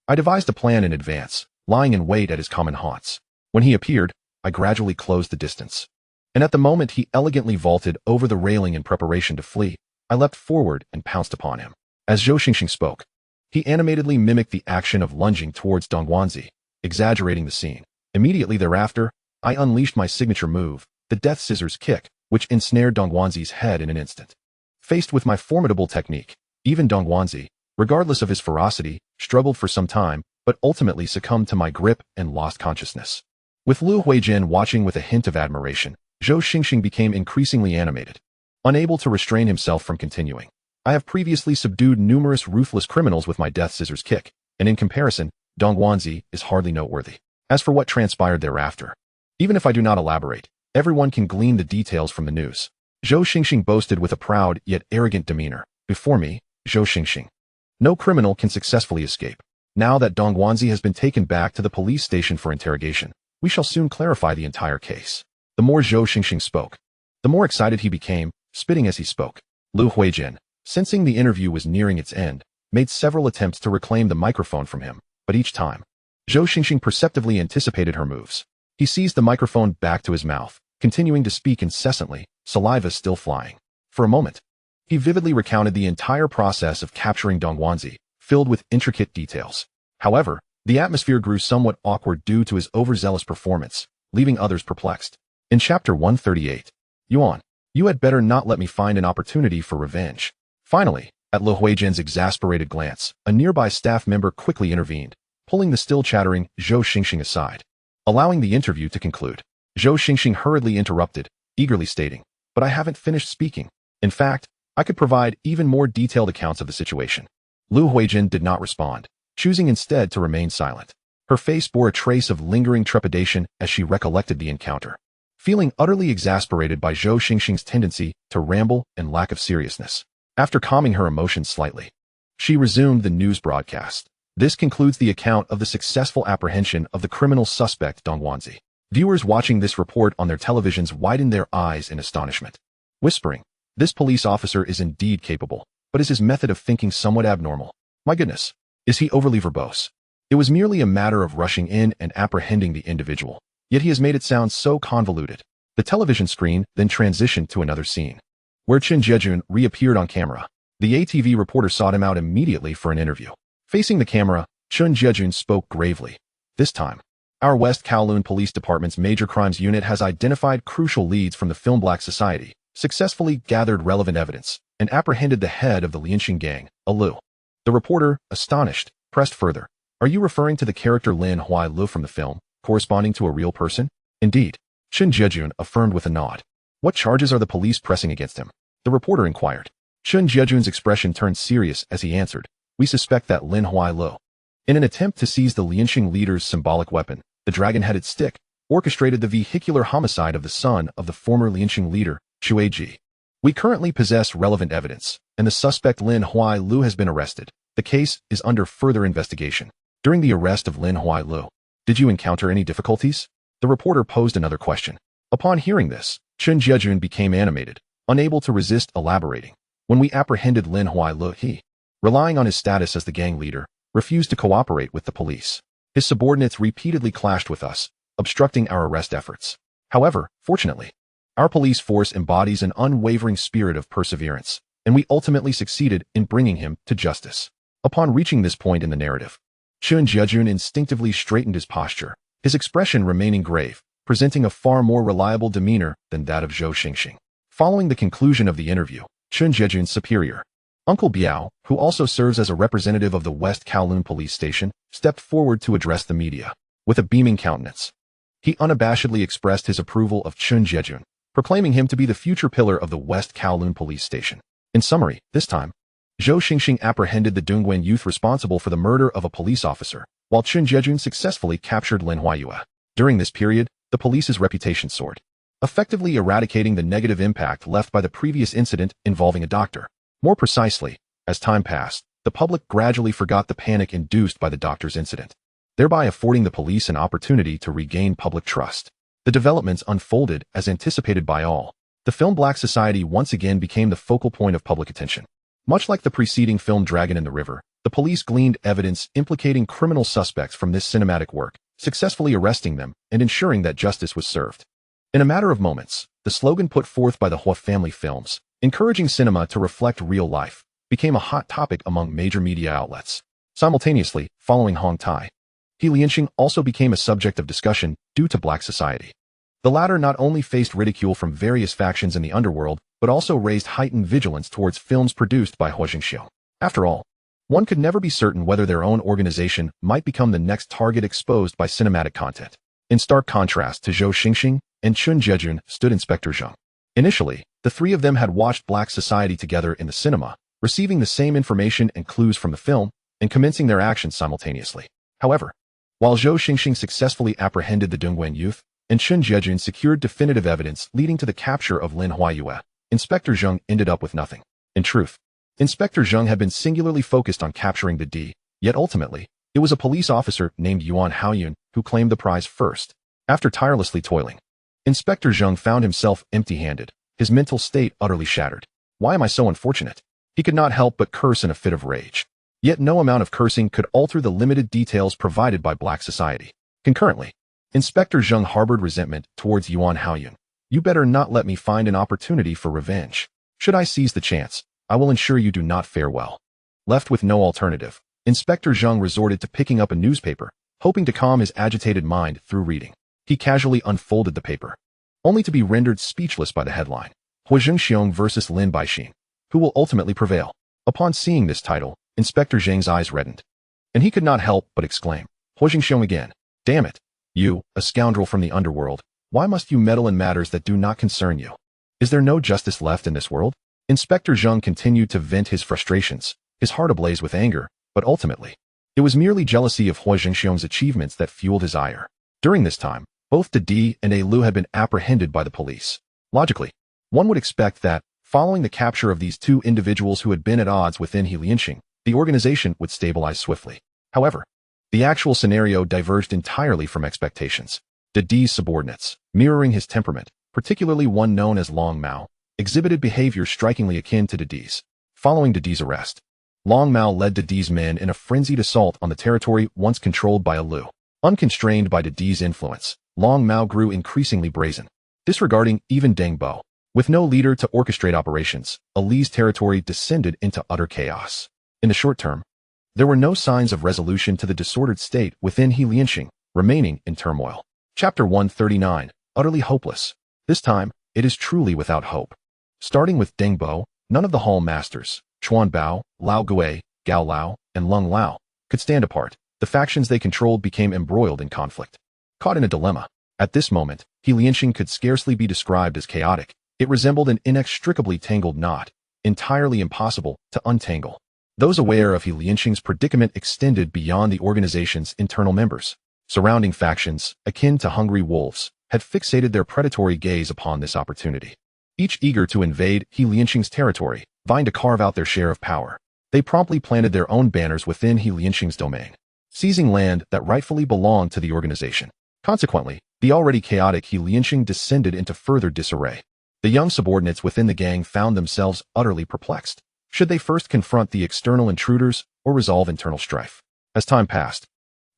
I devised a plan in advance, lying in wait at his common haunts. When he appeared, I gradually closed the distance, and at the moment he elegantly vaulted over the railing in preparation to flee, I leapt forward and pounced upon him. As Zhou Xingxing spoke, he animatedly mimicked the action of lunging towards Dong Guanzi, exaggerating the scene. Immediately thereafter, I unleashed my signature move, the death scissors kick, which ensnared Dong Guanzi's head in an instant. Faced with my formidable technique, even Dong Guanzi, regardless of his ferocity, struggled for some time, but ultimately succumbed to my grip and lost consciousness. With Lu Huijin watching with a hint of admiration, Zhou Xingxing became increasingly animated, unable to restrain himself from continuing. I have previously subdued numerous ruthless criminals with my death scissors kick, and in comparison, Dong Guanzi is hardly noteworthy. As for what transpired thereafter, even if I do not elaborate, everyone can glean the details from the news. Zhou Xingxing boasted with a proud yet arrogant demeanor. Before me, Zhou Xingxing, no criminal can successfully escape. Now that Dong Guanzi has been taken back to the police station for interrogation, we shall soon clarify the entire case. The more Zhou Xingxing spoke, the more excited he became, spitting as he spoke. Lu Huijin, sensing the interview was nearing its end, made several attempts to reclaim the microphone from him, but each time, Zhou Xingxing perceptively anticipated her moves. He seized the microphone back to his mouth, continuing to speak incessantly, saliva still flying. For a moment, he vividly recounted the entire process of capturing Dong Guanzi, filled with intricate details. However, the atmosphere grew somewhat awkward due to his overzealous performance, leaving others perplexed. In Chapter 138, Yuan, you had better not let me find an opportunity for revenge. Finally, at Lu Huijin's exasperated glance, a nearby staff member quickly intervened, pulling the still chattering Zhou Xingxing aside, allowing the interview to conclude. Zhou Xingxing hurriedly interrupted, eagerly stating, but I haven't finished speaking. In fact, I could provide even more detailed accounts of the situation. Lu Huijin did not respond, choosing instead to remain silent. Her face bore a trace of lingering trepidation as she recollected the encounter. Feeling utterly exasperated by Zhou Xingxing's tendency to ramble and lack of seriousness, after calming her emotions slightly, she resumed the news broadcast. This concludes the account of the successful apprehension of the criminal suspect Dong Guanzi. Viewers watching this report on their televisions widened their eyes in astonishment, whispering, this police officer is indeed capable, but is his method of thinking somewhat abnormal? My goodness, is he overly verbose? It was merely a matter of rushing in and apprehending the individual, yet he has made it sound so convoluted. The television screen then transitioned to another scene, where Chen Jiejun reappeared on camera. The ATV reporter sought him out immediately for an interview. Facing the camera, Chen Jiejun spoke gravely. This time, our West Kowloon Police Department's Major Crimes Unit has identified crucial leads from the film Black Society, successfully gathered relevant evidence, and apprehended the head of the Lianqing gang, Lu. The reporter, astonished, pressed further. Are you referring to the character Lin Huai Lu from the film, corresponding to a real person? Indeed, Chen Jiejun affirmed with a nod. What charges are the police pressing against him? The reporter inquired. Chen Jiejun's expression turned serious as he answered. we suspect that Lin Huailu, in an attempt to seize the Lianxing leader's symbolic weapon, the dragon-headed stick, orchestrated the vehicular homicide of the son of the former Lianxing leader, Xue Ji. We currently possess relevant evidence, and the suspect Lin Huailu has been arrested. The case is under further investigation. During the arrest of Lin Huailu, did you encounter any difficulties? The reporter posed another question. Upon hearing this, Chen Jiejun became animated, unable to resist elaborating. When we apprehended Lin Huailu, he, relying on his status as the gang leader, refused to cooperate with the police. His subordinates repeatedly clashed with us, obstructing our arrest efforts. However, fortunately, our police force embodies an unwavering spirit of perseverance, and we ultimately succeeded in bringing him to justice. Upon reaching this point in the narrative, Chen Jiejun instinctively straightened his posture, his expression remaining grave, presenting a far more reliable demeanor than that of Huo Zhengxiong. Following the conclusion of the interview, Chen Jiejun's superior, Uncle Biao, who also serves as a representative of the West Kowloon police station, stepped forward to address the media. With a beaming countenance, he unabashedly expressed his approval of Chen Jiejun, proclaiming him to be the future pillar of the West Kowloon police station. In summary, this time, Huo Zhengxiong apprehended the Dongguan youth responsible for the murder of a police officer, while Chen Jiejun successfully captured Lin Huaiyu. During this period, the police's reputation soared, effectively eradicating the negative impact left by the previous incident involving a doctor. More precisely, as time passed, the public gradually forgot the panic induced by the doctor's incident, thereby affording the police an opportunity to regain public trust. The developments unfolded as anticipated by all. The film Black Society once again became the focal point of public attention. Much like the preceding film Dragon in the River, the police gleaned evidence implicating criminal suspects from this cinematic work, successfully arresting them and ensuring that justice was served. In a matter of moments, the slogan put forth by the Huo family films, encouraging cinema to reflect real life, became a hot topic among major media outlets. Simultaneously, following Hong Tai, Lianxing also became a subject of discussion due to Black Society. The latter not only faced ridicule from various factions in the underworld, but also raised heightened vigilance towards films produced by Huo Zhengxiong. After all, one could never be certain whether their own organization might become the next target exposed by cinematic content. In stark contrast to Huo Zhengxiong and Chen Jiejun stood Inspector Zheng. Initially, the three of them had watched Black Society together in the cinema, receiving the same information and clues from the film, and commencing their actions simultaneously. However, while Huo Zhengxiong successfully apprehended the Dongguan youth, and Chen Jiejun secured definitive evidence leading to the capture of Lin Huaiyu, Inspector Zheng ended up with nothing. In truth, Inspector Zheng had been singularly focused on capturing the D, yet ultimately, it was a police officer named Yuan Haoyun who claimed the prize first. After tirelessly toiling, Inspector Zheng found himself empty-handed, his mental state utterly shattered. Why am I so unfortunate? He could not help but curse in a fit of rage. Yet no amount of cursing could alter the limited details provided by Black Society. Concurrently, Inspector Zheng harbored resentment towards Yuan Haoyun. You better not let me find an opportunity for revenge. Should I seize the chance, I will ensure you do not fare well. Left with no alternative, Inspector Zheng resorted to picking up a newspaper, hoping to calm his agitated mind through reading. He casually unfolded the paper, only to be rendered speechless by the headline, Huo Zhengxiong versus Lin Baixin. Who will ultimately prevail? Upon seeing this title, Inspector Zheng's eyes reddened, and he could not help but exclaim, Huo Zhengxiong again. Damn it. You, a scoundrel from the underworld, why must you meddle in matters that do not concern you? Is there no justice left in this world? Inspector Zheng continued to vent his frustrations, his heart ablaze with anger, but ultimately, it was merely jealousy of Huo Zhengxiong's achievements that fueled his ire. During this time, both De Di and A Lu had been apprehended by the police. Logically, one would expect that, following the capture of these two individuals who had been at odds within Lianxing, the organization would stabilize swiftly. However, the actual scenario diverged entirely from expectations. De Di's subordinates, mirroring his temperament, particularly one known as Long Mao, exhibited behavior strikingly akin to De Di's. Following De Di's arrest, Long Mao led De Di's men in a frenzied assault on the territory once controlled by A Lu. Unconstrained by De Di's influence, Long Mao grew increasingly brazen, disregarding even Deng Bo. With no leader to orchestrate operations, A Li's territory descended into utter chaos. In the short term, there were no signs of resolution to the disordered state within Lianxing, remaining in turmoil. Chapter 139, Utterly Hopeless. This time, it is truly without hope. Starting with Deng Bo, none of the hall masters, Chuan Bao, Lao Gui, Gao Lao, and Lung Lao, could stand apart. The factions they controlled became embroiled in conflict. Caught in a dilemma, at this moment, Lianxing could scarcely be described as chaotic. It resembled an inextricably tangled knot, entirely impossible to untangle. Those aware of He Lianxing's predicament extended beyond the organization's internal members. Surrounding factions, akin to hungry wolves, had fixated their predatory gaze upon this opportunity. Each eager to invade He Lianxing's territory, vying to carve out their share of power. They promptly planted their own banners within He Lianxing's domain, seizing land that rightfully belonged to the organization. Consequently, the already chaotic He Lianxing descended into further disarray. The young subordinates within the gang found themselves utterly perplexed. Should they first confront the external intruders or resolve internal strife? As time passed,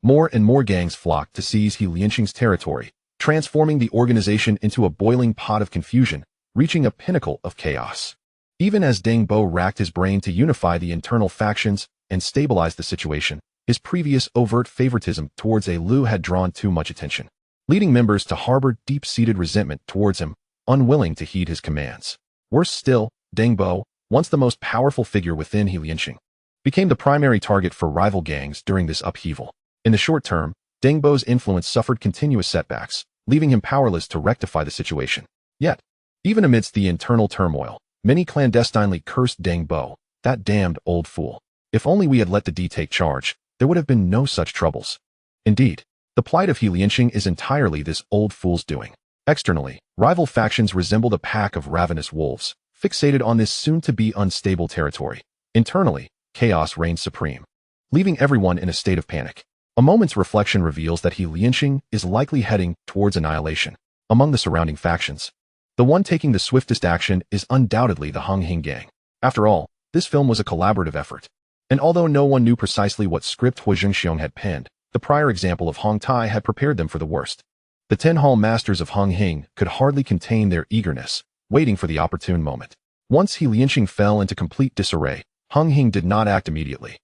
more and more gangs flocked to seize He Lianxing's territory, transforming the organization into a boiling pot of confusion, reaching a pinnacle of chaos. Even as Deng Bo racked his brain to unify the internal factions and stabilize the situation, his previous overt favoritism towards Lu had drawn too much attention, leading members to harbor deep-seated resentment towards him, unwilling to heed his commands. Worse still, Deng Bo, once the most powerful figure within He Lianxing, became the primary target for rival gangs during this upheaval. In the short term, Deng Bo's influence suffered continuous setbacks, leaving him powerless to rectify the situation. Yet, even amidst the internal turmoil, many clandestinely cursed Deng Bo, that damned old fool. If only we had let the D take charge, there would have been no such troubles. Indeed, the plight of He Lianxing is entirely this old fool's doing. Externally, rival factions resembled a pack of ravenous wolves, fixated on this soon-to-be unstable territory. Internally, chaos reigned supreme, leaving everyone in a state of panic. A moment's reflection reveals that He Lianxing is likely heading towards annihilation. Among the surrounding factions, the one taking the swiftest action is undoubtedly the Hung Hing gang. After all, this film was a collaborative effort. And although no one knew precisely what script Huo Zhengxiong had penned, the prior example of Hong Tai had prepared them for the worst. The 10 hall masters of Hung Hing could hardly contain their eagerness, waiting for the opportune moment. Once He Lianxing fell into complete disarray, Hung Hing did not act immediately.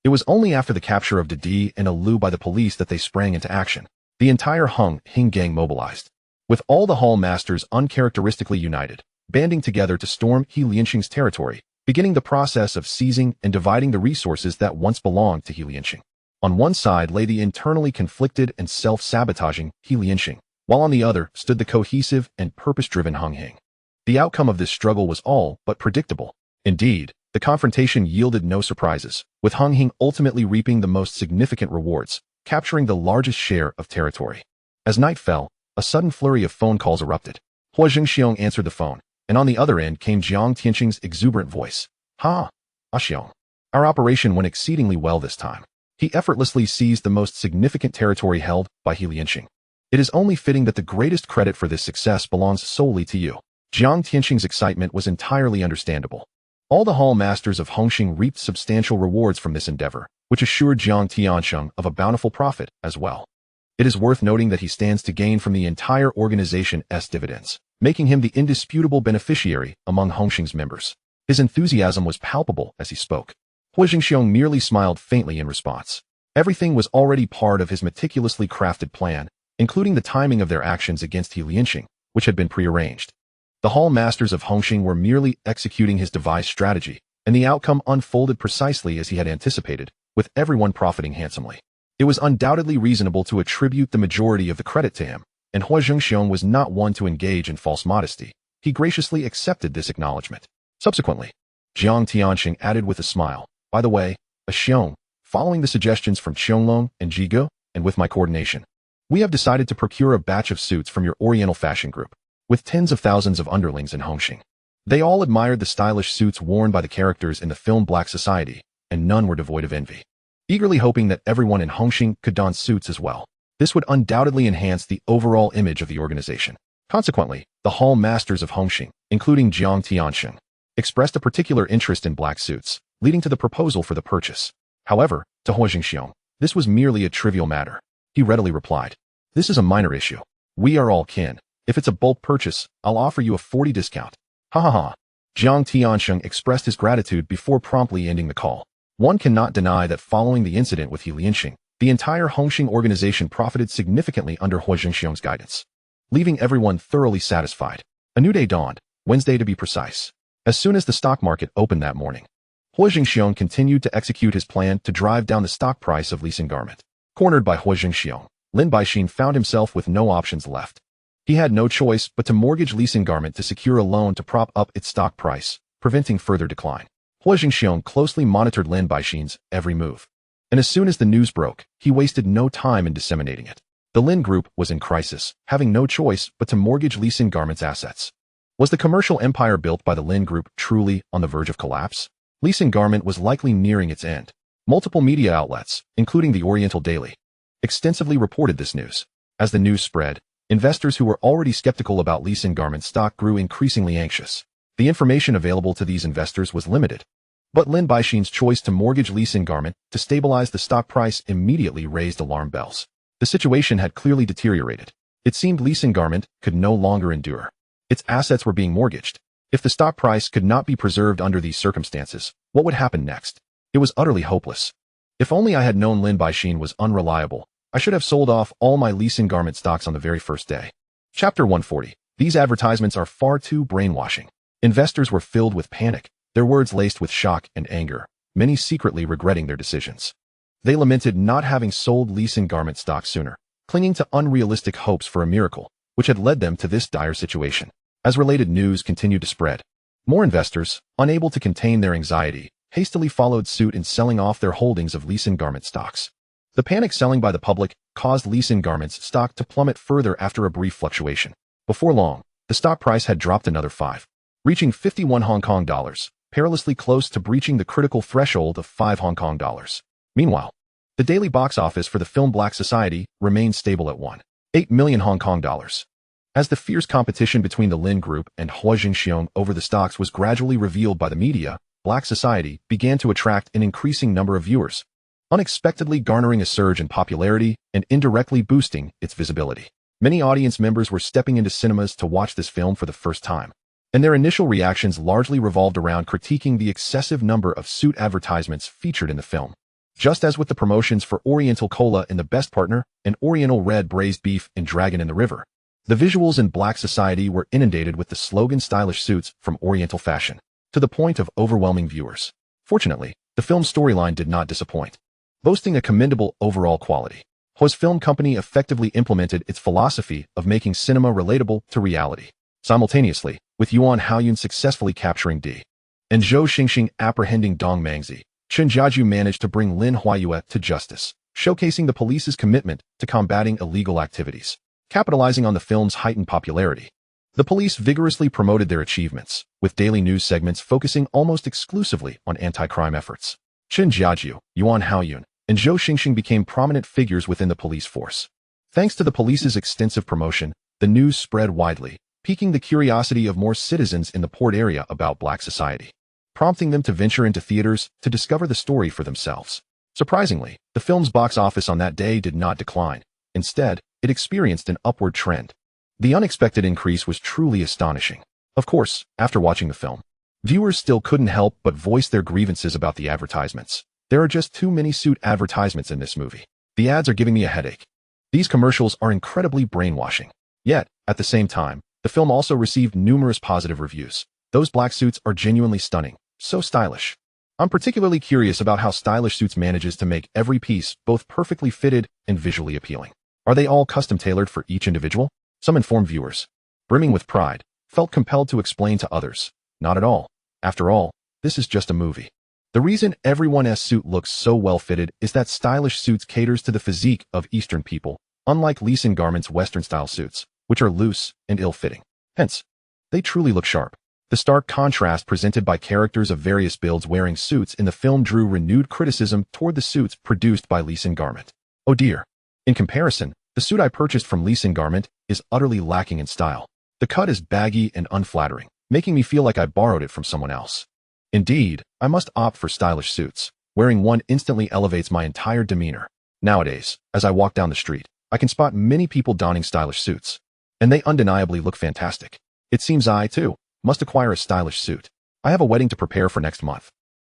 It was only after the capture of Didi and Lu by the police that they sprang into action. The entire Hung Hing gang mobilized, with all the hall masters uncharacteristically united, banding together to storm He Lianxing's territory, beginning the process of seizing and dividing the resources that once belonged to He Lianxing. On one side lay the internally conflicted and self-sabotaging He Lianxing, while on the other stood the cohesive and purpose-driven Hung Hing. The outcome of this struggle was all but predictable. Indeed, the confrontation yielded no surprises, with Hung Hing ultimately reaping the most significant rewards, capturing the largest share of territory. As night fell, a sudden flurry of phone calls erupted. Huo Zhengxiong answered the phone, and on the other end came Jiang Tianqing's exuberant voice. Xiong. Our operation went exceedingly well this time. He effortlessly seized the most significant territory held by He Lianxing. It is only fitting that the greatest credit for this success belongs solely to you. Jiang Tianqing's excitement was entirely understandable. All the hall masters of Hongxing reaped substantial rewards from this endeavor, which assured Jiang Tianxiong of a bountiful profit as well. It is worth noting that he stands to gain from the entire organization's dividends, making him the indisputable beneficiary among Hongxing's members. His enthusiasm was palpable as he spoke. Huo Zhengxiong merely smiled faintly in response. Everything was already part of his meticulously crafted plan, including the timing of their actions against He Lianxing, which had been prearranged. The hall masters of Hongxing were merely executing his devised strategy, and the outcome unfolded precisely as he had anticipated, with everyone profiting handsomely. It was undoubtedly reasonable to attribute the majority of the credit to him, and Huo Zhengxiong was not one to engage in false modesty. He graciously accepted this acknowledgement. Subsequently, Jiang Tianxing added with a smile, by the way, Xiong, following the suggestions from Qianglong and Jigo, and with my coordination, we have decided to procure a batch of suits from your Oriental fashion group, with tens of thousands of underlings in Hongxing. They all admired the stylish suits worn by the characters in the film Black Society, and none were devoid of envy, eagerly hoping that everyone in Hongxing could don suits as well. This would undoubtedly enhance the overall image of the organization. Consequently, the hall masters of Hongxing, including Jiang Tianxing, expressed a particular interest in black suits, leading to the proposal for the purchase. However, to Huo Zhengxiong, this was merely a trivial matter. He readily replied, "This is a minor issue. We are all kin. If it's a bulk purchase, I'll offer you a 40% discount. Ha ha ha." Jiang Tianxing expressed his gratitude before promptly ending the call. One cannot deny that following the incident with He Lianxing, the entire Hongxing organization profited significantly under Huo Zhengxiong's guidance, leaving everyone thoroughly satisfied. A new day dawned, Wednesday to be precise. As soon as the stock market opened that morning, Huo Zhengxiong continued to execute his plan to drive down the stock price of leasing garment. Cornered by Huo Zhengxiong, Lin Baixin found himself with no options left. He had no choice but to mortgage leasing garment to secure a loan to prop up its stock price, preventing further decline. Huo Zhengxiong closely monitored Lin Baixin's every move. And as soon as the news broke, he wasted no time in disseminating it. The Lin Group was in crisis, having no choice but to mortgage Lee Sin Garment's assets. Was the commercial empire built by the Lin Group truly on the verge of collapse? Lee Sin Garment was likely nearing its end. Multiple media outlets, including the Oriental Daily, extensively reported this news. As the news spread, investors who were already skeptical about Lee Sin Garment stock grew increasingly anxious. The information available to these investors was limited. But Lin Baixin's choice to mortgage Lee Sin Garment to stabilize the stock price immediately raised alarm bells. The situation had clearly deteriorated. It seemed Lee Sin Garment could no longer endure. Its assets were being mortgaged. If the stock price could not be preserved under these circumstances, what would happen next? It was utterly hopeless. If only I had known Lin Baixin was unreliable, I should have sold off all my Lee Sin Garment stocks on the very first day. Chapter 140. These advertisements are far too brainwashing. Investors were filled with panic, their words laced with shock and anger, many secretly regretting their decisions. They lamented not having sold Lee Sin Garment stock sooner, clinging to unrealistic hopes for a miracle, which had led them to this dire situation. As related news continued to spread, more investors, unable to contain their anxiety, hastily followed suit in selling off their holdings of Lee Sin Garment stocks. The panic selling by the public caused Lee Sin Garment's stock to plummet further after a brief fluctuation. Before long, the stock price had dropped another 5, reaching 51 Hong Kong dollars, perilously close to breaching the critical threshold of 5 Hong Kong dollars. Meanwhile, the daily box office for the film Black Society remained stable at 1.8 million Hong Kong dollars. As the fierce competition between the Lin Group and Huo Zhengxiong over the stocks was gradually revealed by the media, Black Society began to attract an increasing number of viewers, unexpectedly garnering a surge in popularity and indirectly boosting its visibility. Many audience members were stepping into cinemas to watch this film for the first time, and their initial reactions largely revolved around critiquing the excessive number of suit advertisements featured in the film. Just as with the promotions for Oriental Cola in The Best Partner and Oriental Red Braised Beef in Dragon in the River, the visuals in Black Society were inundated with the slogan stylish suits from Oriental fashion, to the point of overwhelming viewers. Fortunately, the film's storyline did not disappoint, boasting a commendable overall quality. Huo's film company effectively implemented its philosophy of making cinema relatable to reality, simultaneously with Yuan Haoyun successfully capturing D and Zhou Xingxing apprehending Dong Mangzi. Chen Jiaju managed to bring Lin Huayue to justice, showcasing the police's commitment to combating illegal activities. Capitalizing on the film's heightened popularity, the police vigorously promoted their achievements, with daily news segments focusing almost exclusively on anti-crime efforts. Chen Jiaju, Yuan Haoyun, and Zhou Xingxing became prominent figures within the police force. Thanks to the police's extensive promotion, the news spread widely, piquing the curiosity of more citizens in the port area about Black Society, prompting them to venture into theaters to discover the story for themselves. Surprisingly, the film's box office on that day did not decline. Instead, it experienced an upward trend. The unexpected increase was truly astonishing. Of course, after watching the film, viewers still couldn't help but voice their grievances about the advertisements. There are just too many suit advertisements in this movie. The ads are giving me a headache. These commercials are incredibly brainwashing. Yet, at the same time, the film also received numerous positive reviews. Those black suits are genuinely stunning, so stylish. I'm particularly curious about how Stylish Suits manages to make every piece both perfectly fitted and visually appealing. Are they all custom-tailored for each individual? Some informed viewers, brimming with pride, felt compelled to explain to others, not at all. After all, this is just a movie. The reason everyone's suit looks so well-fitted is that Stylish Suits caters to the physique of Eastern people, unlike Lee Sin Garment's Western-style suits, which are loose and ill-fitting. Hence, they truly look sharp. The stark contrast presented by characters of various builds wearing suits in the film drew renewed criticism toward the suits produced by Lee Sin Garment. Oh dear. In comparison, the suit I purchased from Lee Sin Garment is utterly lacking in style. The cut is baggy and unflattering, making me feel like I borrowed it from someone else. Indeed, I must opt for stylish suits. Wearing one instantly elevates my entire demeanor. Nowadays, as I walk down the street, I can spot many people donning stylish suits, and they undeniably look fantastic. It seems I, too, must acquire a stylish suit. I have a wedding to prepare for next month,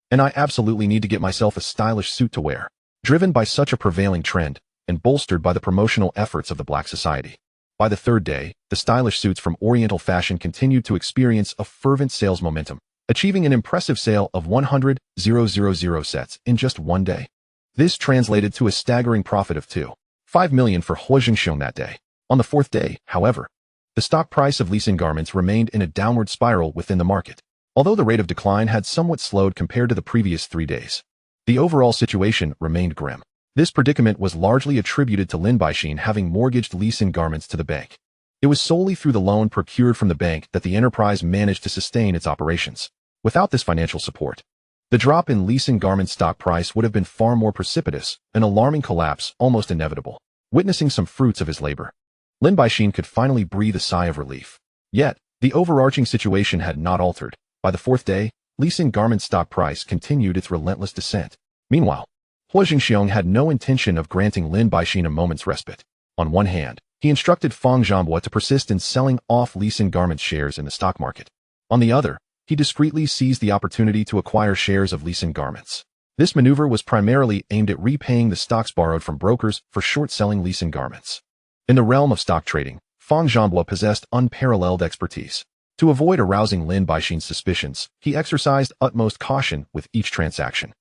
and I absolutely need to get myself a stylish suit to wear. Driven by such a prevailing trend, and bolstered by the promotional efforts of the Black Society. By the third day, the stylish suits from Oriental fashion continued to experience a fervent sales momentum, achieving an impressive sale of 100,000 sets in just one day. This translated to a staggering profit of 2.5 million for Huo Zhengxiong that day. On the fourth day, however, the stock price of Lee Sin Garments remained in a downward spiral within the market. Although the rate of decline had somewhat slowed compared to the previous 3 days, the overall situation remained grim. This predicament was largely attributed to Lin Baixin having mortgaged Li Xin garments to the bank. It was solely through the loan procured from the bank that the enterprise managed to sustain its operations. Without this financial support, the drop in Li Xin garment stock price would have been far more precipitous, an alarming collapse almost inevitable. Witnessing some fruits of his labor, Lin Baixin could finally breathe a sigh of relief. Yet, the overarching situation had not altered. By the 4th day, Li Xin garment stock price continued its relentless descent. Meanwhile, Huo Zhengxiong had no intention of granting Lin Baixin a moment's respite. On one hand, he instructed Fang Zhanghua to persist in selling off Li Xin garment shares in the stock market. On the other, he discreetly seized the opportunity to acquire shares of Li Xin garments. This maneuver was primarily aimed at repaying the stocks borrowed from brokers for short-selling Li Xin garments. In the realm of stock trading, Fang Zhanghua possessed unparalleled expertise. To avoid arousing Lin Baixin's suspicions, he exercised utmost caution with each transaction,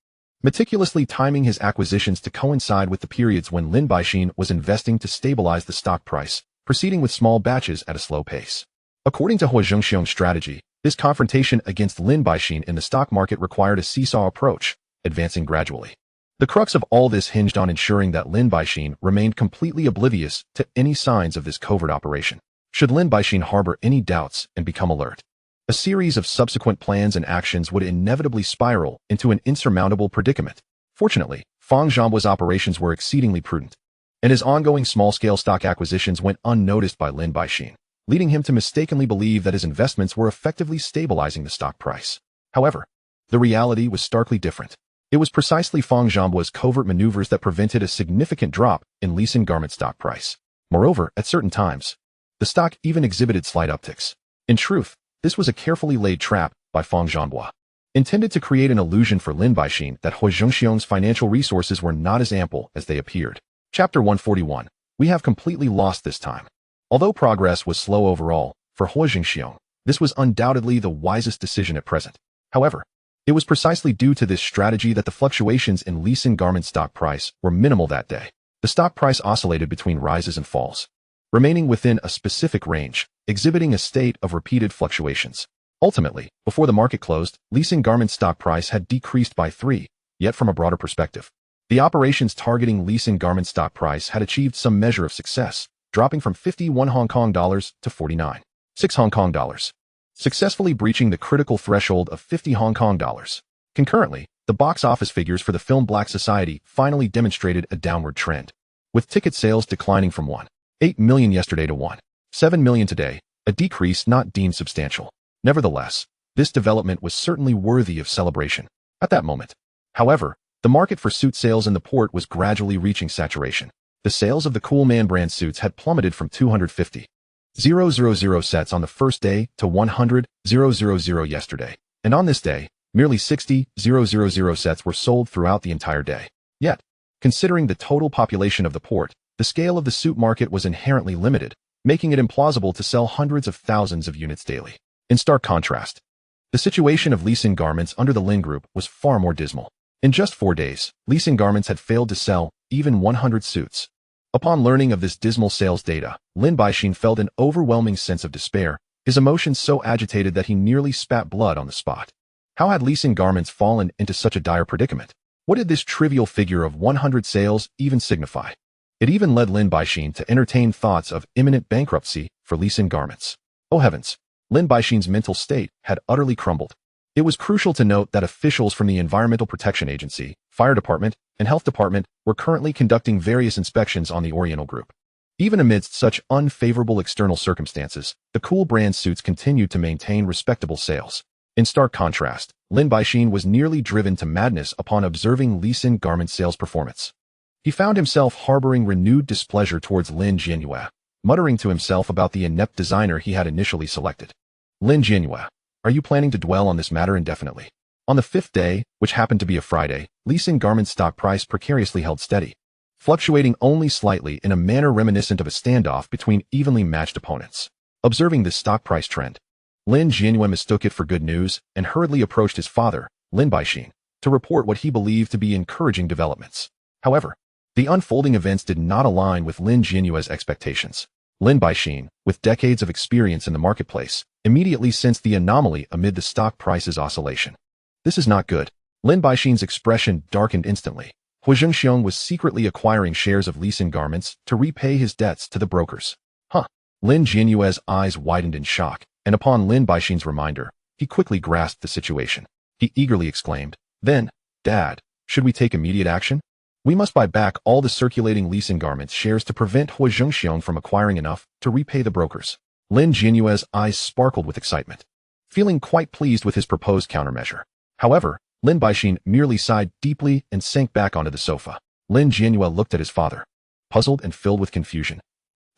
meticulously timing his acquisitions to coincide with the periods when Lin Baixin was investing to stabilize the stock price, proceeding with small batches at a slow pace. According to Huo Zhengxiong's strategy, this confrontation against Lin Baixin in the stock market required a seesaw approach, advancing gradually. The crux of all this hinged on ensuring that Lin Baixin remained completely oblivious to any signs of this covert operation. Should Lin Baixin harbor any doubts and become alert, a series of subsequent plans and actions would inevitably spiral into an insurmountable predicament. Fortunately, Fang Zhanhua's operations were exceedingly prudent, and his ongoing small-scale stock acquisitions went unnoticed by Lin Baixin, leading him to mistakenly believe that his investments were effectively stabilizing the stock price. However, the reality was starkly different. It was precisely Fang Zhanhua's covert maneuvers that prevented a significant drop in Li Xin garment stock price. Moreover, at certain times, the stock even exhibited slight upticks. In truth, this was a carefully laid trap by Fang Zhanhua, intended to create an illusion for Lin Baixin that Huo Zhengxiong's financial resources were not as ample as they appeared. Chapter 141. We have completely lost this time. Although progress was slow overall, for Huo Zhengxiong, this was undoubtedly the wisest decision at present. However, it was precisely due to this strategy that the fluctuations in Li Xin garment stock price were minimal that day. The stock price oscillated between rises and falls, remaining within a specific range, exhibiting a state of repeated fluctuations. Ultimately, before the market closed, Li Xin garment stock price had decreased by 3, yet from a broader perspective, the operations targeting Li Xin garment stock price had achieved some measure of success, dropping from 51 Hong Kong dollars to 49.6 Hong Kong dollars, successfully breaching the critical threshold of 50 Hong Kong dollars. Concurrently, the box office figures for the film Black Society finally demonstrated a downward trend, with ticket sales declining from 1.8 million yesterday to 1.7 million today, a decrease not deemed substantial. Nevertheless, this development was certainly worthy of celebration. At that moment, however, the market for suit sales in the port was gradually reaching saturation. The sales of the Cool Man brand suits had plummeted from 250,000 sets on the first day to 100,000 yesterday, and on this day, merely 60,000 sets were sold throughout the entire day. Yet, considering the total population of the port, the scale of the suit market was inherently limited, making it implausible to sell hundreds of thousands of units daily. In stark contrast, the situation of Li Xin garments under the Lin Group was far more dismal. In just 4 days, Li Xin garments had failed to sell even 100 suits. Upon learning of this dismal sales data, Lin Baixin felt an overwhelming sense of despair, his emotions so agitated that he nearly spat blood on the spot. How had Li Xin garments fallen into such a dire predicament? What did this trivial figure of 100 sales even signify? It even led Lin Baixin to entertain thoughts of imminent bankruptcy for Li Xin garments. Oh heavens! Lin Baixin's mental state had utterly crumbled. It was crucial to note that officials from the Environmental Protection Agency, Fire Department, and Health Department were currently conducting various inspections on the Oriental Group. Even amidst such unfavorable external circumstances, the Cool brand suits continued to maintain respectable sales. In stark contrast, Lin Baixin was nearly driven to madness upon observing Li Xin garment sales performance. He found himself harboring renewed displeasure towards Lin Jianyue, muttering to himself about the inept designer he had initially selected. Lin Jianyue, are you planning to dwell on this matter indefinitely? On the 5th day, which happened to be a Friday, Li Xin garment stock price precariously held steady, fluctuating only slightly in a manner reminiscent of a standoff between evenly matched opponents. Observing this stock price trend, Lin Jianyue mistook it for good news and hurriedly approached his father, Lin Baixin, to report what he believed to be encouraging developments. However, the unfolding events did not align with Lin Jianyue's expectations. Lin Baixin, with decades of experience in the marketplace, immediately sensed the anomaly amid the stock price's oscillation. This is not good. Lin Baixin's expression darkened instantly. Huo Zhengxiong was secretly acquiring shares of Lee Sin garments to repay his debts to the brokers. Huh. Lin Jianyue's eyes widened in shock, and upon Lin Baixin's reminder, he quickly grasped the situation. He eagerly exclaimed, "Then, Dad, should we take immediate action? We must buy back all the circulating Lee Sin garments shares to prevent Huo Zhengxiong from acquiring enough to repay the brokers." Lin Jianyue's eyes sparkled with excitement, feeling quite pleased with his proposed countermeasure. However, Lin Baixin merely sighed deeply and sank back onto the sofa. Lin Jianyue looked at his father, puzzled and filled with confusion.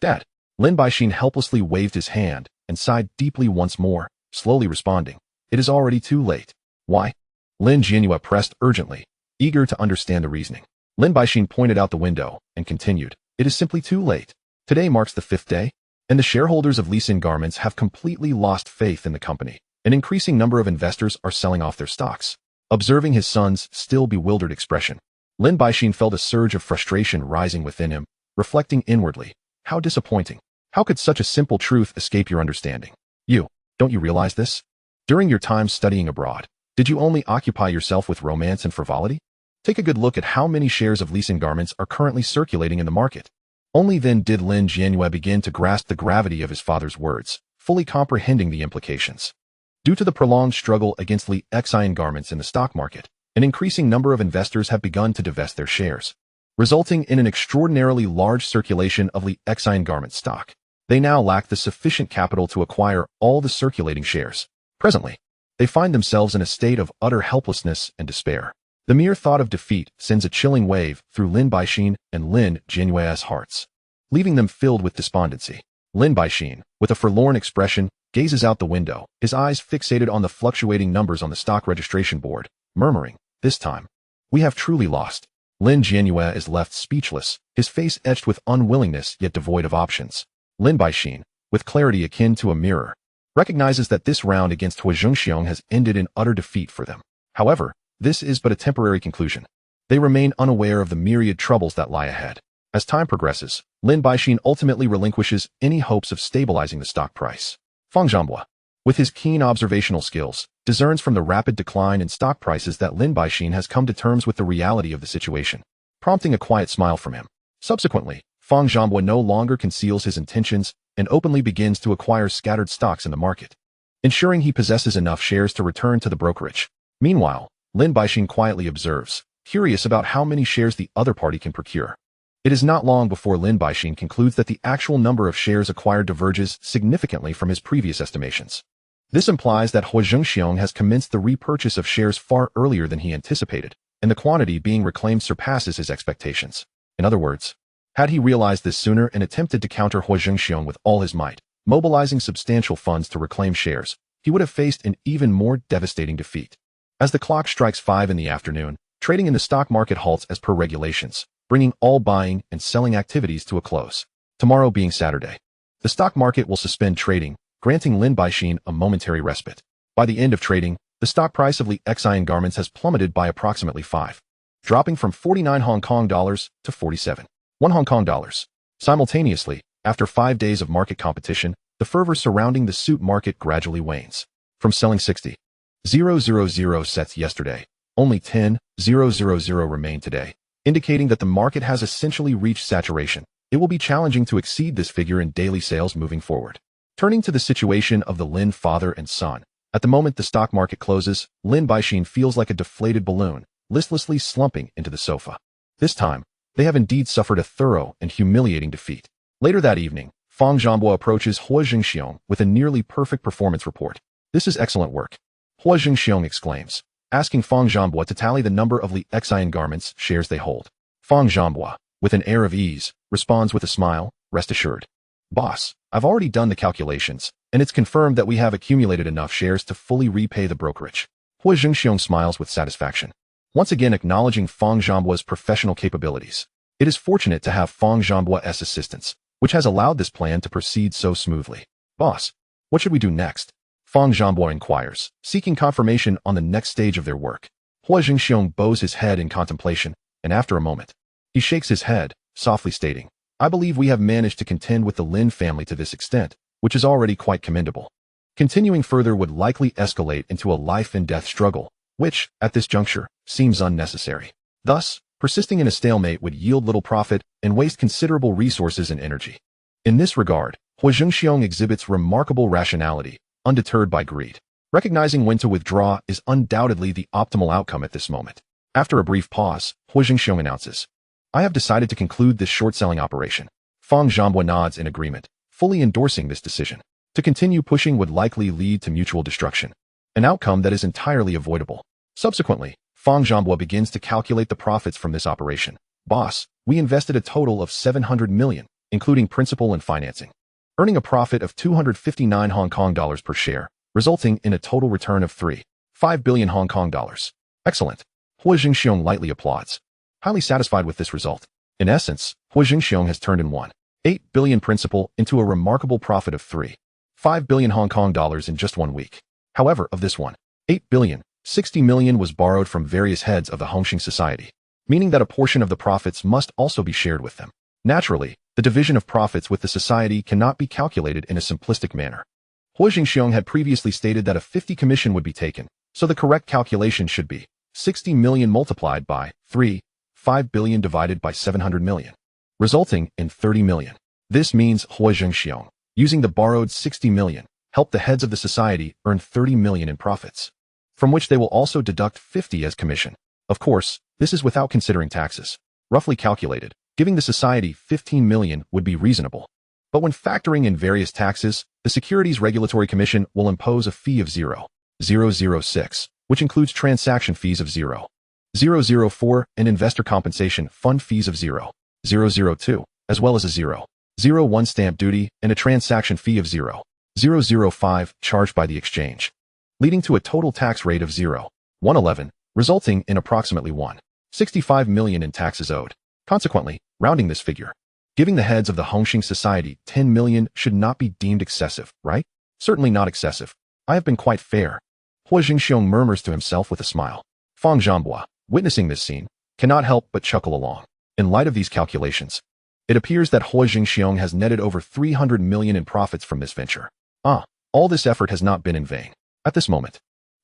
"Dad." Lin Baixin helplessly waved his hand and sighed deeply once more, slowly responding, "It is already too late." "Why?" Lin Jianyue pressed urgently, eager to understand the reasoning. Lin Baixin pointed out the window and continued, "It is simply too late. Today marks the 5th day, and the shareholders of Lee Sin garments have completely lost faith in the company. An increasing number of investors are selling off their stocks." Observing his son's still bewildered expression, Lin Baixin felt a surge of frustration rising within him, reflecting inwardly, "How disappointing. How could such a simple truth escape your understanding? Don't you realize this? During your time studying abroad, did you only occupy yourself with romance and frivolity? Take a good look at how many shares of Lee Sin garments are currently circulating in the market." Only then did Lin Jianyue begin to grasp the gravity of his father's words, fully comprehending the implications. Due to the prolonged struggle against Lee Xin garments in the stock market, an increasing number of investors have begun to divest their shares, resulting in an extraordinarily large circulation of Lee Xin garment stock. They now lack the sufficient capital to acquire all the circulating shares. Presently, they find themselves in a state of utter helplessness and despair. The mere thought of defeat sends a chilling wave through Lin Baixin and Lin Jianyue's hearts, leaving them filled with despondency. Lin Baixin, with a forlorn expression, gazes out the window, his eyes fixated on the fluctuating numbers on the stock registration board, murmuring, "This time, we have truly lost." Lin Jianyue is left speechless, his face etched with unwillingness yet devoid of options. Lin Baixin, with clarity akin to a mirror, recognizes that this round against Huo Zhengxiong has ended in utter defeat for them. However, this is but a temporary conclusion. They remain unaware of the myriad troubles that lie ahead. As time progresses, Lin Baixin ultimately relinquishes any hopes of stabilizing the stock price. Fang Zhangbua, with his keen observational skills, discerns from the rapid decline in stock prices that Lin Baixin has come to terms with the reality of the situation, prompting a quiet smile from him. Subsequently, Fang Zhangbua no longer conceals his intentions and openly begins to acquire scattered stocks in the market, ensuring he possesses enough shares to return to the brokerage. Meanwhile, Lin Baixin quietly observes, curious about how many shares the other party can procure. It is not long before Lin Baixin concludes that the actual number of shares acquired diverges significantly from his previous estimations. This implies that Huo Zhengxiong has commenced the repurchase of shares far earlier than he anticipated, and the quantity being reclaimed surpasses his expectations. In other words, had he realized this sooner and attempted to counter Huo Zhengxiong with all his might, mobilizing substantial funds to reclaim shares, he would have faced an even more devastating defeat. As the clock strikes 5 in the afternoon, trading in the stock market halts as per regulations, bringing all buying and selling activities to a close. Tomorrow being Saturday, the stock market will suspend trading, granting Lin Baixin a momentary respite. By the end of trading, the stock price of Lee Xin garments has plummeted by approximately 5, dropping from 49 Hong Kong dollars to 47. 1 Hong Kong dollars. Simultaneously, after 5 days of market competition, the fervor surrounding the suit market gradually wanes. From selling 60,000 sets yesterday, only 10,000 remain today, indicating that the market has essentially reached saturation. It will be challenging to exceed this figure in daily sales moving forward. Turning to the situation of the Lin father and son, at the moment the stock market closes, Lin Baixin feels like a deflated balloon, listlessly slumping into the sofa. This time, they have indeed suffered a thorough and humiliating defeat. Later that evening, Fang Zhangbua approaches Huo Zhengxiong with a nearly perfect performance report. "This is excellent work," Huo Zhengxiong exclaims, asking Fang Zhangbua to tally the number of Lee Xin garments shares they hold. Fang Zhangbua, with an air of ease, responds with a smile, "Rest assured, boss, I've already done the calculations, and it's confirmed that we have accumulated enough shares to fully repay the brokerage." Huo Zhengxiong smiles with satisfaction, once again acknowledging Fang Zhangbua's professional capabilities. It is fortunate to have Fang Zhangbua's assistance, which has allowed this plan to proceed so smoothly. "Boss, what should we do next?" Fang Zhangbua inquires, seeking confirmation on the next stage of their work. Huo Zhengxiong bows his head in contemplation, and after a moment, he shakes his head, softly stating, I believe we have managed to contend with the Lin family to this extent, which is already quite commendable. Continuing further would likely escalate into a life-and-death struggle, which, at this juncture, seems unnecessary. Thus, persisting in a stalemate would yield little profit and waste considerable resources and energy. In this regard, Huo Zhengxiong exhibits remarkable rationality, undeterred by greed. Recognizing when to withdraw is undoubtedly the optimal outcome at this moment. After a brief pause, Huo Zhengxiong announces, I have decided to conclude this short-selling operation. Fang Zhanghua nods in agreement, fully endorsing this decision. To continue pushing would likely lead to mutual destruction, an outcome that is entirely avoidable. Subsequently, Fang Zhanghua begins to calculate the profits from this operation. Boss, we invested a total of 700 million, including principal and financing, earning a profit of 259 Hong Kong dollars per share, resulting in a total return of 3.5 billion Hong Kong dollars. Excellent. Huo Zhengxiong lightly applauds, highly satisfied with this result. In essence, Huo Zhengxiong has turned in 1.8 billion principal into a remarkable profit of 3.5 billion Hong Kong dollars in just 1 week. However, of this 1.8 billion, 60 million was borrowed from various heads of the Hung Hing society, meaning that a portion of the profits must also be shared with them. Naturally, the division of profits with the society cannot be calculated in a simplistic manner. Huo Zhengxiong had previously stated that a 50 commission would be taken, so the correct calculation should be 60 million multiplied by 3.5 billion divided by 700 million, resulting in 30 million. This means Huo Zhengxiong, using the borrowed 60 million, helped the heads of the society earn 30 million in profits, from which they will also deduct 50 as commission. Of course, this is without considering taxes. Roughly calculated, giving the society 15 million would be reasonable. But when factoring in various taxes, the Securities Regulatory Commission will impose a fee of 0.006, which includes transaction fees of 0.004 and investor compensation fund fees of 0.002, as well as a 0.01 stamp duty and a transaction fee of 0.005 charged by the exchange, leading to a total tax rate of 0.111, resulting in approximately 1.65 million in taxes owed. Consequently, rounding this figure, giving the heads of the Hung Hing society 10 million should not be deemed excessive, right? Certainly not excessive. I have been quite fair. Huo Zhengxiong murmurs to himself with a smile. Fang Zhanghua, witnessing this scene, cannot help but chuckle along. In light of these calculations, it appears that Huo Zhengxiong has netted over 300 million in profits from this venture. All this effort has not been in vain. At this moment,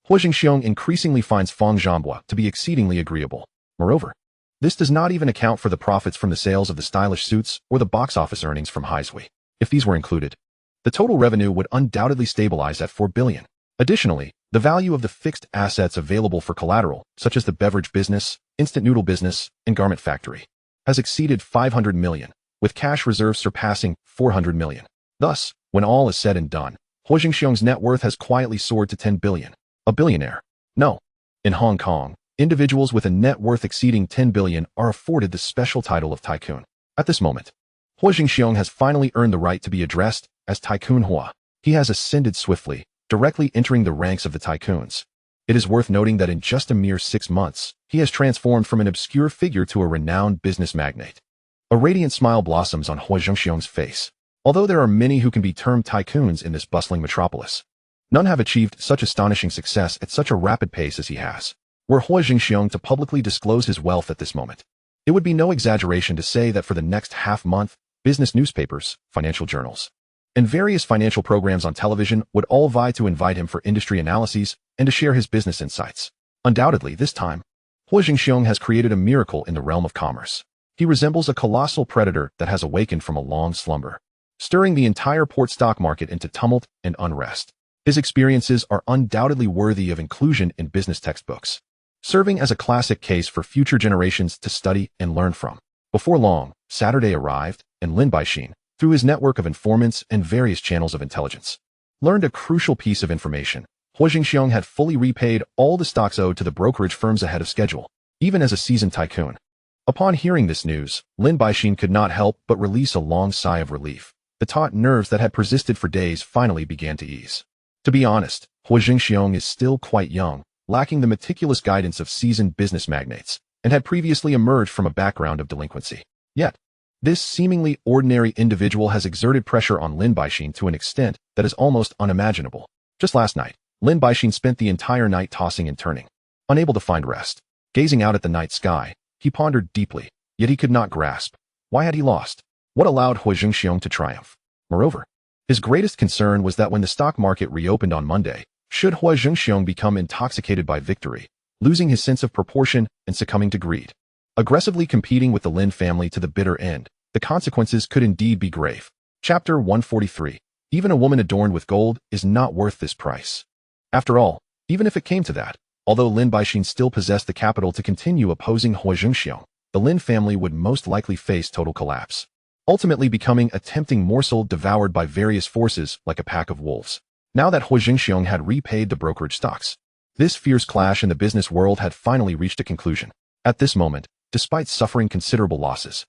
Huo Zhengxiong increasingly finds Fang Zhanghua to be exceedingly agreeable. Moreover, this does not even account for the profits from the sales of the stylish suits or the box office earnings from Haizui. If these were included, the total revenue would undoubtedly stabilize at 4 billion. Additionally, the value of the fixed assets available for collateral, such as the beverage business, instant noodle business, and garment factory, has exceeded 500 million, with cash reserves surpassing 400 million. Thus, when all is said and done, Huo Zhengxiong's net worth has quietly soared to 10 billion. A billionaire. No. In Hong Kong, individuals with a net worth exceeding 10 billion are afforded the special title of tycoon. At this moment, Huo Zhengxiong has finally earned the right to be addressed as Tycoon Hua. He has ascended swiftly, directly entering the ranks of the tycoons. It is worth noting that in just a mere 6 months, he has transformed from an obscure figure to a renowned business magnate. A radiant smile blossoms on Huo Zhengxiong's face. Although there are many who can be termed tycoons in this bustling metropolis, none have achieved such astonishing success at such a rapid pace as he has. Were Huo Zhengxiong to publicly disclose his wealth at this moment, it would be no exaggeration to say that for the next half-month, business newspapers, financial journals, and various financial programs on television would all vie to invite him for industry analyses and to share his business insights. Undoubtedly, this time, Huo Zhengxiong has created a miracle in the realm of commerce. He resembles a colossal predator that has awakened from a long slumber, stirring the entire port stock market into tumult and unrest. His experiences are undoubtedly worthy of inclusion in business textbooks, serving as a classic case for future generations to study and learn from. Before long, Saturday arrived, and Lin Baixin, through his network of informants and various channels of intelligence, learned a crucial piece of information. Huo Zhengxiong had fully repaid all the stocks owed to the brokerage firms ahead of schedule, even as a seasoned tycoon. Upon hearing this news, Lin Baixin could not help but release a long sigh of relief. The taut nerves that had persisted for days finally began to ease. To be honest, Huo Zhengxiong is still quite young, lacking the meticulous guidance of seasoned business magnates, and had previously emerged from a background of delinquency. Yet, this seemingly ordinary individual has exerted pressure on Lin Baixin to an extent that is almost unimaginable. Just last night, Lin Baixin spent the entire night tossing and turning, unable to find rest. Gazing out at the night sky, he pondered deeply, yet he could not grasp. Why had he lost? What allowed Huo Zhengxiong to triumph? Moreover, his greatest concern was that when the stock market reopened on Monday, should Huo Zhengxiong become intoxicated by victory, losing his sense of proportion and succumbing to greed, aggressively competing with the Lin family to the bitter end, the consequences could indeed be grave. Chapter 143. Even a woman adorned with gold is not worth this price. After all, even if it came to that, although Lin Baixin still possessed the capital to continue opposing Huo Zhengxiong, the Lin family would most likely face total collapse, ultimately becoming a tempting morsel devoured by various forces like a pack of wolves. Now that Huo Zhengxiong had repaid the brokerage stocks, this fierce clash in the business world had finally reached a conclusion. At this moment, despite suffering considerable losses,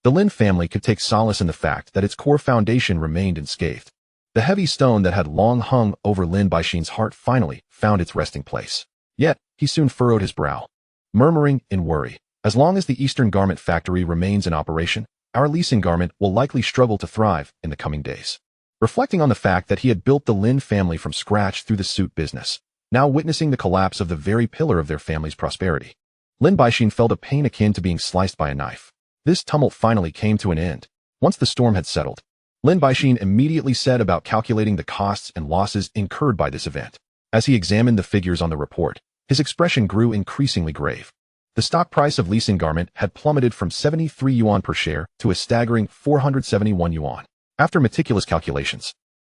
the Lin family could take solace in the fact that its core foundation remained unscathed. The heavy stone that had long hung over Lin Baixin's heart finally found its resting place. Yet, he soon furrowed his brow, murmuring in worry, "As long as the Eastern Garment Factory remains in operation, our leasing garment will likely struggle to thrive in the coming days." Reflecting on the fact that he had built the Lin family from scratch through the suit business, now witnessing the collapse of the very pillar of their family's prosperity, Lin Baixin felt a pain akin to being sliced by a knife. This tumult finally came to an end. Once the storm had settled, Lin Baixin immediately set about calculating the costs and losses incurred by this event. As he examined the figures on the report, his expression grew increasingly grave. The stock price of leasing garment had plummeted from 73 yuan per share to a staggering 471 yuan. After meticulous calculations,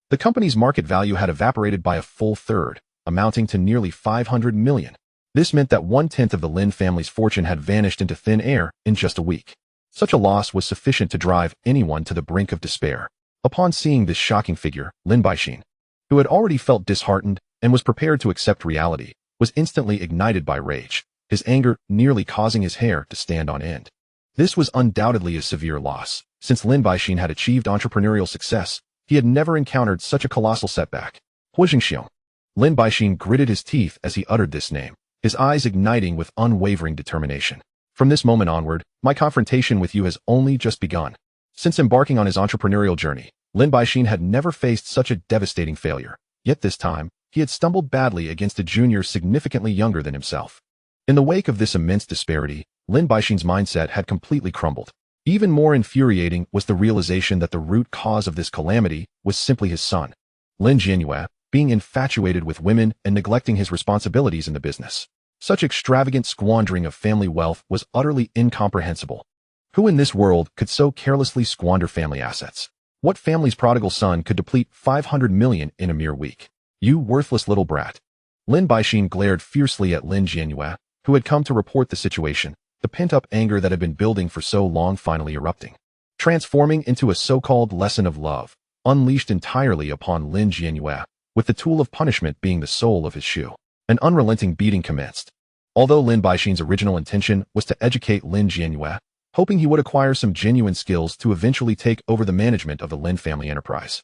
the company's market value had evaporated by a full third, amounting to nearly 500 million. This meant that 1/10 of the Lin family's fortune had vanished into thin air in just a week. Such a loss was sufficient to drive anyone to the brink of despair. Upon seeing this shocking figure, Lin Baixin, who had already felt disheartened and was prepared to accept reality, was instantly ignited by rage, his anger nearly causing his hair to stand on end. This was undoubtedly a severe loss. Since Lin Baixin had achieved entrepreneurial success, he had never encountered such a colossal setback. Huo Zhengxiong. Lin Baixin gritted his teeth as he uttered this name, his eyes igniting with unwavering determination. "From this moment onward, my confrontation with you has only just begun." Since embarking on his entrepreneurial journey, Lin Baixin had never faced such a devastating failure. Yet this time, he had stumbled badly against a junior significantly younger than himself. In the wake of this immense disparity, Lin Baixin's mindset had completely crumbled. Even more infuriating was the realization that the root cause of this calamity was simply his son, Lin Jianyue, being infatuated with women and neglecting his responsibilities in the business. Such extravagant squandering of family wealth was utterly incomprehensible. Who in this world could so carelessly squander family assets? What family's prodigal son could deplete 500 million in a mere week? "You worthless little brat." Lin Baixin glared fiercely at Lin Jianyue, who had come to report the situation, the pent-up anger that had been building for so long finally erupting, transforming into a so-called lesson of love, unleashed entirely upon Lin Jianyue, with the tool of punishment being the sole of his shoe. An unrelenting beating commenced. Although Lin Baixin's original intention was to educate Lin Jianyue, hoping he would acquire some genuine skills to eventually take over the management of the Lin family enterprise.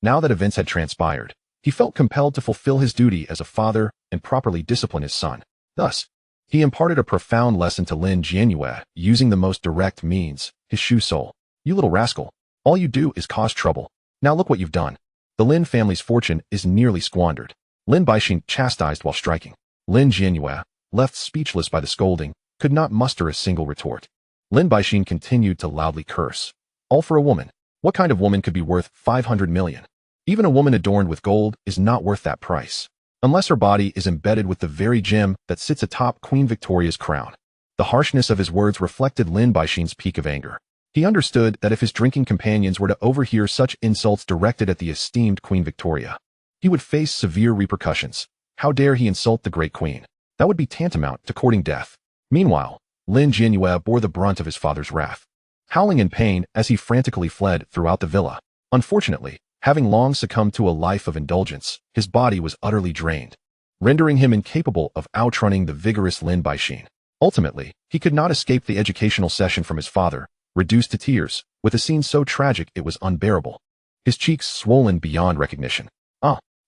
Now that events had transpired, he felt compelled to fulfill his duty as a father and properly discipline his son. Thus, he imparted a profound lesson to Lin Jianyue using the most direct means, his shoe sole. "You little rascal. All you do is cause trouble. Now look what you've done. The Lin family's fortune is nearly squandered." Lin Baixin chastised while striking. Lin Jianyue, left speechless by the scolding, could not muster a single retort. Lin Baixin continued to loudly curse. All for a woman. What kind of woman could be worth 500 million? Even a woman adorned with gold is not worth that price, unless her body is embedded with the very gem that sits atop Queen Victoria's crown. The harshness of his words reflected Lin Baixin's peak of anger. He understood that if his drinking companions were to overhear such insults directed at the esteemed Queen Victoria, he would face severe repercussions. How dare he insult the great queen? That would be tantamount to courting death. Meanwhile, Lin Jianyue bore the brunt of his father's wrath, howling in pain as he frantically fled throughout the villa. Unfortunately, having long succumbed to a life of indulgence, his body was utterly drained, rendering him incapable of outrunning the vigorous Lin Baixin. Ultimately, he could not escape the educational session from his father, reduced to tears, with a scene so tragic it was unbearable, his cheeks swollen beyond recognition.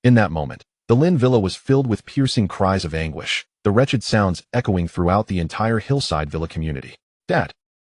In that moment, the Lin villa was filled with piercing cries of anguish, the wretched sounds echoing throughout the entire hillside villa community. "Dad,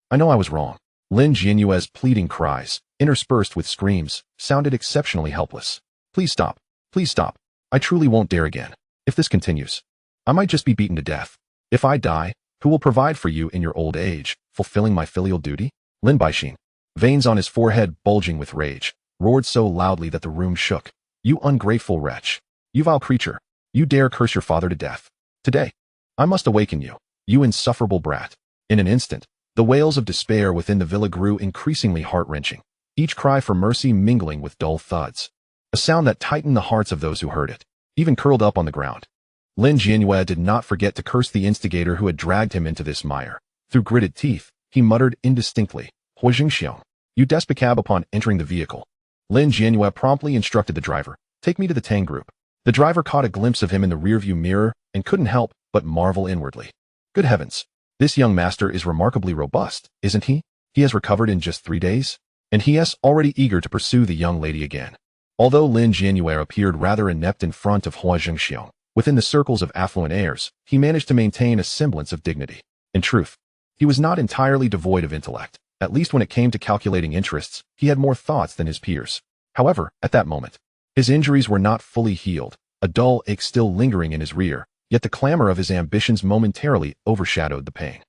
I know I was wrong." Lin Jianyue's pleading cries, interspersed with screams, sounded exceptionally helpless. "Please stop. Please stop. I truly won't dare again. If this continues, I might just be beaten to death. If I die, who will provide for you in your old age, fulfilling my filial duty?" Lin Baixin, veins on his forehead bulging with rage, roared so loudly that the room shook. You ungrateful wretch. You vile creature. You dare curse your father to death. Today, I must awaken you, you insufferable brat. In an instant, the wails of despair within the villa grew increasingly heart-wrenching, each cry for mercy mingling with dull thuds. A sound that tightened the hearts of those who heard it, even curled up on the ground. Lin Jianyue did not forget to curse the instigator who had dragged him into this mire. Through gritted teeth, he muttered indistinctly, Huo Zhengxiong, you despicab. Upon entering the vehicle, Lin Jianyue promptly instructed the driver, take me to the Tang group. The driver caught a glimpse of him in the rearview mirror and couldn't help but marvel inwardly. Good heavens, this young master is remarkably robust, isn't he? He has recovered in just 3 days, and he is already eager to pursue the young lady again. Although Lin Jianyue appeared rather inept in front of Huo Zhengxiong, within the circles of affluent heirs, he managed to maintain a semblance of dignity. In truth, he was not entirely devoid of intellect. At least when it came to calculating interests, he had more thoughts than his peers. However, at that moment, his injuries were not fully healed, a dull ache still lingering in his rear, yet the clamor of his ambitions momentarily overshadowed the pain.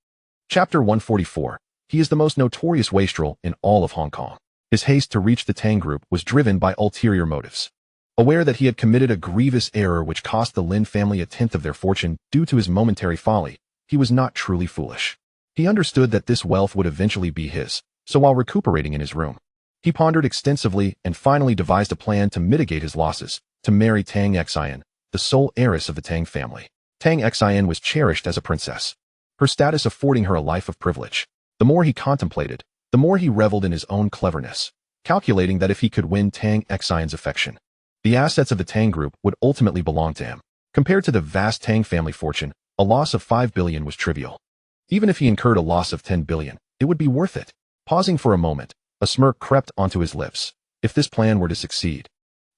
Chapter 144. He is the most notorious wastrel in all of Hong Kong. His haste to reach the Tang group was driven by ulterior motives. Aware that he had committed a grievous error which cost the Lin family a tenth of their fortune due to his momentary folly, he was not truly foolish. He understood that this wealth would eventually be his, so while recuperating in his room, he pondered extensively and finally devised a plan to mitigate his losses, to marry Tang Xian, the sole heiress of the Tang family. Tang Xian was cherished as a princess, her status affording her a life of privilege. The more he contemplated, the more he reveled in his own cleverness, calculating that if he could win Tang Xian's affection, the assets of the Tang group would ultimately belong to him. Compared to the vast Tang family fortune, a loss of 5 billion was trivial. Even if he incurred a loss of 10 billion, it would be worth it. Pausing for a moment, a smirk crept onto his lips. If this plan were to succeed,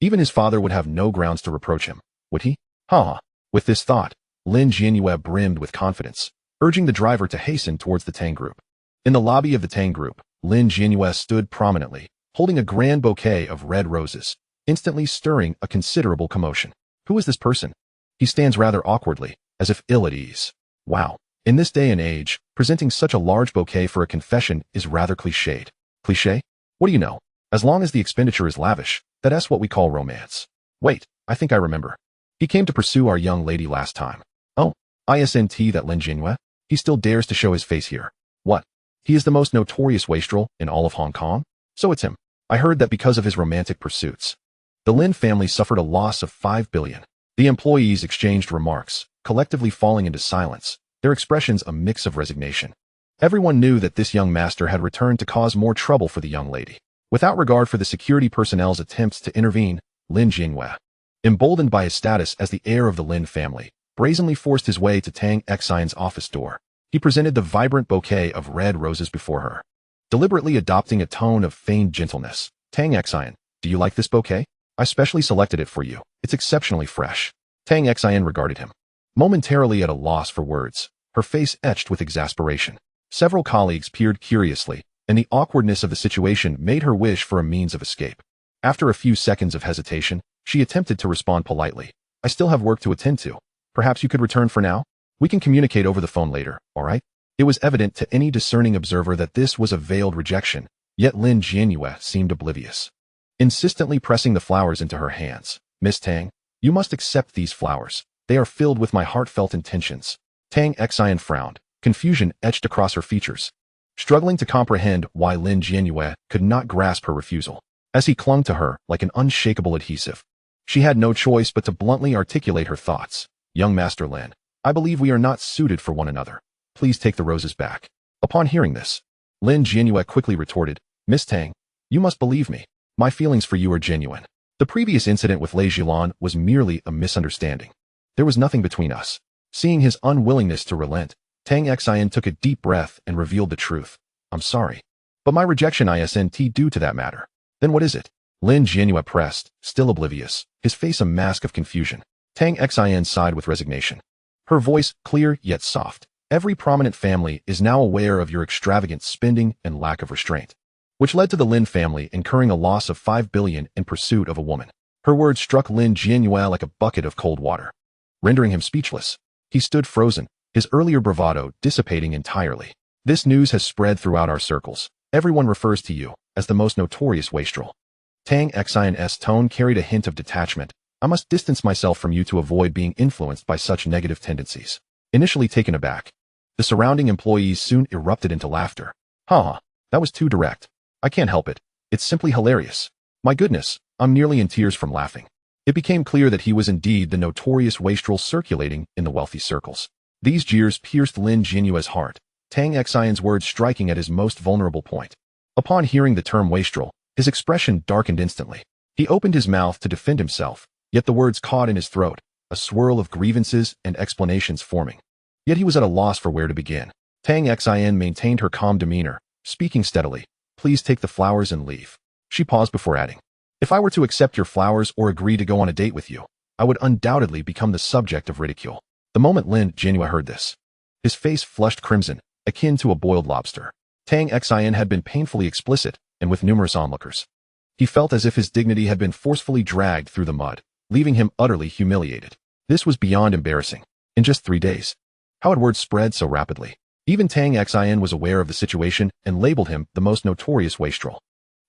even his father would have no grounds to reproach him, would he? Ha! With this thought, Lin Jianyue brimmed with confidence, urging the driver to hasten towards the Tang group. In the lobby of the Tang group, Lin Jianyue stood prominently, holding a grand bouquet of red roses, instantly stirring a considerable commotion. Who is this person? He stands rather awkwardly, as if ill at ease. Wow. In this day and age, presenting such a large bouquet for a confession is rather cliched. Cliché? What do you know? As long as the expenditure is lavish, that's what we call romance. Wait, I think I remember. He came to pursue our young lady last time. Oh, isn't that Lin Jianyue? He still dares to show his face here. What? He is the most notorious wastrel in all of Hong Kong? So it's him. I heard that because of his romantic pursuits, the Lin family suffered a loss of 5 billion. The employees exchanged remarks, collectively falling into silence, their expressions a mix of resignation. Everyone knew that this young master had returned to cause more trouble for the young lady. Without regard for the security personnel's attempts to intervene, Lin Jianyue, emboldened by his status as the heir of the Lin family, brazenly forced his way to Tang Xian's office door. He presented the vibrant bouquet of red roses before her, deliberately adopting a tone of feigned gentleness. Tang Xian, do you like this bouquet? I specially selected it for you. It's exceptionally fresh. Tang Xian regarded him, momentarily at a loss for words, her face etched with exasperation. Several colleagues peered curiously, and the awkwardness of the situation made her wish for a means of escape. After a few seconds of hesitation, she attempted to respond politely. I still have work to attend to. Perhaps you could return for now? We can communicate over the phone later, all right? It was evident to any discerning observer that this was a veiled rejection, yet Lin Jianyue seemed oblivious. Insistently pressing the flowers into her hands, Miss Tang, you must accept these flowers. They are filled with my heartfelt intentions. Tang Xian frowned, confusion etched across her features, struggling to comprehend why Lin Jianyue could not grasp her refusal. As he clung to her like an unshakable adhesive, she had no choice but to bluntly articulate her thoughts. Young Master Lin, I believe we are not suited for one another. Please take the roses back. Upon hearing this, Lin Jianyue quickly retorted, Miss Tang, you must believe me. My feelings for you are genuine. The previous incident with Lei Zhilan was merely a misunderstanding. There was nothing between us. Seeing his unwillingness to relent, Tang Xian took a deep breath and revealed the truth. I'm sorry, but my rejection isn't due to that matter. Then what is it? Lin Jianyue pressed, still oblivious, his face a mask of confusion. Tang Xian sighed with resignation. Her voice clear yet soft. Every prominent family is now aware of your extravagant spending and lack of restraint, which led to the Lin family incurring a loss of 5 billion in pursuit of a woman. Her words struck Lin Jianyue like a bucket of cold water, rendering him speechless. He stood frozen, his earlier bravado dissipating entirely. This news has spread throughout our circles. Everyone refers to you as the most notorious wastrel. Tang Xin's tone carried a hint of detachment. I must distance myself from you to avoid being influenced by such negative tendencies. Initially taken aback, the surrounding employees soon erupted into laughter. Haha, that was too direct. I can't help it. It's simply hilarious. My goodness, I'm nearly in tears from laughing. It became clear that he was indeed the notorious wastrel circulating in the wealthy circles. These jeers pierced Lin Jianyue's heart, Tang Xin's words striking at his most vulnerable point. Upon hearing the term wastrel, his expression darkened instantly. He opened his mouth to defend himself, yet the words caught in his throat, a swirl of grievances and explanations forming. Yet he was at a loss for where to begin. Tang Xin maintained her calm demeanor, speaking steadily. Please take the flowers and leave. She paused before adding, if I were to accept your flowers or agree to go on a date with you, I would undoubtedly become the subject of ridicule. The moment Lin Jianyue heard this, his face flushed crimson, akin to a boiled lobster. Tang Xin had been painfully explicit, and with numerous onlookers. He felt as if his dignity had been forcefully dragged through the mud, leaving him utterly humiliated. This was beyond embarrassing. In just 3 days. How had word spread so rapidly? Even Tang Xin was aware of the situation and labeled him the most notorious wastrel.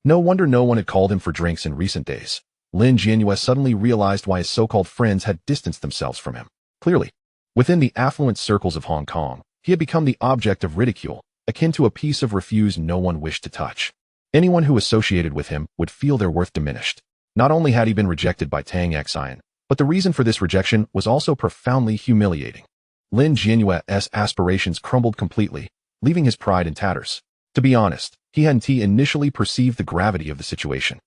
No wonder no one had called him for drinks in recent days. Lin Jianyue suddenly realized why his so-called friends had distanced themselves from him. Clearly, within the affluent circles of Hong Kong, he had become the object of ridicule, akin to a piece of refuse no one wished to touch. Anyone who associated with him would feel their worth diminished. Not only had he been rejected by Tang Xin, but the reason for this rejection was also profoundly humiliating. Lin Jianyue's aspirations crumbled completely, leaving his pride in tatters. To be honest, he hadn't initially perceived the gravity of the situation.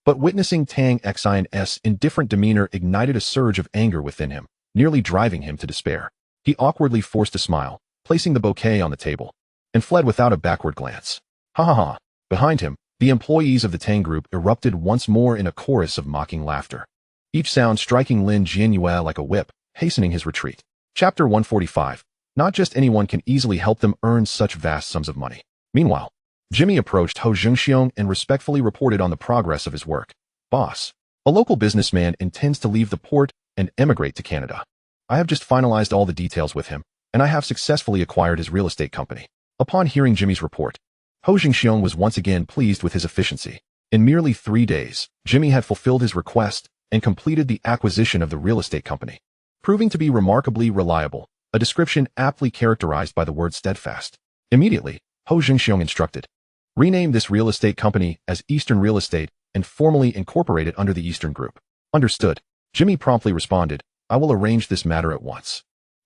But witnessing Tang Xin's indifferent demeanor ignited a surge of anger within him, nearly driving him to despair. He awkwardly forced a smile, placing the bouquet on the table, and fled without a backward glance. Ha ha ha. Behind him, the employees of the Tang group erupted once more in a chorus of mocking laughter, each sound striking Lin Jianyue like a whip, hastening his retreat. Chapter 145. Not just anyone can easily help them earn such vast sums of money. Meanwhile, Jimmy approached Huo Zhengxiong and respectfully reported on the progress of his work. Boss, a local businessman intends to leave the port and emigrate to Canada. I have just finalized all the details with him, and I have successfully acquired his real estate company. Upon hearing Jimmy's report, Huo Zhengxiong was once again pleased with his efficiency. In merely 3 days, Jimmy had fulfilled his request and completed the acquisition of the real estate company, proving to be remarkably reliable, a description aptly characterized by the word steadfast. Immediately, Huo Zhengxiong instructed, rename this real estate company as Eastern Real Estate and formally incorporate it under the Eastern Group. Understood. Jimmy promptly responded, I will arrange this matter at once.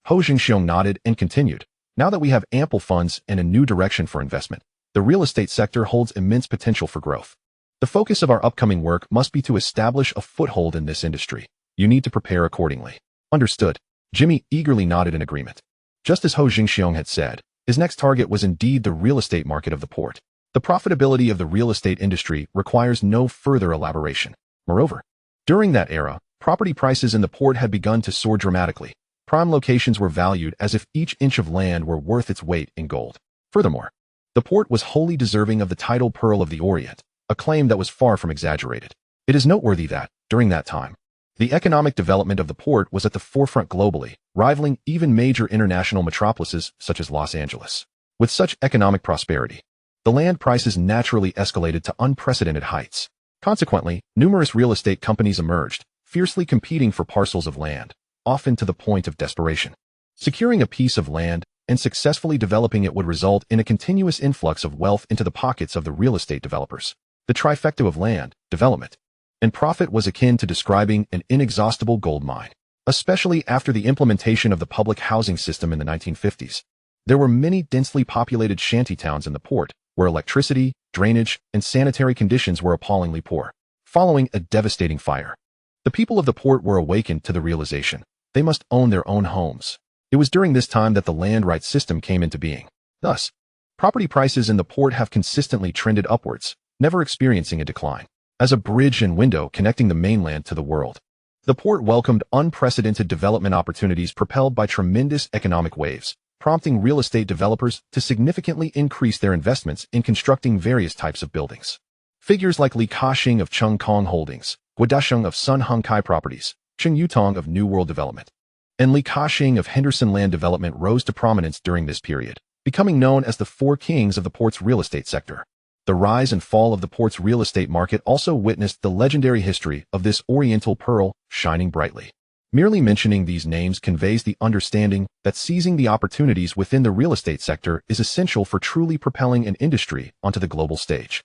Huo Zhengxiong nodded and continued, now that we have ample funds and a new direction for investment, the real estate sector holds immense potential for growth. The focus of our upcoming work must be to establish a foothold in this industry. You need to prepare accordingly. Understood. Jimmy eagerly nodded in agreement. Just as Huo Zhengxiong had said, his next target was indeed the real estate market of the port. The profitability of the real estate industry requires no further elaboration. Moreover, during that era, property prices in the port had begun to soar dramatically. Prime locations were valued as if each inch of land were worth its weight in gold. Furthermore, the port was wholly deserving of the title Pearl of the Orient, a claim that was far from exaggerated. It is noteworthy that, during that time, the economic development of the port was at the forefront globally, rivaling even major international metropolises such as Los Angeles. With such economic prosperity, the land prices naturally escalated to unprecedented heights. Consequently, numerous real estate companies emerged, fiercely competing for parcels of land, often to the point of desperation. Securing a piece of land and successfully developing it would result in a continuous influx of wealth into the pockets of the real estate developers. The trifecta of land, development, and profit was akin to describing an inexhaustible gold mine. Especially after the implementation of the public housing system in the 1950s, there were many densely populated shantytowns in the port, where electricity, drainage, and sanitary conditions were appallingly poor. Following a devastating fire, the people of the port were awakened to the realization they must own their own homes. It was during this time that the land rights system came into being. Thus, property prices in the port have consistently trended upwards, never experiencing a decline. As a bridge and window connecting the mainland to the world, the port welcomed unprecedented development opportunities propelled by tremendous economic waves, prompting real estate developers to significantly increase their investments in constructing various types of buildings. Figures like Li Ka-shing of Chung Kong Holdings, Guo Dasheng of Sun Hung Kai Properties, Cheng Yutong of New World Development, and Li Ka-shing of Henderson Land Development rose to prominence during this period, becoming known as the Four Kings of the port's real estate sector. The rise and fall of the port's real estate market also witnessed the legendary history of this oriental pearl shining brightly. Merely mentioning these names conveys the understanding that seizing the opportunities within the real estate sector is essential for truly propelling an industry onto the global stage.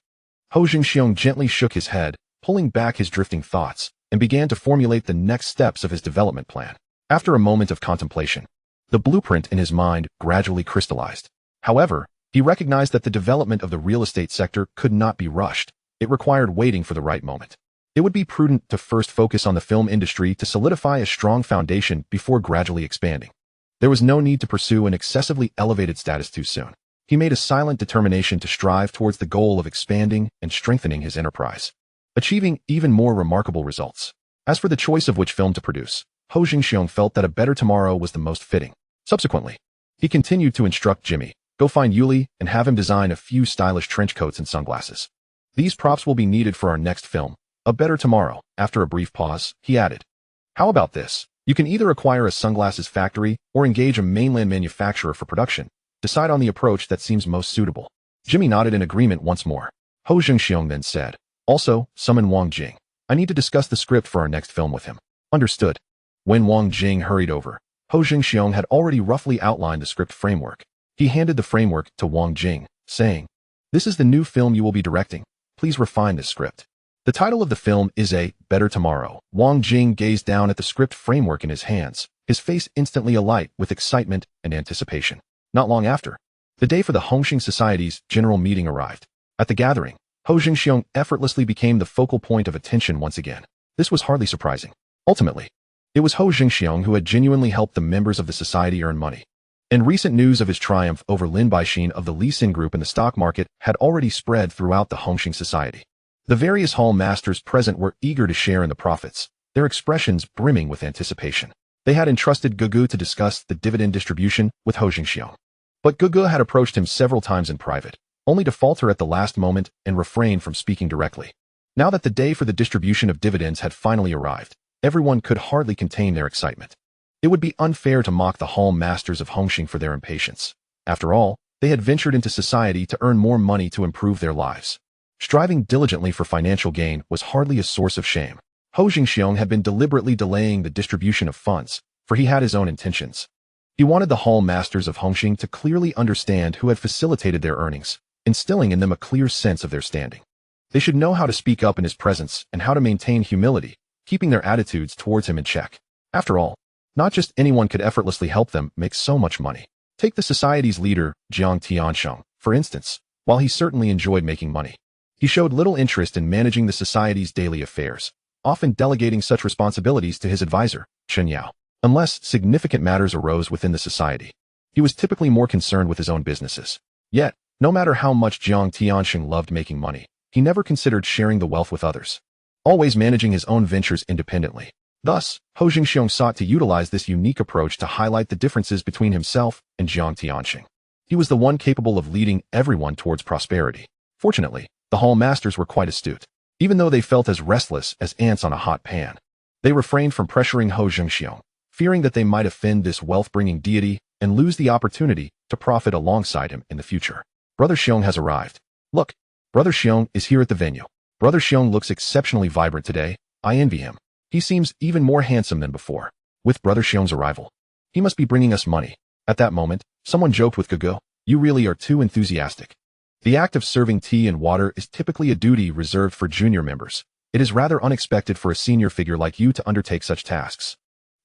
Huo Zhengxiong gently shook his head, pulling back his drifting thoughts, and began to formulate the next steps of his development plan. After a moment of contemplation, the blueprint in his mind gradually crystallized. However, he recognized that the development of the real estate sector could not be rushed. It required waiting for the right moment. It would be prudent to first focus on the film industry to solidify a strong foundation before gradually expanding. There was no need to pursue an excessively elevated status too soon. He made a silent determination to strive towards the goal of expanding and strengthening his enterprise, achieving even more remarkable results. As for the choice of which film to produce, Huo Zhengxiong felt that A Better Tomorrow was the most fitting. Subsequently, he continued to instruct Jimmy, go find Yuli and have him design a few stylish trench coats and sunglasses. These props will be needed for our next film, A Better Tomorrow. After a brief pause, he added, how about this? You can either acquire a sunglasses factory or engage a mainland manufacturer for production. Decide on the approach that seems most suitable. Jimmy nodded in agreement once more. Huo Zhengxiong then said, also, summon Wang Jing. I need to discuss the script for our next film with him. Understood. When Wang Jing hurried over, Huo Zhengxiong had already roughly outlined the script framework. He handed the framework to Wang Jing, saying, this is the new film you will be directing. Please refine this script. The title of the film is A Better Tomorrow. Wang Jing gazed down at the script framework in his hands, his face instantly alight with excitement and anticipation. Not long after, the day for the Hung Hing Society's general meeting arrived. At the gathering, Huo Zhengxiong effortlessly became the focal point of attention once again. This was hardly surprising. Ultimately, it was Huo Zhengxiong who had genuinely helped the members of the society earn money. And recent news of his triumph over Lin Baixin of the Li Xin Group in the stock market had already spread throughout the Hung Hing Society. The various hall masters present were eager to share in the profits, their expressions brimming with anticipation. They had entrusted Gugu to discuss the dividend distribution with Huo Zhengxiong. But Gugu had approached him several times in private, only to falter at the last moment and refrain from speaking directly. Now that the day for the distribution of dividends had finally arrived, everyone could hardly contain their excitement. It would be unfair to mock the hall masters of Hung Hing for their impatience. After all, they had ventured into society to earn more money to improve their lives. Striving diligently for financial gain was hardly a source of shame. Huo Zhengxiong had been deliberately delaying the distribution of funds, for he had his own intentions. He wanted the hall masters of Hung Hing to clearly understand who had facilitated their earnings, instilling in them a clear sense of their standing. They should know how to speak up in his presence and how to maintain humility, keeping their attitudes towards him in check. After all, not just anyone could effortlessly help them make so much money. Take the society's leader, Jiang Tiansheng, for instance. While he certainly enjoyed making money, he showed little interest in managing the society's daily affairs, often delegating such responsibilities to his advisor, Chen Yao. Unless significant matters arose within the society, he was typically more concerned with his own businesses. Yet, no matter how much Jiang Tiansheng loved making money, he never considered sharing the wealth with others, always managing his own ventures independently. Thus, Huo Zhengxiong sought to utilize this unique approach to highlight the differences between himself and Jiang Tiansheng. He was the one capable of leading everyone towards prosperity. Fortunately, the hall masters were quite astute. Even though they felt as restless as ants on a hot pan, they refrained from pressuring Huo Zhengxiong, fearing that they might offend this wealth-bringing deity and lose the opportunity to profit alongside him in the future. Brother Xiong has arrived. Look, Brother Xiong is here at the venue. Brother Xiong looks exceptionally vibrant today. I envy him. He seems even more handsome than before. With Brother Xiong's arrival, he must be bringing us money. At that moment, someone joked with Gugu, you really are too enthusiastic. The act of serving tea and water is typically a duty reserved for junior members. It is rather unexpected for a senior figure like you to undertake such tasks.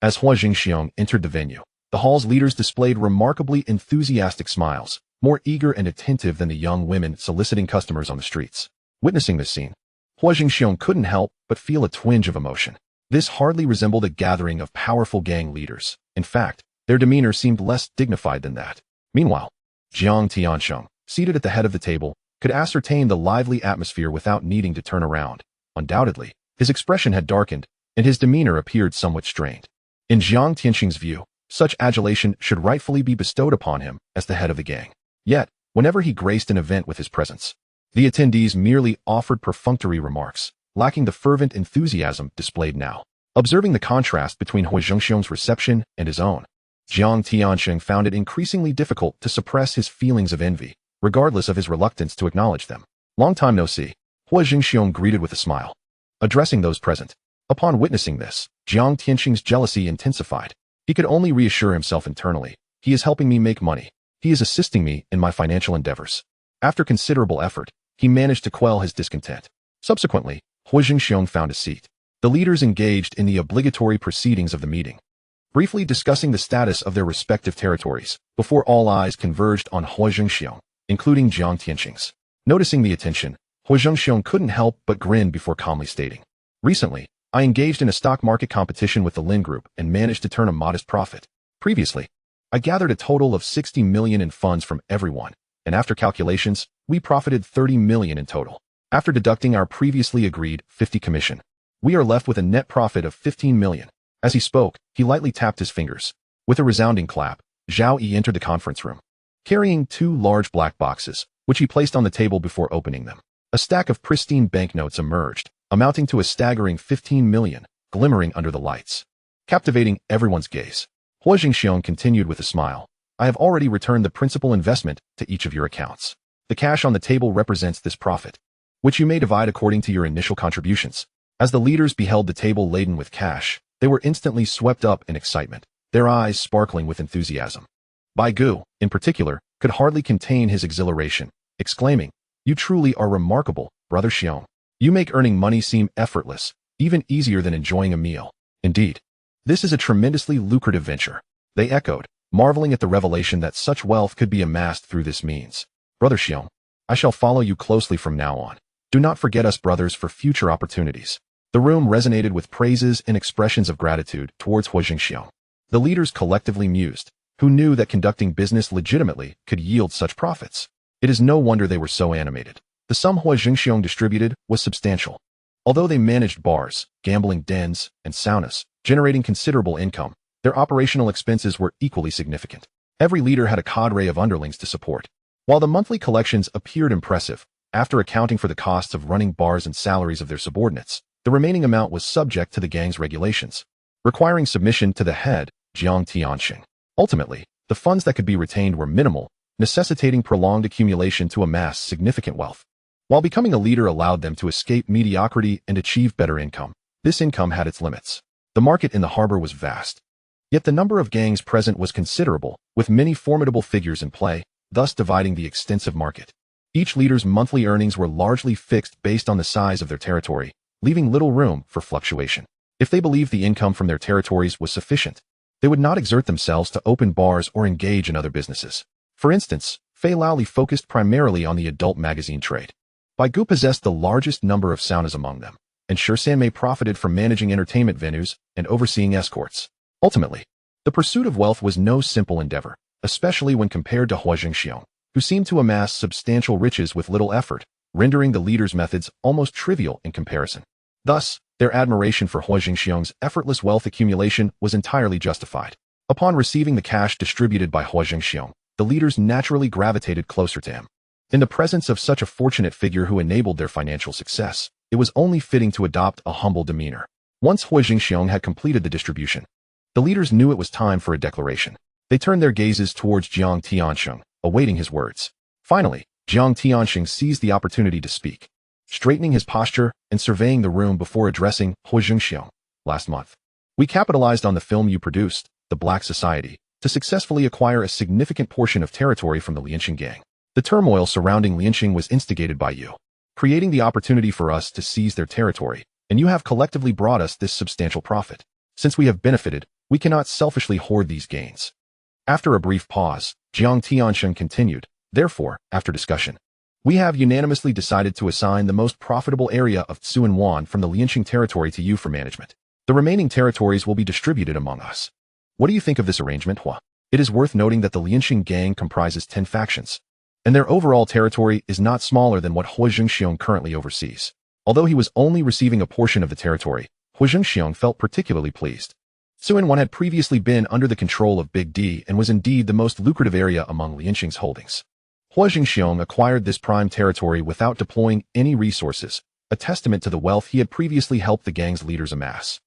As Huo Zhengxiong entered the venue, the hall's leaders displayed remarkably enthusiastic smiles, more eager and attentive than the young women soliciting customers on the streets. Witnessing this scene, Huo Zhengxiong couldn't help but feel a twinge of emotion. This hardly resembled a gathering of powerful gang leaders. In fact, their demeanor seemed less dignified than that. Meanwhile, Jiang Tiansheng, seated at the head of the table, could ascertain the lively atmosphere without needing to turn around. Undoubtedly, his expression had darkened, and his demeanor appeared somewhat strained. In Jiang Tiansheng's view, such adulation should rightfully be bestowed upon him as the head of the gang. Yet, whenever he graced an event with his presence, the attendees merely offered perfunctory remarks, lacking the fervent enthusiasm displayed now. Observing the contrast between Huo Zhengxiong's reception and his own, Jiang Tiansheng found it increasingly difficult to suppress his feelings of envy, regardless of his reluctance to acknowledge them. Long time no see. Huo Zhengxiong greeted with a smile, addressing those present. Upon witnessing this, Jiang Tianqing's jealousy intensified. He could only reassure himself internally. He is helping me make money. He is assisting me in my financial endeavors. After considerable effort, he managed to quell his discontent. Subsequently, Huo Zhengxiong found a seat. The leaders engaged in the obligatory proceedings of the meeting, briefly discussing the status of their respective territories, before all eyes converged on Huo Zhengxiong, including Jiang Tianqing's. Noticing the attention, Huo Zhengxiong couldn't help but grin before calmly stating, "Recently, I engaged in a stock market competition with the Lin Group and managed to turn a modest profit. Previously, I gathered a total of 60 million in funds from everyone, and after calculations, we profited 30 million in total. After deducting our previously agreed 50 commission, we are left with a net profit of 15 million. As he spoke, he lightly tapped his fingers. With a resounding clap, Zhao Yi entered the conference room, carrying 2 large black boxes, which he placed on the table before opening them. A stack of pristine banknotes emerged, amounting to a staggering 15 million, glimmering under the lights, captivating everyone's gaze. Huo Zhengxiong continued with a smile. "I have already returned the principal investment to each of your accounts. The cash on the table represents this profit, which you may divide according to your initial contributions." As the leaders beheld the table laden with cash, they were instantly swept up in excitement, their eyes sparkling with enthusiasm. Bai Gu, in particular, could hardly contain his exhilaration, exclaiming, "You truly are remarkable, Brother Xiong. You make earning money seem effortless, even easier than enjoying a meal. Indeed, this is a tremendously lucrative venture." They echoed, marveling at the revelation that such wealth could be amassed through this means. "Brother Xiong, I shall follow you closely from now on. Do not forget us brothers for future opportunities." The room resonated with praises and expressions of gratitude towards Huo Zhengxiong. The leaders collectively mused, who knew that conducting business legitimately could yield such profits. It is no wonder they were so animated. The sum Huo Zhengxiong distributed was substantial. Although they managed bars, gambling dens, and saunas, generating considerable income, their operational expenses were equally significant. Every leader had a cadre of underlings to support. While the monthly collections appeared impressive, after accounting for the costs of running bars and salaries of their subordinates, the remaining amount was subject to the gang's regulations, requiring submission to the head, Jiang Tianqing. Ultimately, the funds that could be retained were minimal, necessitating prolonged accumulation to amass significant wealth. While becoming a leader allowed them to escape mediocrity and achieve better income, this income had its limits. The market in the harbor was vast. Yet the number of gangs present was considerable, with many formidable figures in play, thus dividing the extensive market. Each leader's monthly earnings were largely fixed based on the size of their territory, leaving little room for fluctuation. If they believed the income from their territories was sufficient, they would not exert themselves to open bars or engage in other businesses. For instance, Fei Laoli focused primarily on the adult magazine trade. Bai Gu possessed the largest number of saunas among them, and Sanmei profited from managing entertainment venues and overseeing escorts. Ultimately, the pursuit of wealth was no simple endeavor, especially when compared to Huo Zhengxiong, who seemed to amass substantial riches with little effort, rendering the leader's methods almost trivial in comparison. Thus, their admiration for Huo Zhengxiong's effortless wealth accumulation was entirely justified. Upon receiving the cash distributed by Huo Zhengxiong, the leaders naturally gravitated closer to him. In the presence of such a fortunate figure who enabled their financial success, it was only fitting to adopt a humble demeanor. Once Huo Zhengxiong had completed the distribution, the leaders knew it was time for a declaration. They turned their gazes towards Jiang Tianqing, awaiting his words. Finally, Jiang Tianqing seized the opportunity to speak, straightening his posture and surveying the room before addressing Huo Zhengxiong. "Last month, we capitalized on the film you produced, The Black Society, to successfully acquire a significant portion of territory from the Lianqing gang. The turmoil surrounding Lianqing was instigated by you, creating the opportunity for us to seize their territory, and you have collectively brought us this substantial profit. Since we have benefited, we cannot selfishly hoard these gains." After a brief pause, Jiang Tianqing continued, "Therefore, after discussion, we have unanimously decided to assign the most profitable area of Tsuanwan from the Lianqing territory to you for management. The remaining territories will be distributed among us. What do you think of this arrangement, Hua?" It is worth noting that the Lianqing gang comprises 10 factions, and their overall territory is not smaller than what Huo Zhengxiong currently oversees. Although he was only receiving a portion of the territory, Huo Zhengxiong felt particularly pleased. Tsuanwan had previously been under the control of Big D and was indeed the most lucrative area among Lianqing's holdings. Huo Zhengxiong acquired this prime territory without deploying any resources, a testament to the wealth he had previously helped the gang's leaders amass,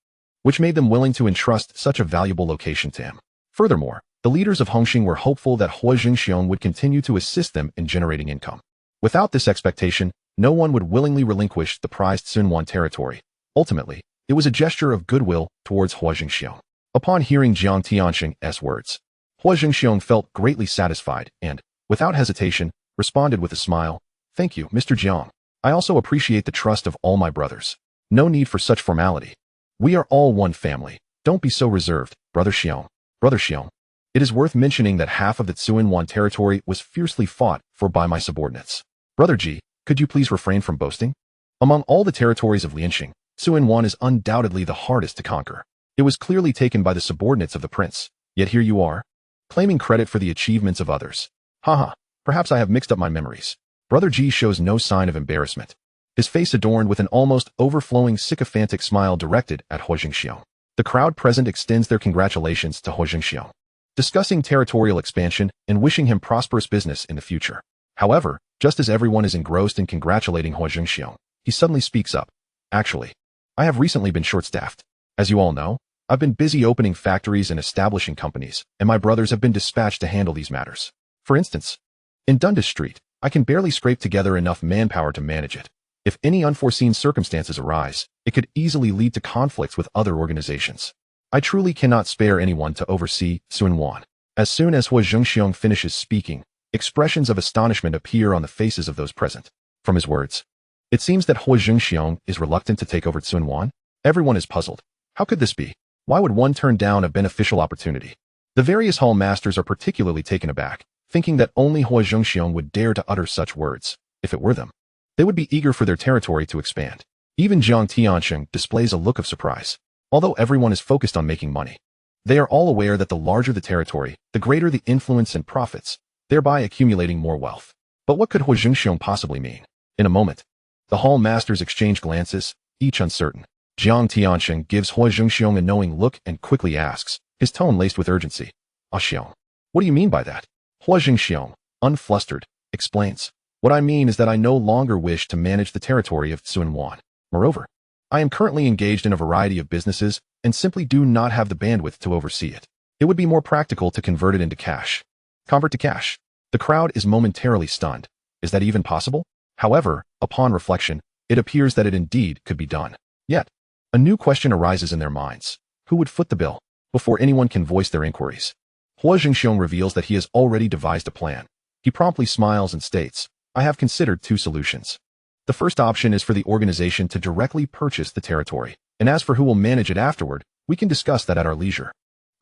which made them willing to entrust such a valuable location to him. Furthermore, the leaders of Hung Hing were hopeful that Huo Zhengxiong would continue to assist them in generating income. Without this expectation, No one would willingly relinquish the prized Sunwan territory. Ultimately, it was a gesture of goodwill towards Huo Zhengxiong. Upon hearing Jiang Tianxing's words, Huo Zhengxiong felt greatly satisfied and, without hesitation, responded with a smile. Thank you, Mr. Jiang. I also appreciate the trust of all my brothers. No need for such formality. We are all one family. Don't be so reserved, Brother Xiong. Brother Xiong. It is worth mentioning that half of the Tsuinwan territory was fiercely fought for by my subordinates. Brother Ji, could you please refrain from boasting? Among all the territories of Lianxing, Tsuinwan is undoubtedly the hardest to conquer. It was clearly taken by the subordinates of the prince, yet here you are, claiming credit for the achievements of others. Haha, perhaps I have mixed up my memories. Brother Ji shows no sign of embarrassment. His face adorned with an almost overflowing sycophantic smile directed at Huo Zhengxiong. The crowd present extends their congratulations to Huo Zhengxiong, discussing territorial expansion and wishing him prosperous business in the future. However, just as everyone is engrossed in congratulating Huo Zhengxiong, he suddenly speaks up. Actually, I have recently been short-staffed. As you all know, I've been busy opening factories and establishing companies, and my brothers have been dispatched to handle these matters. For instance, in Dundas Street, I can barely scrape together enough manpower to manage it. If any unforeseen circumstances arise, it could easily lead to conflicts with other organizations. I truly cannot spare anyone to oversee Sunwan. As soon as Huo Zhengxiong finishes speaking, expressions of astonishment appear on the faces of those present. From his words, it seems that Huo Zhengxiong is reluctant to take over Sunwan. Everyone is puzzled. How could this be? Why would one turn down a beneficial opportunity? The various hall masters are particularly taken aback, thinking that only Huo Zhengxiong would dare to utter such words. If it were them, they would be eager for their territory to expand. Even Jiang Tianxing displays a look of surprise. Although everyone is focused on making money, they are all aware that the larger the territory, the greater the influence and profits, thereby accumulating more wealth. But what could Huo Zhengxiong possibly mean? In a moment, the hall masters exchange glances, each uncertain. Jiang Tianxing gives Huo Zhengxiong a knowing look and quickly asks, his tone laced with urgency. Xiong, what do you mean by that? Huo Zhengxiong, unflustered, explains. What I mean is that I no longer wish to manage the territory of Tsuinwan. Moreover, I am currently engaged in a variety of businesses and simply do not have the bandwidth to oversee it. It would be more practical to convert it into cash. Convert to cash. The crowd is momentarily stunned. Is that even possible? However, upon reflection, it appears that it indeed could be done. Yet, a new question arises in their minds. Who would foot the bill? Before anyone can voice their inquiries, Huo Zhengxiong reveals that he has already devised a plan. He promptly smiles and states, I have considered two solutions. The first option is for the organization to directly purchase the territory, and as for who will manage it afterward, we can discuss that at our leisure.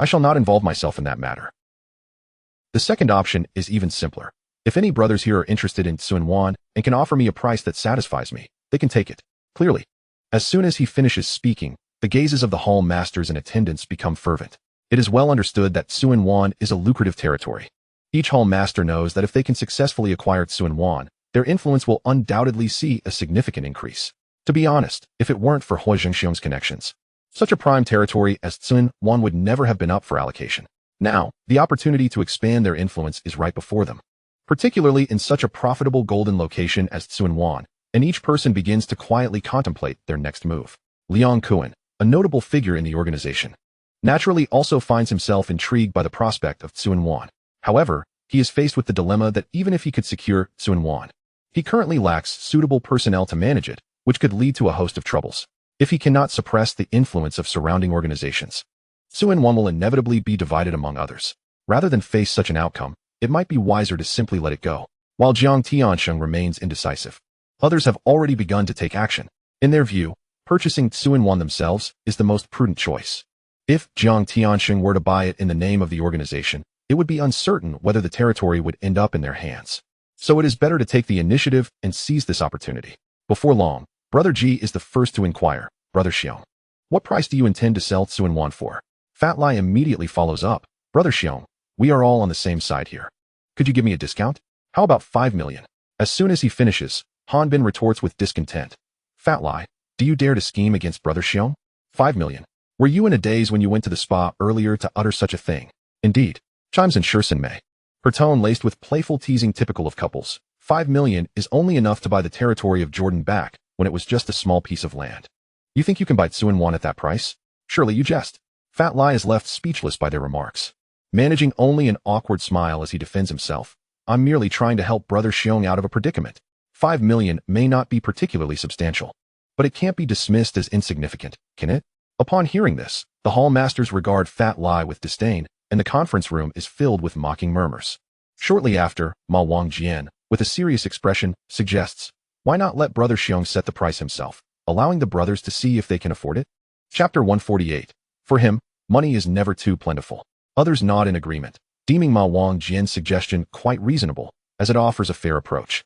I shall not involve myself in that matter. The second option is even simpler. If any brothers here are interested in Tsuinwan and can offer me a price that satisfies me, they can take it. Clearly, as soon as he finishes speaking, the gazes of the hall masters and attendants become fervent. It is well understood that Tsuinwan is a lucrative territory. Each hall master knows that if they can successfully acquire Tsuinwan, their influence will undoubtedly see a significant increase. To be honest, if it weren't for Huo Zhengxiong's connections, such a prime territory as Tsuinwan would never have been up for allocation. Now, the opportunity to expand their influence is right before them, particularly in such a profitable golden location as Tsuinwan, and each person begins to quietly contemplate their next move. Liang Kuan, a notable figure in the organization, naturally also finds himself intrigued by the prospect of Tsuinwan. However, he is faced with the dilemma that even if he could secure Tsuinwan, he currently lacks suitable personnel to manage it, which could lead to a host of troubles. If he cannot suppress the influence of surrounding organizations, Tsuinwan will inevitably be divided among others. Rather than face such an outcome, it might be wiser to simply let it go. While Jiang Tianxing remains indecisive, others have already begun to take action. In their view, purchasing Tsuinwan themselves is the most prudent choice. If Jiang Tianxing were to buy it in the name of the organization, it would be uncertain whether the territory would end up in their hands. So it is better to take the initiative and seize this opportunity. Before long, Brother Ji is the first to inquire, Brother Xiong, what price do you intend to sell Tsuinwan for? Fat Lai immediately follows up, Brother Xiong, we are all on the same side here. Could you give me a discount? How about 5 million? As soon as he finishes, Han Bin retorts with discontent. Fat Lai, do you dare to scheme against Brother Xiong? 5 million. Were you in a daze when you went to the spa earlier to utter such a thing? Indeed, chimes in Shursen Mei, her tone laced with playful teasing typical of couples. 5 million is only enough to buy the territory of Jordan back when it was just a small piece of land. You think you can buy Tsuinwan at that price? Surely you jest. Fat Lai is left speechless by their remarks, managing only an awkward smile as he defends himself. I'm merely trying to help Brother Xiong out of a predicament. 5 million may not be particularly substantial, but it can't be dismissed as insignificant, can it? Upon hearing this, the hall masters regard Fat Lie with disdain, and the conference room is filled with mocking murmurs. Shortly after, Ma Wangjian, with a serious expression, suggests, why not let Brother Xiong set the price himself, allowing the brothers to see if they can afford it? Chapter 148. For him, money is never too plentiful. Others nod in agreement, deeming Ma Wangjian's suggestion quite reasonable, as it offers a fair approach.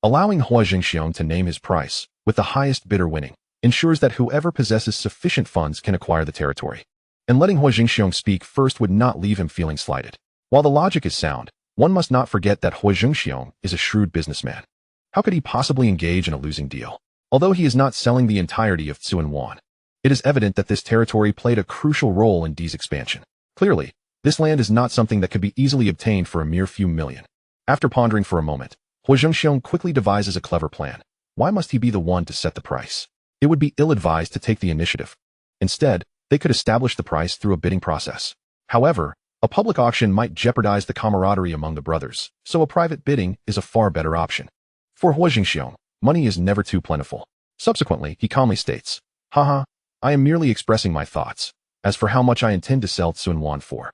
Allowing Huo Zhengxiong to name his price, with the highest bidder winning, ensures that whoever possesses sufficient funds can acquire the territory. And letting Huo Zhengxiong speak first would not leave him feeling slighted. While the logic is sound, one must not forget that Huo Zhengxiong is a shrewd businessman. How could he possibly engage in a losing deal? Although he is not selling the entirety of Tsuan, it is evident that this territory played a crucial role in Di's expansion. Clearly, this land is not something that could be easily obtained for a mere few million. After pondering for a moment, Huo Zhengxiong quickly devises a clever plan. Why must he be the one to set the price? It would be ill-advised to take the initiative. Instead, they could establish the price through a bidding process. However, a public auction might jeopardize the camaraderie among the brothers, so a private bidding is a far better option. For Huo Zhengxiong, money is never too plentiful. Subsequently, he calmly states, haha, I am merely expressing my thoughts. As for how much I intend to sell Tsuan for,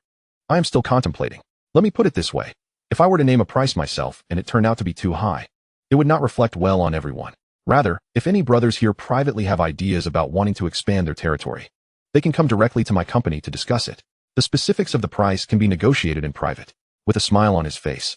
I am still contemplating. Let me put it this way. If I were to name a price myself and it turned out to be too high, it would not reflect well on everyone. Rather, if any brothers here privately have ideas about wanting to expand their territory, they can come directly to my company to discuss it. The specifics of the price can be negotiated in private. With a smile on his face,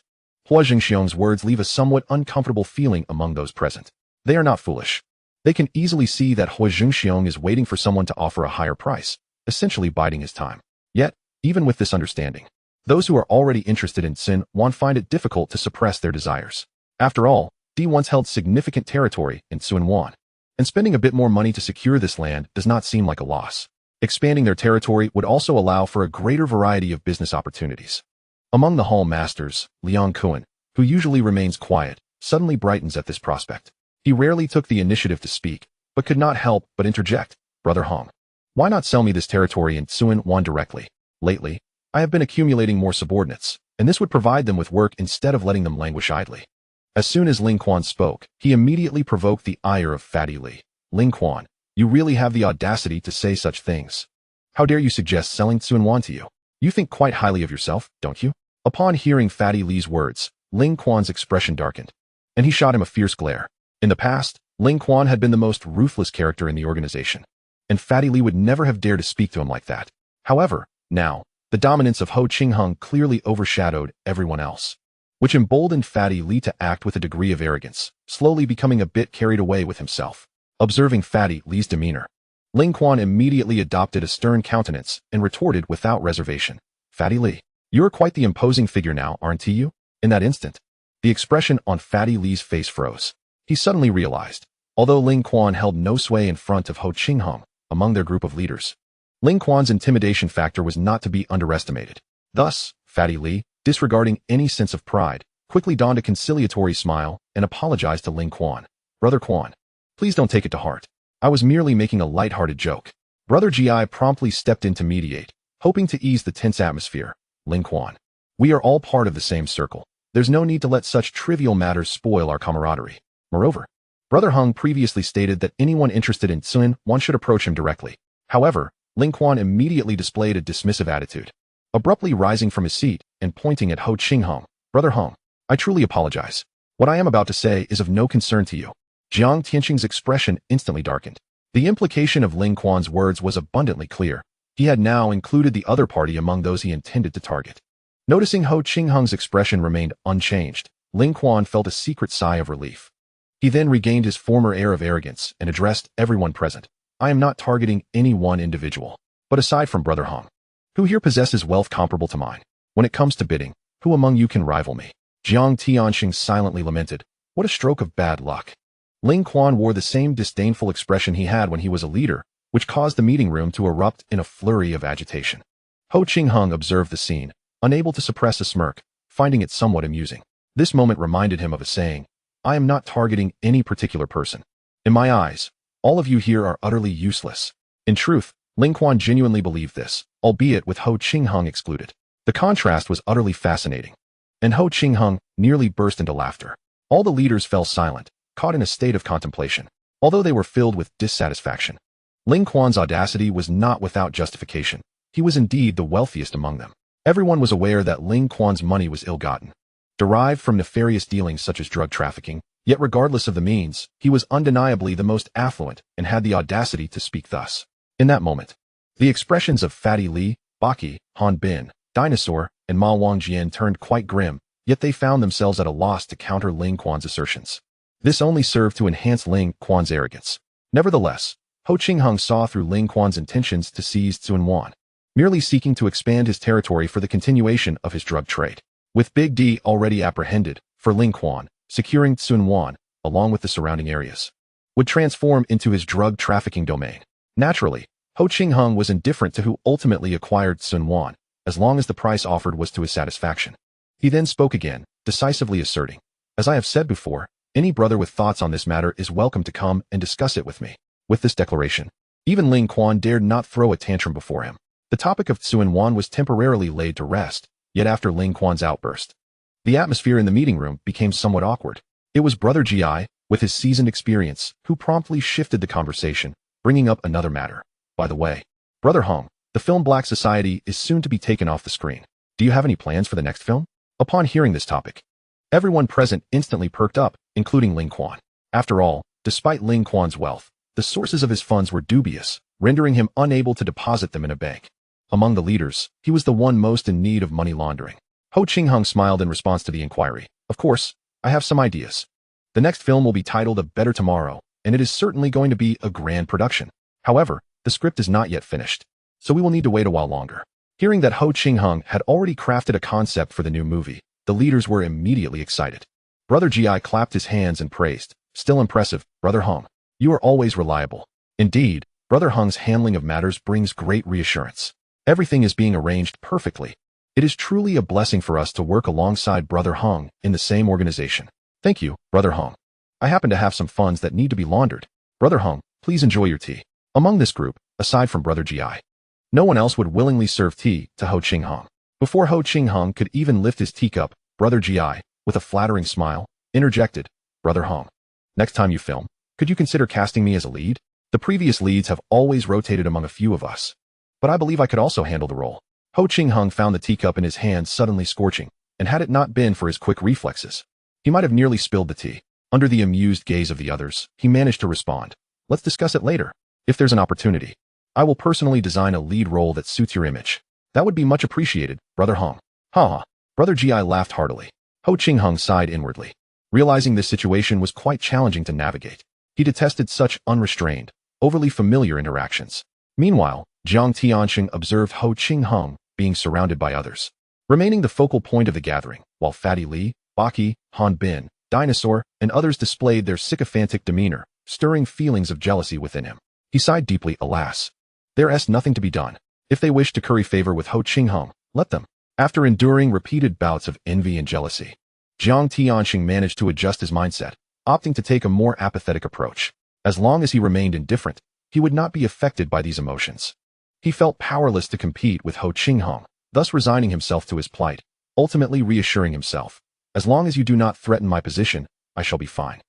Huo Zhengxiong's words leave a somewhat uncomfortable feeling among those present. They are not foolish. They can easily see that Huo Zhengxiong is waiting for someone to offer a higher price, essentially biding his time. Yet, even with this understanding, those who are already interested in Tsuan find it difficult to suppress their desires. After all, Di once held significant territory in Tsuan, and spending a bit more money to secure this land does not seem like a loss. Expanding their territory would also allow for a greater variety of business opportunities. Among the hall masters, Liang Kuan, who usually remains quiet, suddenly brightens at this prospect. He rarely took the initiative to speak, but could not help but interject, Brother Hung, why not sell me this territory in Tsuan directly? Lately, I have been accumulating more subordinates, and this would provide them with work instead of letting them languish idly. As soon as Ling Quan spoke, he immediately provoked the ire of Fatty Li. Ling Quan, you really have the audacity to say such things. How dare you suggest selling Tsuan to you? You think quite highly of yourself, don't you? Upon hearing Fatty Li's words, Ling Quan's expression darkened, and he shot him a fierce glare. In the past, Ling Quan had been the most ruthless character in the organization, and Fatty Li would never have dared to speak to him like that. However, now, the dominance of Ho Qingheng clearly overshadowed everyone else, which emboldened Fatty Li to act with a degree of arrogance, slowly becoming a bit carried away with himself. Observing Fatty Li's demeanor, Ling Quan immediately adopted a stern countenance and retorted without reservation, Fatty Li, you're quite the imposing figure now, aren't you? In that instant, the expression on Fatty Li's face froze. He suddenly realized, although Ling Quan held no sway in front of Ho Qingheng among their group of leaders, Ling Quan's intimidation factor was not to be underestimated. Thus, Fatty Li, disregarding any sense of pride, quickly donned a conciliatory smile and apologized to Ling Quan. Brother Quan, please don't take it to heart. I was merely making a light-hearted joke. Brother Gi promptly stepped in to mediate, hoping to ease the tense atmosphere. Ling Quan, we are all part of the same circle. There's no need to let such trivial matters spoil our camaraderie. Moreover, Brother Hung previously stated that anyone interested in Tsuan should approach him directly. However, Ling Quan immediately displayed a dismissive attitude, abruptly rising from his seat and pointing at Ho Qingheng. Brother Hung, I truly apologize. What I am about to say is of no concern to you. Jiang Tianqing's expression instantly darkened. The implication of Ling Quan's words was abundantly clear. He had now included the other party among those he intended to target. Noticing Ho Qingheng's expression remained unchanged, Ling Quan felt a secret sigh of relief. He then regained his former air of arrogance and addressed everyone present. I am not targeting any one individual, but aside from Brother Hung, who here possesses wealth comparable to mine. When it comes to bidding, who among you can rival me? Jiang Tianqing silently lamented. What a stroke of bad luck. Ling Quan wore the same disdainful expression he had when he was a leader, which caused the meeting room to erupt in a flurry of agitation. Ho Qingheng observed the scene, unable to suppress a smirk, finding it somewhat amusing. This moment reminded him of a saying, I am not targeting any particular person. In my eyes, all of you here are utterly useless. In truth, Ling Quan genuinely believed this, albeit with Ho Qingheng excluded. The contrast was utterly fascinating, and Ho Qingheng nearly burst into laughter. All the leaders fell silent, caught in a state of contemplation, although they were filled with dissatisfaction. Ling Quan's audacity was not without justification. He was indeed the wealthiest among them. Everyone was aware that Ling Quan's money was ill-gotten, derived from nefarious dealings such as drug trafficking, yet regardless of the means, he was undeniably the most affluent and had the audacity to speak thus. In that moment, the expressions of Fatty Li, Baki, Han Bin, Dinosaur, and Ma Wangjian turned quite grim, yet they found themselves at a loss to counter Ling Quan's assertions. This only served to enhance Ling Quan's arrogance. Nevertheless, Huo Zhengxiong saw through Ling Quan's intentions to seize Sun Wan, merely seeking to expand his territory for the continuation of his drug trade. With Big D already apprehended, for Ling Quan, securing Sun Wan, along with the surrounding areas, would transform into his drug trafficking domain. Naturally, Huo Zhengxiong was indifferent to who ultimately acquired Sun Wan, as long as the price offered was to his satisfaction. He then spoke again, decisively asserting, "As I have said before, any brother with thoughts on this matter is welcome to come and discuss it with me." With this declaration, even Ling Quan dared not throw a tantrum before him. The topic of Sun Wan was temporarily laid to rest, yet after Ling Quan's outburst, the atmosphere in the meeting room became somewhat awkward. It was Brother Gi, with his seasoned experience, who promptly shifted the conversation, bringing up another matter. "By the way, Brother Hung, the film Black Society is soon to be taken off the screen. Do you have any plans for the next film?" Upon hearing this topic, everyone present instantly perked up, including Ling Quan. After all, despite Ling Quan's wealth, the sources of his funds were dubious, rendering him unable to deposit them in a bank. Among the leaders, he was the one most in need of money laundering. Huo Zhengxiong smiled in response to the inquiry. "Of course, I have some ideas. The next film will be titled A Better Tomorrow, and it is certainly going to be a grand production. However, the script is not yet finished, so we will need to wait a while longer." Hearing that Huo Zhengxiong had already crafted a concept for the new movie, the leaders were immediately excited. Brother Gi clapped his hands and praised, "Still impressive, Brother Hung. You are always reliable." Indeed, Brother Hung's handling of matters brings great reassurance. Everything is being arranged perfectly. It is truly a blessing for us to work alongside Brother Hung in the same organization. "Thank you, Brother Hung. I happen to have some funds that need to be laundered. Brother Hung, please enjoy your tea." Among this group, aside from Brother Gi, no one else would willingly serve tea to Huo Zhengxiong. Before Huo Zhengxiong could even lift his teacup, Brother Gi, with a flattering smile, interjected, "Brother Hung, next time you film, could you consider casting me as a lead? The previous leads have always rotated among a few of us, but I believe I could also handle the role." Huo Zhengxiong found the teacup in his hand suddenly scorching, and had it not been for his quick reflexes, he might have nearly spilled the tea. Under the amused gaze of the others, he managed to respond, "Let's discuss it later. If there's an opportunity, I will personally design a lead role that suits your image. That would be much appreciated, Brother Hung." "Ha ha." Brother Gi laughed heartily. Huo Zhengxiong sighed inwardly, realizing this situation was quite challenging to navigate. He detested such unrestrained, overly familiar interactions. Meanwhile, Jiang Tianxing observed Huo Zhengxiong being surrounded by others, remaining the focal point of the gathering, while Fatty Li, Baki, Han Bin, Dinosaur, and others displayed their sycophantic demeanor, stirring feelings of jealousy within him. He sighed deeply, alas. There's nothing to be done. If they wish to curry favor with Huo Zhengxiong, let them. After enduring repeated bouts of envy and jealousy, Jiang Tianxing managed to adjust his mindset, opting to take a more apathetic approach. As long as he remained indifferent, he would not be affected by these emotions. He felt powerless to compete with Huo Zhengxiong, thus resigning himself to his plight, ultimately reassuring himself, "As long as you do not threaten my position, I shall be fine."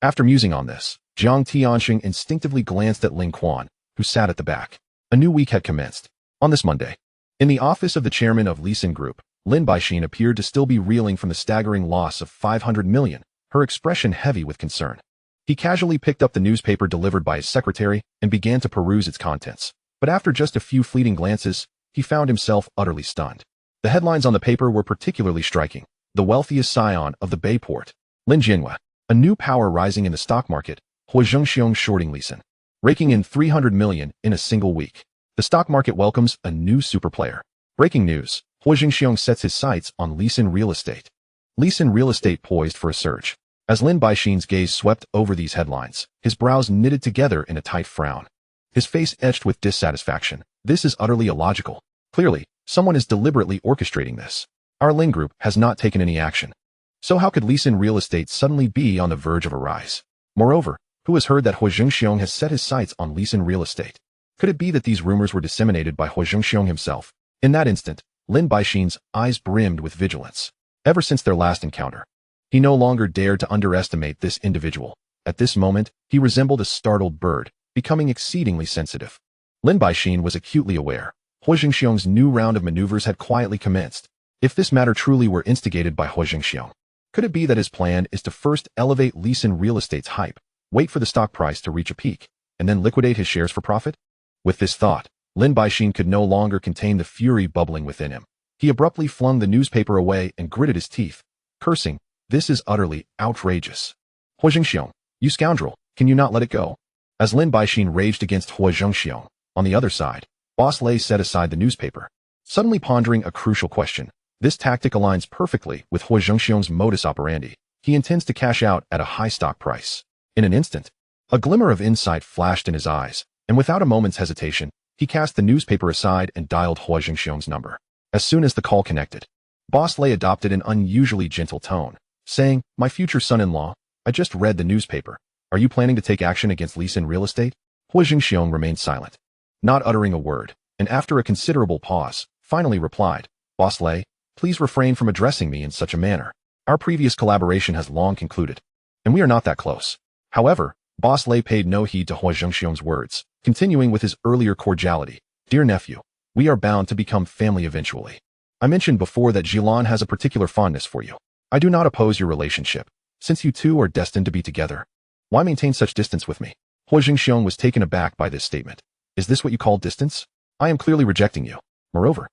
After musing on this, Jiang Tianxing instinctively glanced at Ling Quan, who sat at the back. A new week had commenced. On this Monday, in the office of the chairman of Lee Sin Group, Lin Baixin appeared to still be reeling from the staggering loss of 500 million, her expression heavy with concern. He casually picked up the newspaper delivered by his secretary and began to peruse its contents. But after just a few fleeting glances, he found himself utterly stunned. The headlines on the paper were particularly striking. The wealthiest scion of the Bayport, Lin Jianhua, a new power rising in the stock market, Huo Zhengxiong shorting Lee Sin, raking in 300 million in a single week. The stock market welcomes a new superplayer. Breaking news, Huo Zhengxiong sets his sights on Lee Sin real estate. Lee Sin real estate poised for a surge. As Lin Baixin's gaze swept over these headlines, his brows knitted together in a tight frown. His face etched with dissatisfaction. This is utterly illogical. Clearly, someone is deliberately orchestrating this. Our Lin Group has not taken any action. So how could Lee Sin real estate suddenly be on the verge of a rise? Moreover, who has heard that Huo Zhengxiong has set his sights on Lee Sin real estate? Could it be that these rumors were disseminated by Huo Zhengxiong himself? In that instant, Lin Baixin's eyes brimmed with vigilance. Ever since their last encounter, he no longer dared to underestimate this individual. At this moment, he resembled a startled bird, becoming exceedingly sensitive. Lin Baixin was acutely aware. Huo Zhengxiong's new round of maneuvers had quietly commenced. If this matter truly were instigated by Huo Zhengxiong, could it be that his plan is to first elevate Lisan Real Estate's hype, wait for the stock price to reach a peak, and then liquidate his shares for profit? With this thought, Lin Baixin could no longer contain the fury bubbling within him. He abruptly flung the newspaper away and gritted his teeth, cursing, "This is utterly outrageous. Huo Zhengxiong, you scoundrel, can you not let it go?" As Lin Baixin raged against Huo Zhengxiong, on the other side, Boss Lei set aside the newspaper, suddenly pondering a crucial question. This tactic aligns perfectly with Huo Zhengxiong's modus operandi. He intends to cash out at a high stock price. In an instant, a glimmer of insight flashed in his eyes, and without a moment's hesitation, he cast the newspaper aside and dialed Huo Zhengxiong's number. As soon as the call connected, Boss Lei adopted an unusually gentle tone, saying, "My future son-in-law, I just read the newspaper. Are you planning to take action against Lisan Real Estate?" Huo Zhengxiong remained silent, not uttering a word, and after a considerable pause, finally replied, "Boss Lei, please refrain from addressing me in such a manner. Our previous collaboration has long concluded, and we are not that close." However, Boss Lei paid no heed to Huo Zhengxiong's words, continuing with his earlier cordiality. "Dear nephew, we are bound to become family eventually. I mentioned before that Jilan has a particular fondness for you. I do not oppose your relationship, since you two are destined to be together. Why maintain such distance with me?" Huo Zhengxiong was taken aback by this statement. "Is this what you call distance? I am clearly rejecting you. Moreover,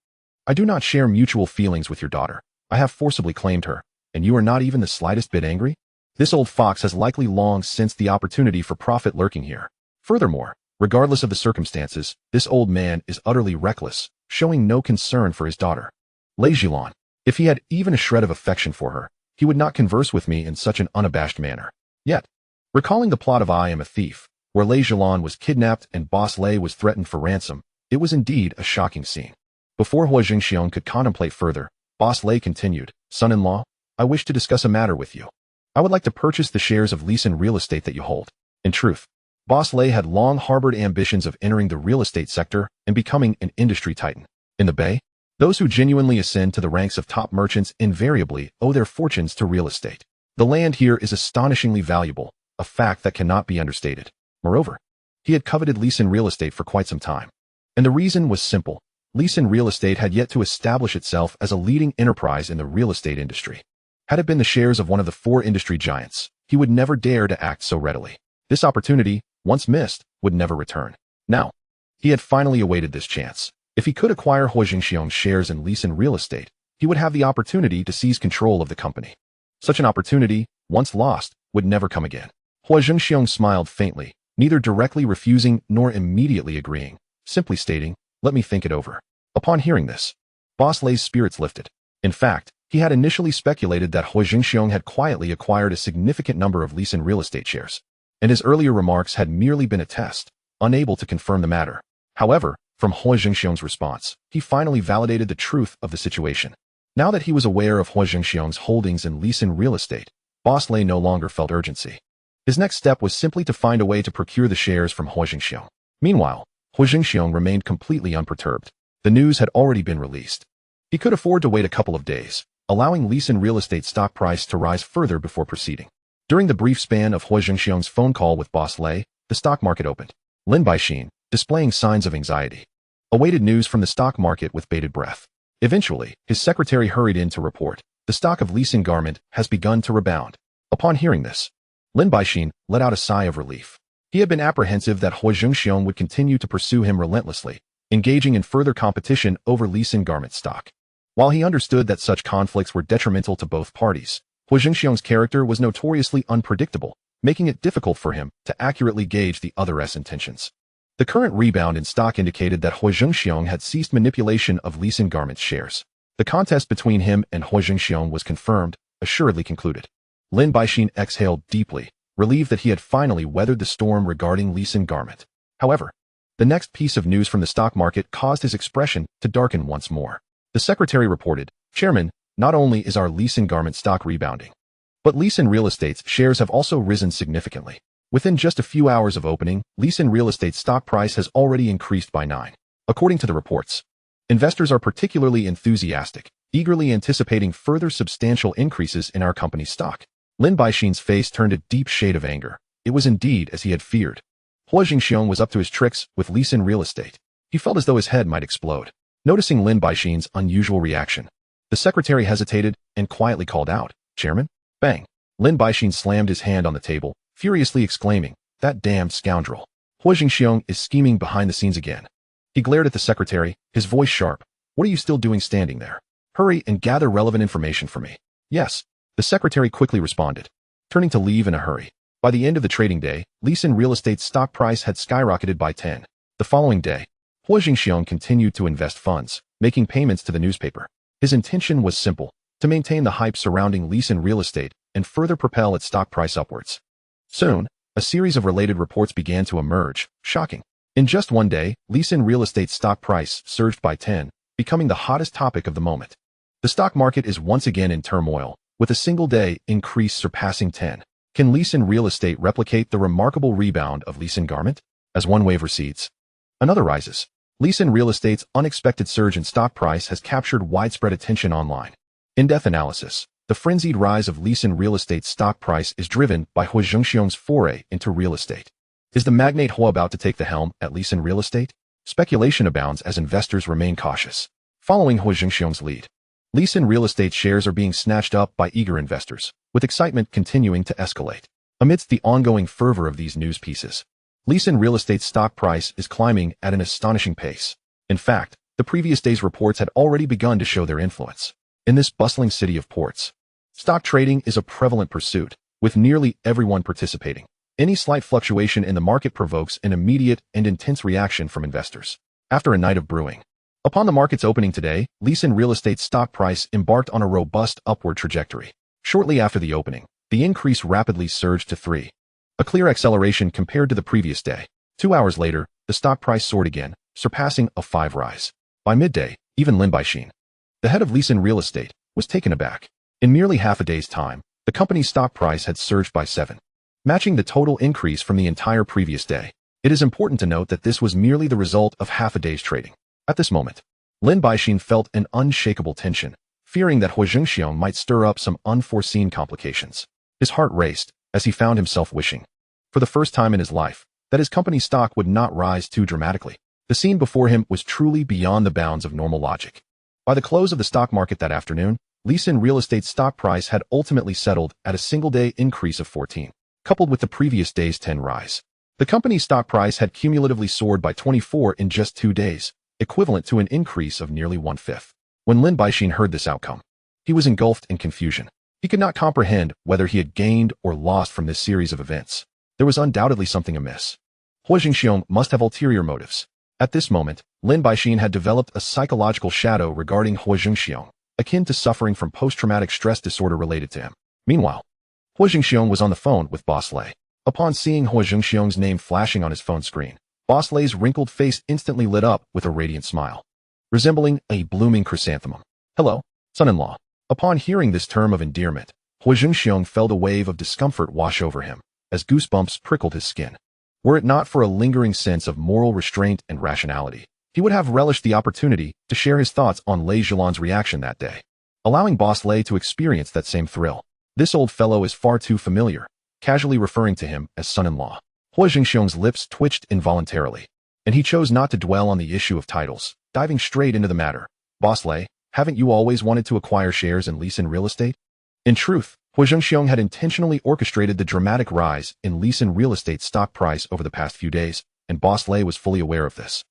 I do not share mutual feelings with your daughter. I have forcibly claimed her, and you are not even the slightest bit angry? This old fox has likely long sensed the opportunity for profit lurking here. Furthermore, regardless of the circumstances, this old man is utterly reckless, showing no concern for his daughter. Lei Jilan, if he had even a shred of affection for her, he would not converse with me in such an unabashed manner. Yet, recalling the plot of I Am a Thief, where Lei Jilan was kidnapped and Boss Lei was threatened for ransom, it was indeed a shocking scene. Before Huo Zhengxiong could contemplate further, Boss Lei continued, "Son-in-law, I wish to discuss a matter with you. I would like to purchase the shares of Lisan Real Estate that you hold." In truth, Boss Lei had long harbored ambitions of entering the real estate sector and becoming an industry titan. In the Bay, those who genuinely ascend to the ranks of top merchants invariably owe their fortunes to real estate. The land here is astonishingly valuable, a fact that cannot be understated. Moreover, he had coveted Lisan Real Estate for quite some time. And the reason was simple. Lisan Real Estate had yet to establish itself as a leading enterprise in the real estate industry. Had it been the shares of one of the four industry giants, he would never dare to act so readily. This opportunity, once missed, would never return. Now, he had finally awaited this chance. If he could acquire Huo Zhengxiong's shares in Lisan Real Estate, he would have the opportunity to seize control of the company. Such an opportunity, once lost, would never come again. Huo Zhengxiong smiled faintly, neither directly refusing nor immediately agreeing, simply stating, "Let me think it over." Upon hearing this, Boss Lei's spirits lifted. In fact, he had initially speculated that Huo Zhengxiong had quietly acquired a significant number of Lisan Real Estate shares, and his earlier remarks had merely been a test, unable to confirm the matter. However, from Huo Zhengxiong's response, he finally validated the truth of the situation. Now that he was aware of Huo Zhengxiong's holdings in Lisan Real Estate, Boss Lei no longer felt urgency. His next step was simply to find a way to procure the shares from Huo Zhengxiong. Meanwhile, Huo Zhengxiong remained completely unperturbed. The news had already been released. He could afford to wait a couple of days, allowing Lisan Real Estate stock price to rise further before proceeding. During the brief span of Huo Zhengxiong's phone call with Boss Lei, the stock market opened. Lin Baixin, displaying signs of anxiety, awaited news from the stock market with bated breath. Eventually, his secretary hurried in to report, "The stock of Lisan Garment has begun to rebound." Upon hearing this, Lin Baixin let out a sigh of relief. He had been apprehensive that Huo Zhengxiong would continue to pursue him relentlessly, engaging in further competition over Lisan Garment stock. While he understood that such conflicts were detrimental to both parties, Huo Zhengxiong's character was notoriously unpredictable, making it difficult for him to accurately gauge the other's intentions. The current rebound in stock indicated that Huo Zhengxiong had ceased manipulation of Lisan Garment's shares. The contest between him and Huo Zhengxiong was confirmed, assuredly concluded. Lin Baixin exhaled deeply, relieved that he had finally weathered the storm regarding Lisan Garment. However, the next piece of news from the stock market caused his expression to darken once more. The secretary reported, "Chairman, not only is our Lisan Garment stock rebounding, but Lisan Real Estate's shares have also risen significantly. Within just a few hours of opening, Lisan Real Estate's stock price has already increased by 9. According to the reports, investors are particularly enthusiastic, eagerly anticipating further substantial increases in our company's stock." Lin Baixin's face turned a deep shade of anger, It was indeed as he had feared. Huo Zhengxiong was up to his tricks with Lisin real estate. He felt as though his head might explode. Noticing Lin Baixin's unusual reaction, the secretary hesitated and quietly called out, "Chairman?" Bang! Lin Baixin slammed his hand on the table, furiously exclaiming, "That damned scoundrel. Huo Zhengxiong is scheming behind the scenes again." He glared at the secretary, his voice sharp. "What are you still doing standing there? Hurry and gather relevant information for me." "Yes." The secretary quickly responded, turning to leave in a hurry. By the end of the trading day, Lisin real estate's stock price had skyrocketed by 10. The following day, Huo Zhengxiong continued to invest funds, making payments to the newspaper. His intention was simple, to maintain the hype surrounding Lisin real estate and further propel its stock price upwards. Soon, a series of related reports began to emerge, shocking. In just one day, Lisin real estate's stock price surged by 10, becoming the hottest topic of the moment. The stock market is once again in turmoil, with a single day increase surpassing 10. Can Lisin real estate replicate the remarkable rebound of Lisin garment? As one wave recedes, another rises. Lisin real estate's unexpected surge in stock price has captured widespread attention online. In-depth analysis. The frenzied rise of Lisin real estate's stock price is driven by Huo Zhengxiong's foray into real estate. Is the magnate Huo about to take the helm at Lisin real estate? Speculation abounds as investors remain cautious. Following Huo Zhengxiong's lead, Lisin real estate shares are being snatched up by eager investors, with excitement continuing to escalate. Amidst the ongoing fervor of these news pieces, Lisin real estate's stock price is climbing at an astonishing pace. In fact, the previous day's reports had already begun to show their influence. In this bustling city of ports, stock trading is a prevalent pursuit, with nearly everyone participating. Any slight fluctuation in the market provokes an immediate and intense reaction from investors. After a night of brewing, upon the market's opening today, Lisin real estate's stock price embarked on a robust upward trajectory. Shortly after the opening, the increase rapidly surged to 3. A clear acceleration compared to the previous day. 2 hours later, the stock price soared again, surpassing a 5 rise. By midday, even Lin Baixin, the head of Lisin real estate, was taken aback. In merely half a day's time, the company's stock price had surged by 7, matching the total increase from the entire previous day. It is important to note that this was merely the result of half a day's trading. At this moment, Lin Baixin felt an unshakable tension, fearing that Huo Zhengxiong might stir up some unforeseen complications. His heart raced as he found himself wishing, for the first time in his life, that his company's stock would not rise too dramatically. The scene before him was truly beyond the bounds of normal logic. By the close of the stock market that afternoon, Lisin real estate's stock price had ultimately settled at a single-day increase of 14, coupled with the previous day's 10 rise. The company's stock price had cumulatively soared by 24 in just 2 days, equivalent to an increase of nearly 1/5. When Lin Baixin heard this outcome, he was engulfed in confusion. He could not comprehend whether he had gained or lost from this series of events. There was undoubtedly something amiss. Huo Zhengxiong must have ulterior motives. At this moment, Lin Baixin had developed a psychological shadow regarding Huo Zhengxiong, akin to suffering from post-traumatic stress disorder related to him. Meanwhile, Huo Zhengxiong was on the phone with Boss Lei. Upon seeing Huo Zhengxiong's name flashing on his phone screen, Boss Lei's wrinkled face instantly lit up with a radiant smile, resembling a blooming chrysanthemum. "Hello, son-in-law." Upon hearing this term of endearment, Huo Zhengxiong felt a wave of discomfort wash over him, as goosebumps prickled his skin. Were it not for a lingering sense of moral restraint and rationality, he would have relished the opportunity to share his thoughts on Lei Zhilan's reaction that day, allowing Boss Lei to experience that same thrill. This old fellow is far too familiar, casually referring to him as son-in-law. Huo Zhengxiong's lips twitched involuntarily, and he chose not to dwell on the issue of titles, diving straight into the matter. "Boss Lei, haven't you always wanted to acquire shares in Lisin real estate?" In truth, Huo Zhengxiong had intentionally orchestrated the dramatic rise in Lisin real estate stock price over the past few days, and Boss Lei was fully aware of this.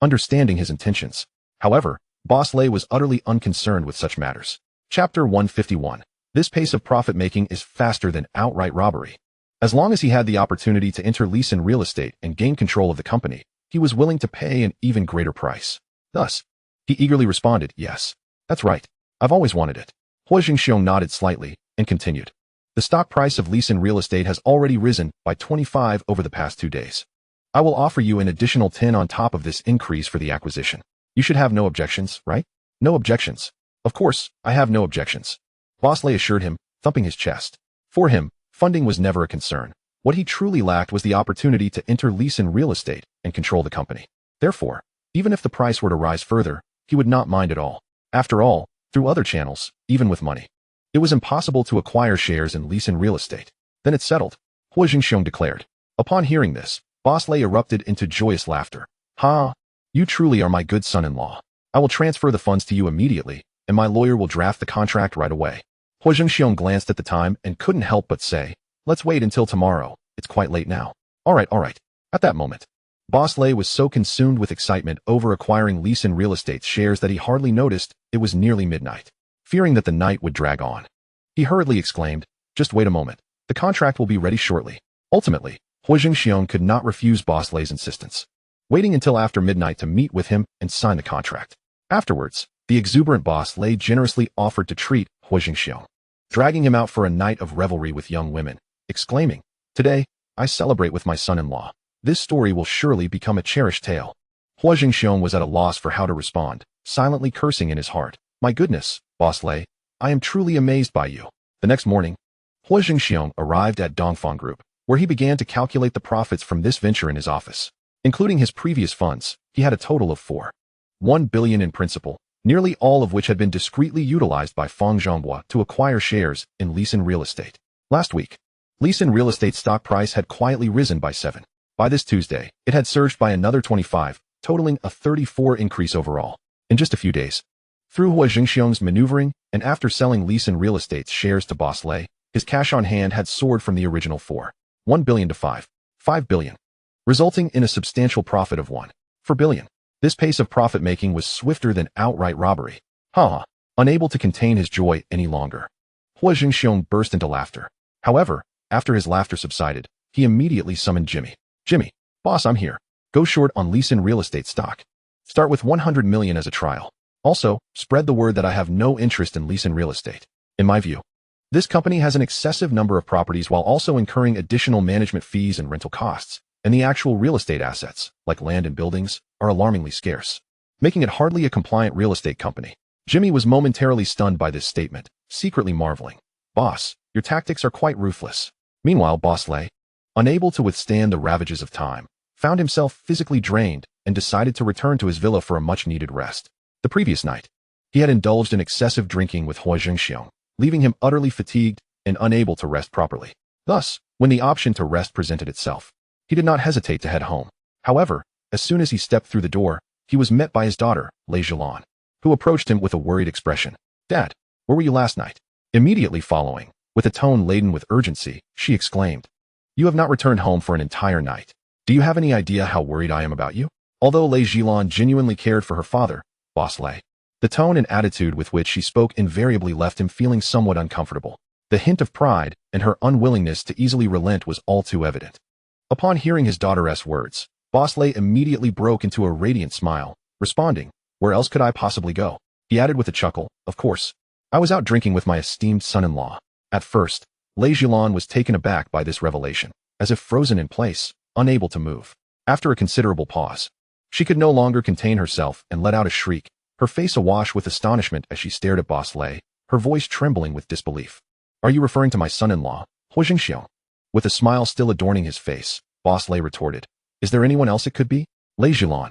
Understanding his intentions, however, Boss Lei was utterly unconcerned with such matters. Chapter 151. This pace of profit-making is faster than outright robbery. As long as he had the opportunity to enter Lisin real estate and gain control of the company, he was willing to pay an even greater price. Thus, he eagerly responded, "Yes, that's right. I've always wanted it." Huo Zhengxiong nodded slightly and continued. "The stock price of Lisin real estate has already risen by 25 over the past 2 days. I will offer you an additional 10 on top of this increase for the acquisition. You should have no objections, right?" "No objections. Of course, I have no objections," Boss Lei assured him, thumping his chest. For him, funding was never a concern. What he truly lacked was the opportunity to enter Lisin real estate and control the company. Therefore, even if the price were to rise further, he would not mind at all. After all, through other channels, even with money, it was impossible to acquire shares in Lisin real estate. Then it's settled. Huo Zhengxiong declared. Upon hearing this, Boss Lei erupted into joyous laughter. Ha! You truly are my good son-in-law. I will transfer the funds to you immediately, and my lawyer will draft the contract right away. Huo Zhengxiong glanced at the time and couldn't help but say, let's wait until tomorrow, it's quite late now. All right. At that moment, Boss Lei was so consumed with excitement over acquiring Leeson Real Estate's shares that he hardly noticed it was nearly midnight. Fearing that the night would drag on, he hurriedly exclaimed, just wait a moment, the contract will be ready shortly. Ultimately, Huo Zhengxiong could not refuse Boss Lei's insistence, waiting until after midnight to meet with him and sign the contract. Afterwards, the exuberant Boss Lei generously offered to treat Huo Zhengxiong, dragging him out for a night of revelry with young women, exclaiming, today, I celebrate with my son-in-law. This story will surely become a cherished tale. Huo Zhengxiong was at a loss for how to respond, silently cursing in his heart. My goodness, Boss Lei, I am truly amazed by you. The next morning, Huo Zhengxiong arrived at Dongfang Group, where he began to calculate the profits from this venture in his office. Including his previous funds, he had a total of 1 billion in principal, nearly all of which had been discreetly utilized by Feng Zhonghua to acquire shares in Leeson Real Estate. Last week, Leeson Real Estate's stock price had quietly risen by 7. By this Tuesday, it had surged by another 25, totaling a 34 increase overall. In just a few days, through Huo Zhengxiong's maneuvering and after selling Leeson Real Estate's shares to Boss Lei, his cash on hand had soared from the original 1 billion to 5 billion, resulting in a substantial profit of 1 billion. This pace of profit-making was swifter than outright robbery. Unable to contain his joy any longer, Huo Zhengxiong burst into laughter. However, after his laughter subsided, he immediately summoned Jimmy. Jimmy, boss, I'm here. Go short on Leeson Real Estate stock. Start with 100 million as a trial. Also, spread the word that I have no interest in Leeson Real Estate. In my view, this company has an excessive number of properties while also incurring additional management fees and rental costs, and the actual real estate assets, like land and buildings, are alarmingly scarce, making it hardly a compliant real estate company. Jimmy was momentarily stunned by this statement, secretly marveling. Boss, your tactics are quite ruthless. Meanwhile, Boss Lei, unable to withstand the ravages of time, found himself physically drained and decided to return to his villa for a much-needed rest. The previous night, he had indulged in excessive drinking with Huo Zhengxiong, leaving him utterly fatigued and unable to rest properly. Thus, when the option to rest presented itself, he did not hesitate to head home. However, as soon as he stepped through the door, he was met by his daughter, Lei Zhilan, who approached him with a worried expression. Dad, where were you last night? Immediately following, with a tone laden with urgency, she exclaimed, you have not returned home for an entire night. Do you have any idea how worried I am about you? Although Lei Zhilan genuinely cared for her father, Boss Lei, the tone and attitude with which she spoke invariably left him feeling somewhat uncomfortable. The hint of pride and her unwillingness to easily relent was all too evident. Upon hearing his daughter's words, Boss Lei immediately broke into a radiant smile, responding, where else could I possibly go? He added with a chuckle, of course. I was out drinking with my esteemed son-in-law. At first, Lei Zhilan was taken aback by this revelation, as if frozen in place, unable to move. After a considerable pause, she could no longer contain herself and let out a shriek, her face awash with astonishment as she stared at Boss Lei, her voice trembling with disbelief. Are you referring to my son-in-law, Huo Zhengxiong? With a smile still adorning his face, Boss Lei retorted, is there anyone else it could be? Lei Zhilan,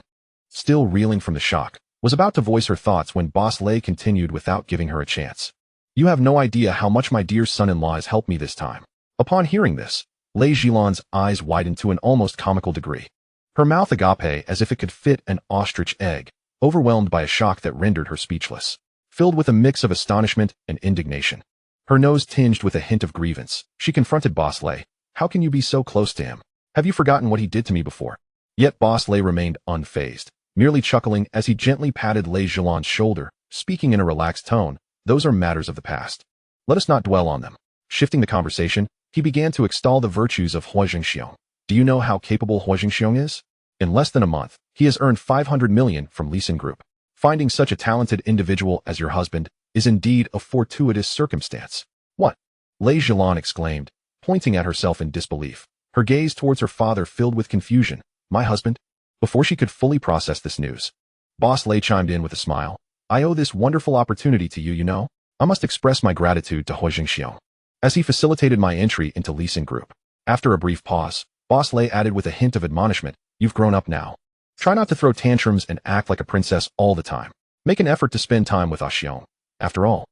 still reeling from the shock, was about to voice her thoughts when Boss Lei continued without giving her a chance. You have no idea how much my dear son-in-law has helped me this time. Upon hearing this, Lei Zhilan's eyes widened to an almost comical degree. Her mouth agape as if it could fit an ostrich egg, overwhelmed by a shock that rendered her speechless. Filled with a mix of astonishment and indignation, her nose tinged with a hint of grievance, she confronted Boss Lei. How can you be so close to him? Have you forgotten what he did to me before? Yet Boss Lei remained unfazed, merely chuckling as he gently patted Lei Zhilan's shoulder, speaking in a relaxed tone. Those are matters of the past. Let us not dwell on them. Shifting the conversation, he began to extol the virtues of Huo Zhengxiong. Do you know how capable Huo Zhengxiong is? In less than a month, he has earned 500 million from Leeson Group. Finding such a talented individual as your husband is indeed a fortuitous circumstance. What? Lei Zhilan exclaimed, pointing at herself in disbelief, her gaze towards her father filled with confusion. My husband? Before she could fully process this news, Boss Lei chimed in with a smile. I owe this wonderful opportunity to you, you know. I must express my gratitude to Huo Zhengxiong, as he facilitated my entry into Leeson Group. After a brief pause, Boss Lei added with a hint of admonishment, you've grown up now. Try not to throw tantrums and act like a princess all the time. Make an effort to spend time with Xiong. After all,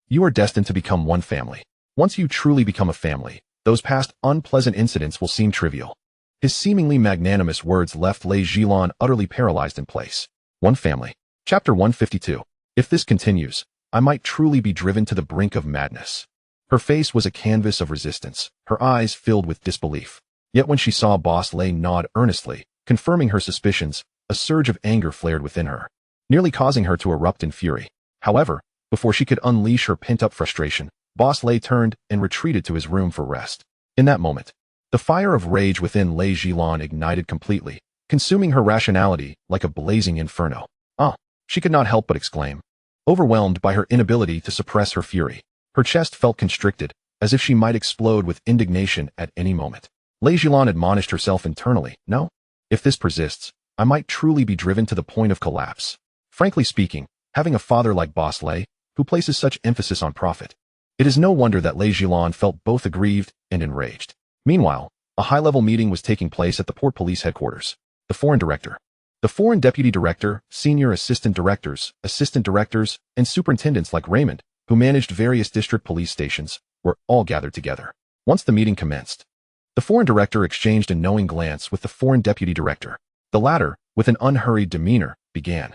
you are destined to become one family. Once you truly become a family, those past unpleasant incidents will seem trivial. His seemingly magnanimous words left Lei Zhilong utterly paralyzed in place. One family. Chapter 152. If this continues, I might truly be driven to the brink of madness. Her face was a canvas of resistance, her eyes filled with disbelief. Yet when she saw Boss Lei nod earnestly, confirming her suspicions, a surge of anger flared within her, nearly causing her to erupt in fury. However, before she could unleash her pent-up frustration, Boss Lei turned and retreated to his room for rest. In that moment, the fire of rage within Lei Zhilong ignited completely, consuming her rationality like a blazing inferno. She could not help but exclaim. Overwhelmed by her inability to suppress her fury, her chest felt constricted, as if she might explode with indignation at any moment. Lei Zhilong admonished herself internally, no, if this persists, I might truly be driven to the point of collapse. Frankly speaking, having a father like Boss Lei, who places such emphasis on profit, it is no wonder that Lei Zhilong felt both aggrieved and enraged. Meanwhile, a high-level meeting was taking place at the port police headquarters. The foreign director, the foreign deputy director, senior assistant directors, and superintendents like Raymond, who managed various district police stations, were all gathered together. Once the meeting commenced, the foreign director exchanged a knowing glance with the foreign deputy director. The latter, with an unhurried demeanor, began.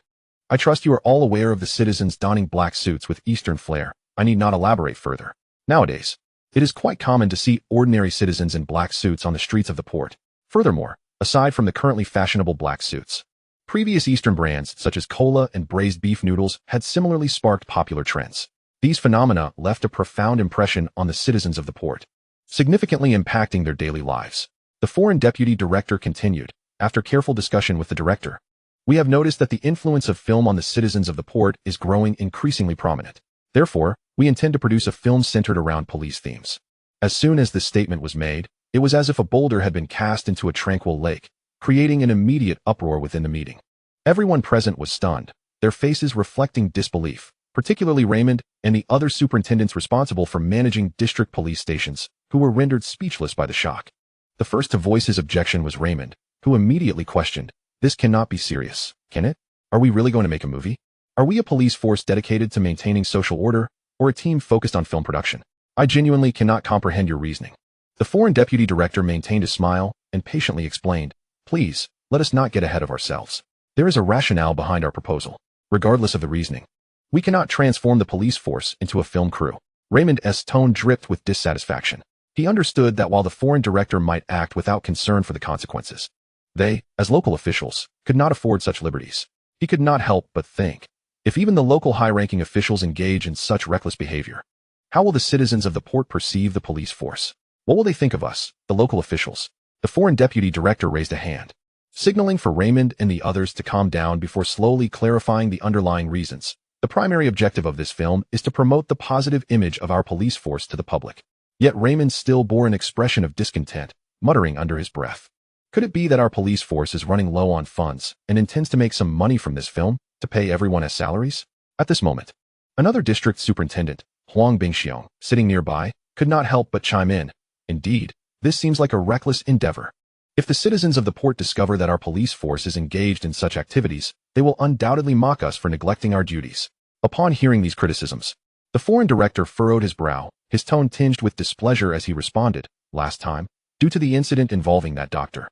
I trust you are all aware of the citizens donning black suits with Eastern flair. I need not elaborate further. Nowadays, it is quite common to see ordinary citizens in black suits on the streets of the port. Furthermore, aside from the currently fashionable black suits, previous Eastern brands such as cola and braised beef noodles had similarly sparked popular trends. These phenomena left a profound impression on the citizens of the port, significantly impacting their daily lives. The foreign deputy director continued, after careful discussion with the director. We have noticed that the influence of film on the citizens of the port is growing increasingly prominent. Therefore, we intend to produce a film centered around police themes. As soon as this statement was made, it was as if a boulder had been cast into a tranquil lake, creating an immediate uproar within the meeting. Everyone present was stunned, their faces reflecting disbelief, particularly Raymond and the other superintendents responsible for managing district police stations, who were rendered speechless by the shock. The first to voice his objection was Raymond, who immediately questioned, "This cannot be serious, can it? Are we really going to make a movie? Are we a police force dedicated to maintaining social order, or a team focused on film production? I genuinely cannot comprehend your reasoning." The foreign deputy director maintained a smile and patiently explained, "Please, let us not get ahead of ourselves. There is a rationale behind our proposal. Regardless of the reasoning, we cannot transform the police force into a film crew." Raymond's tone dripped with dissatisfaction. He understood that while the foreign director might act without concern for the consequences, they, as local officials, could not afford such liberties. He could not help but think, if even the local high-ranking officials engage in such reckless behavior, how will the citizens of the port perceive the police force? What will they think of us, the local officials? The foreign deputy director raised a hand, signaling for Raymond and the others to calm down before slowly clarifying the underlying reasons. The primary objective of this film is to promote the positive image of our police force to the public. Yet Raymond still bore an expression of discontent, muttering under his breath. Could it be that our police force is running low on funds and intends to make some money from this film to pay everyone as salaries? At this moment, another district superintendent, Huo Zhengxiong, sitting nearby, could not help but chime in. Indeed, this seems like a reckless endeavor. If the citizens of the port discover that our police force is engaged in such activities, they will undoubtedly mock us for neglecting our duties. Upon hearing these criticisms, the foreign director furrowed his brow, his tone tinged with displeasure as he responded, "Last time, due to the incident involving that doctor,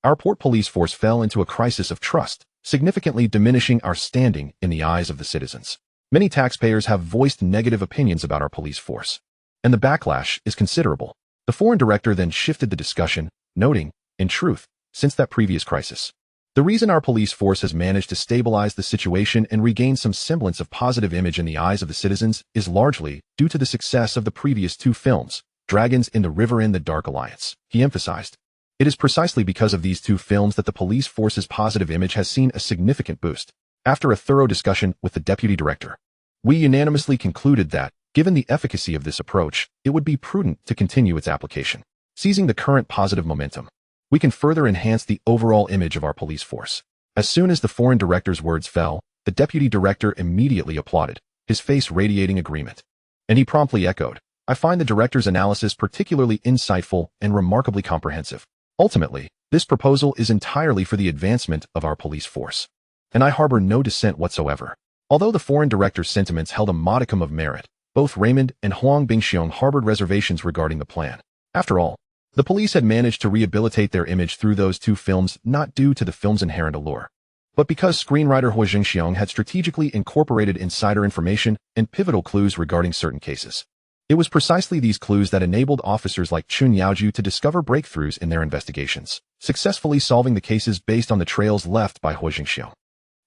our port police force fell into a crisis of trust, significantly diminishing our standing in the eyes of the citizens. Many taxpayers have voiced negative opinions about our police force, and the backlash is considerable." The foreign director then shifted the discussion, noting, "In truth, since that previous crisis, the reason our police force has managed to stabilize the situation and regain some semblance of positive image in the eyes of the citizens is largely due to the success of the previous two films, Dragons in the River and The Dark Alliance," he emphasized. "It is precisely because of these two films that the police force's positive image has seen a significant boost." After a thorough discussion with the deputy director, we unanimously concluded that, given the efficacy of this approach, it would be prudent to continue its application. Seizing the current positive momentum, we can further enhance the overall image of our police force. As soon as the foreign director's words fell, the deputy director immediately applauded, his face radiating agreement. And he promptly echoed, "I find the director's analysis particularly insightful and remarkably comprehensive. Ultimately, this proposal is entirely for the advancement of our police force, and I harbor no dissent whatsoever." Although the foreign director's sentiments held a modicum of merit, both Raymond and Huo Zhengxiong harbored reservations regarding the plan. After all, the police had managed to rehabilitate their image through those two films not due to the film's inherent allure, but because screenwriter Huo Zhengxiong had strategically incorporated insider information and pivotal clues regarding certain cases. It was precisely these clues that enabled officers like Chun Yaoju to discover breakthroughs in their investigations, successfully solving the cases based on the trails left by Huo Zhengxiong.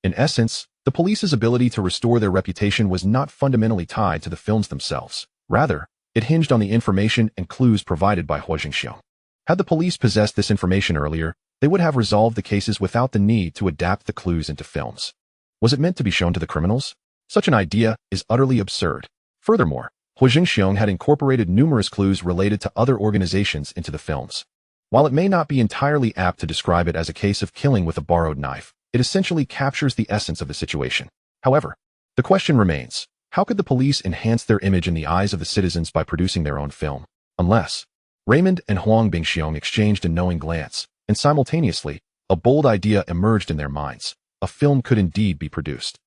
In essence, the police's ability to restore their reputation was not fundamentally tied to the films themselves. Rather, it hinged on the information and clues provided by Huo Zhengxiong. Had the police possessed this information earlier, they would have resolved the cases without the need to adapt the clues into films. Was it meant to be shown to the criminals? Such an idea is utterly absurd. Furthermore, Huo Zhengxiong had incorporated numerous clues related to other organizations into the films. While it may not be entirely apt to describe it as a case of killing with a borrowed knife, it essentially captures the essence of the situation. However, the question remains, how could the police enhance their image in the eyes of the citizens by producing their own film? Unless Raymond and Hung Hing exchanged a knowing glance, and simultaneously, a bold idea emerged in their minds. A film could indeed be produced.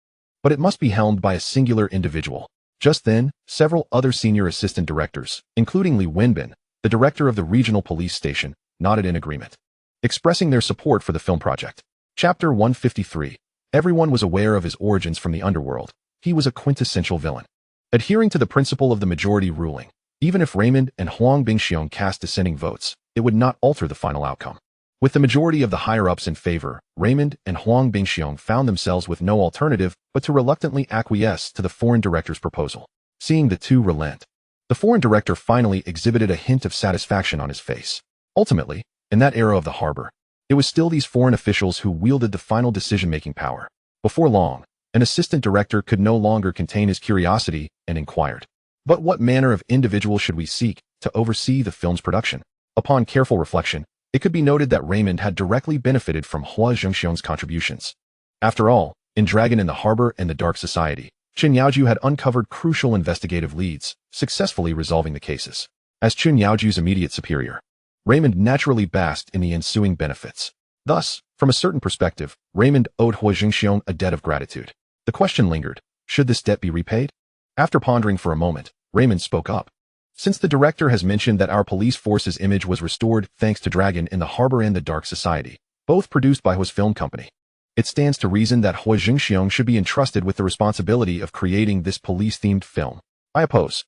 But it must be helmed by a singular individual. Just then, several other senior assistant directors, including Li Wenbin, the director of the regional police station, nodded in agreement, expressing their support for the film project. Chapter 153. Everyone was aware of his origins from the Underworld. He was a quintessential villain. Adhering to the principle of the majority ruling, even if Raymond and Hung Hing cast dissenting votes, it would not alter the final outcome. With the majority of the higher-ups in favor, Raymond and Hung Hing found themselves with no alternative but to reluctantly acquiesce to the foreign director's proposal. Seeing the two relent, the foreign director finally exhibited a hint of satisfaction on his face. Ultimately, in that era of the harbor, it was still these foreign officials who wielded the final decision-making power. Before long, an assistant director could no longer contain his curiosity and inquired, "But what manner of individual should we seek to oversee the film's production?" Upon careful reflection, it could be noted that Raymond had directly benefited from Huo Zhengxiong's contributions. After all, in Dragon in the Harbor and the Dark Society, Chun Yaoju had uncovered crucial investigative leads, successfully resolving the cases. As Chun Yaoju's immediate superior, Raymond naturally basked in the ensuing benefits. Thus, from a certain perspective, Raymond owed Huo Zhengxiong a debt of gratitude. The question lingered, should this debt be repaid? After pondering for a moment, Raymond spoke up. "Since the director has mentioned that our police force's image was restored thanks to Dragon in the Harbor and the Dark Society, both produced by Huo's film company, it stands to reason that Huo Zhengxiong should be entrusted with the responsibility of creating this police-themed film. I oppose."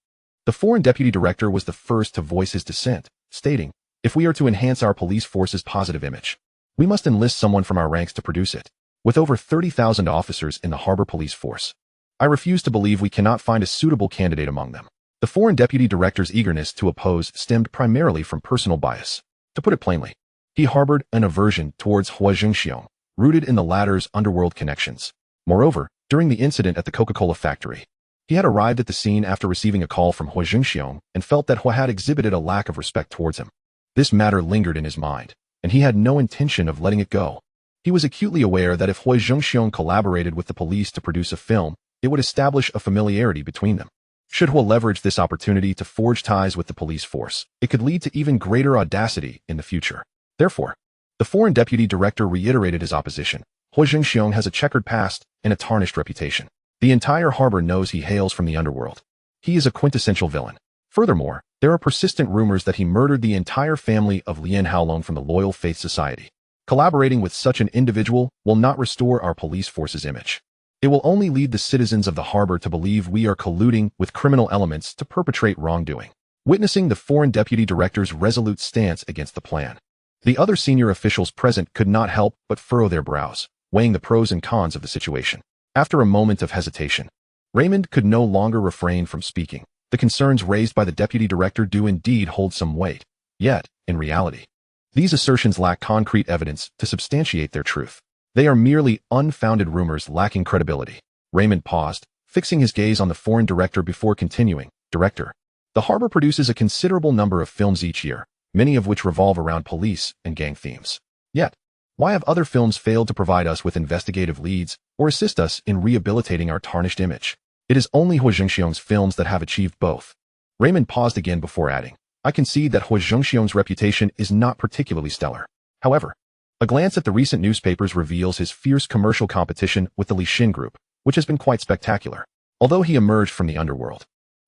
The foreign deputy director was the first to voice his dissent, stating, "If we are to enhance our police force's positive image, we must enlist someone from our ranks to produce it. With over 30,000 officers in the harbor police force, I refuse to believe we cannot find a suitable candidate among them." The foreign deputy director's eagerness to oppose stemmed primarily from personal bias. To put it plainly, he harbored an aversion towards Huo Zhengxiong, rooted in the latter's underworld connections. Moreover, during the incident at the Coca-Cola factory, he had arrived at the scene after receiving a call from Huo Zhengxiong and felt that Huo had exhibited a lack of respect towards him. This matter lingered in his mind, and he had no intention of letting it go. He was acutely aware that if Huo Zhengxiong collaborated with the police to produce a film, it would establish a familiarity between them. Should Huo leverage this opportunity to forge ties with the police force, it could lead to even greater audacity in the future. Therefore, the foreign deputy director reiterated his opposition. Huo Zhengxiong has a checkered past and a tarnished reputation. The entire harbor knows he hails from the underworld. He is a quintessential villain. Furthermore, there are persistent rumors that he murdered the entire family of Lien Haolong from the Loyal Faith Society. Collaborating with such an individual will not restore our police force's image. It will only lead the citizens of the harbor to believe we are colluding with criminal elements to perpetrate wrongdoing. Witnessing the foreign deputy director's resolute stance against the plan, the other senior officials present could not help but furrow their brows, weighing the pros and cons of the situation. After a moment of hesitation, Raymond could no longer refrain from speaking. The concerns raised by the deputy director do indeed hold some weight. Yet, in reality, these assertions lack concrete evidence to substantiate their truth. They are merely unfounded rumors lacking credibility. Raymond paused, fixing his gaze on the foreign director before continuing. "Director, the harbor produces a considerable number of films each year, many of which revolve around police and gang themes. Yet, why have other films failed to provide us with investigative leads or assist us in rehabilitating our tarnished image? It is only Huo Zhengxiong's films that have achieved both." Raymond paused again before adding, "I concede that Huo Zhengxiong's reputation is not particularly stellar. However, a glance at the recent newspapers reveals his fierce commercial competition with the Li Xin Group, which has been quite spectacular. Although he emerged from the underworld,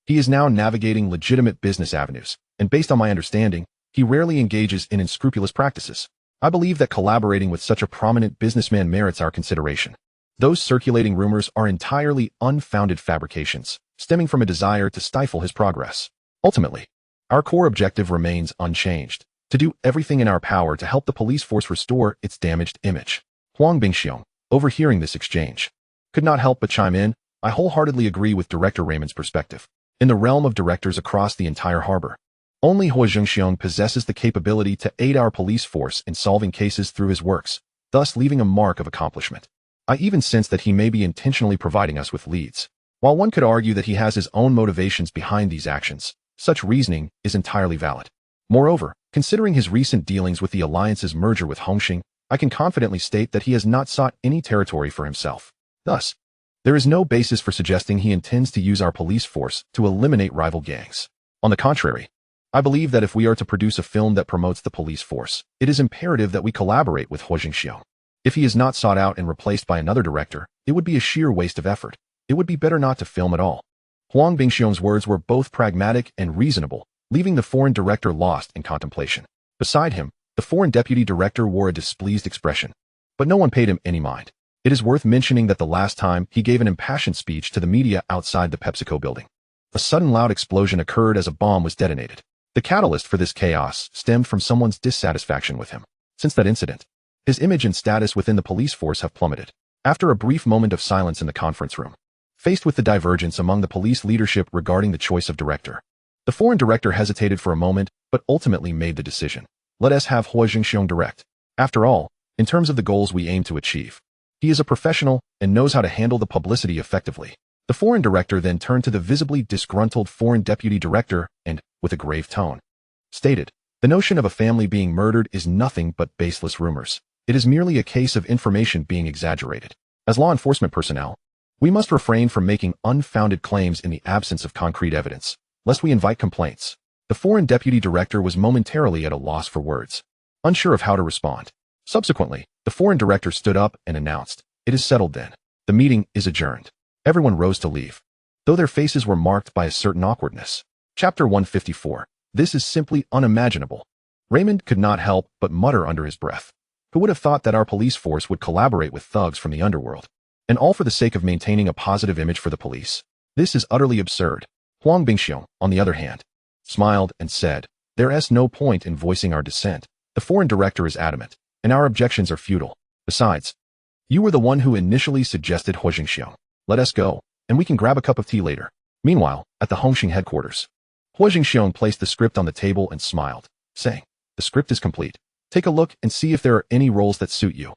He is now navigating legitimate business avenues, and based on my understanding, he rarely engages in unscrupulous practices. I believe that collaborating with such a prominent businessman merits our consideration. Those circulating rumors are entirely unfounded fabrications, stemming from a desire to stifle his progress. Ultimately, our core objective remains unchanged: to do everything in our power to help the police force restore its damaged image. Huo Zhengxiong, overhearing this exchange, could not help but chime in. I wholeheartedly agree with Director Raymond's perspective. In the realm of directors across the entire harbor, only Huo Zhengxiong possesses the capability to aid our police force in solving cases through his works, thus leaving a mark of accomplishment. I even sense that he may be intentionally providing us with leads. While one could argue that he has his own motivations behind these actions, such reasoning is entirely valid. Moreover, considering his recent dealings with the Alliance's merger with Hung Hing, I can confidently state that he has not sought any territory for himself. Thus, there is no basis for suggesting he intends to use our police force to eliminate rival gangs. On the contrary, I believe that if we are to produce a film that promotes the police force, it is imperative that we collaborate with Huo Zhengxiong. If he is not sought out and replaced by another director, it would be a sheer waste of effort. It would be better not to film at all. Huo Zhengxiong's words were both pragmatic and reasonable, leaving the foreign director lost in contemplation. Beside him, the foreign deputy director wore a displeased expression. But no one paid him any mind. It is worth mentioning that the last time he gave an impassioned speech to the media outside the PepsiCo building, a sudden loud explosion occurred as a bomb was detonated. The catalyst for this chaos stemmed from someone's dissatisfaction with him. Since that incident, his image and status within the police force have plummeted. After a brief moment of silence in the conference room, faced with the divergence among the police leadership regarding the choice of director, the foreign director hesitated for a moment, but ultimately made the decision. Let us have Huo Zhengxiong direct. After all, in terms of the goals we aim to achieve, he is a professional and knows how to handle the publicity effectively. The foreign director then turned to the visibly disgruntled foreign deputy director and, with a grave tone, stated, "The notion of a family being murdered is nothing but baseless rumors. It is merely a case of information being exaggerated. As law enforcement personnel, we must refrain from making unfounded claims in the absence of concrete evidence, lest we invite complaints." The foreign deputy director was momentarily at a loss for words, unsure of how to respond. Subsequently, the foreign director stood up and announced, "It is settled then. The meeting is adjourned." Everyone rose to leave, though their faces were marked by a certain awkwardness. Chapter 154. This is simply unimaginable. Raymond could not help but mutter under his breath. Who would have thought that our police force would collaborate with thugs from the underworld? And all for the sake of maintaining a positive image for the police. This is utterly absurd. Huo Zhengxiong, on the other hand, smiled and said, "There is no point in voicing our dissent. The foreign director is adamant, and our objections are futile. Besides, you were the one who initially suggested Huo Zhengxiong. Let us go, and we can grab a cup of tea later." Meanwhile, at the Hung Hing headquarters, Huo Zhengxiong placed the script on the table and smiled, saying, "The script is complete. Take a look and see if there are any roles that suit you,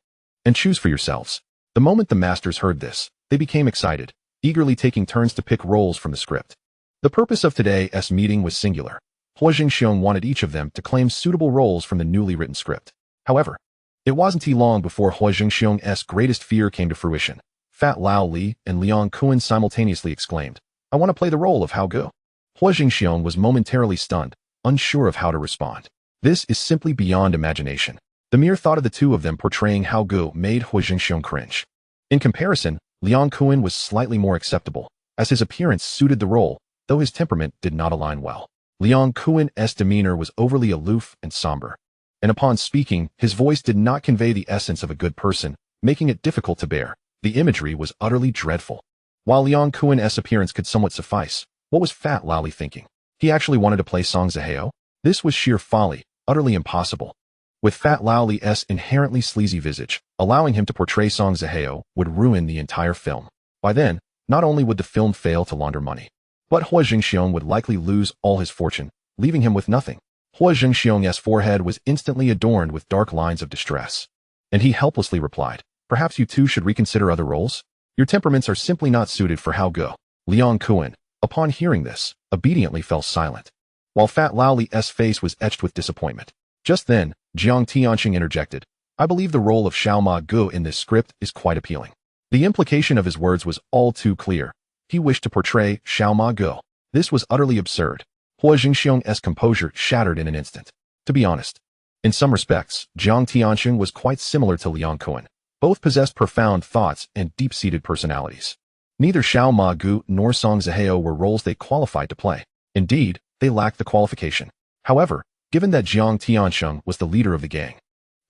and choose for yourselves." The moment the masters heard this, they became excited, eagerly taking turns to pick roles from the script. The purpose of today's meeting was singular. Huo Zhengxiong wanted each of them to claim suitable roles from the newly written script. However, it wasn't long before Huo Zhengxiong's greatest fear came to fruition. Fat Lao Li and Liang Kuan simultaneously exclaimed, "I want to play the role of Hao Gu." Huo Zhengxiong was momentarily stunned, unsure of how to respond. This is simply beyond imagination. The mere thought of the two of them portraying Hao Gu made Huo Zhengxiong cringe. In comparison, Liang Kuan was slightly more acceptable, as his appearance suited the role, though his temperament did not align well. Liang Kuan's demeanor was overly aloof and somber, and upon speaking, his voice did not convey the essence of a good person, making it difficult to bear. The imagery was utterly dreadful. While Liang Kuan's appearance could somewhat suffice, what was Fat Lao Li thinking? He actually wanted to play Song Zihao? This was sheer folly, utterly impossible. With Fat Lao Li's inherently sleazy visage, allowing him to portray Song Zihao would ruin the entire film. By then, not only would the film fail to launder money, but Huo Zhengxiong would likely lose all his fortune, leaving him with nothing. Huo Zhengxiong's forehead was instantly adorned with dark lines of distress, and he helplessly replied, "Perhaps you two should reconsider other roles? Your temperaments are simply not suited for Hao Gu." Liang Kuan, upon hearing this, obediently fell silent, while Fat Lao Li's face was etched with disappointment. Just then, Jiang Tianqing interjected, "I believe the role of Xiao Ma Gu in this script is quite appealing." The implication of his words was all too clear. He wished to portray Xiao Ma Gu. This was utterly absurd. Huo Zhengxiong's composure shattered in an instant. To be honest, in some respects, Jiang Tianqing was quite similar to Liang Kuan. Both possessed profound thoughts and deep-seated personalities. Neither Xiao Ma Gu nor Song Zihao were roles they qualified to play. Indeed, they lacked the qualification. However, given that Jiang Tianxiong was the leader of the gang,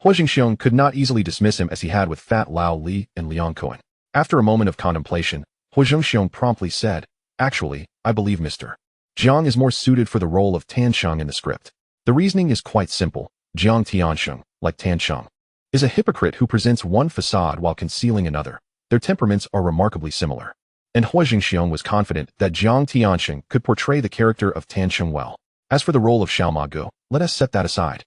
Huo Zhengxiong could not easily dismiss him as he had with Fat Lao Li and Liang Cohen. After a moment of contemplation, Huo Zhengxiong promptly said, "Actually, I believe Mr. Jiang is more suited for the role of Tanxiong in the script. The reasoning is quite simple. Jiang Tianxiong, like Tanxiong, is a hypocrite who presents one facade while concealing another. Their temperaments are remarkably similar." And Huo Zhengxiong was confident that Jiang Tianxiong could portray the character of Tanxiong well. As for the role of Xiao Ma Gu, let us set that aside.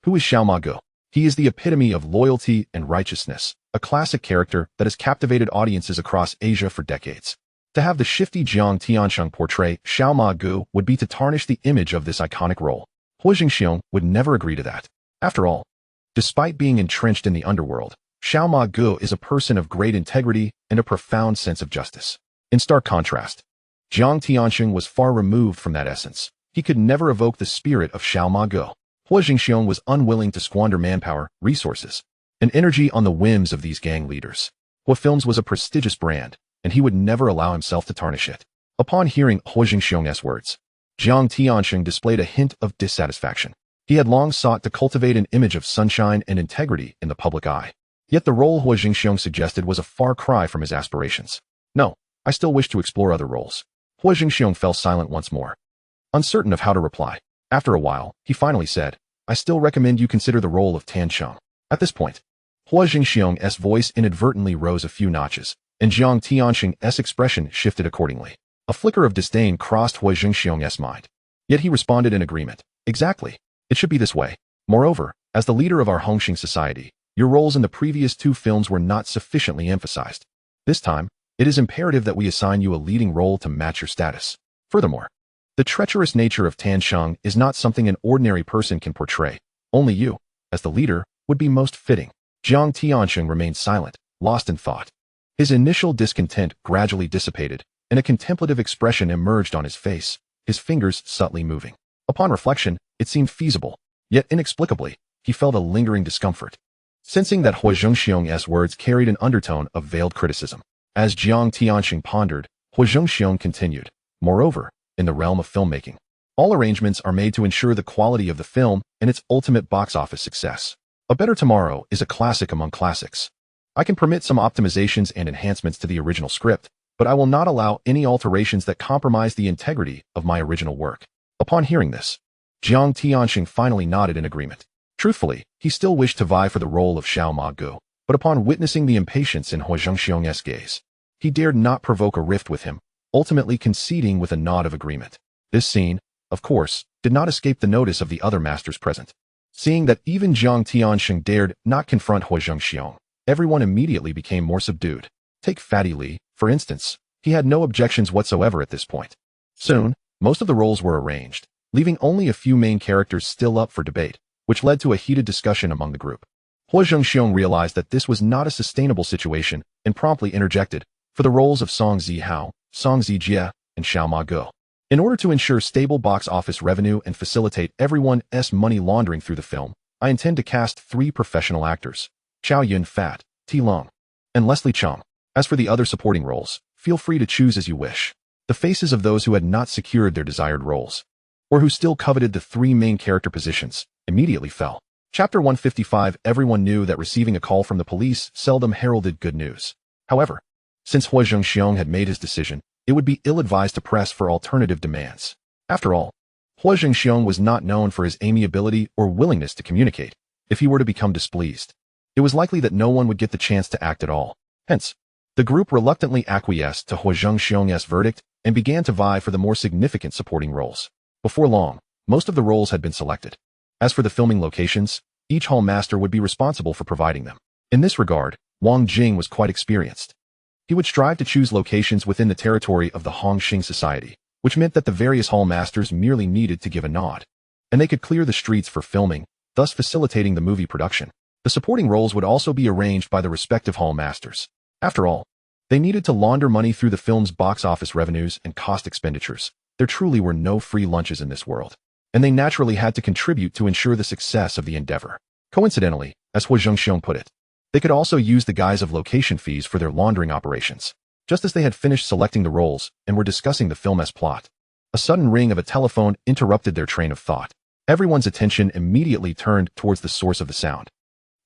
Who is Xiao Ma Gu? He is the epitome of loyalty and righteousness, a classic character that has captivated audiences across Asia for decades. To have the shifty Jiang Tianxiong portray Xiao Ma Gu would be to tarnish the image of this iconic role. Huo Zhengxiong would never agree to that. After all, despite being entrenched in the underworld, Xiao Ma Gu is a person of great integrity and a profound sense of justice. In stark contrast, Jiang Tianxiong was far removed from that essence. He could never evoke the spirit of Xiao Ma Gu. Huo Zhengxiong was unwilling to squander manpower, resources, and energy on the whims of these gang leaders. Huo Films was a prestigious brand, and he would never allow himself to tarnish it. Upon hearing Huo Zhengxiong's words, Jiang Tianxiong displayed a hint of dissatisfaction. He had long sought to cultivate an image of sunshine and integrity in the public eye. Yet the role Huo Zhengxiong suggested was a far cry from his aspirations. "No, I still wish to explore other roles." Huo Zhengxiong fell silent once more, uncertain of how to reply. After a while, he finally said, "I still recommend you consider the role of Tanxiong." At this point, Huo Zhengxiong's voice inadvertently rose a few notches, and Jiang Tianxiong's expression shifted accordingly. A flicker of disdain crossed Huo Zhengxiong's mind. Yet he responded in agreement. "Exactly. It should be this way. Moreover, as the leader of our Hung Hing society, your roles in the previous two films were not sufficiently emphasized. This time, it is imperative that we assign you a leading role to match your status. Furthermore, the treacherous nature of Tanxiong is not something an ordinary person can portray. Only you, as the leader, would be most fitting." Jiang Tianxiong remained silent, lost in thought. His initial discontent gradually dissipated, and a contemplative expression emerged on his face, his fingers subtly moving. Upon reflection, it seemed feasible, yet inexplicably, he felt a lingering discomfort, sensing that Huo Zhengxiong's words carried an undertone of veiled criticism. As Jiang Tianxiong pondered, Huo Zhengxiong continued, "Moreover, in the realm of filmmaking, all arrangements are made to ensure the quality of the film and its ultimate box office success. A Better Tomorrow is a classic among classics. I can permit some optimizations and enhancements to the original script, but I will not allow any alterations that compromise the integrity of my original work." Upon hearing this, Jiang Tianxiong finally nodded in agreement. Truthfully, he still wished to vie for the role of Xiao Ma Gu, but upon witnessing the impatience in Huo Zhengxiong's gaze, he dared not provoke a rift with him, ultimately conceding with a nod of agreement. This scene, of course, did not escape the notice of the other masters present. Seeing that even Jiang Tianxiong dared not confront Huo Zhengxiong, everyone immediately became more subdued. Take Fatty Li, for instance. He had no objections whatsoever at this point. Soon, most of the roles were arranged, leaving only a few main characters still up for debate, which led to a heated discussion among the group. Huo Zhengxiong realized that this was not a sustainable situation and promptly interjected, "For the roles of Song Zihao, Song Zijie, and Xiao Ma Gu, in order to ensure stable box office revenue and facilitate everyone's money laundering through the film, I intend to cast 3 professional actors, Chow Yun Fat, Ti Long, and Leslie Chong. As for the other supporting roles, feel free to choose as you wish." The faces of those who had not secured their desired roles, or who still coveted the 3 main character positions, immediately fell. Chapter 155. Everyone knew that receiving a call from the police seldom heralded good news. However, since Huo Zhengxiong had made his decision, it would be ill-advised to press for alternative demands. After all, Huo Zhengxiong was not known for his amiability or willingness to communicate. If he were to become displeased, it was likely that no one would get the chance to act at all. Hence, the group reluctantly acquiesced to Huo Zhengxiong's verdict and began to vie for the more significant supporting roles. Before long, most of the roles had been selected. As for the filming locations, each hall master would be responsible for providing them. In this regard, Wang Jing was quite experienced. He would strive to choose locations within the territory of the Hung Hing society, which meant that the various hall masters merely needed to give a nod, and they could clear the streets for filming, thus facilitating the movie production. The supporting roles would also be arranged by the respective hall masters. After all, they needed to launder money through the film's box office revenues and cost expenditures. There truly were no free lunches in this world, and they naturally had to contribute to ensure the success of the endeavor. Coincidentally, as Huo Zhengxiong put it, they could also use the guise of location fees for their laundering operations. Just as they had finished selecting the roles and were discussing the film's plot, a sudden ring of a telephone interrupted their train of thought. Everyone's attention immediately turned towards the source of the sound,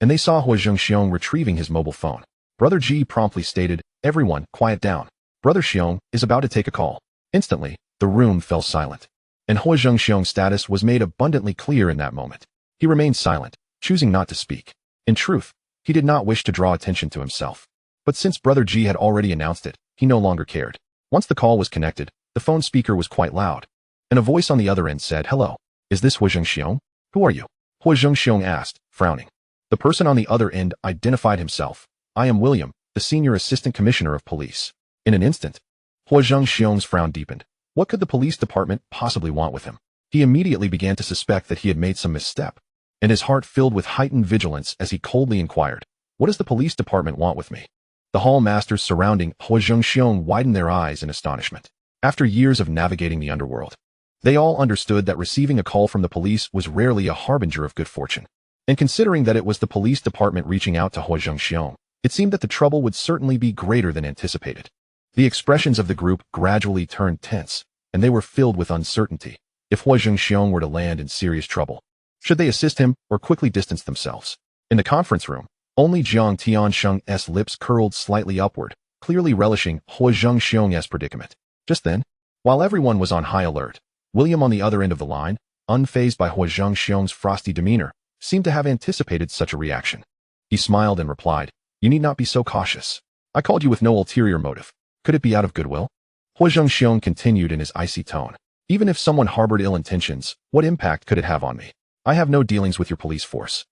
and they saw Huo Zhengxiong retrieving his mobile phone. Brother Ji promptly stated, "Everyone, quiet down. Brother Xiong is about to take a call." Instantly, the room fell silent, and Huo Zhengxiong's status was made abundantly clear in that moment. He remained silent, choosing not to speak. In truth, he did not wish to draw attention to himself. But since Brother Ji had already announced it, he no longer cared. Once the call was connected, the phone speaker was quite loud, and a voice on the other end said, "Hello. Is this Huo Zhengxiong? Who are you?" Huo Zhengxiong asked, frowning. The person on the other end identified himself. "I am William, the Senior Assistant Commissioner of Police." In an instant, Huo Zhengxiong's frown deepened. What could the police department possibly want with him? He immediately began to suspect that he had made some misstep, and his heart filled with heightened vigilance as he coldly inquired, "What does the police department want with me?" The hall masters surrounding Huo Zhengxiong widened their eyes in astonishment. After years of navigating the underworld, they all understood that receiving a call from the police was rarely a harbinger of good fortune. And considering that it was the police department reaching out to Huo Zhengxiong, it seemed that the trouble would certainly be greater than anticipated. The expressions of the group gradually turned tense, and they were filled with uncertainty. If Huo Zhengxiong were to land in serious trouble, should they assist him or quickly distance themselves? In the conference room, only Jiang Tiansheng's lips curled slightly upward, clearly relishing Huo Zhengxiong's predicament. Just then, while everyone was on high alert, William on the other end of the line, unfazed by Huo Zhengxiong's frosty demeanor, seemed to have anticipated such a reaction. He smiled and replied, "You need not be so cautious. I called you with no ulterior motive. Could it be out of goodwill?" Huo Zhengxiong continued in his icy tone, "Even if someone harbored ill intentions, what impact could it have on me? I have no dealings with your police force.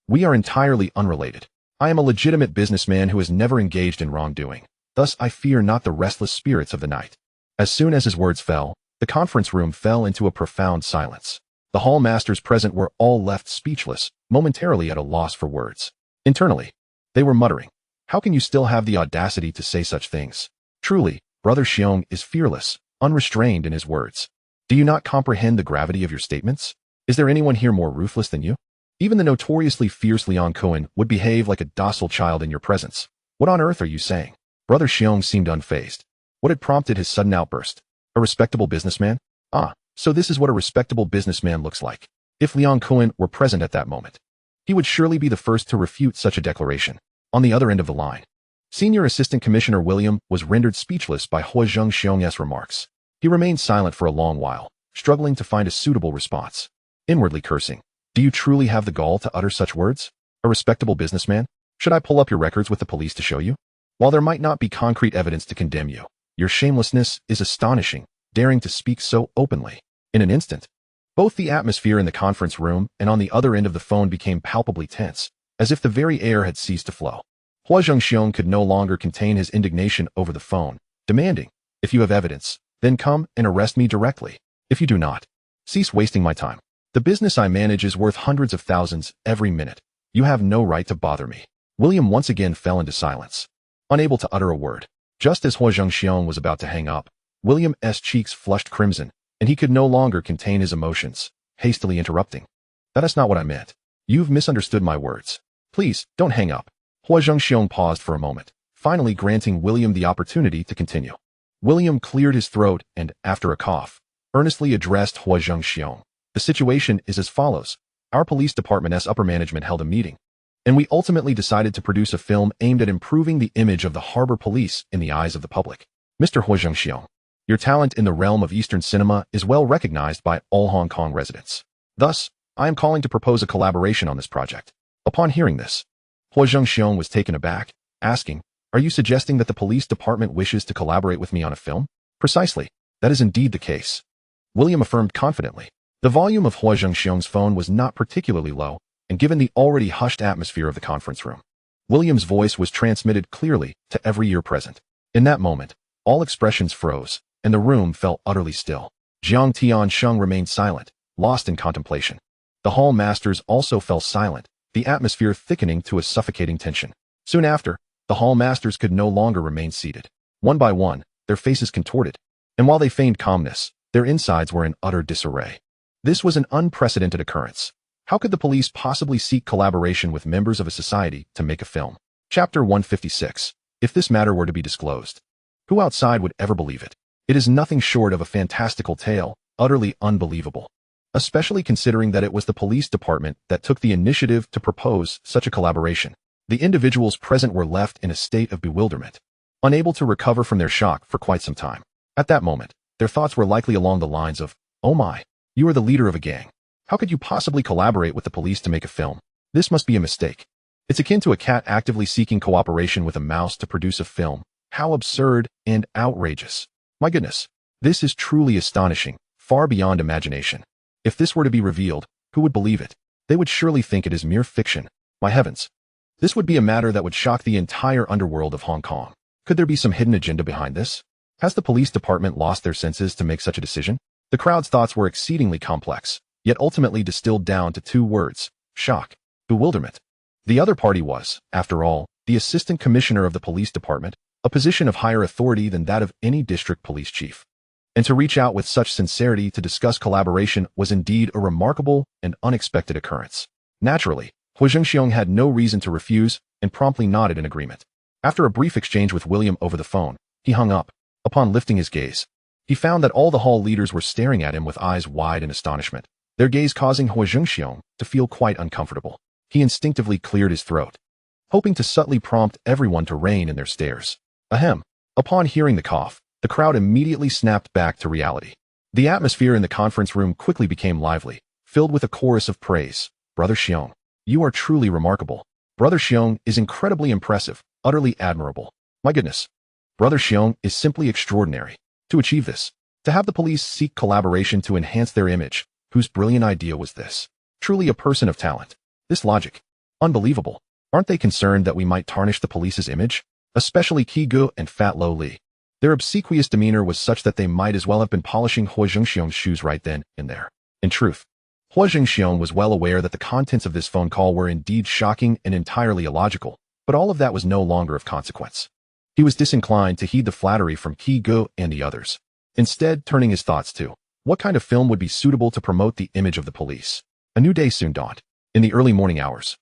We are entirely unrelated. I am a legitimate businessman who has never engaged in wrongdoing. Thus I fear not the restless spirits of the night." As soon as his words fell, the conference room fell into a profound silence. The hall masters present were all left speechless, momentarily at a loss for words. Internally, they were muttering, "How can you still have the audacity to say such things? Truly, Brother Xiong is fearless, unrestrained in his words. Do you not comprehend the gravity of your statements? Is there anyone here more ruthless than you? Even the notoriously fierce Liang Cohen would behave like a docile child in your presence. What on earth are you saying?" Brother Xiong seemed unfazed. What had prompted his sudden outburst? A respectable businessman? Ah, so this is what a respectable businessman looks like. If Liang Cohen were present at that moment, he would surely be the first to refute such a declaration. On the other end of the line, Senior Assistant Commissioner William was rendered speechless by Huo Zhengxiong's remarks. He remained silent for a long while, struggling to find a suitable response. Inwardly cursing, "Do you truly have the gall to utter such words? A respectable businessman? Should I pull up your records with the police to show you? While there might not be concrete evidence to condemn you, your shamelessness is astonishing, daring to speak so openly." In an instant, both the atmosphere in the conference room and on the other end of the phone became palpably tense, as if the very air had ceased to flow. Huo Zhengxiong could no longer contain his indignation over the phone, demanding, "If you have evidence, then come and arrest me directly. If you do not, cease wasting my time. The business I manage is worth hundreds of thousands every minute. You have no right to bother me." William once again fell into silence, unable to utter a word. Just as Huo Zhengxiong was about to hang up, William's cheeks flushed crimson, and he could no longer contain his emotions, hastily interrupting, "That is not what I meant. You've misunderstood my words. Please, don't hang up." Huo Zhengxiong paused for a moment, finally granting William the opportunity to continue. William cleared his throat and, after a cough, earnestly addressed Huo Zhengxiong. "The situation is as follows. Our police department's upper management held a meeting, and we ultimately decided to produce a film aimed at improving the image of the harbor police in the eyes of the public. Mr. Huo Zhengxiong, your talent in the realm of Eastern cinema is well recognized by all Hong Kong residents. Thus, I am calling to propose a collaboration on this project." Upon hearing this, Huo Zhengxiong was taken aback, asking, "Are you suggesting that the police department wishes to collaborate with me on a film?" "Precisely. That is indeed the case," William affirmed confidently. The volume of Huo Zhengxiong's phone was not particularly low, and given the already hushed atmosphere of the conference room, William's voice was transmitted clearly to every ear present. In that moment, all expressions froze, and the room fell utterly still. Jiang Tiansheng remained silent, lost in contemplation. The hall masters also fell silent, the atmosphere thickening to a suffocating tension. Soon after, the hall masters could no longer remain seated. One by one, their faces contorted, and while they feigned calmness, their insides were in utter disarray. This was an unprecedented occurrence. How could the police possibly seek collaboration with members of a society to make a film? Chapter 156. If this matter were to be disclosed. Who outside would ever believe it? It is nothing short of a fantastical tale, utterly unbelievable. Especially considering that it was the police department that took the initiative to propose such a collaboration. The individuals present were left in a state of bewilderment, unable to recover from their shock for quite some time. At that moment, their thoughts were likely along the lines of, "Oh my, you are the leader of a gang. How could you possibly collaborate with the police to make a film? This must be a mistake." It's akin to a cat actively seeking cooperation with a mouse to produce a film. How absurd and outrageous. My goodness, this is truly astonishing, far beyond imagination. If this were to be revealed, who would believe it? They would surely think it is mere fiction. My heavens. This would be a matter that would shock the entire underworld of Hong Kong. Could there be some hidden agenda behind this? Has the police department lost their senses to make such a decision? The crowd's thoughts were exceedingly complex, yet ultimately distilled down to two words: shock, bewilderment. The other party was, after all, the assistant commissioner of the police department, a position of higher authority than that of any district police chief. And to reach out with such sincerity to discuss collaboration was indeed a remarkable and unexpected occurrence. Naturally, Huo Zhengxiong had no reason to refuse and promptly nodded in agreement. After a brief exchange with William over the phone, he hung up. Upon lifting his gaze, he found that all the hall leaders were staring at him with eyes wide in astonishment, their gaze causing Huo Zhengxiong to feel quite uncomfortable. He instinctively cleared his throat, hoping to subtly prompt everyone to rein in their stares. Ahem. Upon hearing the cough, the crowd immediately snapped back to reality. The atmosphere in the conference room quickly became lively, filled with a chorus of praise. "Brother Xiong, you are truly remarkable. Brother Xiong is incredibly impressive, utterly admirable. My goodness. Brother Xiong is simply extraordinary. To achieve this, to have the police seek collaboration to enhance their image, whose brilliant idea was this? Truly a person of talent. This logic. Unbelievable. Aren't they concerned that we might tarnish the police's image? Especially Qi and Fat Lo Li. Their obsequious demeanor was such that they might as well have been polishing Huo Zhengxiong's shoes right then and there. In truth, Huo Zhengxiong was well aware that the contents of this phone call were indeed shocking and entirely illogical, but all of that was no longer of consequence. He was disinclined to heed the flattery from Qi and the others, instead turning his thoughts to what kind of film would be suitable to promote the image of the police. A new day soon dawned. In the early morning hours,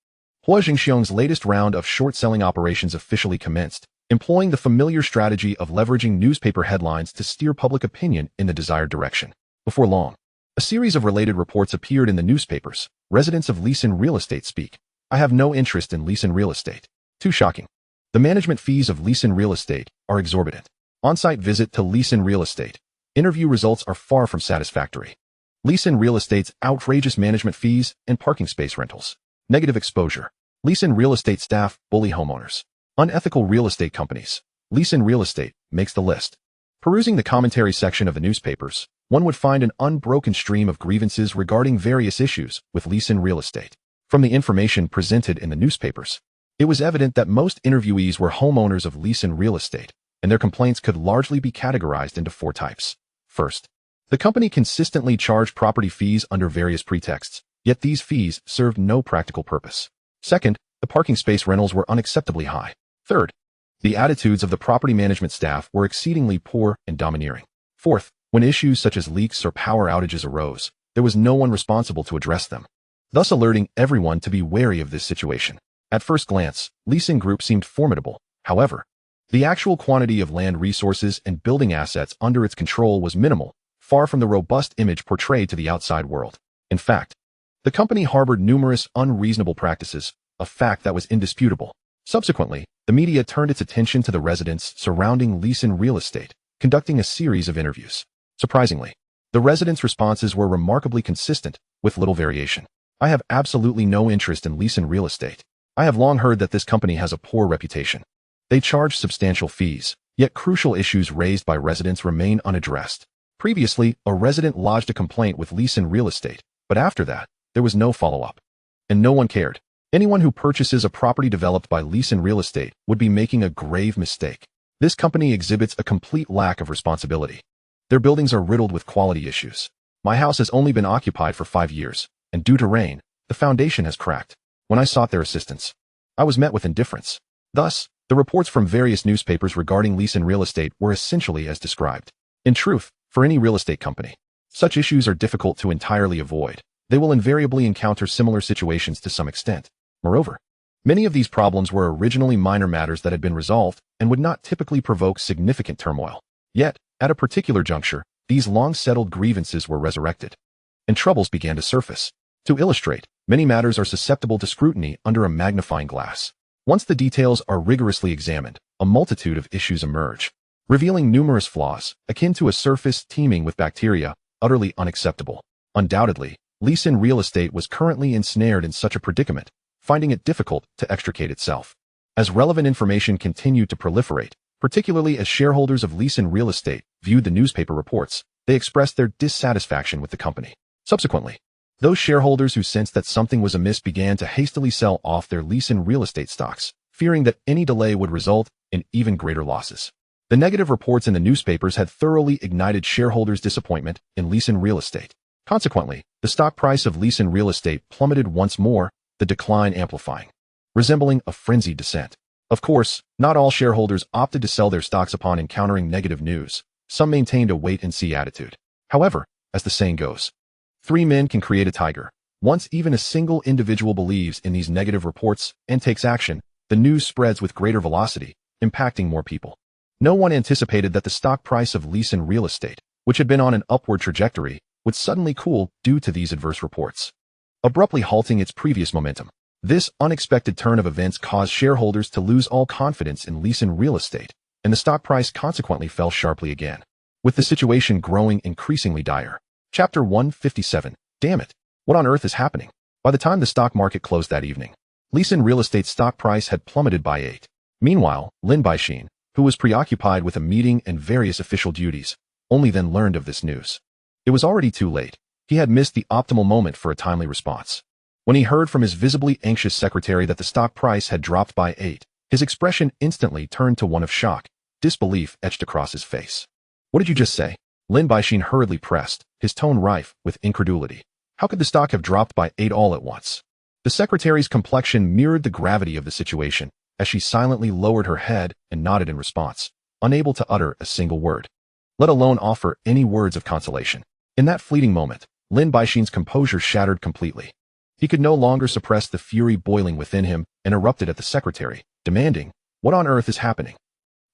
Huo Zhengxiong's latest round of short-selling operations officially commenced, employing the familiar strategy of leveraging newspaper headlines to steer public opinion in the desired direction. Before long, a series of related reports appeared in the newspapers. Residents of Leeson Real Estate speak. I have no interest in Leeson Real Estate. Too shocking. The management fees of Leeson Real Estate are exorbitant. On-site visit to Leeson Real Estate. Interview results are far from satisfactory. Leeson Real Estate's outrageous management fees and parking space rentals. Negative exposure. Leeson Real Estate staff bully homeowners. Unethical real estate companies. Leeson Real Estate makes the list. Perusing the commentary section of the newspapers, one would find an unbroken stream of grievances regarding various issues with Leeson Real Estate. From the information presented in the newspapers, it was evident that most interviewees were homeowners of Leeson Real Estate, and their complaints could largely be categorized into four types. First, the company consistently charged property fees under various pretexts, yet these fees served no practical purpose. Second, the parking space rentals were unacceptably high. Third, the attitudes of the property management staff were exceedingly poor and domineering. Fourth, when issues such as leaks or power outages arose, there was no one responsible to address them, thus alerting everyone to be wary of this situation. At first glance, Leeson Group seemed formidable. However, the actual quantity of land resources and building assets under its control was minimal, far from the robust image portrayed to the outside world. In fact, the company harbored numerous unreasonable practices, a fact that was indisputable. Subsequently, the media turned its attention to the residents surrounding Leeson Real Estate, conducting a series of interviews. Surprisingly, the residents' responses were remarkably consistent, with little variation. I have absolutely no interest in Leeson Real Estate. I have long heard that this company has a poor reputation. They charge substantial fees, yet crucial issues raised by residents remain unaddressed. Previously, a resident lodged a complaint with Leeson Real Estate, but after that, there was no follow-up. And no one cared. Anyone who purchases a property developed by Leeson Real Estate would be making a grave mistake. This company exhibits a complete lack of responsibility. Their buildings are riddled with quality issues. My house has only been occupied for 5 years, and due to rain, the foundation has cracked. When I sought their assistance, I was met with indifference. Thus, the reports from various newspapers regarding Leeson Real Estate were essentially as described. In truth, for any real estate company, such issues are difficult to entirely avoid. They will invariably encounter similar situations to some extent. Moreover, Many of these problems were originally minor matters that had been resolved and would not typically provoke significant turmoil. Yet, at a particular juncture, these long-settled grievances were resurrected, and troubles began to surface. To illustrate, many matters are susceptible to scrutiny under a magnifying glass. Once the details are rigorously examined, a multitude of issues emerge, revealing numerous flaws, akin to a surface teeming with bacteria, utterly unacceptable. Undoubtedly, Lee Sin Real Estate was currently ensnared in such a predicament, finding it difficult to extricate itself. As relevant information continued to proliferate, particularly as shareholders of Lee Sin Real Estate viewed the newspaper reports, they expressed their dissatisfaction with the company. Subsequently, those shareholders who sensed that something was amiss began to hastily sell off their Lee Sin Real Estate stocks, fearing that any delay would result in even greater losses. The negative reports in the newspapers had thoroughly ignited shareholders' disappointment in Lee Sin Real Estate. Consequently, the stock price of Lee Sin Real Estate plummeted once more, the decline amplifying, resembling a frenzied descent. Of course, not all shareholders opted to sell their stocks upon encountering negative news. Some maintained a wait-and-see attitude. However, as the saying goes, 3 men can create a tiger. Once even a single individual believes in these negative reports and takes action, the news spreads with greater velocity, impacting more people. No one anticipated that the stock price of Lee Sin Real Estate, which had been on an upward trajectory, would suddenly cool due to these adverse reports, abruptly halting its previous momentum. This unexpected turn of events caused shareholders to lose all confidence in Lee Sin Real Estate, and the stock price consequently fell sharply again, with the situation growing increasingly dire. Chapter 157. Damn it. What on earth is happening? By the time the stock market closed that evening, Lee Sin Real Estate's stock price had plummeted by 8. Meanwhile, Lin Baixin, who was preoccupied with a meeting and various official duties, only then learned of this news. It was already too late. He had missed the optimal moment for a timely response. When he heard from his visibly anxious secretary that the stock price had dropped by 8, his expression instantly turned to one of shock, disbelief etched across his face. What did you just say? Lin Baixin hurriedly pressed, his tone rife with incredulity. How could the stock have dropped by 8 all at once? The secretary's complexion mirrored the gravity of the situation, as she silently lowered her head and nodded in response, unable to utter a single word, let alone offer any words of consolation. In that fleeting moment, Lin Baixin's composure shattered completely. He could no longer suppress the fury boiling within him and erupted at the secretary, demanding, what on earth is happening?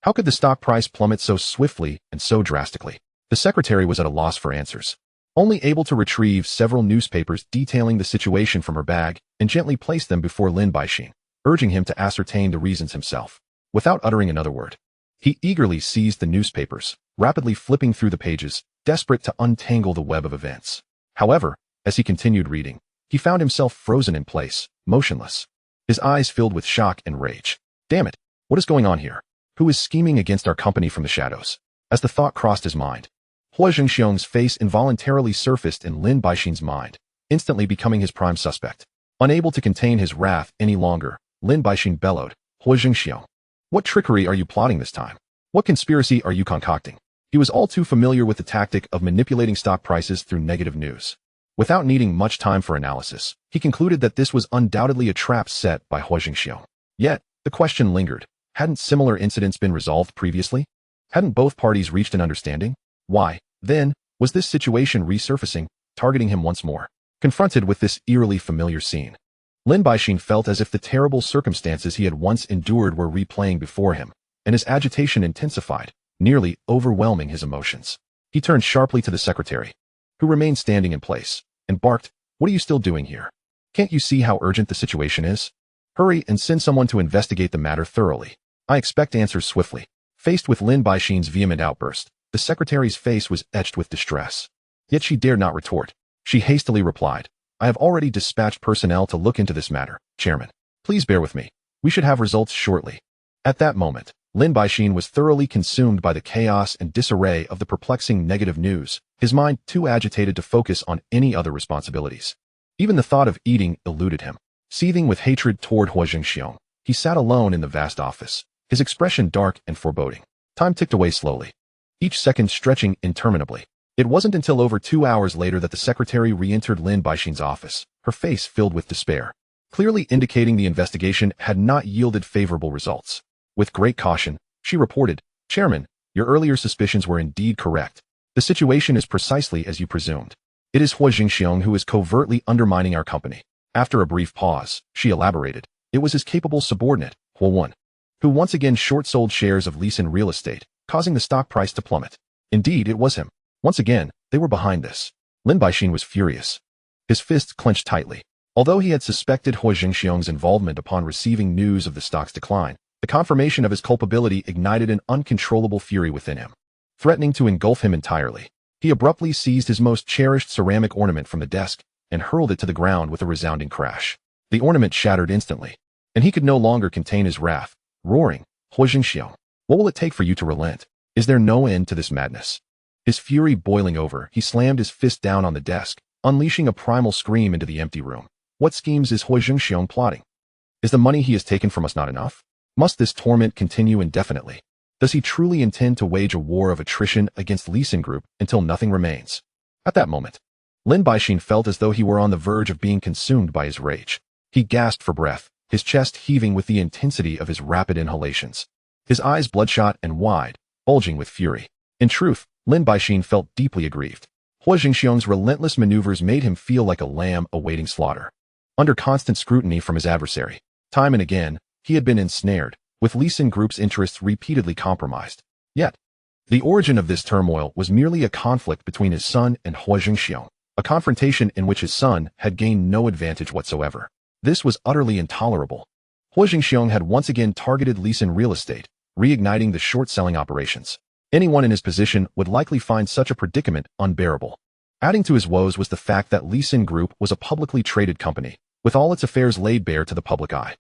How could the stock price plummet so swiftly and so drastically? The secretary was at a loss for answers, only able to retrieve several newspapers detailing the situation from her bag and gently place them before Lin Baixin, urging him to ascertain the reasons himself. Without uttering another word, he eagerly seized the newspapers, rapidly flipping through the pages, desperate to untangle the web of events. However, as he continued reading, he found himself frozen in place, motionless, his eyes filled with shock and rage. Damn it, what is going on here? Who is scheming against our company from the shadows? As the thought crossed his mind, Huo Zhengxiong's face involuntarily surfaced in Lin Baixin's mind, instantly becoming his prime suspect. Unable to contain his wrath any longer, Lin Baixin bellowed, Huo Zhengxiong, what trickery are you plotting this time? What conspiracy are you concocting? He was all too familiar with the tactic of manipulating stock prices through negative news. Without needing much time for analysis, he concluded that this was undoubtedly a trap set by Huo Zhengxiong. Yet, the question lingered. Hadn't similar incidents been resolved previously? Hadn't both parties reached an understanding? Why, then, was this situation resurfacing, targeting him once more? Confronted with this eerily familiar scene, Lin Baixin felt as if the terrible circumstances he had once endured were replaying before him, and his agitation intensified, nearly overwhelming his emotions. He turned sharply to the secretary, who remained standing in place, and barked, what are you still doing here? Can't you see how urgent the situation is? Hurry and send someone to investigate the matter thoroughly. I expect answers swiftly. Faced with Lin Baixin's vehement outburst, the secretary's face was etched with distress. Yet she dared not retort. She hastily replied, I have already dispatched personnel to look into this matter, Chairman. Please bear with me. We should have results shortly. At that moment, Lin Baixin was thoroughly consumed by the chaos and disarray of the perplexing negative news, his mind too agitated to focus on any other responsibilities. Even the thought of eating eluded him. Seething with hatred toward Huo Zhengxiong, he sat alone in the vast office, his expression dark and foreboding. Time ticked away slowly, each second stretching interminably. It wasn't until over 2 hours later that the secretary re-entered Lin Baixin's office, her face filled with despair, clearly indicating the investigation had not yielded favorable results. With great caution, she reported, Chairman, your earlier suspicions were indeed correct. The situation is precisely as you presumed. It is Huo Zhengxiong who is covertly undermining our company. After a brief pause, she elaborated, It was his capable subordinate, Huo, who once again short-sold shares of Lisin real estate, causing the stock price to plummet. Indeed, it was him. Once again, they were behind this. Lin Baixin was furious. His fists clenched tightly. Although he had suspected Huo Zhengxiong's involvement upon receiving news of the stock's decline, the confirmation of his culpability ignited an uncontrollable fury within him. Threatening to engulf him entirely, he abruptly seized his most cherished ceramic ornament from the desk and hurled it to the ground with a resounding crash. The ornament shattered instantly, and he could no longer contain his wrath, roaring, "Huo Zhengxiong, what will it take for you to relent? Is there no end to this madness?" His fury boiling over, he slammed his fist down on the desk, unleashing a primal scream into the empty room. What schemes is Huo Zhengxiong plotting? Is the money he has taken from us not enough? Must this torment continue indefinitely? Does he truly intend to wage a war of attrition against Lisin Group until nothing remains? At that moment, Lin Baixin felt as though he were on the verge of being consumed by his rage. He gasped for breath, his chest heaving with the intensity of his rapid inhalations. His eyes bloodshot and wide, bulging with fury. In truth, Lin Baixin felt deeply aggrieved. Huo Zhengxiong's relentless maneuvers made him feel like a lamb awaiting slaughter. Under constant scrutiny from his adversary, time and again, he had been ensnared, with Lisin Group's interests repeatedly compromised. Yet, the origin of this turmoil was merely a conflict between his son and Huo Zhengxiong, a confrontation in which his son had gained no advantage whatsoever. This was utterly intolerable. Huo Zhengxiong had once again targeted Lisin real estate, reigniting the short-selling operations. Anyone in his position would likely find such a predicament unbearable. Adding to his woes was the fact that Lisin Group was a publicly traded company, with all its affairs laid bare to the public eye.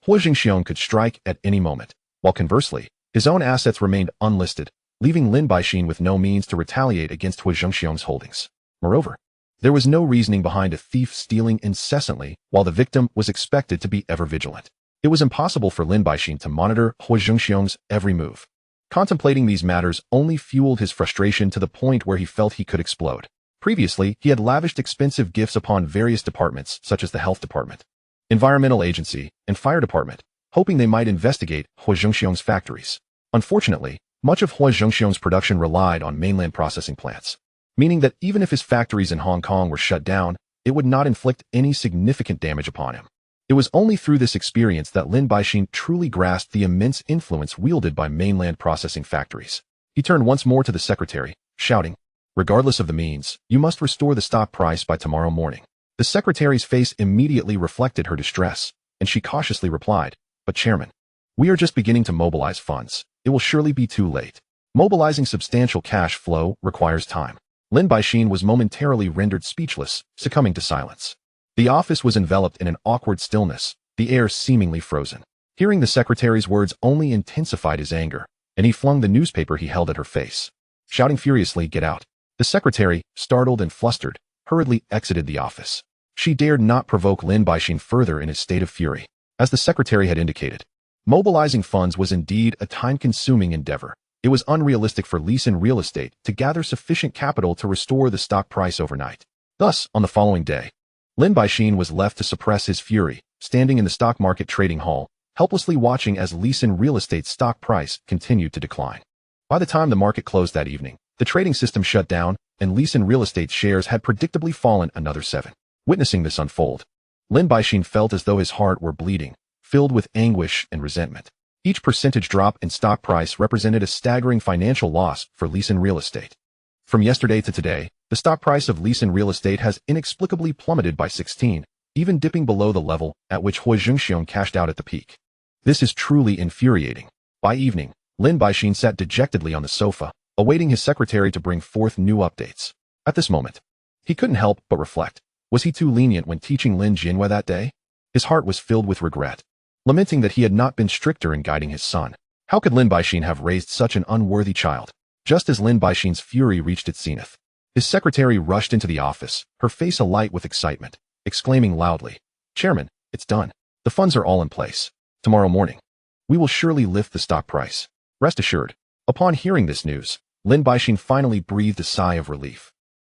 Huo Zhengxiong could strike at any moment, while conversely, his own assets remained unlisted, leaving Lin Baixin with no means to retaliate against Huo Zhengxiong's holdings. Moreover, there was no reasoning behind a thief stealing incessantly while the victim was expected to be ever vigilant. It was impossible for Lin Baixin to monitor Huo Zhengxiong's every move. Contemplating these matters only fueled his frustration to the point where he felt he could explode. Previously, he had lavished expensive gifts upon various departments such as the Health Department, Environmental Agency, and Fire Department, hoping they might investigate Huo Zhengxiong's factories. Unfortunately, much of Huo Zhengxiong's production relied on mainland processing plants, meaning that even if his factories in Hong Kong were shut down, it would not inflict any significant damage upon him. It was only through this experience that Lin Baixin truly grasped the immense influence wielded by mainland processing factories. He turned once more to the secretary, shouting, "Regardless of the means, you must restore the stock price by tomorrow morning." The secretary's face immediately reflected her distress, and she cautiously replied, "But Chairman, we are just beginning to mobilize funds. It will surely be too late. Mobilizing substantial cash flow requires time." Lin Baixin was momentarily rendered speechless, succumbing to silence. The office was enveloped in an awkward stillness, the air seemingly frozen. Hearing the secretary's words only intensified his anger, and he flung the newspaper he held at her face. Shouting furiously, "Get out!" The secretary, startled and flustered, hurriedly exited the office. She dared not provoke Lin Baixin further in his state of fury. As the secretary had indicated, mobilizing funds was indeed a time-consuming endeavor. It was unrealistic for Lisin real estate to gather sufficient capital to restore the stock price overnight. Thus, on the following day, Lin Baixin was left to suppress his fury, standing in the stock market trading hall, helplessly watching as Lisin real estate's stock price continued to decline. By the time the market closed that evening, the trading system shut down, and Lisin real estate shares had predictably fallen another 7. Witnessing this unfold, Lin Baixin felt as though his heart were bleeding, filled with anguish and resentment. Each percentage drop in stock price represented a staggering financial loss for Lisin real estate. From yesterday to today, the stock price of Lisin real estate has inexplicably plummeted by 16, even dipping below the level at which Huo Zhengxiong cashed out at the peak. This is truly infuriating. By evening, Lin Baixin sat dejectedly on the sofa, awaiting his secretary to bring forth new updates. At this moment, he couldn't help but reflect. Was he too lenient when teaching Lin Jinhua that day? His heart was filled with regret, lamenting that he had not been stricter in guiding his son. How could Lin Baixin have raised such an unworthy child? Just as Lin Baixin's fury reached its zenith, his secretary rushed into the office, her face alight with excitement, exclaiming loudly, "Chairman, it's done. The funds are all in place. Tomorrow morning, we will surely lift the stock price. Rest assured." Upon hearing this news, Lin Baixin finally breathed a sigh of relief.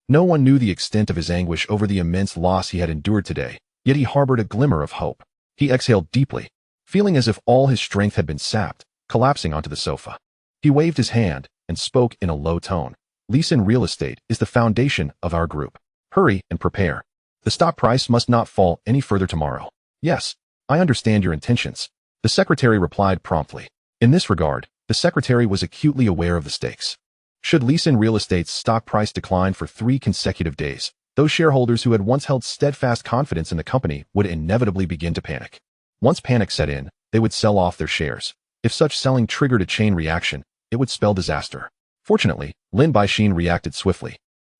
No one knew the extent of his anguish over the immense loss he had endured today, yet he harbored a glimmer of hope. He exhaled deeply, feeling as if all his strength had been sapped, collapsing onto the sofa. He waved his hand and spoke in a low tone. "Lisin real estate is the foundation of our group. Hurry and prepare. The stock price must not fall any further tomorrow. Yes, I understand your intentions. The secretary replied promptly. In this regard, the secretary was acutely aware of the stakes. Should Leeson Real Estate's stock price decline for 3 consecutive days, those shareholders who had once held steadfast confidence in the company would inevitably begin to panic. Once panic set in, they would sell off their shares. If such selling triggered a chain reaction, it would spell disaster. Fortunately, Lin Baixin reacted swiftly,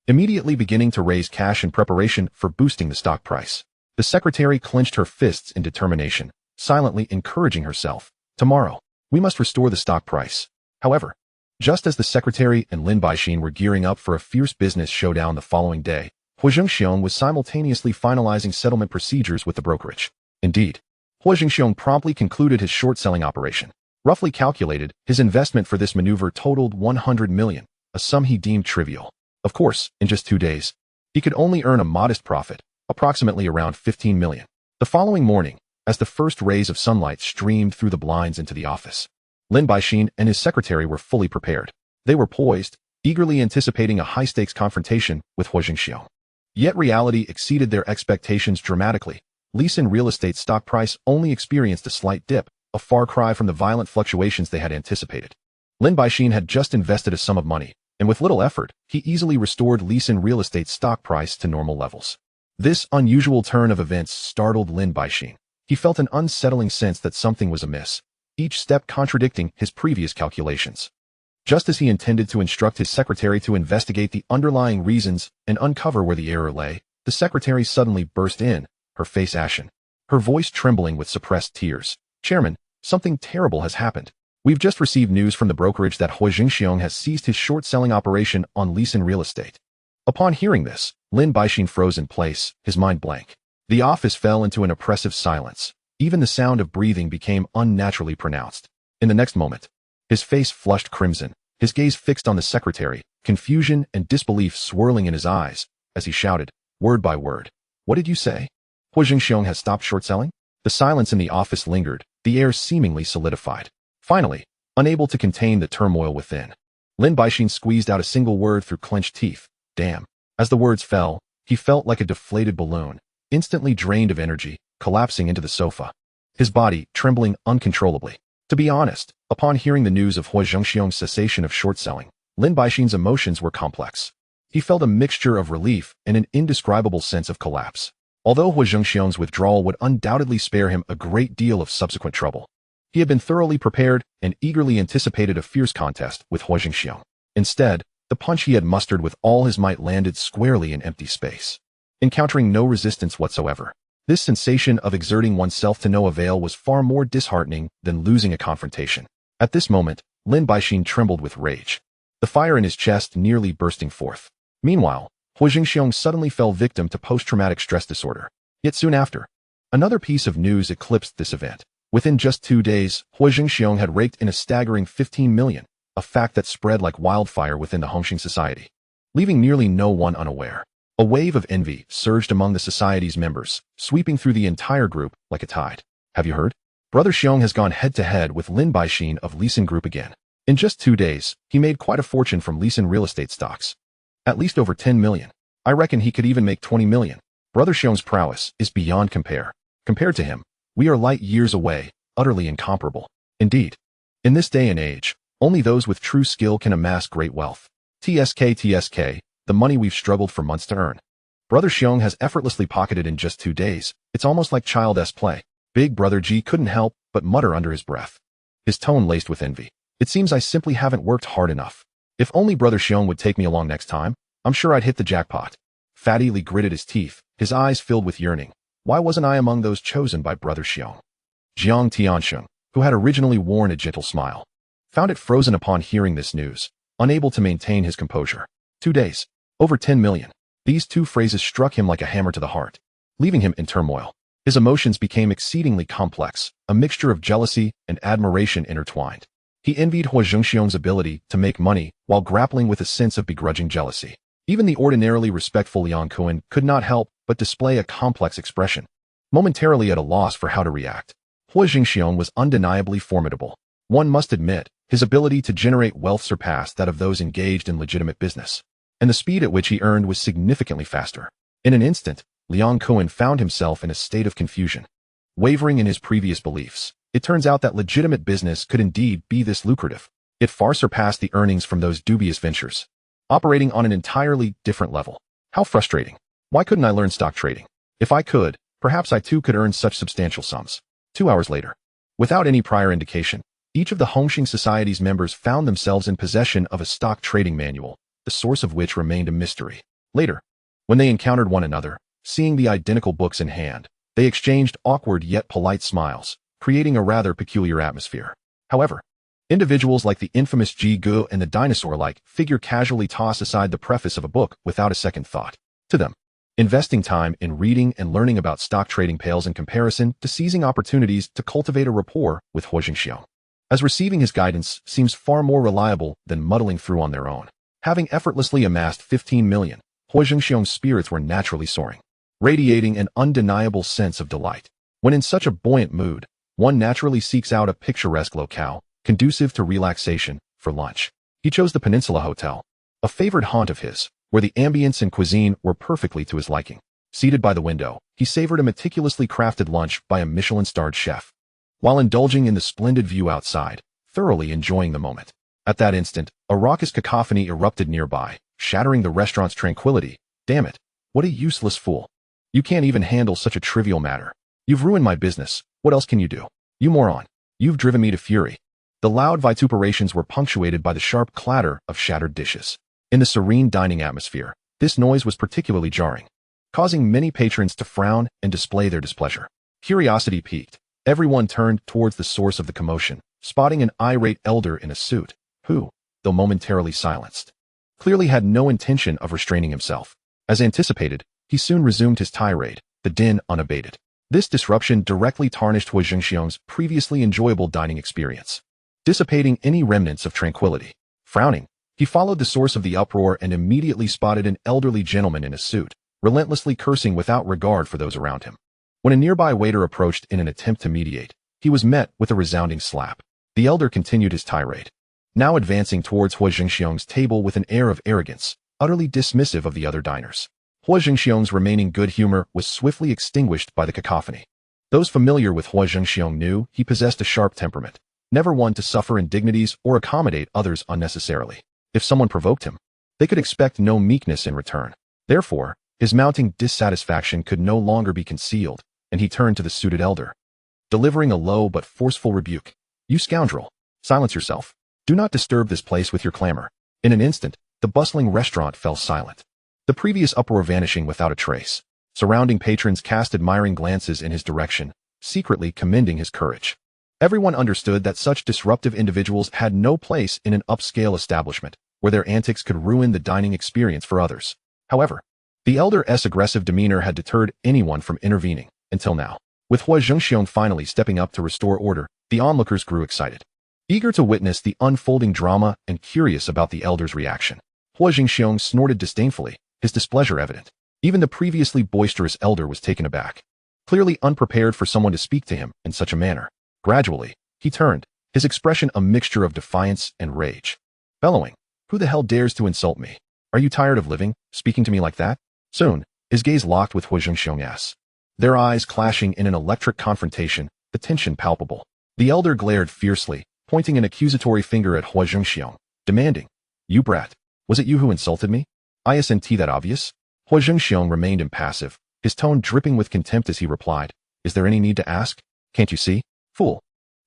immediately beginning to raise cash in preparation for boosting the stock price. The secretary clenched her fists in determination, silently encouraging herself. Tomorrow, we must restore the stock price. However, just as the secretary and Lin Baixin were gearing up for a fierce business showdown the following day, Huo Zhengxiong was simultaneously finalizing settlement procedures with the brokerage. Indeed, Huo Zhengxiong promptly concluded his short-selling operation. Roughly calculated, his investment for this maneuver totaled 100 million, a sum he deemed trivial. Of course, in just 2 days, he could only earn a modest profit, approximately around 15 million. The following morning, as the first rays of sunlight streamed through the blinds into the office, Lin Baixin and his secretary were fully prepared. They were poised, eagerly anticipating a high-stakes confrontation with Huo Zhengxiong. Yet reality exceeded their expectations dramatically. Leeson Real Estate's stock price only experienced a slight dip, a far cry from the violent fluctuations they had anticipated. Lin Baixin had just invested a sum of money, and with little effort, he easily restored Leeson Real Estate's stock price to normal levels. This unusual turn of events startled Lin Baixin. He felt an unsettling sense that something was amiss, each step contradicting his previous calculations. Just as he intended to instruct his secretary to investigate the underlying reasons and uncover where the error lay, the secretary suddenly burst in, her face ashen, her voice trembling with suppressed tears. Chairman, something terrible has happened. We've just received news from the brokerage that Huo Zhengxiong has ceased his short-selling operation on Leeson Real Estate. Upon hearing this, Lin Baixin froze in place, his mind blank. The office fell into an oppressive silence. Even the sound of breathing became unnaturally pronounced. In the next moment, his face flushed crimson, his gaze fixed on the secretary, confusion and disbelief swirling in his eyes, as he shouted, word by word. What did you say? Huo Zhengxiong has stopped short-selling? The silence in the office lingered, the air seemingly solidified. Finally, unable to contain the turmoil within, Lin Baixin squeezed out a single word through clenched teeth. Damn. As the words fell, he felt like a deflated balloon, instantly drained of energy, collapsing into the sofa, his body trembling uncontrollably. To be honest, upon hearing the news of Huo Zhengxiong's cessation of short-selling, Lin Baixin's emotions were complex. He felt a mixture of relief and an indescribable sense of collapse. Although Huo Zhengxiong's withdrawal would undoubtedly spare him a great deal of subsequent trouble, he had been thoroughly prepared and eagerly anticipated a fierce contest with Huo Zhengxiong. Instead, the punch he had mustered with all his might landed squarely in empty space, encountering no resistance whatsoever. This sensation of exerting oneself to no avail was far more disheartening than losing a confrontation. At this moment, Lin Baixin trembled with rage, the fire in his chest nearly bursting forth. Meanwhile, Huo Zhengxiong suddenly fell victim to post-traumatic stress disorder. Yet soon after, another piece of news eclipsed this event. Within just 2 days, Huo Zhengxiong had raked in a staggering 15 million, a fact that spread like wildfire within the Hung Hing society, leaving nearly no one unaware. A wave of envy surged among the society's members, sweeping through the entire group like a tide. Have you heard? Brother Xiong has gone head-to-head with Lin Baixin of Leeson Group again. In just 2 days, he made quite a fortune from Leeson Real Estate stocks. At least over 10 million. I reckon he could even make 20 million. Brother Xiong's prowess is beyond compare. Compared to him, we are light years away, utterly incomparable. Indeed, in this day and age, only those with true skill can amass great wealth. TSK, the money we've struggled for months to earn. Brother Xiong has effortlessly pocketed in just 2 days. It's almost like child's play. Big Brother G couldn't help but mutter under his breath, his tone laced with envy. It seems I simply haven't worked hard enough. If only Brother Xiong would take me along next time, I'm sure I'd hit the jackpot. Fatty Li gritted his teeth, his eyes filled with yearning. Why wasn't I among those chosen by Brother Xiong? Jiang Tiansheng, who had originally worn a gentle smile, found it frozen upon hearing this news, unable to maintain his composure. 2 days. Over 10 million. These 2 phrases struck him like a hammer to the heart, leaving him in turmoil. His emotions became exceedingly complex, a mixture of jealousy and admiration intertwined. He envied Huo Zhengxiong's ability to make money while grappling with a sense of begrudging jealousy. Even the ordinarily respectful Liang Kuan could not help but display a complex expression, momentarily at a loss for how to react. Huo Zhengxiong was undeniably formidable. One must admit, his ability to generate wealth surpassed that of those engaged in legitimate business, and the speed at which he earned was significantly faster. In an instant, Liang Kuan found himself in a state of confusion. wavering in his previous beliefs. It turns out that legitimate business could indeed be this lucrative. It far surpassed the earnings from those dubious ventures, operating on an entirely different level. How frustrating. Why couldn't I learn stock trading? If I could, perhaps I too could earn such substantial sums. 2 hours later, without any prior indication, each of the Hung Hing Society's members found themselves in possession of a stock trading manual, the source of which remained a mystery. Later, when they encountered one another, seeing the identical books in hand, they exchanged awkward yet polite smiles, creating a rather peculiar atmosphere. However, individuals like the infamous Ji Gu and the dinosaur-like figure casually toss aside the preface of a book without a second thought. To them, investing time in reading and learning about stock trading pales in comparison to seizing opportunities to cultivate a rapport with Huo Zhengxiong, as receiving his guidance seems far more reliable than muddling through on their own. Having effortlessly amassed 15 million, Huo Zhengxiong's spirits were naturally soaring, radiating an undeniable sense of delight. When in such a buoyant mood, one naturally seeks out a picturesque locale, conducive to relaxation, for lunch. He chose the Peninsula Hotel, a favored haunt of his, where the ambience and cuisine were perfectly to his liking. Seated by the window, he savored a meticulously crafted lunch by a Michelin-starred chef, while indulging in the splendid view outside, thoroughly enjoying the moment. At that instant, a raucous cacophony erupted nearby, shattering the restaurant's tranquility. Damn it, what a useless fool. You can't even handle such a trivial matter. You've ruined my business. What else can you do? You moron. You've driven me to fury. The loud vituperations were punctuated by the sharp clatter of shattered dishes. In the serene dining atmosphere, this noise was particularly jarring, causing many patrons to frown and display their displeasure. Curiosity piqued. Everyone turned towards the source of the commotion, spotting an irate elder in a suit, who, though momentarily silenced, clearly had no intention of restraining himself. As anticipated, he soon resumed his tirade, the din unabated. This disruption directly tarnished Huo Zhengxiong's previously enjoyable dining experience, dissipating any remnants of tranquility. Frowning, he followed the source of the uproar and immediately spotted an elderly gentleman in a suit, relentlessly cursing without regard for those around him. When a nearby waiter approached in an attempt to mediate, he was met with a resounding slap. The elder continued his tirade, now advancing towards Huo Zhengxiong's table with an air of arrogance, utterly dismissive of the other diners. Huo Zhengxiong's remaining good humor was swiftly extinguished by the cacophony. Those familiar with Huo Zhengxiong knew he possessed a sharp temperament, never one to suffer indignities or accommodate others unnecessarily. If someone provoked him, they could expect no meekness in return. Therefore, his mounting dissatisfaction could no longer be concealed, and he turned to the suited elder, delivering a low but forceful rebuke. You scoundrel! Silence yourself. Do not disturb this place with your clamor. In an instant, the bustling restaurant fell silent, the previous uproar vanishing without a trace. Surrounding patrons cast admiring glances in his direction, secretly commending his courage. Everyone understood that such disruptive individuals had no place in an upscale establishment, where their antics could ruin the dining experience for others. However, the elder's aggressive demeanor had deterred anyone from intervening, until now. With Huo Zhengxiong finally stepping up to restore order, the onlookers grew excited, eager to witness the unfolding drama and curious about the elder's reaction. Huo Zhengxiong snorted disdainfully, his displeasure evident. Even the previously boisterous elder was taken aback, clearly unprepared for someone to speak to him in such a manner. Gradually, he turned, his expression a mixture of defiance and rage, bellowing, "Who the hell dares to insult me? Are you tired of living, speaking to me like that?" Soon, his gaze locked with Huo Zhengxiong's, their eyes clashing in an electric confrontation, the tension palpable. The elder glared fiercely, pointing an accusatory finger at Huo Zhengxiong, demanding, "You brat, was it you who insulted me? Isn't that obvious?" Huo Zhengxiong remained impassive, his tone dripping with contempt as he replied, "Is there any need to ask? Can't you see? Fool."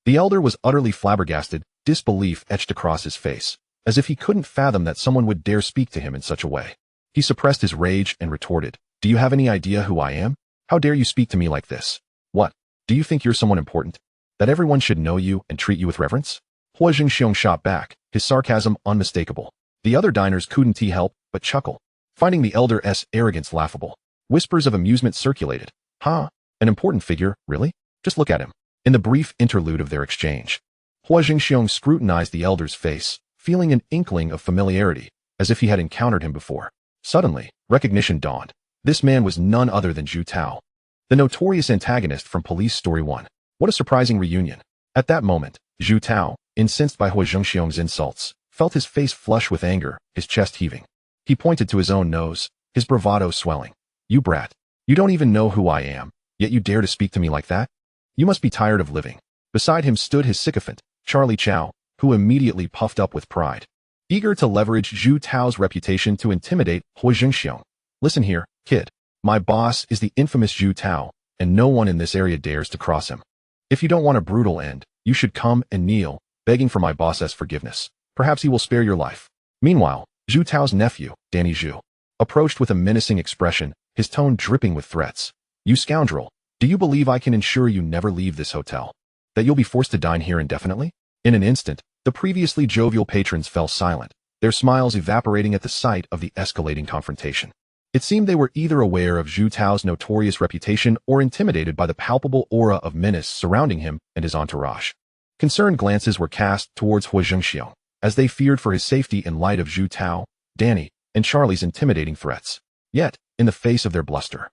The elder was utterly flabbergasted, disbelief etched across his face, as if he couldn't fathom that someone would dare speak to him in such a way. He suppressed his rage and retorted, "Do you have any idea who I am? How dare you speak to me like this? What, do you think you're someone important? That everyone should know you and treat you with reverence?" Huo Zhengxiong shot back, his sarcasm unmistakable. The other diners couldn't help but chuckle, finding the elder's arrogance laughable. Whispers of amusement circulated. "Huh? An important figure, really? Just look at him." In the brief interlude of their exchange, Huo Zhengxiong scrutinized the elder's face, feeling an inkling of familiarity, as if he had encountered him before. Suddenly, recognition dawned. This man was none other than Zhu Tao, the notorious antagonist from Police Story 1. What a surprising reunion. At that moment, Zhu Tao, incensed by Huo Zhengxiong's insults, felt his face flush with anger, his chest heaving. He pointed to his own nose, his bravado swelling. "You brat, you don't even know who I am, yet you dare to speak to me like that? You must be tired of living. Beside him stood his sycophant, Charlie Chow, who immediately puffed up with pride, eager to leverage Zhu Tao's reputation to intimidate Huo Zhengxiong. Listen here, kid. My boss is the infamous Zhu Tao, and no one in this area dares to cross him. If you don't want a brutal end, you should come and kneel, begging for my boss's forgiveness. Perhaps he will spare your life. Meanwhile, Zhu Tao's nephew, Danny Zhu, approached with a menacing expression, his tone dripping with threats. You scoundrel, do you believe I can ensure you never leave this hotel? That you'll be forced to dine here indefinitely? In an instant, the previously jovial patrons fell silent, their smiles evaporating at the sight of the escalating confrontation. It seemed they were either aware of Zhu Tao's notorious reputation or intimidated by the palpable aura of menace surrounding him and his entourage. Concerned glances were cast towards Huo Zhengxiong, as they feared for his safety in light of Zhu Tao, Danny, and Charlie's intimidating threats. Yet, in the face of their bluster,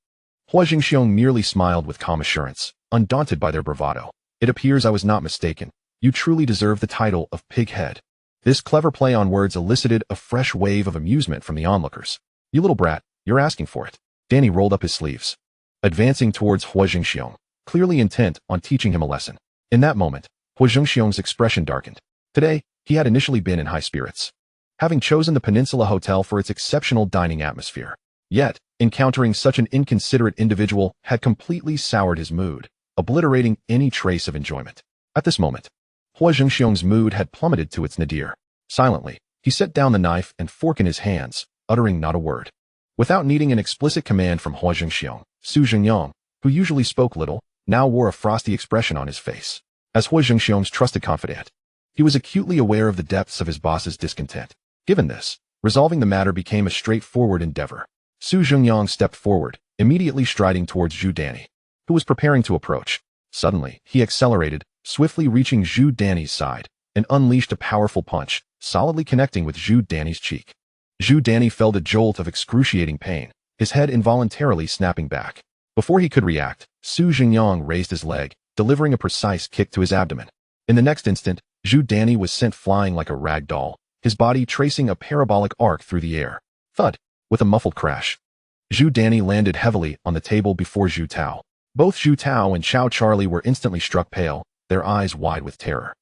Huo Zhengxiong merely smiled with calm assurance, undaunted by their bravado. It appears I was not mistaken. You truly deserve the title of Pighead. This clever play on words elicited a fresh wave of amusement from the onlookers. You little brat, you're asking for it. Danny rolled up his sleeves, advancing towards Huo Zhengxiong, clearly intent on teaching him a lesson. In that moment, Huo Zhengxiong's expression darkened. Today, he had initially been in high spirits, having chosen the Peninsula Hotel for its exceptional dining atmosphere. Yet, encountering such an inconsiderate individual had completely soured his mood, obliterating any trace of enjoyment. At this moment, Huo Zhengxiong's mood had plummeted to its nadir. Silently, he set down the knife and fork in his hands, uttering not a word. Without needing an explicit command from Huo Zhengxiong, Su Zhengyang, who usually spoke little, now wore a frosty expression on his face. As Huo Zhengxiong's trusted confidant, he was acutely aware of the depths of his boss's discontent. Given this, resolving the matter became a straightforward endeavor. Su Zhengyang stepped forward, immediately striding towards Zhu Danny, who was preparing to approach. Suddenly, he accelerated, swiftly reaching Zhu Danny's side, and unleashed a powerful punch, solidly connecting with Zhu Danny's cheek. Zhu Danny felt a jolt of excruciating pain, his head involuntarily snapping back. Before he could react, Su Zhengyang raised his leg, delivering a precise kick to his abdomen. In the next instant, Zhu Danny was sent flying like a rag doll, his body tracing a parabolic arc through the air. Thud! With a muffled crash, Zhu Danny landed heavily on the table before Zhu Tao. Both Zhu Tao and Chow Charlie were instantly struck pale, their eyes wide with terror.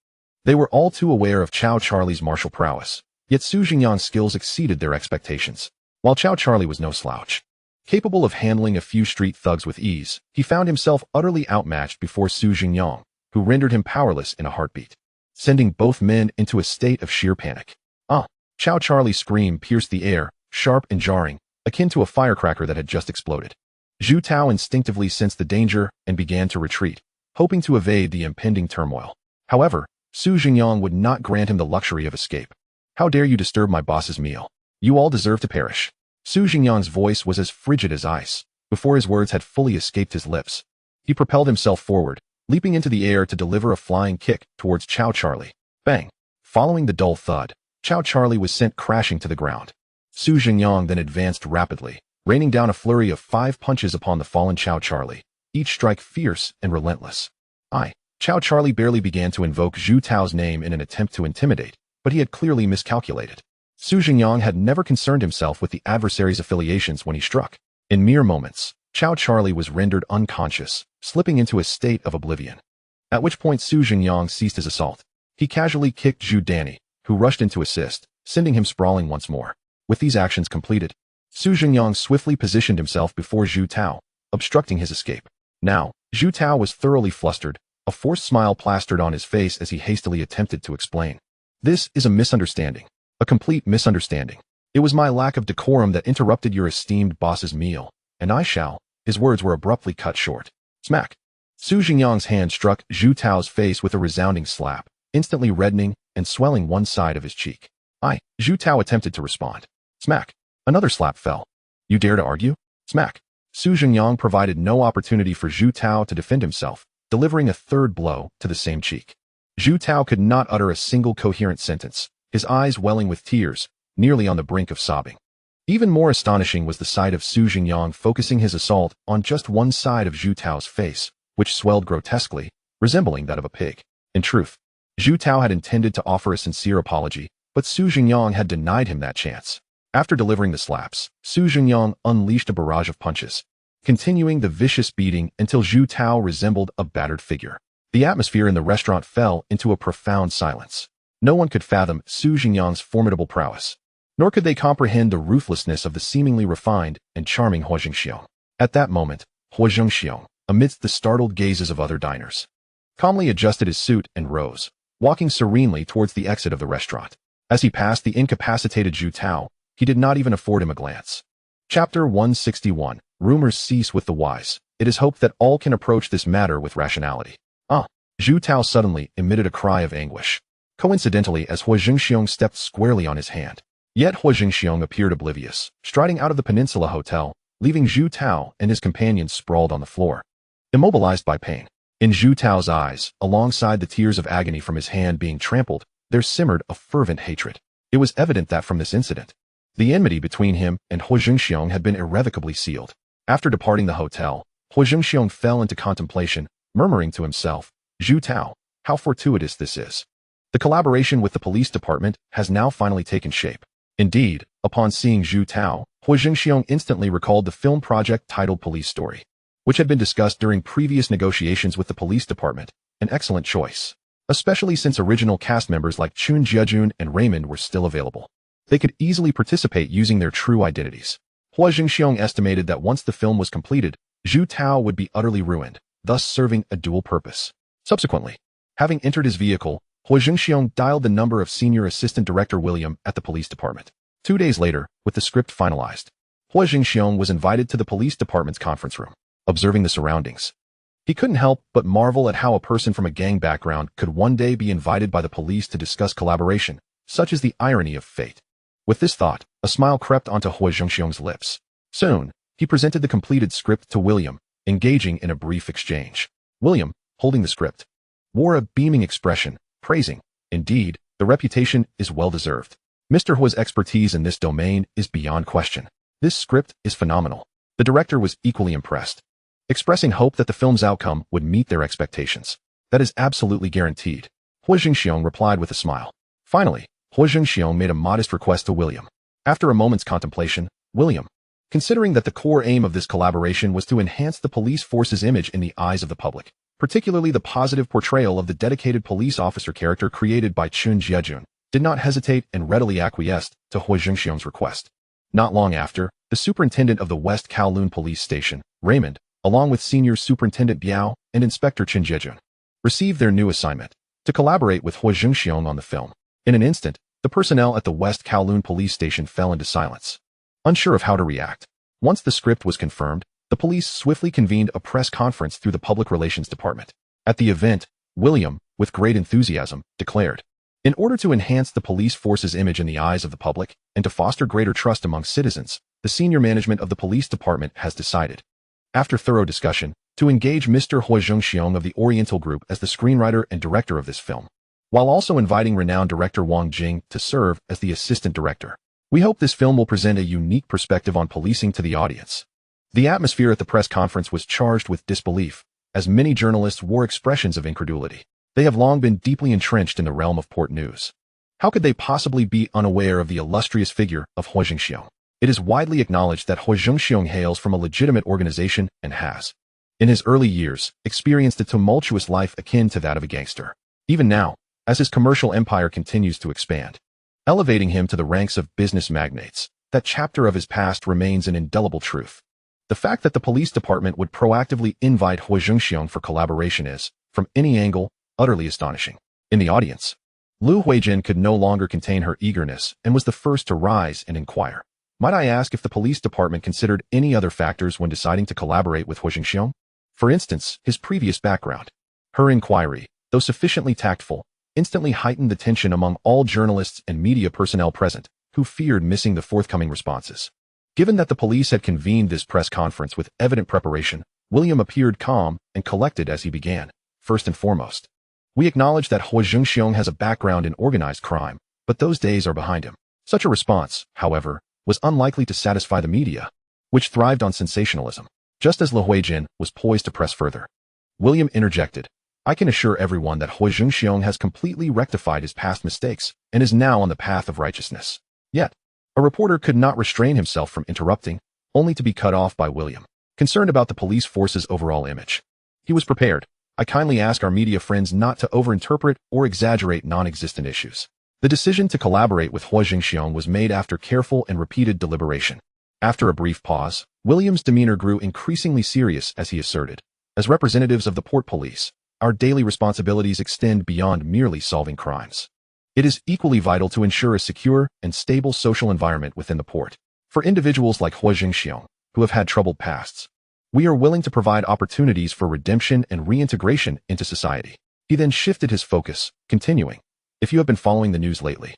They were all too aware of Chow Charlie's martial prowess, yet Su Zhengyang's skills exceeded their expectations. While Chow Charlie was no slouch, capable of handling a few street thugs with ease, he found himself utterly outmatched before Su Zhengyang, who rendered him powerless in a heartbeat, sending both men into a state of sheer panic. Ah! Chow Charlie's scream pierced the air, sharp and jarring, akin to a firecracker that had just exploded. Zhu Tao instinctively sensed the danger and began to retreat, hoping to evade the impending turmoil. However, Su Zhengyang would not grant him the luxury of escape. How dare you disturb my boss's meal? You all deserve to perish. Su Zhengyang's voice was as frigid as ice. Before his words had fully escaped his lips, he propelled himself forward, leaping into the air to deliver a flying kick towards Chow Charlie. Bang! Following the dull thud, Chow Charlie was sent crashing to the ground. Su Zhengyang then advanced rapidly, raining down a flurry of 5 punches upon the fallen Chow Charlie, each strike fierce and relentless. Chow Charlie barely began to invoke Zhu Tao's name in an attempt to intimidate, but he had clearly miscalculated. Su Zhengyang had never concerned himself with the adversary's affiliations when he struck. In mere moments, Chow Charlie was rendered unconscious, slipping into a state of oblivion. At which point Su Zhengyang ceased his assault. He casually kicked Zhu Danny, who rushed in to assist, sending him sprawling once more. With these actions completed, Su Zhengyang swiftly positioned himself before Zhu Tao, obstructing his escape. Now, Zhu Tao was thoroughly flustered, a forced smile plastered on his face as he hastily attempted to explain. This is a misunderstanding. A complete misunderstanding. It was my lack of decorum that interrupted your esteemed boss's meal, and I shall. His words were abruptly cut short. Smack! Su Zhengyang's hand struck Zhu Tao's face with a resounding slap, instantly reddening and swelling one side of his cheek. Zhu Tao attempted to respond. Smack! Another slap fell. You dare to argue? Smack! Su Zhengyang provided no opportunity for Zhu Tao to defend himself, delivering a third blow to the same cheek. Zhu Tao could not utter a single coherent sentence, his eyes welling with tears, nearly on the brink of sobbing. Even more astonishing was the sight of Su Zhengyang focusing his assault on just one side of Zhu Tao's face, which swelled grotesquely, resembling that of a pig. In truth, Zhu Tao had intended to offer a sincere apology, but Su Zhengyang had denied him that chance. After delivering the slaps, Su Zhengyang unleashed a barrage of punches, continuing the vicious beating until Zhu Tao resembled a battered figure. The atmosphere in the restaurant fell into a profound silence. No one could fathom Huo Zhengxiong's formidable prowess, nor could they comprehend the ruthlessness of the seemingly refined and charming Huo Zhengxiong. At that moment, Huo Zhengxiong, amidst the startled gazes of other diners, calmly adjusted his suit and rose, walking serenely towards the exit of the restaurant. As he passed the incapacitated Zhu Tao, he did not even afford him a glance. Chapter 161. Rumors cease with the wise. It is hoped that all can approach this matter with rationality. Zhu Tao suddenly emitted a cry of anguish, coincidentally as Huo Zhengxiong stepped squarely on his hand. Yet Huo Zhengxiong appeared oblivious, striding out of the Peninsula Hotel, leaving Zhu Tao and his companions sprawled on the floor, immobilized by pain. In Zhu Tao's eyes, alongside the tears of agony from his hand being trampled, there simmered a fervent hatred. It was evident that from this incident, the enmity between him and Huo Zhengxiong had been irrevocably sealed. After departing the hotel, Huo Zhengxiong fell into contemplation, murmuring to himself, "Zhu Tao, how fortuitous this is. The collaboration with the police department has now finally taken shape." Indeed, upon seeing Zhu Tao, Huo Zhengxiong instantly recalled the film project titled Police Story, which had been discussed during previous negotiations with the police department. An excellent choice, especially since original cast members like Chun Jiajun and Raymond were still available. They could easily participate using their true identities. Huo Zhengxiong estimated that once the film was completed, Zhu Tao would be utterly ruined, thus serving a dual purpose. Subsequently, having entered his vehicle, Huo Zhengxiong dialed the number of Senior Assistant Director William at the police department. 2 days later, with the script finalized, Huo Zhengxiong was invited to the police department's conference room. Observing the surroundings, he couldn't help but marvel at how a person from a gang background could one day be invited by the police to discuss collaboration. Such is the irony of fate. With this thought, a smile crept onto Huo Zhengxiong's lips. Soon, he presented the completed script to William, engaging in a brief exchange. William, holding the script, wore a beaming expression, praising, "Indeed, the reputation is well-deserved. Mr. Huo's expertise in this domain is beyond question. This script is phenomenal." The director was equally impressed, expressing hope that the film's outcome would meet their expectations. "That is absolutely guaranteed," Huo Zhengxiong replied with a smile. Finally, Huo Zhengxiong made a modest request to William. After a moment's contemplation, William, considering that the core aim of this collaboration was to enhance the police force's image in the eyes of the public, particularly the positive portrayal of the dedicated police officer character created by Chun Jiajun, did not hesitate and readily acquiesced to Huo Zhengxiong's request. Not long after, the superintendent of the West Kowloon police station, Raymond, along with Senior Superintendent Biao and Inspector Chen Jiejun, received their new assignment, to collaborate with Huo Zhengxiong on the film. In an instant, the personnel at the West Kowloon police station fell into silence, unsure of how to react. Once the script was confirmed, the police swiftly convened a press conference through the public relations department. At the event, William, with great enthusiasm, declared, "In order to enhance the police force's image in the eyes of the public and to foster greater trust among citizens, the senior management of the police department has decided, after thorough discussion, to engage Mr. Huo Zhengxiong of the Oriental Group as the screenwriter and director of this film, while also inviting renowned director Wang Jing to serve as the assistant director. We hope this film will present a unique perspective on policing to the audience." The atmosphere at the press conference was charged with disbelief, as many journalists wore expressions of incredulity. They have long been deeply entrenched in the realm of port news. How could they possibly be unaware of the illustrious figure of Huo Zhengxiong? It is widely acknowledged that Huo Zhengxiong hails from a legitimate organization and has, in his early years, experienced a tumultuous life akin to that of a gangster. Even now, as his commercial empire continues to expand, elevating him to the ranks of business magnates, that chapter of his past remains an indelible truth. The fact that the police department would proactively invite Huo Zhengxiong for collaboration is, from any angle, utterly astonishing. In the audience, Lu Huijin could no longer contain her eagerness and was the first to rise and inquire, "Might I ask if the police department considered any other factors when deciding to collaborate with Huo Zhengxiong? For instance, his previous background?" Her inquiry, though sufficiently tactful, instantly heightened the tension among all journalists and media personnel present, who feared missing the forthcoming responses. Given that the police had convened this press conference with evident preparation, William appeared calm and collected as he began. "First and foremost, we acknowledge that Huo Zhengxiong has a background in organized crime, but those days are behind him." Such a response, however, was unlikely to satisfy the media, which thrived on sensationalism. Just as Lu Huijin was poised to press further, William interjected, "I can assure everyone that Huo Zhengxiong has completely rectified his past mistakes and is now on the path of righteousness." Yet, a reporter could not restrain himself from interrupting, only to be cut off by William. concerned about the police force's overall image. He was prepared. I kindly ask our media friends not to overinterpret or exaggerate non-existent issues. The decision to collaborate with Huo Zhengxiong was made after careful and repeated deliberation. After a brief pause, William's demeanor grew increasingly serious as he asserted, "As representatives of the port police, our daily responsibilities extend beyond merely solving crimes. It is equally vital to ensure a secure and stable social environment within the port. For individuals like Huo Zhengxiong, who have had troubled pasts, we are willing to provide opportunities for redemption and reintegration into society." He then shifted his focus, continuing, "If you have been following the news lately,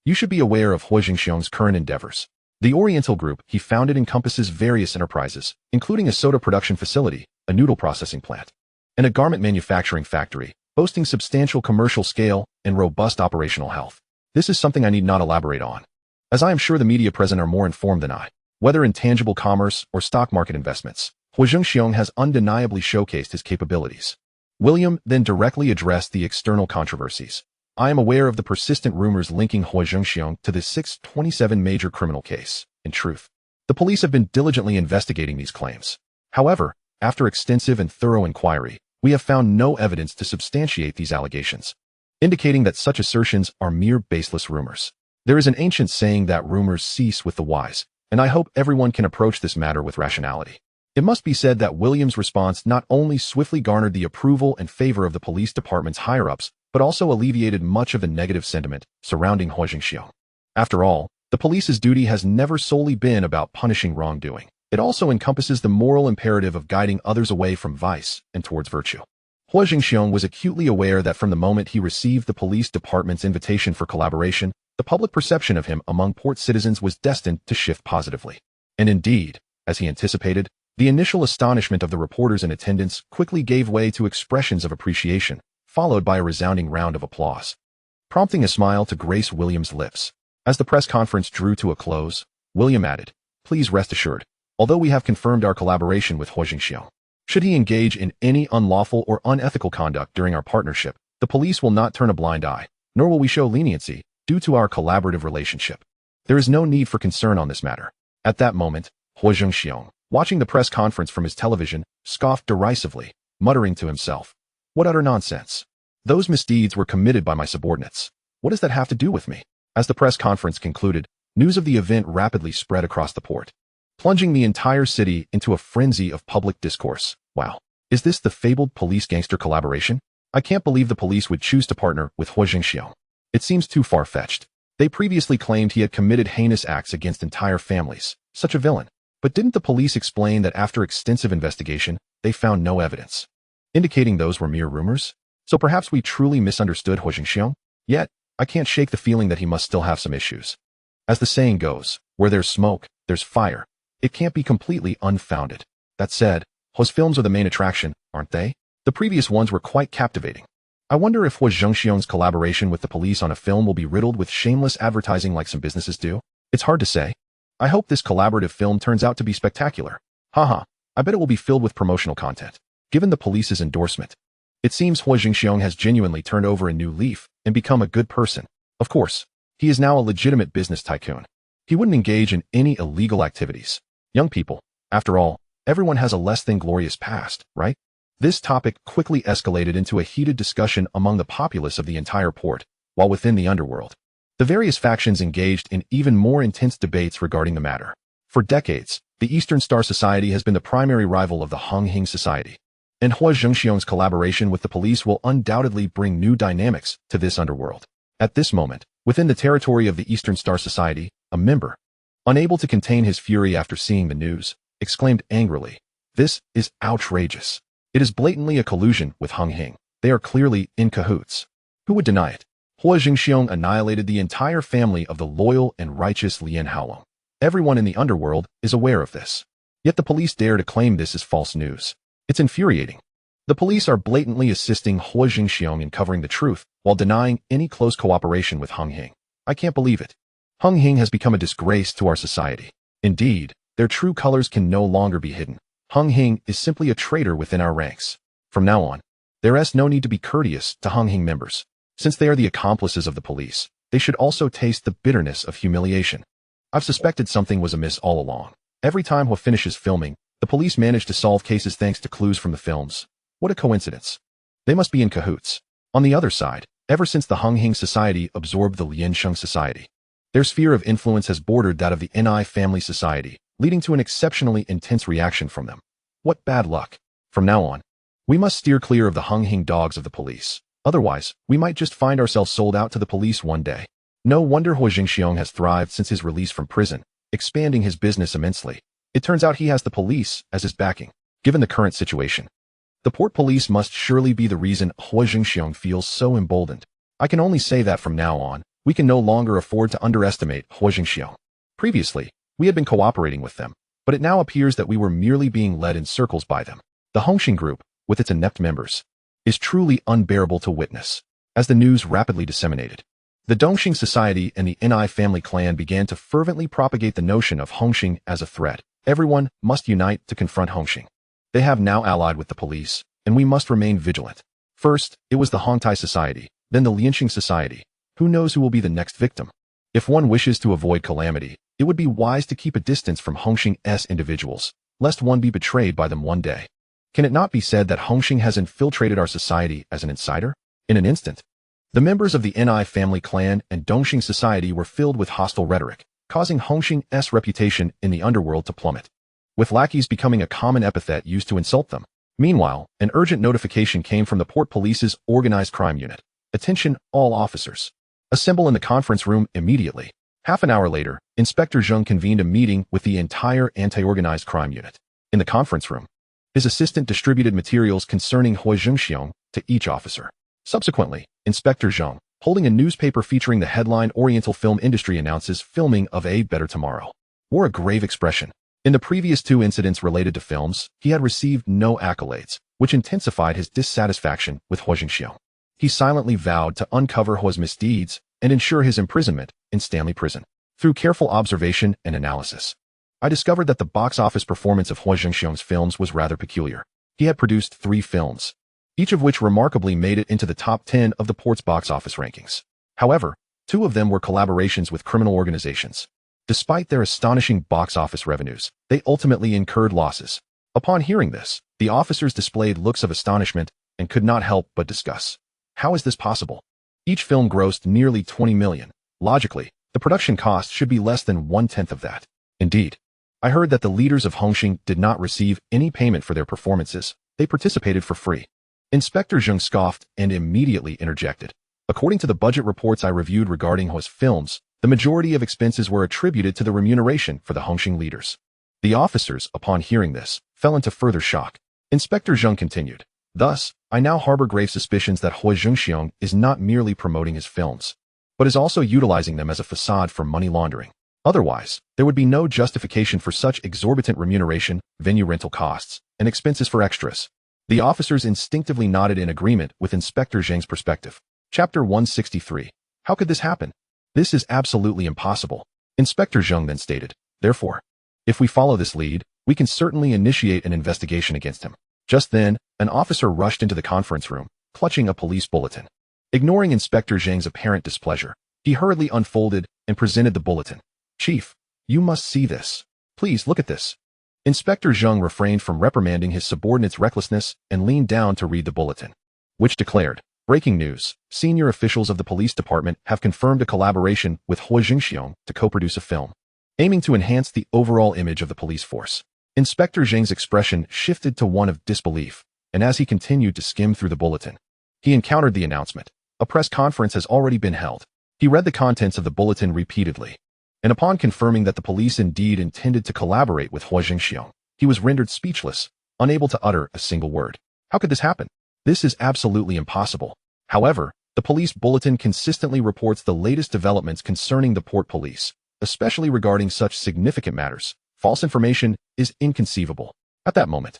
you should be aware of Huo Zhengxiong's current endeavors. The Oriental Group he founded encompasses various enterprises, including a soda production facility, a noodle processing plant, and a garment manufacturing factory, boasting substantial commercial scale and robust operational health. This is something I need not elaborate on, as I am sure the media present are more informed than I. Whether in tangible commerce or stock market investments, Huo Zhengxiong has undeniably showcased his capabilities." William then directly addressed the external controversies. "I am aware of the persistent rumors linking Huo Zhengxiong to the 627 major criminal case. In truth, the police have been diligently investigating these claims. However, after extensive and thorough inquiry, we have found no evidence to substantiate these allegations, indicating that such assertions are mere baseless rumors. There is an ancient saying that rumors cease with the wise, and I hope everyone can approach this matter with rationality." It must be said that William's response not only swiftly garnered the approval and favor of the police department's higher-ups, but also alleviated much of the negative sentiment surrounding Huo Zhengxiong. After all, the police's duty has never solely been about punishing wrongdoing. It also encompasses the moral imperative of guiding others away from vice and towards virtue. Huo Zhengxiong was acutely aware that from the moment he received the police department's invitation for collaboration, the public perception of him among port citizens was destined to shift positively. And indeed, as he anticipated, the initial astonishment of the reporters in attendance quickly gave way to expressions of appreciation, followed by a resounding round of applause, prompting a smile to grace William's lips. As the press conference drew to a close, William added, "Please rest assured, although we have confirmed our collaboration with Huo Zhengxiong, should he engage in any unlawful or unethical conduct during our partnership, the police will not turn a blind eye, nor will we show leniency due to our collaborative relationship. There is no need for concern on this matter." At that moment, Huo Zhengxiong, watching the press conference from his television, scoffed derisively, muttering to himself, "What utter nonsense. Those misdeeds were committed by my subordinates. What does that have to do with me?" As the press conference concluded, news of the event rapidly spread across the port, plunging the entire city into a frenzy of public discourse. Wow, is this the fabled police-gangster collaboration? I can't believe the police would choose to partner with Huo Zhengxiong. It seems too far-fetched. They previously claimed he had committed heinous acts against entire families. Such a villain. But didn't the police explain that after extensive investigation, they found no evidence, indicating those were mere rumors? So perhaps we truly misunderstood Huo Zhengxiong? Yet, I can't shake the feeling that he must still have some issues. As the saying goes, where there's smoke, there's fire. It can't be completely unfounded. That said, Huo's films are the main attraction, aren't they? The previous ones were quite captivating. I wonder if Huo Zhengxiong's collaboration with the police on a film will be riddled with shameless advertising like some businesses do. It's hard to say. I hope this collaborative film turns out to be spectacular. Haha, I bet it will be filled with promotional content. Given the police's endorsement, it seems Huo Zhengxiong has genuinely turned over a new leaf and become a good person. Of course, he is now a legitimate business tycoon. He wouldn't engage in any illegal activities. Young people, after all, everyone has a less than glorious past, right? This topic quickly escalated into a heated discussion among the populace of the entire port, while within the underworld, the various factions engaged in even more intense debates regarding the matter. For decades, the Eastern Star Society has been the primary rival of the Hung Hing Society, and Huo Zhengxiong's collaboration with the police will undoubtedly bring new dynamics to this underworld. At this moment, within the territory of the Eastern Star Society, a member, unable to contain his fury after seeing the news, exclaimed angrily, "This is outrageous. It is blatantly a collusion with Hung Hing. They are clearly in cahoots. Who would deny it?" Huo Zhengxiong annihilated the entire family of the loyal and righteous Lien Haolong. Everyone in the underworld is aware of this. Yet the police dare to claim this as false news. It's infuriating. The police are blatantly assisting Huo Zhengxiong in covering the truth while denying any close cooperation with Hung Hing. I can't believe it. Hung Hing has become a disgrace to our society. Indeed, their true colors can no longer be hidden. Hung Hing is simply a traitor within our ranks. From now on, there is no need to be courteous to Hung Hing members. Since they are the accomplices of the police, they should also taste the bitterness of humiliation. I've suspected something was amiss all along. Every time Huo finishes filming, the The police managed to solve cases thanks to clues from the films. What a coincidence. They must be in cahoots. On the other side, ever since the Hung Hing society absorbed the Liansheng society, their sphere of influence has bordered that of the Ni family society, leading to an exceptionally intense reaction from them. What bad luck. From now on, we must steer clear of the Hung Hing dogs of the police. Otherwise, we might just find ourselves sold out to the police one day. No wonder Huo Zhengxiong has thrived since his release from prison, expanding his business immensely. It turns out he has the police as his backing, given the current situation. The port police must surely be the reason Huo Zhengxiong feels so emboldened. I can only say that from now on, we can no longer afford to underestimate Huo Zhengxiong. Previously, we had been cooperating with them, but it now appears that we were merely being led in circles by them. The Hongxing group, with its inept members, is truly unbearable to witness. As the news rapidly disseminated, the Dongxing society and the Ni family clan began to fervently propagate the notion of Hongxing as a threat. Everyone must unite to confront Hongxing. They have now allied with the police, and we must remain vigilant. First, it was the Hongtai society, then the Lianxing society. Who knows who will be the next victim? If one wishes to avoid calamity, it would be wise to keep a distance from Hongxing's individuals, lest one be betrayed by them one day. Can it not be said that Hongxing has infiltrated our society as an insider? In an instant, the members of the Ni family clan and Dongxing society were filled with hostile rhetoric, causing Hongxing's reputation in the underworld to plummet, with lackeys becoming a common epithet used to insult them. Meanwhile, an urgent notification came from the port police's organized crime unit. Attention, all officers. Assemble in the conference room immediately. Half an hour later, Inspector Zheng convened a meeting with the entire anti-organized crime unit. In the conference room, his assistant distributed materials concerning Huo Zhengxiong to each officer. Subsequently, Inspector Zheng, holding a newspaper featuring the headline Oriental Film Industry announces filming of A Better Tomorrow, wore a grave expression. In the previous two incidents related to films, he had received no accolades, which intensified his dissatisfaction with Huo Zhengxiong. He silently vowed to uncover Huo's misdeeds and ensure his imprisonment in Stanley Prison. Through careful observation and analysis, I discovered that the box office performance of Huo Zhengxiong's films was rather peculiar. He had produced 3 films, each of which remarkably made it into the top 10 of the port's box office rankings. However, 2 of them were collaborations with criminal organizations. Despite their astonishing box office revenues, they ultimately incurred losses. Upon hearing this, the officers displayed looks of astonishment and could not help but discuss. How is this possible? Each film grossed nearly 20 million. Logically, the production cost should be less than 1/10 of that. Indeed, I heard that the leaders of Hongxing did not receive any payment for their performances. They participated for free. Inspector Zheng scoffed and immediately interjected. According to the budget reports I reviewed regarding Huo's films, the majority of expenses were attributed to the remuneration for the Hongxing leaders. The officers, upon hearing this, fell into further shock. Inspector Zheng continued. Thus, I now harbor grave suspicions that Huo Zhengxiong is not merely promoting his films, but is also utilizing them as a facade for money laundering. Otherwise, there would be no justification for such exorbitant remuneration, venue rental costs, and expenses for extras. The officers instinctively nodded in agreement with Inspector Zheng's perspective. Chapter 163. How could this happen? This is absolutely impossible. Inspector Zheng then stated. Therefore, if we follow this lead, we can certainly initiate an investigation against him. Just then, an officer rushed into the conference room, clutching a police bulletin. Ignoring Inspector Zheng's apparent displeasure, he hurriedly unfolded and presented the bulletin. Chief, you must see this. Please look at this. Inspector Zheng refrained from reprimanding his subordinate's recklessness and leaned down to read the bulletin, which declared, breaking news, senior officials of the police department have confirmed a collaboration with Huo Zhengxiong to co-produce a film, aiming to enhance the overall image of the police force. Inspector Zheng's expression shifted to one of disbelief, and as he continued to skim through the bulletin, he encountered the announcement. A press conference has already been held. He read the contents of the bulletin repeatedly, and upon confirming that the police indeed intended to collaborate with Huo Zhengxiong, he was rendered speechless, unable to utter a single word. How could this happen? This is absolutely impossible. However, the police bulletin consistently reports the latest developments concerning the port police, especially regarding such significant matters. False information is inconceivable. At that moment,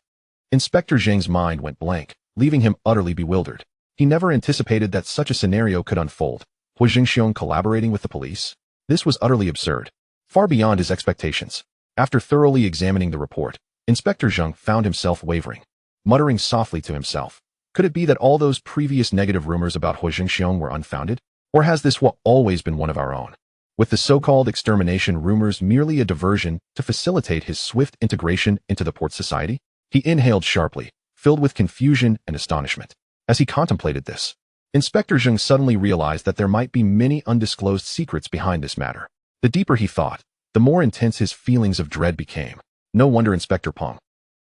Inspector Zheng's mind went blank, leaving him utterly bewildered. He never anticipated that such a scenario could unfold. Huo Zhengxiong collaborating with the police? This was utterly absurd, far beyond his expectations. After thoroughly examining the report, Inspector Zheng found himself wavering, muttering softly to himself. Could it be that all those previous negative rumors about Huo Zhengxiong were unfounded? Or has this always been one of our own? with the so-called extermination rumors merely a diversion to facilitate his swift integration into the port society? He inhaled sharply, filled with confusion and astonishment. As he contemplated this, Inspector Zheng suddenly realized that there might be many undisclosed secrets behind this matter. The deeper he thought, the more intense his feelings of dread became. No wonder Inspector Peng,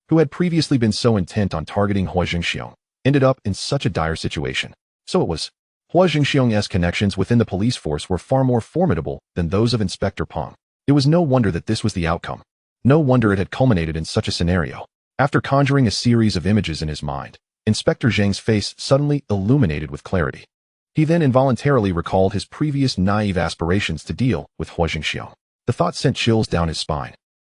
who had previously been so intent on targeting Huo Zhengxiong, ended up in such a dire situation. So it was. Huo Zhengxiong's connections within the police force were far more formidable than those of Inspector Peng. It was no wonder that this was the outcome. No wonder it had culminated in such a scenario. After conjuring a series of images in his mind, Inspector Zheng's face suddenly illuminated with clarity. He then involuntarily recalled his previous naive aspirations to deal with Huo Zhengxiong. The thought sent chills down his spine,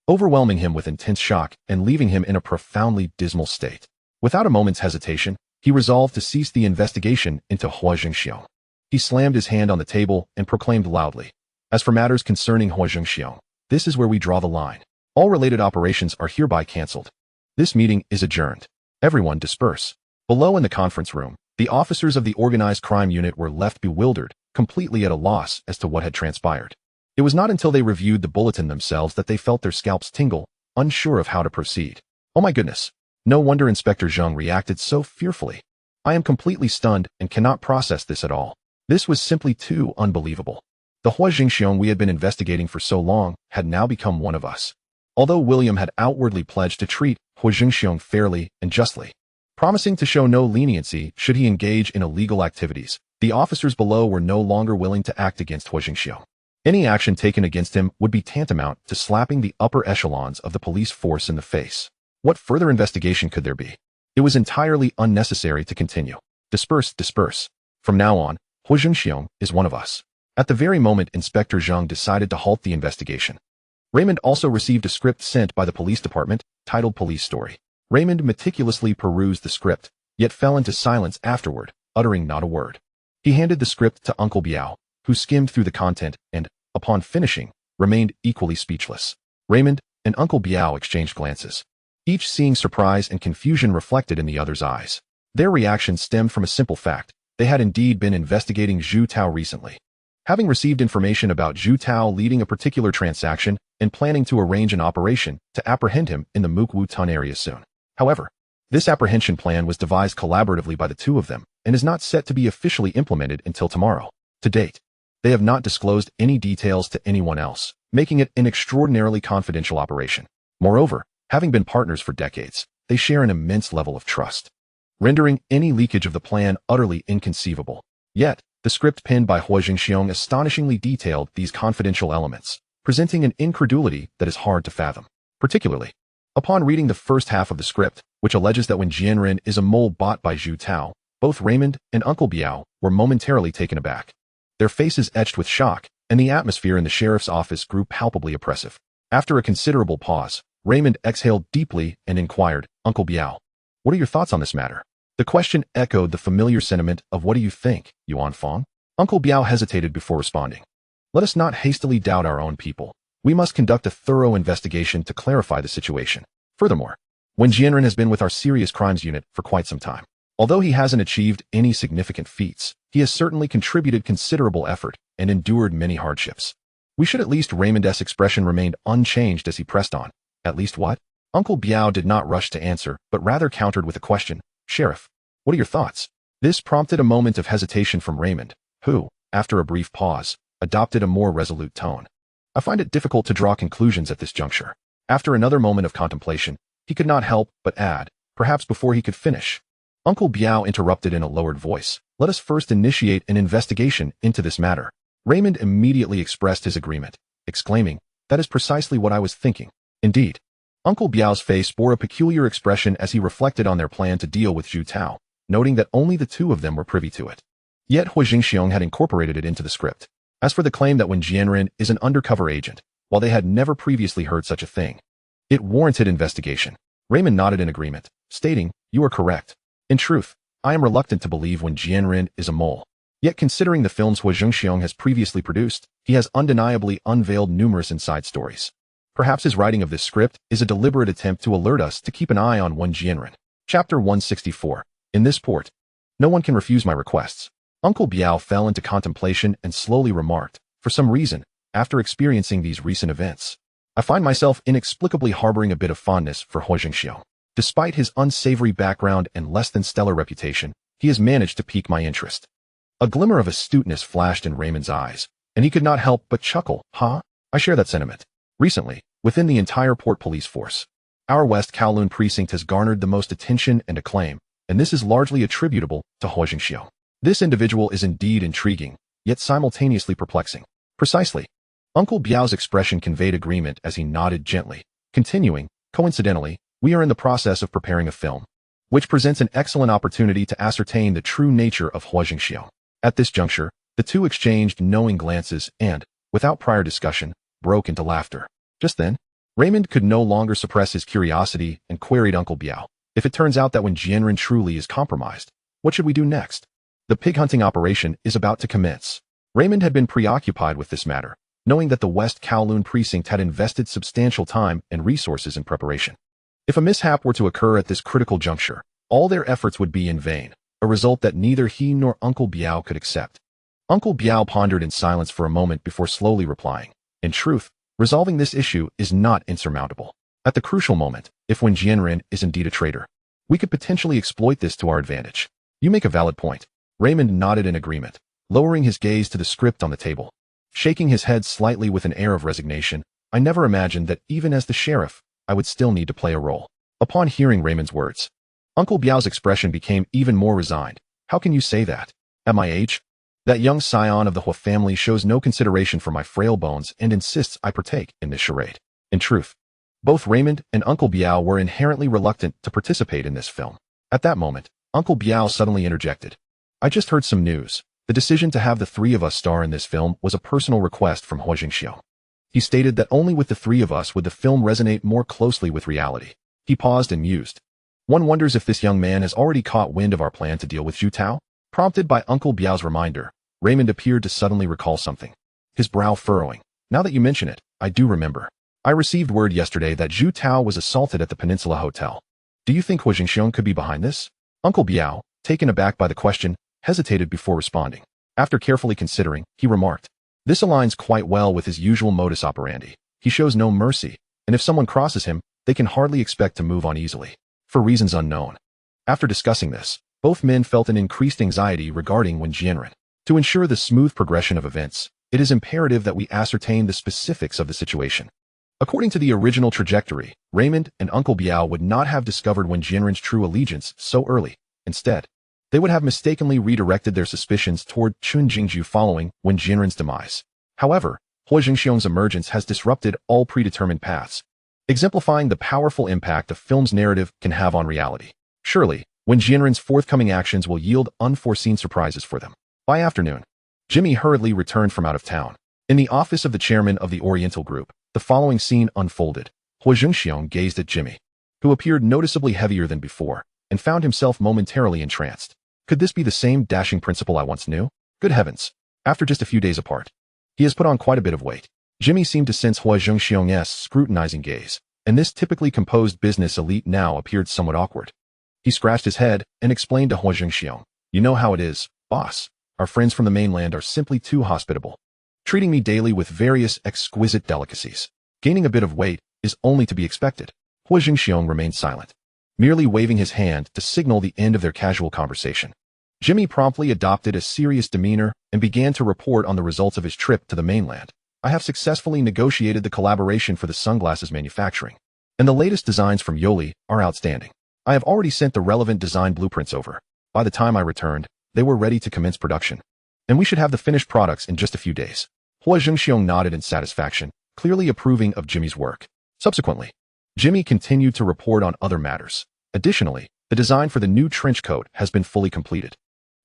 overwhelming him with intense shock and leaving him in a profoundly dismal state. Without a moment's hesitation, he resolved to cease the investigation into Huo Zhengxiong. He slammed his hand on the table and proclaimed loudly, "As for matters concerning Huo Zhengxiong, this is where we draw the line. All related operations are hereby cancelled. This meeting is adjourned. Everyone disperse." Below in the conference room, the officers of the organized crime unit were left bewildered, completely at a loss as to what had transpired. It was not until they reviewed the bulletin themselves that they felt their scalps tingle, unsure of how to proceed. Oh my goodness. No wonder Inspector Zheng reacted so fearfully. I am completely stunned and cannot process this at all. This was simply too unbelievable. The Huo Zhengxiong we had been investigating for so long had now become one of us. Although William had outwardly pledged to treat Huo Zhengxiong fairly and justly, promising to show no leniency should he engage in illegal activities, the officers below were no longer willing to act against Huo Zhengxiong. Any action taken against him would be tantamount to slapping the upper echelons of the police force in the face. What further investigation could there be? It was entirely unnecessary to continue. Disperse, disperse. From now on, Huo Zhengxiong is one of us. At the very moment Inspector Zheng decided to halt the investigation, Raymond also received a script sent by the police department, titled Police Story. Raymond meticulously perused the script, yet fell into silence afterward, uttering not a word. He handed the script to Uncle Biao, who skimmed through the content and, upon finishing, remained equally speechless. Raymond and Uncle Biao exchanged glances, each seeing surprise and confusion reflected in the other's eyes. Their reaction stemmed from a simple fact. They had indeed been investigating Zhu Tao recently. Having received information about Zhu Tao leading a particular transaction and planning to arrange an operation to apprehend him in the Mukwu Tun area soon. However, this apprehension plan was devised collaboratively by the two of them and is not set to be officially implemented until tomorrow. To date, they have not disclosed any details to anyone else, making it an extraordinarily confidential operation. Moreover, having been partners for decades, they share an immense level of trust, rendering any leakage of the plan utterly inconceivable. Yet, the script penned by Huo Zhengxiong astonishingly detailed these confidential elements, presenting an incredulity that is hard to fathom. Particularly, upon reading the first half of the script, which alleges that when Jianren is a mole bought by Zhu Tao, both Raymond and Uncle Biao were momentarily taken aback. Their faces etched with shock, and the atmosphere in the sheriff's office grew palpably oppressive. After a considerable pause, Raymond exhaled deeply and inquired, "Uncle Biao, what are your thoughts on this matter?" The question echoed the familiar sentiment of "What do you think, Yuan Fong?" Uncle Biao hesitated before responding. "Let us not hastily doubt our own people. We must conduct a thorough investigation to clarify the situation. Furthermore, when Jianren has been with our serious crimes unit for quite some time, although he hasn't achieved any significant feats, he has certainly contributed considerable effort and endured many hardships. We should at least." Raymond's expression remained unchanged as he pressed on. "At least what?" Uncle Biao did not rush to answer, but rather countered with a question. "Sheriff, what are your thoughts?" This prompted a moment of hesitation from Raymond, who, after a brief pause, adopted a more resolute tone. "I find it difficult to draw conclusions at this juncture." After another moment of contemplation, he could not help but add, perhaps before he could finish, Uncle Biao interrupted in a lowered voice, "Let us first initiate an investigation into this matter." Raymond immediately expressed his agreement, exclaiming, "That is precisely what I was thinking." Indeed, Uncle Biao's face bore a peculiar expression as he reflected on their plan to deal with Zhu Tao, noting that only the two of them were privy to it. Yet Huo Zhengxiong had incorporated it into the script. As for the claim that when Jianren is an undercover agent, while they had never previously heard such a thing, it warranted investigation. Raymond nodded in agreement, stating, "You are correct. In truth, I am reluctant to believe when Jianren is a mole. Yet considering the films Huo Zhengxiong has previously produced, he has undeniably unveiled numerous inside stories. Perhaps his writing of this script is a deliberate attempt to alert us to keep an eye on one Jianren." Chapter 164. In this port, no one can refuse my requests. Uncle Biao fell into contemplation and slowly remarked, "For some reason, after experiencing these recent events. I find myself inexplicably harboring a bit of fondness for Huo Zhengxiong. Despite his unsavory background and less-than-stellar reputation, he has managed to pique my interest. A glimmer of astuteness flashed in Raymond's eyes, and he could not help but chuckle. Huh? I share that sentiment. Recently, within the entire port police force, our West Kowloon precinct has garnered the most attention and acclaim, and this is largely attributable to Huo Zhengxiong. This individual is indeed intriguing, yet simultaneously perplexing. Precisely. Uncle Biao's expression conveyed agreement as he nodded gently, continuing, coincidentally, we are in the process of preparing a film, which presents an excellent opportunity to ascertain the true nature of Huo Zhengxiong. At this juncture, the two exchanged knowing glances and, without prior discussion, broke into laughter. Just then, Raymond could no longer suppress his curiosity and queried Uncle Biao, if it turns out that when Jianren truly is compromised, what should we do next? The pig hunting operation is about to commence. Raymond had been preoccupied with this matter, knowing that the West Kowloon precinct had invested substantial time and resources in preparation. If a mishap were to occur at this critical juncture, all their efforts would be in vain, a result that neither he nor Uncle Biao could accept. Uncle Biao pondered in silence for a moment before slowly replying, in truth, resolving this issue is not insurmountable. At the crucial moment, if when Jianren is indeed a traitor, we could potentially exploit this to our advantage. You make a valid point. Raymond nodded in agreement, lowering his gaze to the script on the table. Shaking his head slightly with an air of resignation, I never imagined that even as the sheriff, I would still need to play a role. Upon hearing Raymond's words, Uncle Biao's expression became even more resigned. How can you say that? At my age? That young scion of the Huo family shows no consideration for my frail bones and insists I partake in this charade. In truth, both Raymond and Uncle Biao were inherently reluctant to participate in this film. At that moment, Uncle Biao suddenly interjected. I just heard some news. The decision to have the three of us star in this film was a personal request from Huo Zhengxiong. He stated that only with the three of us would the film resonate more closely with reality. He paused and mused. One wonders if this young man has already caught wind of our plan to deal with Zhu Tao? Prompted by Uncle Biao's reminder, Raymond appeared to suddenly recall something, his brow furrowing. Now that you mention it, I do remember. I received word yesterday that Zhu Tao was assaulted at the Peninsula Hotel. Do you think Huo Zhengxiong could be behind this? Uncle Biao, taken aback by the question, hesitated before responding. After carefully considering, he remarked, this aligns quite well with his usual modus operandi. He shows no mercy, and if someone crosses him, they can hardly expect to move on easily, for reasons unknown. After discussing this, both men felt an increased anxiety regarding Wen Jianren. To ensure the smooth progression of events, it is imperative that we ascertain the specifics of the situation. According to the original trajectory, Raymond and Uncle Biao would not have discovered Wen Jianren's true allegiance so early. Instead, they would have mistakenly redirected their suspicions toward Chun Jingju following Wen Jianren's demise. However, Huo Zhengxiong's emergence has disrupted all predetermined paths, exemplifying the powerful impact a film's narrative can have on reality. Surely, Wen Jianren's forthcoming actions will yield unforeseen surprises for them. By afternoon, Jimmy hurriedly returned from out of town. In the office of the chairman of the Oriental Group, the following scene unfolded. Huo Zhengxiong gazed at Jimmy, who appeared noticeably heavier than before, and found himself momentarily entranced. Could this be the same dashing principal I once knew? Good heavens! After just a few days apart, he has put on quite a bit of weight. Jimmy seemed to sense Huo Zhengxiong's scrutinizing gaze, and this typically composed business elite now appeared somewhat awkward. He scratched his head and explained to Huo Zhengxiong, you know how it is, boss. Our friends from the mainland are simply too hospitable, treating me daily with various exquisite delicacies. Gaining a bit of weight is only to be expected. Huo Zhengxiong remained silent, merely waving his hand to signal the end of their casual conversation. Jimmy promptly adopted a serious demeanor and began to report on the results of his trip to the mainland. I have successfully negotiated the collaboration for the sunglasses manufacturing, and the latest designs from Yoli are outstanding. I have already sent the relevant design blueprints over. By the time I returned, they were ready to commence production, and we should have the finished products in just a few days. Huo Zhengxiong nodded in satisfaction, clearly approving of Jimmy's work. Subsequently, Jimmy continued to report on other matters. Additionally, the design for the new trench coat has been fully completed.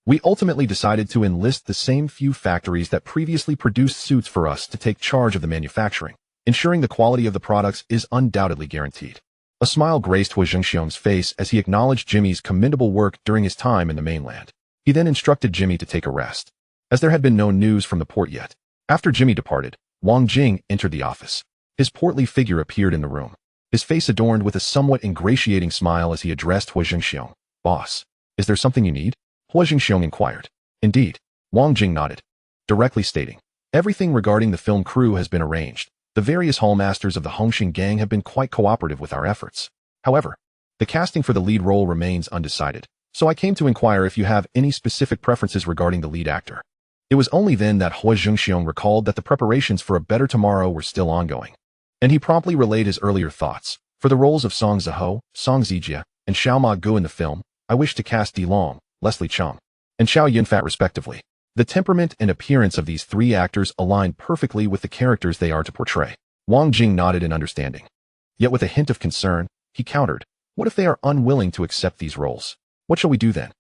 We ultimately decided to enlist the same few factories that previously produced suits for us to take charge of the manufacturing, ensuring the quality of the products is undoubtedly guaranteed. A smile graced Huo Zhengxiong's face as he acknowledged Jimmy's commendable work during his time in the mainland. He then instructed Jimmy to take a rest, as there had been no news from the port yet. After Jimmy departed, Wang Jing entered the office. His portly figure appeared in the room, his face adorned with a somewhat ingratiating smile as he addressed Huo Zhengxiong. Boss, is there something you need? Huo Zhengxiong inquired. Indeed, Wang Jing nodded, directly stating, Everything regarding the film crew has been arranged. The various hallmasters of the Hung Hing gang have been quite cooperative with our efforts. However, the casting for the lead role remains undecided, so I came to inquire if you have any specific preferences regarding the lead actor. It was only then that Huo Zhengxiong recalled that the preparations for A Better Tomorrow were still ongoing, and he promptly relayed his earlier thoughts. For the roles of Song Ziho, Song Zijia, and Xiao Ma Gu in the film, I wish to cast Di Long, Leslie Chung, and Xiao Yunfat respectively. The temperament and appearance of these three actors align perfectly with the characters they are to portray. Wang Jing nodded in understanding. Yet with a hint of concern, he countered, what if they are unwilling to accept these roles? What shall we do then?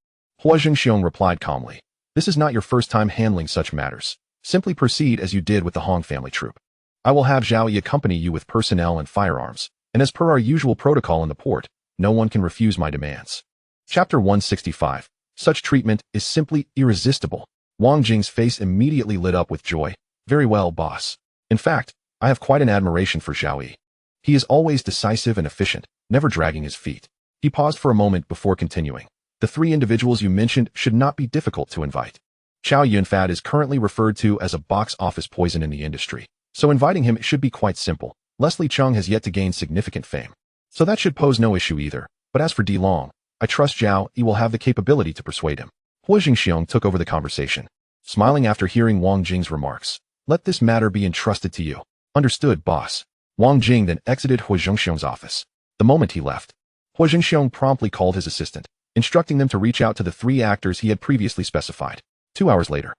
Huo Zhengxiong replied calmly, this is not your first time handling such matters. Simply proceed as you did with the Hong family troupe. I will have Zhao Yi accompany you with personnel and firearms, and as per our usual protocol in the port, no one can refuse my demands. Chapter 165. Such treatment is simply irresistible. Wang Jing's face immediately lit up with joy. Very well, boss. In fact, I have quite an admiration for Zhao Yi. He is always decisive and efficient, never dragging his feet. He paused for a moment before continuing. The three individuals you mentioned should not be difficult to invite. Xiao Yunfat is currently referred to as a box office poison in the industry, so inviting him should be quite simple. Leslie Chung has yet to gain significant fame, so that should pose no issue either. But as for Di Long, I trust Zhao Yi will have the capability to persuade him. Huo Zhengxiong took over the conversation, smiling after hearing Wang Jing's remarks. Let this matter be entrusted to you. Understood, boss. Wang Jing then exited Huo Zhengxiong's office. The moment he left, Huo Zhengxiong promptly called his assistant, instructing them to reach out to the three actors he had previously specified. 2 hours later,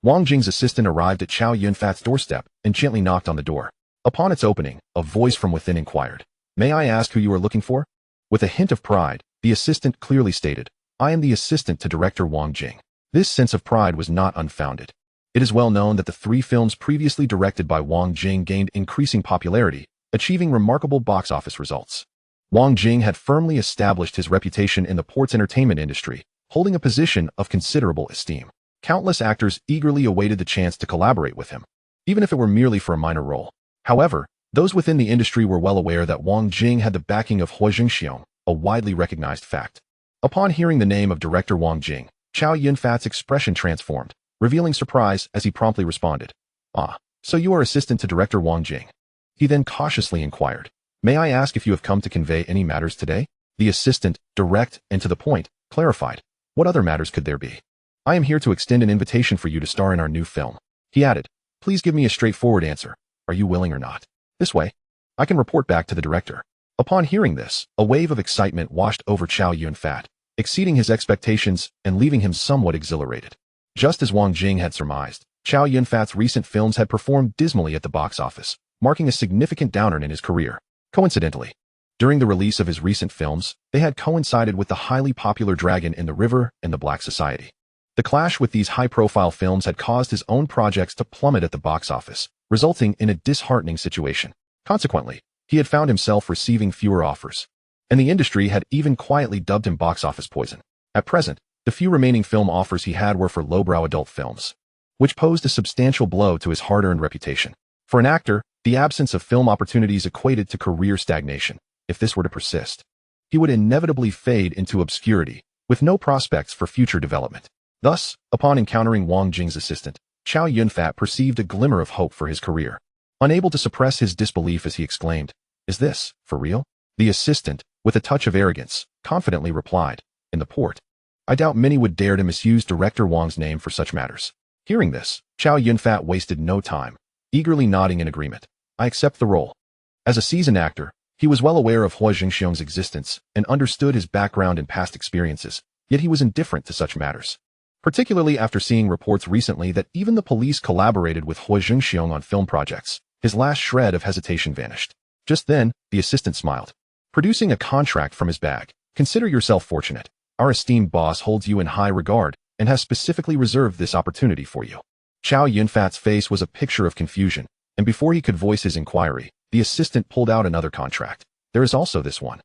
Wang Jing's assistant arrived at Xiao Yunfat's doorstep and gently knocked on the door. Upon its opening, a voice from within inquired, "May I ask who you are looking for?" With a hint of pride, the assistant clearly stated, "I am the assistant to director Wang Jing." This sense of pride was not unfounded. It is well known that the three films previously directed by Wang Jing gained increasing popularity, achieving remarkable box office results. Wang Jing had firmly established his reputation in the port's entertainment industry, holding a position of considerable esteem. Countless actors eagerly awaited the chance to collaborate with him, even if it were merely for a minor role. However, those within the industry were well aware that Wang Jing had the backing of Huo Zhengxiong, a widely recognized fact. Upon hearing the name of director Wang Jing, Xiao Yunfat's expression transformed, revealing surprise as he promptly responded, "Ah, so you are assistant to director Wang Jing." He then cautiously inquired, "May I ask if you have come to convey any matters today?" The assistant, direct and to the point, clarified, "What other matters could there be? I am here to extend an invitation for you to star in our new film." He added, "Please give me a straightforward answer. Are you willing or not? This way, I can report back to the director." Upon hearing this, a wave of excitement washed over Xiao Yunfat, exceeding his expectations and leaving him somewhat exhilarated. Just as Wang Jing had surmised, Xiao Yunfat's recent films had performed dismally at the box office, marking a significant downer in his career. Coincidentally, during the release of his recent films, they had coincided with the highly popular Dragon in the River and the Black Society. The clash with these high-profile films had caused his own projects to plummet at the box office, resulting in a disheartening situation. Consequently, he had found himself receiving fewer offers, and the industry had even quietly dubbed him box office poison. At present, the few remaining film offers he had were for lowbrow adult films, which posed a substantial blow to his hard-earned reputation. For an actor, the absence of film opportunities equated to career stagnation. If this were to persist, he would inevitably fade into obscurity, with no prospects for future development. Thus, upon encountering Wang Jing's assistant, Xiao Yunfat perceived a glimmer of hope for his career. Unable to suppress his disbelief as he exclaimed, "Is this, for real?" The assistant, with a touch of arrogance, confidently replied, "In the port, I doubt many would dare to misuse director Wang's name for such matters." Hearing this, Xiao Yunfat wasted no time, eagerly nodding in agreement. "I accept the role." As a seasoned actor, he was well aware of Huo Zhengxiong's existence and understood his background and past experiences, yet he was indifferent to such matters. Particularly after seeing reports recently that even the police collaborated with Huo Zhengxiong on film projects, his last shred of hesitation vanished. Just then, the assistant smiled, producing a contract from his bag. "Consider yourself fortunate. Our esteemed boss holds you in high regard and has specifically reserved this opportunity for you." Xiao Yunfat's face was a picture of confusion, and before he could voice his inquiry, the assistant pulled out another contract. "There is also this one,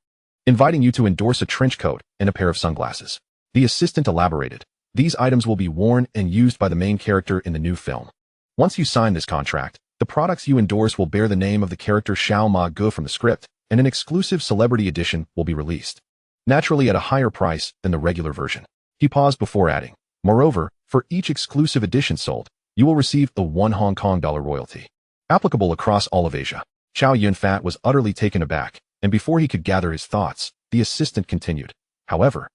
inviting you to endorse a trench coat and a pair of sunglasses." The assistant elaborated, "These items will be worn and used by the main character in the new film. Once you sign this contract, the products you endorse will bear the name of the character Xiao Ma Gu from the script, and an exclusive celebrity edition will be released, naturally at a higher price than the regular version." He paused before adding, "Moreover, for each exclusive edition sold, You will receive a $1 royalty, applicable across all of Asia. Chow Yun-fat was utterly taken aback, and before he could gather his thoughts, the assistant continued. However,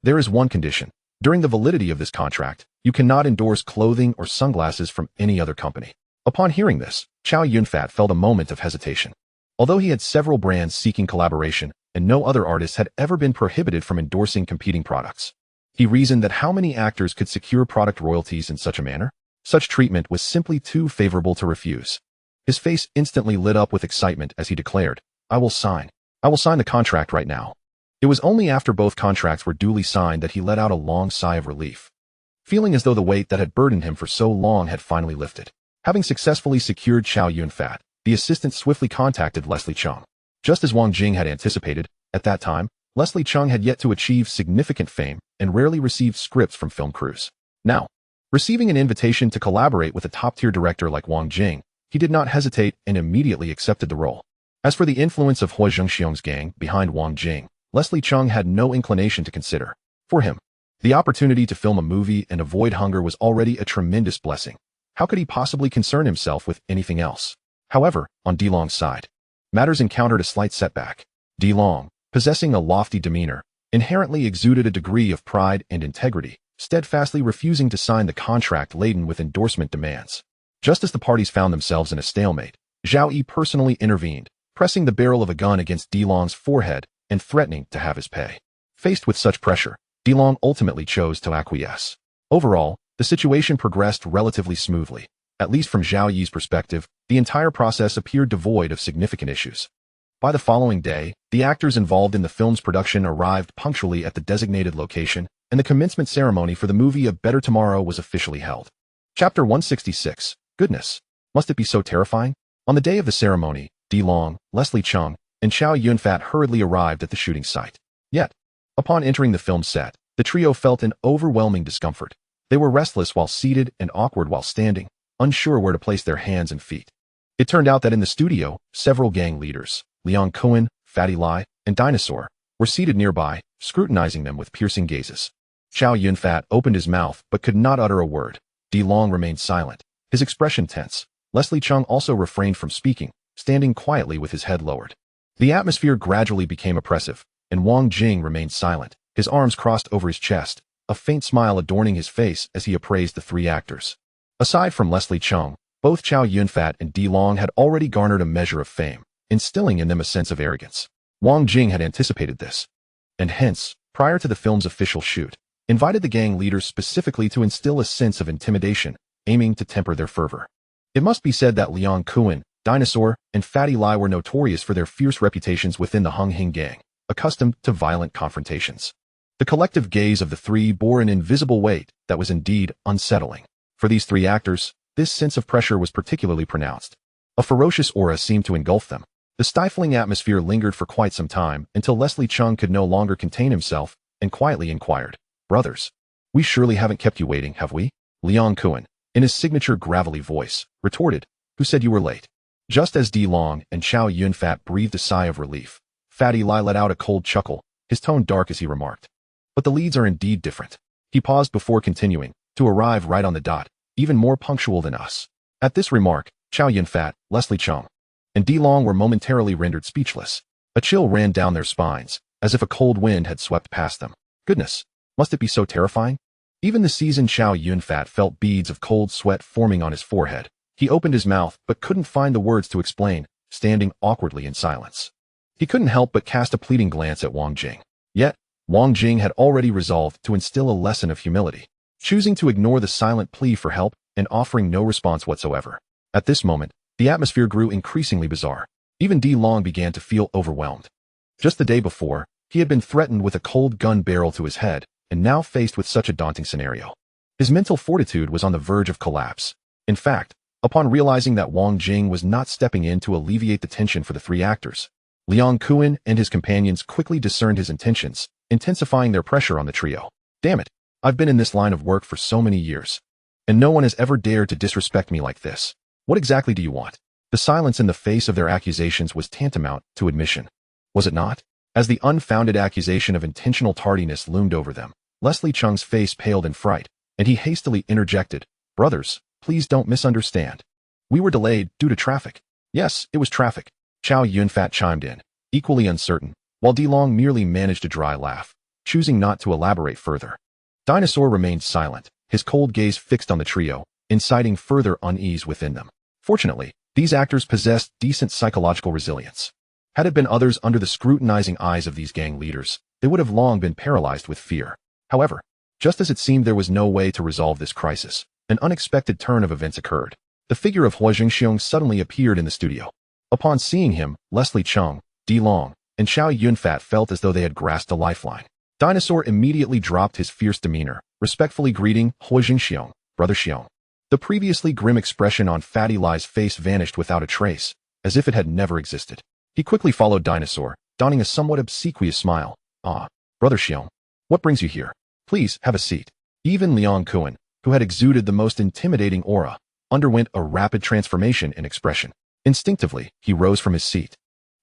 there is one condition. During the validity of this contract, you cannot endorse clothing or sunglasses from any other company. Upon hearing this, Chow Yun-fat felt a moment of hesitation. Although he had several brands seeking collaboration, and no other artist had ever been prohibited from endorsing competing products, he reasoned that how many actors could secure product royalties in such a manner? Such treatment was simply too favorable to refuse. His face instantly lit up with excitement as he declared, I will sign the contract right now. It was only after both contracts were duly signed that he let out a long sigh of relief, feeling as though the weight that had burdened him for so long had finally lifted. Having successfully secured Chow Yun-fat, the assistant swiftly contacted Leslie Chung. Just as Wang Jing had anticipated, at that time, Leslie Chung had yet to achieve significant fame and rarely received scripts from film crews. Now, receiving an invitation to collaborate with a top-tier director like Wang Jing, he did not hesitate and immediately accepted the role. As for the influence of Huo Zhengxiong's gang behind Wang Jing, Leslie Chung had no inclination to consider. For him, the opportunity to film a movie and avoid hunger was already a tremendous blessing. How could he possibly concern himself with anything else? However, on Dilong's side, matters encountered a slight setback. Dilong, possessing a lofty demeanor, inherently exuded a degree of pride and integrity, steadfastly refusing to sign the contract laden with endorsement demands. Just as the parties found themselves in a stalemate, Zhao Yi personally intervened, pressing the barrel of a gun against Dilong's forehead and threatening to have his pay. Faced with such pressure, Dilong ultimately chose to acquiesce. Overall, the situation progressed relatively smoothly. At least from Zhao Yi's perspective, the entire process appeared devoid of significant issues. By the following day, the actors involved in the film's production arrived punctually at the designated location, and the commencement ceremony for the movie A Better Tomorrow was officially held. Chapter 166. Goodness. Must it be so terrifying? On the day of the ceremony, Dilong, Leslie Chung, and Chow Yun-fat hurriedly arrived at the shooting site. Yet, upon entering the film set, the trio felt an overwhelming discomfort. They were restless while seated and awkward while standing, unsure where to place their hands and feet. It turned out that in the studio, several gang leaders, Liang Kuan, Fatty Lai, and Dinosaur, were seated nearby, scrutinizing them with piercing gazes. Chow Yun-fat opened his mouth but could not utter a word. Dilong remained silent, his expression tense. Leslie Chung also refrained from speaking, standing quietly with his head lowered. The atmosphere gradually became oppressive, and Wang Jing remained silent, his arms crossed over his chest, a faint smile adorning his face as he appraised the three actors. Aside from Leslie Chung, both Chow Yun-fat and Dilong had already garnered a measure of fame, instilling in them a sense of arrogance. Wang Jing had anticipated this, and hence, prior to the film's official shoot, invited the gang leaders specifically to instill a sense of intimidation, aiming to temper their fervor. It must be said that Liang Kuan, Dinosaur, and Fatty Lai were notorious for their fierce reputations within the Hung Hing gang, accustomed to violent confrontations. The collective gaze of the three bore an invisible weight that was indeed unsettling. For these three actors, this sense of pressure was particularly pronounced. A ferocious aura seemed to engulf them. The stifling atmosphere lingered for quite some time until Leslie Chung could no longer contain himself and quietly inquired, "Brothers, we surely haven't kept you waiting, have we?" Liang Kuan, in his signature gravelly voice, retorted, "Who said you were late?" Just as Dilong and Chow Yun-fat breathed a sigh of relief, Fatty Lai let out a cold chuckle, his tone dark as he remarked, "But the leads are indeed different." He paused before continuing, "To arrive right on the dot, even more punctual than us." At this remark, Chow Yun-fat, Leslie Chung, and Dilong were momentarily rendered speechless. A chill ran down their spines, as if a cold wind had swept past them. Goodness, must it be so terrifying? Even the seasoned Chow Yun-fat felt beads of cold sweat forming on his forehead. He opened his mouth but couldn't find the words to explain, standing awkwardly in silence. He couldn't help but cast a pleading glance at Wang Jing. Yet, Wang Jing had already resolved to instill a lesson of humility, choosing to ignore the silent plea for help and offering no response whatsoever. At this moment, the atmosphere grew increasingly bizarre. Even Dilong began to feel overwhelmed. Just the day before, he had been threatened with a cold gun barrel to his head, and now faced with such a daunting scenario. His mental fortitude was on the verge of collapse. In fact, upon realizing that Wang Jing was not stepping in to alleviate the tension for the three actors, Liang Kuan and his companions quickly discerned his intentions, intensifying their pressure on the trio. "Damn it, I've been in this line of work for so many years, and no one has ever dared to disrespect me like this. What exactly do you want?" The silence in the face of their accusations was tantamount to admission. Was it not? As the unfounded accusation of intentional tardiness loomed over them, Leslie Chung's face paled in fright, and he hastily interjected, "Brothers, please don't misunderstand. We were delayed due to traffic. Yes, it was traffic. Chow Yunfat chimed in, equally uncertain, while Dilong merely managed a dry laugh, choosing not to elaborate further. Dinosaur remained silent, his cold gaze fixed on the trio, inciting further unease within them. Fortunately, these actors possessed decent psychological resilience. Had it been others under the scrutinizing eyes of these gang leaders, they would have long been paralyzed with fear. However, just as it seemed there was no way to resolve this crisis, an unexpected turn of events occurred. The figure of Huo Zhengxiong suddenly appeared in the studio. Upon seeing him, Leslie Chung, Dilong, and Chow Yunfat felt as though they had grasped a lifeline. Dinosaur immediately dropped his fierce demeanor, respectfully greeting Huo Zhengxiong, Brother Xiong. The previously grim expression on Fatty Lie's face vanished without a trace, as if it had never existed. He quickly followed Dinosaur, donning a somewhat obsequious smile. Ah, Brother Xiong, what brings you here? Please, have a seat. Even Liang Kuan, who had exuded the most intimidating aura, underwent a rapid transformation in expression. Instinctively, he rose from his seat,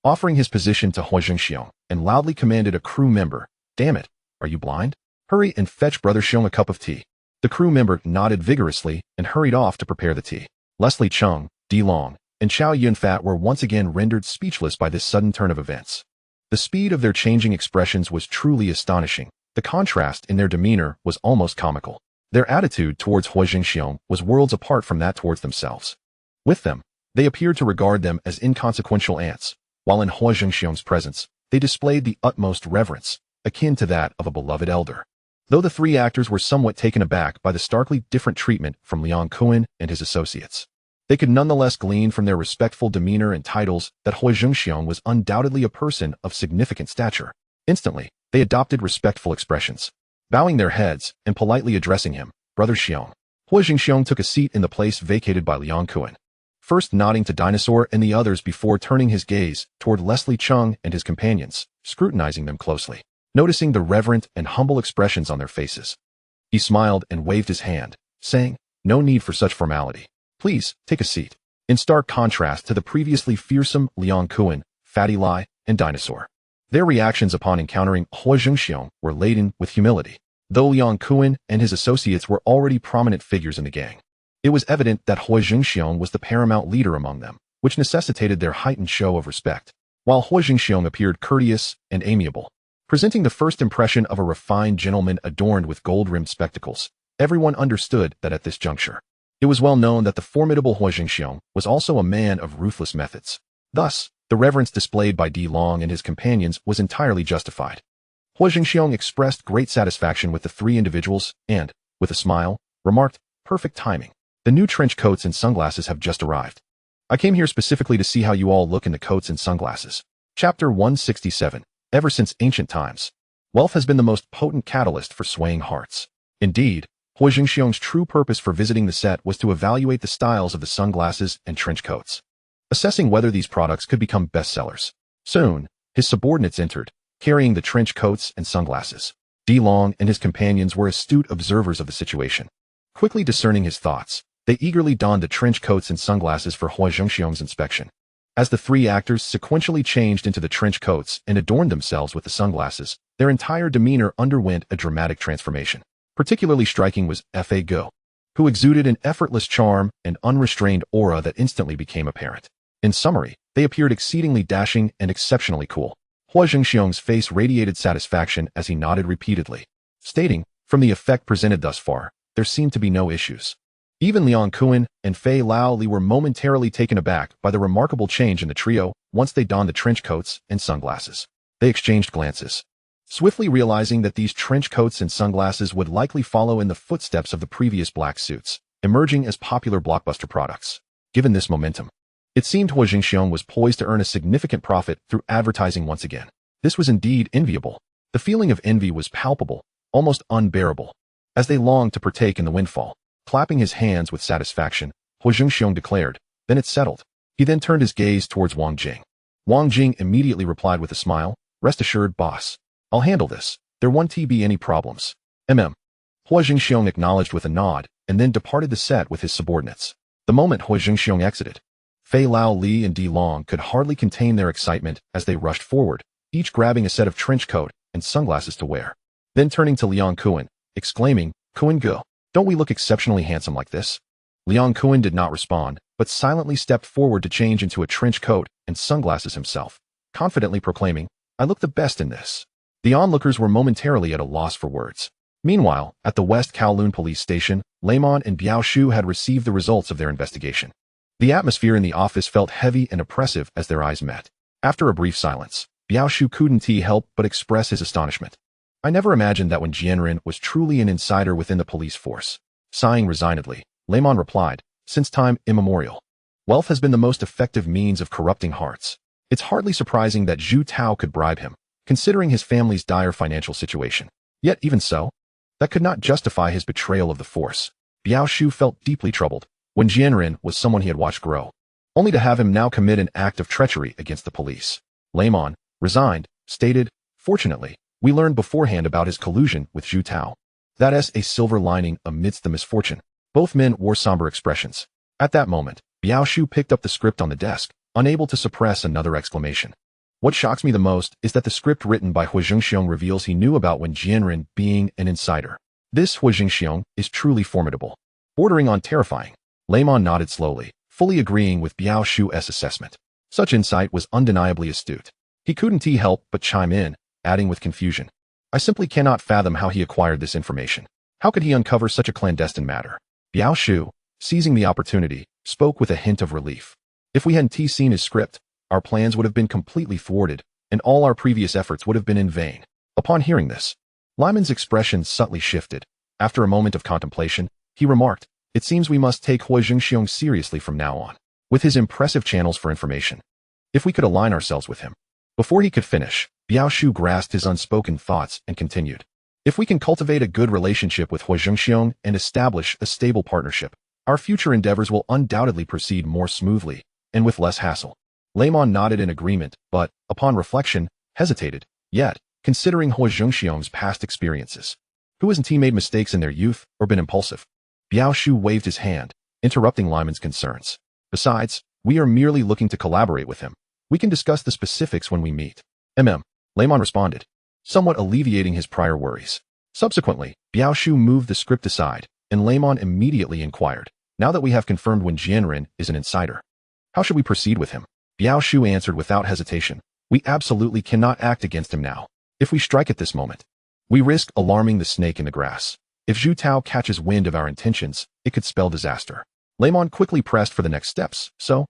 offering his position to Huo Zhengxiong, and loudly commanded a crew member, "Damn it, are you blind? Hurry and fetch Brother Xiong a cup of tea." The crew member nodded vigorously and hurried off to prepare the tea. Leslie Chung, Dilong, and Chow Yunfat were once again rendered speechless by this sudden turn of events. The speed of their changing expressions was truly astonishing. The contrast in their demeanor was almost comical. Their attitude towards Huo Zhengxiong was worlds apart from that towards themselves. With them, they appeared to regard them as inconsequential ants, while in Huo Zhengxiong's presence, they displayed the utmost reverence, akin to that of a beloved elder. Though the three actors were somewhat taken aback by the starkly different treatment from Liang Kuan and his associates, they could nonetheless glean from their respectful demeanor and titles that Huo Zhengxiong was undoubtedly a person of significant stature. Instantly, they adopted respectful expressions, bowing their heads and politely addressing him, Brother Xiong. Huo Zhengxiong took a seat in the place vacated by Liang Kuan, first nodding to Dinosaur and the others before turning his gaze toward Leslie Chung and his companions, scrutinizing them closely. Noticing the reverent and humble expressions on their faces, he smiled and waved his hand, saying, "No need for such formality. Please, take a seat." In stark contrast to the previously fearsome Liang Kuan, Fatty Lie, and Dinosaur, their reactions upon encountering Huo Zhengxiong were laden with humility. Though Liang Kuan and his associates were already prominent figures in the gang, it was evident that Huo Zhengxiong was the paramount leader among them, which necessitated their heightened show of respect. While Huo Zhengxiong appeared courteous and amiable, presenting the first impression of a refined gentleman adorned with gold-rimmed spectacles, everyone understood that at this juncture, it was well known that the formidable Huo Zhengxiong was also a man of ruthless methods. Thus, the reverence displayed by Dilong and his companions was entirely justified. Huo Zhengxiong expressed great satisfaction with the three individuals and, with a smile, remarked, "Perfect timing. The new trench coats and sunglasses have just arrived. I came here specifically to see how you all look in the coats and sunglasses." Chapter 167. Ever since ancient times, wealth has been the most potent catalyst for swaying hearts. Indeed, Huo Zhengxiong's true purpose for visiting the set was to evaluate the styles of the sunglasses and trench coats, assessing whether these products could become bestsellers. Soon, his subordinates entered, carrying the trench coats and sunglasses. Dilong and his companions were astute observers of the situation. Quickly discerning his thoughts, they eagerly donned the trench coats and sunglasses for Huo Zhengxiong's inspection. As the three actors sequentially changed into the trench coats and adorned themselves with the sunglasses, their entire demeanor underwent a dramatic transformation. Particularly striking was Fa Go, who exuded an effortless charm and unrestrained aura that instantly became apparent. In summary, they appeared exceedingly dashing and exceptionally cool. Huo Zhengxiong's face radiated satisfaction as he nodded repeatedly, stating, "From the effect presented thus far, there seemed to be no issues." Even Liang Kuan and Fei Lao Li were momentarily taken aback by the remarkable change in the trio once they donned the trench coats and sunglasses. They exchanged glances, swiftly realizing that these trench coats and sunglasses would likely follow in the footsteps of the previous black suits, emerging as popular blockbuster products. Given this momentum, it seemed Huo Zhengxiong was poised to earn a significant profit through advertising once again. This was indeed enviable. The feeling of envy was palpable, almost unbearable, as they longed to partake in the windfall. Clapping his hands with satisfaction, Huo Zhengxiong declared, "Then it's settled." He then turned his gaze towards Wang Jing. Wang Jing immediately replied with a smile, "Rest assured, boss. I'll handle this. There won't be any problems." Huo Zhengxiong acknowledged with a nod, and then departed the set with his subordinates. The moment Huo Zhengxiong exited, Fei Lao Li and Dilong could hardly contain their excitement as they rushed forward, each grabbing a set of trench coat and sunglasses to wear. Then turning to Liang Kuan, exclaiming, "Kuan Go, don't we look exceptionally handsome like this?" Liang Kuan did not respond, but silently stepped forward to change into a trench coat and sunglasses himself, confidently proclaiming, "I look the best in this." The onlookers were momentarily at a loss for words. Meanwhile, at the West Kowloon police station, Lemon and Biao Shu had received the results of their investigation. The atmosphere in the office felt heavy and oppressive as their eyes met. After a brief silence, Biao Shu couldn't help but express his astonishment. "I never imagined that when Jianren was truly an insider within the police force." Sighing resignedly, Lemon replied, "Since time immemorial, wealth has been the most effective means of corrupting hearts. It's hardly surprising that Zhu Tao could bribe him, considering his family's dire financial situation. Yet even so, that could not justify his betrayal of the force." Biao Shu felt deeply troubled. When Jianren was someone he had watched grow, only to have him now commit an act of treachery against the police. Lemon, resigned, stated, "Fortunately, we learned beforehand about his collusion with Zhu Tao. That's a silver lining amidst the misfortune." Both men wore somber expressions. At that moment, Biao Shu picked up the script on the desk, unable to suppress another exclamation. "What shocks me the most is that the script written by Huo Zhengxiong reveals he knew about when Jianren being an insider. This Huo Zhengxiong is truly formidable, bordering on terrifying." Lemon nodded slowly, fully agreeing with Biao Shu's assessment. Such insight was undeniably astute. He couldn't help but chime in, adding with confusion, "I simply cannot fathom how he acquired this information. How could he uncover such a clandestine matter?" Biao Shu, seizing the opportunity, spoke with a hint of relief. "If we hadn't seen his script, our plans would have been completely thwarted, and all our previous efforts would have been in vain." Upon hearing this, Lyman's expression subtly shifted. After a moment of contemplation, he remarked, "It seems we must take Huo Zhengxiong seriously from now on, with his impressive channels for information. If we could align ourselves with him." Before he could finish, Biao Shu grasped his unspoken thoughts and continued, "If we can cultivate a good relationship with Huo Zhengxiong and establish a stable partnership, our future endeavors will undoubtedly proceed more smoothly and with less hassle." Lemon nodded in agreement, but, upon reflection, hesitated. Yet, considering Huo Zhengxiong's past experiences, who hasn't made mistakes in their youth or been impulsive? Biao Shu waved his hand, interrupting Lyman's concerns. "Besides, we are merely looking to collaborate with him. We can discuss the specifics when we meet." Lemon responded, somewhat alleviating his prior worries. Subsequently, Biao Shu moved the script aside, and Lemon immediately inquired, "Now that we have confirmed when Jianren is an insider, how should we proceed with him?" Biao Shu answered without hesitation, "We absolutely cannot act against him now. If we strike at this moment, we risk alarming the snake in the grass. If Zhu Tao catches wind of our intentions, it could spell disaster." Lemon quickly pressed for the next steps. "So,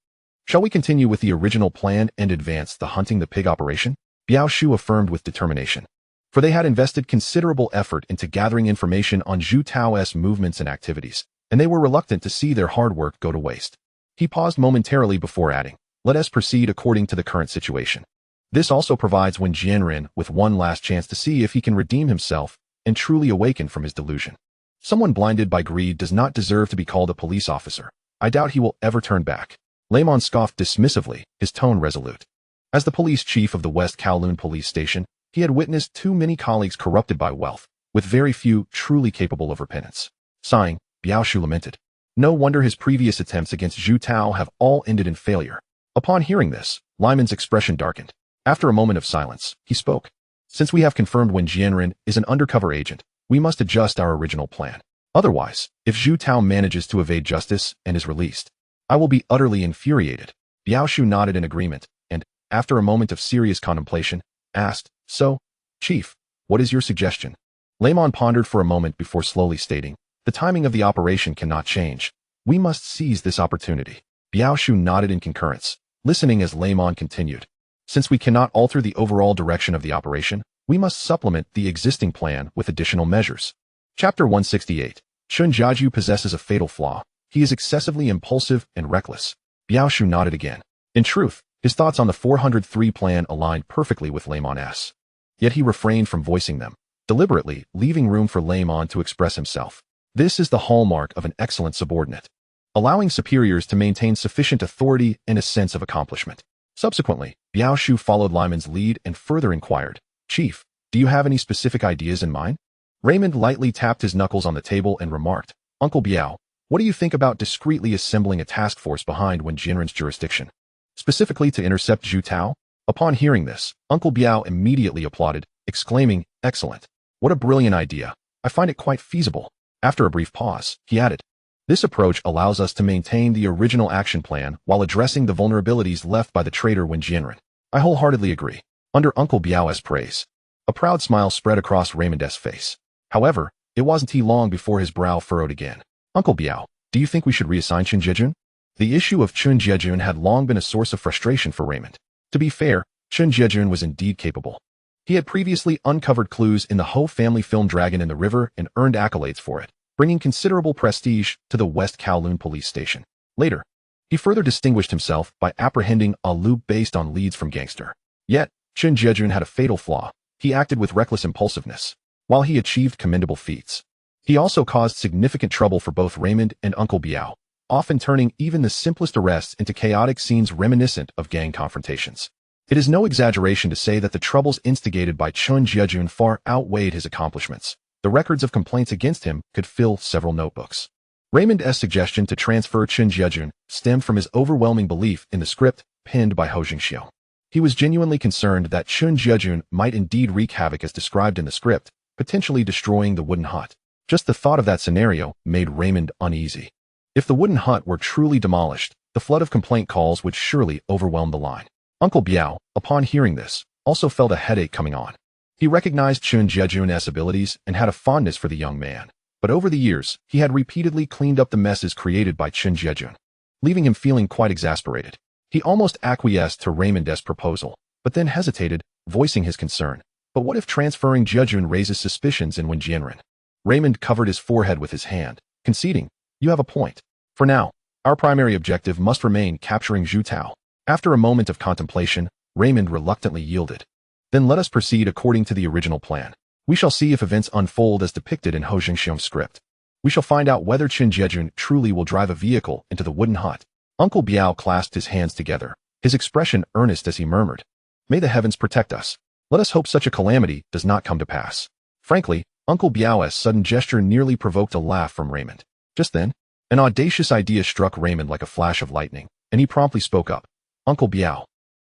shall we continue with the original plan and advance the hunting the pig operation?" Biao Shu affirmed with determination, for they had invested considerable effort into gathering information on Zhu Tao's movements and activities, and they were reluctant to see their hard work go to waste. He paused momentarily before adding, "Let us proceed according to the current situation. This also provides Wen Jianren with one last chance to see if he can redeem himself and truly awaken from his delusion. Someone blinded by greed does not deserve to be called a police officer. I doubt he will ever turn back." Lemon scoffed dismissively, his tone resolute. As the police chief of the West Kowloon police station, he had witnessed too many colleagues corrupted by wealth, with very few truly capable of repentance. Sighing, Biao Shu lamented, "No wonder his previous attempts against Zhu Tao have all ended in failure." Upon hearing this, Lyman's expression darkened. After a moment of silence, he spoke, "Since we have confirmed when Jianren is an undercover agent, we must adjust our original plan. Otherwise, if Zhu Tao manages to evade justice and is released, I will be utterly infuriated." Biao Shu nodded in agreement, and, after a moment of serious contemplation, asked, "So, Chief, what is your suggestion?" Lemon pondered for a moment before slowly stating, "The timing of the operation cannot change. We must seize this opportunity." Biao Shu nodded in concurrence, listening as Lemon continued, "Since we cannot alter the overall direction of the operation, we must supplement the existing plan with additional measures." Chapter 168. Chun Jiaju possesses a fatal flaw. He is excessively impulsive and reckless. Biao Shu nodded again. In truth, his thoughts on the 403 plan aligned perfectly with Lemon's. Yet he refrained from voicing them, deliberately leaving room for Lemon to express himself. This is the hallmark of an excellent subordinate, allowing superiors to maintain sufficient authority and a sense of accomplishment. Subsequently, Biao Shu followed Lyman's lead and further inquired, "Chief, do you have any specific ideas in mind?" Raymond lightly tapped his knuckles on the table and remarked, "Uncle Biao, what do you think about discreetly assembling a task force behind Wen Jianren's jurisdiction, specifically to intercept Zhu Tao?" Upon hearing this, Uncle Biao immediately applauded, exclaiming, "Excellent. What a brilliant idea. I find it quite feasible." After a brief pause, he added, This approach allows us to maintain the original action plan while addressing the vulnerabilities left by the traitor Wen Jianren. I wholeheartedly agree. Under Uncle Biao's praise, a proud smile spread across Raymond's face. However, it wasn't long before his brow furrowed again. Uncle Biao, do you think we should reassign Chen Jiejun? The issue of Chen Jiejun had long been a source of frustration for Raymond. To be fair, Chen Jiejun was indeed capable. He had previously uncovered clues in the Ho family film Dragon in the River and earned accolades for it, bringing considerable prestige to the West Kowloon police station. Later, he further distinguished himself by apprehending a loop based on leads from Gangster. Yet, Chen Jiejun had a fatal flaw. He acted with reckless impulsiveness. While he achieved commendable feats, he also caused significant trouble for both Raymond and Uncle Biao, often turning even the simplest arrests into chaotic scenes reminiscent of gang confrontations. It is no exaggeration to say that the troubles instigated by Chen Jiejun far outweighed his accomplishments. The records of complaints against him could fill several notebooks. Raymond's suggestion to transfer Chen Jiejun stemmed from his overwhelming belief in the script penned by Huo Zhengxiong. He was genuinely concerned that Chen Jiejun might indeed wreak havoc as described in the script, potentially destroying the wooden hut. Just the thought of that scenario made Raymond uneasy. If the wooden hut were truly demolished, the flood of complaint calls would surely overwhelm the line. Uncle Biao, upon hearing this, also felt a headache coming on. He recognized Chen Jiejun's abilities and had a fondness for the young man. But over the years, he had repeatedly cleaned up the messes created by Chen Jiejun, leaving him feeling quite exasperated. He almost acquiesced to Raymond's proposal, but then hesitated, voicing his concern. But what if transferring Jiejun raises suspicions in Wen Jianren? Raymond covered his forehead with his hand, conceding, "You have a point. For now, our primary objective must remain capturing Zhu Tao." After a moment of contemplation, Raymond reluctantly yielded. "Then let us proceed according to the original plan. We shall see if events unfold as depicted in Huo Zhengxiong's script. We shall find out whether Chen Jiejun truly will drive a vehicle into the wooden hut." Uncle Biao clasped his hands together, his expression earnest as he murmured, "May the heavens protect us. Let us hope such a calamity does not come to pass." Frankly, Uncle Biao's sudden gesture nearly provoked a laugh from Raymond. Just then, an audacious idea struck Raymond like a flash of lightning, and he promptly spoke up. "Uncle Biao,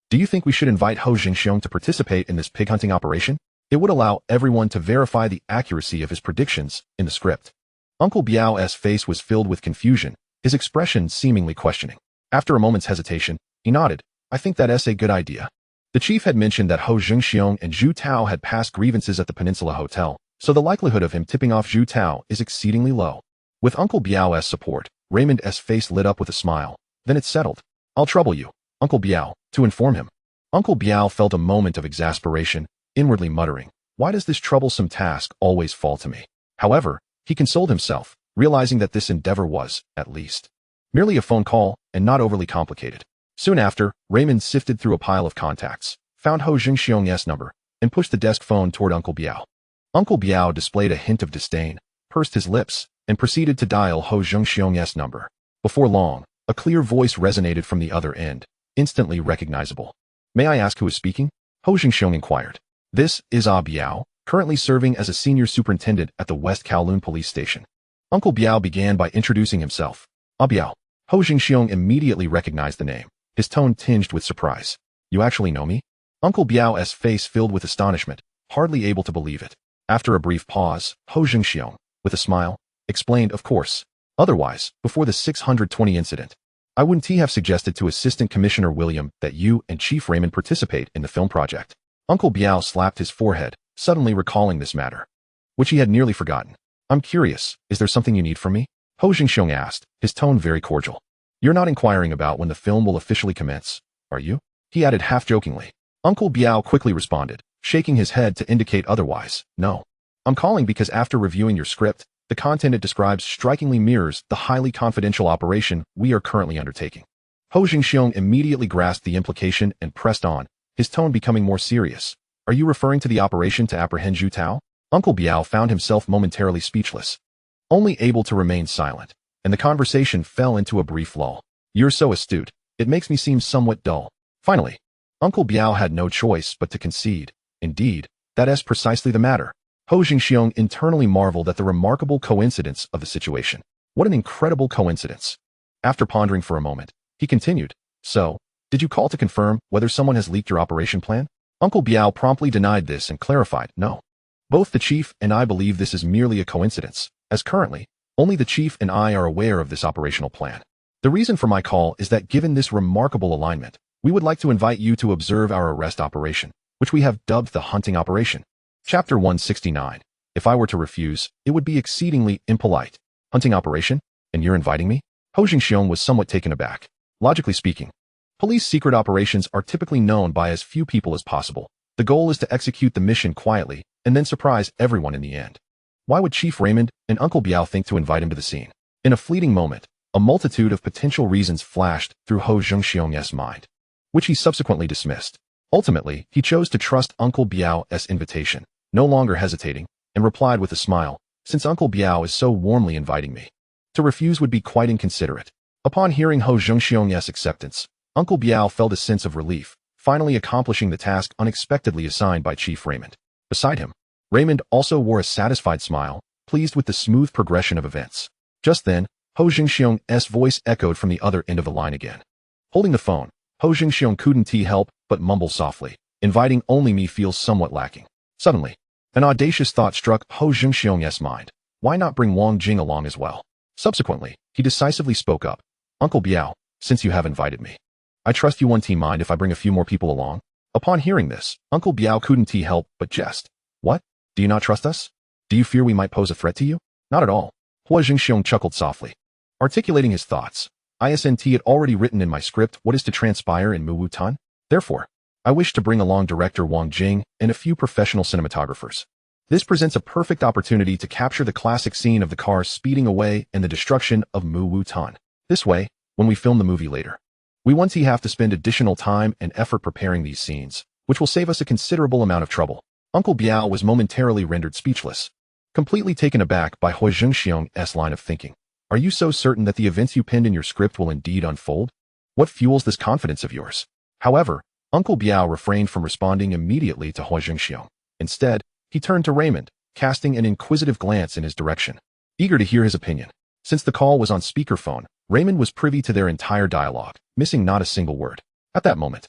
do you think we should invite Huo Zhengxiong to participate in this pig hunting operation? It would allow everyone to verify the accuracy of his predictions in the script." Uncle Biao's face was filled with confusion, his expression seemingly questioning. After a moment's hesitation, he nodded. "I think that's a good idea." The chief had mentioned that Huo Zhengxiong and Zhu Tao had past grievances at the Peninsula Hotel, so the likelihood of him tipping off Zhu Tao is exceedingly low. With Uncle Biao's support, Raymond's face lit up with a smile. "Then it's settled. I'll trouble you, Uncle Biao, to inform him." Uncle Biao felt a moment of exasperation, inwardly muttering, "Why does this troublesome task always fall to me?" However, he consoled himself, realizing that this endeavor was, at least, merely a phone call and not overly complicated. Soon after, Raymond sifted through a pile of contacts, found Huo Zhengxiong's number, and pushed the desk phone toward Uncle Biao. Uncle Biao displayed a hint of disdain, pursed his lips, and proceeded to dial Huo Zhengxiong's number. Before long, a clear voice resonated from the other end, instantly recognizable. "May I ask who is speaking?" Huo Zhengxiong inquired. "This is Biao, currently serving as a senior superintendent at the West Kowloon police station." Uncle Biao began by introducing himself. "Biao." Huo Zhengxiong immediately recognized the name, his tone tinged with surprise. "You actually know me?" Uncle Biao's face filled with astonishment, hardly able to believe it. After a brief pause, Huo Zhengxiong, with a smile, explained, "Of course. Otherwise, before the 620 incident, I wouldn't have suggested to Assistant Commissioner William that you and Chief Raymond participate in the film project." Uncle Biao slapped his forehead, suddenly recalling this matter, which he had nearly forgotten. "I'm curious, is there something you need from me?" Huo Zhengxiong asked, his tone very cordial. "You're not inquiring about when the film will officially commence, are you?" he added half-jokingly. Uncle Biao quickly responded, shaking his head to indicate otherwise. "No. I'm calling because after reviewing your script, the content it describes strikingly mirrors the highly confidential operation we are currently undertaking." Huo Zhengxiong immediately grasped the implication and pressed on, his tone becoming more serious. "Are you referring to the operation to apprehend Zhu Tao?" Uncle Biao found himself momentarily speechless, only able to remain silent, and the conversation fell into a brief lull. "You're so astute, it makes me seem somewhat dull." Finally, Uncle Biao had no choice but to concede. "Indeed, that is precisely the matter." Huo Zhengxiong internally marveled at the remarkable coincidence of the situation. What an incredible coincidence. After pondering for a moment, he continued, "So, did you call to confirm whether someone has leaked your operation plan?" Uncle Biao promptly denied this and clarified, "No. Both the chief and I believe this is merely a coincidence, as currently, Only the chief and I are aware of this operational plan. The reason for my call is that given this remarkable alignment, we would like to invite you to observe our arrest operation, which we have dubbed the hunting operation. Chapter 169. If I were to refuse, it would be exceedingly impolite. Hunting operation? And you're inviting me? Huo Zhengxiong was somewhat taken aback. Logically speaking, police secret operations are typically known by as few people as possible. The goal is to execute the mission quietly and then surprise everyone in the end. Why would Chief Raymond and Uncle Biao think to invite him to the scene? In a fleeting moment, a multitude of potential reasons flashed through Huo Zhengxiong's mind, which he subsequently dismissed. Ultimately, he chose to trust Uncle Biao's invitation, no longer hesitating, and replied with a smile, since Uncle Biao is so warmly inviting me. To refuse would be quite inconsiderate. Upon hearing Huo Zhengxiong's acceptance, Uncle Biao felt a sense of relief, finally accomplishing the task unexpectedly assigned by Chief Raymond. Beside him, Raymond also wore a satisfied smile, pleased with the smooth progression of events. Just then, Huo Zhengxiong's voice echoed from the other end of the line again. Holding the phone, Huo Zhengxiong couldn't help but mumble softly, inviting only me feels somewhat lacking. Suddenly, an audacious thought struck Huo Zhengxiong's mind. Why not bring Wang Jing along as well? Subsequently, he decisively spoke up. Uncle Biao, since you have invited me, I trust you won't mind if I bring a few more people along? Upon hearing this, Uncle Biao couldn't help but jest. What? Do you not trust us? Do you fear we might pose a threat to you? Not at all. Huo Zhengxiong chuckled softly. Articulating his thoughts, ISNT had already written in my script what is to transpire in Muwutan. Therefore, I wish to bring along director Wang Jing and a few professional cinematographers. This presents a perfect opportunity to capture the classic scene of the car speeding away and the destruction of Muwutan. This way, when we film the movie later, we won't have to spend additional time and effort preparing these scenes, which will save us a considerable amount of trouble. Uncle Biao was momentarily rendered speechless, completely taken aback by Huo Zhengxiong's line of thinking. Are you so certain that the events you penned in your script will indeed unfold? What fuels this confidence of yours? However, Uncle Biao refrained from responding immediately to Huo Zhengxiong. Instead, he turned to Raymond, casting an inquisitive glance in his direction, eager to hear his opinion. Since the call was on speakerphone, Raymond was privy to their entire dialogue, missing not a single word. At that moment,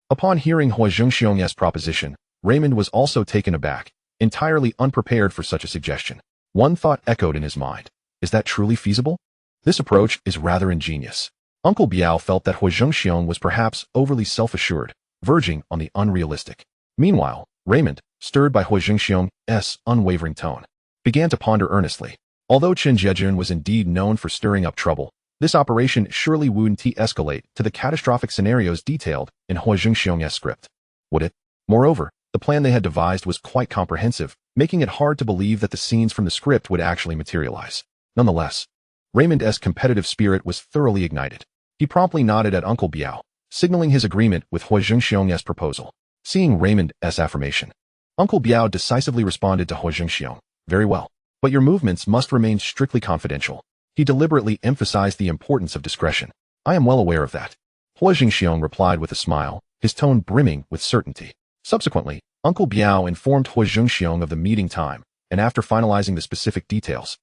upon hearing Huo Zhengxiong's proposition, Raymond was also taken aback, entirely unprepared for such a suggestion. One thought echoed in his mind. Is that truly feasible? This approach is rather ingenious. Uncle Biao felt that Huo Zhengxiong was perhaps overly self-assured, verging on the unrealistic. Meanwhile, Raymond, stirred by Huo Zhengxiong's unwavering tone, began to ponder earnestly. Although Chen Zhejun was indeed known for stirring up trouble, this operation surely wouldn't escalate to the catastrophic scenarios detailed in Huo Zhengxiong's script. Would it? Moreover, the plan they had devised was quite comprehensive, making it hard to believe that the scenes from the script would actually materialize. Nonetheless, Raymond's competitive spirit was thoroughly ignited. He promptly nodded at Uncle Biao, signaling his agreement with Huo Zhengxiong's proposal. Seeing Raymond's affirmation, Uncle Biao decisively responded to Huo Zhengxiong. Very well, but your movements must remain strictly confidential. He deliberately emphasized the importance of discretion. I am well aware of that. Huo Zhengxiong replied with a smile, his tone brimming with certainty. Subsequently, Uncle Biao informed Huo Zhengxiong of the meeting time, and after finalizing the specific details,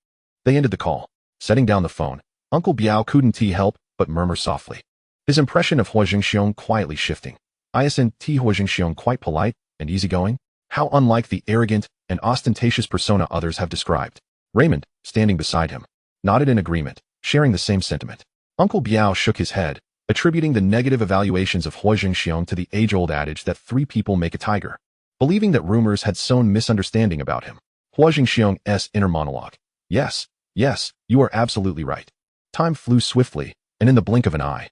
they ended the call. Setting down the phone, Uncle Biao couldn't help but murmur softly, his impression of Huo Zhengxiong quietly shifting. Isn't Huo Zhengxiong quite polite and easygoing? How unlike the arrogant and ostentatious persona others have described. Raymond, standing beside him, nodded in agreement, sharing the same sentiment. Uncle Biao shook his head, attributing the negative evaluations of Huo Zhengxiong to the age-old adage that 3 people make a tiger. Believing that rumors had sown misunderstanding about him, Huo Zhengxiong's inner monologue. Yes, you are absolutely right. Time flew swiftly, and in the blink of an eye,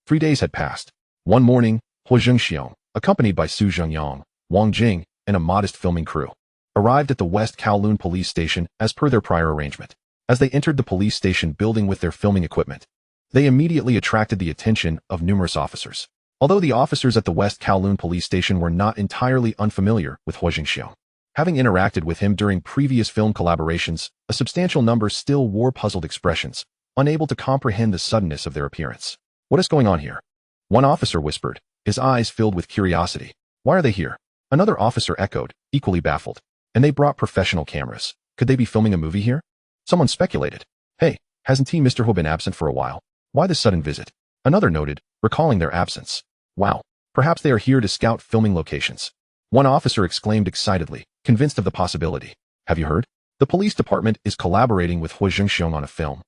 3 days had passed. One morning, Huo Zhengxiong, accompanied by Su Zhengyang, Wang Jing, and a modest filming crew, arrived at the West Kowloon police station as per their prior arrangement. As they entered the police station building with their filming equipment, they immediately attracted the attention of numerous officers. Although the officers at the West Kowloon police station were not entirely unfamiliar with Huo Zhengxiong, having interacted with him during previous film collaborations, a substantial number still wore puzzled expressions, unable to comprehend the suddenness of their appearance. What is going on here? One officer whispered, his eyes filled with curiosity. Why are they here? Another officer echoed, equally baffled. And they brought professional cameras. Could they be filming a movie here? Someone speculated. Hey, hasn't Mr. Huo been absent for a while? Why this sudden visit? Another noted, recalling their absence. Wow, perhaps they are here to scout filming locations. One officer exclaimed excitedly, convinced of the possibility. Have you heard? The police department is collaborating with Huo Zhengxiong on a film,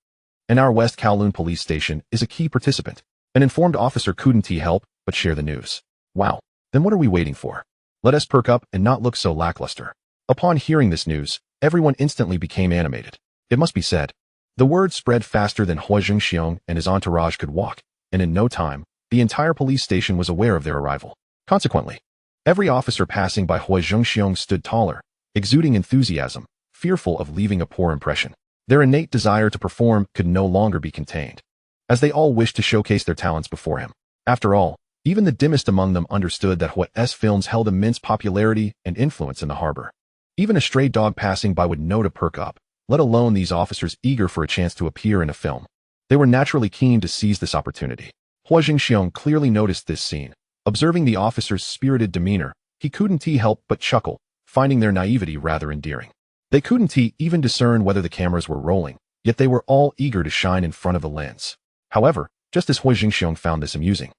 and our West Kowloon police station is a key participant. An informed officer couldn't help but share the news. Wow, then what are we waiting for? Let us perk up and not look so lackluster. Upon hearing this news, everyone instantly became animated. It must be said, the word spread faster than Huo Zhengxiong and his entourage could walk, and in no time, the entire police station was aware of their arrival. Consequently, every officer passing by Huo Zhengxiong stood taller, exuding enthusiasm, fearful of leaving a poor impression. Their innate desire to perform could no longer be contained, as they all wished to showcase their talents before him. After all, even the dimmest among them understood that Huo's films held immense popularity and influence in the harbor. Even a stray dog passing by would know to perk up, let alone these officers eager for a chance to appear in a film. They were naturally keen to seize this opportunity. Huo Zhengxiong clearly noticed this scene. Observing the officers' spirited demeanor, he couldn't help but chuckle, finding their naivety rather endearing. They couldn't even discern whether the cameras were rolling, yet they were all eager to shine in front of the lens. However, just as Huo Zhengxiong found this amusing,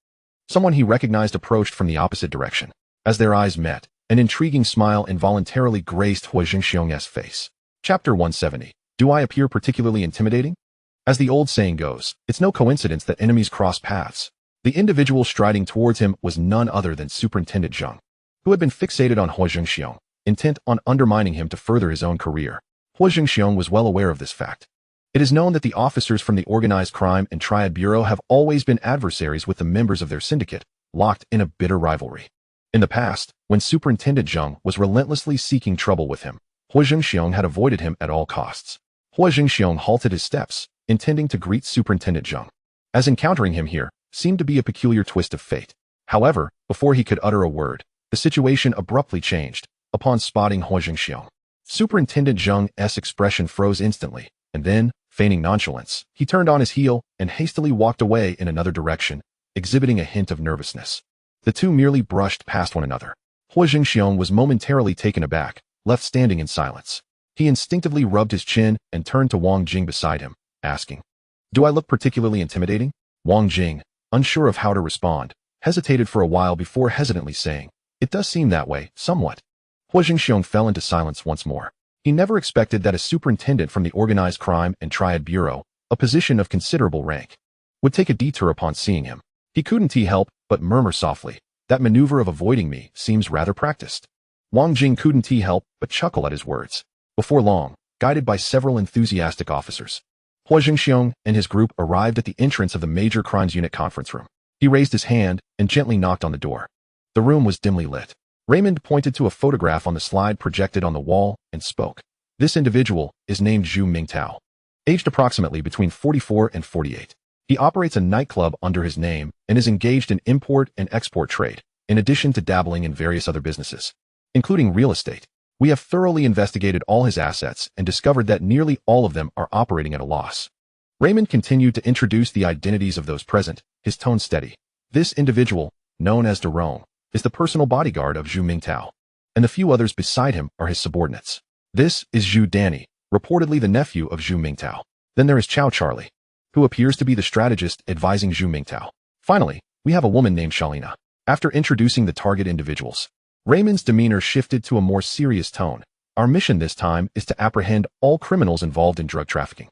someone he recognized approached from the opposite direction. As their eyes met, an intriguing smile involuntarily graced Huo Zhengxiong's face. Chapter 170. Do I appear particularly intimidating? As the old saying goes, it's no coincidence that enemies cross paths. The individual striding towards him was none other than Superintendent Zheng, who had been fixated on Huo Zhengxiong, intent on undermining him to further his own career. Huo Zhengxiong was well aware of this fact. It is known that the officers from the Organized Crime and Triad Bureau have always been adversaries with the members of their syndicate, locked in a bitter rivalry. In the past, when Superintendent Zheng was relentlessly seeking trouble with him, Huo Zhengxiong had avoided him at all costs. Huo Zhengxiong halted his steps, intending to greet Superintendent Zheng, as encountering him here seemed to be a peculiar twist of fate. However, before he could utter a word, the situation abruptly changed. Upon spotting Huo Zhengxiong, Superintendent Zheng's expression froze instantly, and then, feigning nonchalance, he turned on his heel and hastily walked away in another direction, exhibiting a hint of nervousness. The two merely brushed past one another. Huo Zhengxiong was momentarily taken aback, left standing in silence. He instinctively rubbed his chin and turned to Wang Jing beside him, asking, "Do I look particularly intimidating?" Wang Jing, unsure of how to respond, hesitated for a while before hesitantly saying, "It does seem that way, somewhat." Huo Zhengxiong fell into silence once more. He never expected that a superintendent from the Organized Crime and Triad Bureau, a position of considerable rank, would take a detour upon seeing him. He couldn't help but murmur softly, "That maneuver of avoiding me seems rather practiced." Wang Jing couldn't help but chuckle at his words. Before long, guided by several enthusiastic officers, Huo Zhengxiong and his group arrived at the entrance of the Major Crimes Unit conference room. He raised his hand and gently knocked on the door. The room was dimly lit. Raymond pointed to a photograph on the slide projected on the wall and spoke. This individual is named Zhu Mingtao, aged approximately between 44 and 48. He operates a nightclub under his name and is engaged in import and export trade, in addition to dabbling in various other businesses, including real estate. We have thoroughly investigated all his assets and discovered that nearly all of them are operating at a loss. Raymond continued to introduce the identities of those present, his tone steady. This individual, known as Derong, is the personal bodyguard of Zhu Mingtao, and the few others beside him are his subordinates. This is Zhu Danny, reportedly the nephew of Zhu Mingtao. Then there is Chow Charlie, who appears to be the strategist advising Zhu Mingtao. Finally, we have a woman named Shalina. After introducing the target individuals, Raymond's demeanor shifted to a more serious tone. Our mission this time is to apprehend all criminals involved in drug trafficking.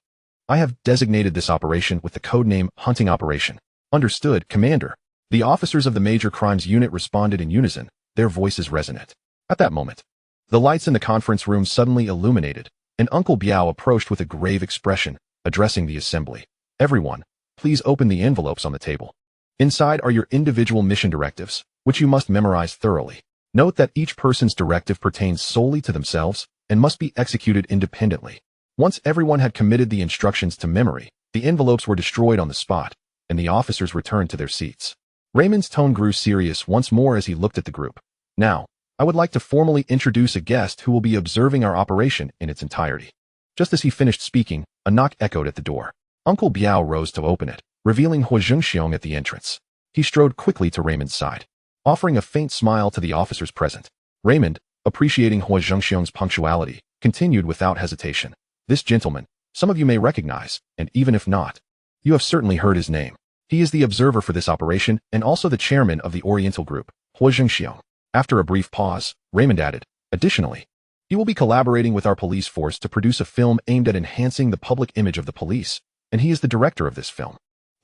I have designated this operation with the codename Hunting Operation. Understood, Commander. The officers of the Major Crimes Unit responded in unison, their voices resonant. At that moment, the lights in the conference room suddenly illuminated, and Uncle Biao approached with a grave expression, addressing the assembly. "Everyone, please open the envelopes on the table. Inside are your individual mission directives, which you must memorize thoroughly. Note that each person's directive pertains solely to themselves and must be executed independently." Once everyone had committed the instructions to memory, the envelopes were destroyed on the spot, and the officers returned to their seats. Raymond's tone grew serious once more as he looked at the group. "Now, I would like to formally introduce a guest who will be observing our operation in its entirety." Just as he finished speaking, a knock echoed at the door. Uncle Biao rose to open it, revealing Huo Zhengxiong at the entrance. He strode quickly to Raymond's side, offering a faint smile to the officers present. Raymond, appreciating Huo Zhengxiong's punctuality, continued without hesitation. "This gentleman, some of you may recognize, and even if not, you have certainly heard his name. He is the observer for this operation and also the chairman of the Oriental Group, Huo Zhengxiong." After a brief pause, Raymond added, "Additionally, He will be collaborating with our police force to produce a film aimed at enhancing the public image of the police, and he is the director of this film.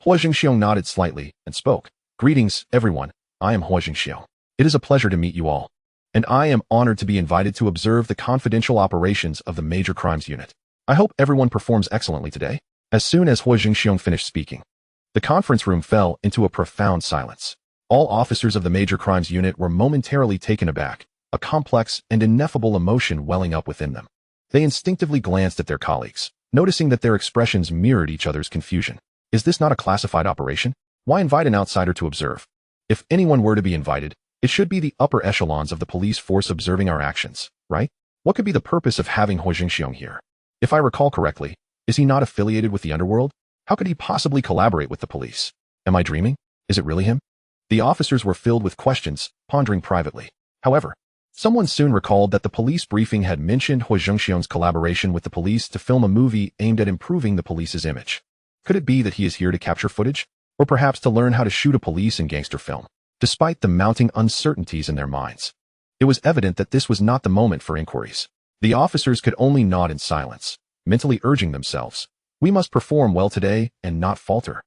Huo Zhengxiong nodded slightly and spoke. Greetings, everyone. I am Huo Zhengxiong. It is a pleasure to meet you all, and I am honored to be invited to observe the confidential operations of the Major Crimes Unit. I hope everyone performs excellently today. As soon as Huo Zhengxiong finished speaking, the conference room fell into a profound silence. All officers of the Major Crimes Unit were momentarily taken aback, a complex and ineffable emotion welling up within them. They instinctively glanced at their colleagues, noticing that their expressions mirrored each other's confusion. Is this not a classified operation? Why invite an outsider to observe? If anyone were to be invited, it should be the upper echelons of the police force observing our actions, right? What could be the purpose of having Huo Zhengxiong here? If I recall correctly, is he not affiliated with the Underworld? How could he possibly collaborate with the police? Am I dreaming? Is it really him? The officers were filled with questions, pondering privately. However, someone soon recalled that the police briefing had mentioned Huo Zhengxiong's collaboration with the police to film a movie aimed at improving the police's image. Could it be that he is here to capture footage? Or perhaps to learn how to shoot a police and gangster film? Despite the mounting uncertainties in their minds, it was evident that this was not the moment for inquiries. The officers could only nod in silence, mentally urging themselves, we must perform well today and not falter.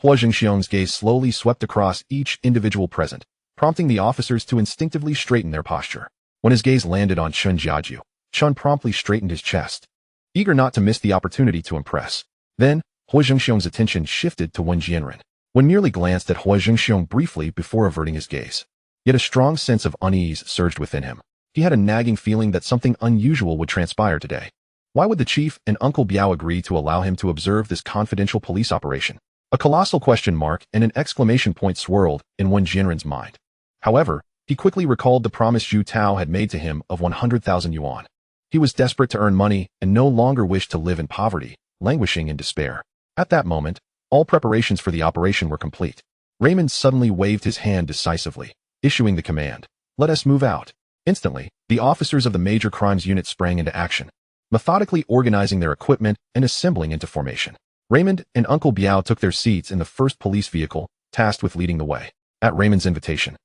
Huo Zhengxiong's gaze slowly swept across each individual present, prompting the officers to instinctively straighten their posture. When his gaze landed on Chen Jiaju, Chen promptly straightened his chest, eager not to miss the opportunity to impress. Then, Huo Zhengxiong's attention shifted to Wen Jianren. Wen merely glanced at Huo Zhengxiong briefly before averting his gaze. Yet a strong sense of unease surged within him. He had a nagging feeling that something unusual would transpire today. Why would the chief and Uncle Biao agree to allow him to observe this confidential police operation? A colossal question mark and an exclamation point swirled in Wen Jianren's mind. However, he quickly recalled the promise Zhu Tao had made to him of 100,000 yuan. He was desperate to earn money and no longer wished to live in poverty, languishing in despair. At that moment, all preparations for the operation were complete. Raymond suddenly waved his hand decisively, issuing the command, "Let us move out." Instantly, the officers of the Major Crimes Unit sprang into action, methodically organizing their equipment and assembling into formation. Raymond and Uncle Biao took their seats in the first police vehicle, tasked with leading the way. At Raymond's invitation,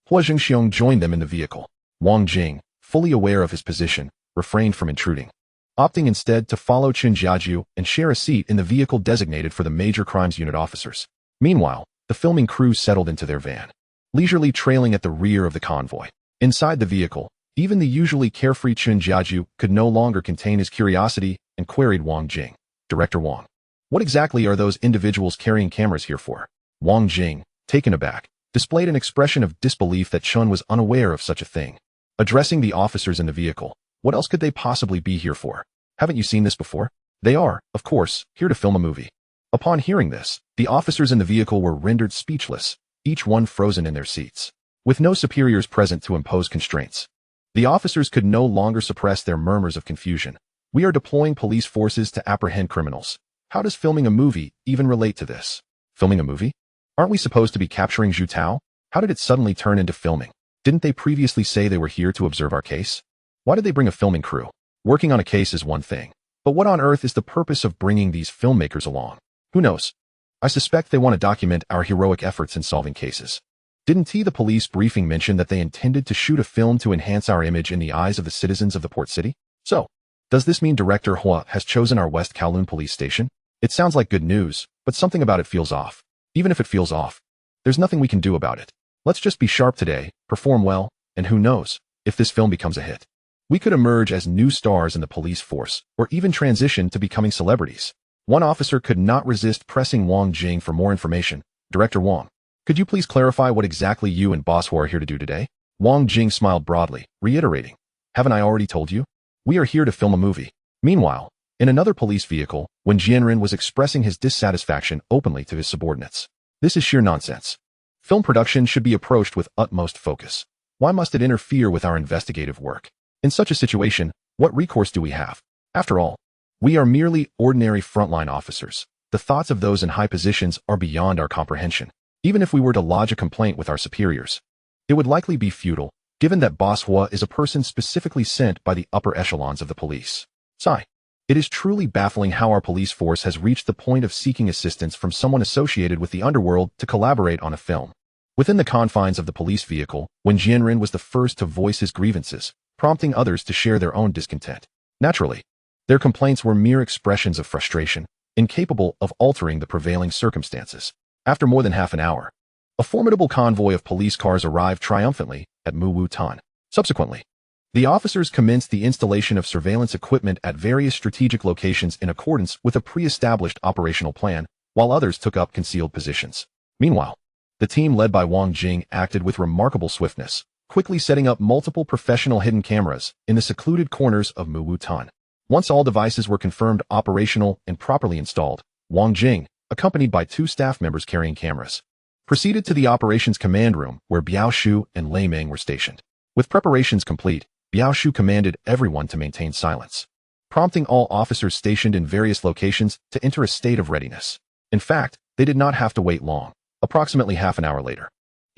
Huo Zhengxiong joined them in the vehicle. Wang Jing, fully aware of his position, refrained from intruding, opting instead to follow Chen Jiaju and share a seat in the vehicle designated for the Major Crimes Unit officers. Meanwhile, the filming crew settled into their van, leisurely trailing at the rear of the convoy. Inside the vehicle, even the usually carefree Chen Jiaju could no longer contain his curiosity and queried Wang Jing. "Director Wang, what exactly are those individuals carrying cameras here for?" Wang Jing, taken aback, displayed an expression of disbelief that Chen was unaware of such a thing. Addressing the officers in the vehicle, what else could they possibly be here for? Haven't you seen this before? They are, of course, here to film a movie. Upon hearing this, the officers in the vehicle were rendered speechless, each one frozen in their seats. With no superiors present to impose constraints, the officers could no longer suppress their murmurs of confusion. "We are deploying police forces to apprehend criminals. How does filming a movie even relate to this?" Filming a movie? Aren't we supposed to be capturing Zhu Tao? How did it suddenly turn into filming? Didn't they previously say they were here to observe our case? Why did they bring a filming crew? Working on a case is one thing, but what on earth is the purpose of bringing these filmmakers along? Who knows? I suspect they want to document our heroic efforts in solving cases. Didn't the police briefing mention that they intended to shoot a film to enhance our image in the eyes of the citizens of the port city? So, does this mean Director Hua has chosen our West Kowloon police station? It sounds like good news, but something about it feels off. Even if it feels off, there's nothing we can do about it. Let's just be sharp today, perform well, and who knows, if this film becomes a hit, we could emerge as new stars in the police force, or even transition to becoming celebrities. One officer could not resist pressing Wang Jing for more information. "Director Wang, could you please clarify what exactly you and Boss Hua are here to do today?" Wang Jing smiled broadly, reiterating, "Haven't I already told you? We are here to film a movie." Meanwhile, in another police vehicle, when Jianren was expressing his dissatisfaction openly to his subordinates. "This is sheer nonsense. Film production should be approached with utmost focus. Why must it interfere with our investigative work? In such a situation, what recourse do we have? After all, we are merely ordinary frontline officers. The thoughts of those in high positions are beyond our comprehension. Even if we were to lodge a complaint with our superiors, it would likely be futile, given that Boss Hua is a person specifically sent by the upper echelons of the police. Sigh. It is truly baffling how our police force has reached the point of seeking assistance from someone associated with the Underworld to collaborate on a film." Within the confines of the police vehicle, when Jianren was the first to voice his grievances, prompting others to share their own discontent. Naturally, their complaints were mere expressions of frustration, incapable of altering the prevailing circumstances. After more than half an hour, a formidable convoy of police cars arrived triumphantly at Muwu-tan. Subsequently, the officers commenced the installation of surveillance equipment at various strategic locations in accordance with a pre-established operational plan, while others took up concealed positions. Meanwhile, the team led by Wang Jing acted with remarkable swiftness, quickly setting up multiple professional hidden cameras in the secluded corners of Muwu-tan. Once all devices were confirmed operational and properly installed, Wang Jing, accompanied by 2 staff members carrying cameras, proceeded to the operations command room where Biao Shu and Lei Meng were stationed. With preparations complete, Biao Shu commanded everyone to maintain silence, prompting all officers stationed in various locations to enter a state of readiness. In fact, they did not have to wait long. Approximately half an hour later,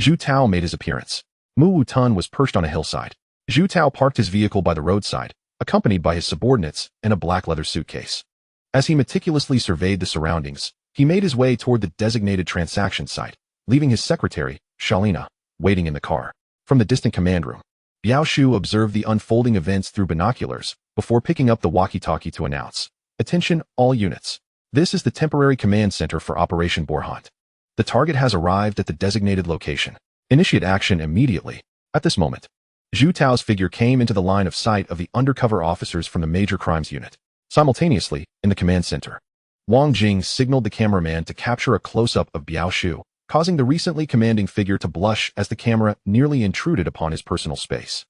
Zhu Tao made his appearance. Muwu-tan was perched on a hillside. Zhu Tao parked his vehicle by the roadside, accompanied by his subordinates and a black leather suitcase. As he meticulously surveyed the surroundings, he made his way toward the designated transaction site, leaving his secretary, Shalina, waiting in the car. From the distant command room, Biao Shu observed the unfolding events through binoculars before picking up the walkie-talkie to announce, "Attention, all units. This is the temporary command center for Operation Boar-Hunt. The target has arrived at the designated location. Initiate action immediately." At this moment, Zhu Tao's figure came into the line of sight of the undercover officers from the Major Crimes Unit. Simultaneously, in the command center, Wang Jing signaled the cameraman to capture a close-up of Biao Shu, causing the recently commanding figure to blush as the camera nearly intruded upon his personal space.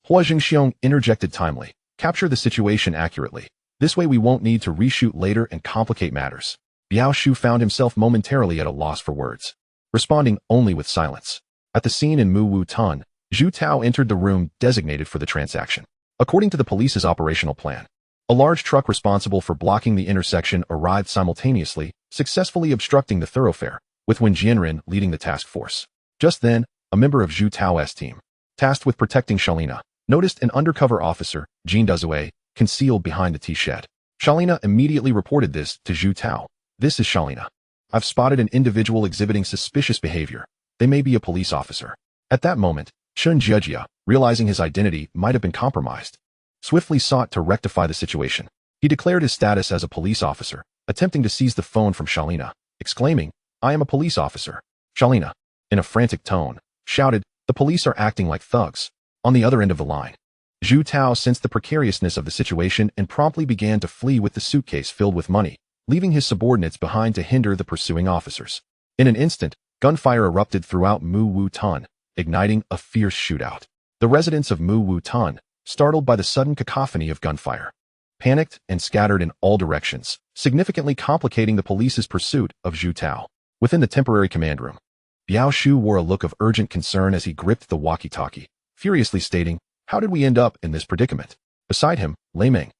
Huo Zhengxiong interjected timely, "Capture the situation accurately. This way we won't need to reshoot later and complicate matters." Biao Shu found himself momentarily at a loss for words, responding only with silence. At the scene in Muwu-tan, Zhu Tao entered the room designated for the transaction. According to the police's operational plan, a large truck responsible for blocking the intersection arrived simultaneously, successfully obstructing the thoroughfare, with Wen Jianren leading the task force. Just then, a member of Zhu Tao's team, tasked with protecting Shalina, noticed an undercover officer, Jin Dazue, concealed behind the tea shed. Shalina immediately reported this to Zhu Tao. "This is Shalina. I've spotted an individual exhibiting suspicious behavior. They may be a police officer." At that moment, Chun Jiejia, realizing his identity might have been compromised, swiftly sought to rectify the situation. He declared his status as a police officer, attempting to seize the phone from Shalina, exclaiming, "I am a police officer." Shalina, in a frantic tone, shouted, "The police are acting like thugs." On the other end of the line, Zhu Tao sensed the precariousness of the situation and promptly began to flee with the suitcase filled with money, leaving his subordinates behind to hinder the pursuing officers. In an instant, gunfire erupted throughout Muwu-tan, igniting a fierce shootout. The residents of Muwu-tan, startled by the sudden cacophony of gunfire, panicked and scattered in all directions, significantly complicating the police's pursuit of Zhu Tao. Within the temporary command room, Biao Shu wore a look of urgent concern as he gripped the walkie-talkie, furiously stating, "How did we end up in this predicament?" Beside him, Lei Meng,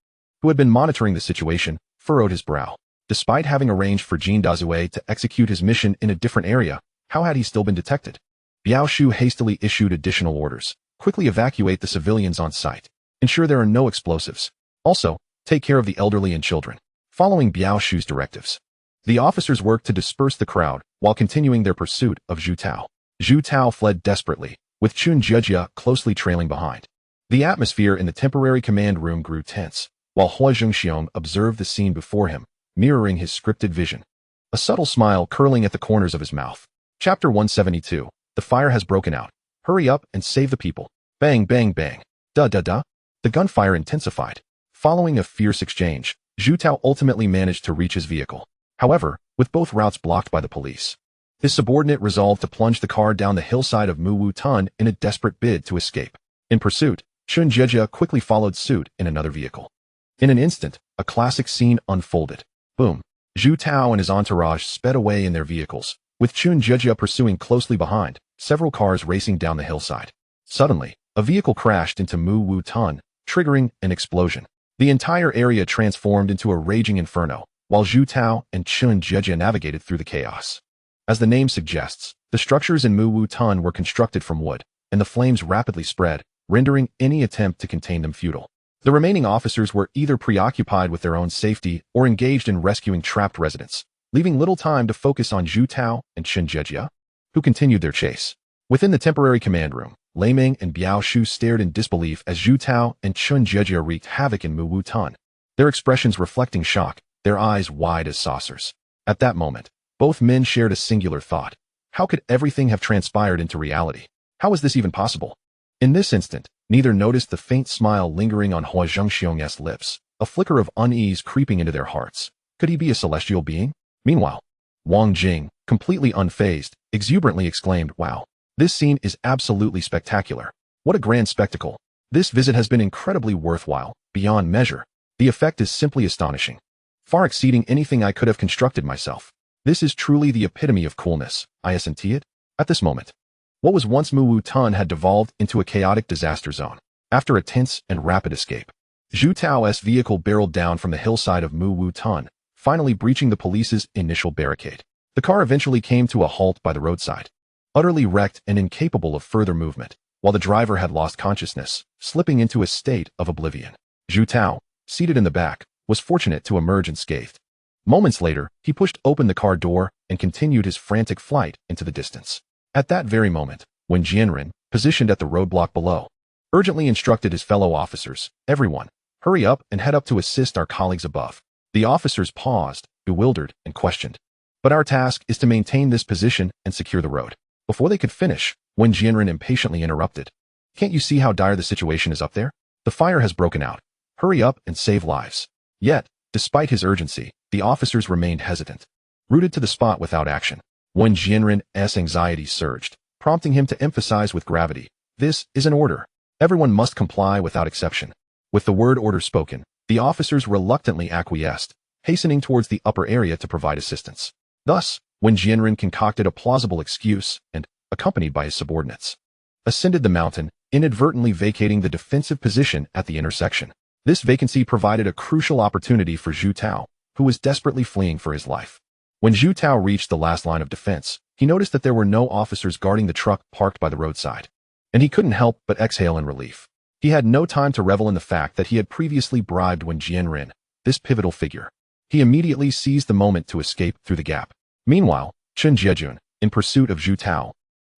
who had been monitoring the situation, furrowed his brow. Despite having arranged for Jin Dazue to execute his mission in a different area, how had he still been detected? Biao Shu hastily issued additional orders. Quickly evacuate the civilians on site. Ensure there are no explosives. Also, take care of the elderly and children. Following Biao Shu's directives, the officers worked to disperse the crowd while continuing their pursuit of Zhu Tao. Zhu Tao fled desperately, with Chun Jiejia closely trailing behind. The atmosphere in the temporary command room grew tense, while Huo Zhengxiong observed the scene before him, mirroring his scripted vision, a subtle smile curling at the corners of his mouth. Chapter 172. The fire has broken out. Hurry up and save the people. Bang, bang, bang. Da-da-da. The gunfire intensified. Following a fierce exchange, Zhu Tao ultimately managed to reach his vehicle. However, with both routes blocked by the police, his subordinate resolved to plunge the car down the hillside of Muwu-tan in a desperate bid to escape. In pursuit, Chun Jiejia quickly followed suit in another vehicle. In an instant, a classic scene unfolded. Boom. Zhu Tao and his entourage sped away in their vehicles, with Chun Jiejia pursuing closely behind, several cars racing down the hillside. Suddenly, a vehicle crashed into Muwu-tan, triggering an explosion. The entire area transformed into a raging inferno, while Zhu Tao and Chun Jiejia navigated through the chaos. As the name suggests, the structures in Muwu-tan were constructed from wood, and the flames rapidly spread, rendering any attempt to contain them futile. The remaining officers were either preoccupied with their own safety or engaged in rescuing trapped residents, leaving little time to focus on Zhu Tao and Chun Jiejia, who continued their chase. Within the temporary command room, Lei Ming and Biao Shu stared in disbelief as Zhu Tao and Chun Jieji wreaked havoc in Mu Wu Tun, their expressions reflecting shock, their eyes wide as saucers. At that moment, both men shared a singular thought. How could everything have transpired into reality? How was this even possible? In this instant, neither noticed the faint smile lingering on Huo Zhengxiong's lips, a flicker of unease creeping into their hearts. Could he be a celestial being? Meanwhile, Wang Jing, completely unfazed, exuberantly exclaimed, "Wow, this scene is absolutely spectacular. What a grand spectacle. This visit has been incredibly worthwhile, beyond measure. The effect is simply astonishing, far exceeding anything I could have constructed myself. This is truly the epitome of coolness, I assent it." At this moment, what was once Mu Wu Tun had devolved into a chaotic disaster zone. After a tense and rapid escape, Zhu Tao's vehicle barreled down from the hillside of Mu Wu Tun, finally breaching the police's initial barricade. The car eventually came to a halt by the roadside, utterly wrecked and incapable of further movement, while the driver had lost consciousness, slipping into a state of oblivion. Zhu Tao, seated in the back, was fortunate to emerge unscathed. Moments later, he pushed open the car door and continued his frantic flight into the distance. At that very moment, when Jianren, positioned at the roadblock below, urgently instructed his fellow officers, "Everyone, hurry up and head up to assist our colleagues above." The officers paused, bewildered, and questioned. "But our task is to maintain this position and secure the road." Before they could finish, when Jianren impatiently interrupted, "Can't you see how dire the situation is up there? The fire has broken out. Hurry up and save lives." Yet, despite his urgency, the officers remained hesitant, rooted to the spot without action. When Jianren's anxiety surged, prompting him to emphasize with gravity, "This is an order. Everyone must comply without exception." With the word order spoken, the officers reluctantly acquiesced, hastening towards the upper area to provide assistance. Thus, when Jianren concocted a plausible excuse and, accompanied by his subordinates, ascended the mountain, inadvertently vacating the defensive position at the intersection. This vacancy provided a crucial opportunity for Zhu Tao, who was desperately fleeing for his life. When Zhu Tao reached the last line of defense, he noticed that there were no officers guarding the truck parked by the roadside, and he couldn't help but exhale in relief. He had no time to revel in the fact that he had previously bribed Wen Jianren, this pivotal figure. He immediately seized the moment to escape through the gap. Meanwhile, Chun Jiejun, in pursuit of Zhu Tao,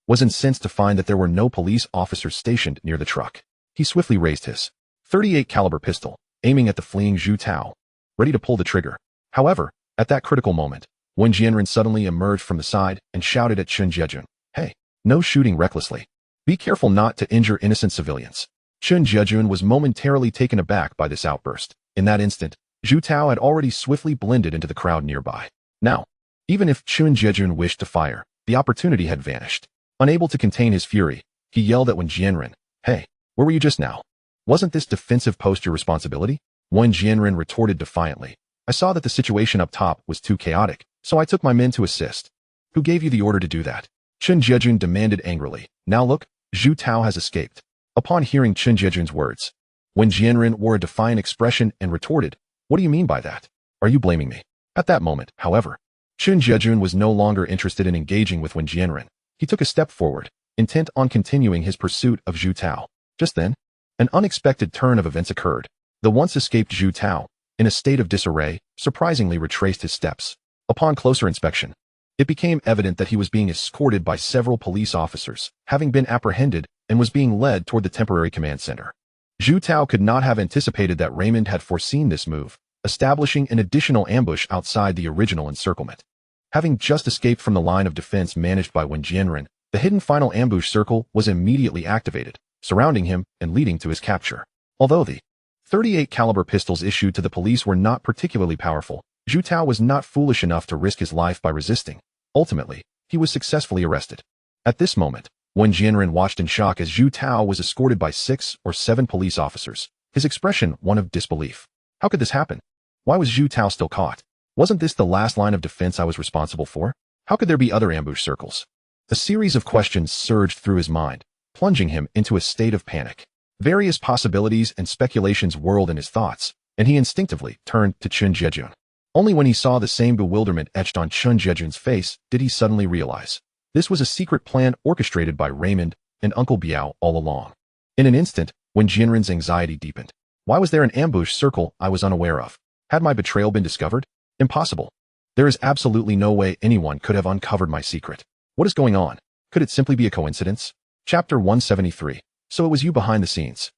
was incensed to find that there were no police officers stationed near the truck. He swiftly raised his .38 caliber pistol, aiming at the fleeing Zhu Tao, ready to pull the trigger. However, at that critical moment, Wen Jianren suddenly emerged from the side and shouted at Chun Jiejun, "Hey, no shooting recklessly. Be careful not to injure innocent civilians." Chun Jiejun was momentarily taken aback by this outburst. In that instant, Zhu Tao had already swiftly blended into the crowd nearby. Now, even if Chun Jiejun wished to fire, the opportunity had vanished. Unable to contain his fury, he yelled at Wen Jianren, "Hey, where were you just now? Wasn't this defensive post your responsibility?" Wen Jianren retorted defiantly, "I saw that the situation up top was too chaotic, so I took my men to assist." "Who gave you the order to do that?" Chun Jiejun demanded angrily. "Now look, Zhu Tao has escaped." Upon hearing Chun Jiejun's words, Wen Jianren wore a defiant expression and retorted, "What do you mean by that? Are you blaming me?" At that moment, however, Chun Jiejun was no longer interested in engaging with Wen Jianren. He took a step forward, intent on continuing his pursuit of Zhu Tao. Just then, an unexpected turn of events occurred. The once escaped Zhu Tao, in a state of disarray, surprisingly retraced his steps. Upon closer inspection, it became evident that he was being escorted by several police officers, having been apprehended, and was being led toward the temporary command center. Zhu Tao could not have anticipated that Raymond had foreseen this move, establishing an additional ambush outside the original encirclement. Having just escaped from the line of defense managed by Wen Jianren, the hidden final ambush circle was immediately activated, surrounding him and leading to his capture. Although the .38 caliber pistols issued to the police were not particularly powerful, Zhu Tao was not foolish enough to risk his life by resisting. Ultimately, he was successfully arrested. At this moment, Wen Jianren watched in shock as Zhu Tao was escorted by 6 or 7 police officers, his expression one of disbelief. How could this happen? Why was Zhu Tao still caught? Wasn't this the last line of defense I was responsible for? How could there be other ambush circles? A series of questions surged through his mind, plunging him into a state of panic. Various possibilities and speculations whirled in his thoughts, and he instinctively turned to Chun Jiejun. Only when he saw the same bewilderment etched on Chun Jiejun's face did he suddenly realize. This was a secret plan orchestrated by Raymond and Uncle Biao all along. In an instant, when Jianren's anxiety deepened, why was there an ambush circle I was unaware of? Had my betrayal been discovered? Impossible. There is absolutely no way anyone could have uncovered my secret. What is going on? Could it simply be a coincidence? Chapter 173. So it was you behind the scenes.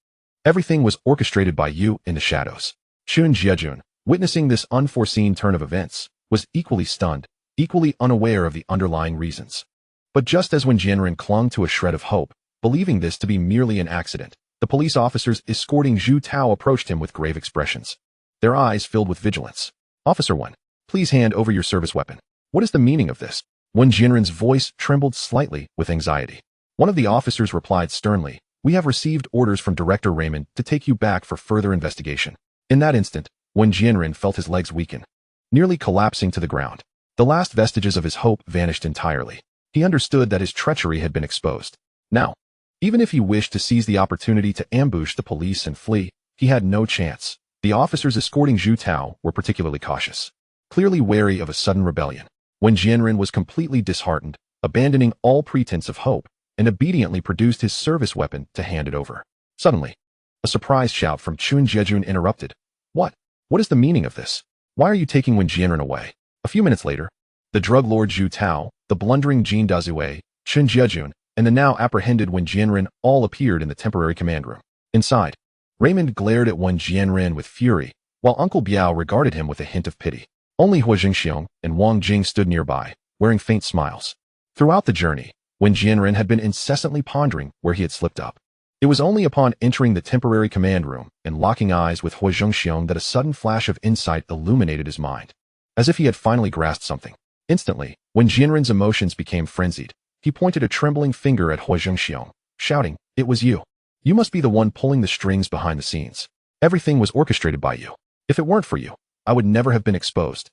Everything was orchestrated by you in the shadows. Chun Jiejun, witnessing this unforeseen turn of events, was equally stunned, equally unaware of the underlying reasons. But just as when Jianren clung to a shred of hope, believing this to be merely an accident, the police officers escorting Zhu Tao approached him with grave expressions. Their eyes filled with vigilance. Officer 1, please hand over your service weapon. What is the meaning of this? When Jianren's voice trembled slightly with anxiety. One of the officers replied sternly, we have received orders from Director Raymond to take you back for further investigation. In that instant, when Jianren felt his legs weaken, nearly collapsing to the ground, the last vestiges of his hope vanished entirely. He understood that his treachery had been exposed. Now, even if he wished to seize the opportunity to ambush the police and flee, he had no chance. The officers escorting Zhu Tao were particularly cautious, clearly wary of a sudden rebellion. When Jianren was completely disheartened, abandoning all pretense of hope, and obediently produced his service weapon to hand it over. Suddenly, a surprise shout from Chun Jiejun interrupted. What? What is the meaning of this? Why are you taking Wen Jianren away? A few minutes later, the drug lord Zhu Tao, the blundering Jin Dazue, Chun Jiejun, and the now apprehended Wen Jianren all appeared in the temporary command room. Inside, Raymond glared at Wen Jianren with fury, while Uncle Biao regarded him with a hint of pity. Only Huo Zhengxiong and Wang Jing stood nearby, wearing faint smiles. Throughout the journey, Wen Jianren had been incessantly pondering where he had slipped up. It was only upon entering the temporary command room and locking eyes with Huo Zhengxiong that a sudden flash of insight illuminated his mind. As if he had finally grasped something. Instantly, when Jianren's emotions became frenzied, he pointed a trembling finger at Huo Zhengxiong, shouting, it was you. You must be the one pulling the strings behind the scenes. Everything was orchestrated by you. If it weren't for you, I would never have been exposed.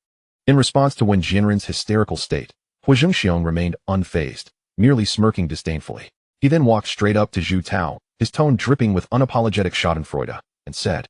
In response to Wen Jianren's hysterical state, Huo Zhengxiong remained unfazed, merely smirking disdainfully. He then walked straight up to Zhu Tao, his tone dripping with unapologetic schadenfreude, and said,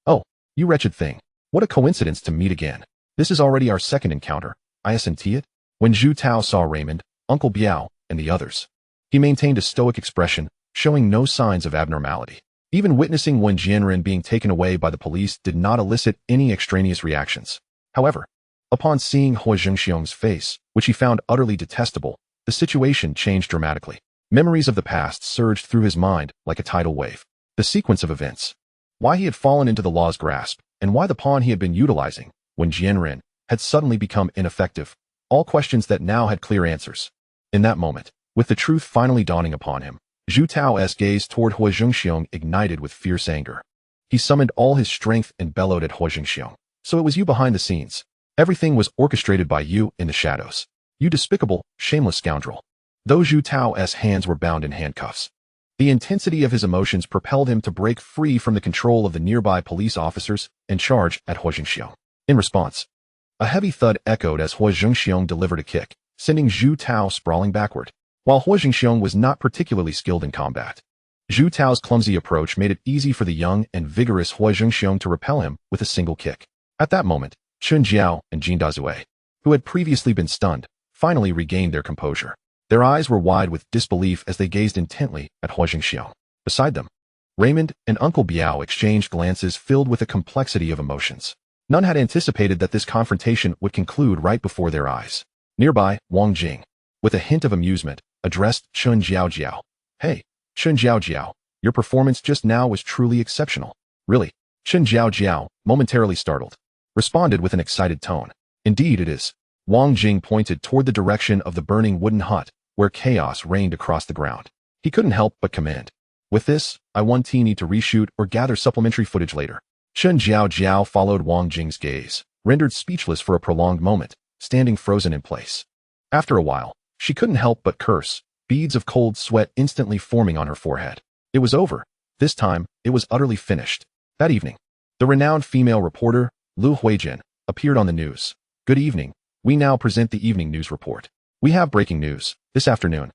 oh, you wretched thing. What a coincidence to meet again. This is already our second encounter. I assentee it. When Zhu Tao saw Raymond, Uncle Biao, and the others, he maintained a stoic expression, showing no signs of abnormality. Even witnessing Wen Jianren being taken away by the police did not elicit any extraneous reactions. However, upon seeing Huo Zhengxiong's face, which he found utterly detestable, the situation changed dramatically. Memories of the past surged through his mind like a tidal wave. The sequence of events, why he had fallen into the law's grasp, and why the pawn he had been utilizing, Wen Jianren, had suddenly become ineffective, all questions that now had clear answers. In that moment, with the truth finally dawning upon him, Zhu Tao's gaze toward Huo Zhengxiong ignited with fierce anger. He summoned all his strength and bellowed at Huo Zhengxiong. So it was you behind the scenes. Everything was orchestrated by you in the shadows. You despicable, shameless scoundrel. Though Zhu Tao's hands were bound in handcuffs, the intensity of his emotions propelled him to break free from the control of the nearby police officers and charge at Huo Zhengxiong. In response, a heavy thud echoed as Huo Zhengxiong delivered a kick, sending Zhu Tao sprawling backward. While Huo Zhengxiong was not particularly skilled in combat, Zhu Tao's clumsy approach made it easy for the young and vigorous Huo Zhengxiong to repel him with a single kick. At that moment, Chun Jiao and Jin Dazue, who had previously been stunned, finally regained their composure. Their eyes were wide with disbelief as they gazed intently at Huo Zhengxiong. Beside them, Raymond and Uncle Biao exchanged glances filled with a complexity of emotions. None had anticipated that this confrontation would conclude right before their eyes. Nearby, Wang Jing, with a hint of amusement, addressed Chun Jiao. Hey, Chun Jiao, your performance just now was truly exceptional. Really? Chun Jiao, momentarily startled, responded with an excited tone. Indeed it is. Wang Jing pointed toward the direction of the burning wooden hut, where chaos reigned across the ground. He couldn't help but commend. With this, I want need to reshoot or gather supplementary footage later. Chun Jiao followed Wang Jing's gaze, rendered speechless for a prolonged moment, standing frozen in place. After a while, she couldn't help but curse, beads of cold sweat instantly forming on her forehead. It was over. This time, it was utterly finished. That evening, the renowned female reporter, Lu Huijin, appeared on the news. Good evening. We now present the evening news report. We have breaking news. This afternoon,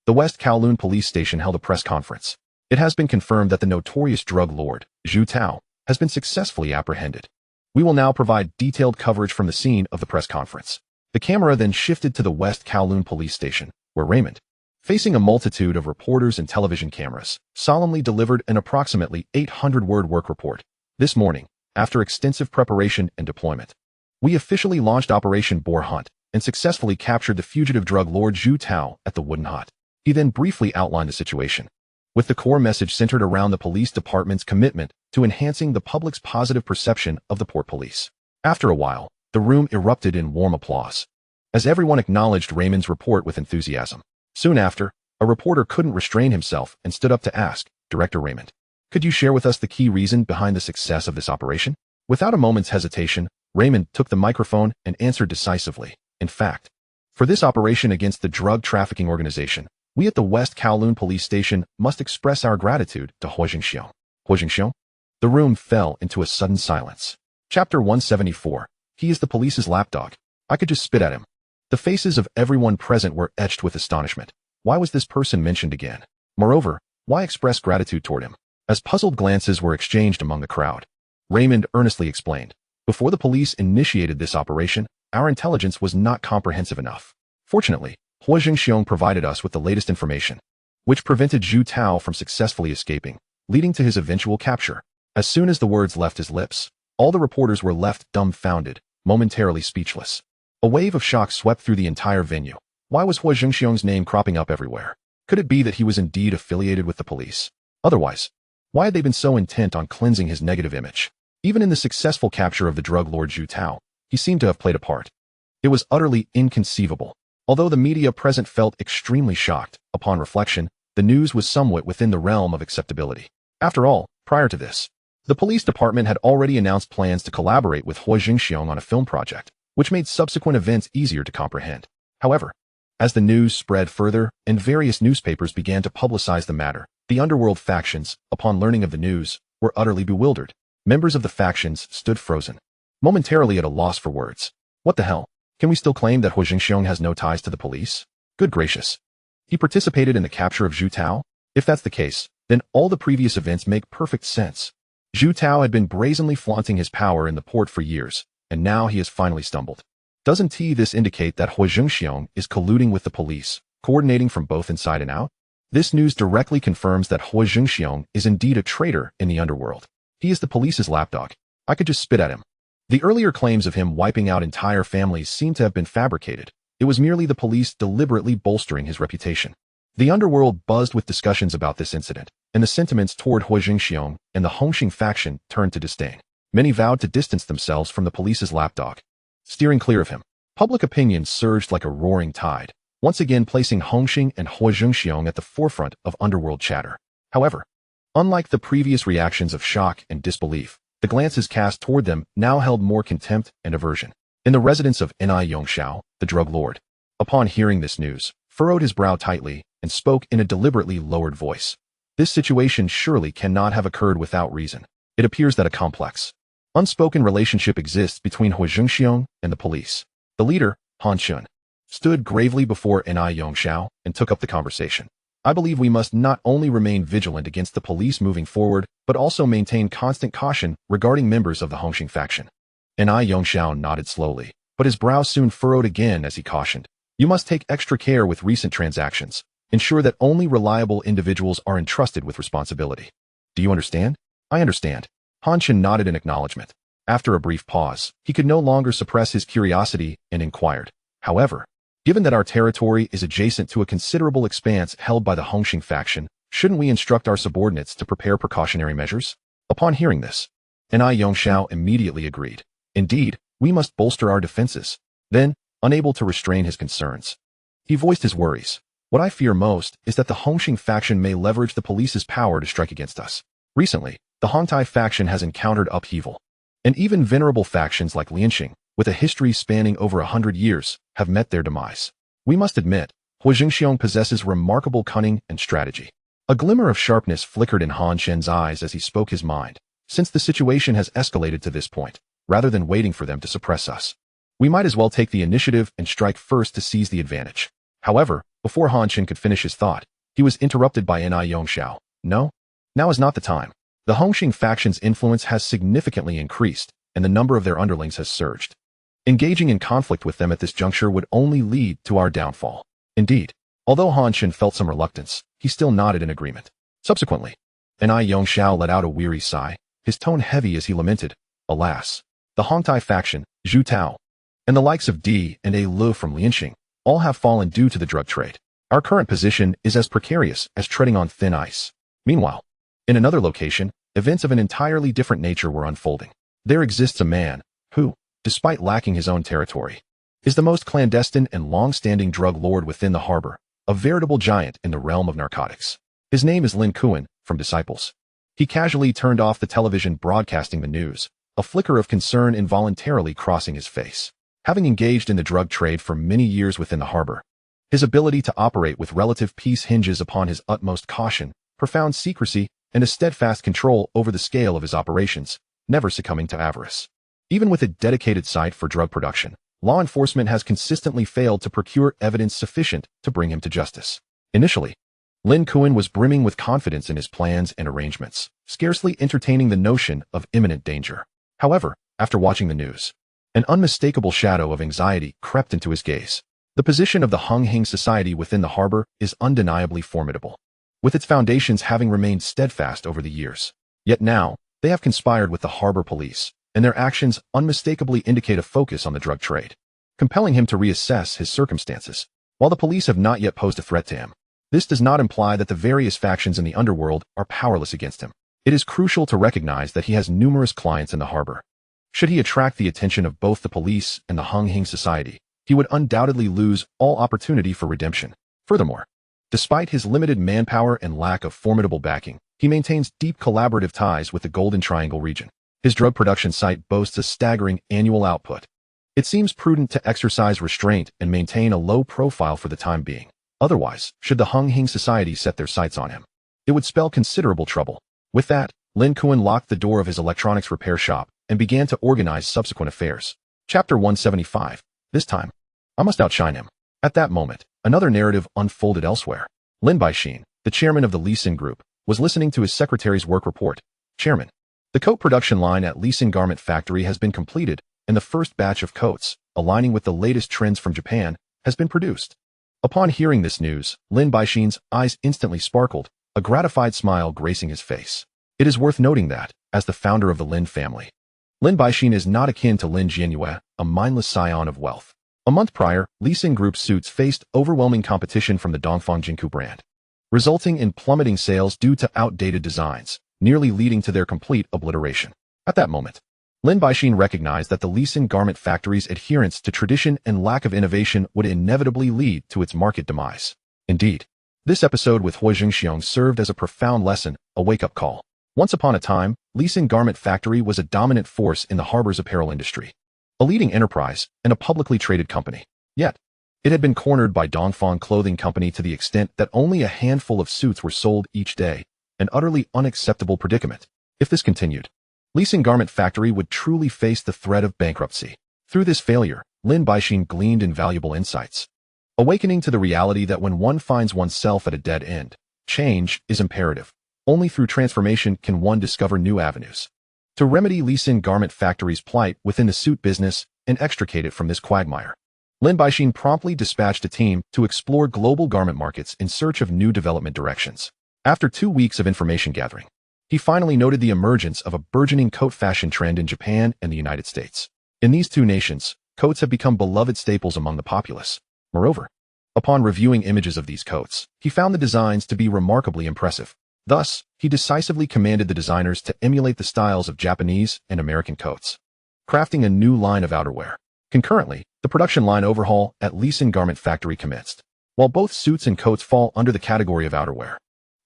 the West Kowloon police station held a press conference. It has been confirmed that the notorious drug lord, Zhu Tao, has been successfully apprehended. We will now provide detailed coverage from the scene of the press conference. The camera then shifted to the West Kowloon police station, where Raymond, facing a multitude of reporters and television cameras, solemnly delivered an approximately 800-word work report. This morning, after extensive preparation and deployment, we officially launched Operation Boar Hunt and successfully captured the fugitive drug lord Zhu Tao at the Wooden Hut. He then briefly outlined the situation, with the core message centered around the police department's commitment to enhancing the public's positive perception of the port police. After a while, the room erupted in warm applause, as everyone acknowledged Raymond's report with enthusiasm. Soon after, a reporter couldn't restrain himself and stood up to ask, "Director Raymond, could you share with us the key reason behind the success of this operation?" Without a moment's hesitation, Raymond took the microphone and answered decisively. "In fact, for this operation against the drug trafficking organization, we at the West Kowloon police station must express our gratitude to Huo Zhengxiong." Huo Zhengxiong? The room fell into a sudden silence. Chapter 174. He is the police's lapdog. I could just spit at him. The faces of everyone present were etched with astonishment. Why was this person mentioned again? Moreover, why express gratitude toward him? As puzzled glances were exchanged among the crowd, Raymond earnestly explained, "Before the police initiated this operation, our intelligence was not comprehensive enough. Fortunately, Huo Zhengxiong provided us with the latest information, which prevented Zhu Tao from successfully escaping, leading to his eventual capture." As soon as the words left his lips, all the reporters were left dumbfounded, momentarily speechless. A wave of shock swept through the entire venue. Why was Huo Zhengxiong's name cropping up everywhere? Could it be that he was indeed affiliated with the police? Otherwise, why had they been so intent on cleansing his negative image? Even in the successful capture of the drug lord Zhu Tao, he seemed to have played a part. It was utterly inconceivable. Although the media present felt extremely shocked, upon reflection, the news was somewhat within the realm of acceptability. After all, prior to this, the police department had already announced plans to collaborate with Huo Zhengxiong on a film project, which made subsequent events easier to comprehend. However, as the news spread further and various newspapers began to publicize the matter, the Underworld factions, upon learning of the news, were utterly bewildered. Members of the factions stood frozen, momentarily at a loss for words. What the hell? Can we still claim that Huo Zhengxiong has no ties to the police? Good gracious. He participated in the capture of Zhu Tao? If that's the case, then all the previous events make perfect sense. Zhu Tao had been brazenly flaunting his power in the port for years, and now he has finally stumbled. Doesn't this indicate that Huo Zhengxiong is colluding with the police, coordinating from both inside and out? This news directly confirms that Huo Zhengxiong is indeed a traitor in the underworld. He is the police's lapdog. I could just spit at him. The earlier claims of him wiping out entire families seem to have been fabricated. It was merely the police deliberately bolstering his reputation. The underworld buzzed with discussions about this incident, and the sentiments toward Huo Zhengxiong and the Hung Hing faction turned to disdain. Many vowed to distance themselves from the police's lapdog, steering clear of him. Public opinion surged like a roaring tide, once again placing Hung Hing and Huo Zhengxiong at the forefront of underworld chatter. However, unlike the previous reactions of shock and disbelief, the glances cast toward them now held more contempt and aversion. In the residence of Ni Yongxiao, the drug lord, upon hearing this news, furrowed his brow tightly and spoke in a deliberately lowered voice. This situation surely cannot have occurred without reason. It appears that a complex, unspoken relationship exists between Huo Zhengxiong and the police. The leader, Han Chun, stood gravely before Ni Yongxiao and took up the conversation. "I believe we must not only remain vigilant against the police moving forward, but also maintain constant caution regarding members of the Hung Hing faction." Ni Yongxiao nodded slowly, but his brow soon furrowed again as he cautioned, "You must take extra care with recent transactions. Ensure that only reliable individuals are entrusted with responsibility." "Do you understand?" "I understand." Han Chun nodded in acknowledgement. After a brief pause, he could no longer suppress his curiosity and inquired, "However, given that our territory is adjacent to a considerable expanse held by the Hung Hing faction, shouldn't we instruct our subordinates to prepare precautionary measures?" Upon hearing this, Ni Yongxiao immediately agreed. "Indeed, we must bolster our defenses." Then, unable to restrain his concerns, he voiced his worries. "What I fear most is that the Hung Hing faction may leverage the police's power to strike against us. Recently, the Hongtai faction has encountered upheaval, and even venerable factions like Lianxing, with a history spanning over 100 years, have met their demise. We must admit, Huo Zhengxiong possesses remarkable cunning and strategy." A glimmer of sharpness flickered in Han Shen's eyes as he spoke his mind. "Since the situation has escalated to this point, rather than waiting for them to suppress us, we might as well take the initiative and strike first to seize the advantage." However, before Han Chen could finish his thought, he was interrupted by Ni Yongxiao. "No, now is not the time. The Hung Hing faction's influence has significantly increased, and the number of their underlings has surged. Engaging in conflict with them at this juncture would only lead to our downfall." Indeed, although Han Chen felt some reluctance, he still nodded in agreement. Subsequently, Ni Yongxiao let out a weary sigh, his tone heavy as he lamented, "Alas, the Hongtai faction, Zhu Tao, and the likes of Di and A Lu from Lianxing, all have fallen due to the drug trade. Our current position is as precarious as treading on thin ice. Meanwhile, in another location, events of an entirely different nature were unfolding. There exists a man who, despite lacking his own territory, is the most clandestine and long-standing drug lord within the harbor, a veritable giant in the realm of narcotics. His name is Lin Kuan, from Disciples. He casually turned off the television broadcasting the news, a flicker of concern involuntarily crossing his face. Having engaged in the drug trade for many years within the harbor, his ability to operate with relative peace hinges upon his utmost caution, profound secrecy, and a steadfast control over the scale of his operations, never succumbing to avarice. Even with a dedicated site for drug production, law enforcement has consistently failed to procure evidence sufficient to bring him to justice. Initially, Lin Kuan was brimming with confidence in his plans and arrangements, scarcely entertaining the notion of imminent danger. However, after watching the news, an unmistakable shadow of anxiety crept into his gaze. The position of the Hung Hing society within the harbor is undeniably formidable, with its foundations having remained steadfast over the years. Yet now, they have conspired with the harbor police, and their actions unmistakably indicate a focus on the drug trade, compelling him to reassess his circumstances. While the police have not yet posed a threat to him, this does not imply that the various factions in the underworld are powerless against him. It is crucial to recognize that he has numerous clients in the harbor. Should he attract the attention of both the police and the Hung Hing society, he would undoubtedly lose all opportunity for redemption. Furthermore, despite his limited manpower and lack of formidable backing, he maintains deep collaborative ties with the Golden Triangle region. His drug production site boasts a staggering annual output. It seems prudent to exercise restraint and maintain a low profile for the time being. Otherwise, should the Hung Hing society set their sights on him, it would spell considerable trouble. With that, Lin Kuan locked the door of his electronics repair shop and began to organize subsequent affairs. Chapter 175. This time, I must outshine him. At that moment, another narrative unfolded elsewhere. Lin Baixin, the chairman of the Lee Sin Group, was listening to his secretary's work report. Chairman, the coat production line at Lee Sin Garment Factory has been completed, and the first batch of coats, aligning with the latest trends from Japan, has been produced. Upon hearing this news, Lin Baixin's eyes instantly sparkled, a gratified smile gracing his face. It is worth noting that, as the founder of the Lin family, Lin Baixin is not akin to Lin Jianyue, a mindless scion of wealth. A month prior, Lee Sin Group's suits faced overwhelming competition from the Dongfang Jinku brand, resulting in plummeting sales due to outdated designs, nearly leading to their complete obliteration. At that moment, Lin Baixin recognized that the Lee Sin Garment Factory's adherence to tradition and lack of innovation would inevitably lead to its market demise. Indeed, this episode with Huo Zhengxiong served as a profound lesson, a wake-up call. Once upon a time, Lee Sin Garment Factory was a dominant force in the harbor's apparel industry, a leading enterprise and a publicly traded company. Yet, it had been cornered by Dongfang Clothing Company to the extent that only a handful of suits were sold each day, an utterly unacceptable predicament. If this continued, Lee Sin Garment Factory would truly face the threat of bankruptcy. Through this failure, Lin Baixin gleaned invaluable insights, awakening to the reality that when one finds oneself at a dead end, change is imperative. Only through transformation can one discover new avenues to remedy Lee Sin Garment Factory's plight within the suit business and extricate it from this quagmire. Lin Baixin promptly dispatched a team to explore global garment markets in search of new development directions. After 2 weeks of information gathering, he finally noted the emergence of a burgeoning coat fashion trend in Japan and the United States. In these two nations, coats have become beloved staples among the populace. Moreover, upon reviewing images of these coats, he found the designs to be remarkably impressive. Thus, he decisively commanded the designers to emulate the styles of Japanese and American coats, crafting a new line of outerwear. Concurrently, the production line overhaul at Lee Sin Garment Factory commenced. While both suits and coats fall under the category of outerwear,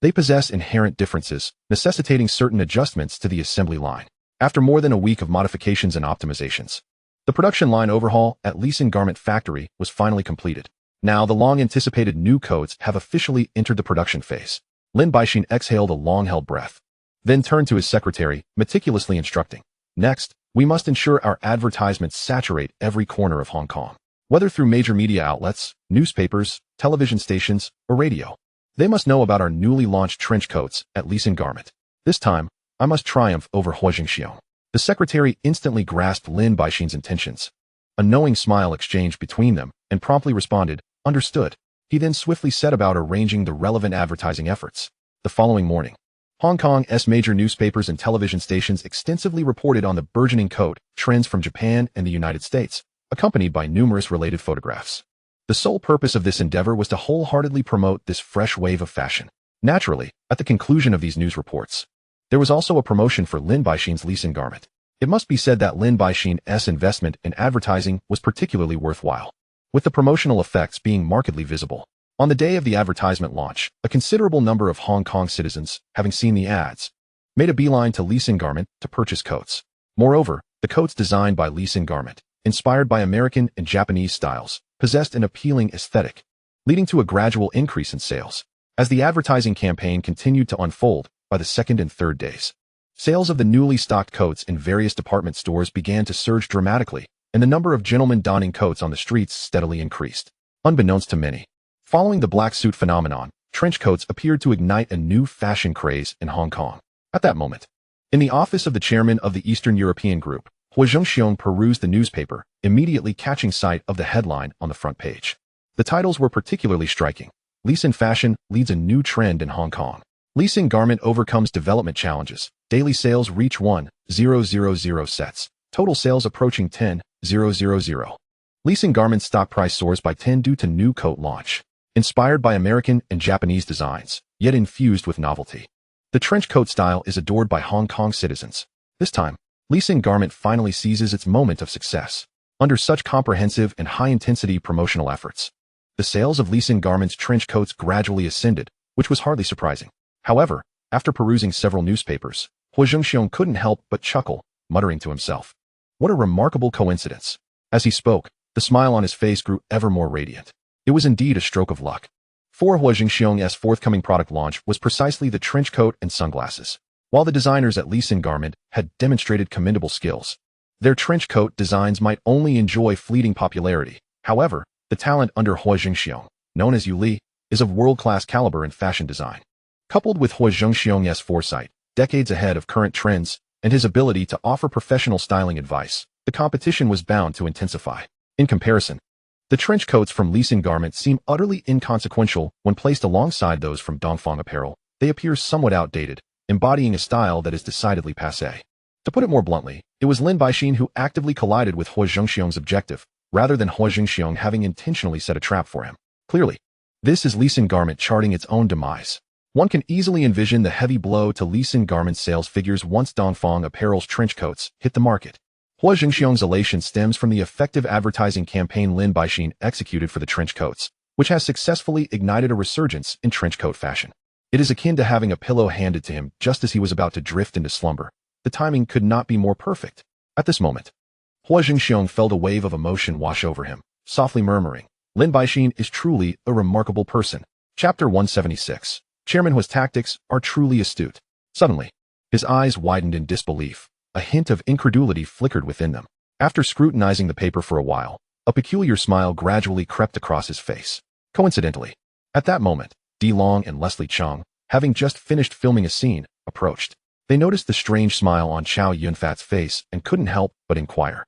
they possess inherent differences, necessitating certain adjustments to the assembly line. After more than a week of modifications and optimizations, the production line overhaul at Lee Sin Garment Factory was finally completed. Now the long-anticipated new coats have officially entered the production phase. Lin Baixin exhaled a long-held breath, then turned to his secretary, meticulously instructing, "Next, we must ensure our advertisements saturate every corner of Hong Kong, whether through major media outlets, newspapers, television stations, or radio. They must know about our newly launched trench coats at Lee Sin Garment. This time, I must triumph over Huo Zhengxiong." The secretary instantly grasped Lin Baixin's intentions. A knowing smile exchanged between them, and promptly responded, "Understood." He then swiftly set about arranging the relevant advertising efforts. The following morning, Hong Kong's major newspapers and television stations extensively reported on the burgeoning coat trends from Japan and the United States, accompanied by numerous related photographs. The sole purpose of this endeavor was to wholeheartedly promote this fresh wave of fashion. Naturally, at the conclusion of these news reports, there was also a promotion for Lin Baixin's Li Xin garment. It must be said that Lin Baixin's investment in advertising was particularly worthwhile, with the promotional effects being markedly visible. On the day of the advertisement launch, a considerable number of Hong Kong citizens, having seen the ads, made a beeline to Li Xin garment to purchase coats. Moreover, the coats designed by Li Xin garment, inspired by American and Japanese styles, possessed an appealing aesthetic, leading to a gradual increase in sales. As the advertising campaign continued to unfold, by the second and third days, sales of the newly stocked coats in various department stores began to surge dramatically, and the number of gentlemen donning coats on the streets steadily increased. Unbeknownst to many, following the black suit phenomenon, trench coats appeared to ignite a new fashion craze in Hong Kong. At that moment, in the office of the chairman of the Eastern European Group, Huo Zhengxiong perused the newspaper, immediately catching sight of the headline on the front page. The titles were particularly striking. Li Xin fashion leads a new trend in Hong Kong. Li Xin garment overcomes development challenges. Daily sales reach 1,000 sets. Total sales approaching 10,000. Li Xin garment stock price soars by 10 due to new coat launch. Inspired by American and Japanese designs, yet infused with novelty. The trench coat style is adored by Hong Kong citizens. This time, Li Xin garment finally seizes its moment of success. Under such comprehensive and high-intensity promotional efforts, the sales of Li Xin garments trench coats gradually ascended, which was hardly surprising. However, after perusing several newspapers, Huo Zhengxiong couldn't help but chuckle, muttering to himself, "What a remarkable coincidence." As he spoke, the smile on his face grew ever more radiant. It was indeed a stroke of luck. For Huo Zhengxiong's forthcoming product launch was precisely the trench coat and sunglasses. While the designers at Li Xin garment had demonstrated commendable skills, their trench coat designs might only enjoy fleeting popularity. However, the talent under Huo Zhengxiong, known as Yu Li, is of world-class caliber in fashion design. Coupled with Huo Zhengxiong's foresight, decades ahead of current trends, and his ability to offer professional styling advice, the competition was bound to intensify. In comparison, the trench coats from Li Xin garment seem utterly inconsequential when placed alongside those from Dongfang apparel. They appear somewhat outdated, embodying a style that is decidedly passé. To put it more bluntly, it was Lin Baixin who actively collided with Huo Zhengxiong's objective, rather than Huo Zhengxiong having intentionally set a trap for him. Clearly, this is Li Xin garment charting its own demise. One can easily envision the heavy blow to Li Xin garment sales figures once Dongfang apparel's trench coats hit the market. Huo Zhengxiong's elation stems from the effective advertising campaign Lin Baixin executed for the trench coats, which has successfully ignited a resurgence in trench coat fashion. It is akin to having a pillow handed to him just as he was about to drift into slumber. The timing could not be more perfect. At this moment, Huo Zhengxiong felt a wave of emotion wash over him, softly murmuring, "Lin Baixin is truly a remarkable person." Chapter 176. Chairman Huo's tactics are truly astute. Suddenly, his eyes widened in disbelief. A hint of incredulity flickered within them. After scrutinizing the paper for a while, a peculiar smile gradually crept across his face. Coincidentally, at that moment, Di Long and Leslie Chung, having just finished filming a scene, approached. They noticed the strange smile on Chow Yun-Fat's face and couldn't help but inquire,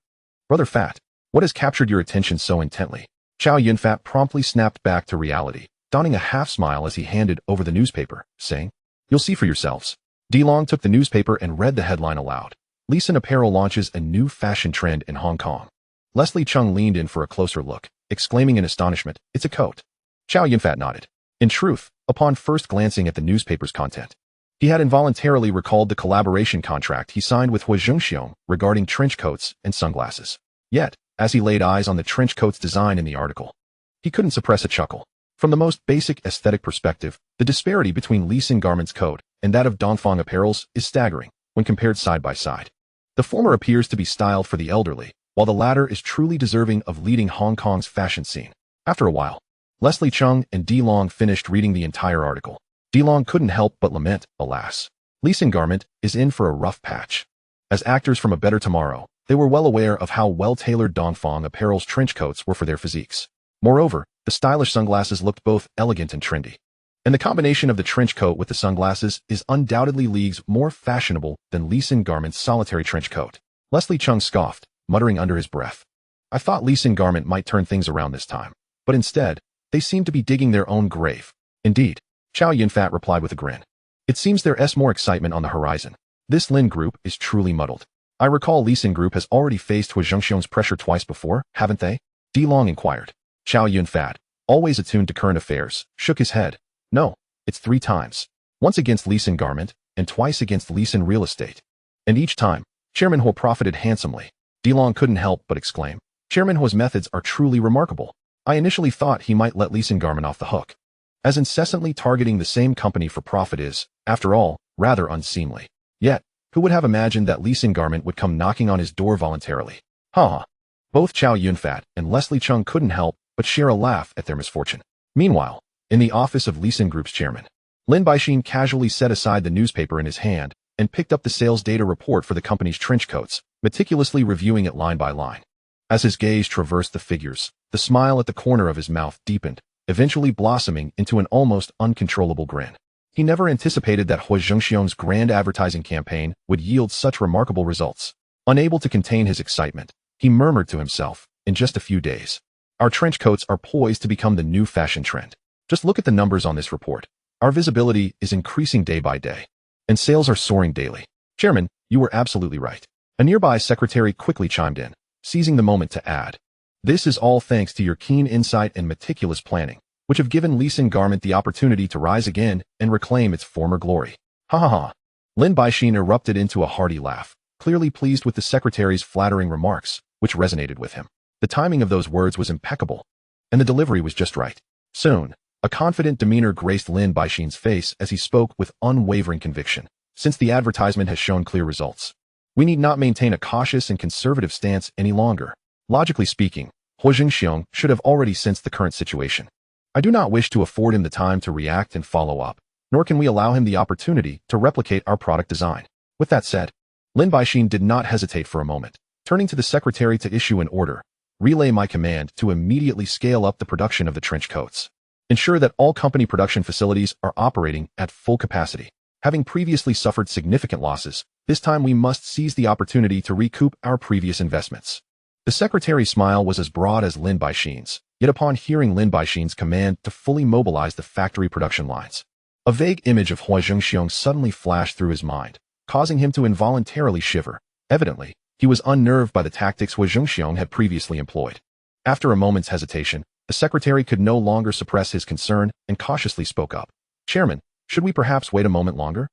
"Brother Fat, what has captured your attention so intently?" Chow Yun-Fat promptly snapped back to reality, donning a half-smile as he handed over the newspaper, saying, "You'll see for yourselves." Di Long took the newspaper and read the headline aloud. Li Xin apparel launches a new fashion trend in Hong Kong. Leslie Chung leaned in for a closer look, exclaiming in astonishment, "It's a coat." Chow Yun-Fat nodded. In truth, upon first glancing at the newspaper's content, he had involuntarily recalled the collaboration contract he signed with Huo Zhengxiong regarding trench coats and sunglasses. Yet, as he laid eyes on the trench coat's design in the article, he couldn't suppress a chuckle. From the most basic aesthetic perspective, the disparity between Li Xin garment's coat and that of Dongfang apparel's is staggering when compared side by side. The former appears to be styled for the elderly, while the latter is truly deserving of leading Hong Kong's fashion scene. After a while, Leslie Chung and Di Long finished reading the entire article. Di Long couldn't help but lament, alas, Li Xin garment is in for a rough patch. As actors from A Better Tomorrow, they were well aware of how well-tailored Dongfang apparel's trench coats were for their physiques. Moreover, the stylish sunglasses looked both elegant and trendy. And the combination of the trench coat with the sunglasses is undoubtedly leagues more fashionable than Li Xin garment's solitary trench coat. Leslie Chung scoffed, muttering under his breath, "I thought Li Xin garment might turn things around this time, but instead, they seem to be digging their own grave." "Indeed," Chow Yun-Fat replied with a grin. "It seems there is more excitement on the horizon. This Lin group is truly muddled. I recall Li Xin group has already faced Huo Zhengxiong's pressure twice before, haven't they?" Di Long inquired. Chow Yun-fat, always attuned to current affairs, shook his head. No, it's 3 times. Once against Lee Sin Garment, and twice against Lee Sin Real Estate. And each time, Chairman Huo profited handsomely. DeLong couldn't help but exclaim, Chairman Huo's methods are truly remarkable. I initially thought he might let Lee Sin Garment off the hook, as incessantly targeting the same company for profit is, after all, rather unseemly. Yet, who would have imagined that Lee Sin Garment would come knocking on his door voluntarily? Ha! Both Chow Yun-fat and Leslie Chung couldn't help but share a laugh at their misfortune. Meanwhile, in the office of Lee Sin Group's chairman, Lin Baixin casually set aside the newspaper in his hand and picked up the sales data report for the company's trench coats, meticulously reviewing it line by line. As his gaze traversed the figures, the smile at the corner of his mouth deepened, eventually blossoming into an almost uncontrollable grin. He never anticipated that Huo Zhengxiong's grand advertising campaign would yield such remarkable results. Unable to contain his excitement, he murmured to himself, in just a few days, our trench coats are poised to become the new fashion trend. Just look at the numbers on this report. Our visibility is increasing day by day, and sales are soaring daily. Chairman, you were absolutely right. A nearby secretary quickly chimed in, seizing the moment to add, this is all thanks to your keen insight and meticulous planning, which have given Lee Sin Garment the opportunity to rise again and reclaim its former glory. Ha ha ha. Lin Baixin erupted into a hearty laugh, clearly pleased with the secretary's flattering remarks, which resonated with him. The timing of those words was impeccable, and the delivery was just right. Soon, a confident demeanor graced Lin Baixin's face as he spoke with unwavering conviction. Since the advertisement has shown clear results, we need not maintain a cautious and conservative stance any longer. Logically speaking, Huo Zhengxiong should have already sensed the current situation. I do not wish to afford him the time to react and follow up, nor can we allow him the opportunity to replicate our product design. With that said, Lin Baixin did not hesitate for a moment, turning to the secretary to issue an order. Relay my command to immediately scale up the production of the trench coats. Ensure that all company production facilities are operating at full capacity. Having previously suffered significant losses, this time we must seize the opportunity to recoup our previous investments. The secretary's smile was as broad as Lin Baixin's, yet upon hearing Lin Baixin's command to fully mobilize the factory production lines, a vague image of Huo Zhengxiong suddenly flashed through his mind, causing him to involuntarily shiver. Evidently, he was unnerved by the tactics Huo Zhengxiong had previously employed. After a moment's hesitation, the secretary could no longer suppress his concern and cautiously spoke up. Chairman, should we perhaps wait a moment longer?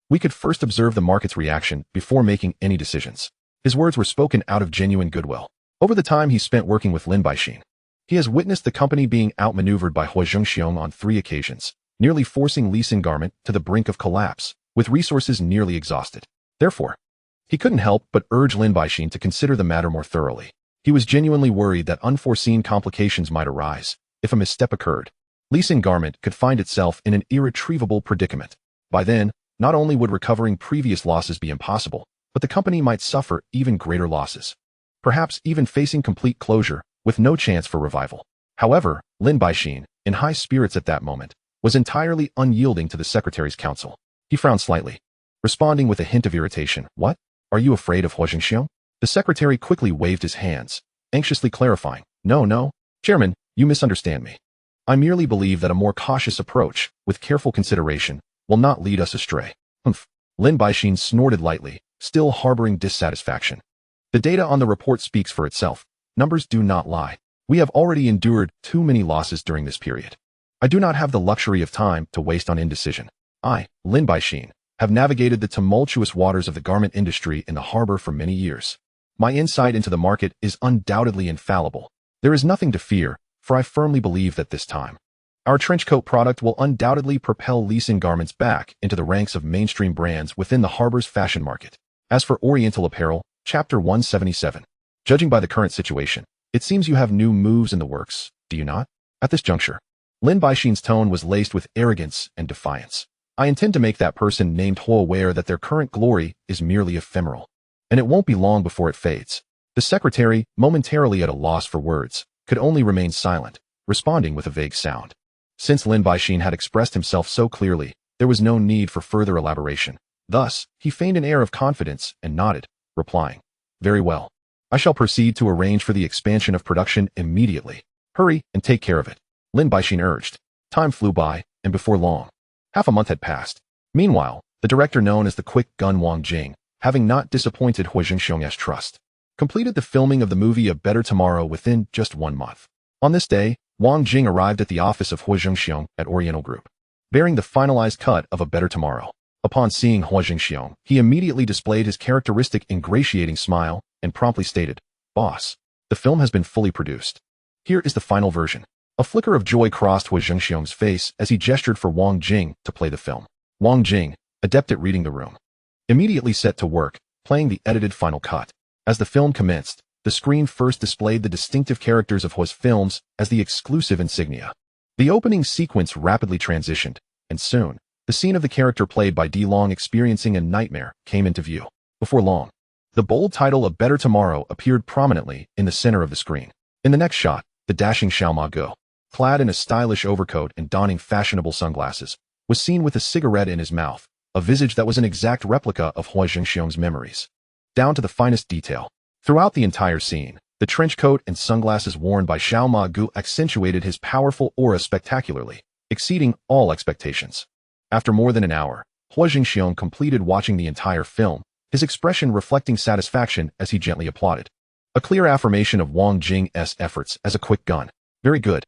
We could first observe the market's reaction before making any decisions. His words were spoken out of genuine goodwill. Over the time he spent working with Lin Baixin, he has witnessed the company being outmaneuvered by Huo Zhengxiong on 3 occasions, nearly forcing Lee Sin Garment to the brink of collapse, with resources nearly exhausted. Therefore, he couldn't help but urge Lin Baixin to consider the matter more thoroughly. He was genuinely worried that unforeseen complications might arise. If a misstep occurred, Lee Sin Garment could find itself in an irretrievable predicament. By then, not only would recovering previous losses be impossible, but the company might suffer even greater losses, perhaps even facing complete closure, with no chance for revival. However, Lin Baixin, in high spirits at that moment, was entirely unyielding to the secretary's counsel. He frowned slightly, responding with a hint of irritation. What? Are you afraid of Huo Zhengxiong? The secretary quickly waved his hands, anxiously clarifying. No, Chairman, you misunderstand me. I merely believe that a more cautious approach, with careful consideration, will not lead us astray. Humph. Lin Baixin snorted lightly, still harboring dissatisfaction. The data on the report speaks for itself. Numbers do not lie. We have already endured too many losses during this period. I do not have the luxury of time to waste on indecision. I, Lin Baixin, have navigated the tumultuous waters of the garment industry in the harbor for many years. My insight into the market is undoubtedly infallible. There is nothing to fear, for I firmly believe that this time, our trenchcoat product will undoubtedly propel Lee Sin Garments back into the ranks of mainstream brands within the harbor's fashion market. As for Oriental apparel, Chapter 177. Judging by the current situation, it seems you have new moves in the works, do you not? At this juncture, Lin Baixin's tone was laced with arrogance and defiance. I intend to make that person named Huo aware that their current glory is merely ephemeral, and it won't be long before it fades. The secretary, momentarily at a loss for words, could only remain silent, responding with a vague sound. Since Lin Baixin had expressed himself so clearly, there was no need for further elaboration. Thus, he feigned an air of confidence and nodded, replying, very well. I shall proceed to arrange for the expansion of production immediately. Hurry and take care of it, Lin Baixin urged. Time flew by, and before long, half a month had passed. Meanwhile, the director known as the Quick Gun Wang Jing, having not disappointed Huo Zhengxiong's trust, completed the filming of the movie A Better Tomorrow within just 1 month. On this day, Wang Jing arrived at the office of Huo Zhengxiong at Oriental Group, bearing the finalized cut of A Better Tomorrow. Upon seeing Huo Zhengxiong, he immediately displayed his characteristic ingratiating smile and promptly stated, "Boss, the film has been fully produced. Here is the final version." A flicker of joy crossed Huo Zhengxiong's face as he gestured for Wang Jing to play the film. Wang Jing, adept at reading the room, immediately set to work, playing the edited final cut. As the film commenced, the screen first displayed the distinctive characters of Huo's films as the exclusive insignia. The opening sequence rapidly transitioned, and soon, the scene of the character played by D Long experiencing a nightmare came into view. Before long, the bold title of Better Tomorrow appeared prominently in the center of the screen. In the next shot, the dashing Xiao Ma Go, clad in a stylish overcoat and donning fashionable sunglasses, was seen with a cigarette in his mouth, a visage that was an exact replica of Huo Zhengxiong's memories, down to the finest detail. Throughout the entire scene, the trench coat and sunglasses worn by Xiao Ma Gu accentuated his powerful aura spectacularly, exceeding all expectations. After more than an hour, Huo Zhengxiong completed watching the entire film, his expression reflecting satisfaction as he gently applauded. A clear affirmation of Wang Jing's efforts as a quick gun. Very good.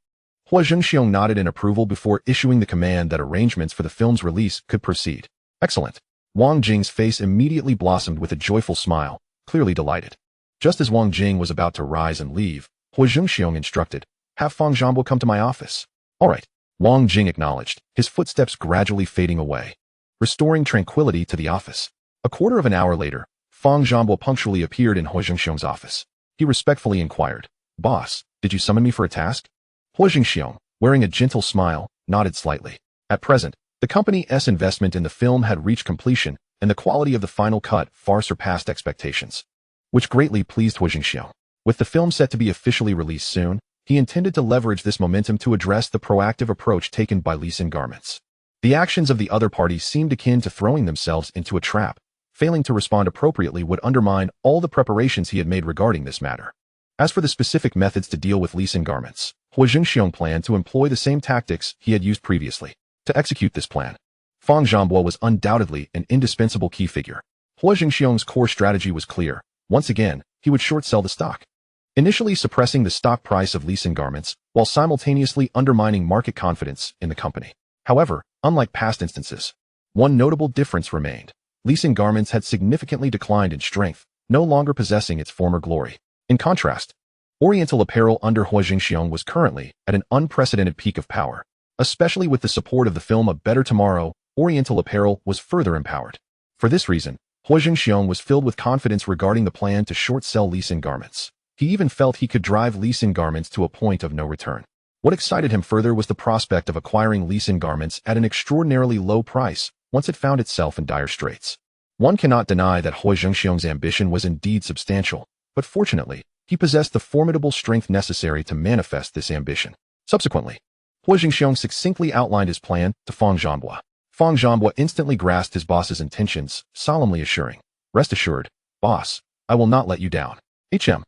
Huo Zhengxiong nodded in approval before issuing the command that arrangements for the film's release could proceed. Excellent. Wang Jing's face immediately blossomed with a joyful smile, clearly delighted. Just as Wang Jing was about to rise and leave, Huo Zhengxiong instructed, "Have Fang Zhanbo come to my office." "All right." Wang Jing acknowledged, his footsteps gradually fading away, restoring tranquility to the office. A quarter of an hour later, Fang Zhanbo punctually appeared in Huo Zhengxiong's office. He respectfully inquired, "Boss, did you summon me for a task?" Huo Zhengxiong, wearing a gentle smile, nodded slightly. At present, the company's investment in the film had reached completion, and the quality of the final cut far surpassed expectations, which greatly pleased Huo Zhengxiong. With the film set to be officially released soon, he intended to leverage this momentum to address the proactive approach taken by Lee Sin Garments. The actions of the other parties seemed akin to throwing themselves into a trap. Failing to respond appropriately would undermine all the preparations he had made regarding this matter. As for the specific methods to deal with Lee Sin Garments, Huo Zhengxiong planned to employ the same tactics he had used previously. To execute this plan, Fang Zhanbo was undoubtedly an indispensable key figure. Huo Zhengxiong's core strategy was clear. Once again, he would short sell the stock, initially suppressing the stock price of Lee Sin Garments while simultaneously undermining market confidence in the company. However, unlike past instances, one notable difference remained. Lee Sin Garments had significantly declined in strength, no longer possessing its former glory. In contrast, Oriental Apparel under Huo Zhengxiong was currently at an unprecedented peak of power. Especially with the support of the film A Better Tomorrow, Oriental Apparel was further empowered. For this reason, Huo Zhengxiong was filled with confidence regarding the plan to short-sell Lee Sin Garments. He even felt he could drive Lee Sin Garments to a point of no return. What excited him further was the prospect of acquiring Lee Sin Garments at an extraordinarily low price once it found itself in dire straits. One cannot deny that Huo Zhengxiong's ambition was indeed substantial, but fortunately, he possessed the formidable strength necessary to manifest this ambition. Subsequently, Huo Zhengxiong succinctly outlined his plan to Fang Zhanbo. Fang Zhanbo instantly grasped his boss's intentions, solemnly assuring, "Rest assured, boss, I will not let you down." Huo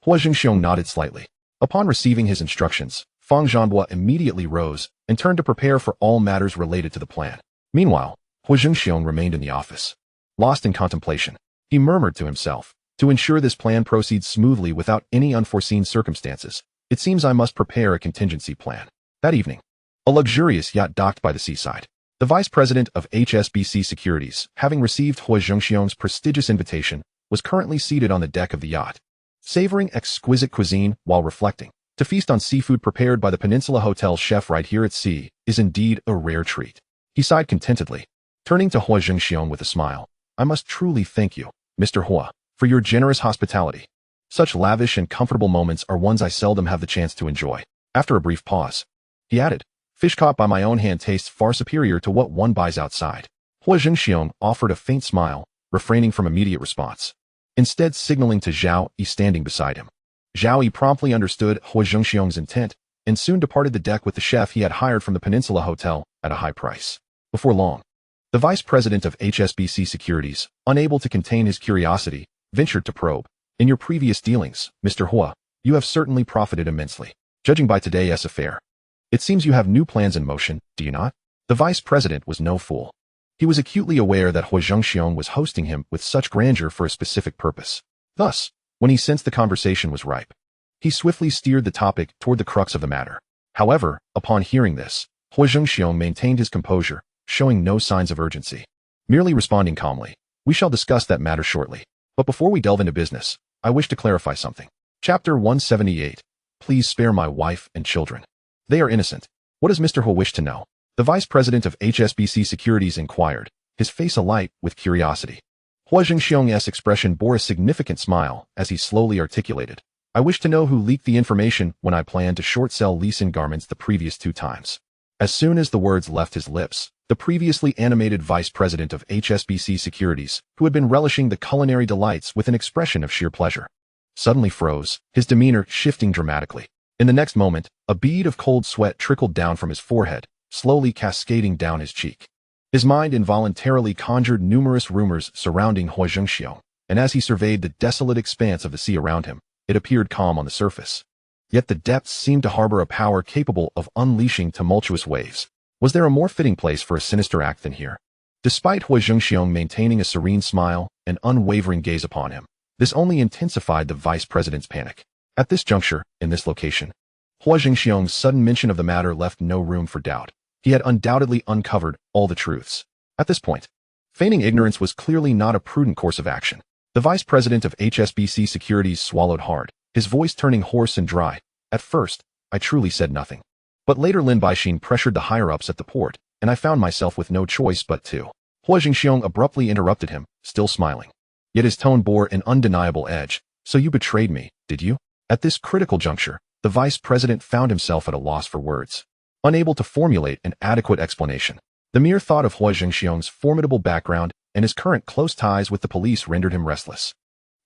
Zhengxiong nodded slightly. Upon receiving his instructions, Fang Zhanbo immediately rose and turned to prepare for all matters related to the plan. Meanwhile, Huo Zhengxiong remained in the office. Lost in contemplation, he murmured to himself, "To ensure this plan proceeds smoothly without any unforeseen circumstances, it seems I must prepare a contingency plan." That evening, a luxurious yacht docked by the seaside. The vice president of HSBC Securities, having received Huo Zhengxiong's prestigious invitation, was currently seated on the deck of the yacht, savoring exquisite cuisine while reflecting. To feast on seafood prepared by the Peninsula Hotel chef right here at sea is indeed a rare treat. He sighed contentedly, turning to Huo Zhengxiong with a smile. "I must truly thank you, Mr. Huo, for your generous hospitality. Such lavish and comfortable moments are ones I seldom have the chance to enjoy." After a brief pause, he added, "Fish caught by my own hand tastes far superior to what one buys outside." Huo Zhengxiong offered a faint smile, refraining from immediate response, instead signaling to Zhao Yi standing beside him. Zhao Yi promptly understood Huo Zhengxiong's intent and soon departed the deck with the chef he had hired from the Peninsula Hotel at a high price. Before long, the vice president of HSBC Securities, unable to contain his curiosity, ventured to probe, "In your previous dealings, Mr. Huo, you have certainly profited immensely. Judging by today's affair, it seems you have new plans in motion, do you not?" The vice president was no fool. He was acutely aware that Huo Zhengxiong was hosting him with such grandeur for a specific purpose. Thus, when he sensed the conversation was ripe, he swiftly steered the topic toward the crux of the matter. However, upon hearing this, Huo Zhengxiong maintained his composure, showing no signs of urgency. Merely responding calmly, "We shall discuss that matter shortly. But before we delve into business, I wish to clarify something." Chapter 178. Please spare my wife and children. They are innocent. What does Mr. Huo wish to know? The vice president of HSBC Securities inquired, his face alight with curiosity. Huo Zhengxiong's expression bore a significant smile as he slowly articulated, "I wish to know who leaked the information when I planned to short-sell Lee-Sin garments the previous 2 times. As soon as the words left his lips, the previously animated vice president of HSBC Securities, who had been relishing the culinary delights with an expression of sheer pleasure, suddenly froze, his demeanor shifting dramatically. In the next moment, a bead of cold sweat trickled down from his forehead, slowly cascading down his cheek. His mind involuntarily conjured numerous rumors surrounding Huo Zhengxiong, and as he surveyed the desolate expanse of the sea around him, it appeared calm on the surface. Yet the depths seemed to harbor a power capable of unleashing tumultuous waves. Was there a more fitting place for a sinister act than here? Despite Huo Zhengxiong maintaining a serene smile and unwavering gaze upon him, this only intensified the vice president's panic. At this juncture, in this location, Huo Zhengxiong's sudden mention of the matter left no room for doubt. He had undoubtedly uncovered all the truths. At this point, feigning ignorance was clearly not a prudent course of action. The vice president of HSBC Securities swallowed hard, his voice turning hoarse and dry. At first, I truly said nothing. But later Lin Baixin pressured the higher-ups at the port, and I found myself with no choice but to. Huo Zhengxiong abruptly interrupted him, still smiling. Yet his tone bore an undeniable edge. "So you betrayed me, did you?" At this critical juncture, the vice president found himself at a loss for words. Unable to formulate an adequate explanation, the mere thought of Huo Zhengxiong's formidable background and his current close ties with the police rendered him restless.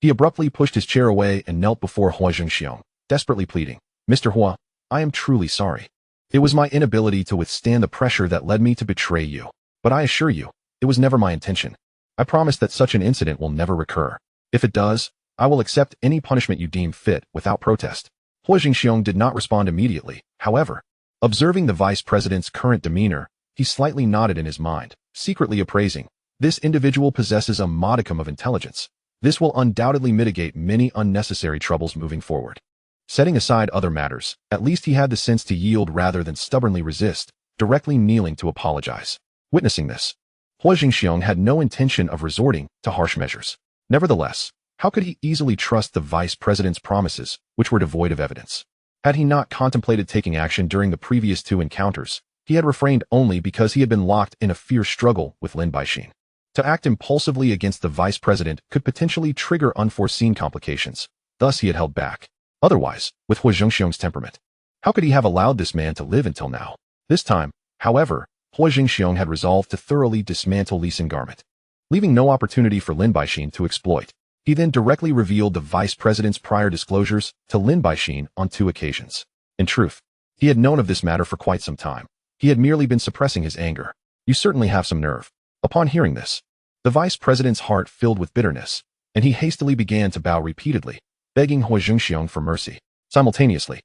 He abruptly pushed his chair away and knelt before Huo Zhengxiong, desperately pleading, "Mr. Huo, I am truly sorry. It was my inability to withstand the pressure that led me to betray you. But I assure you, it was never my intention. I promise that such an incident will never recur. If it does, I will accept any punishment you deem fit without protest." Huo Zhengxiong did not respond immediately, however. Observing the vice president's current demeanor, he slightly nodded in his mind, secretly appraising, "This individual possesses a modicum of intelligence. This will undoubtedly mitigate many unnecessary troubles moving forward." Setting aside other matters, at least he had the sense to yield rather than stubbornly resist, directly kneeling to apologize. Witnessing this, Huo Zhengxiong had no intention of resorting to harsh measures. Nevertheless, how could he easily trust the vice president's promises, which were devoid of evidence? Had he not contemplated taking action during the previous 2 encounters, he had refrained only because he had been locked in a fierce struggle with Lin Baixin. To act impulsively against the vice president could potentially trigger unforeseen complications, thus he had held back. Otherwise, with Huo Zhengxiong's temperament, how could he have allowed this man to live until now? This time, however, Huo Zhengxiong had resolved to thoroughly dismantle Lee-Sin garment. Leaving no opportunity for Lin Baixin to exploit, he then directly revealed the vice president's prior disclosures to Lin Baixin on 2 occasions. In truth, he had known of this matter for quite some time. He had merely been suppressing his anger. "You certainly have some nerve." Upon hearing this, the vice president's heart filled with bitterness, and he hastily began to bow repeatedly, begging Huo Zhengxiong for mercy. Simultaneously,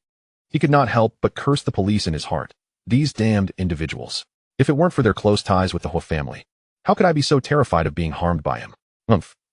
he could not help but curse the police in his heart. These damned individuals. If it weren't for their close ties with the Huo family, how could I be so terrified of being harmed by him?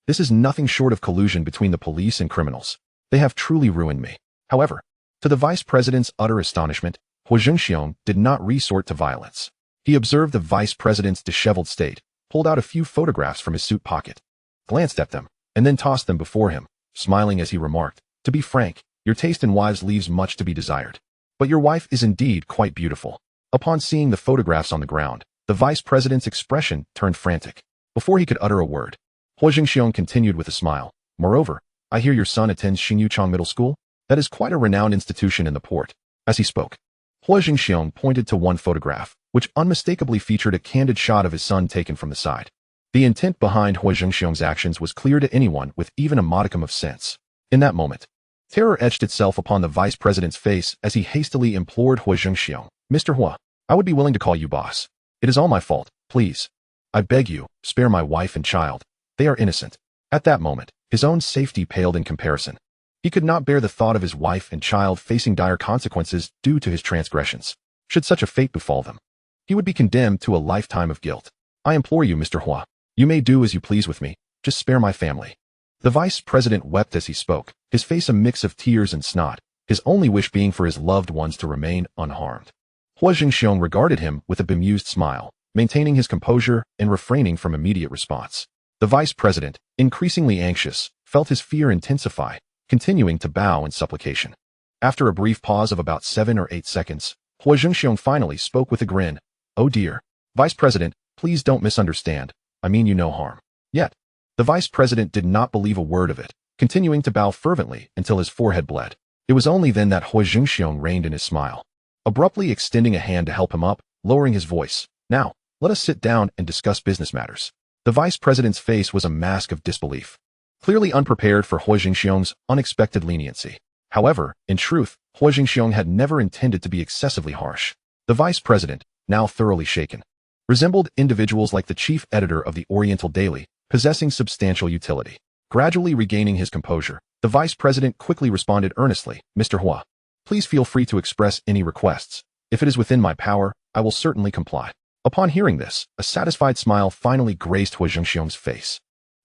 This is nothing short of collusion between the police and criminals. They have truly ruined me. However, to the vice president's utter astonishment, Huo Zhengxiong did not resort to violence. He observed the vice president's disheveled state, pulled out a few photographs from his suit pocket, glanced at them, and then tossed them before him, smiling as he remarked, "To be frank, your taste in wives leaves much to be desired. But your wife is indeed quite beautiful." Upon seeing the photographs on the ground, the vice president's expression turned frantic. Before he could utter a word, Huo Zhengxiong continued with a smile, "Moreover, I hear your son attends Xingyuchang Middle School? That is quite a renowned institution in the port." As he spoke, Huo Zhengxiong pointed to one photograph, which unmistakably featured a candid shot of his son taken from the side. The intent behind Huo Zhengxiong's actions was clear to anyone with even a modicum of sense. In that moment, terror etched itself upon the vice president's face as he hastily implored Huo Zhengxiong, "Mr. Huo, I would be willing to call you boss. It is all my fault, please. I beg you, spare my wife and child. They are innocent." At that moment, his own safety paled in comparison. He could not bear the thought of his wife and child facing dire consequences due to his transgressions. Should such a fate befall them, he would be condemned to a lifetime of guilt. "I implore you, Mr. Huo, you may do as you please with me. Just spare my family." The vice president wept as he spoke, his face a mix of tears and snot, his only wish being for his loved ones to remain unharmed. Huo Zhengxiong regarded him with a bemused smile, maintaining his composure and refraining from immediate response. The vice president, increasingly anxious, felt his fear intensify, continuing to bow in supplication. After a brief pause of about 7 or 8 seconds, Huo Zhengxiong finally spoke with a grin. "Oh dear. Vice President, please don't misunderstand. I mean you no harm." Yet, the vice president did not believe a word of it, continuing to bow fervently until his forehead bled. It was only then that Huo Zhengxiong reined in his smile, abruptly extending a hand to help him up, lowering his voice. "Now, let us sit down and discuss business matters." The vice president's face was a mask of disbelief, clearly unprepared for Huo Zhengxiong's unexpected leniency. However, in truth, Huo Zhengxiong had never intended to be excessively harsh. The vice president, now thoroughly shaken, resembled individuals like the chief editor of the Oriental Daily, possessing substantial utility. Gradually regaining his composure, the vice president quickly responded earnestly, "Mr. Huo, please feel free to express any requests. If it is within my power, I will certainly comply." Upon hearing this, a satisfied smile finally graced Huo Zhengxiong's face.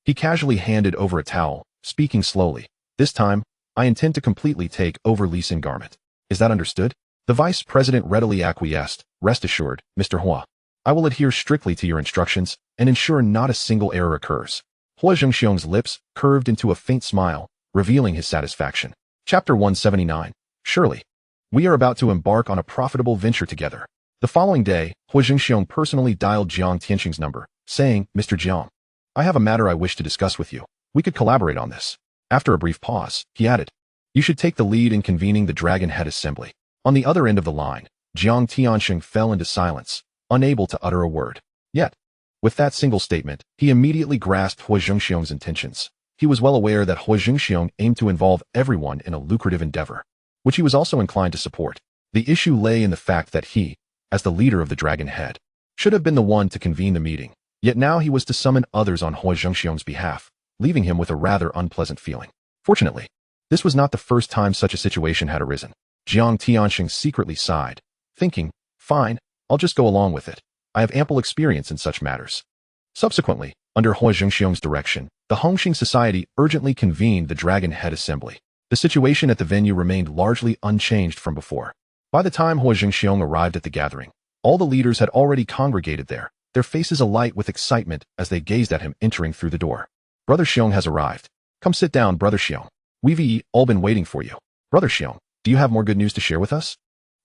He casually handed over a towel, speaking slowly. "This time, I intend to completely take over Lee Sin garment. Is that understood?" The vice president readily acquiesced. "Rest assured, Mr. Huo, I will adhere strictly to your instructions and ensure not a single error occurs." Huo Zhengxiong's lips curved into a faint smile, revealing his satisfaction. Chapter 179. Surely, we are about to embark on a profitable venture together. The following day, Huo Zhengxiong personally dialed Jiang Tianxing's number, saying, "Mr. Jiang, I have a matter I wish to discuss with you. We could collaborate on this." After a brief pause, he added, "You should take the lead in convening the Dragon Head Assembly." On the other end of the line, Jiang Tianxing fell into silence, unable to utter a word. Yet, with that single statement, he immediately grasped Huo Zhengxiong's intentions. He was well aware that Huo Zhengxiong aimed to involve everyone in a lucrative endeavor, which he was also inclined to support. The issue lay in the fact that he, as the leader of the Dragon Head, should have been the one to convene the meeting. Yet now he was to summon others on Huo Zhengxiong's behalf, leaving him with a rather unpleasant feeling. Fortunately, this was not the first time such a situation had arisen. Jiang Tianxing secretly sighed, thinking, "Fine, I'll just go along with it. I have ample experience in such matters." Subsequently, under Huo Zhengxiong's direction, the Hung Hing Society urgently convened the Dragon Head Assembly. The situation at the venue remained largely unchanged from before. By the time Huo Zhengxiong arrived at the gathering, all the leaders had already congregated there, their faces alight with excitement as they gazed at him entering through the door. "Brother Xiong has arrived. Come sit down, Brother Xiong. We've all been waiting for you. Brother Xiong, do you have more good news to share with us?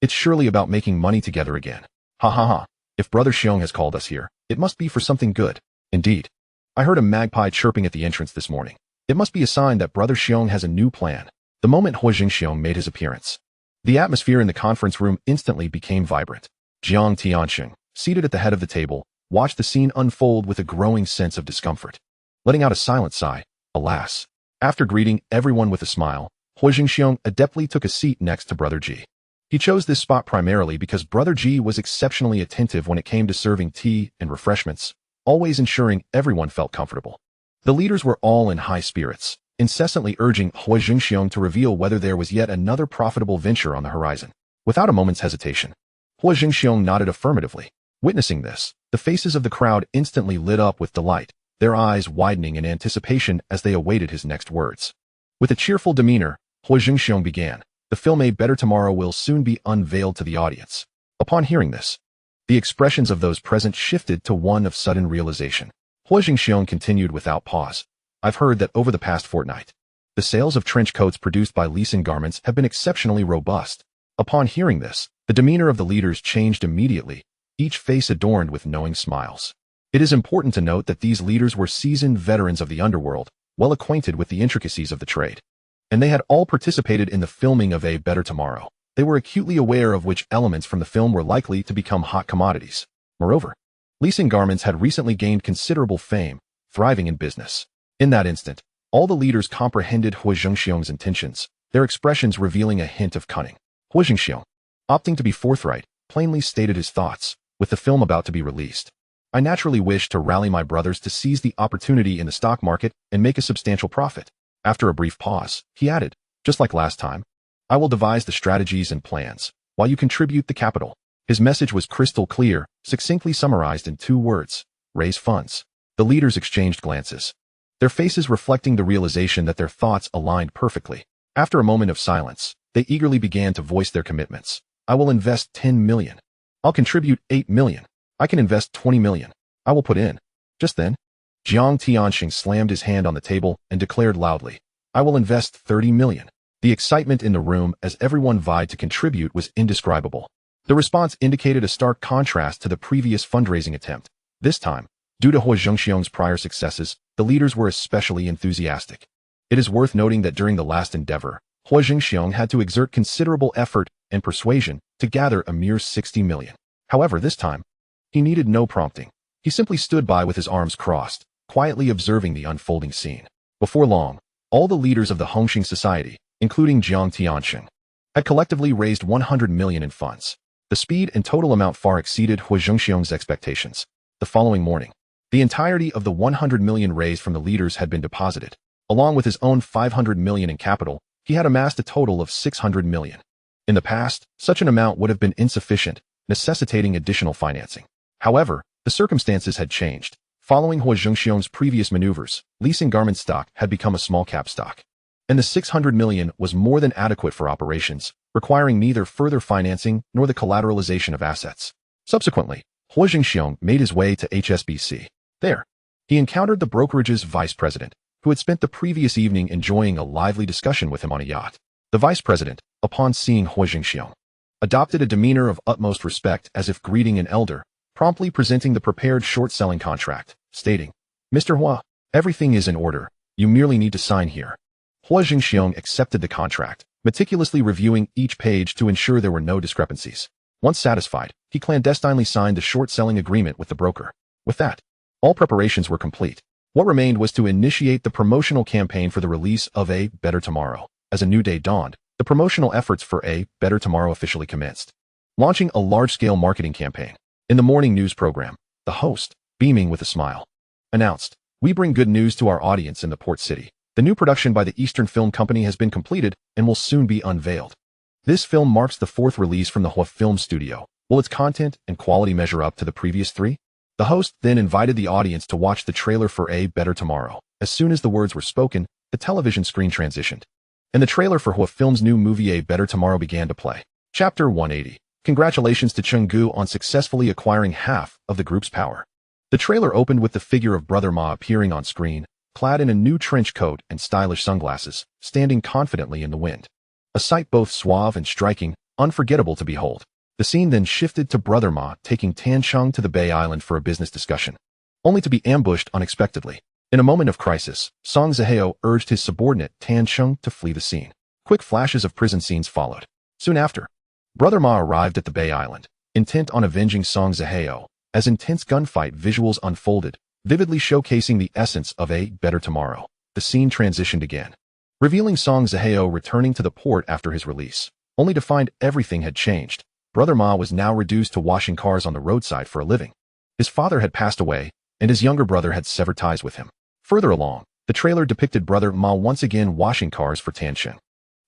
It's surely about making money together again. Ha ha ha. If Brother Xiong has called us here, it must be for something good." "Indeed. I heard a magpie chirping at the entrance this morning. It must be a sign that Brother Xiong has a new plan." The moment Huo Zhengxiong made his appearance, the atmosphere in the conference room instantly became vibrant. Jiang Tianxing, seated at the head of the table, watched the scene unfold with a growing sense of discomfort. Letting out a silent sigh, alas. After greeting everyone with a smile, Huo Zhengxiong adeptly took a seat next to Brother Ji. He chose this spot primarily because Brother Ji was exceptionally attentive when it came to serving tea and refreshments, always ensuring everyone felt comfortable. The leaders were all in high spirits, incessantly urging Huo Zhengxiong to reveal whether there was yet another profitable venture on the horizon. Without a moment's hesitation, Huo Zhengxiong nodded affirmatively. Witnessing this, the faces of the crowd instantly lit up with delight, their eyes widening in anticipation as they awaited his next words. With a cheerful demeanor, Huo Zhengxiong began, "The film A Better Tomorrow will soon be unveiled to the audience." Upon hearing this, the expressions of those present shifted to one of sudden realization. Huo Zhengxiong continued without pause. "I've heard that over the past fortnight, the sales of trench coats produced by Lee Sin garments have been exceptionally robust." Upon hearing this, the demeanor of the leaders changed immediately, each face adorned with knowing smiles. It is important to note that these leaders were seasoned veterans of the underworld, well acquainted with the intricacies of the trade. And they had all participated in the filming of A Better Tomorrow. They were acutely aware of which elements from the film were likely to become hot commodities. Moreover, Lee Sin garments had recently gained considerable fame, thriving in business. In that instant, all the leaders comprehended Huo Zhengxiong's intentions, their expressions revealing a hint of cunning. Huo Zhengxiong, opting to be forthright, plainly stated his thoughts, with the film about to be released. "I naturally wish to rally my brothers to seize the opportunity in the stock market and make a substantial profit." After a brief pause, he added, "Just like last time, I will devise the strategies and plans, while you contribute the capital." His message was crystal clear, succinctly summarized in 2 words: raise funds. The leaders exchanged glances, their faces reflecting the realization that their thoughts aligned perfectly. After a moment of silence, they eagerly began to voice their commitments. I will invest 10 million. I'll contribute 8 million. I can invest 20 million. I will put in. Just then, Jiang Tianxing slammed his hand on the table and declared loudly, I will invest 30 million. The excitement in the room as everyone vied to contribute was indescribable. The response indicated a stark contrast to the previous fundraising attempt. This time, due to Huo Zhengxiong's prior successes, the leaders were especially enthusiastic. It is worth noting that during the last endeavor, Huo Zhengxiong had to exert considerable effort and persuasion to gather a mere 60 million. However, this time, he needed no prompting. He simply stood by with his arms crossed, quietly observing the unfolding scene. Before long, all the leaders of the Hung Hing society, including Jiang Tianxing, had collectively raised 100 million in funds. The speed and total amount far exceeded Huo Zhengxiong's expectations. The following morning, the entirety of the 100 million raised from the leaders had been deposited. Along with his own 500 million in capital, he had amassed a total of 600 million. In the past, such an amount would have been insufficient, necessitating additional financing. However, the circumstances had changed. Following Huo Zhengxiong's previous maneuvers, leasing garment stock had become a small-cap stock. And the 600 million was more than adequate for operations, requiring neither further financing nor the collateralization of assets. Subsequently, Huo Zhengxiong made his way to HSBC. There, he encountered the brokerage's vice president, who had spent the previous evening enjoying a lively discussion with him on a yacht. The vice president, upon seeing Huo Zhengxiong, adopted a demeanor of utmost respect as if greeting an elder, promptly presenting the prepared short-selling contract, stating, Mr. Huo, everything is in order, you merely need to sign here. Huo Zhengxiong accepted the contract, meticulously reviewing each page to ensure there were no discrepancies. Once satisfied, he clandestinely signed the short-selling agreement with the broker. With that, all preparations were complete. What remained was to initiate the promotional campaign for the release of A Better Tomorrow. As a new day dawned, the promotional efforts for A Better Tomorrow officially commenced, launching a large-scale marketing campaign. In the morning news program, the host, beaming with a smile, announced, We bring good news to our audience in the port city. The new production by the Eastern Film Company has been completed and will soon be unveiled. This film marks the fourth release from the Huo Film Studio. Will its content and quality measure up to the previous three? The host then invited the audience to watch the trailer for A Better Tomorrow. As soon as the words were spoken, the television screen transitioned, and the trailer for Huo Film's new movie A Better Tomorrow began to play. Chapter 180. Congratulations to Chenggu on successfully acquiring half of the group's power. The trailer opened with the figure of Brother Ma appearing on screen, clad in a new trench coat and stylish sunglasses, standing confidently in the wind. A sight both suave and striking, unforgettable to behold. The scene then shifted to Brother Ma taking Tan Sheng to the Bay Island for a business discussion, only to be ambushed unexpectedly. In a moment of crisis, Song Zihao urged his subordinate Tan Sheng to flee the scene. Quick flashes of prison scenes followed. Soon after, Brother Ma arrived at the Bay Island, intent on avenging Song Zihao, as intense gunfight visuals unfolded, vividly showcasing the essence of A Better Tomorrow. The scene transitioned again, revealing Song Zihao returning to the port after his release, only to find everything had changed. Brother Ma was now reduced to washing cars on the roadside for a living. His father had passed away, and his younger brother had severed ties with him. Further along, the trailer depicted Brother Ma once again washing cars for Tan Sheng.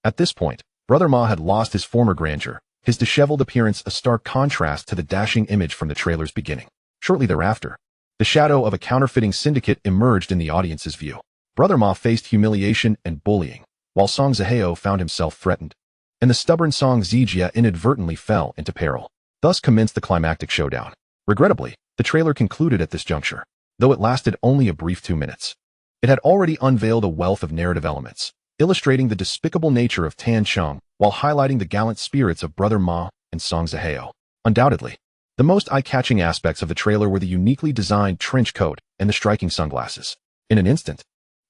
At this point, Brother Ma had lost his former grandeur, his disheveled appearance a stark contrast to the dashing image from the trailer's beginning. Shortly thereafter, the shadow of a counterfeiting syndicate emerged in the audience's view. Brother Ma faced humiliation and bullying, while Song Zihao found himself threatened, and the stubborn Song Zijia inadvertently fell into peril. Thus commenced the climactic showdown. Regrettably, the trailer concluded at this juncture, though it lasted only a brief 2 minutes. It had already unveiled a wealth of narrative elements, illustrating the despicable nature of Tan Sheng while highlighting the gallant spirits of Brother Ma and Song Zihao. Undoubtedly, the most eye-catching aspects of the trailer were the uniquely designed trench coat and the striking sunglasses. In an instant,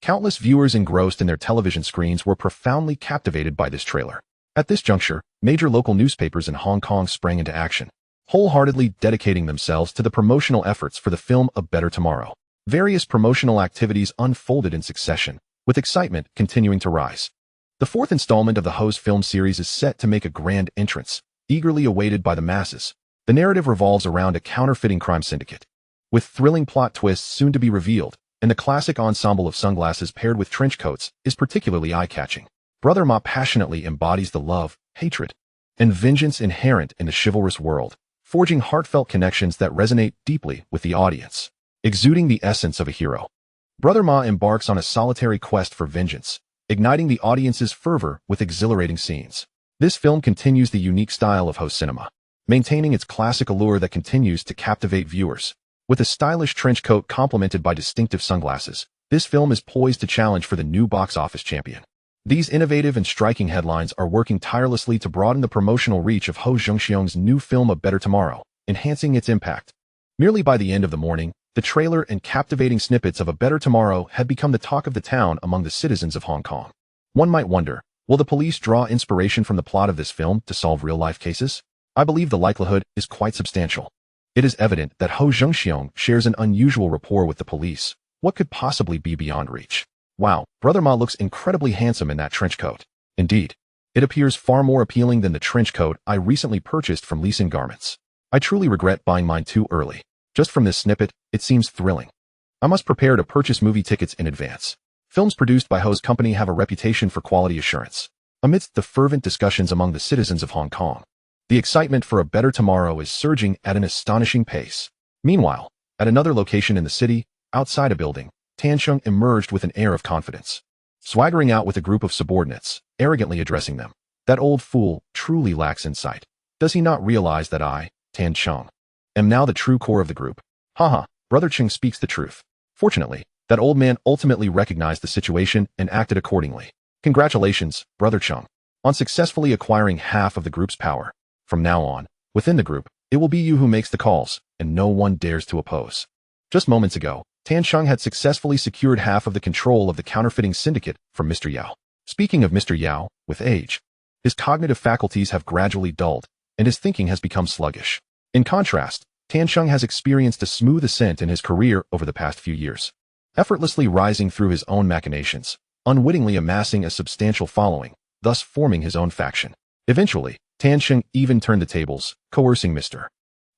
countless viewers engrossed in their television screens were profoundly captivated by this trailer. At this juncture, major local newspapers in Hong Kong sprang into action, wholeheartedly dedicating themselves to the promotional efforts for the film A Better Tomorrow. Various promotional activities unfolded in succession, with excitement continuing to rise. The fourth installment of the Huo's film series is set to make a grand entrance, eagerly awaited by the masses. The narrative revolves around a counterfeiting crime syndicate, with thrilling plot twists soon to be revealed, and the classic ensemble of sunglasses paired with trench coats is particularly eye-catching. Brother Ma passionately embodies the love, hatred, and vengeance inherent in the chivalrous world, forging heartfelt connections that resonate deeply with the audience. Exuding the essence of a hero, Brother Ma embarks on a solitary quest for vengeance, igniting the audience's fervor with exhilarating scenes. This film continues the unique style of Ho cinema, maintaining its classic allure that continues to captivate viewers. With a stylish trench coat complemented by distinctive sunglasses, this film is poised to challenge for the new box office champion. These innovative and striking headlines are working tirelessly to broaden the promotional reach of Huo Zhengxiong's new film A Better Tomorrow, enhancing its impact. Merely by the end of the morning, the trailer and captivating snippets of A Better Tomorrow had become the talk of the town among the citizens of Hong Kong. One might wonder, will the police draw inspiration from the plot of this film to solve real-life cases? I believe the likelihood is quite substantial. It is evident that Huo Zhengxiong shares an unusual rapport with the police. What could possibly be beyond reach? Wow, Brother Ma looks incredibly handsome in that trench coat. Indeed, it appears far more appealing than the trench coat I recently purchased from Lee Sin Garments. I truly regret buying mine too early. Just from this snippet, it seems thrilling. I must prepare to purchase movie tickets in advance. Films produced by Ho's company have a reputation for quality assurance. Amidst the fervent discussions among the citizens of Hong Kong, the excitement for A Better Tomorrow is surging at an astonishing pace. Meanwhile, at another location in the city, outside a building, Tansheng emerged with an air of confidence, swaggering out with a group of subordinates, arrogantly addressing them. That old fool truly lacks insight. Does he not realize that I, Tansheng, am now the true core of the group? Haha, Brother Cheng speaks the truth. Fortunately, that old man ultimately recognized the situation and acted accordingly. Congratulations, Brother Cheng, on successfully acquiring half of the group's power. From now on, within the group, it will be you who makes the calls, and no one dares to oppose. Just moments ago, Tansheng had successfully secured half of the control of the counterfeiting syndicate from Mr. Yao. Speaking of Mr. Yao, with age, his cognitive faculties have gradually dulled, and his thinking has become sluggish. In contrast, Tansheng has experienced a smooth ascent in his career over the past few years, effortlessly rising through his own machinations, unwittingly amassing a substantial following, thus forming his own faction. Eventually, Tansheng even turned the tables, coercing Mr.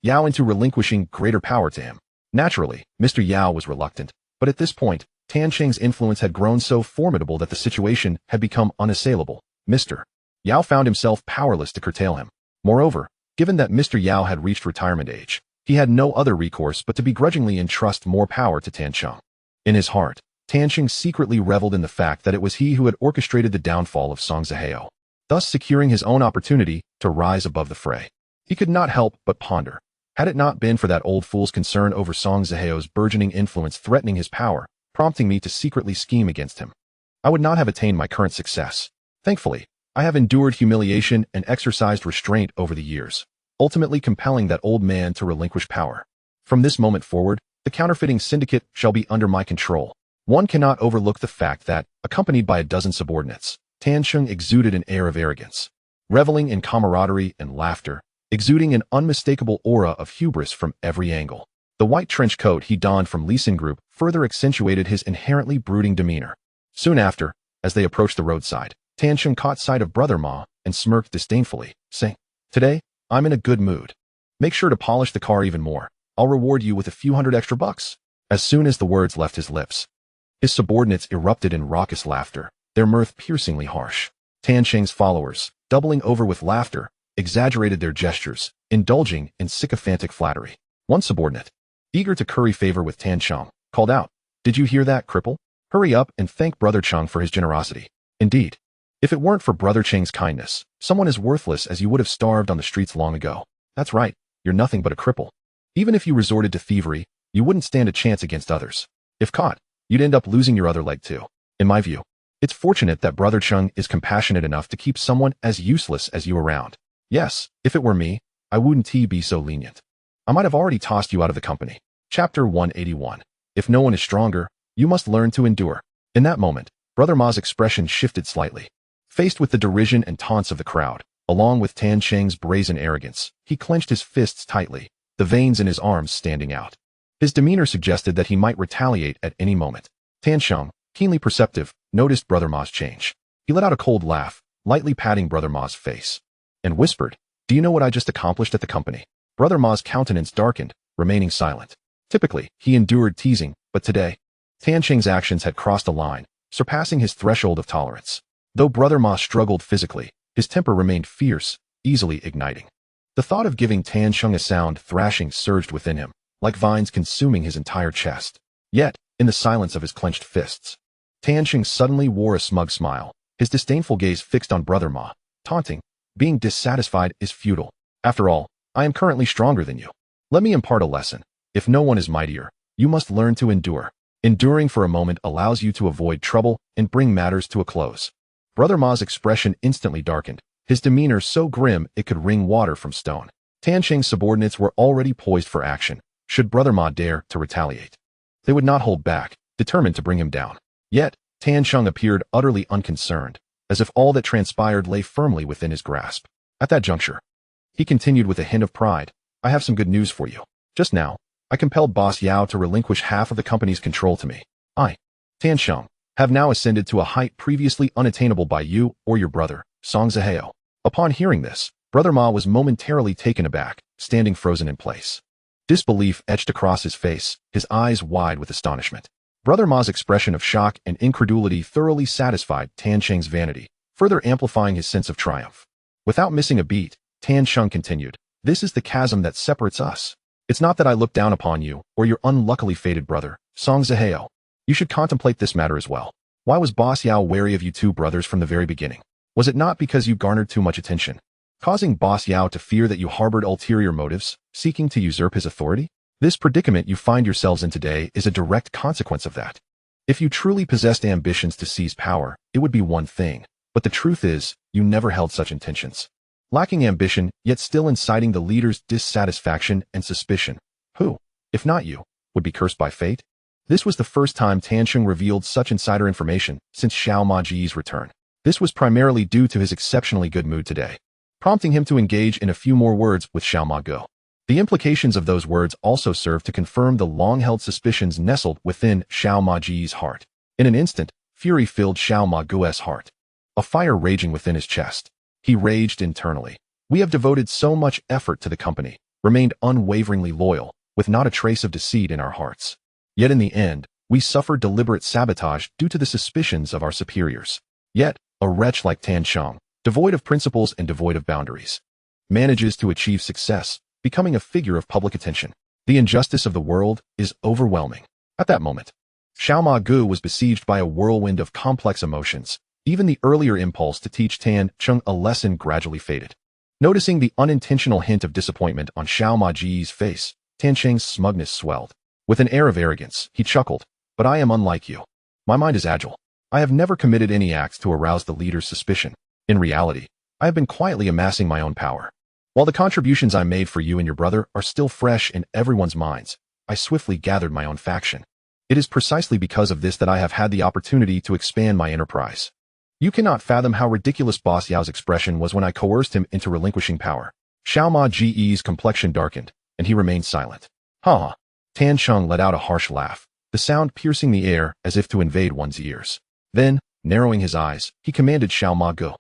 Yao into relinquishing greater power to him. Naturally, Mr. Yao was reluctant, but at this point, Tansheng's influence had grown so formidable that the situation had become unassailable. Mr. Yao found himself powerless to curtail him. Moreover, given that Mr. Yao had reached retirement age, he had no other recourse but to begrudgingly entrust more power to Tansheng. In his heart, Tansheng secretly reveled in the fact that it was he who had orchestrated the downfall of Song Zihao, thus securing his own opportunity to rise above the fray. He could not help but ponder. Had it not been for that old fool's concern over Song Zihao's burgeoning influence threatening his power, prompting me to secretly scheme against him, I would not have attained my current success. Thankfully, I have endured humiliation and exercised restraint over the years, ultimately compelling that old man to relinquish power. From this moment forward, the counterfeiting syndicate shall be under my control. One cannot overlook the fact that, accompanied by a dozen subordinates, Tansheng exuded an air of arrogance, reveling in camaraderie and laughter, exuding an unmistakable aura of hubris from every angle. The white trench coat he donned from Lee Sin Group further accentuated his inherently brooding demeanor. Soon after, as they approached the roadside, Tansheng caught sight of Brother Ma and smirked disdainfully, saying, "Today, I'm in a good mood. Make sure to polish the car even more. I'll reward you with a few hundred extra bucks." As soon as the words left his lips, his subordinates erupted in raucous laughter, their mirth piercingly harsh. Tansheng's followers, doubling over with laughter, exaggerated their gestures, indulging in sycophantic flattery. One subordinate, eager to curry favor with Tansheng, called out, "Did you hear that, cripple? Hurry up and thank Brother Cheng for his generosity. Indeed, if it weren't for Brother Cheng's kindness, someone as worthless as you would have starved on the streets long ago. That's right, you're nothing but a cripple. Even if you resorted to thievery, you wouldn't stand a chance against others. If caught, you'd end up losing your other leg too. In my view, it's fortunate that Brother Cheng is compassionate enough to keep someone as useless as you around. Yes, if it were me, I wouldn't be so lenient. I might have already tossed you out of the company." Chapter 181. If no one is stronger, you must learn to endure. In that moment, Brother Ma's expression shifted slightly. Faced with the derision and taunts of the crowd, along with Tansheng's brazen arrogance, he clenched his fists tightly, the veins in his arms standing out. His demeanor suggested that he might retaliate at any moment. Tansheng, keenly perceptive, noticed Brother Ma's change. He let out a cold laugh, lightly patting Brother Ma's face, and whispered, "Do you know what I just accomplished at the company?" Brother Ma's countenance darkened, remaining silent. Typically, he endured teasing, but today, Tansheng's actions had crossed a line, surpassing his threshold of tolerance. Though Brother Ma struggled physically, his temper remained fierce, easily igniting. The thought of giving Tansheng a sound thrashing surged within him, like vines consuming his entire chest. Yet, in the silence of his clenched fists, Tansheng suddenly wore a smug smile, his disdainful gaze fixed on Brother Ma, taunting, Being dissatisfied is futile. After all, I am currently stronger than you. Let me impart a lesson. If no one is mightier, you must learn to endure. Enduring for a moment allows you to avoid trouble and bring matters to a close. Brother Ma's expression instantly darkened, his demeanor so grim it could wring water from stone. Tan Sheng's subordinates were already poised for action, should Brother Ma dare to retaliate. They would not hold back, determined to bring him down. Yet, Tan Sheng appeared utterly unconcerned, as if all that transpired lay firmly within his grasp. At that juncture, he continued with a hint of pride, I have some good news for you. Just now, I compelled Boss Yao to relinquish half of the company's control to me. I, Tan Sheng, have now ascended to a height previously unattainable by you or your brother, Song Zihao. Upon hearing this, Brother Ma was momentarily taken aback, standing frozen in place. Disbelief etched across his face, his eyes wide with astonishment. Brother Ma's expression of shock and incredulity thoroughly satisfied Tan Sheng's vanity, further amplifying his sense of triumph. Without missing a beat, Tan Sheng continued, This is the chasm that separates us. It's not that I look down upon you, or your unluckily fated brother, Song Zihao. You should contemplate this matter as well. Why was Boss Yao wary of you two brothers from the very beginning? Was it not because you garnered too much attention, causing Boss Yao to fear that you harbored ulterior motives, seeking to usurp his authority? This predicament you find yourselves in today is a direct consequence of that. If you truly possessed ambitions to seize power, it would be one thing, but the truth is, you never held such intentions. Lacking ambition, yet still inciting the leader's dissatisfaction and suspicion, who, if not you, would be cursed by fate? This was the first time Tan Sheng revealed such insider information since Xiao Ma Ji's return. This was primarily due to his exceptionally good mood today, prompting him to engage in a few more words with Xiao Ma Go. The implications of those words also served to confirm the long-held suspicions nestled within Xiao Ma Ji's heart. In an instant, fury filled Xiao Ma Gu's heart, a fire raging within his chest. He raged internally. We have devoted so much effort to the company, remained unwaveringly loyal, with not a trace of deceit in our hearts. Yet in the end, we suffered deliberate sabotage due to the suspicions of our superiors. Yet, a wretch like Tan Sheng, devoid of principles and devoid of boundaries, manages to achieve success, becoming a figure of public attention. The injustice of the world is overwhelming. At that moment, Xiao Ma Gu was besieged by a whirlwind of complex emotions. Even the earlier impulse to teach Tan Sheng a lesson gradually faded. Noticing the unintentional hint of disappointment on Xiao Ma Ji's face, Tan Sheng's smugness swelled. With an air of arrogance, he chuckled, But I am unlike you. My mind is agile. I have never committed any acts to arouse the leader's suspicion. In reality, I have been quietly amassing my own power. While the contributions I made for you and your brother are still fresh in everyone's minds, I swiftly gathered my own faction. It is precisely because of this that I have had the opportunity to expand my enterprise. You cannot fathom how ridiculous Boss Yao's expression was when I coerced him into relinquishing power. Xiao Ma Ji's complexion darkened, and he remained silent. Ha! Tan Sheng let out a harsh laugh, the sound piercing the air as if to invade one's ears. Then, narrowing his eyes, he commanded Xiao Ma Go.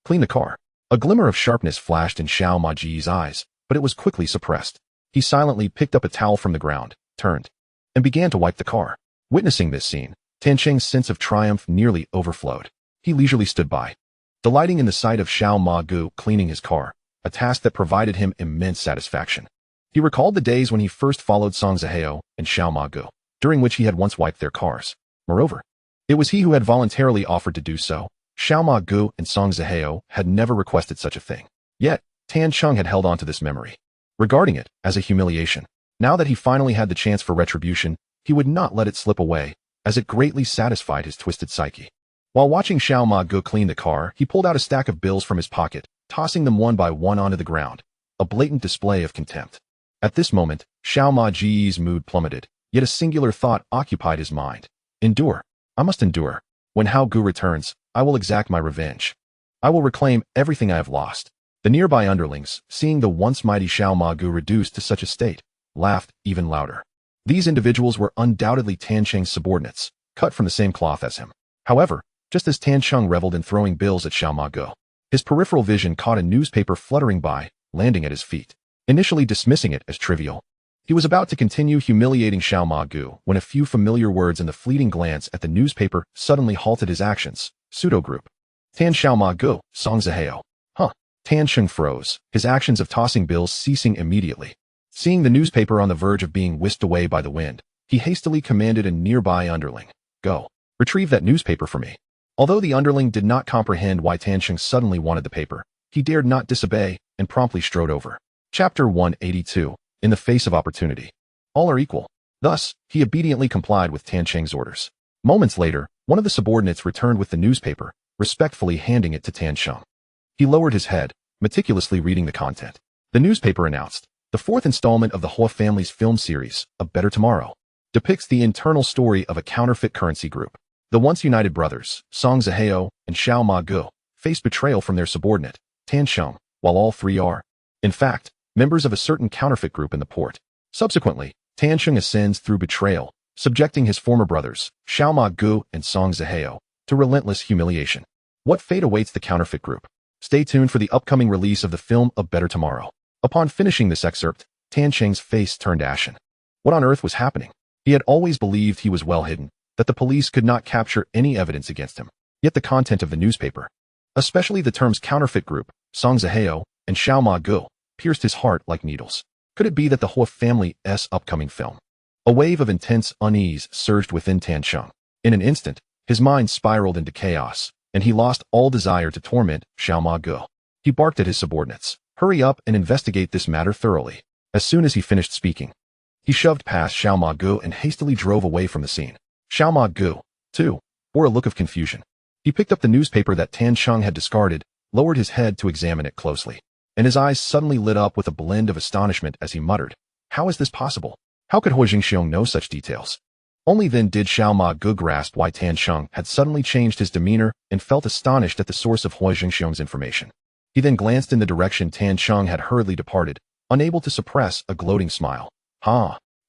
Clean the car. A glimmer of sharpness flashed in Xiao Ma Ji's eyes, but it was quickly suppressed. He silently picked up a towel from the ground, turned, and began to wipe the car. Witnessing this scene, Tan Sheng's sense of triumph nearly overflowed. He leisurely stood by, delighting in the sight of Xiao Ma Gu cleaning his car, a task that provided him immense satisfaction. He recalled the days when he first followed Song Zihao and Xiao Ma Gu, during which he had once wiped their cars. Moreover, it was he who had voluntarily offered to do so. Xiao Ma Gu and Song Zihao had never requested such a thing. Yet, Tan Sheng had held on to this memory, regarding it as a humiliation. Now that he finally had the chance for retribution, he would not let it slip away, as it greatly satisfied his twisted psyche. While watching Xiao Ma Gu clean the car, he pulled out a stack of bills from his pocket, tossing them one by one onto the ground, a blatant display of contempt. At this moment, Xiao Ma Ji's mood plummeted, yet a singular thought occupied his mind. Endure. I must endure. When Hao Gu returns, I will exact my revenge. I will reclaim everything I have lost. The nearby underlings, seeing the once mighty Xiao Ma Gu reduced to such a state, laughed even louder. These individuals were undoubtedly Tan Sheng's subordinates, cut from the same cloth as him. However, just as Tan Sheng reveled in throwing bills at Xiao Ma Gu, his peripheral vision caught a newspaper fluttering by, landing at his feet. Initially dismissing it as trivial, he was about to continue humiliating Xiao Ma Gu when a few familiar words and the fleeting glance at the newspaper suddenly halted his actions. Pseudo-group. Tan Xiao Ma Gu, Song Zihao. Tan Sheng froze, his actions of tossing bills ceasing immediately. Seeing the newspaper on the verge of being whisked away by the wind, he hastily commanded a nearby underling, Go. Retrieve that newspaper for me. Although the underling did not comprehend why Tan Sheng suddenly wanted the paper, he dared not disobey and promptly strode over. Chapter 182. In the face of opportunity. All are equal. Thus, he obediently complied with Tan Cheng's orders. Moments later, one of the subordinates returned with the newspaper, respectfully handing it to Tan Cheng. He lowered his head, meticulously reading the content. The newspaper announced, the fourth installment of the Huo family's film series, A Better Tomorrow, depicts the internal story of a counterfeit currency group. The once united brothers, Song Zihao and Xiao Ma Gu, face betrayal from their subordinate, Tan Cheng, while all three are, in fact, members of a certain counterfeit group in the port. Subsequently, Tan Cheng ascends through betrayal, subjecting his former brothers, Xiao Ma Gu and Song Zihao, to relentless humiliation. What fate awaits the counterfeit group? Stay tuned for the upcoming release of the film A Better Tomorrow. Upon finishing this excerpt, Tan Cheng's face turned ashen. What on earth was happening? He had always believed he was well hidden, that the police could not capture any evidence against him. Yet the content of the newspaper, especially the terms counterfeit group, Song Zihao, and Xiao Ma Gu, pierced his heart like needles. Could it be that the Huo family's upcoming film? A wave of intense unease surged within Tan Cheng. In an instant, his mind spiraled into chaos, and he lost all desire to torment Xiao Ma Gu. He barked at his subordinates, "Hurry up and investigate this matter thoroughly." As soon as he finished speaking, he shoved past Xiao Ma Gu and hastily drove away from the scene. Xiao Ma Gu, too, bore a look of confusion. He picked up the newspaper that Tan Cheng had discarded, lowered his head to examine it closely, and his eyes suddenly lit up with a blend of astonishment as he muttered, "How is this possible? How could Huo Zhengxiong know such details?" Only then did Xiao Ma Gu grasp why Tan Cheng had suddenly changed his demeanor and felt astonished at the source of Huo Zhengxiong's information. He then glanced in the direction Tan Cheng had hurriedly departed, unable to suppress a gloating smile.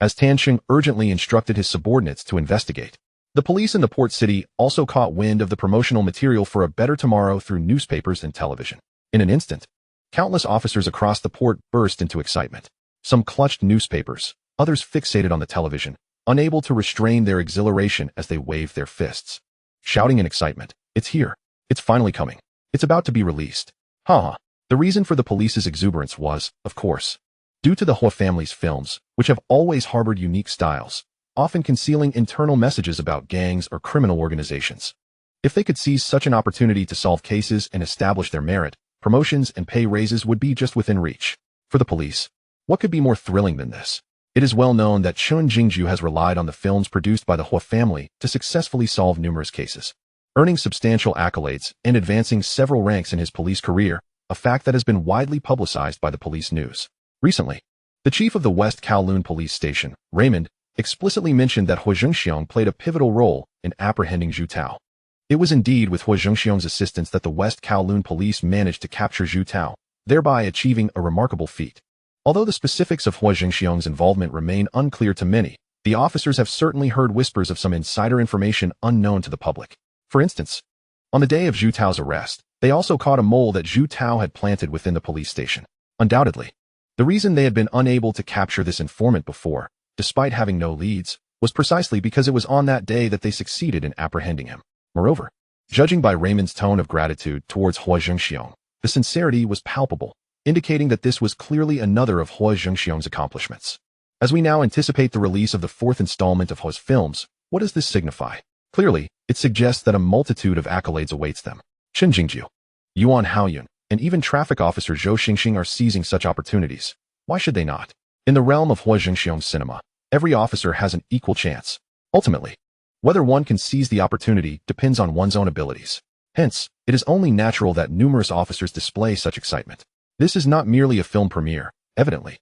As Tan Cheng urgently instructed his subordinates to investigate. The police in the port city also caught wind of the promotional material for A Better Tomorrow through newspapers and television. In an instant, countless officers across the port burst into excitement. Some clutched newspapers, others fixated on the television, unable to restrain their exhilaration as they waved their fists, shouting in excitement, "It's here! It's finally coming! It's about to be released!" The reason for the police's exuberance was, of course, due to the Huo family's films, which have always harbored unique styles, often concealing internal messages about gangs or criminal organizations. If they could seize such an opportunity to solve cases and establish their merit, promotions and pay raises would be just within reach. For the police, what could be more thrilling than this? It is well known that Chun Jingju has relied on the films produced by the Huo family to successfully solve numerous cases, earning substantial accolades and advancing several ranks in his police career, a fact that has been widely publicized by the police news. Recently, the chief of the West Kowloon police station, Raymond, explicitly mentioned that Huo Zhengxiong played a pivotal role in apprehending Zhu Tao. It was indeed with Huo Zhengxiong's assistance that the West Kowloon police managed to capture Zhu Tao, thereby achieving a remarkable feat. Although the specifics of Huo Zhengxiong's involvement remain unclear to many, the officers have certainly heard whispers of some insider information unknown to the public. For instance, on the day of Zhu Tao's arrest, they also caught a mole that Zhu Tao had planted within the police station. Undoubtedly, the reason they had been unable to capture this informant before, despite having no leads, was precisely because it was on that day that they succeeded in apprehending him. Moreover, judging by Raymond's tone of gratitude towards Huo Zhengxiong, the sincerity was palpable, indicating that this was clearly another of Huo Zhengxiong's accomplishments. As we now anticipate the release of the fourth installment of Huo's films, what does this signify? Clearly, it suggests that a multitude of accolades awaits them. Chen Jingju, Yuan Haoyun, and even traffic officer Zhou Xingxing are seizing such opportunities. Why should they not? In the realm of Huo Zhengxiong's cinema, every officer has an equal chance. Ultimately, whether one can seize the opportunity depends on one's own abilities. Hence, it is only natural that numerous officers display such excitement. This is not merely a film premiere, evidently.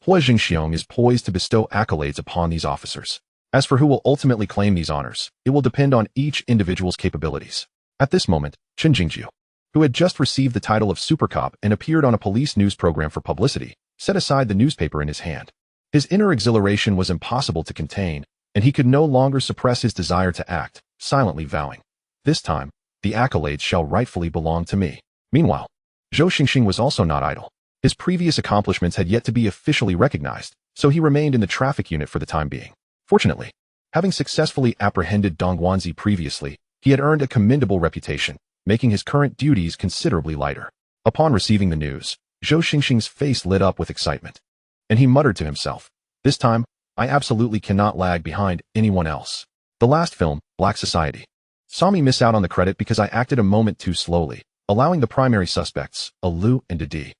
Huo Zhengxiong is poised to bestow accolades upon these officers. As for who will ultimately claim these honors, it will depend on each individual's capabilities. At this moment, Chen Jingju, who had just received the title of Super Cop and appeared on a police news program for publicity, set aside the newspaper in his hand. His inner exhilaration was impossible to contain, and he could no longer suppress his desire to act, silently vowing, "This time, the accolades shall rightfully belong to me." Meanwhile, Zhou Xingxing was also not idle. His previous accomplishments had yet to be officially recognized, so he remained in the traffic unit for the time being. Fortunately, having successfully apprehended Dong Guanzi previously, he had earned a commendable reputation, making his current duties considerably lighter. Upon receiving the news, Zhou Xingxing's face lit up with excitement, and he muttered to himself, "This time, I absolutely cannot lag behind anyone else." The last film, Black Society, saw me miss out on the credit because I acted a moment too slowly, allowing the primary suspects, Lu and Didi,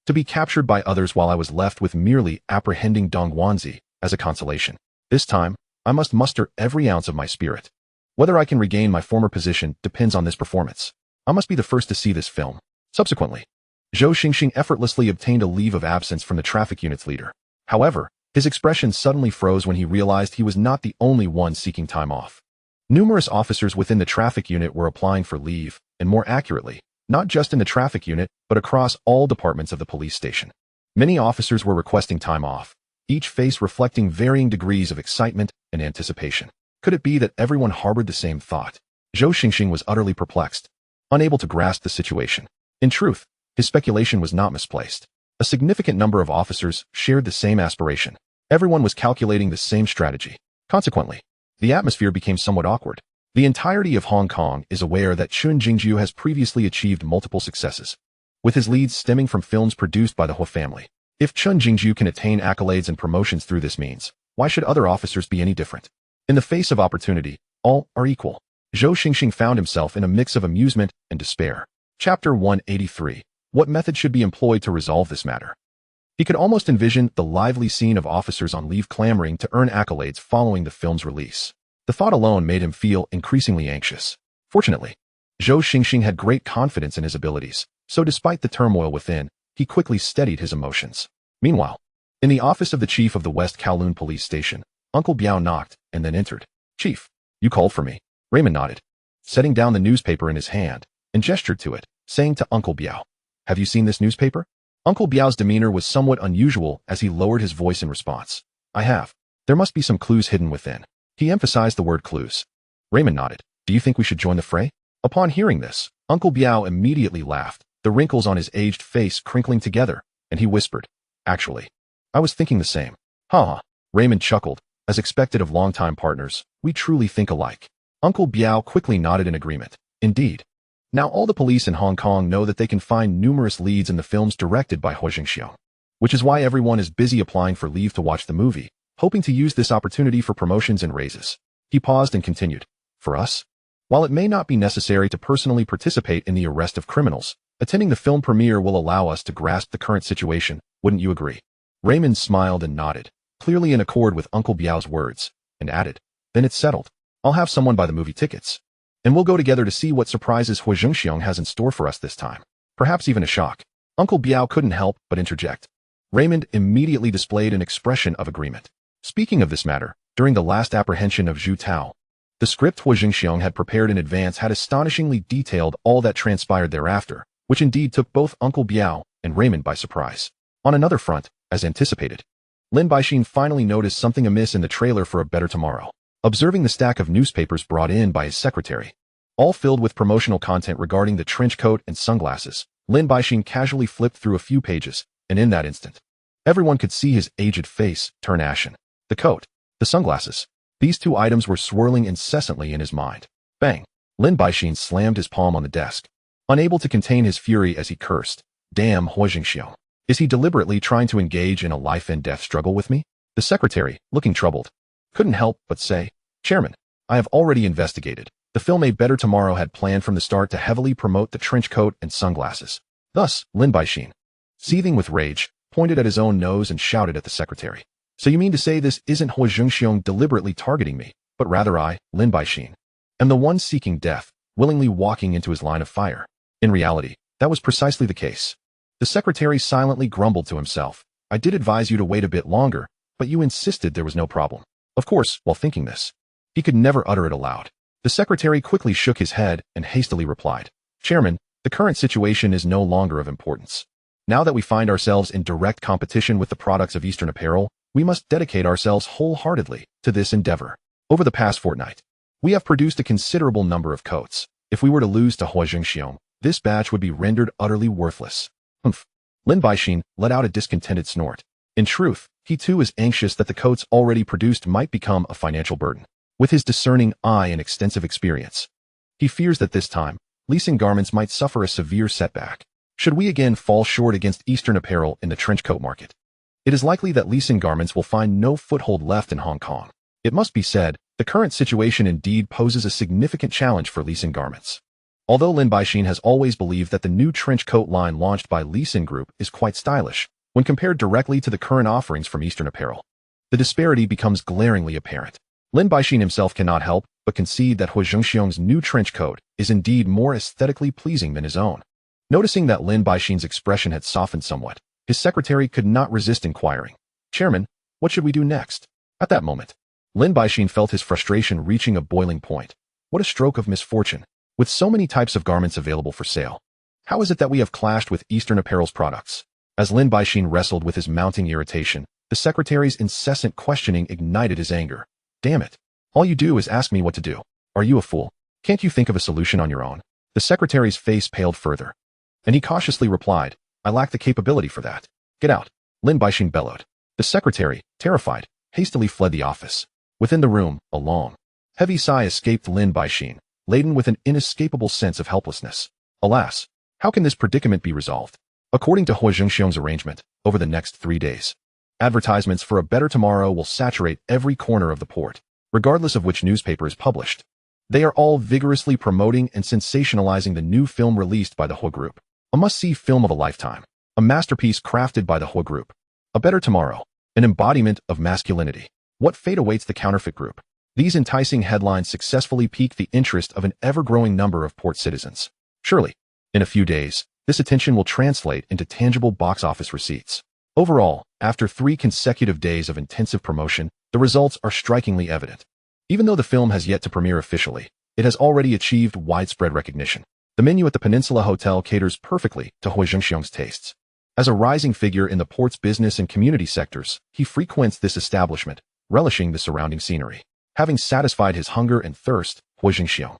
to be captured by others while I was left with merely apprehending Dong Wanzi as a consolation. This time, I must muster every ounce of my spirit. Whether I can regain my former position depends on this performance. I must be the first to see this film. Subsequently, Huo Zhengxiong effortlessly obtained a leave of absence from the traffic unit's leader. However, his expression suddenly froze when he realized he was not the only one seeking time off. Numerous officers within the traffic unit were applying for leave, and more accurately, not just in the traffic unit, but across all departments of the police station. Many officers were requesting time off, each face reflecting varying degrees of excitement and anticipation. Could it be that everyone harbored the same thought? Huo Zhengxiong was utterly perplexed, unable to grasp the situation. In truth, his speculation was not misplaced. A significant number of officers shared the same aspiration. Everyone was calculating the same strategy. Consequently, the atmosphere became somewhat awkward. The entirety of Hong Kong is aware that Tung Sing has previously achieved multiple successes, with his leads stemming from films produced by the Huo family. If Tung Sing can attain accolades and promotions through this means, why should other officers be any different? In the face of opportunity, all are equal. Huo Zhengxiong found himself in a mix of amusement and despair. Chapter 183. What method should be employed to resolve this matter? He could almost envision the lively scene of officers on leave clamoring to earn accolades following the film's release. The thought alone made him feel increasingly anxious. Fortunately, Huo Zhengxiong had great confidence in his abilities, so despite the turmoil within, he quickly steadied his emotions. Meanwhile, in the office of the chief of the West Kowloon police station, Uncle Biao knocked and then entered. "Chief, you called for me." Raymond nodded, setting down the newspaper in his hand, and gestured to it, saying to Uncle Biao, "Have you seen this newspaper?" Uncle Biao's demeanor was somewhat unusual as he lowered his voice in response. "I have. There must be some clues hidden within." He emphasized the word clues. Raymond nodded. "Do you think we should join the fray?" Upon hearing this, Uncle Biao immediately laughed, the wrinkles on his aged face crinkling together, and he whispered, "Actually, I was thinking the same." "Ha!" Raymond chuckled. As expected of longtime partners, we truly think alike. Uncle Biao quickly nodded in agreement. Indeed. Now all the police in Hong Kong know that they can find numerous leads in the films directed by Huo Zhengxiong, which is why everyone is busy applying for leave to watch the movie, hoping to use this opportunity for promotions and raises. He paused and continued. For us? While it may not be necessary to personally participate in the arrest of criminals, attending the film premiere will allow us to grasp the current situation, wouldn't you agree? Raymond smiled and nodded, clearly in accord with Uncle Biao's words, and added, "Then it's settled. I'll have someone buy the movie tickets, and we'll go together to see what surprises Huo Zhengxiong has in store for us this time. Perhaps even a shock." Uncle Biao couldn't help but interject. Raymond immediately displayed an expression of agreement. Speaking of this matter, during the last apprehension of Zhu Tao, the script Huo Zhengxiong had prepared in advance had astonishingly detailed all that transpired thereafter, which indeed took both Uncle Biao and Raymond by surprise. On another front, as anticipated, Lin Baixin finally noticed something amiss in the trailer for A Better Tomorrow. Observing the stack of newspapers brought in by his secretary, all filled with promotional content regarding the trench coat and sunglasses, Lin Baixin casually flipped through a few pages, and in that instant, everyone could see his aged face turn ashen. The coat, the sunglasses, these two items were swirling incessantly in his mind. Bang! Lin Baixin slammed his palm on the desk, unable to contain his fury as he cursed. Damn Huo Zhengxiong. Is he deliberately trying to engage in a life-and-death struggle with me? The secretary, looking troubled, couldn't help but say, "Chairman, I have already investigated. The film A Better Tomorrow had planned from the start to heavily promote the trench coat and sunglasses." Thus, Lin Baixin, seething with rage, pointed at his own nose and shouted at the secretary. "So you mean to say this isn't Huo Zhengxiong deliberately targeting me, but rather I, Lin Baixin, am the one seeking death, willingly walking into his line of fire?" In reality, that was precisely the case. The secretary silently grumbled to himself. "I did advise you to wait a bit longer, but you insisted there was no problem." Of course, while thinking this, he could never utter it aloud. The secretary quickly shook his head and hastily replied, "Chairman, the current situation is no longer of importance. Now that we find ourselves in direct competition with the products of Eastern apparel, we must dedicate ourselves wholeheartedly to this endeavor. Over the past fortnight, we have produced a considerable number of coats. If we were to lose to Huo Zhengxiong, this batch would be rendered utterly worthless." Humph. Lin Baixin let out a discontented snort. In truth, he too is anxious that the coats already produced might become a financial burden. With his discerning eye and extensive experience, he fears that this time, leasing garments might suffer a severe setback. Should we again fall short against Eastern apparel in the trench coat market, it is likely that leasing garments will find no foothold left in Hong Kong. It must be said, the current situation indeed poses a significant challenge for leasing garments. Although Lin Baixin has always believed that the new trench coat line launched by Lee Sin Group is quite stylish, when compared directly to the current offerings from Eastern Apparel, the disparity becomes glaringly apparent. Lin Baixin himself cannot help but concede that Huo Zhengxiong's new trench coat is indeed more aesthetically pleasing than his own. Noticing that Lin Baixin's expression had softened somewhat, his secretary could not resist inquiring, "Chairman, what should we do next?" At that moment, Lin Baixin felt his frustration reaching a boiling point. What a stroke of misfortune. With so many types of garments available for sale, how is it that we have clashed with Eastern Apparel's products? As Lin Baixin wrestled with his mounting irritation, the secretary's incessant questioning ignited his anger. "Damn it. All you do is ask me what to do. Are you a fool? Can't you think of a solution on your own?" The secretary's face paled further, and he cautiously replied, "I lack the capability for that. Get out," Lin Baixin bellowed. The secretary, terrified, hastily fled the office. Within the room, a long, heavy sigh escaped Lin Baixin, laden with an inescapable sense of helplessness. Alas, how can this predicament be resolved? According to Huo Zhengxiong's arrangement, over the next 3 days, advertisements for a better tomorrow will saturate every corner of the port, regardless of which newspaper is published. They are all vigorously promoting and sensationalizing the new film released by the Huo Group. A must-see film of a lifetime. A masterpiece crafted by the Huo Group. A better tomorrow. An embodiment of masculinity. What fate awaits the counterfeit group? These enticing headlines successfully piqued the interest of an ever-growing number of port citizens. Surely, in a few days, this attention will translate into tangible box office receipts. Overall, after 3 consecutive days of intensive promotion, the results are strikingly evident. Even though the film has yet to premiere officially, it has already achieved widespread recognition. The menu at the Peninsula Hotel caters perfectly to Huo Zhengxiong's tastes. As a rising figure in the port's business and community sectors, he frequents this establishment, relishing the surrounding scenery. Having satisfied his hunger and thirst, Huo Zhengxiong,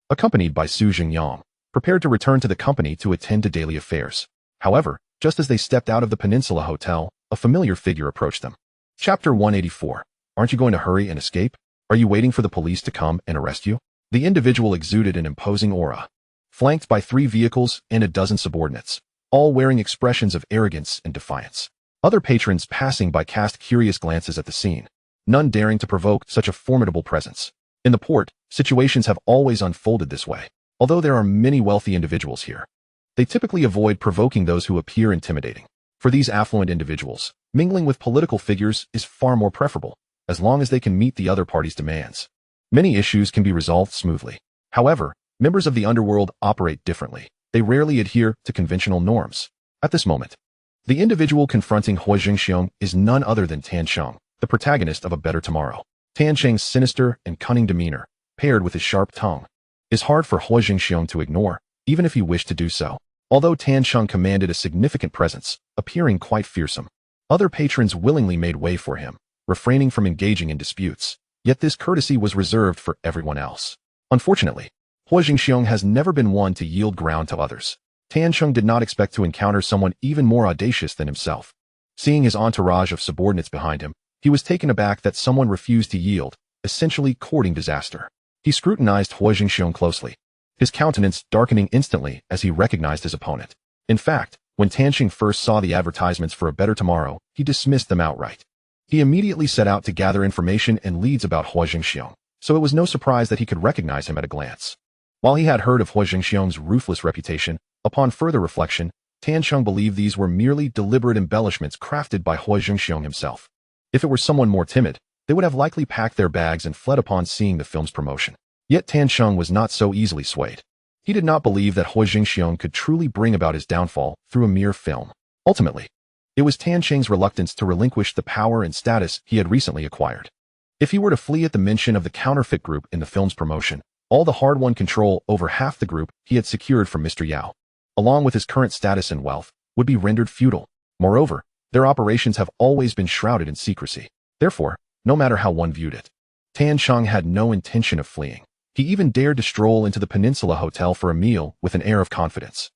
accompanied by Su Jingyang, prepared to return to the company to attend to daily affairs. However, just as they stepped out of the Peninsula Hotel, a familiar figure approached them. Chapter 184. Aren't you going to hurry and escape? Are you waiting for the police to come and arrest you? The individual exuded an imposing aura, flanked by 3 vehicles and a dozen subordinates, all wearing expressions of arrogance and defiance. Other patrons passing by cast curious glances at the scene, none daring to provoke such a formidable presence. In the port, situations have always unfolded this way. Although there are many wealthy individuals here, they typically avoid provoking those who appear intimidating. For these affluent individuals, mingling with political figures is far more preferable, as long as they can meet the other party's demands. Many issues can be resolved smoothly. However, members of the underworld operate differently. They rarely adhere to conventional norms. At this moment, the individual confronting Huo Zhengxiong is none other than Tan Sheng, the protagonist of A Better Tomorrow. Tan Sheng's sinister and cunning demeanor, paired with his sharp tongue, is hard for Huo Zhengxiong to ignore, even if he wished to do so. Although Tan Sheng commanded a significant presence, appearing quite fearsome, other patrons willingly made way for him, refraining from engaging in disputes. Yet this courtesy was reserved for everyone else. Unfortunately, Huo Zhengxiong has never been one to yield ground to others. Tan Sheng did not expect to encounter someone even more audacious than himself. Seeing his entourage of subordinates behind him, he was taken aback that someone refused to yield, essentially courting disaster. He scrutinized Huo Zhengxiong closely, his countenance darkening instantly as he recognized his opponent. In fact, when Tan Sheng first saw the advertisements for A Better Tomorrow, he dismissed them outright. He immediately set out to gather information and leads about Huo Zhengxiong, so it was no surprise that he could recognize him at a glance. While he had heard of Huo Zhengxiong's ruthless reputation, upon further reflection, Tan Sheng believed these were merely deliberate embellishments crafted by Huo Zhengxiong himself. If it were someone more timid, they would have likely packed their bags and fled upon seeing the film's promotion. Yet Tan Sheng was not so easily swayed. He did not believe that Huo Zhengxiong could truly bring about his downfall through a mere film. Ultimately, it was Tan Sheng's reluctance to relinquish the power and status he had recently acquired. If he were to flee at the mention of the counterfeit group in the film's promotion, all the hard-won control over half the group he had secured from Mr. Yao, along with his current status and wealth, would be rendered futile. Moreover, their operations have always been shrouded in secrecy. Therefore, no matter how one viewed it, Tan Sheng had no intention of fleeing. He even dared to stroll into the Peninsula Hotel for a meal with an air of confidence.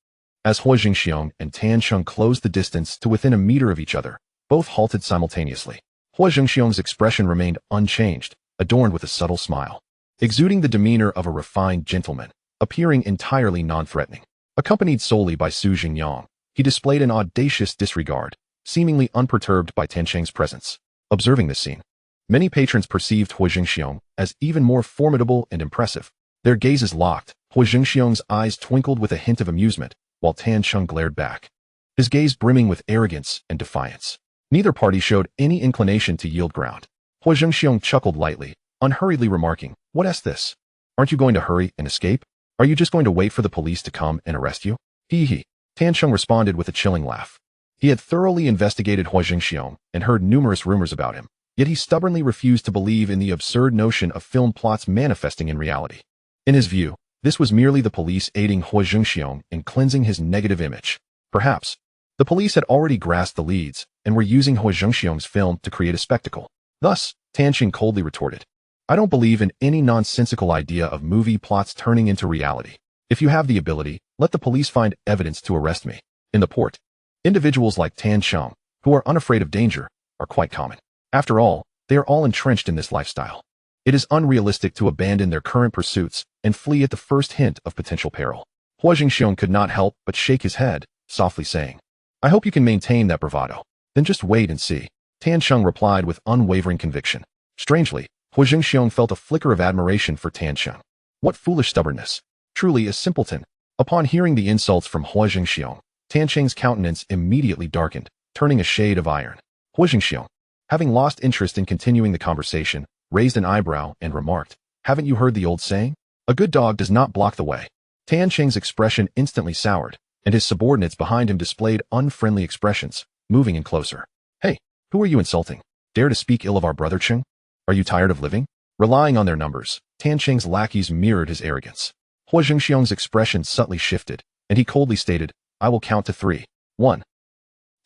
As Huo Zhengxiong and Tan Sheng closed the distance to within a meter of each other, both halted simultaneously. Huo Zhengxiong's expression remained unchanged, adorned with a subtle smile, exuding the demeanor of a refined gentleman, appearing entirely non-threatening. Accompanied solely by Su Jingyang, he displayed an audacious disregard, seemingly unperturbed by Tan Sheng's presence. Observing this scene, many patrons perceived Huo Zhengxiong as even more formidable and impressive. Their gazes locked, Huo Zhengxiong's eyes twinkled with a hint of amusement, while Tan Cheng glared back, his gaze brimming with arrogance and defiance. Neither party showed any inclination to yield ground. Huo Zhengxiong chuckled lightly, unhurriedly remarking, "What's this? Aren't you going to hurry and escape? Are you just going to wait for the police to come and arrest you?" Hee hee. Tan Cheng responded with a chilling laugh. He had thoroughly investigated Huo Zhengxiong and heard numerous rumors about him, yet he stubbornly refused to believe in the absurd notion of film plots manifesting in reality. In his view, this was merely the police aiding Huo Zhengxiong in cleansing his negative image. Perhaps, the police had already grasped the leads and were using Huo Zhengxiong's film to create a spectacle. Thus, Tan Cheng coldly retorted, "I don't believe in any nonsensical idea of movie plots turning into reality. If you have the ability, let the police find evidence to arrest me." In the port, individuals like Tan Cheng, who are unafraid of danger, are quite common. After all, they are all entrenched in this lifestyle. It is unrealistic to abandon their current pursuits and flee at the first hint of potential peril. Huo Zhengxiong could not help but shake his head, softly saying, "I hope you can maintain that bravado. Then just wait and see." Tan Cheng replied with unwavering conviction. Strangely, Huo Zhengxiong felt a flicker of admiration for Tan Cheng. What foolish stubbornness. Truly a simpleton. Upon hearing the insults from Huo Zhengxiong, Tan Cheng's countenance immediately darkened, turning a shade of iron. Huo Zhengxiong, having lost interest in continuing the conversation, raised an eyebrow and remarked, "Haven't you heard the old saying? A good dog does not block the way." Tan Cheng's expression instantly soured, and his subordinates behind him displayed unfriendly expressions, moving in closer. "Hey, who are you insulting? Dare to speak ill of our brother Cheng? Are you tired of living?" Relying on their numbers, Tan Cheng's lackeys mirrored his arrogance. Huo Zhengxiong's expression subtly shifted, and he coldly stated, "I will count to 3. 1.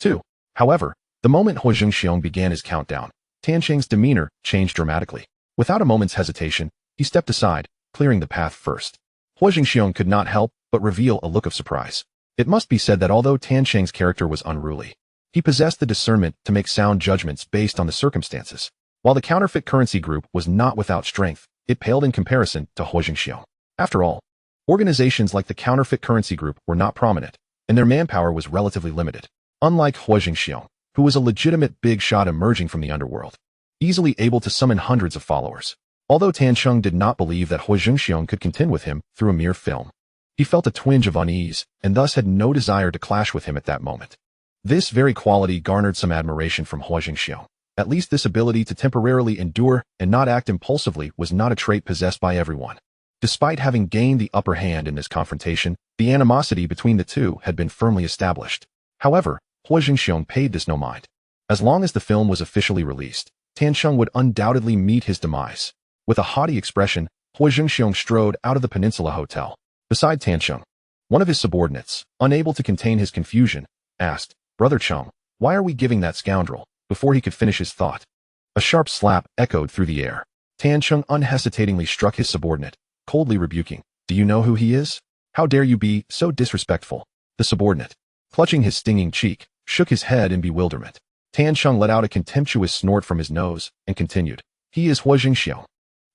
2. However, the moment Huo Zhengxiong began his countdown, Tan Cheng's demeanor changed dramatically. Without a moment's hesitation, he stepped aside, clearing the path first. Huo Zhengxiong could not help but reveal a look of surprise. It must be said that although Tan Cheng's character was unruly, he possessed the discernment to make sound judgments based on the circumstances. While the counterfeit currency group was not without strength, it paled in comparison to Huo Zhengxiong. After all, organizations like the counterfeit currency group were not prominent, and their manpower was relatively limited. Unlike Huo Zhengxiong, who was a legitimate big shot emerging from the underworld, easily able to summon hundreds of followers. Although Tan Cheng did not believe that Huo Zhengxiong could contend with him through a mere film, he felt a twinge of unease and thus had no desire to clash with him at that moment. This very quality garnered some admiration from Huo Zhengxiong. At least this ability to temporarily endure and not act impulsively was not a trait possessed by everyone. Despite having gained the upper hand in this confrontation, the animosity between the two had been firmly established. However, Huo Zhengxiong paid this no mind. As long as the film was officially released, Tan Cheng would undoubtedly meet his demise. With a haughty expression, Huo Zhengxiong strode out of the Peninsula Hotel. Beside Tan Cheng, one of his subordinates, unable to contain his confusion, asked, "Brother Cheng, why are we giving that scoundrel?" Before he could finish his thought, a sharp slap echoed through the air. Tan Cheng unhesitatingly struck his subordinate, coldly rebuking, "Do you know who he is? How dare you be so disrespectful?" The subordinate, clutching his stinging cheek, shook his head in bewilderment. Tan Cheng let out a contemptuous snort from his nose and continued, "He is Huo Zhengxiong."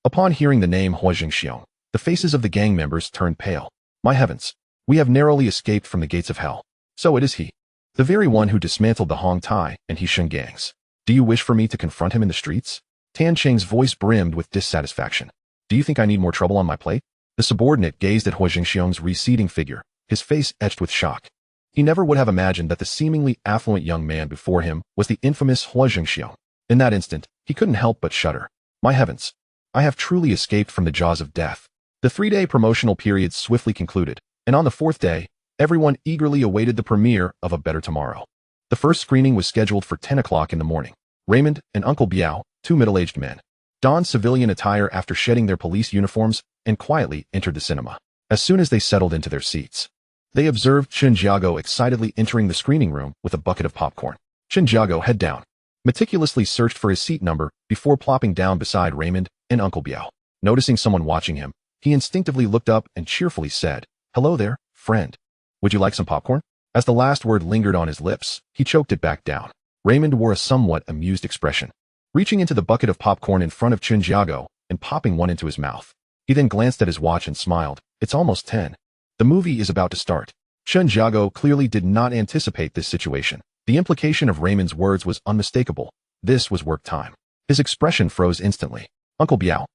Upon hearing the name Huo Zhengxiong, the faces of the gang members turned pale. "My heavens, we have narrowly escaped from the gates of hell. So it is he. The very one who dismantled the Hong Tai and Hisheng gangs. Do you wish for me to confront him in the streets?" Tan Cheng's voice brimmed with dissatisfaction. "Do you think I need more trouble on my plate?" The subordinate gazed at Huo Zhengxiong's receding figure, his face etched with shock. He never would have imagined that the seemingly affluent young man before him was the infamous Huo Zhengxiong. In that instant, he couldn't help but shudder. "My heavens, I have truly escaped from the jaws of death." The 3-day promotional period swiftly concluded, and on the 4th day, everyone eagerly awaited the premiere of A Better Tomorrow. The first screening was scheduled for 10 o'clock in the morning. Raymond and Uncle Biao, two middle-aged men, donned civilian attire after shedding their police uniforms and quietly entered the cinema. As soon as they settled into their seats, they observed Chen Jiago excitedly entering the screening room with a bucket of popcorn. Chen Jiago, head down, meticulously searched for his seat number before plopping down beside Raymond and Uncle Biao. Noticing someone watching him, he instinctively looked up and cheerfully said, "Hello there, friend. Would you like some popcorn?" As the last word lingered on his lips, he choked it back down. Raymond wore a somewhat amused expression, reaching into the bucket of popcorn in front of Chen Jiago and popping one into his mouth. He then glanced at his watch and smiled. "It's almost 10. The movie is about to start." Chen Jiago clearly did not anticipate this situation. The implication of Raymond's words was unmistakable. This was work time. His expression froze instantly. Uncle Biao,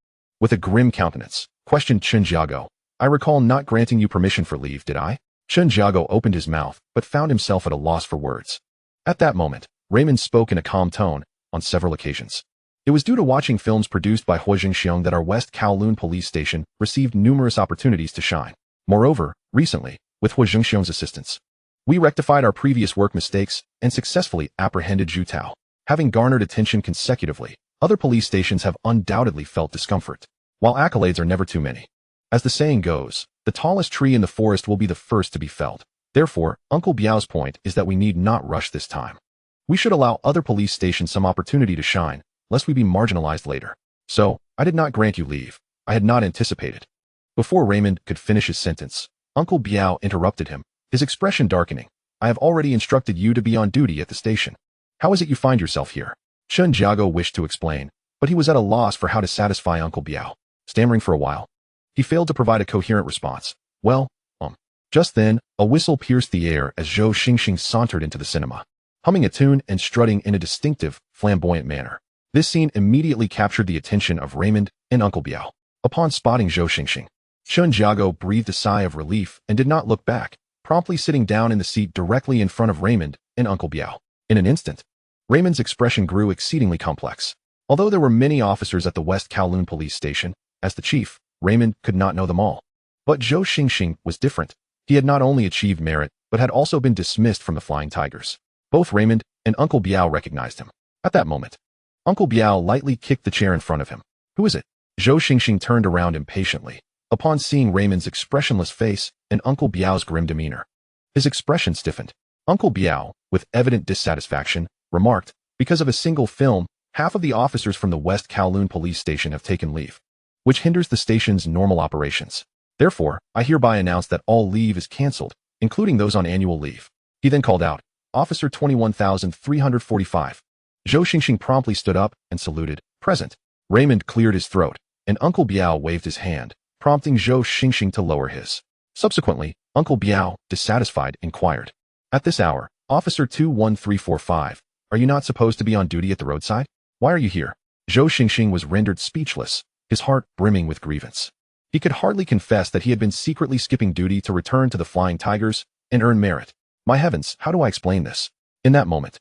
with a grim countenance, questioned Chen Jiago, I recall not granting you permission for leave, did I? Chen Jiago opened his mouth, but found himself at a loss for words. At that moment, Raymond spoke in a calm tone, on several occasions. It was due to watching films produced by Huo Zhengxiong that our West Kowloon police station received numerous opportunities to shine. Moreover, recently, with Huo Zhengxiong's assistance, we rectified our previous work mistakes and successfully apprehended Zhu Tao. Having garnered attention consecutively, other police stations have undoubtedly felt discomfort. While accolades are never too many. As the saying goes, the tallest tree in the forest will be the first to be felled. Therefore, Uncle Biao's point is that we need not rush this time. We should allow other police stations some opportunity to shine, lest we be marginalized later. So, I did not grant you leave. I had not anticipated. Before Raymond could finish his sentence, Uncle Biao interrupted him, his expression darkening. I have already instructed you to be on duty at the station. How is it you find yourself here? Chen Jiago wished to explain, but he was at a loss for how to satisfy Uncle Biao. Stammering for a while, he failed to provide a coherent response. Well, Just then, a whistle pierced the air as Huo Zhengxiong sauntered into the cinema, humming a tune and strutting in a distinctive, flamboyant manner. This scene immediately captured the attention of Raymond and Uncle Biao. Upon spotting Huo Zhengxiong, Chen Jiago breathed a sigh of relief and did not look back, promptly sitting down in the seat directly in front of Raymond and Uncle Biao. In an instant, Raymond's expression grew exceedingly complex. Although there were many officers at the West Kowloon police station, as the chief, Raymond could not know them all. But Huo Zhengxiong was different. He had not only achieved merit, but had also been dismissed from the Flying Tigers. Both Raymond and Uncle Biao recognized him. At that moment, Uncle Biao lightly kicked the chair in front of him. Who is it? Huo Zhengxiong turned around impatiently, upon seeing Raymond's expressionless face and Uncle Biao's grim demeanor. His expression stiffened. Uncle Biao, with evident dissatisfaction, remarked, because of a single film, half of the officers from the West Kowloon police station have taken leave, which hinders the station's normal operations. Therefore, I hereby announce that all leave is cancelled, including those on annual leave. He then called out, Officer 21,345. Huo Zhengxiong promptly stood up and saluted, present. Raymond cleared his throat, and Uncle Biao waved his hand, prompting Huo Zhengxiong to lower his. Subsequently, Uncle Biao, dissatisfied, inquired, at this hour, Officer 21345, are you not supposed to be on duty at the roadside? Why are you here? Huo Zhengxiong was rendered speechless, his heart brimming with grievance. He could hardly confess that he had been secretly skipping duty to return to the Flying Tigers and earn merit. My heavens, how do I explain this? In that moment,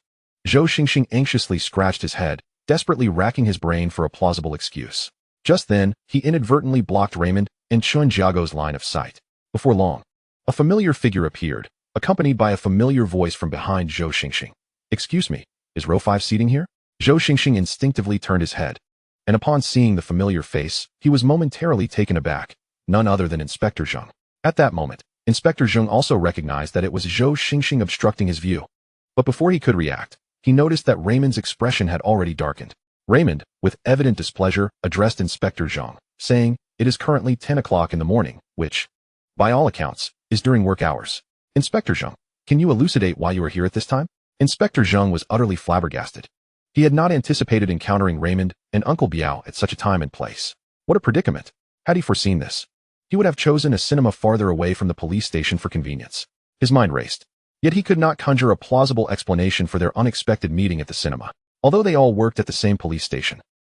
Huo Zhengxiong anxiously scratched his head, desperately racking his brain for a plausible excuse. Just then, he inadvertently blocked Raymond and Chen Jiago's line of sight. Before long, a familiar figure appeared, accompanied by a familiar voice from behind Huo Zhengxiong. Excuse me, is row 5 seating here? Huo Zhengxiong instinctively turned his head, and upon seeing the familiar face, he was momentarily taken aback, none other than Inspector Zheng. At that moment, Inspector Zheng also recognized that it was Huo Zhengxiong obstructing his view. But before he could react, he noticed that Raymond's expression had already darkened. Raymond, with evident displeasure, addressed Inspector Zheng, saying, it is currently 10 o'clock in the morning, which, by all accounts, is during work hours. Inspector Zheng, can you elucidate why you are here at this time? Inspector Zheng was utterly flabbergasted. He had not anticipated encountering Raymond and Uncle Biao at such a time and place. What a predicament. Had he foreseen this, he would have chosen a cinema farther away from the police station for convenience. His mind raced. Yet he could not conjure a plausible explanation for their unexpected meeting at the cinema. Although they all worked at the same police station,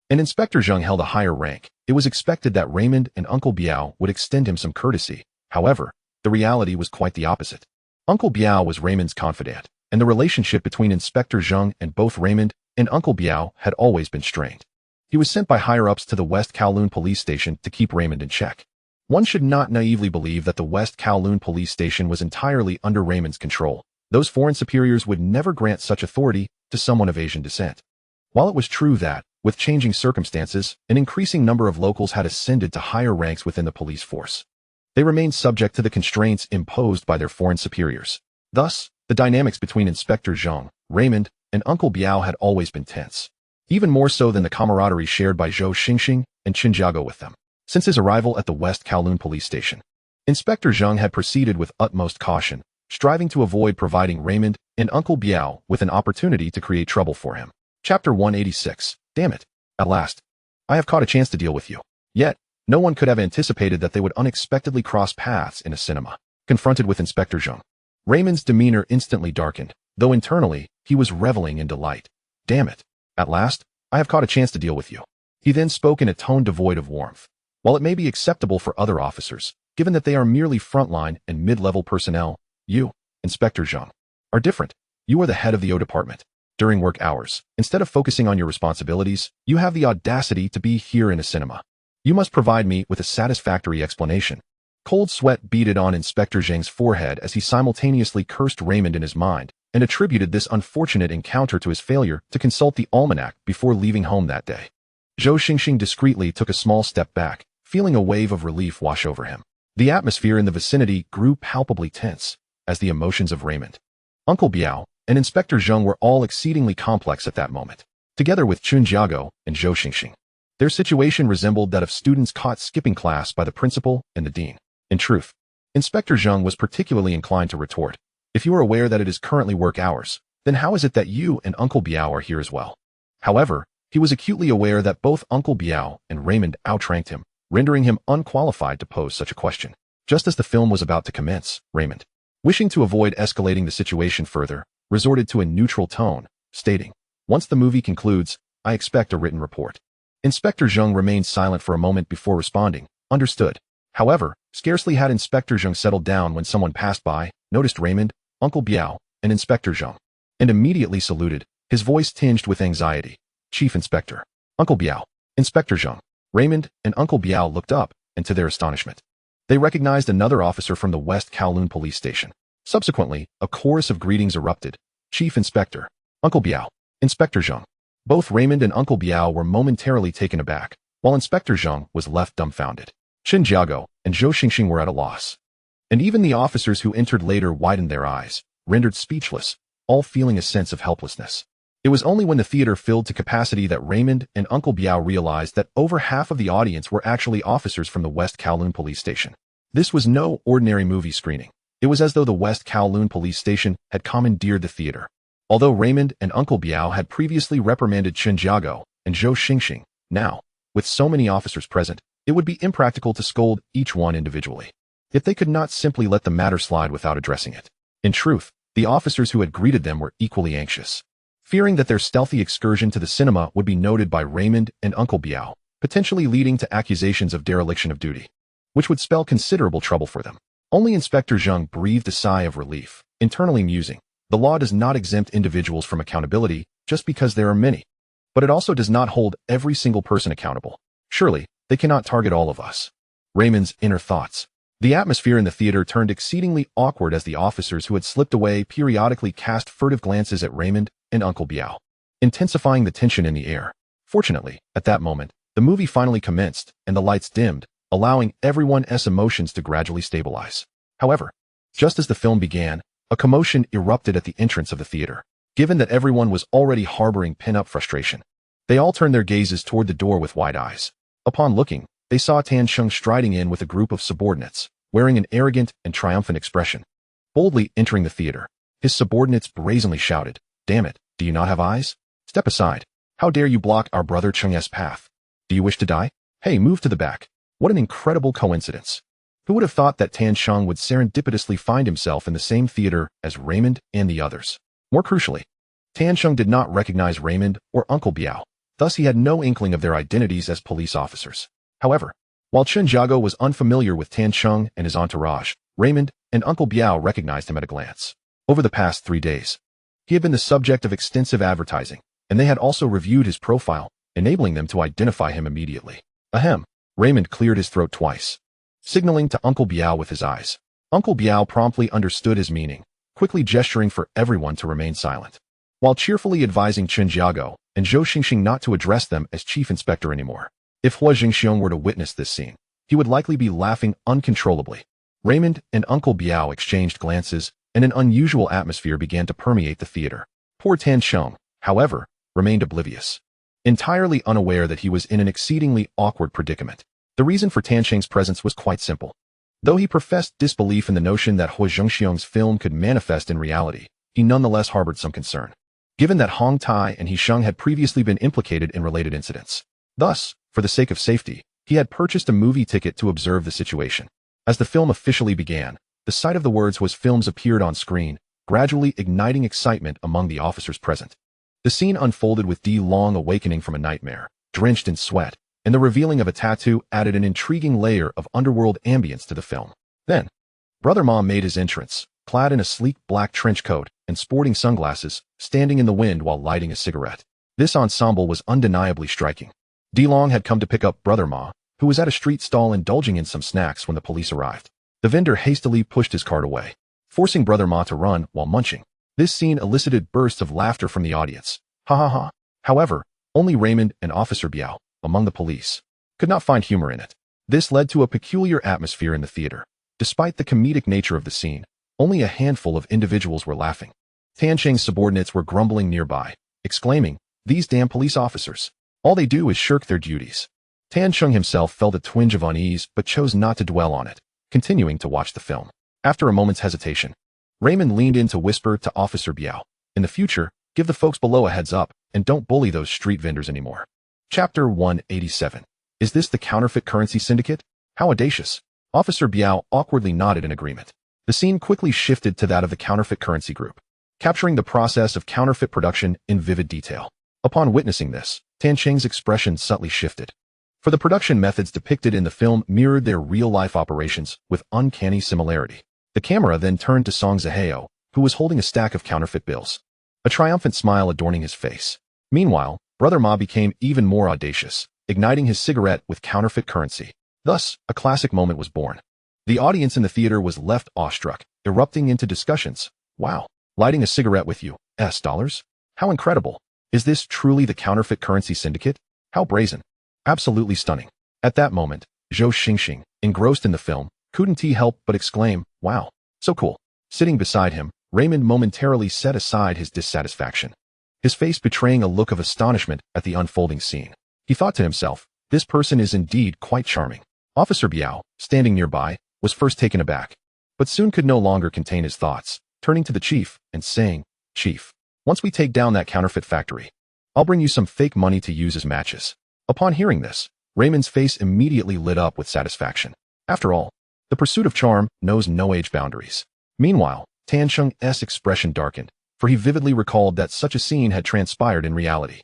and Inspector Zheng held a higher rank, it was expected that Raymond and Uncle Biao would extend him some courtesy. However, the reality was quite the opposite. Uncle Biao was Raymond's confidant, and the relationship between Inspector Zheng and both Raymond and Uncle Biao had always been strained. He was sent by higher-ups to the West Kowloon police station to keep Raymond in check. One should not naively believe that the West Kowloon police station was entirely under Raymond's control. Those foreign superiors would never grant such authority to someone of Asian descent. While it was true that, with changing circumstances, an increasing number of locals had ascended to higher ranks within the police force, they remained subject to the constraints imposed by their foreign superiors. Thus, the dynamics between Inspector Zheng, Raymond, and Uncle Biao had always been tense, even more so than the camaraderie shared by Huo Zhengxiong and Chen Jiago with them. Since his arrival at the West Kowloon police station, Inspector Zheng had proceeded with utmost caution, striving to avoid providing Raymond and Uncle Biao with an opportunity to create trouble for him. Chapter 186. Damn it. At last, I have caught a chance to deal with you. Yet, no one could have anticipated that they would unexpectedly cross paths in a cinema. Confronted with Inspector Zheng, Raymond's demeanor instantly darkened, though internally, he was reveling in delight. Damn it. At last, I have caught a chance to deal with you. He then spoke in a tone devoid of warmth. While it may be acceptable for other officers, given that they are merely frontline and mid-level personnel. You, Inspector Zheng, are different. You are the head of the O department. During work hours, instead of focusing on your responsibilities, you have the audacity to be here in a cinema. You must provide me with a satisfactory explanation. Cold sweat beaded on Inspector Zheng's forehead as he simultaneously cursed Raymond in his mind and attributed this unfortunate encounter to his failure to consult the almanac before leaving home that day. Huo Zhengxiong discreetly took a small step back, feeling a wave of relief wash over him. The atmosphere in the vicinity grew palpably tense as the emotions of Raymond, Uncle Biao, and Inspector Zheng were all exceedingly complex at that moment. Together with Chun Jiago and Huo Zhengxiong, their situation resembled that of students caught skipping class by the principal and the dean. In truth, Inspector Zheng was particularly inclined to retort, "If you are aware that it is currently work hours, then how is it that you and Uncle Biao are here as well?" However, he was acutely aware that both Uncle Biao and Raymond outranked him, rendering him unqualified to pose such a question. Just as the film was about to commence, Raymond, wishing to avoid escalating the situation further, resorted to a neutral tone, stating, "Once the movie concludes, I expect a written report." Inspector Zheng remained silent for a moment before responding, "Understood." However, scarcely had Inspector Zheng settled down when someone passed by, noticed Raymond, Uncle Biao, and Inspector Zheng, and immediately saluted, his voice tinged with anxiety. "Chief Inspector, Uncle Biao." Inspector Zheng, Raymond, and Uncle Biao looked up, and to their astonishment, they recognized another officer from the West Kowloon police station. Subsequently, a chorus of greetings erupted. "Chief Inspector, Uncle Biao, Inspector Zheng." Both Raymond and Uncle Biao were momentarily taken aback, while Inspector Zheng was left dumbfounded. Chun Jiago and Huo Zhengxiong were at a loss. And even the officers who entered later widened their eyes, rendered speechless, all feeling a sense of helplessness. It was only when the theater filled to capacity that Raymond and Uncle Biao realized that over half of the audience were actually officers from the West Kowloon police station. This was no ordinary movie screening. It was as though the West Kowloon police station had commandeered the theater. Although Raymond and Uncle Biao had previously reprimanded Chun Jiago and Huo Zhengxiong, now, with so many officers present, it would be impractical to scold each one individually. Yet they could not simply let the matter slide without addressing it. In truth, the officers who had greeted them were equally anxious, fearing that their stealthy excursion to the cinema would be noted by Raymond and Uncle Biao, potentially leading to accusations of dereliction of duty, which would spell considerable trouble for them. Only Inspector Zheng breathed a sigh of relief, internally musing, "The law does not exempt individuals from accountability just because there are many, but it also does not hold every single person accountable. Surely, they cannot target all of us." Raymond's inner thoughts. The atmosphere in the theater turned exceedingly awkward as the officers who had slipped away periodically cast furtive glances at Raymond and Uncle Biao, intensifying the tension in the air. Fortunately, at that moment, the movie finally commenced and the lights dimmed, allowing everyone's emotions to gradually stabilize. However, just as the film began, a commotion erupted at the entrance of the theater. Given that everyone was already harboring pent-up frustration, they all turned their gazes toward the door with wide eyes. Upon looking, they saw Tan Sheng striding in with a group of subordinates, wearing an arrogant and triumphant expression. Boldly entering the theater, his subordinates brazenly shouted, "Damn it, do you not have eyes? Step aside. How dare you block our brother Cheng's path? Do you wish to die? Hey, move to the back." What an incredible coincidence. Who would have thought that Tan Sheng would serendipitously find himself in the same theater as Raymond and the others? More crucially, Tan Sheng did not recognize Raymond or Uncle Biao, thus he had no inkling of their identities as police officers. However, while Chun Jiago was unfamiliar with Tan Sheng and his entourage, Raymond and Uncle Biao recognized him at a glance. Over the past 3 days, he had been the subject of extensive advertising, and they had also reviewed his profile, enabling them to identify him immediately. Ahem. Raymond cleared his throat twice, signaling to Uncle Biao with his eyes. Uncle Biao promptly understood his meaning, quickly gesturing for everyone to remain silent, while cheerfully advising Chun Jiago and Huo Zhengxiong not to address them as chief inspector anymore. If Huo Zhengxiong were to witness this scene, he would likely be laughing uncontrollably. Raymond and Uncle Biao exchanged glances, and an unusual atmosphere began to permeate the theater. Poor Tan Sheng, however, remained oblivious, entirely unaware that he was in an exceedingly awkward predicament. The reason for Tan Sheng's presence was quite simple. Though he professed disbelief in the notion that Huo Zhengxiong's film could manifest in reality, he nonetheless harbored some concern, given that Hong Tai and He Sheng had previously been implicated in related incidents. Thus, for the sake of safety, he had purchased a movie ticket to observe the situation. As the film officially began, the sight of the words "Huo's films" appeared on screen, gradually igniting excitement among the officers present. The scene unfolded with Di Long awakening from a nightmare, drenched in sweat, and the revealing of a tattoo added an intriguing layer of underworld ambience to the film. Then, Brother Ma made his entrance, clad in a sleek black trench coat and sporting sunglasses, standing in the wind while lighting a cigarette. This ensemble was undeniably striking. DeLong had come to pick up Brother Ma, who was at a street stall indulging in some snacks when the police arrived. The vendor hastily pushed his cart away, forcing Brother Ma to run while munching. This scene elicited bursts of laughter from the audience. Ha ha ha. However, only Raymond and Officer Biao, among the police, could not find humor in it. This led to a peculiar atmosphere in the theater. Despite the comedic nature of the scene, only a handful of individuals were laughing. Tan Cheng's subordinates were grumbling nearby, exclaiming, "These damn police officers. All they do is shirk their duties." Tan Cheng himself felt a twinge of unease but chose not to dwell on it, continuing to watch the film. After a moment's hesitation, Raymond leaned in to whisper to Officer Biao, "In the future, give the folks below a heads up and don't bully those street vendors anymore." Chapter 187. Is this the counterfeit currency syndicate? How audacious. Officer Biao awkwardly nodded in agreement. The scene quickly shifted to that of the counterfeit currency group, capturing the process of counterfeit production in vivid detail. Upon witnessing this, Tan Cheng's expression subtly shifted. For the production methods depicted in the film mirrored their real-life operations with uncanny similarity. The camera then turned to Song Zihao, who was holding a stack of counterfeit bills, a triumphant smile adorning his face. Meanwhile, Brother Ma became even more audacious, igniting his cigarette with counterfeit currency. Thus, a classic moment was born. The audience in the theater was left awestruck, erupting into discussions. Wow, lighting a cigarette with US dollars? How incredible. Is this truly the counterfeit currency syndicate? How brazen. Absolutely stunning. At that moment, Huo Zhengxiong, engrossed in the film, couldn't help but exclaim, "Wow, so cool." Sitting beside him, Raymond momentarily set aside his dissatisfaction, his face betraying a look of astonishment at the unfolding scene. He thought to himself, this person is indeed quite charming. Officer Biao, standing nearby, was first taken aback, but soon could no longer contain his thoughts, turning to the chief and saying, "Chief, once we take down that counterfeit factory, I'll bring you some fake money to use as matches." Upon hearing this, Raymond's face immediately lit up with satisfaction. After all, the pursuit of charm knows no age boundaries. Meanwhile, Tan Cheng's expression darkened, for he vividly recalled that such a scene had transpired in reality.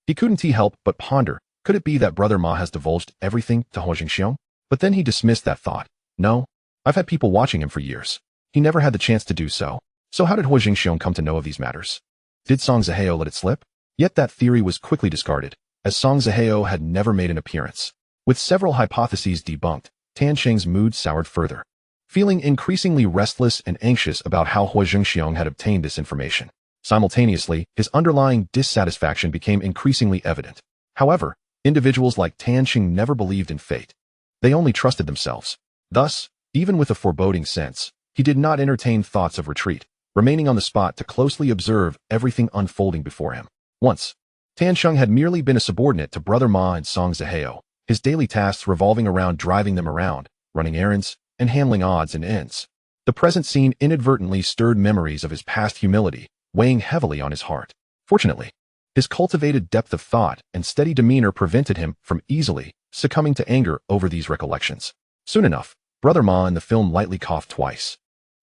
He couldn't help but ponder, could it be that Brother Ma has divulged everything to Huo Zhengxiong? But then he dismissed that thought. No, I've had people watching him for years. He never had the chance to do so. So how did Huo Zhengxiong come to know of these matters? Did Song Zihao let it slip? Yet that theory was quickly discarded, as Song Zihao had never made an appearance. With several hypotheses debunked, Tan Cheng's mood soured further, feeling increasingly restless and anxious about how Huo Zhengxiong had obtained this information. Simultaneously, his underlying dissatisfaction became increasingly evident. However, individuals like Tan Cheng never believed in fate. They only trusted themselves. Thus, even with a foreboding sense, he did not entertain thoughts of retreat, remaining on the spot to closely observe everything unfolding before him. Once, Tan Cheng had merely been a subordinate to Brother Ma and Song Zihao, his daily tasks revolving around driving them around, running errands, and handling odds and ends. The present scene inadvertently stirred memories of his past humility, weighing heavily on his heart. Fortunately, his cultivated depth of thought and steady demeanor prevented him from easily succumbing to anger over these recollections. Soon enough, Brother Ma in the film lightly coughed twice,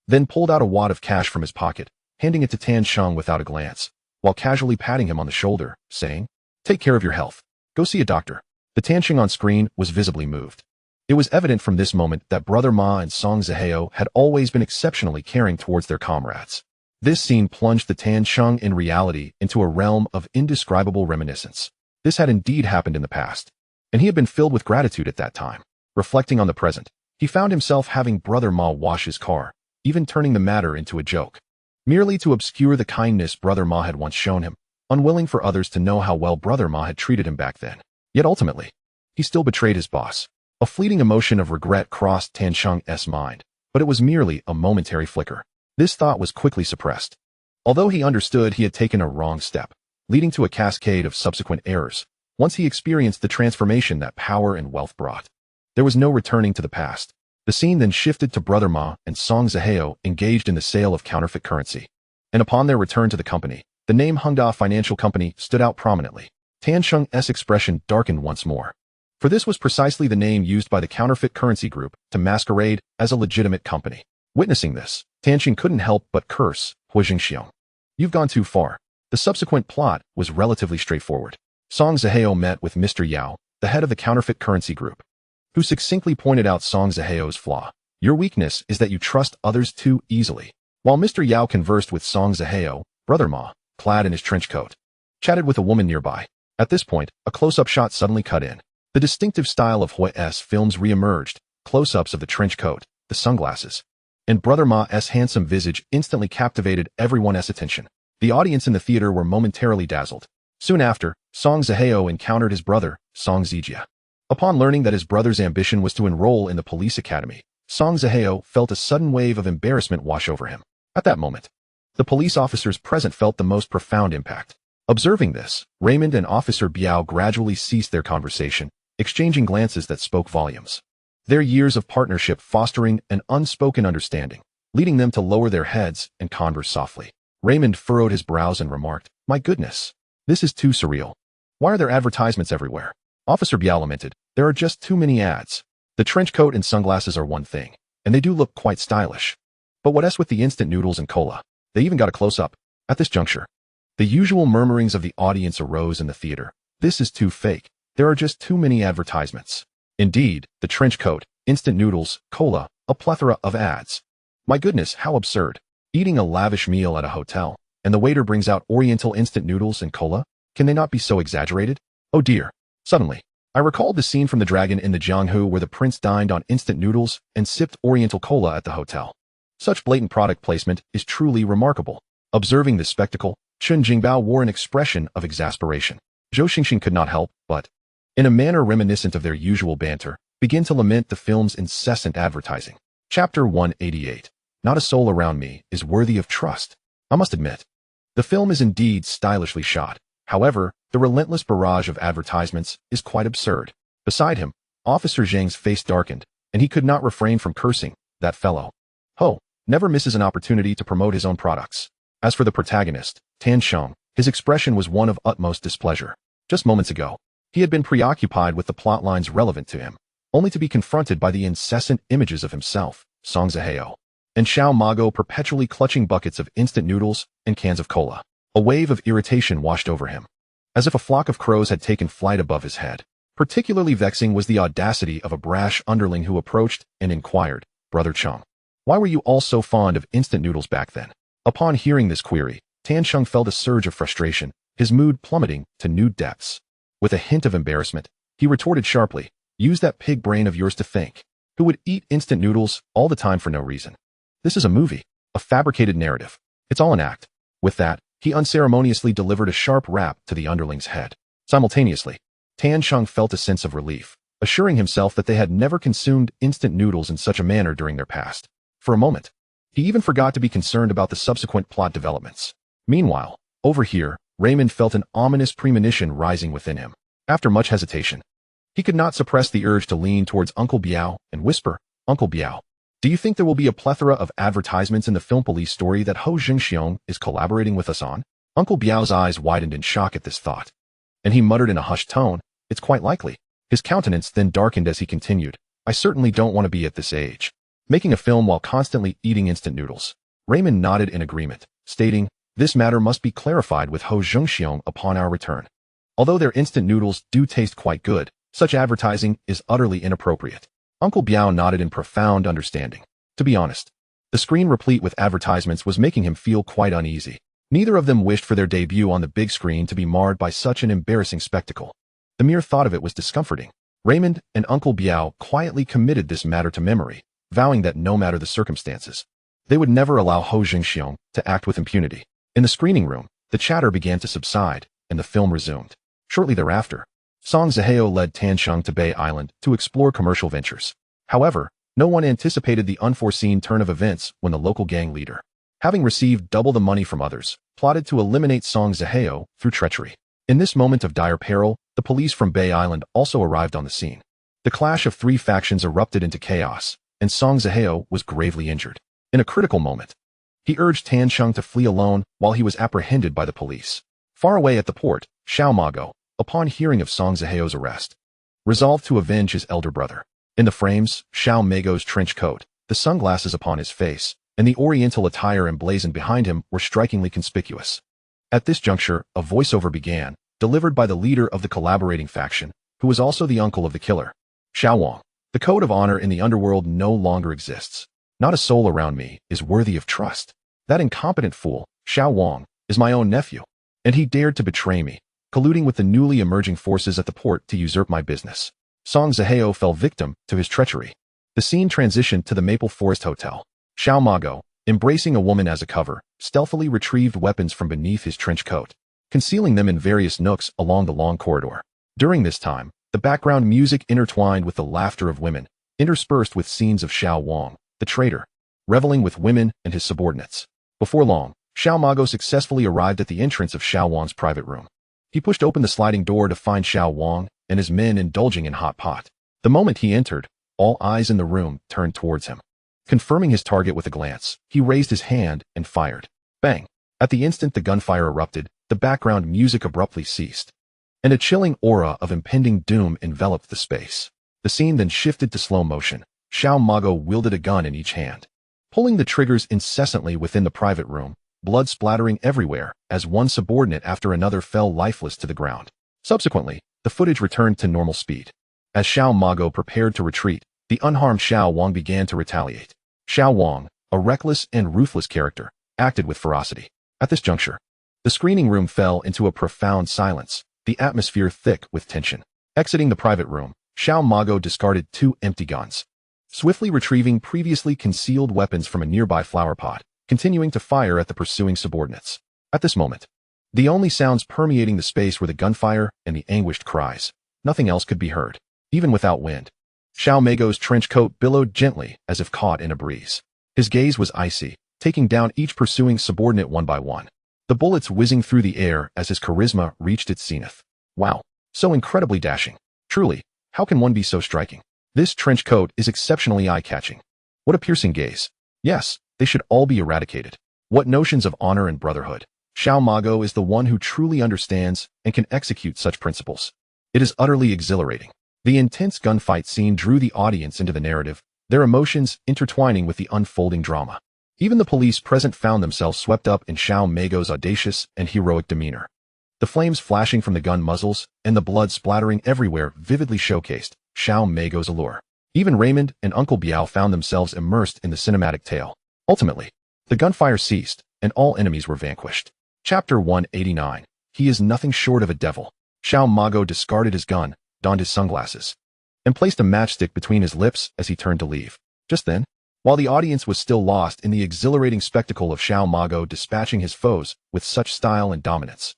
then pulled out a wad of cash from his pocket, handing it to Tan Cheng without a glance, while casually patting him on the shoulder, saying, "Take care of your health. Go see a doctor." The Tan Cheng on screen was visibly moved. It was evident from this moment that Brother Ma and Song Zihao had always been exceptionally caring towards their comrades. This scene plunged the Tan Cheng in reality into a realm of indescribable reminiscence. This had indeed happened in the past, and he had been filled with gratitude at that time. Reflecting on the present, he found himself having Brother Ma wash his car, even turning the matter into a joke, merely to obscure the kindness Brother Ma had once shown him, unwilling for others to know how well Brother Ma had treated him back then. Yet ultimately, he still betrayed his boss. A fleeting emotion of regret crossed Tan Cheng's mind, but it was merely a momentary flicker. This thought was quickly suppressed. Although he understood he had taken a wrong step, leading to a cascade of subsequent errors, once he experienced the transformation that power and wealth brought, there was no returning to the past. The scene then shifted to Brother Ma and Song Zihao engaged in the sale of counterfeit currency. And upon their return to the company, the name Hungda Financial Company stood out prominently. Tan Cheng's expression darkened once more. For this was precisely the name used by the counterfeit currency group to masquerade as a legitimate company. Witnessing this, Tan Cheng couldn't help but curse Huo Zhengxiong. "You've gone too far." The subsequent plot was relatively straightforward. Song Zihao met with Mr. Yao, the head of the counterfeit currency group, who succinctly pointed out Song Zheo's flaw. Your weakness is that you trust others too easily. While Mr. Yao conversed with Song Zheo, Brother Ma, clad in his trench coat, chatted with a woman nearby. At this point, a close-up shot suddenly cut in. The distinctive style of Huo's films re-emerged, close-ups of the trench coat, the sunglasses, and Brother Ma's handsome visage instantly captivated everyone's attention. The audience in the theater were momentarily dazzled. Soon after, Song Zheo encountered his brother, Song Zijia. Upon learning that his brother's ambition was to enroll in the police academy, Song Zheo felt a sudden wave of embarrassment wash over him. At that moment, the police officers present felt the most profound impact. Observing this, Raymond and Officer Biao gradually ceased their conversation, exchanging glances that spoke volumes. Their years of partnership fostering an unspoken understanding, leading them to lower their heads and converse softly. Raymond furrowed his brows and remarked, "My goodness, this is too surreal. Why are there advertisements everywhere?" Officer Biao lamented, "There are just too many ads. The trench coat and sunglasses are one thing, and they do look quite stylish. But what's with the instant noodles and cola? They even got a close-up." At this juncture, the usual murmurings of the audience arose in the theater. "This is too fake. There are just too many advertisements." Indeed, the trench coat, instant noodles, cola, a plethora of ads. My goodness, how absurd. Eating a lavish meal at a hotel, and the waiter brings out Oriental instant noodles and cola? Can they not be so exaggerated? Oh dear. Suddenly, I recalled the scene from The Dragon in the Jianghu where the prince dined on instant noodles and sipped Oriental cola at the hotel. Such blatant product placement is truly remarkable. Observing this spectacle, Chen Jingbao wore an expression of exasperation. Zhou Xingxing could not help but, in a manner reminiscent of their usual banter, begin to lament the film's incessant advertising. Chapter 188. Not a soul around me is worthy of trust. I must admit, the film is indeed stylishly shot. However, the relentless barrage of advertisements is quite absurd. Beside him, Officer Zhang's face darkened, and he could not refrain from cursing. That fellow, Ho, never misses an opportunity to promote his own products. As for the protagonist, Tan Xiong, his expression was one of utmost displeasure. Just moments ago, he had been preoccupied with the plot lines relevant to him, only to be confronted by the incessant images of himself, Song Zheo, and Xiao Mago perpetually clutching buckets of instant noodles and cans of cola. A wave of irritation washed over him, as if a flock of crows had taken flight above his head. Particularly vexing was the audacity of a brash underling who approached and inquired, "Brother Chong, why were you all so fond of instant noodles back then?" Upon hearing this query, Tan Xiong felt a surge of frustration, his mood plummeting to new depths. With a hint of embarrassment, he retorted sharply, "Use that pig brain of yours to think. Who would eat instant noodles all the time for no reason? This is a movie, a fabricated narrative. It's all an act." With that, he unceremoniously delivered a sharp rap to the underling's head. Simultaneously, Tan Xiong felt a sense of relief, assuring himself that they had never consumed instant noodles in such a manner during their past. For a moment, he even forgot to be concerned about the subsequent plot developments. Meanwhile, over here, Raymond felt an ominous premonition rising within him. After much hesitation, he could not suppress the urge to lean towards Uncle Biao and whisper, "Uncle Biao, do you think there will be a plethora of advertisements in the film police story that Huo Zhengxiong is collaborating with us on?" Uncle Biao's eyes widened in shock at this thought, and he muttered in a hushed tone, "It's quite likely." His countenance then darkened as he continued, "I certainly don't want to be at this age, making a film while constantly eating instant noodles." Raymond nodded in agreement, stating, "This matter must be clarified with Huo Zhengxiong upon our return. Although their instant noodles do taste quite good, such advertising is utterly inappropriate." Uncle Biao nodded in profound understanding. To be honest, the screen replete with advertisements was making him feel quite uneasy. Neither of them wished for their debut on the big screen to be marred by such an embarrassing spectacle. The mere thought of it was discomforting. Raymond and Uncle Biao quietly committed this matter to memory, vowing that no matter the circumstances, they would never allow Huo Zhengxiong to act with impunity. In the screening room, the chatter began to subside, and the film resumed. Shortly thereafter, Song Zheo led Tan Xiong to Bay Island to explore commercial ventures. However, no one anticipated the unforeseen turn of events when the local gang leader, having received double the money from others, plotted to eliminate Song Zheo through treachery. In this moment of dire peril, the police from Bay Island also arrived on the scene. The clash of three factions erupted into chaos, and Song Zheo was gravely injured. In a critical moment, he urged Tan Xiong to flee alone while he was apprehended by the police. Far away at the port, Xiao Mago, upon hearing of Song Zheo's arrest, resolved to avenge his elder brother. In the frames, Xiao Mago's trench coat, the sunglasses upon his face, and the oriental attire emblazoned behind him were strikingly conspicuous. At this juncture, a voiceover began, delivered by the leader of the collaborating faction, who was also the uncle of the killer. Xiao Wang. The code of honor in the underworld no longer exists. Not a soul around me is worthy of trust. That incompetent fool, Xiao Wang, is my own nephew, and he dared to betray me, colluding with the newly emerging forces at the port to usurp my business. Song Zihao fell victim to his treachery. The scene transitioned to the Maple Forest Hotel. Xiao Mago, embracing a woman as a cover, stealthily retrieved weapons from beneath his trench coat, concealing them in various nooks along the long corridor. During this time, the background music intertwined with the laughter of women, interspersed with scenes of Xiao Wang, the traitor, reveling with women and his subordinates. Before long, Xiao Mago successfully arrived at the entrance of Xiao Wang's private room. He pushed open the sliding door to find Xiao Wang and his men indulging in hot pot. The moment he entered, all eyes in the room turned towards him. Confirming his target with a glance, he raised his hand and fired. Bang! At the instant the gunfire erupted, the background music abruptly ceased, and a chilling aura of impending doom enveloped the space. The scene then shifted to slow motion. Xiao Mago wielded a gun in each hand, pulling the triggers incessantly within the private room, blood splattering everywhere as one subordinate after another fell lifeless to the ground. Subsequently, the footage returned to normal speed. As Xiao Mago prepared to retreat, the unharmed Xiao Wang began to retaliate. Xiao Wang, a reckless and ruthless character, acted with ferocity. At this juncture, the screening room fell into a profound silence, the atmosphere thick with tension. Exiting the private room, Xiao Mago discarded 2 empty guns, swiftly retrieving previously concealed weapons from a nearby flower pot, continuing to fire at the pursuing subordinates. At this moment, the only sounds permeating the space were the gunfire and the anguished cries. Nothing else could be heard. Even without wind, Xiao Mago's trench coat billowed gently as if caught in a breeze. His gaze was icy, taking down each pursuing subordinate one by one, the bullets whizzing through the air as his charisma reached its zenith. Wow, so incredibly dashing. Truly, how can one be so striking? This trench coat is exceptionally eye-catching. What a piercing gaze. Yes, they should all be eradicated. What notions of honor and brotherhood. Xiao Mago is the one who truly understands and can execute such principles. It is utterly exhilarating. The intense gunfight scene drew the audience into the narrative, their emotions intertwining with the unfolding drama. Even the police present found themselves swept up in Xiao Mago's audacious and heroic demeanor. The flames flashing from the gun muzzles and the blood splattering everywhere vividly showcased Xiao Mago's allure. Even Raymond and Uncle Biao found themselves immersed in the cinematic tale. Ultimately, the gunfire ceased, and all enemies were vanquished. Chapter 189. He is nothing short of a devil. Xiao Mago discarded his gun, donned his sunglasses, and placed a matchstick between his lips as he turned to leave. Just then, while the audience was still lost in the exhilarating spectacle of Xiao Mago dispatching his foes with such style and dominance,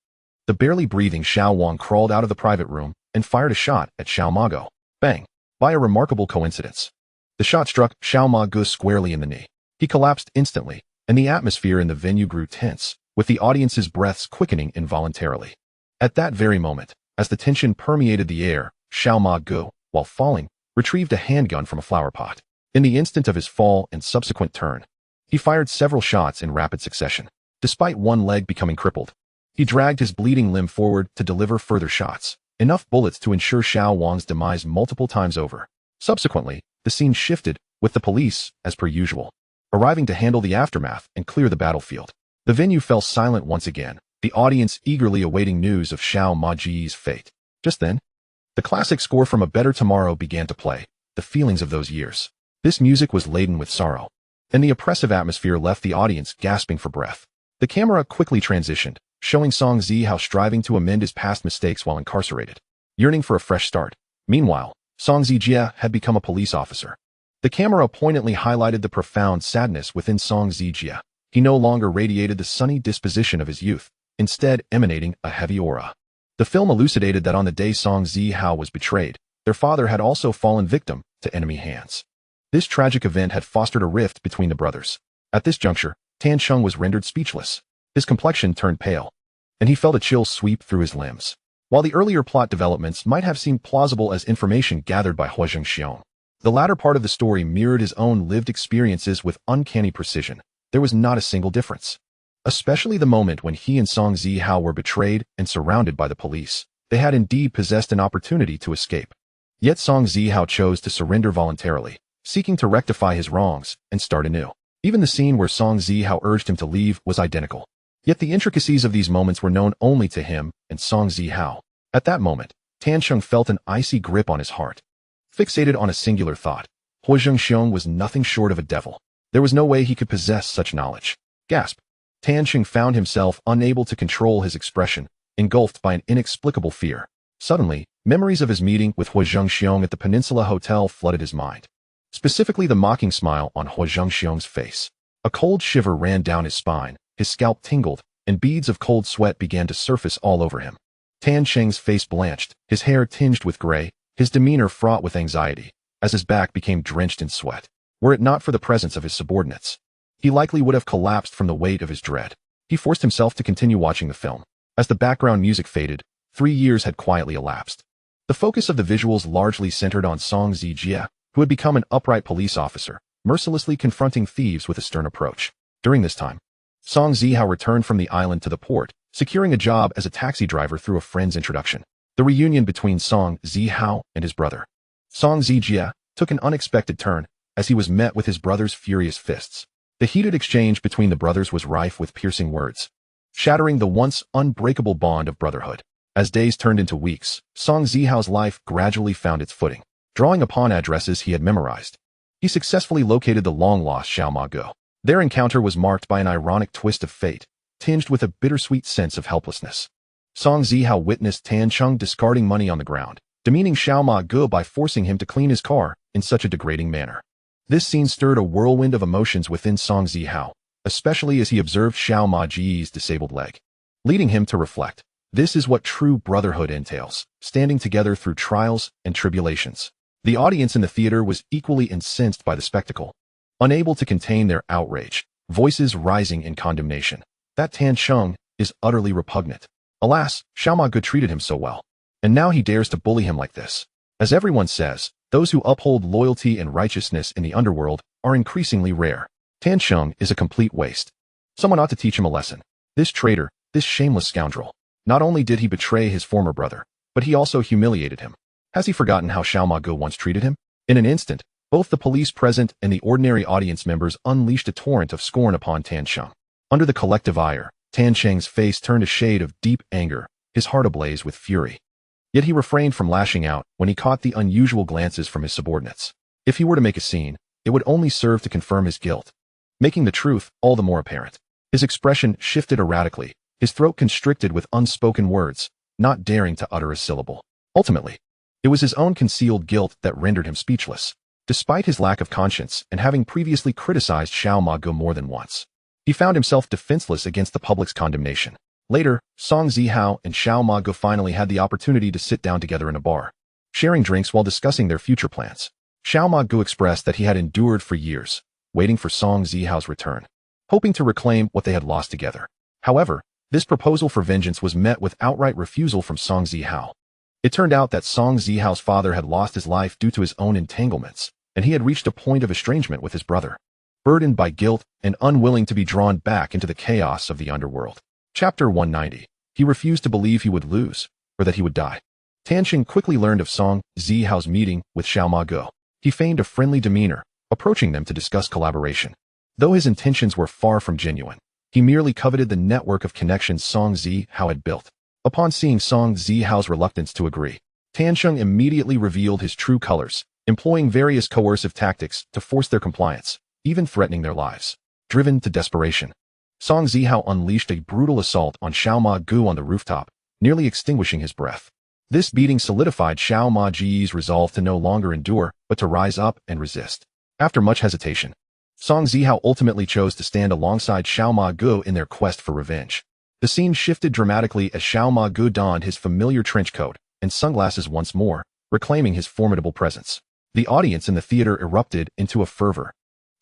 the barely breathing Xiao Wang crawled out of the private room and fired a shot at Xiao Mago. Bang! By a remarkable coincidence, the shot struck Xiao Mago squarely in the knee. He collapsed instantly, and the atmosphere in the venue grew tense, with the audience's breaths quickening involuntarily. At that very moment, as the tension permeated the air, Xiao Mago, while falling, retrieved a handgun from a flower pot. In the instant of his fall and subsequent turn, he fired several shots in rapid succession. Despite one leg becoming crippled, he dragged his bleeding limb forward to deliver further shots, enough bullets to ensure Xiao Wang's demise multiple times over. Subsequently, the scene shifted, with the police, as per usual, arriving to handle the aftermath and clear the battlefield. The venue fell silent once again, the audience eagerly awaiting news of Xiao Maji's fate. Just then, the classic score from A Better Tomorrow began to play, the feelings of those years. This music was laden with sorrow, and the oppressive atmosphere left the audience gasping for breath. The camera quickly transitioned, showing Song Zihao striving to amend his past mistakes while incarcerated, yearning for a fresh start. Meanwhile, Song Zijie had become a police officer. The camera poignantly highlighted the profound sadness within Song Zijie. He no longer radiated the sunny disposition of his youth, instead emanating a heavy aura. The film elucidated that on the day Song Zihao was betrayed, their father had also fallen victim to enemy hands. This tragic event had fostered a rift between the brothers. At this juncture, Tan Sheng was rendered speechless. His complexion turned pale, and he felt a chill sweep through his limbs. While the earlier plot developments might have seemed plausible as information gathered by Huo Zhengxiong, the latter part of the story mirrored his own lived experiences with uncanny precision. There was not a single difference. Especially the moment when he and Song Zihao were betrayed and surrounded by the police. They had indeed possessed an opportunity to escape. Yet Song Zihao chose to surrender voluntarily, seeking to rectify his wrongs and start anew. Even the scene where Song Zihao urged him to leave was identical. Yet the intricacies of these moments were known only to him and Song Zihao. At that moment, Tan Cheng felt an icy grip on his heart. Fixated on a singular thought, Huo Zhengxiong was nothing short of a devil. There was no way he could possess such knowledge. Gasp. Tan Cheng found himself unable to control his expression, engulfed by an inexplicable fear. Suddenly, memories of his meeting with Huo Zhengxiong at the Peninsula Hotel flooded his mind. Specifically the mocking smile on Huo Zhengxiong's face. A cold shiver ran down his spine, his scalp tingled, and beads of cold sweat began to surface all over him. Tan Cheng's face blanched, his hair tinged with gray, his demeanor fraught with anxiety, as his back became drenched in sweat. Were it not for the presence of his subordinates, he likely would have collapsed from the weight of his dread. He forced himself to continue watching the film. As the background music faded, 3 years had quietly elapsed. The focus of the visuals largely centered on Song Zijie, who had become an upright police officer, mercilessly confronting thieves with a stern approach. During this time, Song Zijie returned from the island to the port, securing a job as a taxi driver through a friend's introduction. The reunion between Song Zijie and his brother, Song Zijie, took an unexpected turn as he was met with his brother's furious fists. The heated exchange between the brothers was rife with piercing words, shattering the once unbreakable bond of brotherhood. As days turned into weeks, Song Zijie's life gradually found its footing. Drawing upon addresses he had memorized, he successfully located the long-lost Xiao Ma Go. Their encounter was marked by an ironic twist of fate, tinged with a bittersweet sense of helplessness. Song Zijie witnessed Tan Cheng discarding money on the ground, demeaning Xiao Ma Go by forcing him to clean his car in such a degrading manner. This scene stirred a whirlwind of emotions within Song Zijie, especially as he observed Xiao Ma Ji's disabled leg, leading him to reflect. This is what true brotherhood entails, standing together through trials and tribulations. The audience in the theater was equally incensed by the spectacle, unable to contain their outrage, voices rising in condemnation. That Tan Cheng is utterly repugnant. Alas, Xiao Ma Go treated him so well, and now he dares to bully him like this. As everyone says, those who uphold loyalty and righteousness in the underworld are increasingly rare. Tan Cheng is a complete waste. Someone ought to teach him a lesson. This traitor, this shameless scoundrel. Not only did he betray his former brother, but he also humiliated him. Has he forgotten how Xiao Ma Go once treated him? In an instant, both the police present and the ordinary audience members unleashed a torrent of scorn upon Tan Cheng. Under the collective ire, Tan Cheng's face turned a shade of deep anger, his heart ablaze with fury. Yet he refrained from lashing out when he caught the unusual glances from his subordinates. If he were to make a scene, it would only serve to confirm his guilt, making the truth all the more apparent. His expression shifted erratically, his throat constricted with unspoken words, not daring to utter a syllable. Ultimately, it was his own concealed guilt that rendered him speechless. Despite his lack of conscience and having previously criticized Xiao Ma Go more than once, he found himself defenseless against the public's condemnation. Later, Song Zijie and Xiao Ma Go finally had the opportunity to sit down together in a bar, sharing drinks while discussing their future plans. Xiao Ma Go expressed that he had endured for years, waiting for Song Zijie's return, hoping to reclaim what they had lost together. However, this proposal for vengeance was met with outright refusal from Song Zijie. It turned out that Song Zijie's father had lost his life due to his own entanglements, and he had reached a point of estrangement with his brother, burdened by guilt and unwilling to be drawn back into the chaos of the underworld. Chapter 190. He refused to believe he would lose, or that he would die. Tan Cheng quickly learned of Song Zijie's meeting with Xiao Ma Go. He feigned a friendly demeanor, approaching them to discuss collaboration. Though his intentions were far from genuine, he merely coveted the network of connections Song Zijie had built. Upon seeing Song Zijie's reluctance to agree, Tan Cheng immediately revealed his true colors, employing various coercive tactics to force their compliance, even threatening their lives. Driven to desperation, Song Zijie unleashed a brutal assault on Xiao Ma Go on the rooftop, nearly extinguishing his breath. This beating solidified Xiao Ma Ji's resolve to no longer endure, but to rise up and resist. After much hesitation, Song Zijie ultimately chose to stand alongside Xiao Ma Go in their quest for revenge. The scene shifted dramatically as Xiao Ma Go donned his familiar trench coat and sunglasses once more, reclaiming his formidable presence. The audience in the theater erupted into a fervor,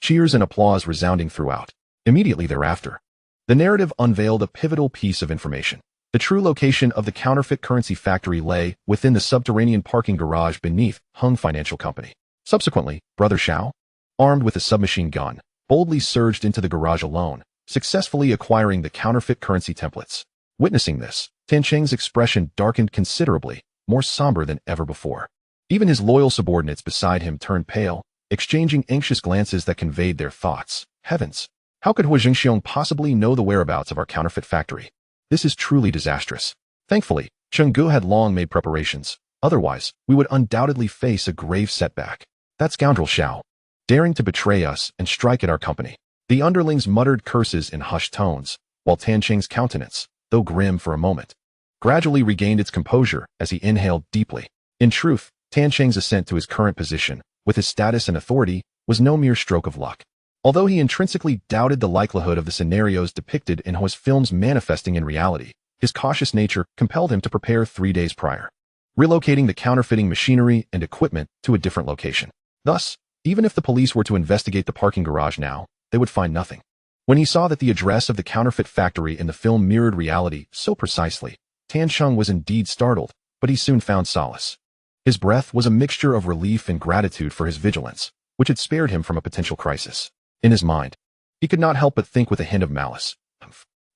cheers and applause resounding throughout. Immediately thereafter, the narrative unveiled a pivotal piece of information. The true location of the counterfeit currency factory lay within the subterranean parking garage beneath Hung Financial Company. Subsequently, Brother Xiao, armed with a submachine gun, boldly surged into the garage alone, successfully acquiring the counterfeit currency templates. Witnessing this, Tan Cheng's expression darkened considerably, more somber than ever before. Even his loyal subordinates beside him turned pale, exchanging anxious glances that conveyed their thoughts. Heavens! How could Huo Zhengxiong possibly know the whereabouts of our counterfeit factory? This is truly disastrous. Thankfully, Chenggu had long made preparations, Otherwise, we would undoubtedly face a grave setback. That scoundrel Xiao, daring to betray us and strike at our company. The underlings muttered curses in hushed tones, while Tanqing's countenance, though grim for a moment, gradually regained its composure as he inhaled deeply. In truth, Tanqing's ascent to his current position, with his status and authority, was no mere stroke of luck. Although he intrinsically doubted the likelihood of the scenarios depicted in Huo's films manifesting in reality, his cautious nature compelled him to prepare 3 days prior, relocating the counterfeiting machinery and equipment to a different location. Thus, even if the police were to investigate the parking garage now, they would find nothing. When he saw that the address of the counterfeit factory in the film mirrored reality so precisely, Tanqing was indeed startled, but he soon found solace. His breath was a mixture of relief and gratitude for his vigilance, which had spared him from a potential crisis. In his mind, he could not help but think with a hint of malice.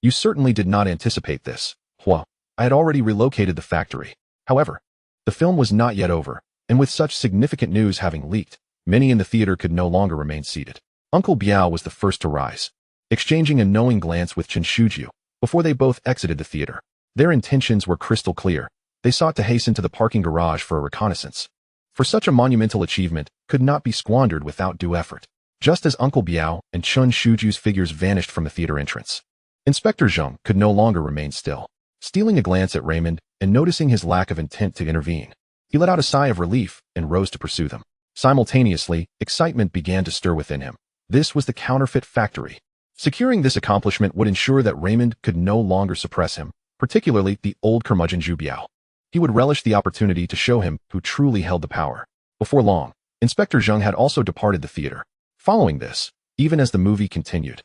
You certainly did not anticipate this, Huo. I had already relocated the factory. However, the film was not yet over, and with such significant news having leaked, many in the theater could no longer remain seated. Uncle Biao was the first to rise, exchanging a knowing glance with Chen Shujiu before they both exited the theater. Their intentions were crystal clear. They sought to hasten to the parking garage for a reconnaissance. For such a monumental achievement could not be squandered without due effort. Just as Uncle Biao and Chen Shujiu's figures vanished from the theater entrance, Inspector Zheng could no longer remain still. Stealing a glance at Raymond and noticing his lack of intent to intervene, he let out a sigh of relief and rose to pursue them. Simultaneously, excitement began to stir within him. This was the counterfeit factory. Securing this accomplishment would ensure that Raymond could no longer suppress him, particularly the old curmudgeon Zhu Biao. He would relish the opportunity to show him who truly held the power. Before long, Inspector Zheng had also departed the theater. Following this, even as the movie continued,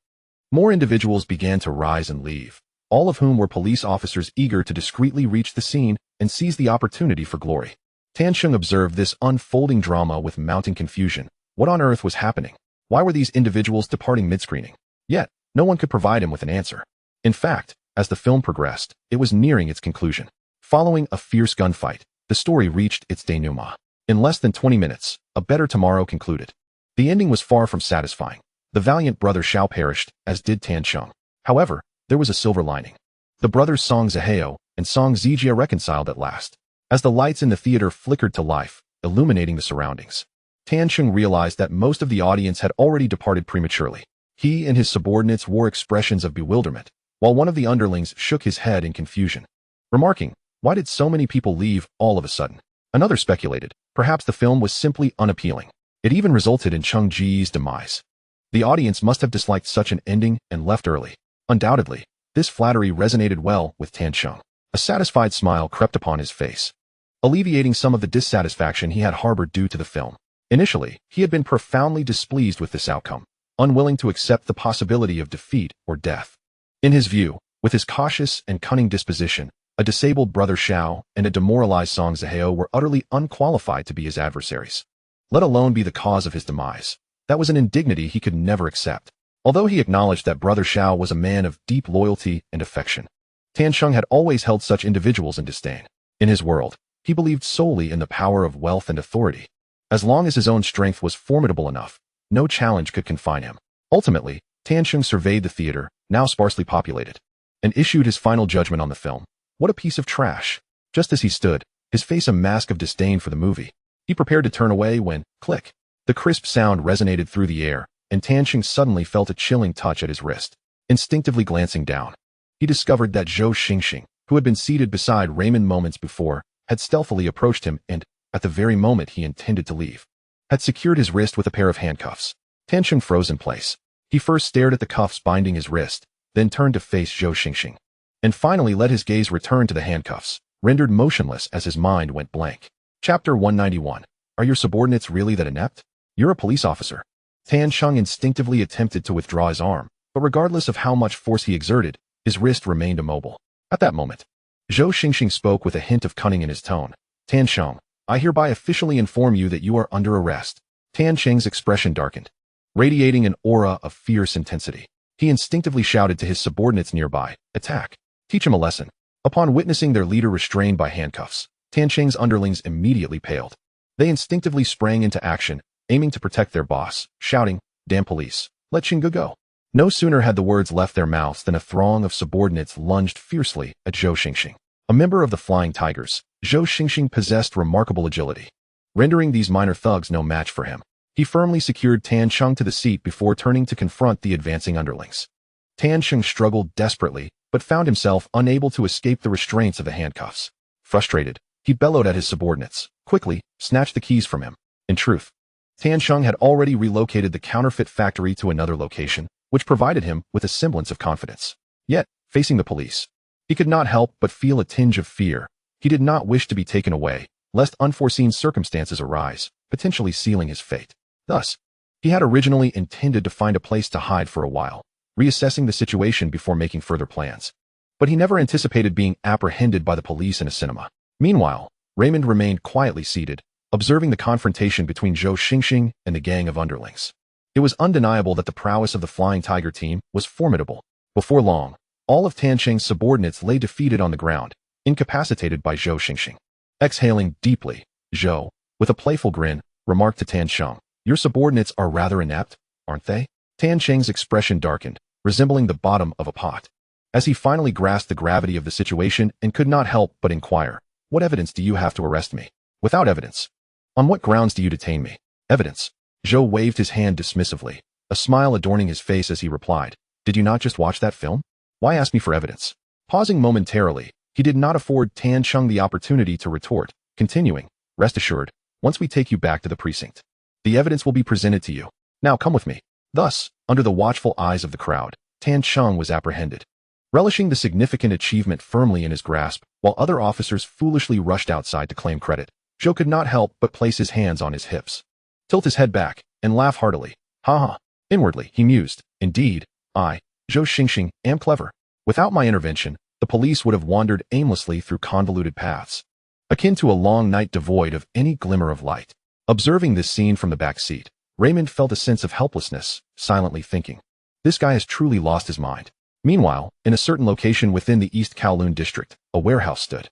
more individuals began to rise and leave, all of whom were police officers eager to discreetly reach the scene and seize the opportunity for glory. Tanqing observed this unfolding drama with mounting confusion. What on earth was happening? Why were these individuals departing mid-screening? Yet, no one could provide him with an answer. In fact, as the film progressed, it was nearing its conclusion. Following a fierce gunfight, the story reached its denouement. In less than 20 minutes, a better tomorrow concluded. The ending was far from satisfying. The valiant brother Xiao perished, as did Tanqing. However, there was a silver lining. The brothers Song Zihao and Song Zijia reconciled at last. As the lights in the theater flickered to life, illuminating the surroundings, Tanqing realized that most of the audience had already departed prematurely. He and his subordinates wore expressions of bewilderment, while one of the underlings shook his head in confusion, remarking, "Why did so many people leave all of a sudden?" Another speculated, perhaps the film was simply unappealing. It even resulted in Cheng Ji's demise. The audience must have disliked such an ending and left early. Undoubtedly, this flattery resonated well with Tanqing. A satisfied smile crept upon his face, alleviating some of the dissatisfaction he had harbored due to the film. Initially, he had been profoundly displeased with this outcome, unwilling to accept the possibility of defeat or death. In his view, with his cautious and cunning disposition, a disabled brother Xiao and a demoralized Song Zihao were utterly unqualified to be his adversaries, let alone be the cause of his demise. That was an indignity he could never accept. Although he acknowledged that brother Xiao was a man of deep loyalty and affection, Tanqing had always held such individuals in disdain. In his world, he believed solely in the power of wealth and authority. As long as his own strength was formidable enough, no challenge could confine him. Ultimately, Tanqing surveyed the theater, now sparsely populated, and issued his final judgment on the film. What a piece of trash. Just as he stood, his face a mask of disdain for the movie, he prepared to turn away when, click, the crisp sound resonated through the air, and Tanqing suddenly felt a chilling touch at his wrist. Instinctively glancing down, he discovered that Huo Zhengxiong, who had been seated beside Raymond moments before, had stealthily approached him and, at the very moment he intended to leave, had secured his wrist with a pair of handcuffs. Tanqing froze in place. He first stared at the cuffs binding his wrist, then turned to face Huo Zhengxiong, and finally let his gaze return to the handcuffs, rendered motionless as his mind went blank. Chapter 191. Are your subordinates really that inept? You're a police officer. Tanqing instinctively attempted to withdraw his arm, but regardless of how much force he exerted, his wrist remained immobile. At that moment, Huo Zhengxiong spoke with a hint of cunning in his tone. Tanqing, I hereby officially inform you that you are under arrest. Tanqing's expression darkened, radiating an aura of fierce intensity. He instinctively shouted to his subordinates nearby, attack. Teach him a lesson. Upon witnessing their leader restrained by handcuffs, Tanqing's underlings immediately paled. They instinctively sprang into action, aiming to protect their boss, shouting, damn police, let Xingu go. No sooner had the words left their mouths than a throng of subordinates lunged fiercely at Huo Zhengxiong. A member of the Flying Tigers, Zhou Xingxing possessed remarkable agility, rendering these minor thugs no match for him. He firmly secured Tan Cheng to the seat before turning to confront the advancing underlings. Tan Cheng struggled desperately, but found himself unable to escape the restraints of the handcuffs. Frustrated, he bellowed at his subordinates, quickly snatched the keys from him. In truth, Tan Cheng had already relocated the counterfeit factory to another location, which provided him with a semblance of confidence. Yet, facing the police, he could not help but feel a tinge of fear. He did not wish to be taken away, lest unforeseen circumstances arise, potentially sealing his fate. Thus, he had originally intended to find a place to hide for a while, reassessing the situation before making further plans. But he never anticipated being apprehended by the police in a cinema. Meanwhile, Raymond remained quietly seated, observing the confrontation between Zhou Xingxing and the gang of underlings. It was undeniable that the prowess of the Flying Tiger team was formidable. Before long, all of Tan Cheng's subordinates lay defeated on the ground, incapacitated by Zhou Xingxing. Exhaling deeply, Zhou, with a playful grin, remarked to Tan Cheng, "Your subordinates are rather inept, aren't they?" Tan Cheng's expression darkened, resembling the bottom of a pot, as he finally grasped the gravity of the situation and could not help but inquire, "What evidence do you have to arrest me?" "Without evidence. On what grounds do you detain me?" "Evidence." Zhou waved his hand dismissively, a smile adorning his face as he replied, "Did you not just watch that film? Why ask me for evidence?" Pausing momentarily, he did not afford Tan Cheng the opportunity to retort, continuing, "Rest assured, once we take you back to the precinct, the evidence will be presented to you. Now come with me." Thus, under the watchful eyes of the crowd, Tan Cheng was apprehended. Relishing the significant achievement firmly in his grasp, while other officers foolishly rushed outside to claim credit, Zhou could not help but place his hands on his hips, tilt his head back, and laugh heartily. "Ha ha." Inwardly, he mused, "Indeed, I, Zhou Xingxing, am clever. Without my intervention, the police would have wandered aimlessly through convoluted paths, akin to a long night devoid of any glimmer of light." Observing this scene from the back seat, Raymond felt a sense of helplessness, silently thinking, "This guy has truly lost his mind." Meanwhile, in a certain location within the East Kowloon district, a warehouse stood.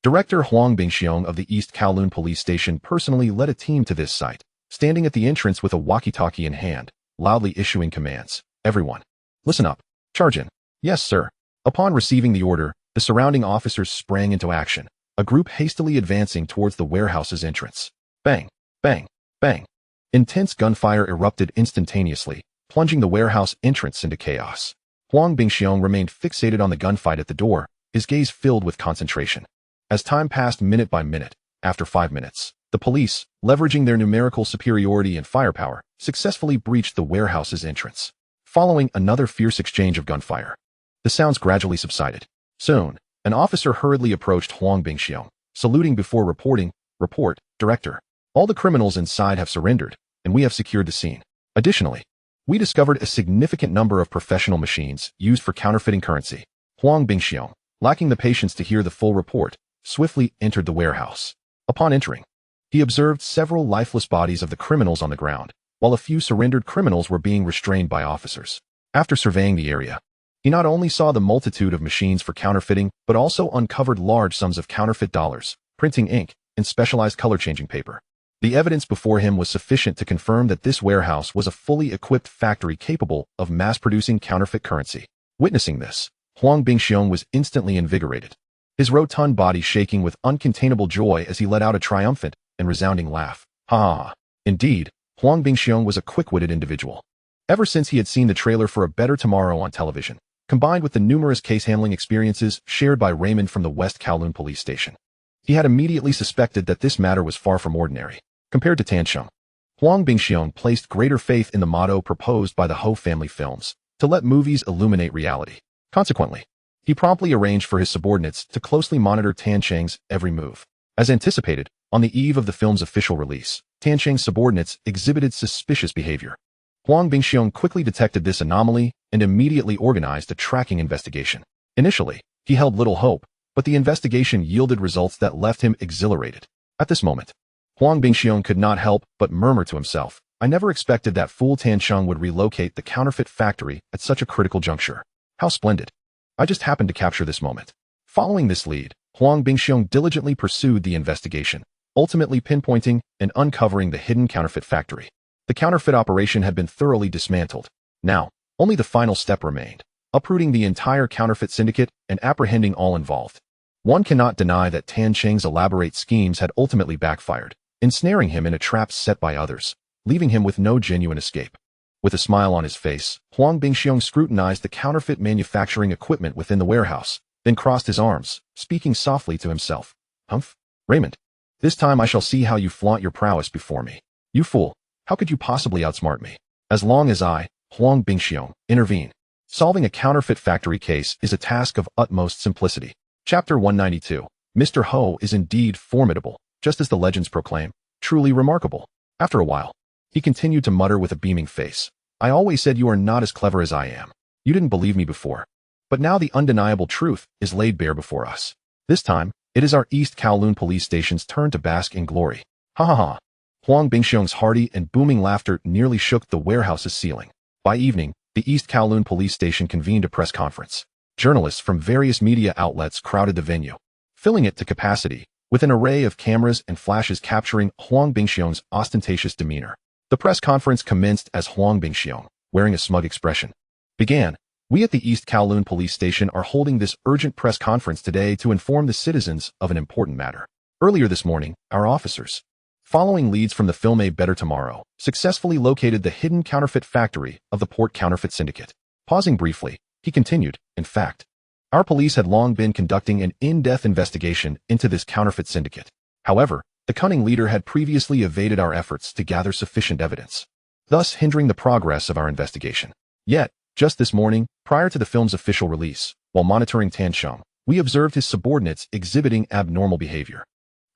Director Huang Bingxiong of the East Kowloon police station personally led a team to this site, standing at the entrance with a walkie-talkie in hand, loudly issuing commands. "Everyone, listen up. Charge in." "Yes, sir." Upon receiving the order, the surrounding officers sprang into action, a group hastily advancing towards the warehouse's entrance. Bang, bang, bang. Intense gunfire erupted instantaneously, plunging the warehouse entrance into chaos. Huang Bingxiong remained fixated on the gunfight at the door, his gaze filled with concentration. As time passed minute by minute, after 5 minutes, the police, leveraging their numerical superiority and firepower, successfully breached the warehouse's entrance. Following another fierce exchange of gunfire, the sounds gradually subsided. Soon, an officer hurriedly approached Huang Bingxiong, saluting before reporting, "Report, Director. All the criminals inside have surrendered, and we have secured the scene. Additionally, we discovered a significant number of professional machines used for counterfeiting currency." Huang Bingxiong, lacking the patience to hear the full report, swiftly entered the warehouse. Upon entering, he observed several lifeless bodies of the criminals on the ground, while a few surrendered criminals were being restrained by officers. After surveying the area, he not only saw the multitude of machines for counterfeiting, but also uncovered large sums of counterfeit dollars, printing ink, and specialized color-changing paper. The evidence before him was sufficient to confirm that this warehouse was a fully equipped factory capable of mass-producing counterfeit currency. Witnessing this, Huang Bingxiong was instantly invigorated, his rotund body shaking with uncontainable joy as he let out a triumphant and resounding laugh. Ha ha ha. Indeed, Huang Bingxiong was a quick-witted individual. Ever since he had seen the trailer for A Better Tomorrow on television, combined with the numerous case-handling experiences shared by Raymond from the West Kowloon police station, he had immediately suspected that this matter was far from ordinary. Compared to Tan Cheng, Huang Bingxiong placed greater faith in the motto proposed by the Ho family films, to let movies illuminate reality. Consequently, he promptly arranged for his subordinates to closely monitor Tan Cheng's every move. As anticipated, on the eve of the film's official release, Tan Cheng's subordinates exhibited suspicious behavior. Huang Bingxiong quickly detected this anomaly and immediately organized a tracking investigation. Initially, he held little hope, but the investigation yielded results that left him exhilarated. At this moment, Huang Bingxiong could not help but murmur to himself, "I never expected that fool Tan Cheng would relocate the counterfeit factory at such a critical juncture. How splendid. I just happened to capture this moment." Following this lead, Huang Bingxiong diligently pursued the investigation, ultimately pinpointing and uncovering the hidden counterfeit factory. The counterfeit operation had been thoroughly dismantled. Now, only the final step remained: uprooting the entire counterfeit syndicate and apprehending all involved. One cannot deny that Tan Cheng's elaborate schemes had ultimately backfired, ensnaring him in a trap set by others, leaving him with no genuine escape. With a smile on his face, Huo Zhengxiong scrutinized the counterfeit manufacturing equipment within the warehouse, then crossed his arms, speaking softly to himself. Humph? Raymond, this time I shall see how you flaunt your prowess before me. You fool, how could you possibly outsmart me? As long as I, Huo Zhengxiong, intervene. Solving a counterfeit factory case is a task of utmost simplicity. Chapter 192. Mr. Ho is indeed formidable, just as the legends proclaim, truly remarkable. After a while, he continued to mutter with a beaming face. I always said you are not as clever as I am. You didn't believe me before. But now the undeniable truth is laid bare before us. This time, it is our East Kowloon police station's turn to bask in glory. Ha ha ha. Huo Zhengxiong's hearty and booming laughter nearly shook the warehouse's ceiling. By evening, the East Kowloon police station convened a press conference. Journalists from various media outlets crowded the venue, filling it to capacity, with an array of cameras and flashes capturing Huo Zhengxiong's ostentatious demeanor. The press conference commenced as Huo Zhengxiong, wearing a smug expression, began. We at the East Kowloon police station are holding this urgent press conference today to inform the citizens of an important matter. Earlier this morning, our officers, following leads from the film A Better Tomorrow, successfully located the hidden counterfeit factory of the Port Counterfeit Syndicate. Pausing briefly, he continued, in fact, our police had long been conducting an in-depth investigation into this counterfeit syndicate. However, the cunning leader had previously evaded our efforts to gather sufficient evidence, thus hindering the progress of our investigation. Yet, just this morning, prior to the film's official release, while monitoring Tan Cheng, we observed his subordinates exhibiting abnormal behavior.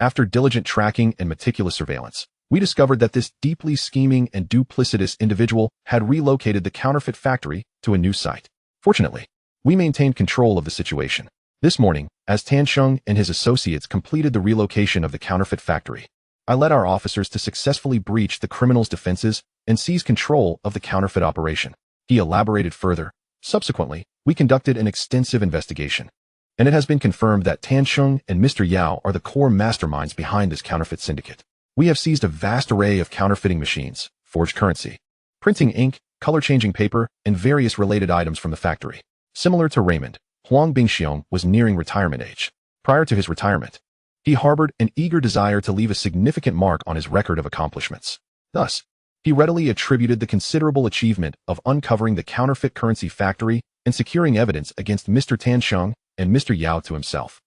After diligent tracking and meticulous surveillance, we discovered that this deeply scheming and duplicitous individual had relocated the counterfeit factory to a new site. Fortunately, we maintained control of the situation. This morning, as Tan Cheng and his associates completed the relocation of the counterfeit factory, I led our officers to successfully breach the criminal's defenses and seize control of the counterfeit operation. He elaborated further. Subsequently, we conducted an extensive investigation, and it has been confirmed that Tan Cheng and Mr. Yao are the core masterminds behind this counterfeit syndicate. We have seized a vast array of counterfeiting machines, forged currency, printing ink, color-changing paper, and various related items from the factory. Similar to Raymond, Huo Zhengxiong was nearing retirement age. Prior to his retirement, he harbored an eager desire to leave a significant mark on his record of accomplishments. Thus, he readily attributed the considerable achievement of uncovering the counterfeit currency factory and securing evidence against Mr. Tan Cheng and Mr. Yao to himself.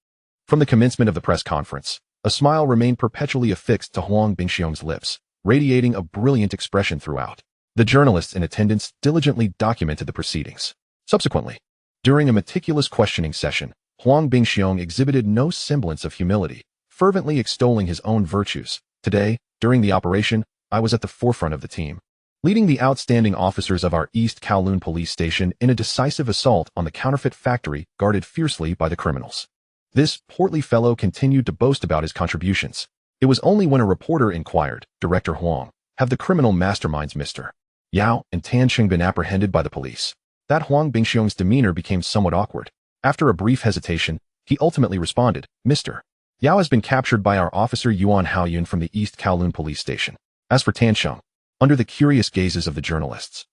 From the commencement of the press conference, a smile remained perpetually affixed to Huo Zhengxiong's lips, radiating a brilliant expression throughout. The journalists in attendance diligently documented the proceedings. Subsequently, during a meticulous questioning session, Huo Zhengxiong exhibited no semblance of humility, fervently extolling his own virtues. Today, during the operation, I was at the forefront of the team, leading the outstanding officers of our East Kowloon police station in a decisive assault on the counterfeit factory guarded fiercely by the criminals. This portly fellow continued to boast about his contributions. It was only when a reporter inquired, Director Huang, have the criminal masterminds Mr. Yao and Tan Cheng been apprehended by the police? That Huo Zhengxiong's demeanor became somewhat awkward. After a brief hesitation, he ultimately responded, Mr. Yao has been captured by our officer Yuan Haoyun from the East Kowloon police station. As for Tan Cheng, under the curious gazes of the journalists,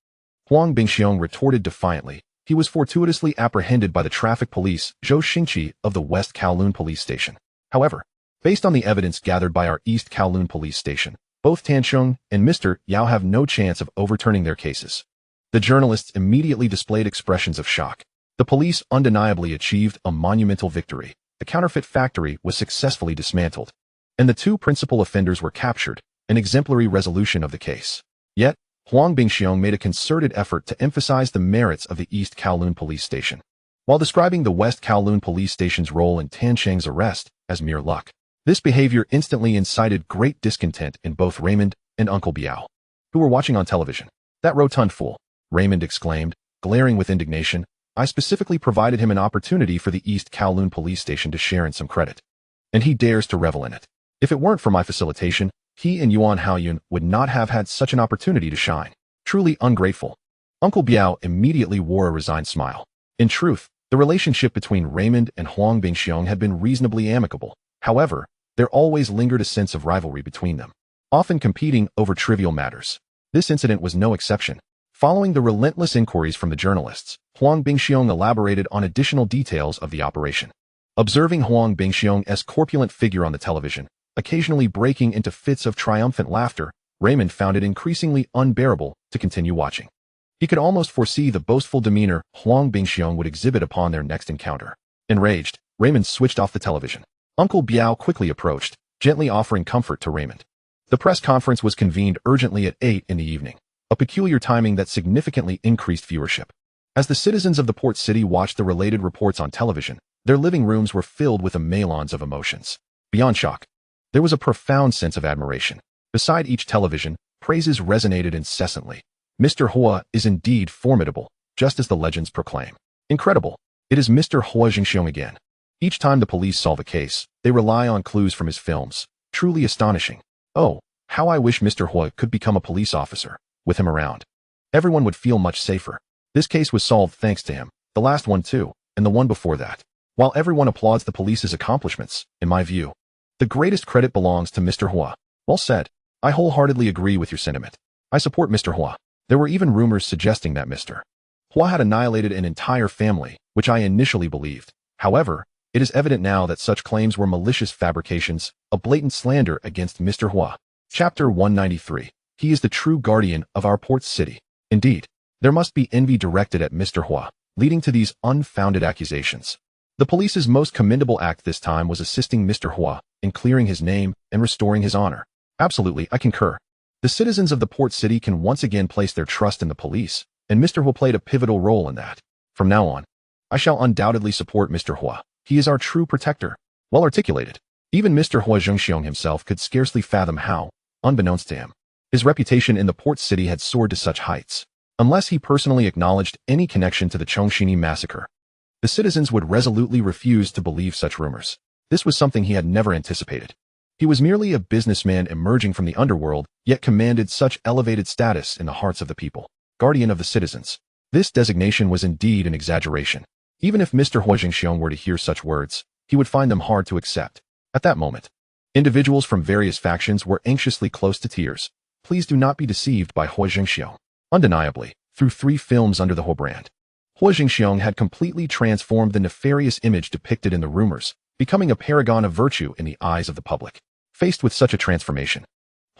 Huo Zhengxiong retorted defiantly, he was fortuitously apprehended by the traffic police Zhou Xingqi of the West Kowloon police station. However, based on the evidence gathered by our East Kowloon police station, both Tan Cheng and Mr. Yao have no chance of overturning their cases. The journalists immediately displayed expressions of shock. The police undeniably achieved a monumental victory. The counterfeit factory was successfully dismantled, and the two principal offenders were captured, an exemplary resolution of the case. Yet, Huo Zhengxiong made a concerted effort to emphasize the merits of the East Kowloon police station, while describing the West Kowloon police station's role in Tan Cheng's arrest as mere luck. This behavior instantly incited great discontent in both Raymond and Uncle Biao, who were watching on television. That rotund fool, Raymond exclaimed, glaring with indignation. I specifically provided him an opportunity for the East Kowloon police station to share in some credit, and he dares to revel in it. If it weren't for my facilitation, he and Yuan Haoyun would not have had such an opportunity to shine. Truly ungrateful. Uncle Biao immediately wore a resigned smile. In truth, the relationship between Raymond and Huo Zhengxiong had been reasonably amicable. However, there always lingered a sense of rivalry between them, often competing over trivial matters. This incident was no exception. Following the relentless inquiries from the journalists, Huo Zhengxiong elaborated on additional details of the operation. Observing Huo Zhengxiong's corpulent figure on the television, occasionally breaking into fits of triumphant laughter, Raymond found it increasingly unbearable to continue watching. He could almost foresee the boastful demeanor Huo Zhengxiong would exhibit upon their next encounter. Enraged, Raymond switched off the television. Uncle Biao quickly approached, gently offering comfort to Raymond. The press conference was convened urgently at 8 in the evening, a peculiar timing that significantly increased viewership. As the citizens of the port city watched the related reports on television, their living rooms were filled with a melange of emotions. Beyond shock, there was a profound sense of admiration. Beside each television, praises resonated incessantly. Mr. Huo is indeed formidable, just as the legends proclaim. Incredible. It is Mr. Huo Zhengxiong again. Each time the police solve a case, they rely on clues from his films. Truly astonishing. Oh, how I wish Mr. Huo could become a police officer. With him around, everyone would feel much safer. This case was solved thanks to him, the last one too, and the one before that. While everyone applauds the police's accomplishments, in my view, the greatest credit belongs to Mr. Huo. Well said. I wholeheartedly agree with your sentiment. I support Mr. Huo. There were even rumors suggesting that Mr. Huo had annihilated an entire family, which I initially believed. However, it is evident now that such claims were malicious fabrications, a blatant slander against Mr. Huo. Chapter 193. He is the true guardian of our port city. Indeed, there must be envy directed at Mr. Huo, leading to these unfounded accusations. The police's most commendable act this time was assisting Mr. Huo in clearing his name and restoring his honor. Absolutely, I concur. The citizens of the port city can once again place their trust in the police, and Mr. Huo played a pivotal role in that. From now on, I shall undoubtedly support Mr. Huo. He is our true protector. Well articulated. Even Mr. Huo Zhengxiong himself could scarcely fathom how, unbeknownst to him, his reputation in the port city had soared to such heights. Unless he personally acknowledged any connection to the Chongqing massacre, the citizens would resolutely refuse to believe such rumors. This was something he had never anticipated. He was merely a businessman emerging from the underworld, yet commanded such elevated status in the hearts of the people. Guardian of the citizens. This designation was indeed an exaggeration. Even if Mr. Huo Zhengxiong were to hear such words, he would find them hard to accept. At that moment, individuals from various factions were anxiously close to tears. Please do not be deceived by Huo Zhengxiong. Undeniably, through 3 films under the Huo brand, Huo Zhengxiong had completely transformed the nefarious image depicted in the rumors, becoming a paragon of virtue in the eyes of the public. Faced with such a transformation,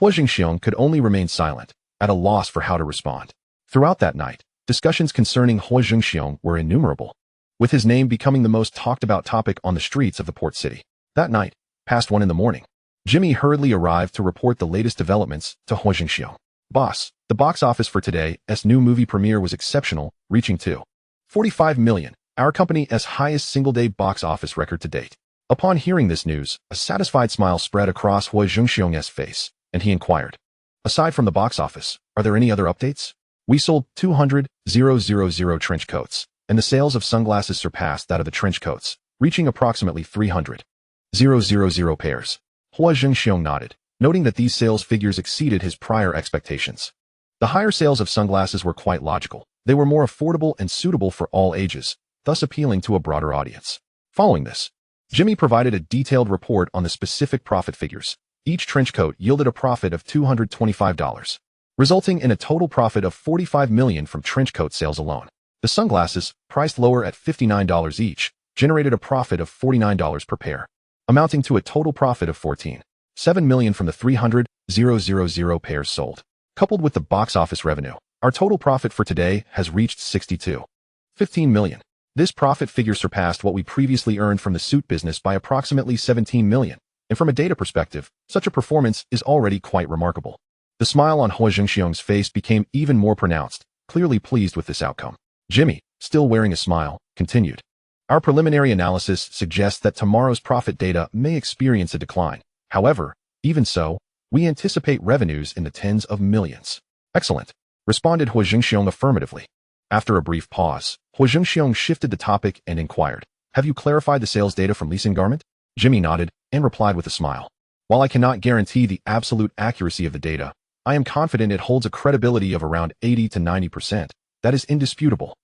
Huo Zhengxiong could only remain silent, at a loss for how to respond. Throughout that night, discussions concerning Huo Zhengxiong were innumerable, with his name becoming the most talked about topic on the streets of the port city. That night, past 1 in the morning, Jimmy hurriedly arrived to report the latest developments to Huo Zhengxiong. Boss, the box office for today's new movie premiere was exceptional, reaching to 45 million, our company's highest single-day box office record to date. Upon hearing this news, a satisfied smile spread across Huo Zhengxiong's face, and he inquired, aside from the box office, are there any other updates? We sold 200,000 trench coats, and the sales of sunglasses surpassed that of the trench coats, reaching approximately 300,000 pairs. Huo Zhengxiong nodded, noting that these sales figures exceeded his prior expectations. The higher sales of sunglasses were quite logical. They were more affordable and suitable for all ages, thus appealing to a broader audience. Following this, Jimmy provided a detailed report on the specific profit figures. Each trench coat yielded a profit of $225, resulting in a total profit of $45 million from trench coat sales alone. The sunglasses, priced lower at $59 each, generated a profit of $49 per pair, amounting to a total profit of $14.7 million from the 300,000 pairs sold. Coupled with the box office revenue, our total profit for today has reached $62.15 million. This profit figure surpassed what we previously earned from the suit business by approximately $17 million, and from a data perspective, such a performance is already quite remarkable. The smile on Huo Zhengxiong's face became even more pronounced, clearly pleased with this outcome. Jimmy, still wearing a smile, continued. Our preliminary analysis suggests that tomorrow's profit data may experience a decline. However, even so, we anticipate revenues in the tens of millions. Excellent, responded Huo Zhengxiong affirmatively. After a brief pause, Huo Zhengxiong shifted the topic and inquired, have you clarified the sales data from leasing garment? Jimmy nodded and replied with a smile. While I cannot guarantee the absolute accuracy of the data, I am confident it holds a credibility of around 80 to 90%. That is indisputable.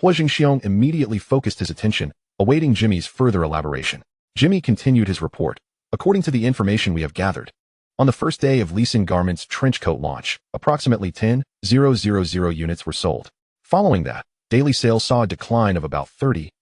Huo Zhengxiong immediately focused his attention, awaiting Jimmy's further elaboration. Jimmy continued his report. According to the information we have gathered, on the first day of leasing garments' trench coat launch, approximately 10,000 units were sold. Following that, daily sales saw a decline of about 37%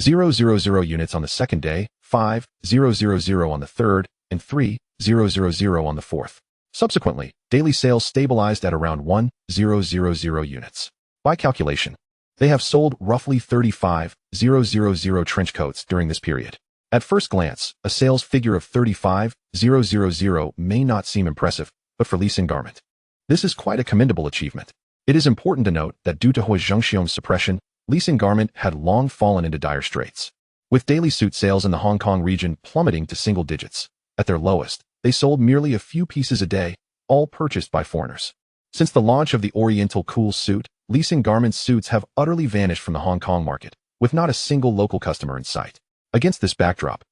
000 units on the second day, 5,000 on the third, and 3,000 on the fourth. Subsequently, daily sales stabilized at around 1,000 units. By calculation, they have sold roughly 35,000 trench coats during this period. At first glance, a sales figure of 35,000 may not seem impressive, but for Li Xin Garment, this is quite a commendable achievement. It is important to note that due to Huo Zhengxiong's suppression, Li Xin Garment had long fallen into dire straits, with daily suit sales in the Hong Kong region plummeting to single digits. At their lowest, they sold merely a few pieces a day, all purchased by foreigners. Since the launch of the Oriental Cool suit, Li Xin Garment's suits have utterly vanished from the Hong Kong market, with not a single local customer in sight. Against this backdrop,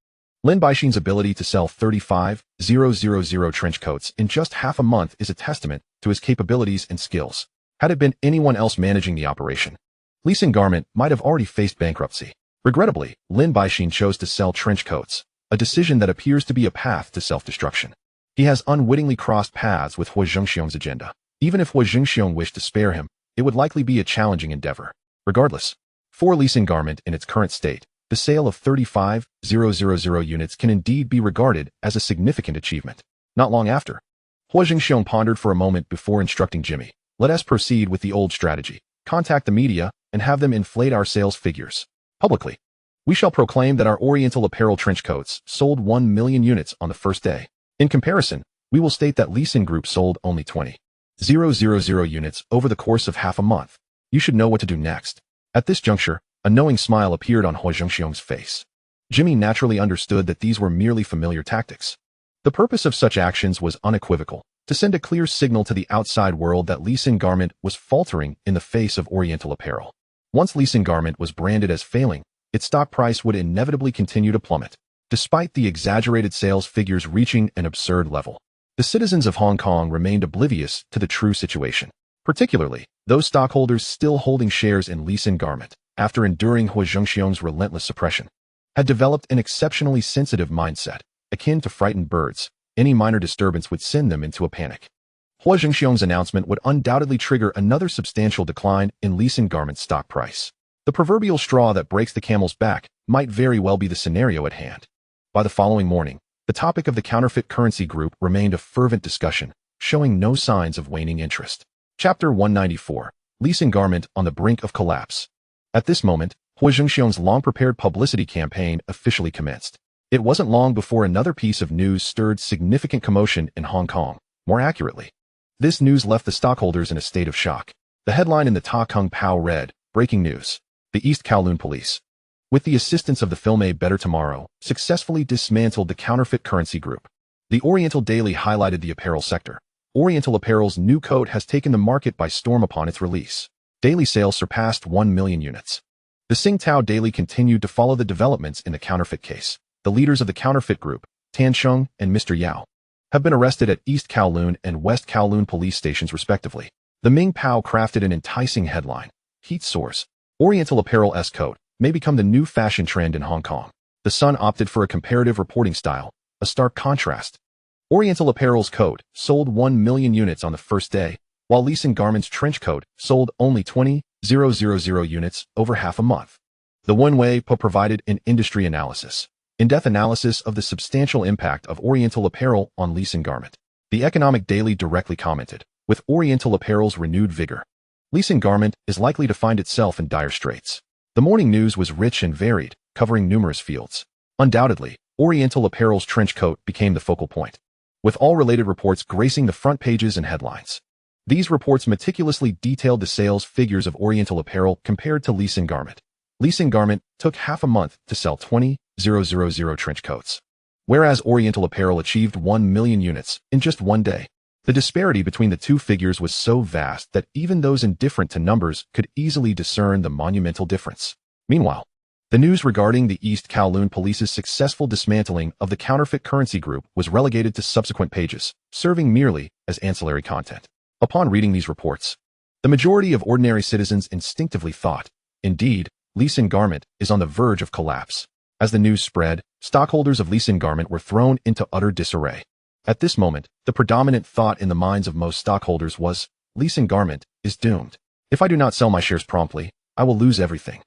Lin Baixin's ability to sell 35,000 trench coats in just half a month is a testament to his capabilities and skills. Had it been anyone else managing the operation, Li Xin Garment might have already faced bankruptcy. Regrettably, Lin Baixin chose to sell trench coats, a decision that appears to be a path to self-destruction. He has unwittingly crossed paths with Huo Zhengxiong's agenda. Even if Huo Zhengxiong wished to spare him, it would likely be a challenging endeavor. Regardless, for Li Xin Garment in its current state, the sale of 35,000 units can indeed be regarded as a significant achievement. Not long after, Huo Zhengxiong pondered for a moment before instructing Jimmy, "Let us proceed with the old strategy. Contact the media and have them inflate our sales figures. Publicly, we shall proclaim that our Oriental apparel trench coats sold 1 million units on the first day. In comparison, we will state that Li Xin Group sold only 20,000 units over the course of half a month. You should know what to do next." At this juncture, a knowing smile appeared on Huo Zhengxiong's face. Jimmy naturally understood that these were merely familiar tactics. The purpose of such actions was unequivocal: to send a clear signal to the outside world that Li Xin Garment was faltering in the face of Oriental apparel. Once Li Xin Garment was branded as failing, its stock price would inevitably continue to plummet, despite the exaggerated sales figures reaching an absurd level. The citizens of Hong Kong remained oblivious to the true situation, particularly those stockholders still holding shares in Li Xin Garment after enduring Huo Zhengxiong's relentless suppression, had developed an exceptionally sensitive mindset, akin to frightened birds. Any minor disturbance would send them into a panic. Huo Zhengxiong's announcement would undoubtedly trigger another substantial decline in Li Xin Garment's stock price. The proverbial straw that breaks the camel's back might very well be the scenario at hand. By the following morning, the topic of the counterfeit currency group remained a fervent discussion, showing no signs of waning interest. Chapter 194. Li Xin Garment on the brink of collapse. At this moment, Huo Zhengxiong's long-prepared publicity campaign officially commenced. It wasn't long before another piece of news stirred significant commotion in Hong Kong. More accurately, this news left the stockholders in a state of shock. The headline in the Ta Kung Pao read, "Breaking news. The East Kowloon Police, with the assistance of the film A Better Tomorrow, successfully dismantled the counterfeit currency group." The Oriental Daily highlighted the apparel sector. Oriental Apparel's new coat has taken the market by storm upon its release. Daily sales surpassed 1 million units. The Tsingtao Daily continued to follow the developments in the counterfeit case. The leaders of the counterfeit group, Tan Sheng and Mr. Yao, have been arrested at East Kowloon and West Kowloon police stations respectively. The Ming Pao crafted an enticing headline: "Heat source. Oriental Apparel's coat may become the new fashion trend in Hong Kong." The Sun opted for a comparative reporting style, a stark contrast. Oriental Apparel's coat sold 1 million units on the first day, while Li Xin Garment's trench coat sold only 20,000 units over half a month. The Wenwei Po provided an industry analysis, in-depth analysis of the substantial impact of Oriental Apparel on Li Xin Garment. The Economic Daily directly commented, "With Oriental Apparel's renewed vigor, Li Xin Garment is likely to find itself in dire straits." The morning news was rich and varied, covering numerous fields. Undoubtedly, Oriental Apparel's trench coat became the focal point, with all related reports gracing the front pages and headlines. These reports meticulously detailed the sales figures of Oriental Apparel compared to Li Xin Garment. Li Xin Garment took half a month to sell 20,000 trench coats, whereas Oriental Apparel achieved 1 million units in just one day. The disparity between the two figures was so vast that even those indifferent to numbers could easily discern the monumental difference. Meanwhile, the news regarding the East Kowloon Police's successful dismantling of the counterfeit currency group was relegated to subsequent pages, serving merely as ancillary content. Upon reading these reports, the majority of ordinary citizens instinctively thought, indeed, Li Xin Garment is on the verge of collapse. As the news spread, stockholders of Li Xin Garment were thrown into utter disarray. At this moment, the predominant thought in the minds of most stockholders was, Li Xin Garment is doomed. If I do not sell my shares promptly, I will lose everything.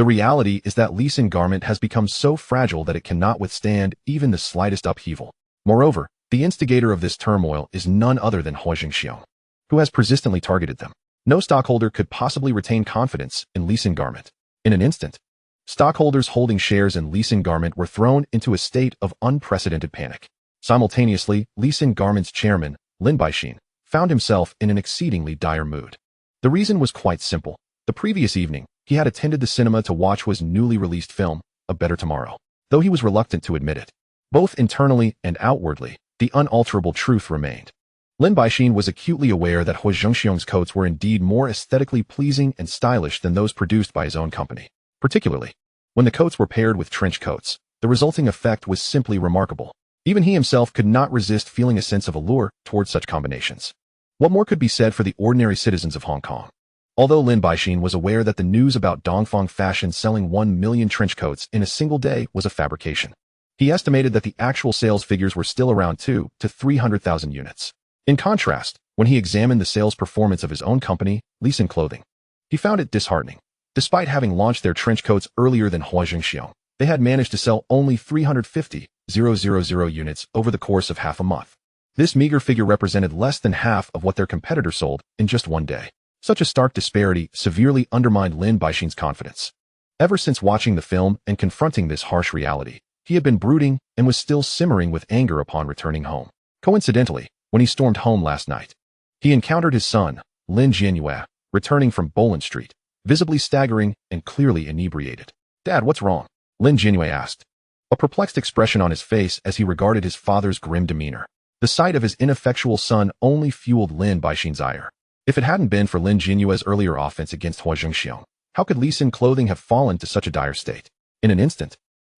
The reality is that Lee Sin garment has become so fragile that it cannot withstand even the slightest upheaval. Moreover, the instigator of this turmoil is none other than Huo Zhengxiong, who has persistently targeted them. No stockholder could possibly retain confidence in Lee Sin garment. In an instant, stockholders holding shares in Lee Sin garment were thrown into a state of unprecedented panic. Simultaneously, Lee Sin garment's chairman, Lin Baixin, found himself in an exceedingly dire mood. The reason was quite simple. The previous evening, he had attended the cinema to watch Huo's newly released film, A Better Tomorrow. Though he was reluctant to admit it, both internally and outwardly, the unalterable truth remained. Lin Baixin was acutely aware that Huo Zhengxiong's coats were indeed more aesthetically pleasing and stylish than those produced by his own company. Particularly, when the coats were paired with trench coats, the resulting effect was simply remarkable. Even he himself could not resist feeling a sense of allure towards such combinations. What more could be said for the ordinary citizens of Hong Kong? Although Lin Baixin was aware that the news about Dongfang Fashion selling 1 million trench coats in a single day was a fabrication, he estimated that the actual sales figures were still around 200,000 to 300,000 units. In contrast, when he examined the sales performance of his own company, Lee Sin Clothing, he found it disheartening. Despite having launched their trench coats earlier than Huo Zhengxiong, they had managed to sell only 350,000 units over the course of half a month. This meager figure represented less than half of what their competitor sold in just one day. Such a stark disparity severely undermined Lin Baixin's confidence. Ever since watching the film and confronting this harsh reality, he had been brooding and was still simmering with anger upon returning home. Coincidentally, when he stormed home last night, he encountered his son, Lin Jianyue, returning from Boland Street, visibly staggering and clearly inebriated. "Dad, what's wrong?" Lin Jianyue asked, a perplexed expression on his face as he regarded his father's grim demeanor. The sight of his ineffectual son only fueled Lin Baixin's ire. If it hadn't been for Lin Jianyue's earlier offense against Huo Zhengxiong, how could Lee Sin Clothing have fallen to such a dire state? In an instant,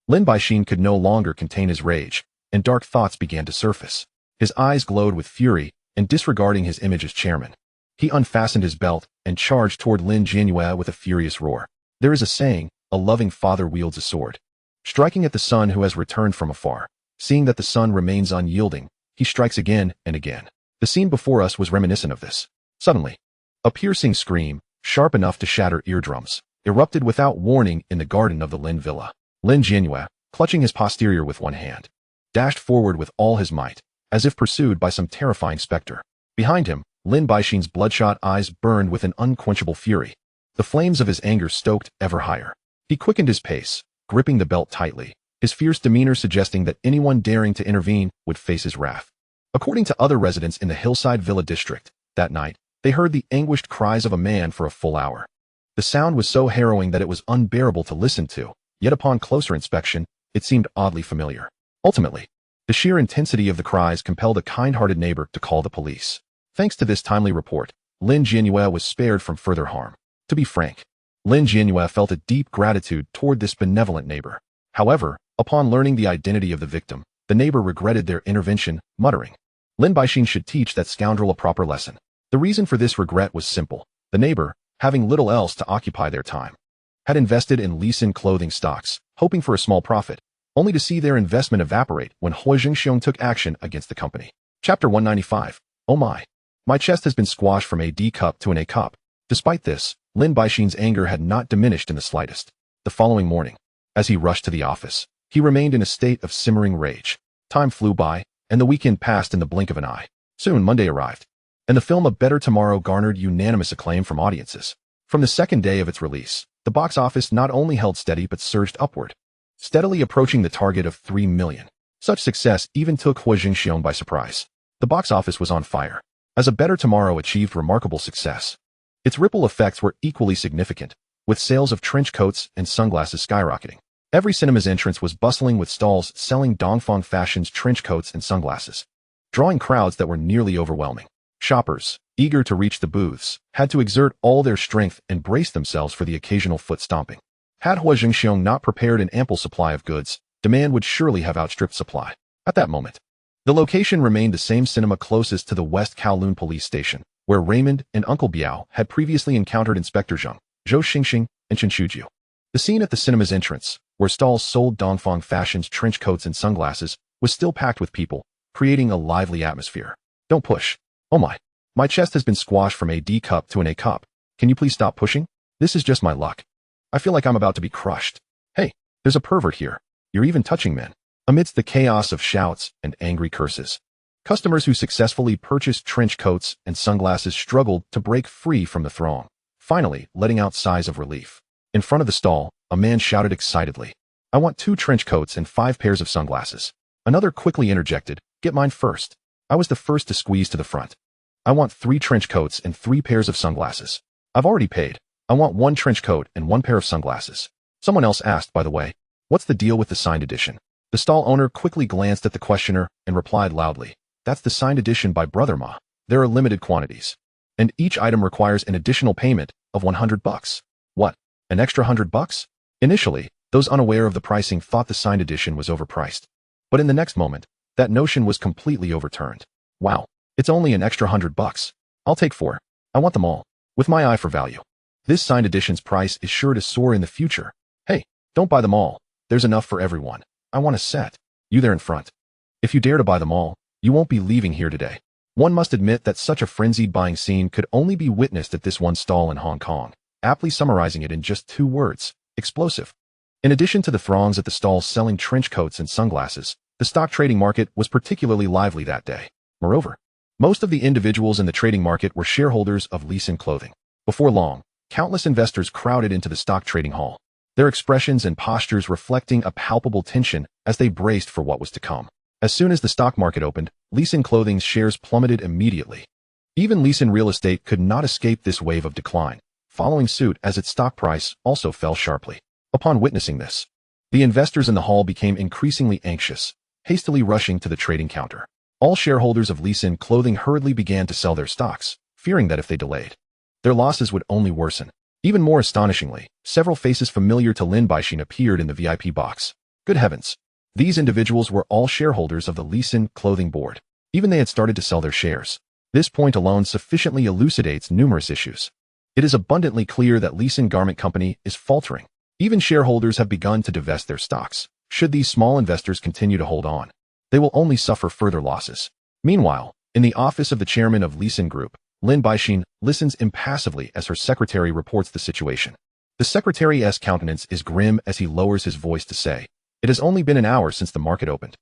Lin Baixin could no longer contain his rage, and dark thoughts began to surface. His eyes glowed with fury, and disregarding his image as chairman, he unfastened his belt and charged toward Lin Jianyue with a furious roar. There is a saying, a loving father wields a sword. Striking at the son who has returned from afar, seeing that the son remains unyielding, he strikes again and again. The scene before us was reminiscent of this. Suddenly, a piercing scream, sharp enough to shatter eardrums, erupted without warning in the garden of the Lin villa. Lin Jianyue, clutching his posterior with one hand, dashed forward with all his might, as if pursued by some terrifying specter. Behind him, Lin Baixin's bloodshot eyes burned with an unquenchable fury. The flames of his anger stoked ever higher. He quickened his pace, gripping the belt tightly, his fierce demeanor suggesting that anyone daring to intervene would face his wrath. According to other residents in the Hillside Villa district, that night, they heard the anguished cries of a man for a full hour. The sound was so harrowing that it was unbearable to listen to, yet upon closer inspection, it seemed oddly familiar. Ultimately, the sheer intensity of the cries compelled a kind-hearted neighbor to call the police. Thanks to this timely report, Lin Jianyue was spared from further harm. To be frank, Lin Jianyue felt a deep gratitude toward this benevolent neighbor. However, upon learning the identity of the victim, the neighbor regretted their intervention, muttering, "Lin Baixin should teach that scoundrel a proper lesson." The reason for this regret was simple. The neighbor, having little else to occupy their time, had invested in Lee Sin Clothing stocks, hoping for a small profit, only to see their investment evaporate when Huo Zhengxiong took action against the company. Chapter 195. Oh my. My chest has been squashed from a D cup to an A cup. Despite this, Lin Baixin's anger had not diminished in the slightest. The following morning, as he rushed to the office, he remained in a state of simmering rage. Time flew by, and the weekend passed in the blink of an eye. Soon Monday arrived, and the film A Better Tomorrow garnered unanimous acclaim from audiences. From the second day of its release, the box office not only held steady but surged upward, steadily approaching the target of 3 million. Such success even took Huo Zhengxiong by surprise. The box office was on fire, as A Better Tomorrow achieved remarkable success. Its ripple effects were equally significant, with sales of trench coats and sunglasses skyrocketing. Every cinema's entrance was bustling with stalls selling Dongfang Fashion's trench coats and sunglasses, drawing crowds that were nearly overwhelming. Shoppers, eager to reach the booths, had to exert all their strength and brace themselves for the occasional foot stomping. Had Huo Zhengxiong not prepared an ample supply of goods, demand would surely have outstripped supply. At that moment, the location remained the same cinema closest to the West Kowloon police station, where Raymond and Uncle Biao had previously encountered Inspector Zheng, Zhou Xingxing, and Chen Shujiu. The scene at the cinema's entrance, where stalls sold Dongfang Fashion's trench coats and sunglasses, was still packed with people, creating a lively atmosphere. Don't push. Oh my. My chest has been squashed from a D cup to an A cup. Can you please stop pushing? This is just my luck. I feel like I'm about to be crushed. Hey, there's a pervert here. You're even touching men. Amidst the chaos of shouts and angry curses, customers who successfully purchased trench coats and sunglasses struggled to break free from the throng, finally letting out sighs of relief. In front of the stall, a man shouted excitedly, "I want 2 trench coats and 5 pairs of sunglasses." Another quickly interjected, "Get mine first." I was the first to squeeze to the front. "I want 3 trench coats and 3 pairs of sunglasses." "I've already paid. I want 1 trench coat and 1 pair of sunglasses." Someone else asked, by the way, "What's the deal with the signed edition?" The stall owner quickly glanced at the questioner and replied loudly, "That's the signed edition by Brother Ma. There are limited quantities. And each item requires an additional payment of $100. What? An extra $100? Initially, those unaware of the pricing thought the signed edition was overpriced. But in the next moment, that notion was completely overturned. Wow, it's only an extra $100. I'll take 4. I want them all. With my eye for value. This signed edition's price is sure to soar in the future. Hey, don't buy them all. There's enough for everyone. I want a set. You there in front. If you dare to buy them all, you won't be leaving here today." One must admit that such a frenzied buying scene could only be witnessed at this one stall in Hong Kong, aptly summarizing it in just 2 words: explosive. In addition to the throngs at the stalls selling trench coats and sunglasses, the stock trading market was particularly lively that day. Moreover, most of the individuals in the trading market were shareholders of Lee Sin Clothing. Before long, countless investors crowded into the stock trading hall, their expressions and postures reflecting a palpable tension as they braced for what was to come. As soon as the stock market opened, Lee Sin Clothing's shares plummeted immediately. Even Lee Sin Real Estate could not escape this wave of decline, following suit as its stock price also fell sharply. Upon witnessing this, the investors in the hall became increasingly anxious, hastily rushing to the trading counter. All shareholders of Lee Sin Clothing hurriedly began to sell their stocks, fearing that if they delayed, their losses would only worsen. Even more astonishingly, several faces familiar to Lin Baixin appeared in the VIP box. Good heavens! These individuals were all shareholders of the Lee Sin Clothing Board. Even they had started to sell their shares. This point alone sufficiently elucidates numerous issues. It is abundantly clear that Lee Sin Garment Company is faltering. Even shareholders have begun to divest their stocks. Should these small investors continue to hold on, they will only suffer further losses. Meanwhile, in the office of the chairman of Lee Sin Group, Lin Baixin listens impassively as her secretary reports the situation. The secretary's countenance is grim as he lowers his voice to say, "It has only been an hour since the market opened,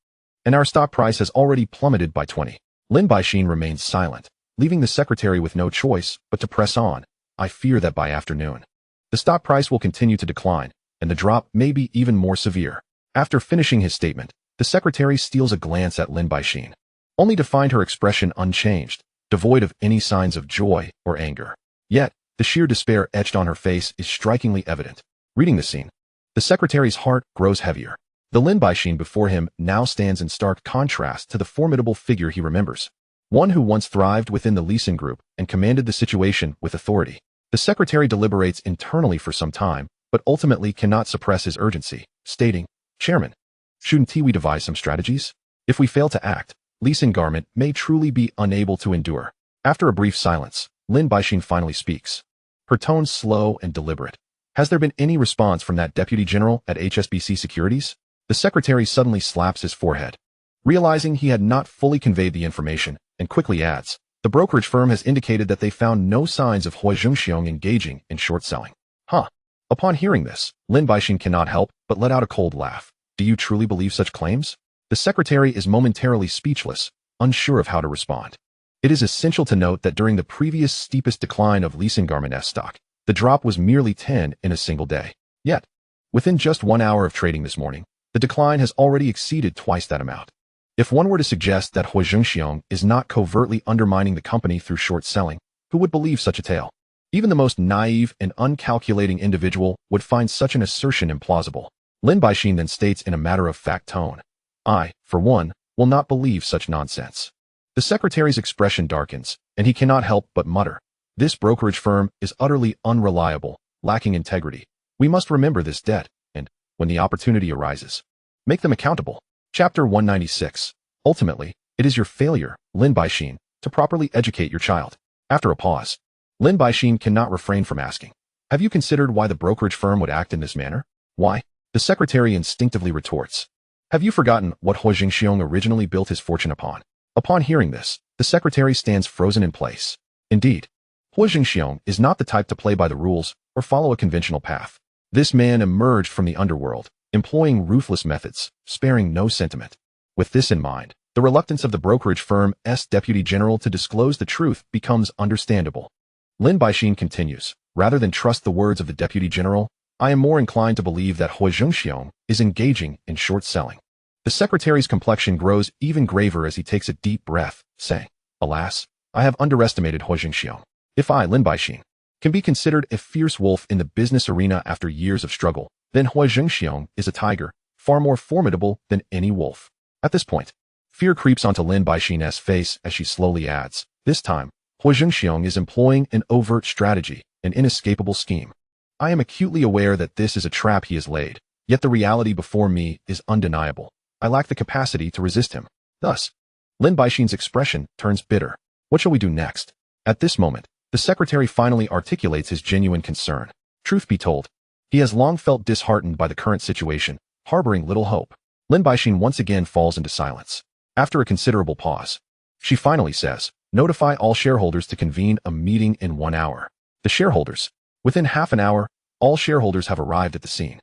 and our stock price has already plummeted by 20. Lin Baixin remains silent, leaving the secretary with no choice but to press on. "I fear that by afternoon, the stock price will continue to decline, and the drop may be even more severe." After finishing his statement, the secretary steals a glance at Lin Baixin, only to find her expression unchanged, devoid of any signs of joy or anger. Yet, the sheer despair etched on her face is strikingly evident. Reading the scene, the secretary's heart grows heavier. The Lin Baixin before him now stands in stark contrast to the formidable figure he remembers, one who once thrived within the Lee Sin Group and commanded the situation with authority. The secretary deliberates internally for some time, but ultimately cannot suppress his urgency, stating, "Chairman, shouldn't we devise some strategies? If we fail to act, Lee Sin Garment may truly be unable to endure." After a brief silence, Lin Baixin finally speaks, her tone slow and deliberate. "Has there been any response from that deputy general at HSBC Securities?" The secretary suddenly slaps his forehead, realizing he had not fully conveyed the information, and quickly adds, "The brokerage firm has indicated that they found no signs of Huo Zhengxiong engaging in short selling." Huh. Upon hearing this, Lin Baixin cannot help but let out a cold laugh. "Do you truly believe such claims?" The secretary is momentarily speechless, unsure of how to respond. It is essential to note that during the previous steepest decline of Lee Sin Garment stock, the drop was merely 10 in a single day. Yet, within just 1 hour of trading this morning, the decline has already exceeded twice that amount. If one were to suggest that Huo Zhengxiong is not covertly undermining the company through short selling, who would believe such a tale? Even the most naive and uncalculating individual would find such an assertion implausible. Lin Baixin then states in a matter-of-fact tone, "I, for one, will not believe such nonsense." The secretary's expression darkens, and he cannot help but mutter, "This brokerage firm is utterly unreliable, lacking integrity. We must remember this debt, and, when the opportunity arises, make them accountable." Chapter 196. Ultimately, it is your failure, Lin Baixin, to properly educate your child. After a pause, Lin Baixin cannot refrain from asking, "Have you considered why the brokerage firm would act in this manner?" "Why?" The secretary instinctively retorts. "Have you forgotten what Huo Zhengxiong originally built his fortune upon?" Upon hearing this, the secretary stands frozen in place. Indeed, Huo Zhengxiong is not the type to play by the rules or follow a conventional path. This man emerged from the underworld, employing ruthless methods, sparing no sentiment. With this in mind, the reluctance of the brokerage firm's deputy general to disclose the truth becomes understandable. Lin Baixin continues, rather than trust the words of the deputy general, I am more inclined to believe that Huo Zhengxiong is engaging in short selling. The secretary's complexion grows even graver as he takes a deep breath, saying, Alas, I have underestimated Huo Zhengxiong. If I, Lin Baixin, can be considered a fierce wolf in the business arena after years of struggle, then Huo Zhengxiong is a tiger, far more formidable than any wolf. At this point, fear creeps onto Lin Baixin's face as she slowly adds, This time, Huo Zhengxiong is employing an overt strategy, an inescapable scheme. I am acutely aware that this is a trap he has laid, yet the reality before me is undeniable. I lack the capacity to resist him. Thus, Lin Baixin's expression turns bitter. What shall we do next? At this moment, the secretary finally articulates his genuine concern. Truth be told, he has long felt disheartened by the current situation, harboring little hope. Lin Baixin once again falls into silence. After a considerable pause, she finally says, Notify all shareholders to convene a meeting in 1 hour. The shareholders. Within half an hour, all shareholders have arrived at the scene.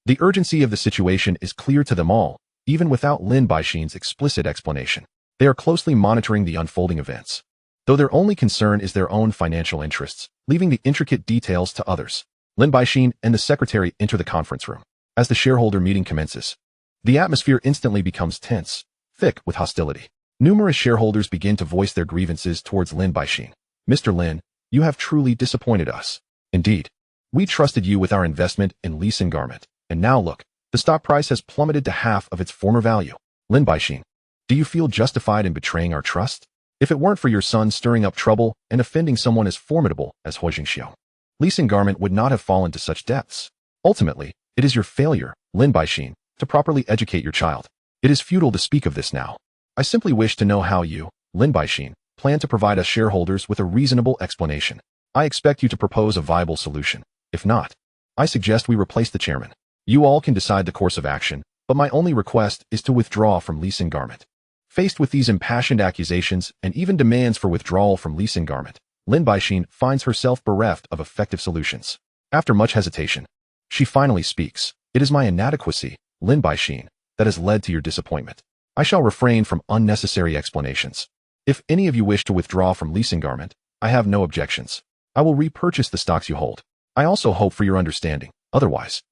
The urgency of the situation is clear to them all, even without Lin Baixin's explicit explanation. They are closely monitoring the unfolding events, though their only concern is their own financial interests, leaving the intricate details to others. Lin Baixin and the secretary enter the conference room. As the shareholder meeting commences, the atmosphere instantly becomes tense, thick with hostility. Numerous shareholders begin to voice their grievances towards Lin Baixin. Mr. Lin, you have truly disappointed us. Indeed, we trusted you with our investment in Leeson Garment, and now look, the stock price has plummeted to half of its former value. Lin Baixin, do you feel justified in betraying our trust? If it weren't for your son stirring up trouble and offending someone as formidable as Huo Zhengxiong, Leeson Garment would not have fallen to such depths. Ultimately, it is your failure, Lin Baixin, to properly educate your child. It is futile to speak of this now. I simply wish to know how you, Lin Baixin, plan to provide us shareholders with a reasonable explanation. I expect you to propose a viable solution. If not, I suggest we replace the chairman. You all can decide the course of action, but my only request is to withdraw from Leeson Garment. Faced with these impassioned accusations and even demands for withdrawal from Leeson Garment, Lin Baixin finds herself bereft of effective solutions. After much hesitation, she finally speaks. It is my inadequacy, Lin Baixin, that has led to your disappointment. I shall refrain from unnecessary explanations. If any of you wish to withdraw from Leeson Garment, I have no objections. I will repurchase the stocks you hold. I also hope for your understanding. Otherwise,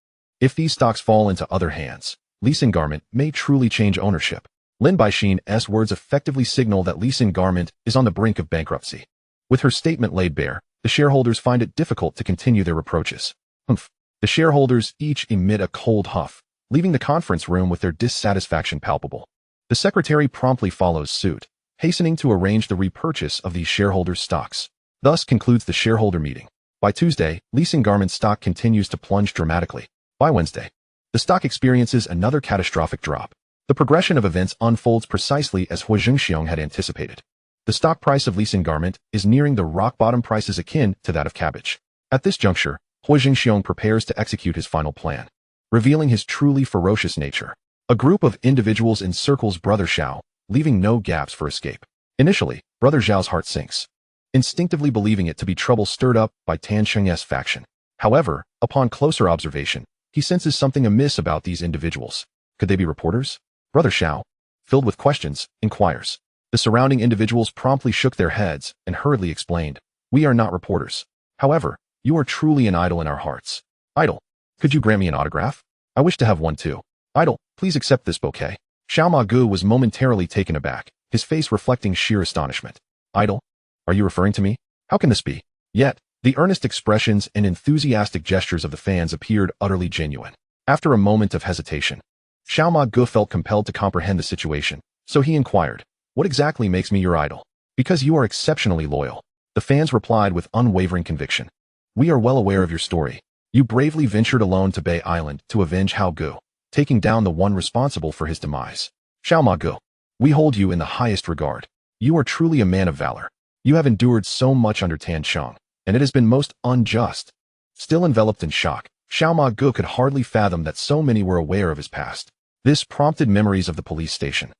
if these stocks fall into other hands, Leeson Garment may truly change ownership. Lin Baixin's words effectively signal that Leeson Garment is on the brink of bankruptcy. With her statement laid bare, the shareholders find it difficult to continue their reproaches. Humph. The shareholders each emit a cold huff, leaving the conference room with their dissatisfaction palpable. The secretary promptly follows suit, hastening to arrange the repurchase of these shareholders' stocks. Thus concludes the shareholder meeting. By Tuesday, Leeson Garment stock continues to plunge dramatically. By Wednesday, the stock experiences another catastrophic drop. The progression of events unfolds precisely as Huo Zhengxiong had anticipated. The stock price of Leeson Garment is nearing the rock-bottom prices akin to that of cabbage. At this juncture, Huo Zhengxiong prepares to execute his final plan, revealing his truly ferocious nature. A group of individuals encircles Brother Zhao, leaving no gaps for escape. Initially, Brother Zhao's heart sinks, instinctively believing it to be trouble stirred up by Tan Cheng's faction. However, upon closer observation, he senses something amiss about these individuals. Could they be reporters? Brother Zhao, filled with questions, inquires. The surrounding individuals promptly shook their heads and hurriedly explained, We are not reporters. However, you are truly an idol in our hearts. Idol, could you grant me an autograph? I wish to have one too. Idol, please accept this bouquet. Xiao Ma Gu was momentarily taken aback, his face reflecting sheer astonishment. Idol? Are you referring to me? How can this be? Yet, the earnest expressions and enthusiastic gestures of the fans appeared utterly genuine. After a moment of hesitation, Xiao Ma Gu felt compelled to comprehend the situation, so he inquired, What exactly makes me your idol? Because you are exceptionally loyal. The fans replied with unwavering conviction. We are well aware of your story. You bravely ventured alone to Bay Island to avenge Hao Gu, taking down the one responsible for his demise. Xiao Ma Gu, we hold you in the highest regard. You are truly a man of valor. You have endured so much under Tan Cheng, and it has been most unjust. Still enveloped in shock, Xiao Ma Gu could hardly fathom that so many were aware of his past. This prompted memories of the police station,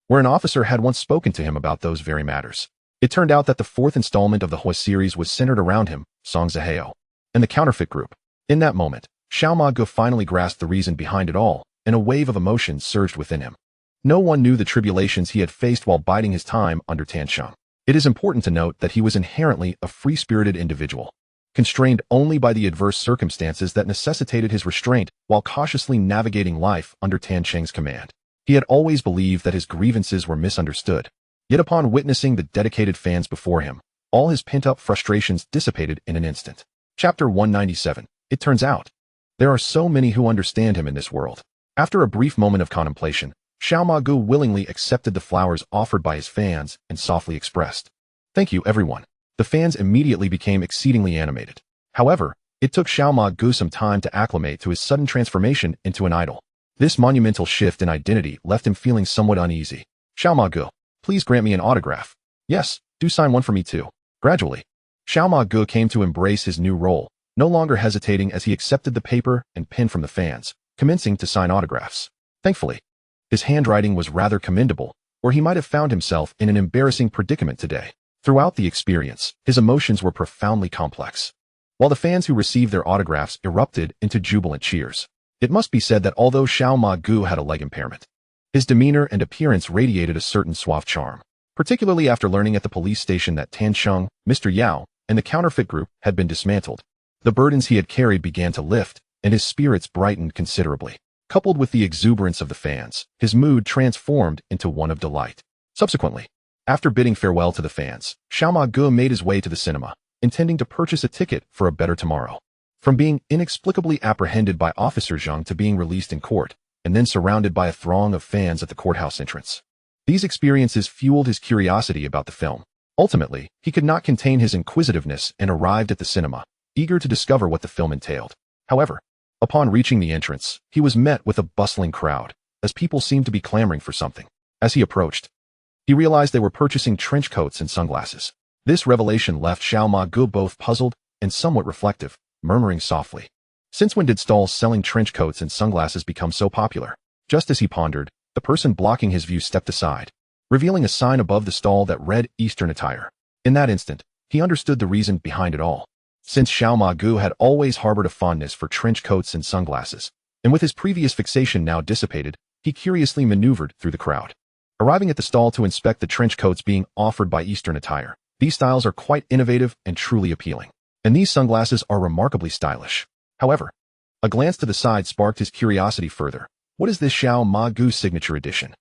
where an officer had once spoken to him about those very matters. It turned out that the fourth installment of the Huo series was centered around him, Song Zihao, and the counterfeit group. In that moment, Xiao Ma Ge finally grasped the reason behind it all, and a wave of emotions surged within him. No one knew the tribulations he had faced while biding his time under Tansheng. It is important to note that he was inherently a free-spirited individual, constrained only by the adverse circumstances that necessitated his restraint while cautiously navigating life under Tansheng's command. He had always believed that his grievances were misunderstood. Yet upon witnessing the dedicated fans before him, all his pent-up frustrations dissipated in an instant. Chapter 197. It turns out, there are so many who understand him in this world. After a brief moment of contemplation, Xiao Ma Ge willingly accepted the flowers offered by his fans and softly expressed, "Thank you, everyone." The fans immediately became exceedingly animated. However, it took Xiao Ma Ge some time to acclimate to his sudden transformation into an idol. This monumental shift in identity left him feeling somewhat uneasy. "Xiao Ma Ge, please grant me an autograph." "Yes, do sign one for me too." Gradually, Xiao Ma Ge came to embrace his new role, no longer hesitating as he accepted the paper and pen from the fans, commencing to sign autographs. Thankfully, his handwriting was rather commendable, or he might have found himself in an embarrassing predicament today. Throughout the experience, his emotions were profoundly complex. While the fans who received their autographs erupted into jubilant cheers, it must be said that although Xiao Ma Ge had a leg impairment, his demeanor and appearance radiated a certain suave charm, particularly after learning at the police station that Tansheng, Mr. Yao, and the counterfeit group had been dismantled. The burdens he had carried began to lift, and his spirits brightened considerably. Coupled with the exuberance of the fans, his mood transformed into one of delight. Subsequently, after bidding farewell to the fans, Xiao Ma Ge made his way to the cinema, intending to purchase a ticket for a better tomorrow. From being inexplicably apprehended by Officer Zhang to being released in court, and then surrounded by a throng of fans at the courthouse entrance, these experiences fueled his curiosity about the film. Ultimately, he could not contain his inquisitiveness and arrived at the cinema, eager to discover what the film entailed. However, upon reaching the entrance, he was met with a bustling crowd, as people seemed to be clamoring for something. As he approached, he realized they were purchasing trench coats and sunglasses. This revelation left Xiao Ma Ge both puzzled and somewhat reflective, murmuring softly, "Since when did stalls selling trench coats and sunglasses become so popular?" Just as he pondered, the person blocking his view stepped aside, revealing a sign above the stall that read Eastern attire. In that instant, he understood the reason behind it all. Since Xiao Ma Ge had always harbored a fondness for trench coats and sunglasses, and with his previous fixation now dissipated, he curiously maneuvered through the crowd. Arriving at the stall to inspect the trench coats being offered by Eastern attire, these styles are quite innovative and truly appealing, and these sunglasses are remarkably stylish. However, a glance to the side sparked his curiosity further. What is this Xiao Ma Ge signature edition?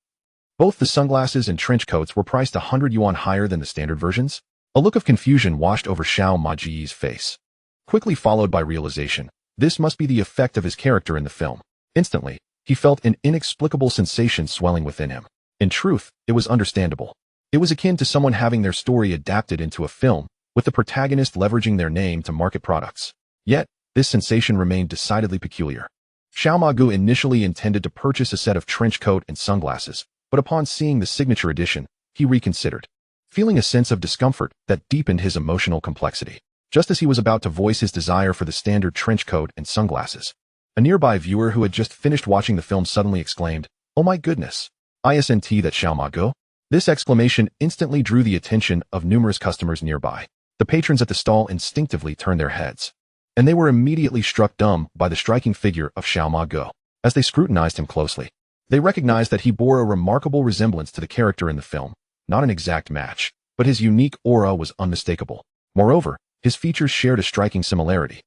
Both the sunglasses and trench coats were priced 100 yuan higher than the standard versions. A look of confusion washed over Xiao Ma Ge's face, quickly followed by realization. This must be the effect of his character in the film. Instantly, he felt an inexplicable sensation swelling within him. In truth, it was understandable. It was akin to someone having their story adapted into a film, with the protagonist leveraging their name to market products. Yet, this sensation remained decidedly peculiar. Xiao Ma Ge initially intended to purchase a set of trench coat and sunglasses, but upon seeing the signature edition, he reconsidered, feeling a sense of discomfort that deepened his emotional complexity. Just as he was about to voice his desire for the standard trench coat and sunglasses, a nearby viewer who had just finished watching the film suddenly exclaimed, "Oh my goodness! Isn't that Xiao Ma Ge?" This exclamation instantly drew the attention of numerous customers nearby. The patrons at the stall instinctively turned their heads, and they were immediately struck dumb by the striking figure of Xiao Ma Ge. As they scrutinized him closely, they recognized that he bore a remarkable resemblance to the character in the film. Not an exact match, but his unique aura was unmistakable. Moreover, his features shared a striking similarity,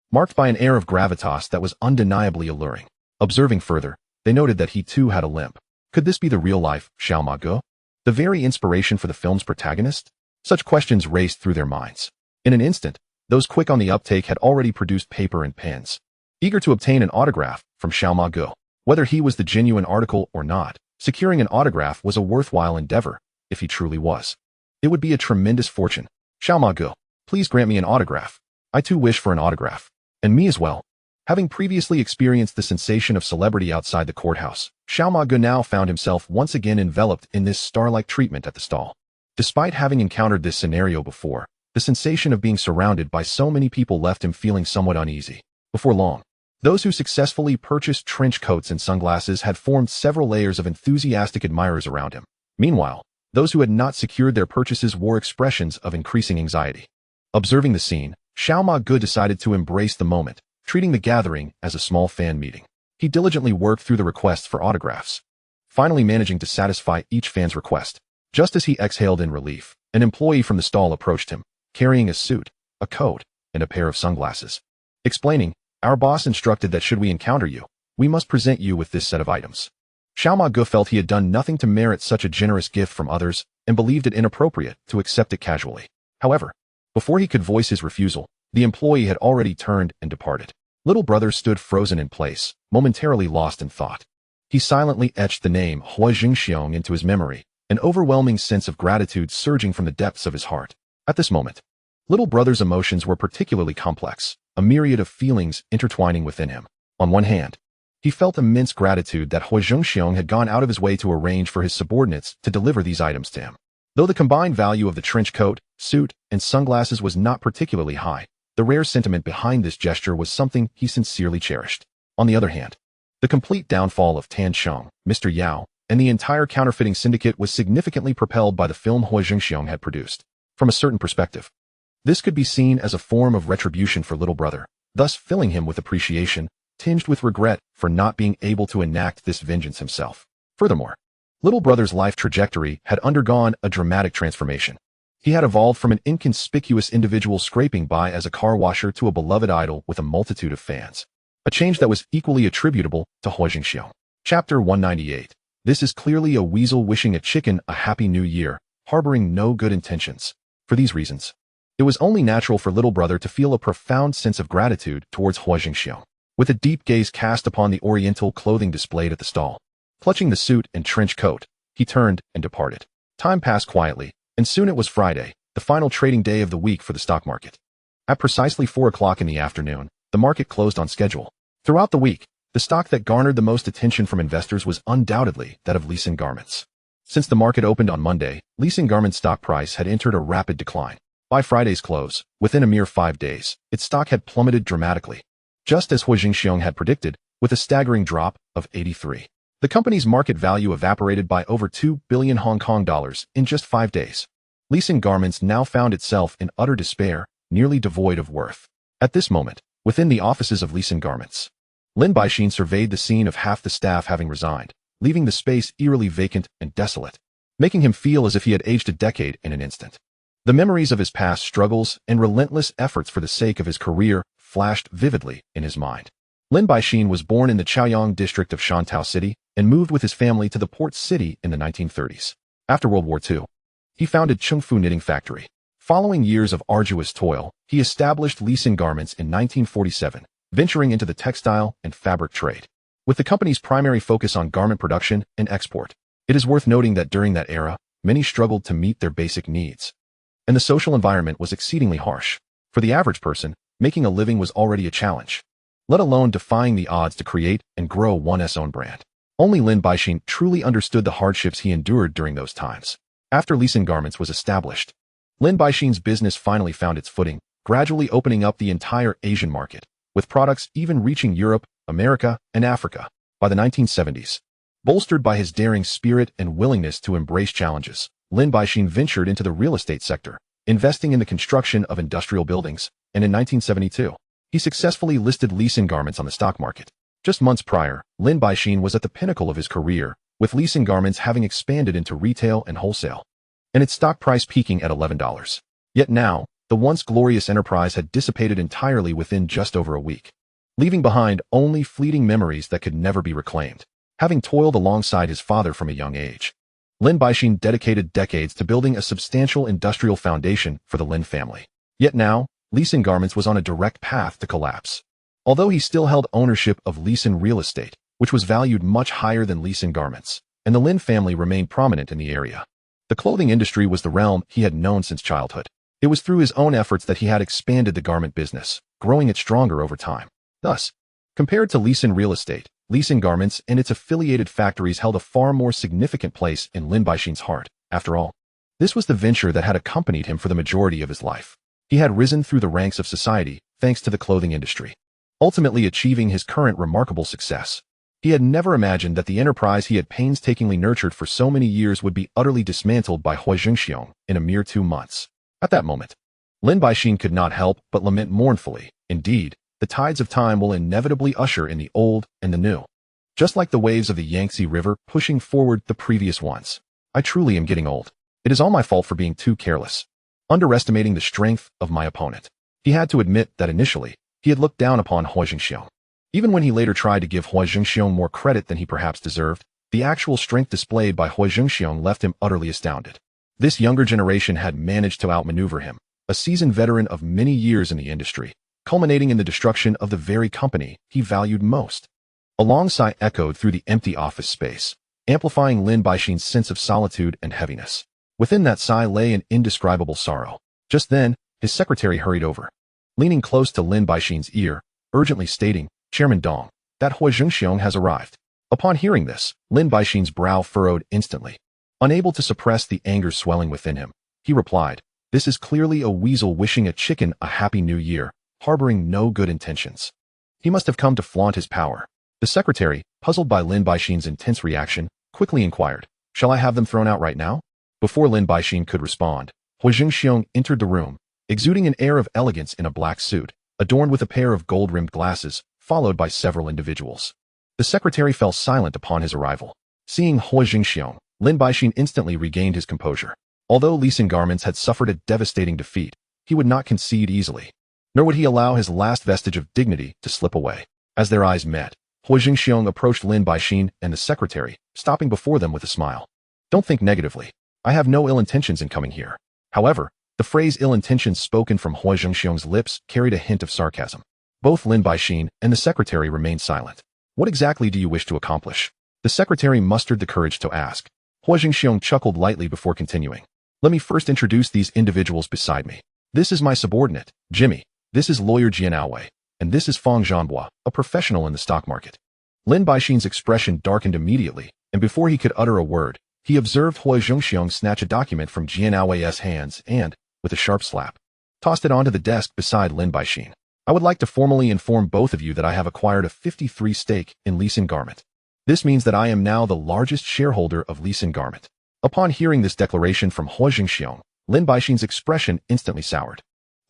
marked by an air of gravitas that was undeniably alluring. Observing further, they noted that he too had a limp. Could this be the real-life Xiao Ma Ge, the very inspiration for the film's protagonist? Such questions raced through their minds. In an instant, those quick on the uptake had already produced paper and pens, eager to obtain an autograph from Xiao Ma Ge. Whether he was the genuine article or not, securing an autograph was a worthwhile endeavor. If he truly was, it would be a tremendous fortune. "Xiao Ma Ge, please grant me an autograph." "I too wish for an autograph." "And me as well." Having previously experienced the sensation of celebrity outside the courthouse, Xiao Ma Ge now found himself once again enveloped in this star-like treatment at the stall. Despite having encountered this scenario before, the sensation of being surrounded by so many people left him feeling somewhat uneasy. Before long, those who successfully purchased trench coats and sunglasses had formed several layers of enthusiastic admirers around him. Meanwhile, those who had not secured their purchases wore expressions of increasing anxiety. Observing the scene, Xiao Ma Ge decided to embrace the moment, treating the gathering as a small fan meeting. He diligently worked through the requests for autographs, finally managing to satisfy each fan's request. Just as he exhaled in relief, an employee from the stall approached him, carrying a suit, a coat, and a pair of sunglasses, explaining, "Our boss instructed that should we encounter you, we must present you with this set of items." Xiao Ge felt he had done nothing to merit such a generous gift from others and believed it inappropriate to accept it casually. However, before he could voice his refusal, the employee had already turned and departed. Little brother stood frozen in place, momentarily lost in thought. He silently etched the name Huo Zhengxiong into his memory, an overwhelming sense of gratitude surging from the depths of his heart. At this moment, little brother's emotions were particularly complex, a myriad of feelings intertwining within him. On one hand, he felt immense gratitude that Huo Zhengxiong had gone out of his way to arrange for his subordinates to deliver these items to him. Though the combined value of the trench coat, suit, and sunglasses was not particularly high, the rare sentiment behind this gesture was something he sincerely cherished. On the other hand, the complete downfall of Tan Sheng, Mr. Yao, and the entire counterfeiting syndicate was significantly propelled by the film Huo Zhengxiong had produced. From a certain perspective, this could be seen as a form of retribution for little brother, thus filling him with appreciation, tinged with regret for not being able to enact this vengeance himself. Furthermore, little brother's life trajectory had undergone a dramatic transformation. He had evolved from an inconspicuous individual scraping by as a car washer to a beloved idol with a multitude of fans. A change that was equally attributable to Huo Zhengxiong. Chapter 198. This is clearly a weasel wishing a chicken a happy new year, harboring no good intentions. For these reasons, it was only natural for little brother to feel a profound sense of gratitude towards Huo Zhengxiong. With a deep gaze cast upon the oriental clothing displayed at the stall, clutching the suit and trench coat, he turned and departed. Time passed quietly, and soon it was Friday, the final trading day of the week for the stock market. At precisely 4 o'clock in the afternoon, the market closed on schedule. Throughout the week, the stock that garnered the most attention from investors was undoubtedly that of Lee Sin Garments. Since the market opened on Monday, Lee Sin Garments' stock price had entered a rapid decline. By Friday's close, within a mere 5 days, its stock had plummeted dramatically, just as Huo Zhengxiong had predicted, with a staggering drop of 83. The company's market value evaporated by over 2 billion Hong Kong dollars in just 5 days. Lee Sin Garments now found itself in utter despair, nearly devoid of worth. At this moment, within the offices of Lee Sin Garments, Lin Baixin surveyed the scene of half the staff having resigned, leaving the space eerily vacant and desolate, making him feel as if he had aged a decade in an instant. The memories of his past struggles and relentless efforts for the sake of his career flashed vividly in his mind. Lin Baixin was born in the Chaoyang district of Shantao City and moved with his family to the port city in the 1930s. After World War II, he founded Chengfu Knitting Factory. Following years of arduous toil, he established Lee Sin Garments in 1947, venturing into the textile and fabric trade. With the company's primary focus on garment production and export, it is worth noting that during that era, many struggled to meet their basic needs, and the social environment was exceedingly harsh. For the average person, making a living was already a challenge, let alone defying the odds to create and grow one's own brand. Only Lin Baixin truly understood the hardships he endured during those times. After Lee Sin Garments was established, Lin Baixin's business finally found its footing, gradually opening up the entire Asian market, with products even reaching Europe, America, and Africa. By the 1970s, bolstered by his daring spirit and willingness to embrace challenges, Lin Baixin ventured into the real estate sector, investing in the construction of industrial buildings, and in 1972, he successfully listed Lee Sin Garments on the stock market. Just months prior, Lin Baixin was at the pinnacle of his career, with Lee Sin Garments having expanded into retail and wholesale, and its stock price peaking at $11. Yet now, the once glorious enterprise had dissipated entirely within just over a week, leaving behind only fleeting memories that could never be reclaimed. Having toiled alongside his father from a young age, Lin Baixin dedicated decades to building a substantial industrial foundation for the Lin family. Yet now, Lee Sin Garments was on a direct path to collapse. Although he still held ownership of Lee Sin Real Estate, which was valued much higher than Lee Sin Garments, and the Lin family remained prominent in the area, the clothing industry was the realm he had known since childhood. It was through his own efforts that he had expanded the garment business, growing it stronger over time. Thus, compared to Lee Sin Real Estate, Lee Sin Garments and its affiliated factories held a far more significant place in Lin Baixin's heart. After all, this was the venture that had accompanied him for the majority of his life. He had risen through the ranks of society thanks to the clothing industry, ultimately achieving his current remarkable success. He had never imagined that the enterprise he had painstakingly nurtured for so many years would be utterly dismantled by Huo Zhengxiong in a mere 2 months. At that moment, Lin Baixin could not help but lament mournfully. Indeed, the tides of time will inevitably usher in the old and the new. Just like the waves of the Yangtze River pushing forward the previous ones. I truly am getting old. It is all my fault for being too careless. Underestimating the strength of my opponent. He had to admit that initially, he had looked down upon Huo Zhengxiong. Even when he later tried to give Huo Zhengxiong more credit than he perhaps deserved, the actual strength displayed by Huo Zhengxiong left him utterly astounded. This younger generation had managed to outmaneuver him, a seasoned veteran of many years in the industry, culminating in the destruction of the very company he valued most. A long sigh echoed through the empty office space, amplifying Lin Baixin's sense of solitude and heaviness. Within that sigh lay an indescribable sorrow. Just then, his secretary hurried over. Leaning close to Lin Baixin's ear, urgently stating, "Chairman Dong, that Huo Zhengxiong has arrived." Upon hearing this, Lin Baixin's brow furrowed instantly. Unable to suppress the anger swelling within him, he replied, "This is clearly a weasel wishing a chicken a happy new year, harboring no good intentions. He must have come to flaunt his power." The secretary, puzzled by Lin Baixin's intense reaction, quickly inquired, "Shall I have them thrown out right now?" Before Lin Baixin could respond, Huo Zhengxiong entered the room, exuding an air of elegance in a black suit, adorned with a pair of gold-rimmed glasses, followed by several individuals. The secretary fell silent upon his arrival. Seeing Huo Zhengxiong, Lin Baixin instantly regained his composure. Although Lee Sin Garments had suffered a devastating defeat, he would not concede easily, nor would he allow his last vestige of dignity to slip away. As their eyes met, Huo Zhengxiong approached Lin Baixin and the secretary, stopping before them with a smile. "Don't think negatively. I have no ill intentions in coming here." However, the phrase ill intentions spoken from Huo Zhengxiong's lips carried a hint of sarcasm. Both Lin Baixin and the secretary remained silent. "What exactly do you wish to accomplish?" The secretary mustered the courage to ask. Huo Zhengxiong chuckled lightly before continuing. "Let me first introduce these individuals beside me. This is my subordinate, Jimmy. This is lawyer Jian Aowei. And this is Fang Zhanhua, a professional in the stock market." Lin Baixin's expression darkened immediately, and before he could utter a word, he observed Huo Zhengxiong snatch a document from Jian Aowei's hands and, with a sharp slap, tossed it onto the desk beside Lin Baixin. "I would like to formally inform both of you that I have acquired a 53% stake in Lee Sin Garment. This means that I am now the largest shareholder of Lee Sin Garment." Upon hearing this declaration from Huo Zhengxiong, Lin Baixin's expression instantly soured.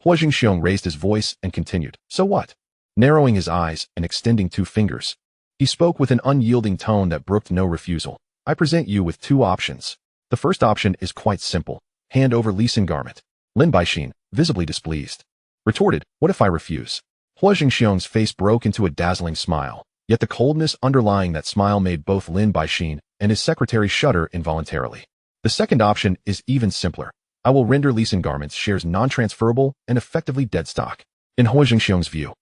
Huo Zhengxiong raised his voice and continued, "So what?" Narrowing his eyes and extending two fingers, he spoke with an unyielding tone that brooked no refusal. "I present you with two options. The first option is quite simple. Hand over Lee Sin Garment." Lin Baixin, visibly displeased, retorted, "What if I refuse?" Huo Zhengxiong's face broke into a dazzling smile, yet the coldness underlying that smile made both Lin Baixin and his secretary shudder involuntarily. "The second option is even simpler. I will render Lee Sin Garment's shares non-transferable and effectively dead stock." In Huo Zhengxiong's view,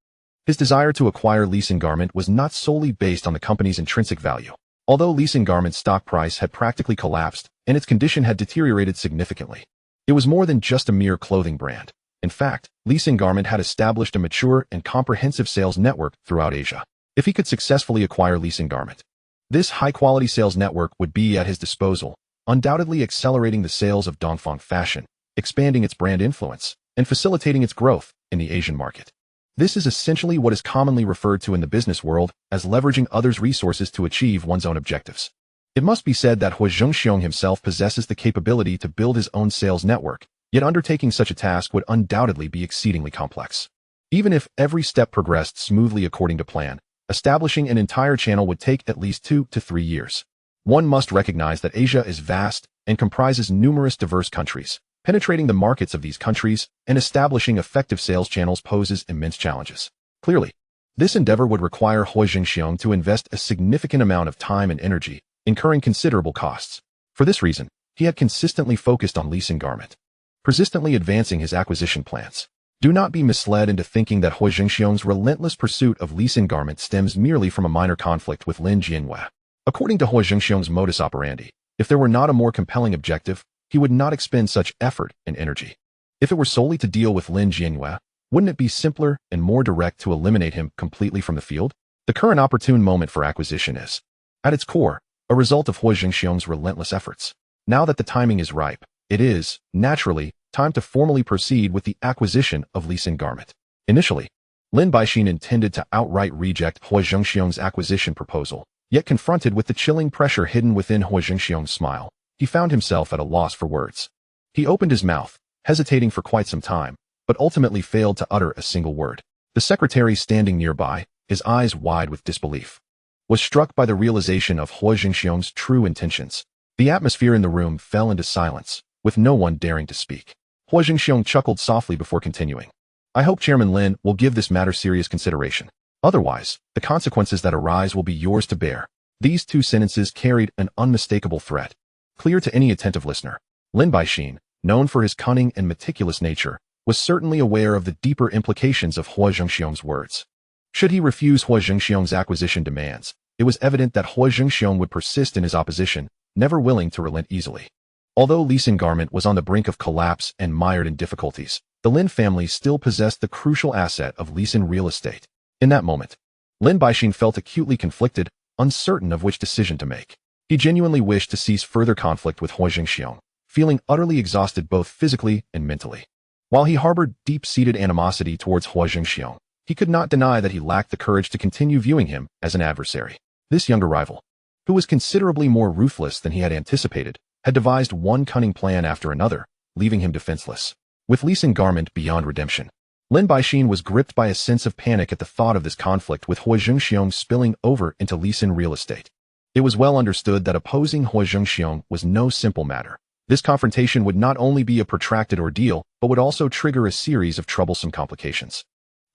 his desire to acquire Lee Sin Garment was not solely based on the company's intrinsic value. Although Lee Sin Garment's stock price had practically collapsed and its condition had deteriorated significantly, it was more than just a mere clothing brand. In fact, Lee Sin Garment had established a mature and comprehensive sales network throughout Asia. If he could successfully acquire Lee Sin Garment, this high-quality sales network would be at his disposal, undoubtedly accelerating the sales of Dongfang fashion, expanding its brand influence, and facilitating its growth in the Asian market. This is essentially what is commonly referred to in the business world as leveraging others' resources to achieve one's own objectives. It must be said that Huo Zhengxiong himself possesses the capability to build his own sales network, yet undertaking such a task would undoubtedly be exceedingly complex. Even if every step progressed smoothly according to plan, establishing an entire channel would take at least 2 to 3 years. One must recognize that Asia is vast and comprises numerous diverse countries. Penetrating the markets of these countries and establishing effective sales channels poses immense challenges. Clearly, this endeavor would require Huo Zhengxiong to invest a significant amount of time and energy, incurring considerable costs. For this reason, he had consistently focused on Lee Sin Garment, persistently advancing his acquisition plans. Do not be misled into thinking that Huo Zhengxiong's relentless pursuit of Lee Sin Garment stems merely from a minor conflict with Lin Jianhua. According to Huo Zhengxiong's modus operandi, if there were not a more compelling objective, he would not expend such effort and energy. If it were solely to deal with Lin Jianhua, wouldn't it be simpler and more direct to eliminate him completely from the field? The current opportune moment for acquisition is, at its core, a result of Huo Zhengxiong's relentless efforts. Now that the timing is ripe, it is, naturally, time to formally proceed with the acquisition of Lee Sin Garment. Initially, Lin Baixin intended to outright reject Huo Zhengxiong's acquisition proposal, yet confronted with the chilling pressure hidden within Huo Zhengxiong's smile, he found himself at a loss for words. He opened his mouth, hesitating for quite some time, but ultimately failed to utter a single word. The secretary standing nearby, his eyes wide with disbelief, was struck by the realization of Huo Zhengxiong's true intentions. The atmosphere in the room fell into silence, with no one daring to speak. Huo Zhengxiong chuckled softly before continuing. I hope Chairman Lin will give this matter serious consideration. Otherwise, the consequences that arise will be yours to bear. These two sentences carried an unmistakable threat, clear to any attentive listener. Lin Baixin, known for his cunning and meticulous nature, was certainly aware of the deeper implications of Huo Zhengxiong's words. Should he refuse Huo Zhengxiong's acquisition demands, it was evident that Huo Zhengxiong would persist in his opposition, never willing to relent easily. Although Li Xin Garment was on the brink of collapse and mired in difficulties, the Lin family still possessed the crucial asset of Li Xin real estate. In that moment, Lin Baixin felt acutely conflicted, uncertain of which decision to make. He genuinely wished to cease further conflict with Huo Zhengxiong, feeling utterly exhausted both physically and mentally. While he harbored deep-seated animosity towards Huo Zhengxiong, he could not deny that he lacked the courage to continue viewing him as an adversary. This younger rival, who was considerably more ruthless than he had anticipated, had devised one cunning plan after another, leaving him defenseless. With Li Xin Garment beyond redemption, Lin Baixin was gripped by a sense of panic at the thought of this conflict with Huo Zhengxiong spilling over into Li Xin real estate. It was well understood that opposing Huo Zhengxiong was no simple matter. This confrontation would not only be a protracted ordeal, but would also trigger a series of troublesome complications.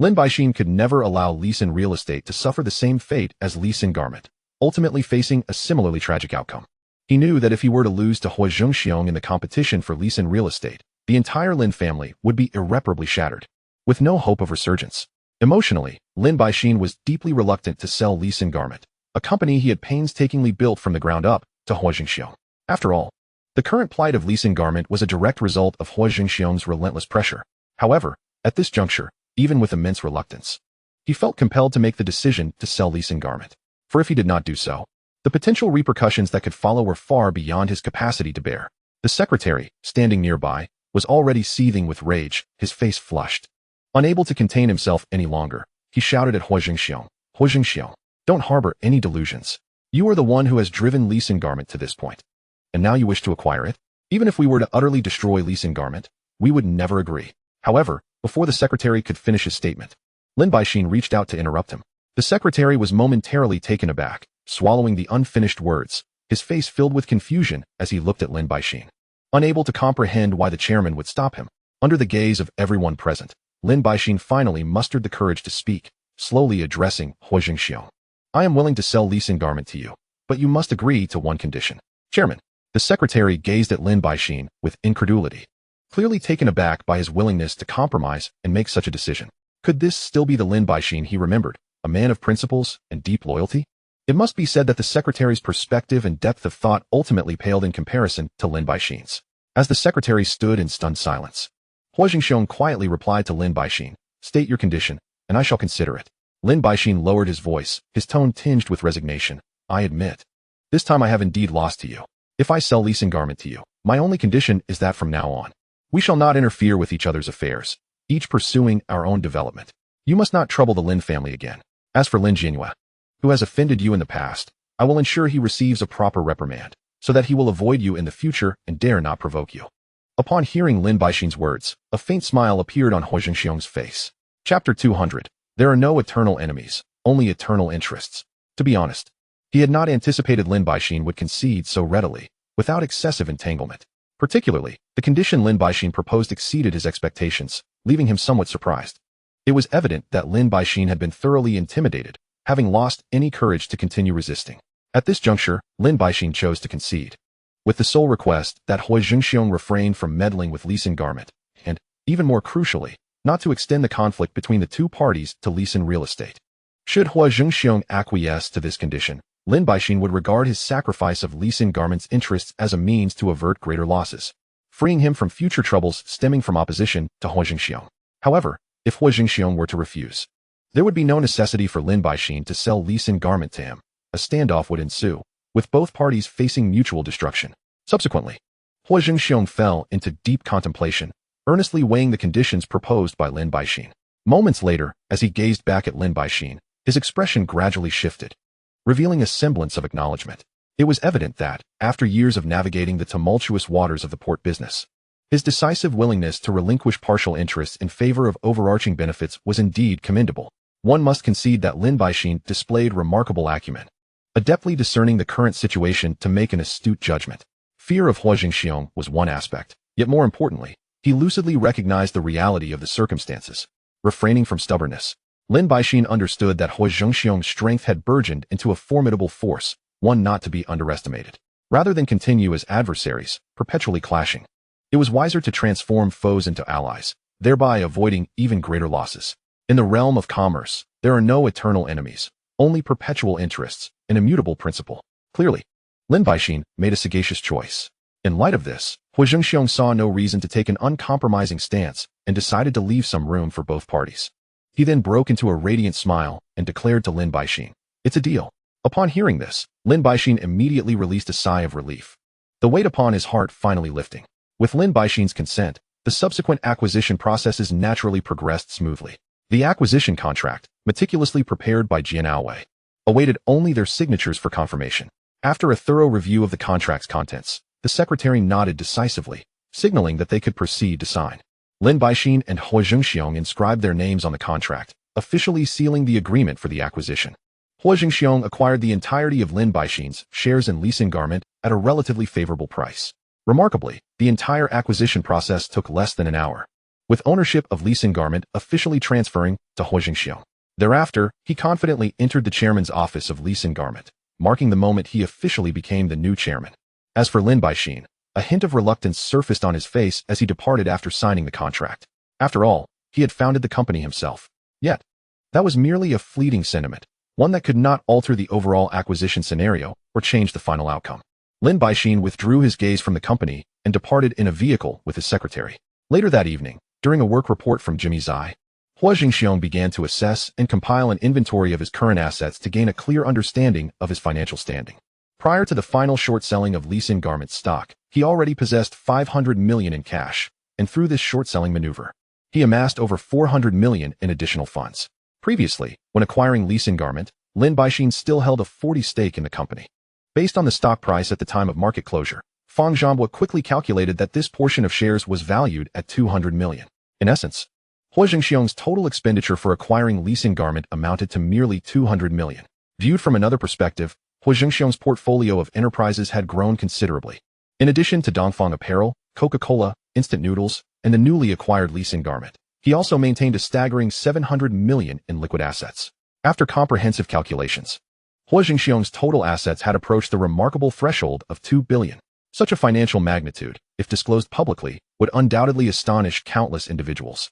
Lin Baixin could never allow Li Xin real estate to suffer the same fate as Li Xin Garment, ultimately facing a similarly tragic outcome. He knew that if he were to lose to Huo Zhengxiong in the competition for Li Xin real estate, the entire Lin family would be irreparably shattered, with no hope of resurgence. Emotionally, Lin Baixin was deeply reluctant to sell Li Xin Garment, a company he had painstakingly built from the ground up, to Huo Zhengxiong. After all, the current plight of Li Xin Garment was a direct result of Huo Zhengxiong's relentless pressure. However, at this juncture, even with immense reluctance, he felt compelled to make the decision to sell Li Xin Garment. For if he did not do so, the potential repercussions that could follow were far beyond his capacity to bear. The secretary, standing nearby, was already seething with rage, his face flushed. Unable to contain himself any longer, he shouted at Huo Zhengxiong. Huo Zhengxiong, don't harbor any delusions. You are the one who has driven Li Xin Garment to this point. And now you wish to acquire it? Even if we were to utterly destroy Li Xin Garment, we would never agree. However, before the secretary could finish his statement, Lin Baixin reached out to interrupt him. The secretary was momentarily taken aback, swallowing the unfinished words, his face filled with confusion as he looked at Lin Baixin. Unable to comprehend why the chairman would stop him, under the gaze of everyone present, Lin Baixin finally mustered the courage to speak, slowly addressing Huo Zhengxiong. I am willing to sell Li Xin Garment to you, but you must agree to one condition. Chairman. The secretary gazed at Lin Baixin with incredulity, clearly taken aback by his willingness to compromise and make such a decision. Could this still be the Lin Baixin he remembered, a man of principles and deep loyalty? It must be said that the secretary's perspective and depth of thought ultimately paled in comparison to Lin Baixin's. As the secretary stood in stunned silence, Huo Zhengxiong quietly replied to Lin Baixin, state your condition, and I shall consider it. Lin Baixin lowered his voice, his tone tinged with resignation. I admit. This time I have indeed lost to you. If I sell Li Xin Garment to you, my only condition is that from now on, we shall not interfere with each other's affairs, each pursuing our own development. You must not trouble the Lin family again. As for Lin Jinhua, who has offended you in the past, I will ensure he receives a proper reprimand, so that he will avoid you in the future and dare not provoke you. Upon hearing Lin Baixin's words, a faint smile appeared on Huo Zhengxiong's face. Chapter 200. There are no eternal enemies, only eternal interests. To be honest, he had not anticipated Lin Baixin would concede so readily, without excessive entanglement. Particularly, the condition Lin Baixin proposed exceeded his expectations, leaving him somewhat surprised. It was evident that Lin Baixin had been thoroughly intimidated, having lost any courage to continue resisting. At this juncture, Lin Baixin chose to concede, with the sole request that Huo Zhengxiong refrain from meddling with Li Xin Garment, and, even more crucially, not to extend the conflict between the two parties to Li Xin real estate. Should Huo Zhengxiong acquiesce to this condition, Lin Baixin would regard his sacrifice of Li Xin Garment's interests as a means to avert greater losses, freeing him from future troubles stemming from opposition to Huo Zhengxiong. However, if Huo Zhengxiong were to refuse, there would be no necessity for Lin Baixin to sell Li Xin Garment to him. A standoff would ensue, with both parties facing mutual destruction. Subsequently, Huo Zhengxiong fell into deep contemplation, earnestly weighing the conditions proposed by Lin Baixin. Moments later, as he gazed back at Lin Baixin, his expression gradually shifted, revealing a semblance of acknowledgement. It was evident that, after years of navigating the tumultuous waters of the port business, His decisive willingness to relinquish partial interests in favor of overarching benefits was indeed commendable. One must concede that Lin Baixin displayed remarkable acumen, adeptly discerning the current situation to make an astute judgment. Fear of Huo Zhengxiong was one aspect, yet more importantly, he lucidly recognized the reality of the circumstances. Refraining from stubbornness, Lin Baixin understood that Huo Zhengxiong's strength had burgeoned into a formidable force, one not to be underestimated. Rather than continue as adversaries, perpetually clashing, it was wiser to transform foes into allies, thereby avoiding even greater losses. In the realm of commerce, there are no eternal enemies, only perpetual interests, an immutable principle. Clearly, Lin Baixin made a sagacious choice. In light of this, Huo Zhengxiong saw no reason to take an uncompromising stance and decided to leave some room for both parties. He then broke into a radiant smile and declared to Lin Baixin, "It's a deal." Upon hearing this, Lin Baixin immediately released a sigh of relief, the weight upon his heart finally lifting. With Lin Baixin's consent, the subsequent acquisition processes naturally progressed smoothly. The acquisition contract, meticulously prepared by Jian Aowei, awaited only their signatures for confirmation. After a thorough review of the contract's contents, the secretary nodded decisively, signaling that they could proceed to sign. Lin Baixin and Huo Zhengxiong inscribed their names on the contract, officially sealing the agreement for the acquisition. Huo Zhengxiong acquired the entirety of Lin Baixin's shares in Lee Sin Garment at a relatively favorable price. Remarkably, the entire acquisition process took less than an hour, with ownership of Lee Sin Garment officially transferring to Huo Zhengxiong. Thereafter, he confidently entered the chairman's office of Lee Sin Garment, marking the moment he officially became the new chairman. As for Lin Baixin, a hint of reluctance surfaced on his face as he departed after signing the contract. After all, he had founded the company himself. Yet, that was merely a fleeting sentiment, one that could not alter the overall acquisition scenario or change the final outcome. Lin Baixin withdrew his gaze from the company and departed in a vehicle with his secretary. Later that evening, during a work report from Jimmy Zai, Huo Zhengxiong began to assess and compile an inventory of his current assets to gain a clear understanding of his financial standing. Prior to the final short selling of Lee Sin Garment stock, he already possessed 500 million in cash, and through this short selling maneuver, he amassed over 400 million in additional funds. Previously, when acquiring Lee Sin Garment, Lin Baixin still held a 40% stake in the company. Based on the stock price at the time of market closure, Fang Zhanhua quickly calculated that this portion of shares was valued at 200 million. In essence, Huo Zhengxiong's total expenditure for acquiring Lee Sin Garment amounted to merely 200 million. Viewed from another perspective, Huo Zhengxiong's portfolio of enterprises had grown considerably. In addition to Dongfang Apparel, Coca-Cola, instant noodles, and the newly acquired Lee Sin Garment, he also maintained a staggering 700 million in liquid assets. After comprehensive calculations, Huo Zhengxiong's total assets had approached the remarkable threshold of 2 billion. Such a financial magnitude, if disclosed publicly, would undoubtedly astonish countless individuals.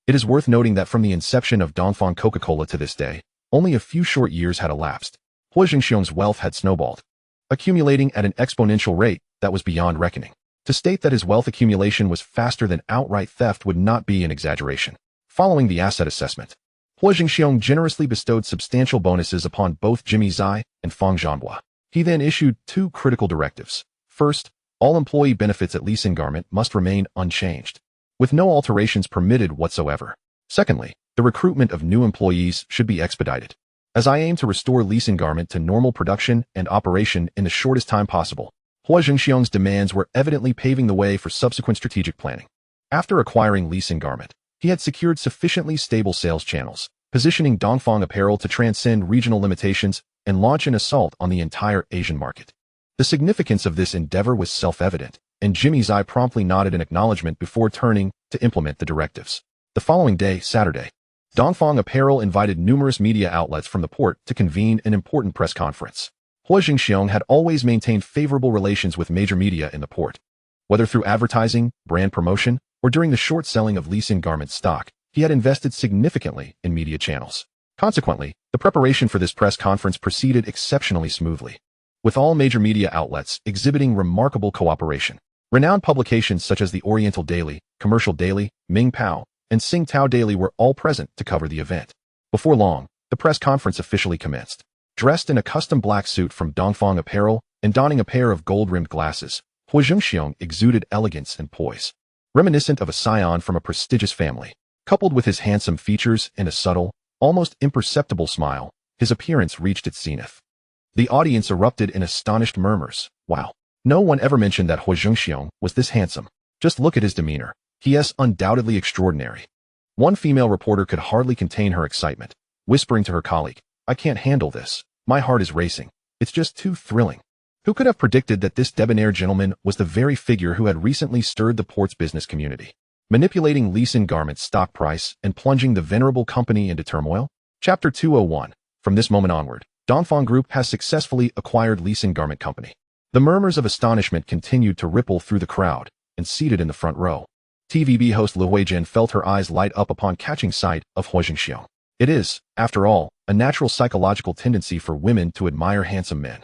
It is worth noting that from the inception of Dongfang Coca-Cola to this day, only a few short years had elapsed. Huo Zhengxiong's wealth had snowballed, accumulating at an exponential rate that was beyond reckoning. To state that his wealth accumulation was faster than outright theft would not be an exaggeration. Following the asset assessment, Huo Zhengxiong generously bestowed substantial bonuses upon both Jimmy Zai and Fang Zhanhua. He then issued two critical directives. First, all employee benefits at Lee Sin Garment must remain unchanged, with no alterations permitted whatsoever. Secondly, the recruitment of new employees should be expedited, as I aim to restore Lee Sin Garment to normal production and operation in the shortest time possible. Huo Zhengxiong's demands were evidently paving the way for subsequent strategic planning. After acquiring Lee Sin Garment, he had secured sufficiently stable sales channels, positioning Dongfang Apparel to transcend regional limitations and launch an assault on the entire Asian market. The significance of this endeavor was self-evident, and Jimmy Zai promptly nodded in acknowledgement before turning to implement the directives. The following day, Saturday, Dongfang Apparel invited numerous media outlets from the port to convene an important press conference. Huo Zhengxiong had always maintained favorable relations with major media in the port. Whether through advertising, brand promotion, or during the short selling of Lee Sin Garment stock, he had invested significantly in media channels. Consequently, the preparation for this press conference proceeded exceptionally smoothly, with all major media outlets exhibiting remarkable cooperation. Renowned publications such as the Oriental Daily, Commercial Daily, Ming Pao, and Sing Tao Daily were all present to cover the event. Before long, the press conference officially commenced. Dressed in a custom black suit from Dongfang Apparel and donning a pair of gold-rimmed glasses, Huo Zhengxiong exuded elegance and poise, reminiscent of a scion from a prestigious family. Coupled with his handsome features and a subtle, almost imperceptible smile, his appearance reached its zenith. The audience erupted in astonished murmurs. Wow! No one ever mentioned that Huo Zhengxiong was this handsome. Just look at his demeanor. He is undoubtedly extraordinary. One female reporter could hardly contain her excitement, whispering to her colleague, I can't handle this. My heart is racing. It's just too thrilling. Who could have predicted that this debonair gentleman was the very figure who had recently stirred the port's business community, manipulating Lee Sin Garment's stock price and plunging the venerable company into turmoil? Chapter 201. From this moment onward, Dongfang Group has successfully acquired Lee Sin Garment Company. The murmurs of astonishment continued to ripple through the crowd, and seated in the front row, TVB host Lu Huijin felt her eyes light up upon catching sight of Huo Zhengxiong. It is, after all, a natural psychological tendency for women to admire handsome men,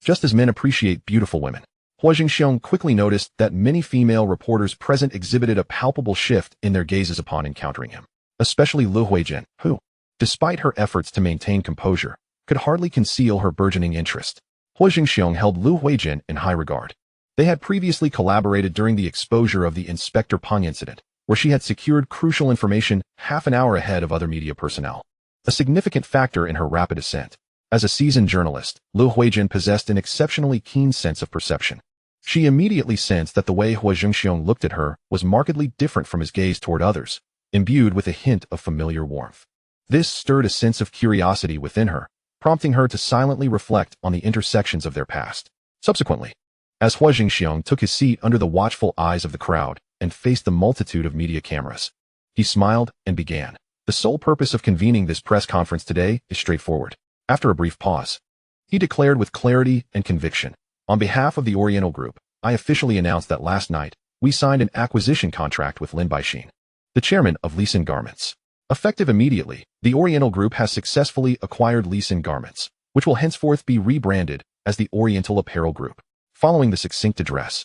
just as men appreciate beautiful women. Huo Zhengxiong quickly noticed that many female reporters present exhibited a palpable shift in their gazes upon encountering him, especially Lu Huijin, who, despite her efforts to maintain composure, could hardly conceal her burgeoning interest. Huo Zhengxiong held Lu Huijin in high regard. They had previously collaborated during the exposure of the Inspector Peng incident, where she had secured crucial information half an hour ahead of other media personnel, a significant factor in her rapid ascent. As a seasoned journalist, Lu Huijin possessed an exceptionally keen sense of perception. She immediately sensed that the way Huo Zhengxiong looked at her was markedly different from his gaze toward others, imbued with a hint of familiar warmth. This stirred a sense of curiosity within her, prompting her to silently reflect on the intersections of their past. Subsequently, as Huo Zhengxiong took his seat under the watchful eyes of the crowd and faced the multitude of media cameras, he smiled and began. The sole purpose of convening this press conference today is straightforward. After a brief pause, he declared with clarity and conviction, on behalf of the Oriental Group, I officially announced that last night, we signed an acquisition contract with Lin Baixin, the chairman of Lee Sin Garments. Effective immediately, the Oriental Group has successfully acquired Lee Sin Garments, which will henceforth be rebranded as the Oriental Apparel Group. Following the succinct address,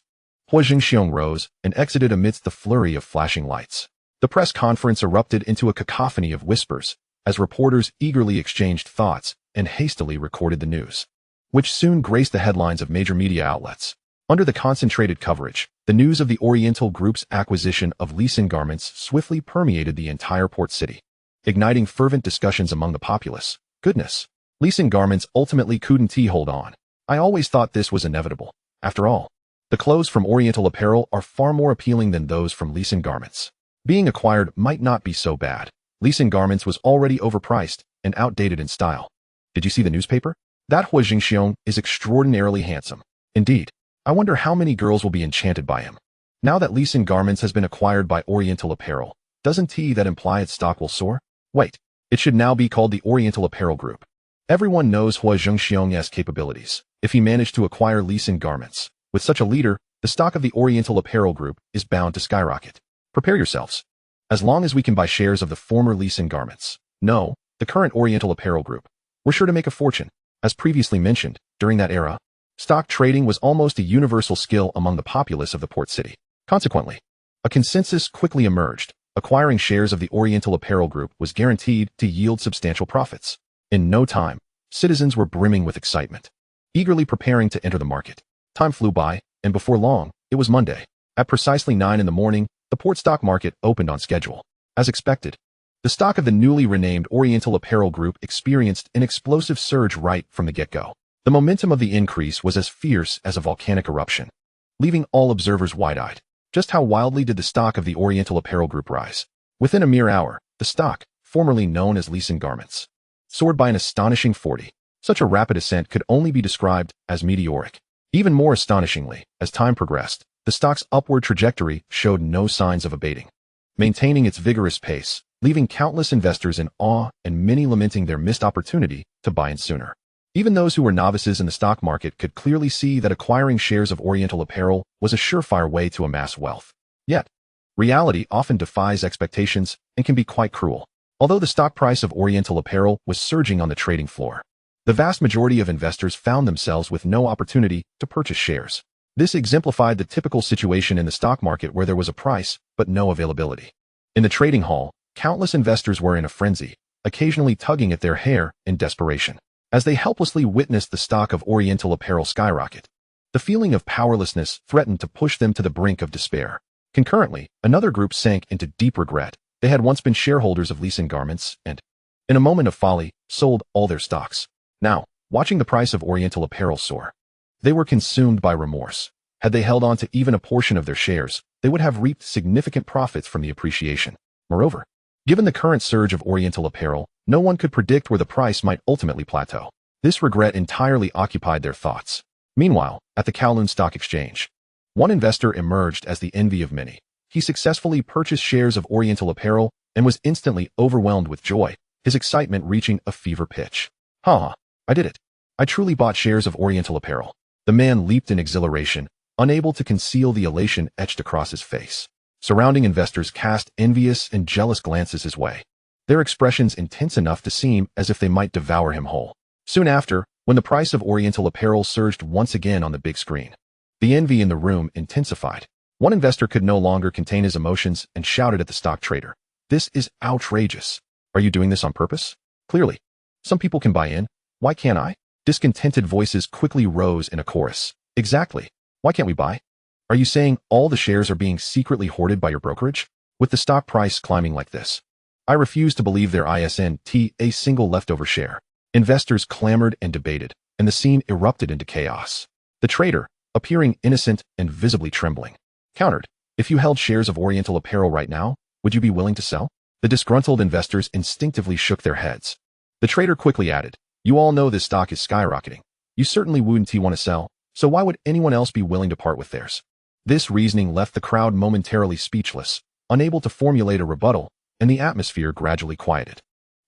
Huo Zhengxiong rose and exited amidst the flurry of flashing lights. The press conference erupted into a cacophony of whispers, as reporters eagerly exchanged thoughts and hastily recorded the news, which soon graced the headlines of major media outlets. Under the concentrated coverage, the news of the Oriental Group's acquisition of Lee Sin Garments swiftly permeated the entire port city, igniting fervent discussions among the populace. Goodness, Lee Sin Garments ultimately couldn't hold on. I always thought this was inevitable. After all, the clothes from Oriental Apparel are far more appealing than those from Lee Sin Garments. Being acquired might not be so bad. Lee Sin Garments was already overpriced and outdated in style. Did you see the newspaper? That Huo Zhengxiong is extraordinarily handsome. Indeed, I wonder how many girls will be enchanted by him. Now that Lee Sin Garments has been acquired by Oriental Apparel, doesn't that imply its stock will soar? Wait, it should now be called the Oriental Apparel Group. Everyone knows Huo Zhengxiong's capabilities. If he managed to acquire Lee Sin Garments, with such a leader, the stock of the Oriental Apparel Group is bound to skyrocket. Prepare yourselves. As long as we can buy shares of the former Lee Sin Garments, no, the current Oriental Apparel Group, we're sure to make a fortune. As previously mentioned, during that era, stock trading was almost a universal skill among the populace of the port city. Consequently, a consensus quickly emerged. Acquiring shares of the Oriental Apparel Group was guaranteed to yield substantial profits. In no time, citizens were brimming with excitement, eagerly preparing to enter the market. Time flew by, and before long, it was Monday. At precisely 9 in the morning, the port stock market opened on schedule. As expected, the stock of the newly renamed Oriental Apparel Group experienced an explosive surge right from the get-go. The momentum of the increase was as fierce as a volcanic eruption, leaving all observers wide-eyed. Just how wildly did the stock of the Oriental Apparel Group rise? Within a mere hour, the stock, formerly known as Lee Sin Garments, soared by an astonishing 40. Such a rapid ascent could only be described as meteoric. Even more astonishingly, as time progressed, the stock's upward trajectory showed no signs of abating, maintaining its vigorous pace, leaving countless investors in awe and many lamenting their missed opportunity to buy in sooner. Even those who were novices in the stock market could clearly see that acquiring shares of Oriental Apparel was a surefire way to amass wealth. Yet, reality often defies expectations and can be quite cruel. Although the stock price of Oriental Apparel was surging on the trading floor, the vast majority of investors found themselves with no opportunity to purchase shares. This exemplified the typical situation in the stock market where there was a price, but no availability. In the trading hall, countless investors were in a frenzy, occasionally tugging at their hair in desperation, as they helplessly witnessed the stock of Oriental Apparel skyrocket. The feeling of powerlessness threatened to push them to the brink of despair. Concurrently, another group sank into deep regret. They had once been shareholders of Lee Sin Garments and, in a moment of folly, sold all their stocks. Now, watching the price of Oriental Apparel soar, they were consumed by remorse. Had they held on to even a portion of their shares, they would have reaped significant profits from the appreciation. Moreover, given the current surge of Oriental apparel, no one could predict where the price might ultimately plateau. This regret entirely occupied their thoughts. Meanwhile, at the Kowloon Stock Exchange, one investor emerged as the envy of many. He successfully purchased shares of Oriental apparel and was instantly overwhelmed with joy, his excitement reaching a fever pitch. "Ha! I did it. I truly bought shares of Oriental apparel." The man leaped in exhilaration, unable to conceal the elation etched across his face. Surrounding investors cast envious and jealous glances his way, their expressions intense enough to seem as if they might devour him whole. Soon after, when the price of Oriental apparel surged once again on the big screen, the envy in the room intensified. One investor could no longer contain his emotions and shouted at the stock trader, "This is outrageous. Are you doing this on purpose? Clearly. Some people can buy in. Why can't I?" Discontented voices quickly rose in a chorus. "Exactly. Why can't we buy? Are you saying all the shares are being secretly hoarded by your brokerage? With the stock price climbing like this, I refuse to believe there isn't a single leftover share." Investors clamored and debated, and the scene erupted into chaos. The trader, appearing innocent and visibly trembling, countered, "If you held shares of Oriental apparel right now, would you be willing to sell?" The disgruntled investors instinctively shook their heads. The trader quickly added, "You all know this stock is skyrocketing. You certainly wouldn't want to sell, so why would anyone else be willing to part with theirs?" This reasoning left the crowd momentarily speechless, unable to formulate a rebuttal, and the atmosphere gradually quieted.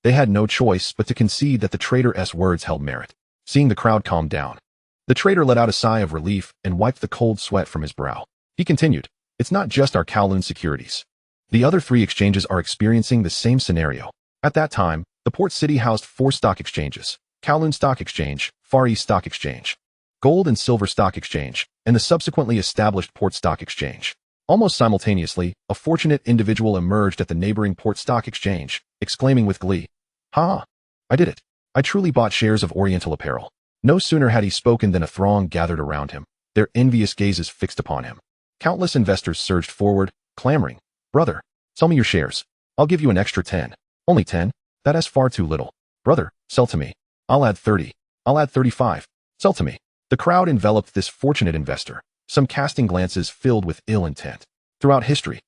They had no choice but to concede that the trader's words held merit. Seeing the crowd calm down, the trader let out a sigh of relief and wiped the cold sweat from his brow. He continued, "It's not just our Kowloon securities. The other 3 exchanges are experiencing the same scenario." At that time, the port city housed 4 stock exchanges: Kowloon Stock Exchange, Far East Stock Exchange, Gold and Silver Stock Exchange, and the subsequently established Port Stock Exchange. Almost simultaneously, a fortunate individual emerged at the neighboring Port Stock Exchange, exclaiming with glee, "Ha! I did it. I truly bought shares of Oriental apparel." No sooner had he spoken than a throng gathered around him, their envious gazes fixed upon him. Countless investors surged forward, clamoring, "Brother, sell me your shares. I'll give you an extra 10. Only 10? That is far too little. Brother, sell to me. I'll add 30. I'll add 35. Sell to me." The crowd enveloped this fortunate investor, some casting glances filled with ill intent. Throughout history,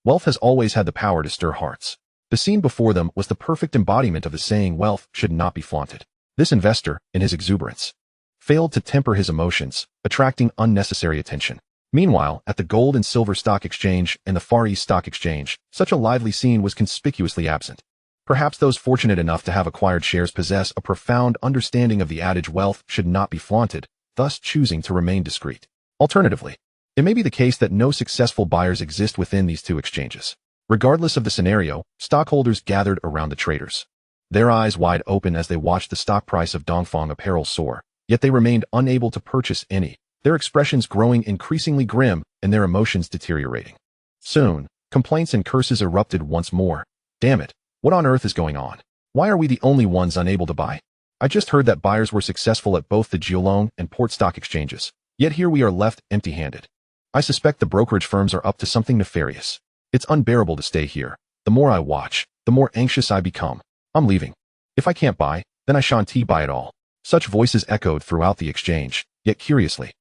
wealth has always had the power to stir hearts. The scene before them was the perfect embodiment of the saying wealth should not be flaunted. This investor, in his exuberance, failed to temper his emotions, attracting unnecessary attention. Meanwhile, at the Gold and Silver Stock Exchange and the Far East Stock Exchange, such a lively scene was conspicuously absent. Perhaps those fortunate enough to have acquired shares possess a profound understanding of the adage wealth should not be flaunted, thus choosing to remain discreet. Alternatively, it may be the case that no successful buyers exist within these 2 exchanges. Regardless of the scenario, stockholders gathered around the traders, their eyes wide open as they watched the stock price of Dongfang apparel soar, yet they remained unable to purchase any, their expressions growing increasingly grim and their emotions deteriorating. Soon, complaints and curses erupted once more. "Damn it, what on earth is going on? Why are we the only ones unable to buy? I just heard that buyers were successful at both the Kowloon and Port Stock Exchanges, yet here we are left empty-handed. I suspect the brokerage firms are up to something nefarious. It's unbearable to stay here. The more I watch, the more anxious I become. I'm leaving. If I can't buy, then I shan't buy at all." Such voices echoed throughout the exchange, yet curiously,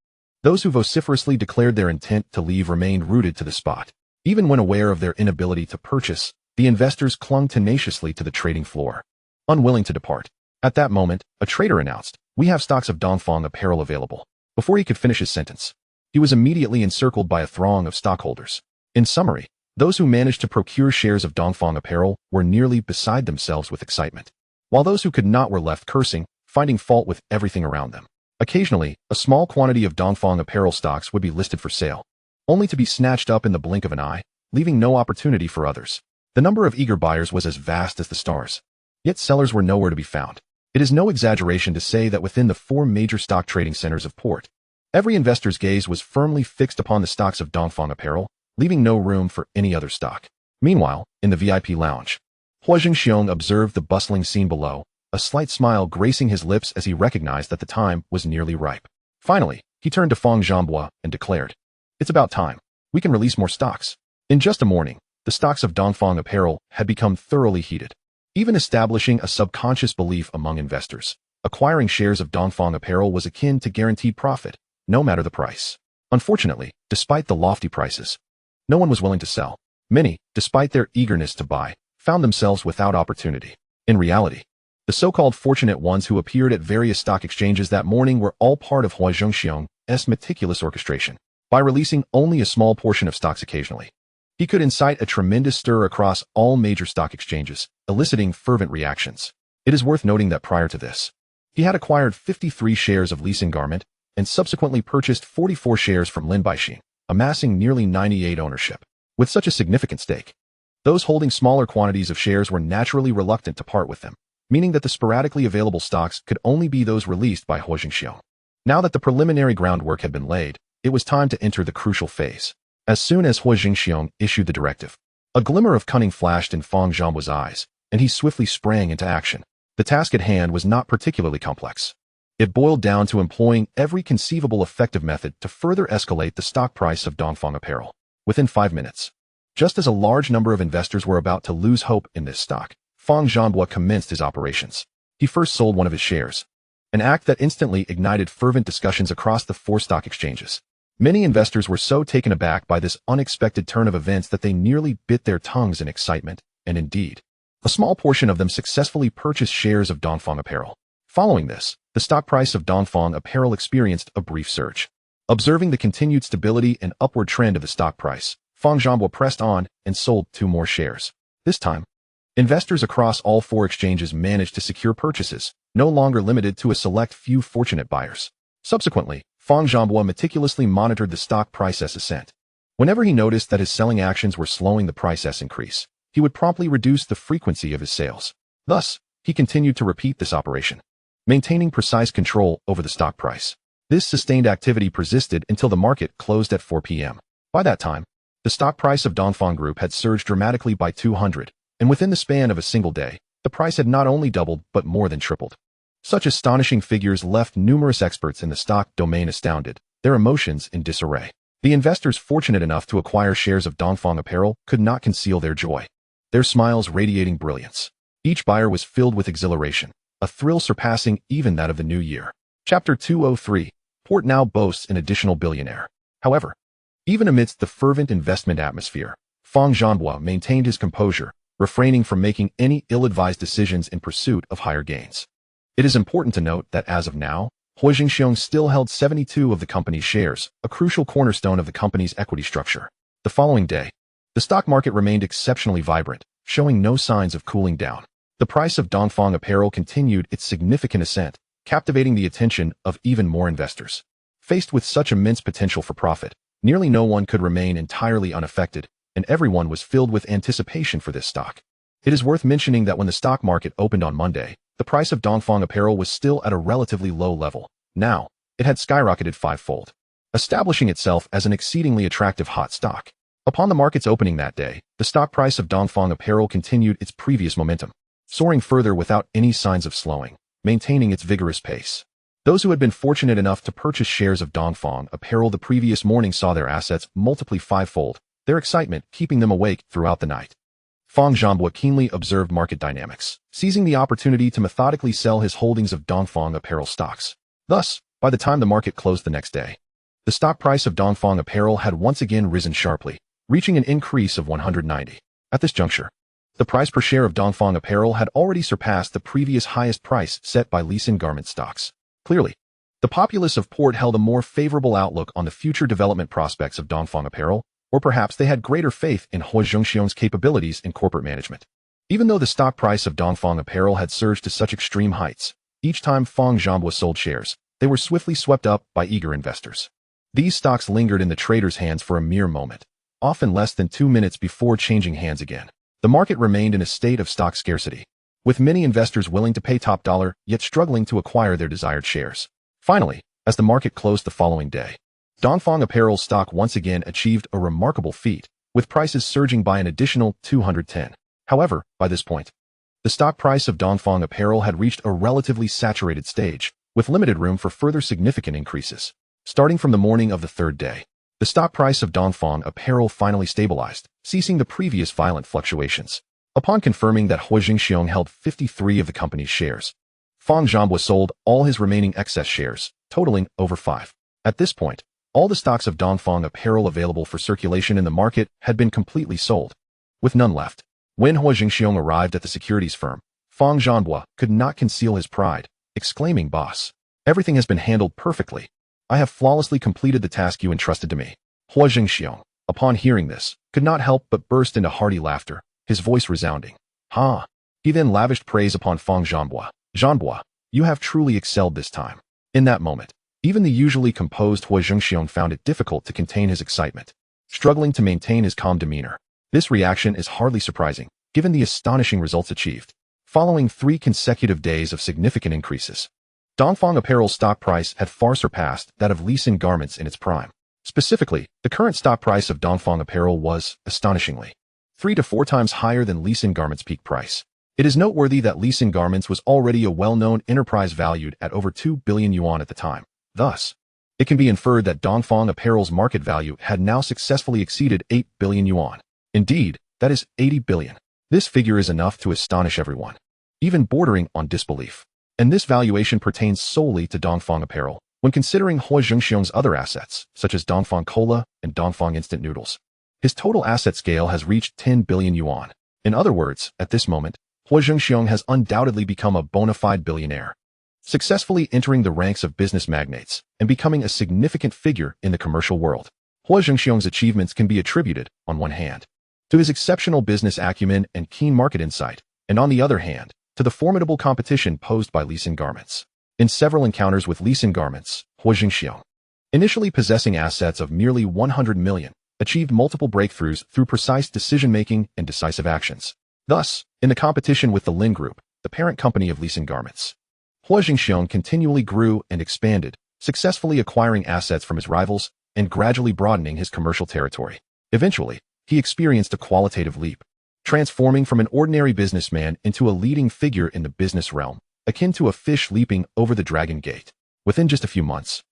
those who vociferously declared their intent to leave remained rooted to the spot. Even when aware of their inability to purchase, the investors clung tenaciously to the trading floor, unwilling to depart. At that moment, a trader announced, "We have stocks of Dongfang apparel available." Before he could finish his sentence, he was immediately encircled by a throng of stockholders. In summary, those who managed to procure shares of Dongfang apparel were nearly beside themselves with excitement, while those who could not were left cursing, finding fault with everything around them. Occasionally, a small quantity of Dongfang apparel stocks would be listed for sale, only to be snatched up in the blink of an eye, leaving no opportunity for others. The number of eager buyers was as vast as the stars, yet sellers were nowhere to be found. It is no exaggeration to say that within the 4 major stock trading centers of Port, every investor's gaze was firmly fixed upon the stocks of Dongfang apparel, leaving no room for any other stock. Meanwhile, in the VIP lounge, Huo Zhengxiong observed the bustling scene below, a slight smile gracing his lips as he recognized that the time was nearly ripe. Finally, he turned to Feng Zhambua and declared, "It's about time. We can release more stocks." In just a morning, the stocks of Dongfang apparel had become thoroughly heated, even establishing a subconscious belief among investors. Acquiring shares of Dongfang apparel was akin to guaranteed profit, no matter the price. Unfortunately, despite the lofty prices, no one was willing to sell. Many, despite their eagerness to buy, found themselves without opportunity. In reality, the so-called fortunate ones who appeared at various stock exchanges that morning were all part of Huo Zhengxiong's meticulous orchestration. By releasing only a small portion of stocks occasionally, he could incite a tremendous stir across all major stock exchanges, eliciting fervent reactions. It is worth noting that prior to this, he had acquired 53 shares of Lee Garment and subsequently purchased 44 shares from Lin Baixing, amassing nearly 98 ownership. With such a significant stake, those holding smaller quantities of shares were naturally reluctant to part with them, meaning that the sporadically available stocks could only be those released by Huo Zhengxiong. Now that the preliminary groundwork had been laid, it was time to enter the crucial phase. As soon as Huo Zhengxiong issued the directive, a glimmer of cunning flashed in Fang Zhanbo's eyes, and he swiftly sprang into action. The task at hand was not particularly complex. It boiled down to employing every conceivable effective method to further escalate the stock price of Dongfang Apparel. Within 5 minutes, just as a large number of investors were about to lose hope in this stock, Fang Zhanbo commenced his operations. He first sold one of his shares, an act that instantly ignited fervent discussions across the 4 stock exchanges. Many investors were so taken aback by this unexpected turn of events that they nearly bit their tongues in excitement, and indeed, a small portion of them successfully purchased shares of Dongfang Apparel. Following this, the stock price of Dongfang Apparel experienced a brief surge. Observing the continued stability and upward trend of the stock price, Fang Zhanbo pressed on and sold 2 more shares. This time, investors across all 4 exchanges managed to secure purchases, no longer limited to a select few fortunate buyers. Subsequently, Fang Zhanbo meticulously monitored the stock price's ascent. Whenever he noticed that his selling actions were slowing the price's increase, he would promptly reduce the frequency of his sales. Thus, he continued to repeat this operation, maintaining precise control over the stock price. This sustained activity persisted until the market closed at 4 p.m. By that time, the stock price of Dongfang Group had surged dramatically by 200, and within the span of a single day, the price had not only doubled but more than tripled. Such astonishing figures left numerous experts in the stock domain astounded, their emotions in disarray. The investors fortunate enough to acquire shares of Dongfang Apparel could not conceal their joy, their smiles radiating brilliance. Each buyer was filled with exhilaration, a thrill surpassing even that of the new year. Chapter 203. Port now boasts an additional billionaire. However, even amidst the fervent investment atmosphere, Fang Zhanbo maintained his composure, refraining from making any ill-advised decisions in pursuit of higher gains. It is important to note that as of now, Huo Zhengxiong still held 72 of the company's shares, a crucial cornerstone of the company's equity structure. The following day, the stock market remained exceptionally vibrant, showing no signs of cooling down. The price of Dongfang Apparel continued its significant ascent, captivating the attention of even more investors. Faced with such immense potential for profit, nearly no one could remain entirely unaffected, and everyone was filled with anticipation for this stock. It is worth mentioning that when the stock market opened on Monday, the price of Dongfang Apparel was still at a relatively low level. Now, it had skyrocketed 5-fold, establishing itself as an exceedingly attractive hot stock. Upon the market's opening that day, the stock price of Dongfang Apparel continued its previous momentum, soaring further without any signs of slowing, maintaining its vigorous pace. Those who had been fortunate enough to purchase shares of Dongfang Apparel the previous morning saw their assets multiply 5-fold, their excitement keeping them awake throughout the night. Fang Zhanbo keenly observed market dynamics, seizing the opportunity to methodically sell his holdings of Dongfang Apparel stocks. Thus, by the time the market closed the next day, the stock price of Dongfang Apparel had once again risen sharply, reaching an increase of 190. At this juncture, the price per share of Dongfang Apparel had already surpassed the previous highest price set by Lee Garment stocks. Clearly, the populace of Port held a more favorable outlook on the future development prospects of Dongfang Apparel, or perhaps they had greater faith in Huo Zhengxiong's capabilities in corporate management. Even though the stock price of Dongfang Apparel had surged to such extreme heights, each time Fang Zhanbo sold shares, they were swiftly swept up by eager investors. These stocks lingered in the traders' hands for a mere moment, often less than 2 minutes before changing hands again. The market remained in a state of stock scarcity, with many investors willing to pay top dollar yet struggling to acquire their desired shares. Finally, as the market closed the following day, Dongfang Apparel's stock once again achieved a remarkable feat, with prices surging by an additional 210. However, by this point, the stock price of Dongfang Apparel had reached a relatively saturated stage, with limited room for further significant increases. Starting from the morning of the 3rd day, the stock price of Dongfang Apparel finally stabilized, ceasing the previous violent fluctuations. Upon confirming that Huo Zhengxiong held 53 of the company's shares, Fang Zhanbo sold all his remaining excess shares, totaling over 5. At this point, All the stocks of Dongfang apparel available for circulation in the market had been completely sold, with none left. When Huo Zhengxiong arrived at the securities firm, Fang Zhanhua could not conceal his pride, exclaiming, "Boss, everything has been handled perfectly. I have flawlessly completed the task you entrusted to me." Huo Zhengxiong, upon hearing this, could not help but burst into hearty laughter, his voice resounding. "Ha!" He then lavished praise upon Fang Zhanhua. "Zhanhua, you have truly excelled this time." In that moment, even the usually composed Huo Zhengxiong found it difficult to contain his excitement, struggling to maintain his calm demeanor. This reaction is hardly surprising, given the astonishing results achieved. Following 3 consecutive days of significant increases, Dongfang Apparel's stock price had far surpassed that of Lee Sin Garments in its prime. Specifically, the current stock price of Dongfang Apparel was, astonishingly, 3 to 4 times higher than Lee Sin Garments' peak price. It is noteworthy that Lee Sin Garments was already a well-known enterprise valued at over 2 billion yuan at the time. Thus, it can be inferred that Dongfang Apparel's market value had now successfully exceeded 8 billion yuan. Indeed, that is 80 billion. This figure is enough to astonish everyone, even bordering on disbelief. And this valuation pertains solely to Dongfang Apparel, when considering Huo Zhengxiong's other assets, such as Dongfang Cola and Dongfang Instant Noodles. His total asset scale has reached 10 billion yuan. In other words, at this moment, Huo Zhengxiong has undoubtedly become a bona fide billionaire, successfully entering the ranks of business magnates and becoming a significant figure in the commercial world. Huo Zhengxiong's achievements can be attributed, on one hand, to his exceptional business acumen and keen market insight, and on the other hand, to the formidable competition posed by Lee Sin Garments. In several encounters with Lee Sin Garments, Huo Zhengxiong, initially possessing assets of merely 100 million, achieved multiple breakthroughs through precise decision-making and decisive actions. Thus, in the competition with the Lin Group, the parent company of Lee Sin Garments, Huo Zhengxiong continually grew and expanded, successfully acquiring assets from his rivals and gradually broadening his commercial territory. Eventually, he experienced a qualitative leap, transforming from an ordinary businessman into a leading figure in the business realm, akin to a fish leaping over the Dragon Gate. Within just a few months,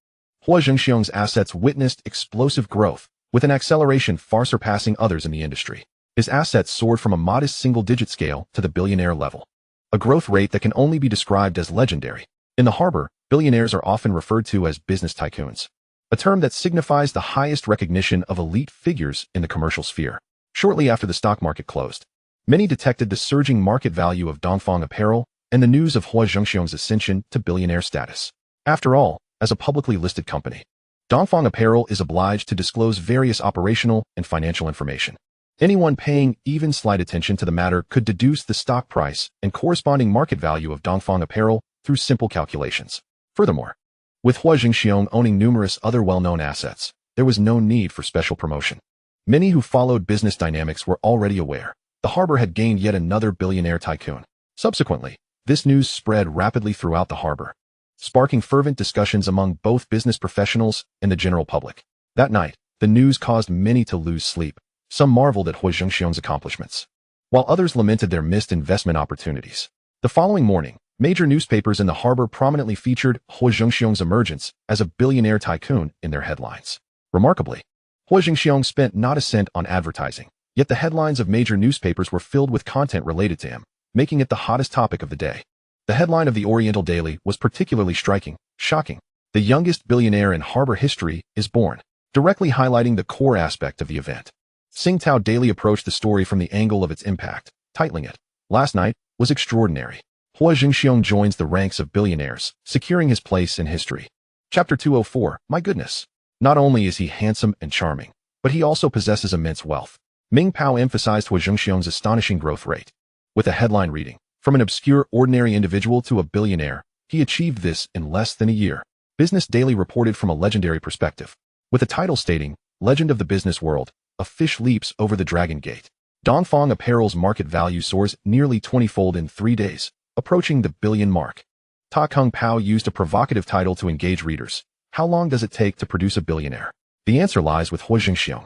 Huo Zhengxiong's assets witnessed explosive growth, with an acceleration far surpassing others in the industry. His assets soared from a modest single-digit scale to the billionaire level, a growth rate that can only be described as legendary. In the harbor, billionaires are often referred to as business tycoons, a term that signifies the highest recognition of elite figures in the commercial sphere. Shortly after the stock market closed, many detected the surging market value of Dongfang Apparel and the news of Huo Zhengxiong's ascension to billionaire status. After all, as a publicly listed company, Dongfang Apparel is obliged to disclose various operational and financial information. Anyone paying even slight attention to the matter could deduce the stock price and corresponding market value of Dongfang Apparel through simple calculations. Furthermore, with Huo Zhengxiong owning numerous other well-known assets, there was no need for special promotion. Many who followed business dynamics were already aware the harbor had gained yet another billionaire tycoon. Subsequently, this news spread rapidly throughout the harbor, sparking fervent discussions among both business professionals and the general public. That night, the news caused many to lose sleep. Some marveled at Huo Zhengxiong's accomplishments, while others lamented their missed investment opportunities. The following morning, major newspapers in the harbor prominently featured Huo Zhengxiong's emergence as a billionaire tycoon in their headlines. Remarkably, Huo Zhengxiong spent not a cent on advertising, yet the headlines of major newspapers were filled with content related to him, making it the hottest topic of the day. The headline of the Oriental Daily was particularly striking, shocking. "The youngest billionaire in harbor history is born," directly highlighting the core aspect of the event. Singtao Daily approached the story from the angle of its impact, titling it, "Last Night Was Extraordinary. Huo Zhengxiong Joins the Ranks of Billionaires, Securing His Place in History." Chapter 204, My goodness. Not only is he handsome and charming, but he also possesses immense wealth. Ming Pao emphasized Huo Zhengxiong's astonishing growth rate, with a headline reading, "From an obscure ordinary individual to a billionaire, he achieved this in less than a year." Business Daily reported from a legendary perspective, with a title stating, "Legend of the Business World, a fish leaps over the Dragon Gate." Dongfang Apparel's market value soars nearly 20-fold in 3 days, approaching the billion mark. Ta Kung Pao used a provocative title to engage readers. How long does it take to produce a billionaire? The answer lies with Huo Zhengxiong.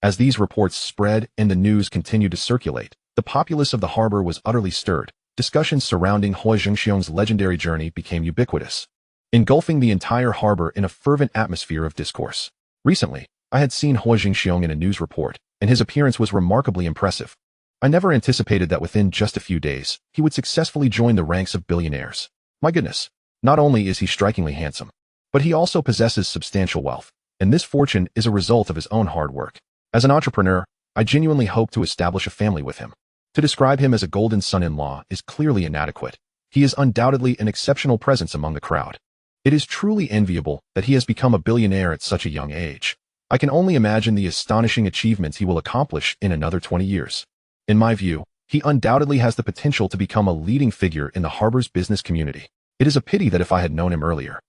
As these reports spread and the news continued to circulate, the populace of the harbor was utterly stirred. Discussions surrounding Huo Zhengxiong's legendary journey became ubiquitous, engulfing the entire harbor in a fervent atmosphere of discourse. Recently, I had seen Huo Zhengxiong in a news report, and his appearance was remarkably impressive. I never anticipated that within just a few days, he would successfully join the ranks of billionaires. My goodness, not only is he strikingly handsome, but he also possesses substantial wealth. and this fortune is a result of his own hard work. As an entrepreneur, I genuinely hope to establish a family with him. To describe him as a golden son-in-law is clearly inadequate. He is undoubtedly an exceptional presence among the crowd. It is truly enviable that he has become a billionaire at such a young age. I can only imagine the astonishing achievements he will accomplish in another 20 years. In my view, he undoubtedly has the potential to become a leading figure in the harbor's business community. It is a pity that if I had known him earlier,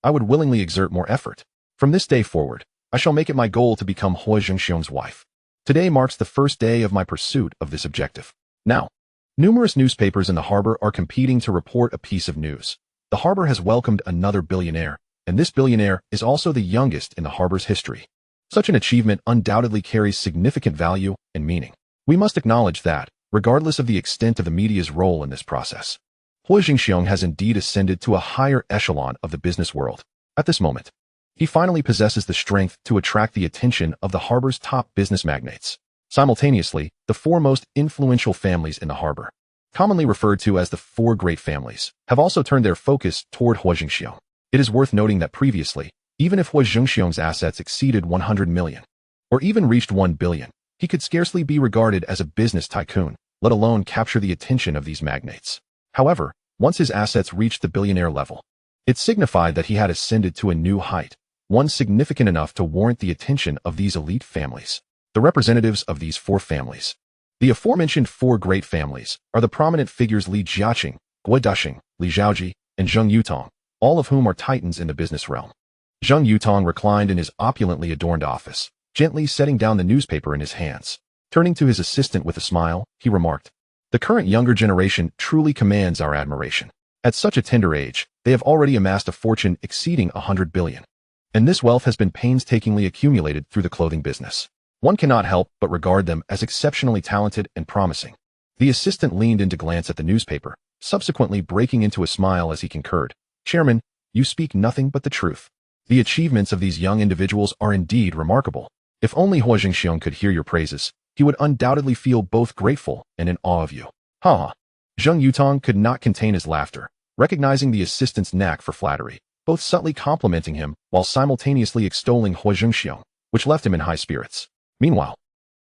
I would willingly exert more effort. From this day forward, I shall make it my goal to become Huo Zhengxiong's wife. Today marks the first day of my pursuit of this objective. Now, numerous newspapers in the harbor are competing to report a piece of news. The harbor has welcomed another billionaire, and this billionaire is also the youngest in the harbor's history. Such an achievement undoubtedly carries significant value and meaning. We must acknowledge that, regardless of the extent of the media's role in this process, Huo Zhengxiong has indeed ascended to a higher echelon of the business world. At this moment, he finally possesses the strength to attract the attention of the harbor's top business magnates. Simultaneously, the four most influential families in the harbor, commonly referred to as the four great families, have also turned their focus toward Huo Zhengxiong. It is worth noting that previously, even if Huo Zhengxiong's assets exceeded 100 million, or even reached 1 billion, he could scarcely be regarded as a business tycoon, let alone capture the attention of these magnates. However, once his assets reached the billionaire level, it signified that he had ascended to a new height, one significant enough to warrant the attention of these elite families. The representatives of these four families. The aforementioned four great families are the prominent figures Li Jiaqing, Guo Dusheng, Li Zhaoji, and Zheng Yutong, all of whom are titans in the business realm. Zheng Yutong reclined in his opulently adorned office, gently setting down the newspaper in his hands. Turning to his assistant with a smile, he remarked, "The current younger generation truly commands our admiration. At such a tender age, they have already amassed a fortune exceeding 100 billion. And this wealth has been painstakingly accumulated through the clothing business. One cannot help but regard them as exceptionally talented and promising." The assistant leaned in to glance at the newspaper, subsequently breaking into a smile as he concurred. "Chairman, you speak nothing but the truth. The achievements of these young individuals are indeed remarkable. If only Huo Zhengxiong could hear your praises, he would undoubtedly feel both grateful and in awe of you." Ha ha. Zheng Yutong could not contain his laughter, recognizing the assistant's knack for flattery, both subtly complimenting him while simultaneously extolling Huo Zhengxiong, which left him in high spirits. Meanwhile,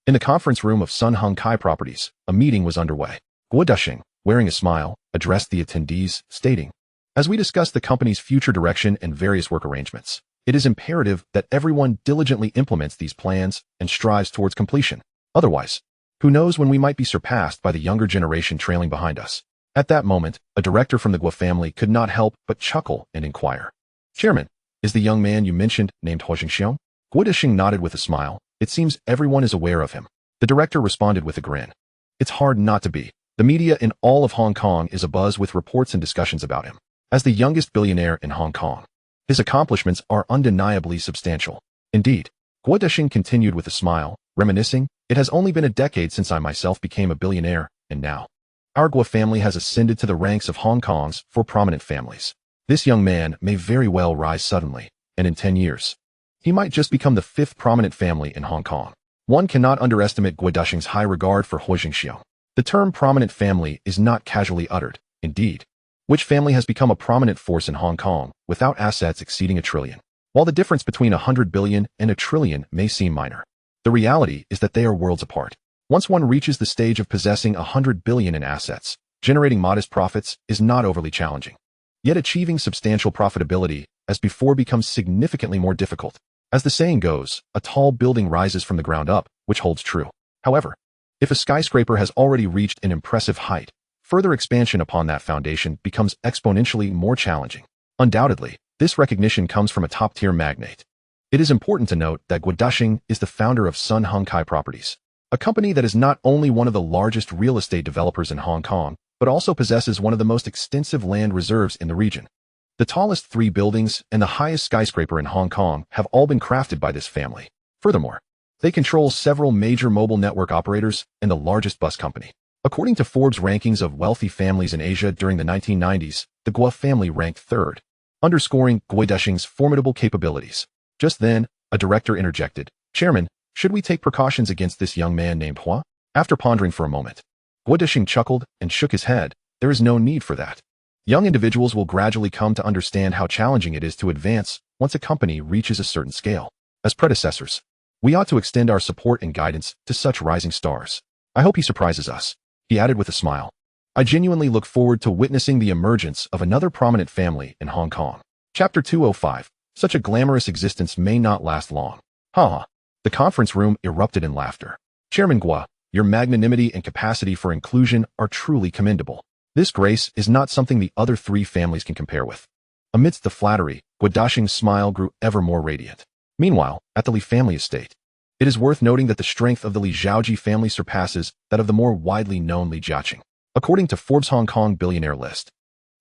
in the conference room of Sun Hung Kai Properties, a meeting was underway. Guo Dusheng, wearing a smile, addressed the attendees, stating, "As we discuss the company's future direction and various work arrangements, it is imperative that everyone diligently implements these plans and strives towards completion. Otherwise, who knows when we might be surpassed by the younger generation trailing behind us." At that moment, a director from the Guo family could not help but chuckle and inquire, "Chairman, is the young man you mentioned named Huo Zhengxiong?" Guo Dusheng nodded with a smile. "It seems everyone is aware of him." The director responded with a grin. "It's hard not to be. The media in all of Hong Kong is abuzz with reports and discussions about him. As the youngest billionaire in Hong Kong, his accomplishments are undeniably substantial. Indeed," Guo Dusheng continued with a smile, reminiscing, "it has only been a decade since I myself became a billionaire, and now our Guo family has ascended to the ranks of Hong Kong's four prominent families. This young man may very well rise suddenly, and in 10 years, he might just become the fifth prominent family in Hong Kong." One cannot underestimate Guo Dusheng's high regard for Huo Zhengxiong. The term prominent family is not casually uttered. Indeed, which family has become a prominent force in Hong Kong without assets exceeding $1 trillion? While the difference between 100 billion and $1 trillion may seem minor, the reality is that they are worlds apart. Once one reaches the stage of possessing 100 billion in assets, generating modest profits is not overly challenging. Yet achieving substantial profitability, as before, becomes significantly more difficult. As the saying goes, a tall building rises from the ground up, which holds true. However, if a skyscraper has already reached an impressive height, further expansion upon that foundation becomes exponentially more challenging. Undoubtedly, this recognition comes from a top-tier magnate. It is important to note that Guo Dusheng is the founder of Sun Hung Kai Properties, a company that is not only one of the largest real estate developers in Hong Kong, but also possesses one of the most extensive land reserves in the region. The tallest 3 buildings and the highest skyscraper in Hong Kong have all been crafted by this family. Furthermore, they control several major mobile network operators and the largest bus company. According to Forbes' rankings of wealthy families in Asia during the 1990s, the Guo family ranked 3rd, underscoring Guo Dusheng's formidable capabilities. Just then, a director interjected, "Chairman, should we take precautions against this young man named Huo?" After pondering for a moment, Guo Dusheng chuckled and shook his head. "There is no need for that. Young individuals will gradually come to understand how challenging it is to advance once a company reaches a certain scale. as predecessors. We ought to extend our support and guidance to such rising stars. I hope he surprises us," he added with a smile. "I genuinely look forward to witnessing the emergence of another prominent family in Hong Kong." Chapter 205. Such a glamorous existence may not last long. Ha ha. The conference room erupted in laughter. "Chairman Gua, your magnanimity and capacity for inclusion are truly commendable. This grace is not something the other three families can compare with." Amidst the flattery, Guodashing's smile grew ever more radiant. Meanwhile, at the Li family estate, it is worth noting that the strength of the Li Zhaoji family surpasses that of the more widely known Li Jiaqing. According to Forbes' Hong Kong billionaire list,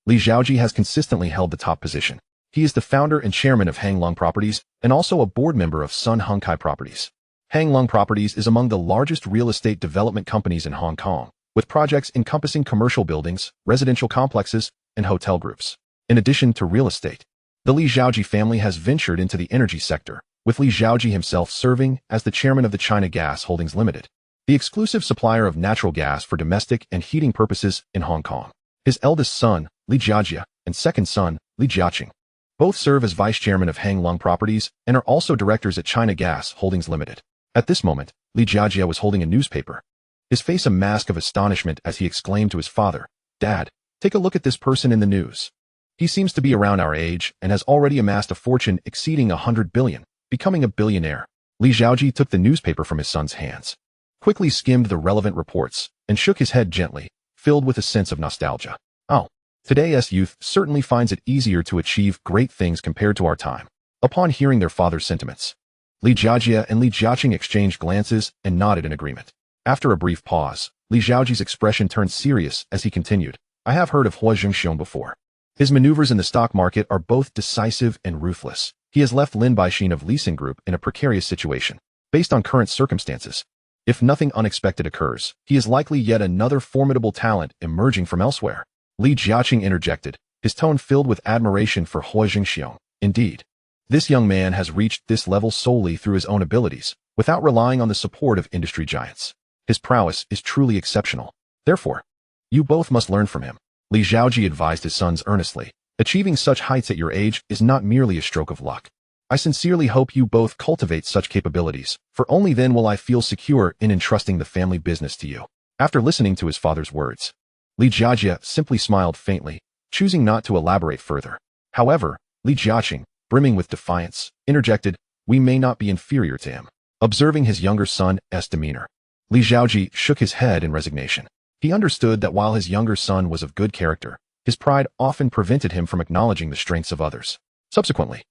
Li Zhaoji has consistently held the top position. He is the founder and chairman of Hang Lung Properties and also a board member of Sun Hung Kai Properties. Hang Lung Properties is among the largest real estate development companies in Hong Kong, with projects encompassing commercial buildings, residential complexes, and hotel groups. In addition to real estate, the Li Zhaoji family has ventured into the energy sector, with Li Zhaoji himself serving as the chairman of the China Gas Holdings Limited, the exclusive supplier of natural gas for domestic and heating purposes in Hong Kong. His eldest son, Li Jiajia, and second son, Li Jiaqing, both serve as vice chairman of Hang Lung Properties and are also directors at China Gas Holdings Limited. At this moment, Li Jiajia was holding a newspaper, his face a mask of astonishment as he exclaimed to his father, "Dad, take a look at this person in the news. He seems to be around our age and has already amassed a fortune exceeding 100 billion, becoming a billionaire." Li Zhaoji took the newspaper from his son's hands, quickly skimmed the relevant reports, and shook his head gently, filled with a sense of nostalgia. "Oh, today's youth certainly finds it easier to achieve great things compared to our time." Upon hearing their father's sentiments, Li Jiajia and Li Jiaqing exchanged glances and nodded in agreement. After a brief pause, Li Zhaoji's expression turned serious as he continued, "I have heard of Huo Zhengxiong before. His maneuvers in the stock market are both decisive and ruthless. He has left Lin Baixin of Leasing Group in a precarious situation. Based on current circumstances, if nothing unexpected occurs, he is likely yet another formidable talent emerging from elsewhere." Li Jiaqing interjected, his tone filled with admiration for Huo Zhengxiong. "Indeed, this young man has reached this level solely through his own abilities, without relying on the support of industry giants. His prowess is truly exceptional. Therefore, you both must learn from him." Li Zhaoji advised his sons earnestly, "Achieving such heights at your age is not merely a stroke of luck. I sincerely hope you both cultivate such capabilities, for only then will I feel secure in entrusting the family business to you." After listening to his father's words, Li Jiajia simply smiled faintly, choosing not to elaborate further. However, Li Jiaqing, brimming with defiance, interjected, "We may not be inferior to him." Observing his younger son's demeanor, Li Zhaoji shook his head in resignation. He understood that while his younger son was of good character, his pride often prevented him from acknowledging the strengths of others. Subsequently,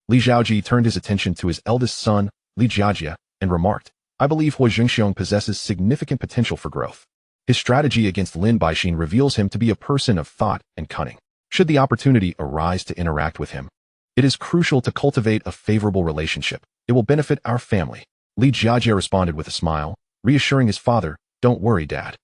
Li Zhaoji turned his attention to his eldest son, Li Jiajia, and remarked, "I believe Huo Zhengxiong possesses significant potential for growth. His strategy against Lin Baixin reveals him to be a person of thought and cunning. Should the opportunity arise to interact with him, it is crucial to cultivate a favorable relationship. It will benefit our family." Li Jiajia responded with a smile, reassuring his father, "Don't worry, Dad.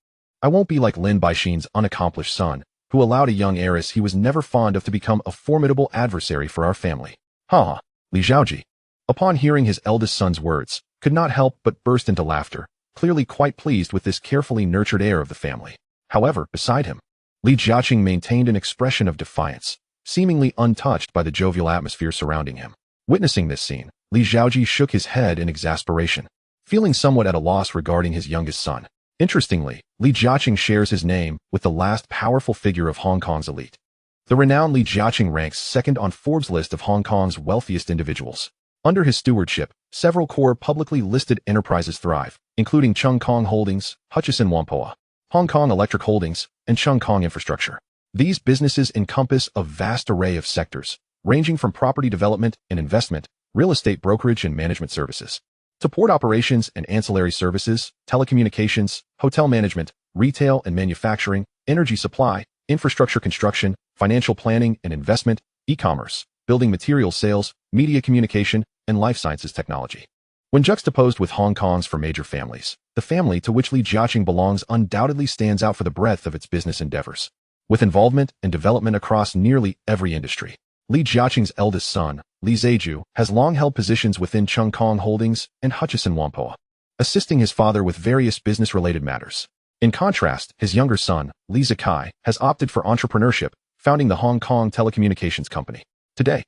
I won't be like Lin Baixin's unaccomplished son, who allowed a young heiress he was never fond of to become a formidable adversary for our family." Ha ha. Li Zhaoji, upon hearing his eldest son's words, could not help but burst into laughter, clearly quite pleased with this carefully nurtured heir of the family. However, beside him, Li Jiaqing maintained an expression of defiance, seemingly untouched by the jovial atmosphere surrounding him. Witnessing this scene, Li Zhaoji shook his head in exasperation, feeling somewhat at a loss regarding his youngest son. Interestingly, Li Jiaqing shares his name with the last powerful figure of Hong Kong's elite. The renowned Li Jiaqing ranks second on Forbes' list of Hong Kong's wealthiest individuals. Under his stewardship, several core publicly listed enterprises thrive, including Chung Kong Holdings, Hutchison Whampoa, Hong Kong Electric Holdings, and Chung Kong Infrastructure. These businesses encompass a vast array of sectors, ranging from property development and investment, real estate brokerage and management services, to port operations and ancillary services, telecommunications, hotel management, retail and manufacturing, energy supply, infrastructure construction, financial planning and investment, e-commerce, building materials sales, media communication, and life sciences technology. When juxtaposed with Hong Kong's four major families, the family to which Li Jiaqing belongs undoubtedly stands out for the breadth of its business endeavors. With involvement and development across nearly every industry, Li Jiaqing's eldest son, Li Zheju, has long held positions within Chung Kong Holdings and Hutchison Whampoa, assisting his father with various business-related matters. In contrast, his younger son, Li Zikai, has opted for entrepreneurship, founding the Hong Kong Telecommunications Company. Today,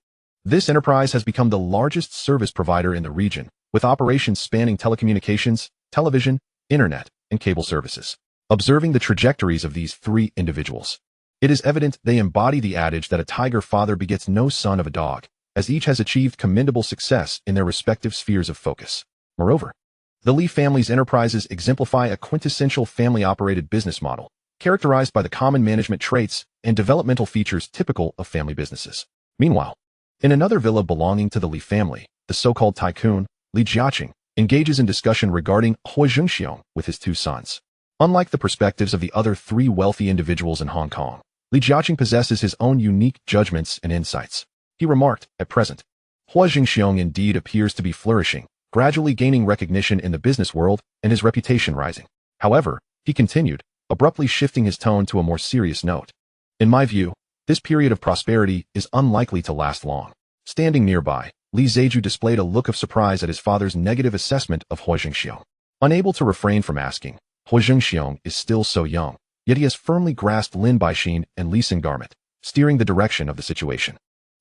This enterprise has become the largest service provider in the region, with operations spanning telecommunications, television, internet, and cable services. Observing the trajectories of these three individuals, it is evident they embody the adage that a tiger father begets no son of a dog, as each has achieved commendable success in their respective spheres of focus. Moreover, the Li family's enterprises exemplify a quintessential family-operated business model, characterized by the common management traits and developmental features typical of family businesses. Meanwhile, in another villa belonging to the Li family, the so-called tycoon, Li Jiaqing, engages in discussion regarding Huo Zhengxiong with his two sons. Unlike the perspectives of the other three wealthy individuals in Hong Kong, Li Jiaqing possesses his own unique judgments and insights. He remarked, at present, Huo Zhengxiong indeed appears to be flourishing, gradually gaining recognition in the business world and his reputation rising. However, he continued, abruptly shifting his tone to a more serious note. In my view, this period of prosperity is unlikely to last long. Standing nearby, Li Zeju displayed a look of surprise at his father's negative assessment of Huo Zhengxiong. Unable to refrain from asking, Huo Zhengxiong is still so young, yet he has firmly grasped Lin Baixin and Li Singarmet, steering the direction of the situation.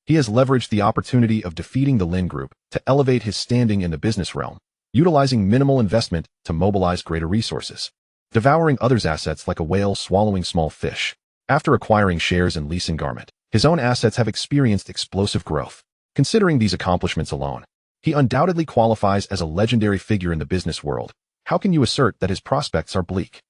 He has leveraged the opportunity of defeating the Lin Group to elevate his standing in the business realm, utilizing minimal investment to mobilize greater resources, devouring others' assets like a whale swallowing small fish. After acquiring shares in Li Singarmet, his own assets have experienced explosive growth. Considering these accomplishments alone, he undoubtedly qualifies as a legendary figure in the business world. How can you assert that his prospects are bleak?